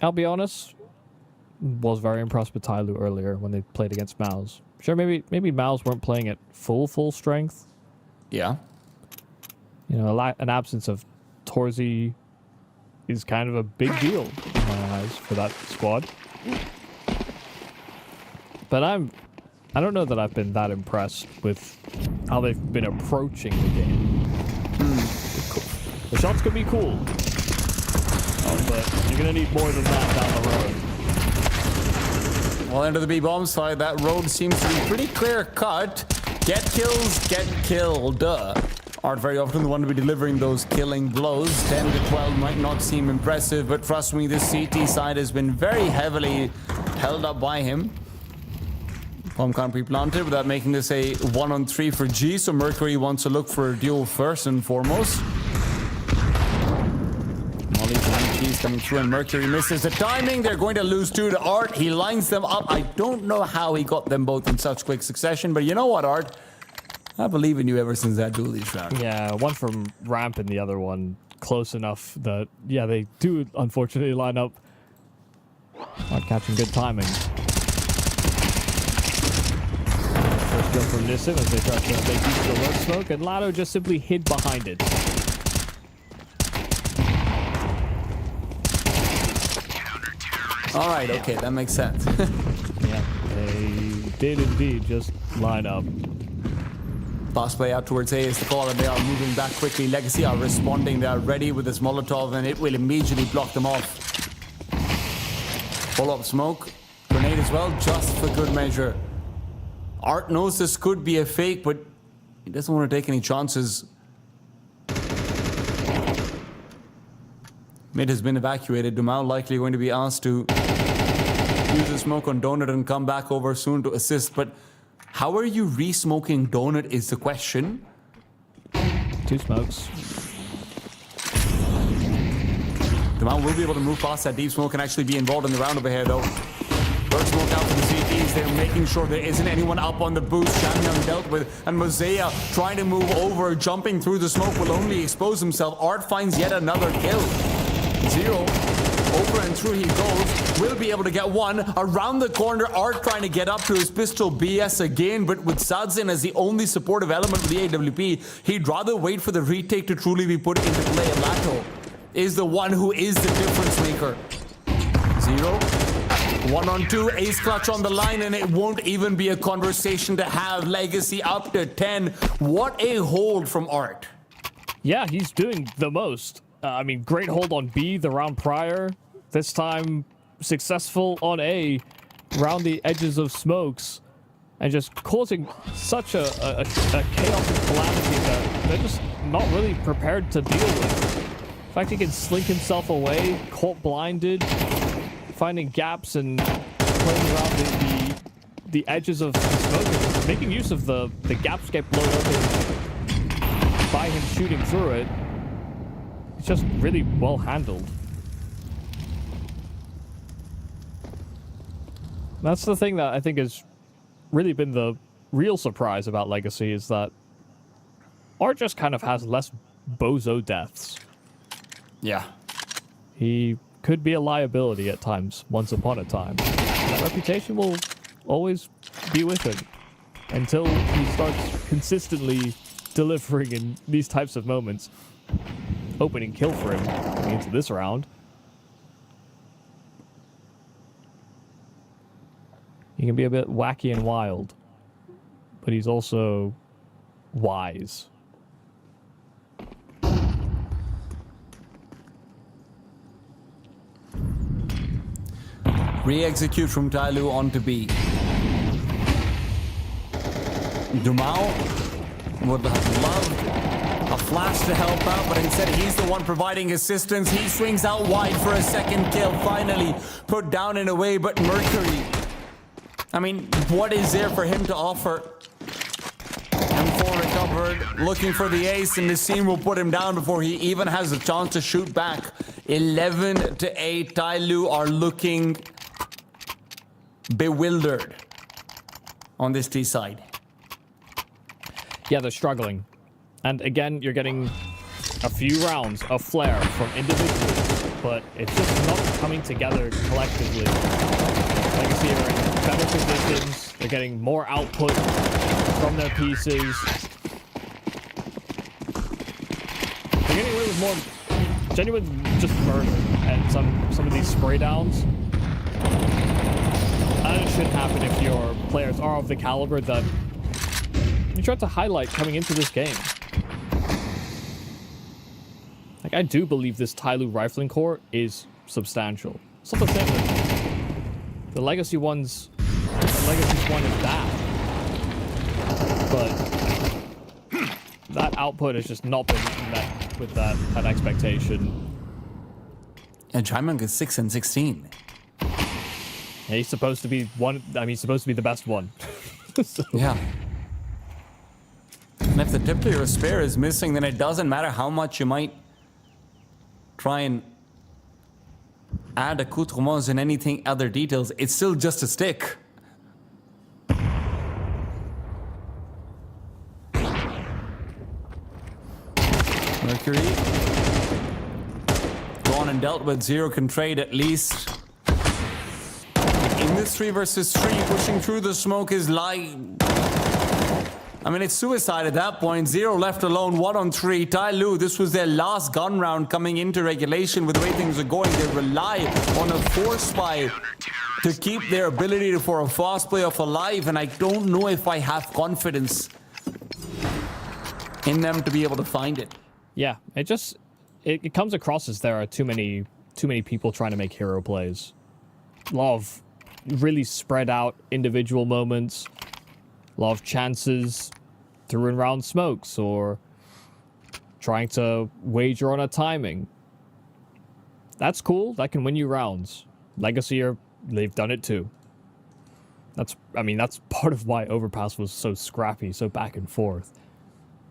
Speaker 10: I'll be honest, was very impressed with TYLOO earlier when they played against MOUZ. Sure, maybe MOUZ weren't playing at full strength.
Speaker 3: Yeah.
Speaker 10: You know, an absence of Torzi is kind of a big deal in my eyes for that squad. But I don't know that I've been that impressed with how they've been approaching the game. The shots could be cool, but you're gonna need more than that down the road.
Speaker 3: Well, into the B bomb side, that road seems to be pretty clear cut. Get kills, get killed. Aren't very often the one to be delivering those killing blows. 10 to 12 might not seem impressive, but trust me, this CT side has been very heavily held up by him. Bomb can't be planted without making this a 1-on-3 for G, so Mercury wants to look for a duel first and foremost. Molly's and G's coming through, and Mercury misses the timing. They're going to lose 2 to Art. He lines them up. I don't know how he got them both in such quick succession, but you know what, Art? I believe in you ever since that dualies round.
Speaker 10: Yeah, one from ramp and the other one close enough that, yeah, they do unfortunately line up. Not catching good timing. First kill from Nissim as they try to make use of the alert smoke, and Lato just simply hid behind it.
Speaker 3: All right, okay, that makes sense.
Speaker 10: Yeah, they did indeed just line up.
Speaker 3: Pass play out towards A is the call, and they are moving back quickly. Legacy are responding. They are ready with this Molotov, and it will immediately block them off. Follow-up smoke. Grenade as well, just for good measure. Art knows this could be a fake, but he doesn't want to take any chances.
Speaker 11: Mid has been evacuated. Dumau likely going to be asked to use a smoke on Donut and come back over soon to assist. But how are you re-smoking Donut is the question.
Speaker 10: 2 smokes.
Speaker 11: Dumau will be able to move past that deep smoke and actually be involved in the round over here, though. First smoke out for the CTs. They're making sure there isn't anyone up on the boost. Shamyang dealt with, and Mosea trying to move over, jumping through the smoke will only expose himself. Art finds yet another kill. Zero. Over and through he goes. Will be able to get one. Around the corner, Art trying to get up to his pistol BS again, but with Sadzin as the only supportive element of the AWP, he'd rather wait for the retake to truly be put into play. Lato is the one who is the difference maker. Zero. 1-on-2, ace clutch on the line, and it won't even be a conversation to have. Legacy up to 10. What a hold from Art.
Speaker 10: Yeah, he's doing the most. I mean, great hold on B the round prior. This time, successful on A, around the edges of smokes, and just causing such a chaotic calamity that they're just not really prepared to deal with. In fact, he can slink himself away, caught blinded, finding gaps and playing around the edges of the smoke, making use of the gaps get blown open by him shooting through it. It's just really well handled. That's the thing that I think has really been the real surprise about Legacy, is that Art just kind of has less bozo deaths.
Speaker 11: Yeah.
Speaker 10: He could be a liability at times, once upon a time. That reputation will always be with him until he starts consistently delivering in these types of moments. Opening kill for him coming into this round. He can be a bit wacky and wild, but he's also wise.
Speaker 11: Re-execute from Tailoo onto B. Dumau would have loved a flash to help out, but instead he's the one providing assistance. He swings out wide for a second kill, finally put down in a way, but Mercury, I mean, what is there for him to offer? M4 recovered, looking for the ace, and the scene will put him down before he even has a chance to shoot back. 11-8, Tailoo are looking bewildered on this T side.
Speaker 10: Yeah, they're struggling. And again, you're getting a few rounds of flare from individuals, but it's just not coming together collectively. Legacy are in better positions. They're getting more output from their pieces. They're getting away with more genuine just murder and some of these spray downs. And it should happen if your players are of the caliber that you tried to highlight coming into this game. Like, I do believe this Tailoo rifling core is substantial. It's not the same as the Legacy ones. The Legacy's one is bad. But that output has just not been met with that expectation.
Speaker 11: And Chimang is 6-16.
Speaker 10: He's supposed to be one. I mean, he's supposed to be the best one. So.
Speaker 11: Yeah. And if the tip to your spare is missing, then it doesn't matter how much you might try and add accoutrements and anything other details. It's still just a stick. Mercury. Gone and dealt with. Zero can trade at least. In this 3 versus 3, pushing through the smoke is lying. I mean, it's suicide at that point. Zero left alone, 1-on-3. Tailoo, this was their last gun round coming into regulation. With the way things are going, they rely on a force spy to keep their ability for a fast playoff alive. And I don't know if I have confidence in them to be able to find it.
Speaker 10: Yeah, it comes across as there are too many people trying to make hero plays. A lot of really spread out individual moments, a lot of chances to run round smokes or trying to wager on a timing. That's cool. That can win you rounds. Legacy they've done it too. That's part of why Overpass was so scrappy, so back and forth.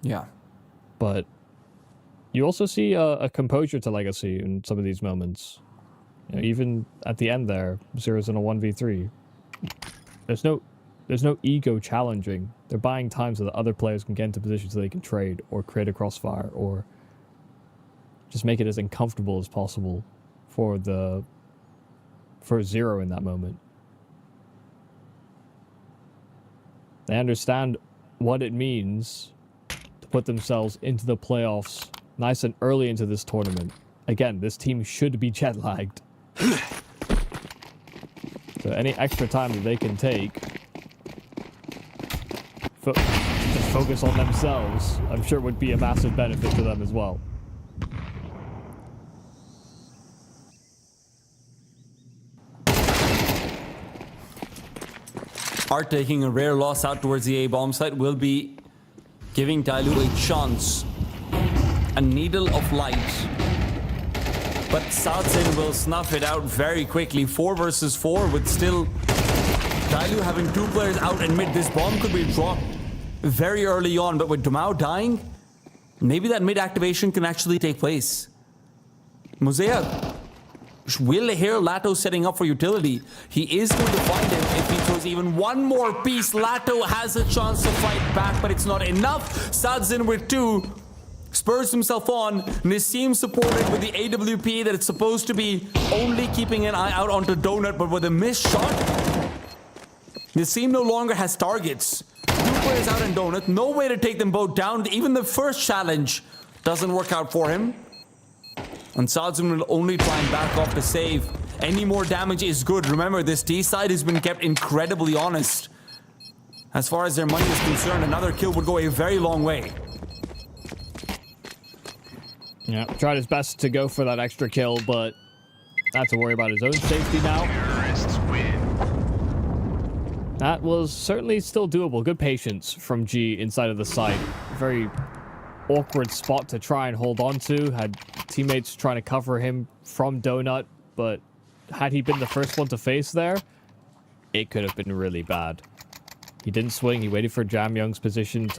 Speaker 3: Yeah.
Speaker 10: But you also see a composure to Legacy in some of these moments. You know, even at the end there, Zero's in a 1v3. There's no ego challenging. They're buying time so that other players can get into position so they can trade or create a crossfire or just make it as uncomfortable as possible for Zero in that moment. They understand what it means to put themselves into the playoffs nice and early into this tournament. Again, this team should be jet lagged. So any extra time that they can take to focus on themselves, I'm sure would be a massive benefit to them as well.
Speaker 3: Art taking a rare loss out towards the A bomb site will be giving TYLOO a chance. A needle of light. But Southsin will snuff it out very quickly. 4 versus 4 with still TYLOO having 2 players out in mid. This bomb could be dropped very early on, but with Dumao dying, maybe that mid activation can actually take place. Mosaic will hear Lato setting up for utility. He is going to find him if he throws even one more piece. Lato has a chance to fight back, but it's not enough. Sadzin with 2 spurs himself on. Nassim supported with the AWP that it's supposed to be only keeping an eye out onto Donut, but with a missed shot, Nassim no longer has targets. 2 players out in Donut, no way to take them both down. Even the first challenge doesn't work out for him. And Sadzin will only try and back off to save. Any more damage is good. Remember, this D side has been kept incredibly honest. As far as their money is concerned, another kill would go a very long way.
Speaker 10: Yeah, tried his best to go for that extra kill, but not to worry about his own safety now.
Speaker 12: Terrorists win.
Speaker 10: That was certainly still doable. Good patience from G inside of the site. Very awkward spot to try and hold on to. Had teammates trying to cover him from Donut, but had he been the first one to face there, it could have been really bad. He didn't swing. He waited for Jamyoung's position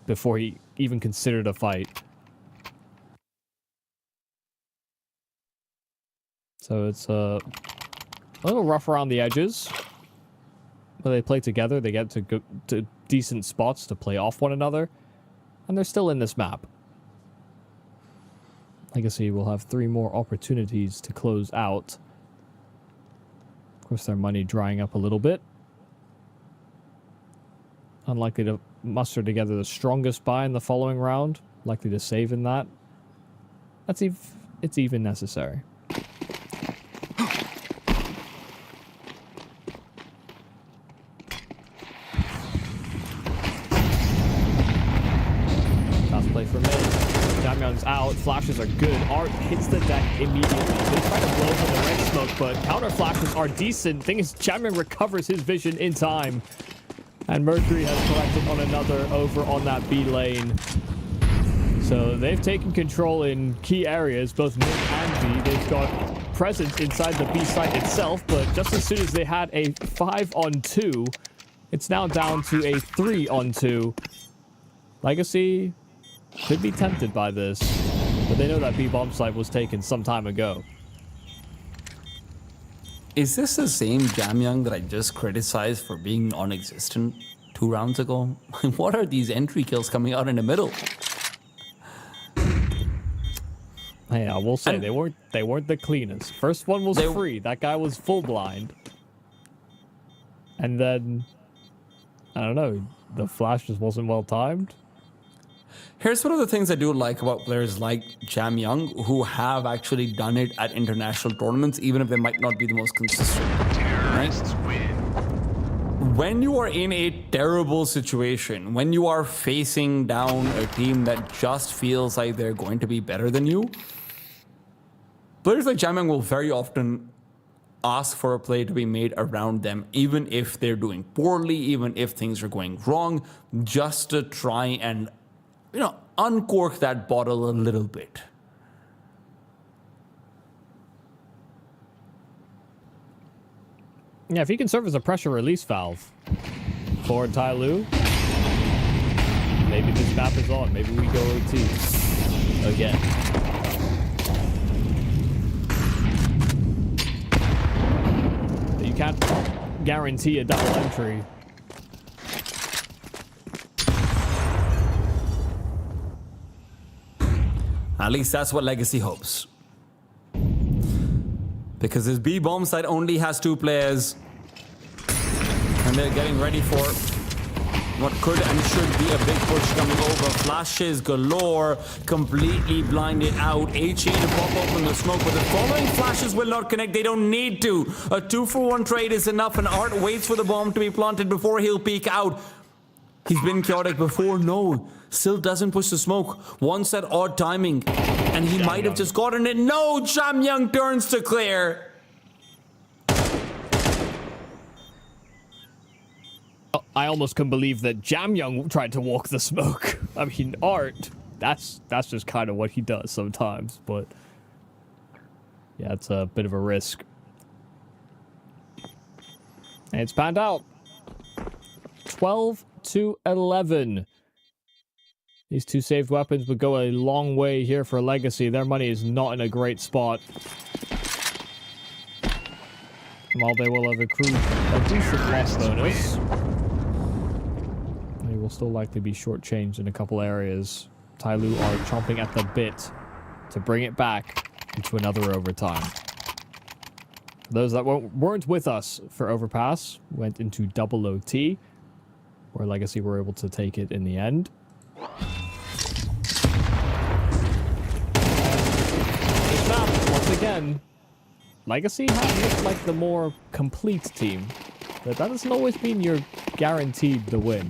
Speaker 10: before he even considered a fight. So it's a little rough around the edges. When they play together, they get to go to decent spots to play off one another. And they're still in this map. Legacy will have 3 more opportunities to close out. Of course, their money drying up a little bit. Unlikely to muster together the strongest buy in the following round. Likely to save in that. It's even necessary. Play for mid. Jamyoung's out. Flashes are good. Art hits the deck immediately. They try to blow for the red smoke, but counter flashes are decent. Thing is, Jamyoung recovers his vision in time. And Mercury has collected on another over on that B lane. So they've taken control in key areas, both mid and B. They've got presence inside the B site itself, but just as soon as they had a 5-on-2, it's now down to a 3-on-2. Legacy could be tempted by this, but they know that B bomb site was taken some time ago.
Speaker 3: Is this the same Jamyoung that I just criticized for being non-existent 2 rounds ago? What are these entry kills coming out in the middle?
Speaker 10: Hey, I will say they weren't the cleanest. First one was free. That guy was full blind. And then I don't know, the flash just wasn't well timed.
Speaker 3: Here's one of the things I do like about players like Jamyoung, who have actually done it at international tournaments, even if they might not be the most consistent.
Speaker 12: Terrorists win.
Speaker 3: When you are in a terrible situation, when you are facing down a team that just feels like they're going to be better than you, players like Jamyoung will very often ask for a play to be made around them, even if they're doing poorly, even if things are going wrong, just to try and uncork that bottle a little bit.
Speaker 10: Yeah, if he can serve as a pressure release valve for Tailoo, maybe this map is on. Maybe we go OT again. But you can't guarantee a double entry.
Speaker 11: At least that's what Legacy hopes. Because his B bomb side only has 2 players. And they're getting ready for what could and should be a big push coming over. Flashes galore, completely blinded out. HE to pop open the smoke, but the following flashes will not connect. They don't need to. A 2-for-1 trade is enough, and Art waits for the bomb to be planted before he'll peek out. He's been chaotic before. No, still doesn't push the smoke. Wants that odd timing, and he might have just gotten it. No, Jamyoung turns to clear.
Speaker 10: I almost can believe that Jamyoung tried to walk the smoke. I mean, Art, that's just kind of what he does sometimes, but yeah, it's a bit of a risk. And it's panned out. 12-11. These 2 saved weapons would go a long way here for Legacy. Their money is not in a great spot. While they will have accrued a decent loss bonus, they will still likely be shortchanged in a couple areas. Tailoo are chomping at the bit to bring it back into another overtime. Those that weren't with us for Overpass went into double OT, where Legacy were able to take it in the end. This map, once again, Legacy have looked like the more complete team, but that doesn't always mean you're guaranteed the win.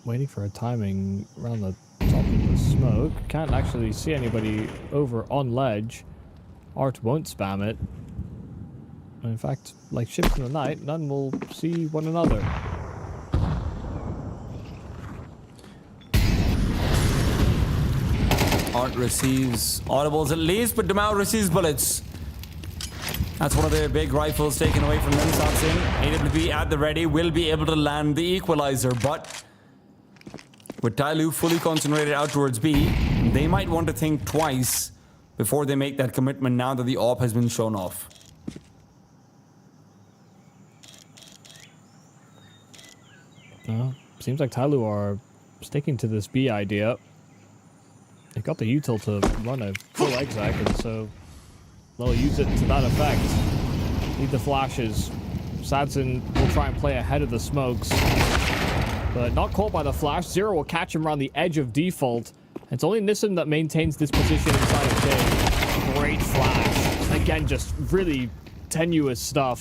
Speaker 10: Waiting for a timing around the top of the smoke. Can't actually see anybody over on ledge. Art won't spam it. In fact, like ships in the night, none will see one another.
Speaker 11: Art receives audibles at least, but DeMao receives bullets. That's one of their big rifles taken away from them. Satsin, AWP at the ready, will be able to land the equalizer, but with Tailoo fully concentrated out towards B, they might want to think twice before they make that commitment now that the AWP has been shown off.
Speaker 10: Seems like Tailoo are sticking to this B idea. They got the util to run a full exec, and so they'll use it to that effect. Need the flashes. Sadson will try and play ahead of the smokes, but not caught by the flash. Zero will catch him around the edge of default. It's only Nissim that maintains this position inside of J. Great flash. Again, just really tenuous stuff.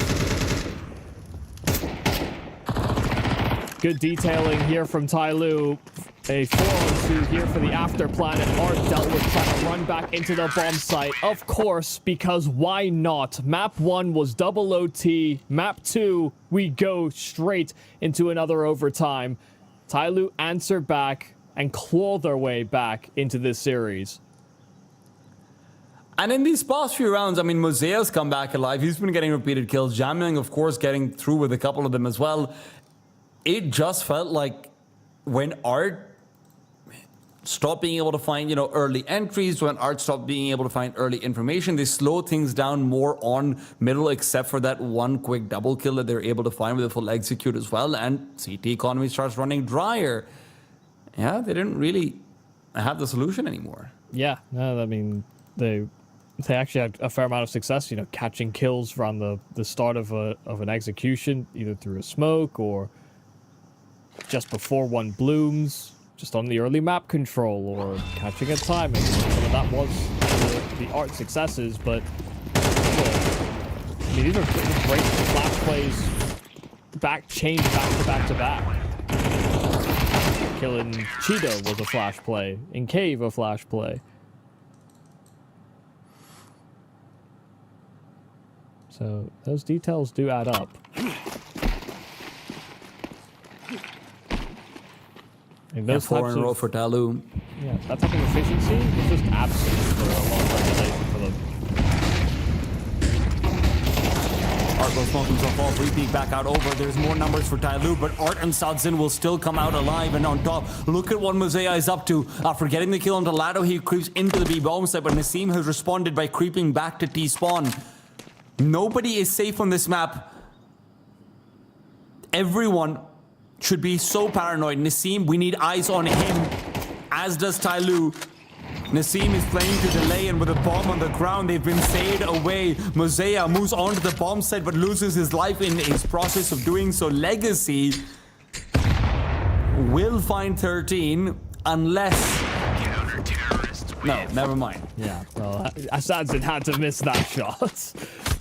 Speaker 10: Good detailing here from Tailoo. A 4-on-2 here for the after plan, and Art dealt with trying to run back into the bomb site. Of course, because why not? Map 1 was double OT. Map 2, we go straight into another overtime. Tailoo answer back and claw their way back into this series.
Speaker 11: And in these past few rounds, I mean, MOUZ's come back alive. He's been getting repeated kills. Jamyoung, of course, getting through with a couple of them as well. It just felt like when Art stopped being able to find, early entries, when Art stopped being able to find early information, they slow things down more on middle, except for that one quick double kill that they're able to find with a full execute as well, and CT economy starts running drier. Yeah, they didn't really have the solution anymore.
Speaker 10: Yeah, no, I mean, they actually had a fair amount of success, catching kills around the start of an execution, either through a smoke or just before one blooms, just on the early map control, or catching a timing. Some of that was the Art successes, but I mean, these are great flash plays, chained back to back. Killing Cheeto was a flash play, in Cave a flash play. So those details do add up. And
Speaker 3: Yeah,
Speaker 10: those
Speaker 3: 4
Speaker 10: types
Speaker 3: in a row
Speaker 10: of,
Speaker 3: for Tailoo.
Speaker 10: yeah, that type of efficiency is just absent for a lot of regulation for them.
Speaker 3: Art will smoke himself off, repeat back out over. There's more numbers for Tailoo, but Art and Sadzin will still come out alive and on top. Look at what MOUZ is up to. After getting the kill onto Lado, he creeps into the B bomb site, but Nassim has responded by creeping back to T spawn. Nobody is safe on this map. Everyone should be so paranoid. Nassim, we need eyes on him, as does Tailoo. Nassim is playing to delay, and with a bomb on the ground, they've been saved away. MOUZ moves onto the bomb site, but loses his life in his process of doing so. Legacy will find 13, unless... No, never mind.
Speaker 10: Yeah, well, Assadzin had to miss that shot.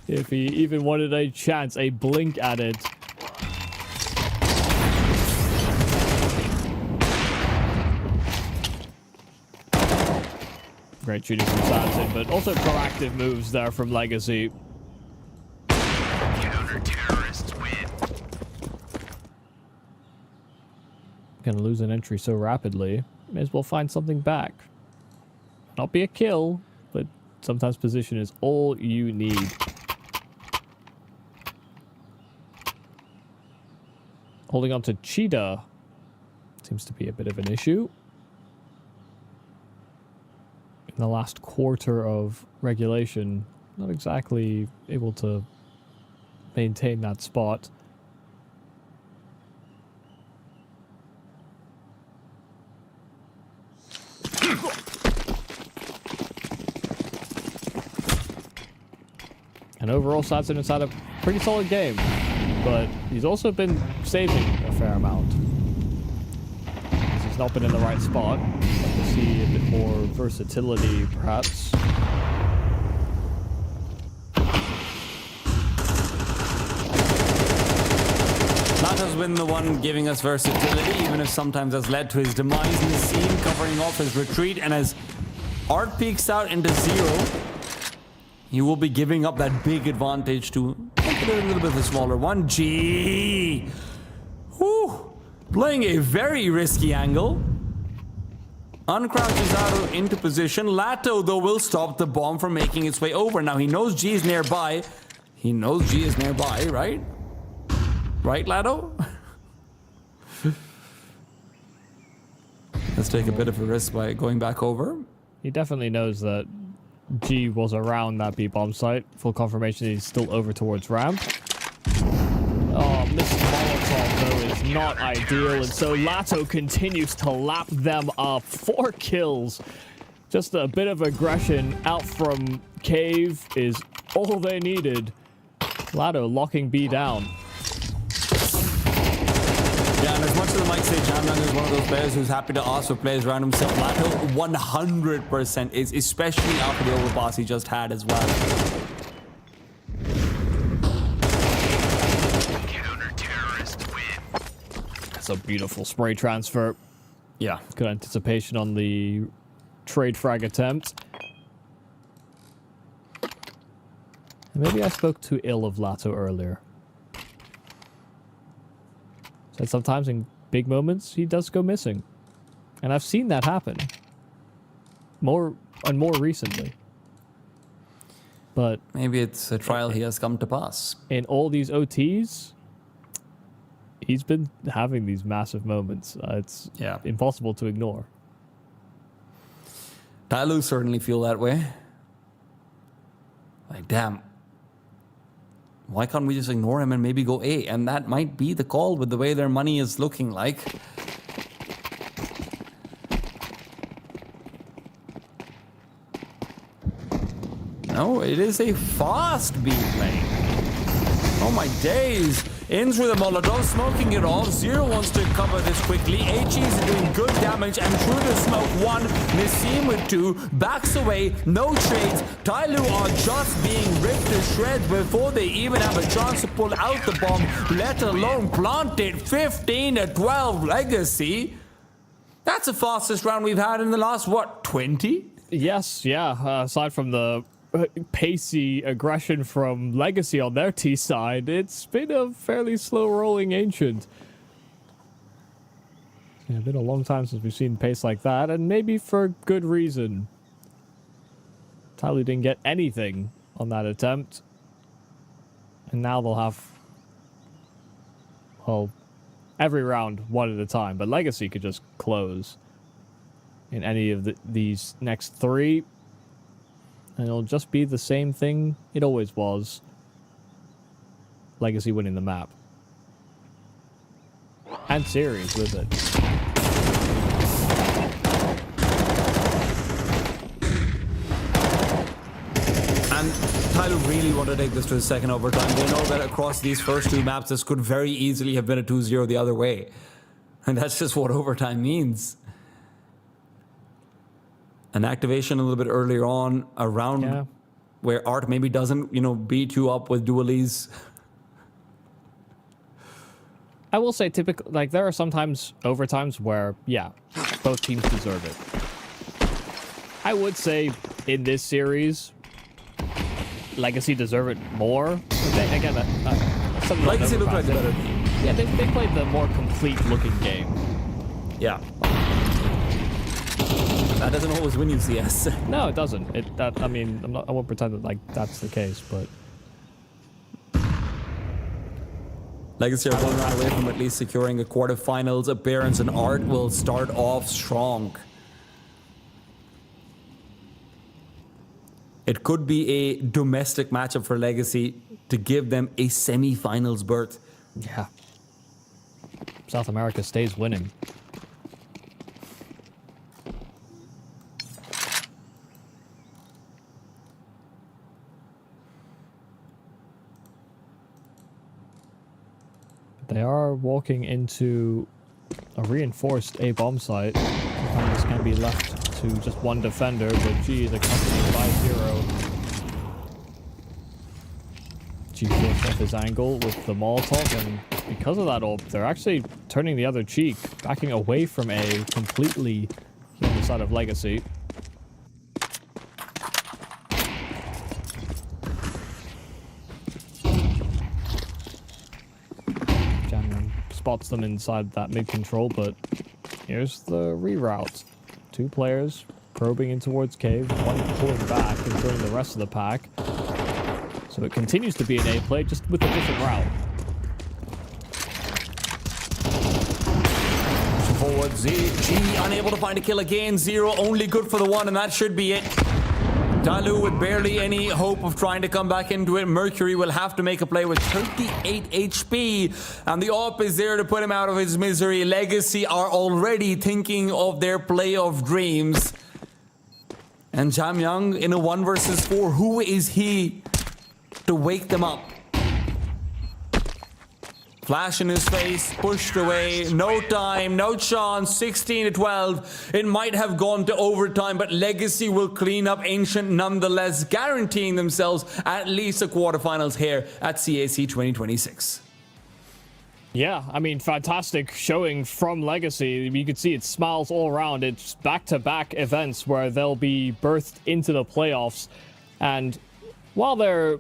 Speaker 10: If he even wanted a chance, a blink at it. Great shooting from Assadzin, but also proactive moves there from Legacy.
Speaker 12: Counter-terrorists win.
Speaker 10: Gonna lose an entry so rapidly. May as well find something back. Not be a kill, but sometimes position is all you need. Holding on to Cheetah seems to be a bit of an issue. In the last quarter of regulation, not exactly able to maintain that spot. And overall, Sadzin has had a pretty solid game, but he's also been saving a fair amount. He's not been in the right spot. Like to see a bit more versatility, perhaps.
Speaker 3: That has been the one giving us versatility, even if sometimes has led to his demise in the scene, covering off his retreat. And as Art peeks out into 0, he will be giving up that big advantage to a little bit of a smaller one. Gee! Whew! Playing a very risky angle. Uncrouches out into position. Lato, though, will stop the bomb from making its way over. Now, he knows G is nearby. He knows G is nearby, right? Right, Lato? Let's take a bit of a risk by going back over.
Speaker 10: He definitely knows that G was around that B bomb site. Full confirmation he's still over towards ramp. Oh, missed Molotov though is not ideal, and so Lato continues to lap them up. 4 kills. Just a bit of aggression out from Cave is all they needed. Lato locking B down.
Speaker 3: Yeah, and as much as I might say Jamyang is one of those players who's happy to ask for players around himself, Lato 100% is, especially after the overpass he just had as well.
Speaker 12: Counter-terrorists win.
Speaker 10: That's a beautiful spray transfer.
Speaker 3: Yeah.
Speaker 10: Good anticipation on the trade frag attempt. Maybe I spoke too ill of Lato earlier. Said sometimes in big moments, he does go missing. And I've seen that happen. More and more recently. But
Speaker 3: maybe it's a trial he has come to pass.
Speaker 10: In all these OTs, he's been having these massive moments. It's impossible to ignore.
Speaker 3: Tailoo certainly feel that way. Like, damn. Why can't we just ignore him and maybe go A? And that might be the call with the way their money is looking like. No, it is a fast B lane. Oh my days. In through the Molotov, smoking it all. 0 wants to cover this quickly. HE is doing good damage, and through the smoke, 1. Nassim with 2. Backs away, no trades. Tailoo are just being ripped to shreds before they even have a chance to pull out the bomb, let alone plant it. 15-12 Legacy. That's the fastest round we've had in the last, what, 20?
Speaker 10: Yes, yeah. Aside from the pacey aggression from Legacy on their T side, it's been a fairly slow rolling Ancient. It's been a long time since we've seen pace like that, and maybe for good reason. TYLOO didn't get anything on that attempt. And now they'll have, well, every round one at a time. But Legacy could just close in any of these next three. And it'll just be the same thing it always was. Legacy winning the map. And series with it.
Speaker 3: And TYLOO really want to take this to the second overtime. They know that across these first two maps, this could very easily have been a 2-0 the other way. And that's just what overtime means. An activation a little bit earlier on, around where Art maybe doesn't, beat you up with dualies.
Speaker 10: I will say, typically, like, there are sometimes overtimes where, both teams deserve it. I would say in this series, Legacy deserve it more. Again,
Speaker 3: Legacy looked like the better team.
Speaker 10: Yeah, they played the more complete-looking game.
Speaker 3: Yeah. That doesn't always win you CS.
Speaker 10: No, it doesn't. I won't pretend that that's the case, but
Speaker 3: Legacy are 1 round away from at least securing a quarterfinals appearance, and Art will start off strong. It could be a domestic matchup for Legacy to give them a semi-finals berth.
Speaker 10: Yeah. South America stays winning. They are walking into a reinforced A bomb site. Sometimes this can be left to just one defender, but G is accompanied by Zero. G forced off his angle with the Molotov, and because of that ult, they're actually turning the other cheek, backing away from A completely on the side of Legacy. Spots them inside that mid control, but here's the reroute. 2 players probing in towards cave, 1 pulling back and joining the rest of the pack. So it continues to be an A play, just with a different route.
Speaker 3: Forward G unable to find a kill again. Zero only good for the 1, and that should be it. TYLOO with barely any hope of trying to come back into it. Mercury will have to make a play with 38 HP. And the AWP is there to put him out of his misery. Legacy are already thinking of their playoff dreams. And Jamyang in a 1 versus 4. Who is he to wake them up? Flash in his face, pushed away, no time, no chance, 16-12. It might have gone to overtime, but Legacy will clean up Ancient nonetheless, guaranteeing themselves at least a quarterfinals here at CAC 2026.
Speaker 10: Yeah, fantastic showing from Legacy. You can see it smiles all around. It's back-to-back events where they'll be birthed into the playoffs. And while their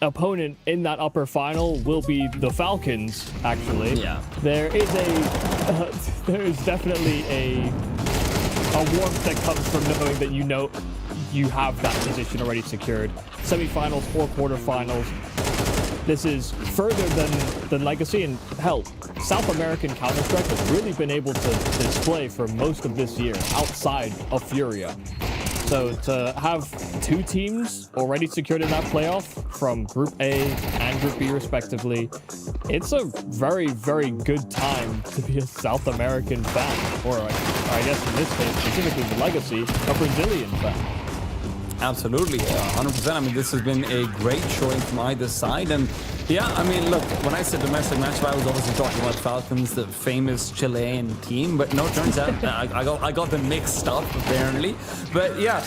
Speaker 10: opponent in that upper final will be the Falcons, actually, there is definitely a warmth that comes from knowing that you have that position already secured. Semifinals or quarterfinals. This is further than Legacy, and hell, South American Counter-Strike has really been able to display for most of this year outside of Furia. So to have 2 teams already secured in that playoff from Group A and Group B respectively, it's a very, very good time to be a South American fan, or I guess in this case, specifically the Legacy, a Brazilian fan.
Speaker 3: Absolutely, 100%. This has been a great showing from either side. And look, when I said domestic match, I was obviously talking about Falcons, the famous Chilean team. But no, turns out I got them mixed up, apparently. But yeah,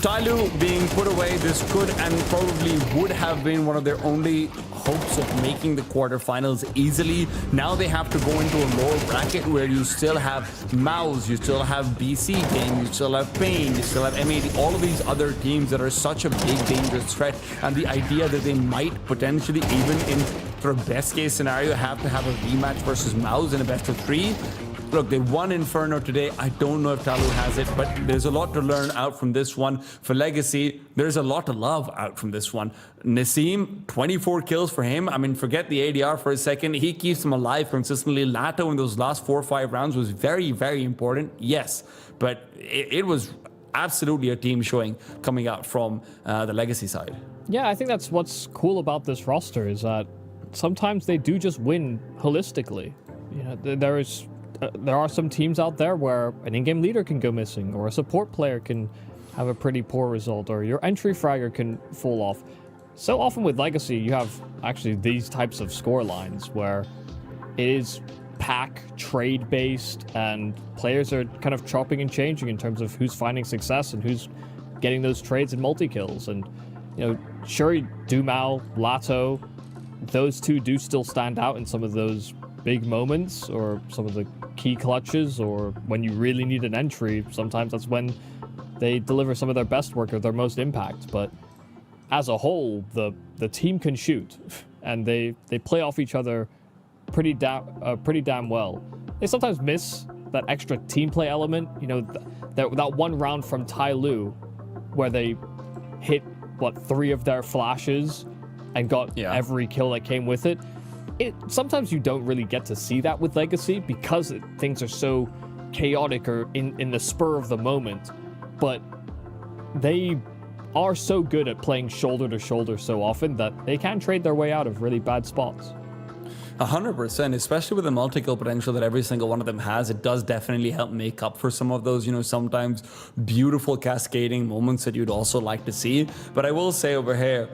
Speaker 3: TYLOO being put away, this could and probably would have been one of their only hopes of making the quarterfinals easily. Now they have to go into a lower bracket where you still have MOUZ, you still have BC.Game, you still have Pain, you still have MAD, all of these other teams that are such a big, dangerous threat. And the idea that they might potentially, even in sort of best case scenario, have to have a rematch versus MOUZ in a best of 3, look, they won Inferno today. I don't know if TYLOO has it, but there's a lot to learn out from this one. For Legacy, there's a lot to love out from this one. Nassim, 24 kills for him. I mean, forget the ADR for a second. He keeps them alive consistently. Lato in those last 4 or 5 rounds was very, very important. Yes, but it was absolutely a team showing coming out from the Legacy side.
Speaker 10: Yeah, I think that's what's cool about this roster is that sometimes they do just win holistically. You know, there are some teams out there where an in-game leader can go missing, or a support player can have a pretty poor result, or your entry fragger can fall off. So often with Legacy, you have actually these types of score lines where it is pack trade based, and players are kind of chopping and changing in terms of who's finding success and who's getting those trades and multi-kills. And you know, sure, Dumao, Lato, those two do still stand out in some of those big moments or some of the key clutches, or when you really need an entry. Sometimes that's when they deliver some of their best work or their most impact. But as a whole, the team can shoot, and they play off each other pretty damn well. They sometimes miss that extra team play element. You know, that one round from TYLOO where they hit 3 of their flashes and got every kill that came with it. Sometimes you don't really get to see that with Legacy because things are so chaotic or in the spur of the moment. But they are so good at playing shoulder to shoulder so often that they can trade their way out of really bad spots.
Speaker 3: 100%, especially with the multi-kill potential that every single one of them has. It does definitely help make up for some of those, you know, sometimes beautiful cascading moments that you'd also like to see. But I will say over here,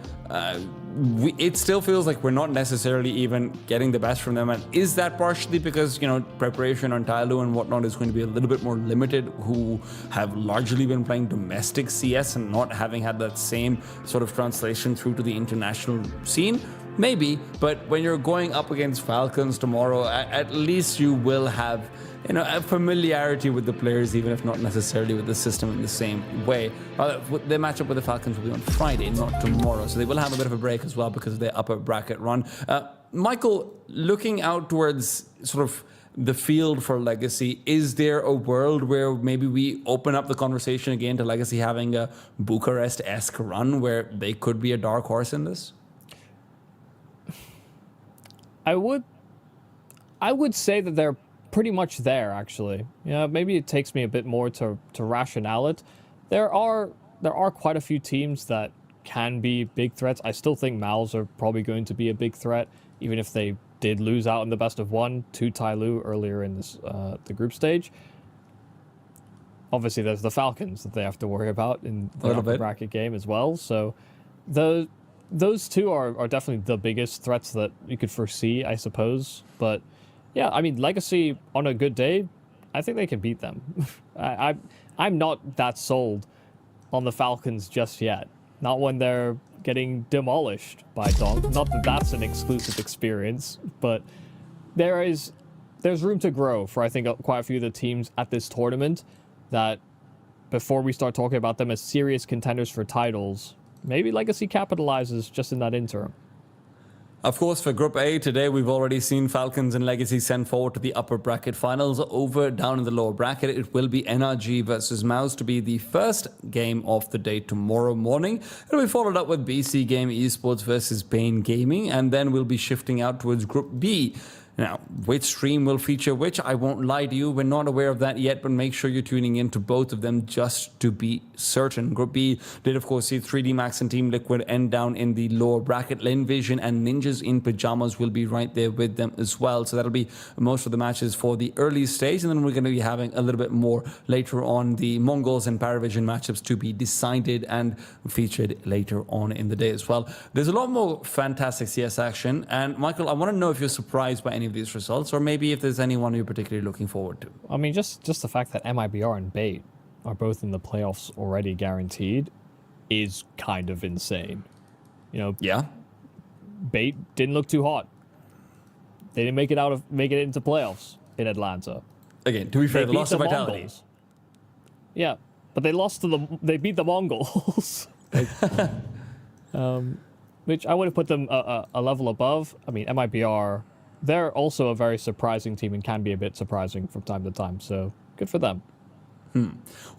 Speaker 3: it still feels like we're not necessarily even getting the best from them. And is that partially because, you know, preparation on TYLOO and whatnot is going to be a little bit more limited, who have largely been playing domestic CS and not having had that same sort of translation through to the international scene? Maybe, but when you're going up against Falcons tomorrow, at least you will have, you know, a familiarity with the players, even if not necessarily with the system in the same way. Their matchup with the Falcons will be on Friday, not tomorrow, so they will have a bit of a break as well because of their upper bracket run. Michael, looking out towards sort of the field for Legacy, is there a world where maybe we open up the conversation again to Legacy having a Bucharest-esque run where they could be a dark horse in this?
Speaker 10: I would say that they're pretty much there, actually. Yeah, maybe it takes me a bit more to rationale it. There are quite a few teams that can be big threats. I still think MOUZ are probably going to be a big threat, even if they did lose out in the best of 1 to TYLOO earlier in this the group stage. Obviously, there's the Falcons that they have to worry about in the upper bracket game as well. So those two are definitely the biggest threats that you could foresee, I suppose. But yeah, I mean, Legacy on a good day, I think they can beat them. I'm not that sold on the Falcons just yet. Not when they're getting demolished by Donk. Not that that's an exclusive experience, but there's room to grow for, I think, quite a few of the teams at this tournament that before we start talking about them as serious contenders for titles, maybe Legacy capitalizes just in that interim.
Speaker 3: Of course, for Group A today, we've already seen Falcons and Legacy sent forward to the upper bracket finals. Down in the lower bracket, it will be NRG versus MOUZ to be the first game of the day tomorrow morning. It'll be followed up with BC.Game Esports versus Bane Gaming, and then we'll be shifting out towards Group B. Now, which stream will feature which, I won't lie to you, we're not aware of that yet, but make sure you're tuning in to both of them just to be certain. Group B did, of course, see 3D Max and Team Liquid end down in the lower bracket. Lynn Vision and Ninjas in Pyjamas will be right there with them as well. So that'll be most of the matches for the early stage, and then we're going to be having a little bit more later on the MongolZ and PARIVISION matchups to be decided and featured later on in the day as well. There's a lot more fantastic CS action, and Michael, I want to know if you're surprised by any of these results, or maybe if there's anyone you're particularly looking forward to.
Speaker 10: I mean, just the fact that MIBR and Bait are both in the playoffs already guaranteed is kind of insane. You know,
Speaker 3: yeah,
Speaker 10: Bait didn't look too hot. They didn't make it into playoffs in Atlanta.
Speaker 3: Again, to be fair, they lost to Vitality.
Speaker 10: Mongols. Yeah, but they beat the Mongols. Which I would have put them a level above. I mean, MIBR they're also a very surprising team and can be a bit surprising from time to time. So good for them.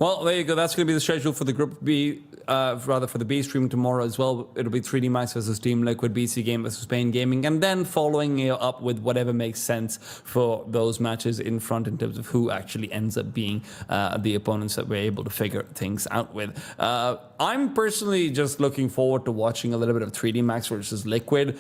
Speaker 3: Well, there you go. That's going to be the schedule for the Group B, rather for the B stream tomorrow as well. It'll be 3D Max versus Team Liquid, BC Game versus Spain Gaming, and then following it up with whatever makes sense for those matches in front in terms of who actually ends up being the opponents that we're able to figure things out with. I'm personally just looking forward to watching a little bit of 3D Max versus Liquid.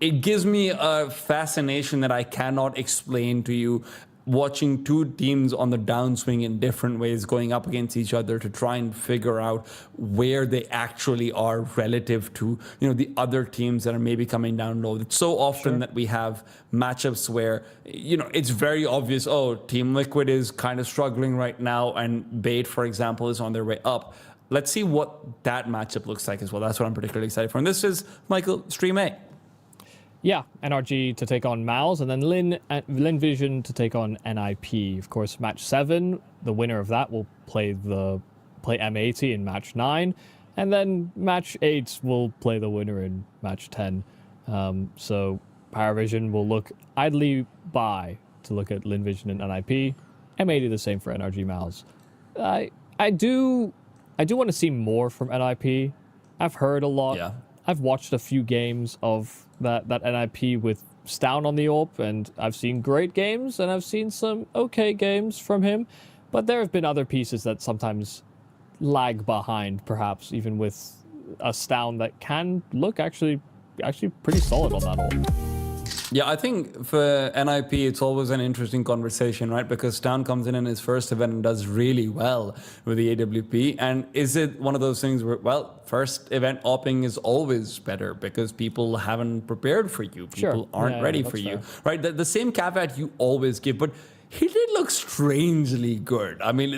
Speaker 3: It gives me a fascination that I cannot explain to you, watching two teams on the downswing in different ways going up against each other to try and figure out where they actually are relative to, you know, the other teams that are maybe coming down low. It's so often that we have matchups where, you know, it's very obvious, oh, Team Liquid is kind of struggling right now and Bait, for example, is on their way up. Let's see what that matchup looks like as well. That's what I'm particularly excited for. And this is, Michael, Stream A.
Speaker 10: Yeah, NRG to take on MOUZ, and then Lynn Vision to take on NIP. Of course, match 7, the winner of that will play M80 in match 9, and then match 8 will play the winner in match 10. So PARIVISION will look idly by to look at Lynn Vision and NIP. M80 the same for NRG MOUZ. I do want to see more from NIP. I've heard a lot.
Speaker 3: Yeah.
Speaker 10: I've watched a few games of that NIP with Stown on the AWP, and I've seen great games, and I've seen some okay games from him. But there have been other pieces that sometimes lag behind, perhaps, even with a Stown that can look actually pretty solid on that AWP.
Speaker 3: Yeah, I think for NIP, it's always an interesting conversation, right? Because Stan comes in his first event and does really well with the AWP. And is it one of those things where, well, first event opping is always better because people haven't prepared for you. People aren't ready for you, right? The same caveat you always give, but he did look strangely good. I mean,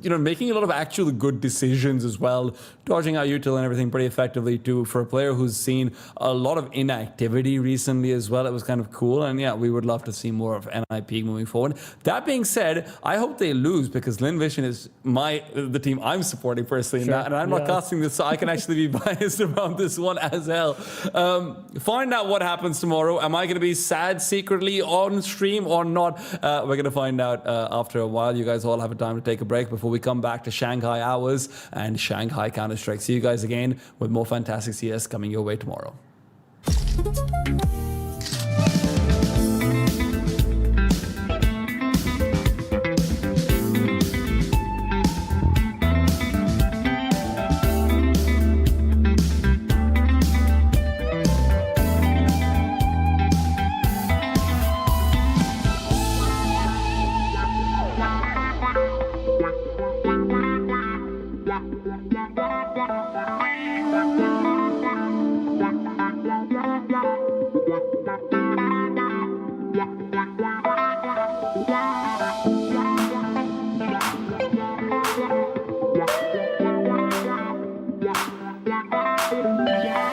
Speaker 3: you know, making a lot of actual good decisions as well, dodging out util and everything pretty effectively too. For a player who's seen a lot of inactivity recently as well, it was kind of cool. And yeah, we would love to see more of NIP moving forward. That being said, I hope they lose because Lynn Vision is the team I'm supporting personally, and I'm not casting this, so I can actually be biased about this one as hell. Find out what happens tomorrow. Am I going to be sad secretly on stream or not? We're going to find out after a while. You guys all have a time to take a break before we come back to Shanghai Hours and Shanghai Counter-Strike. See you guys again with more fantastic CS coming your way tomorrow.
Speaker 8: Yeah.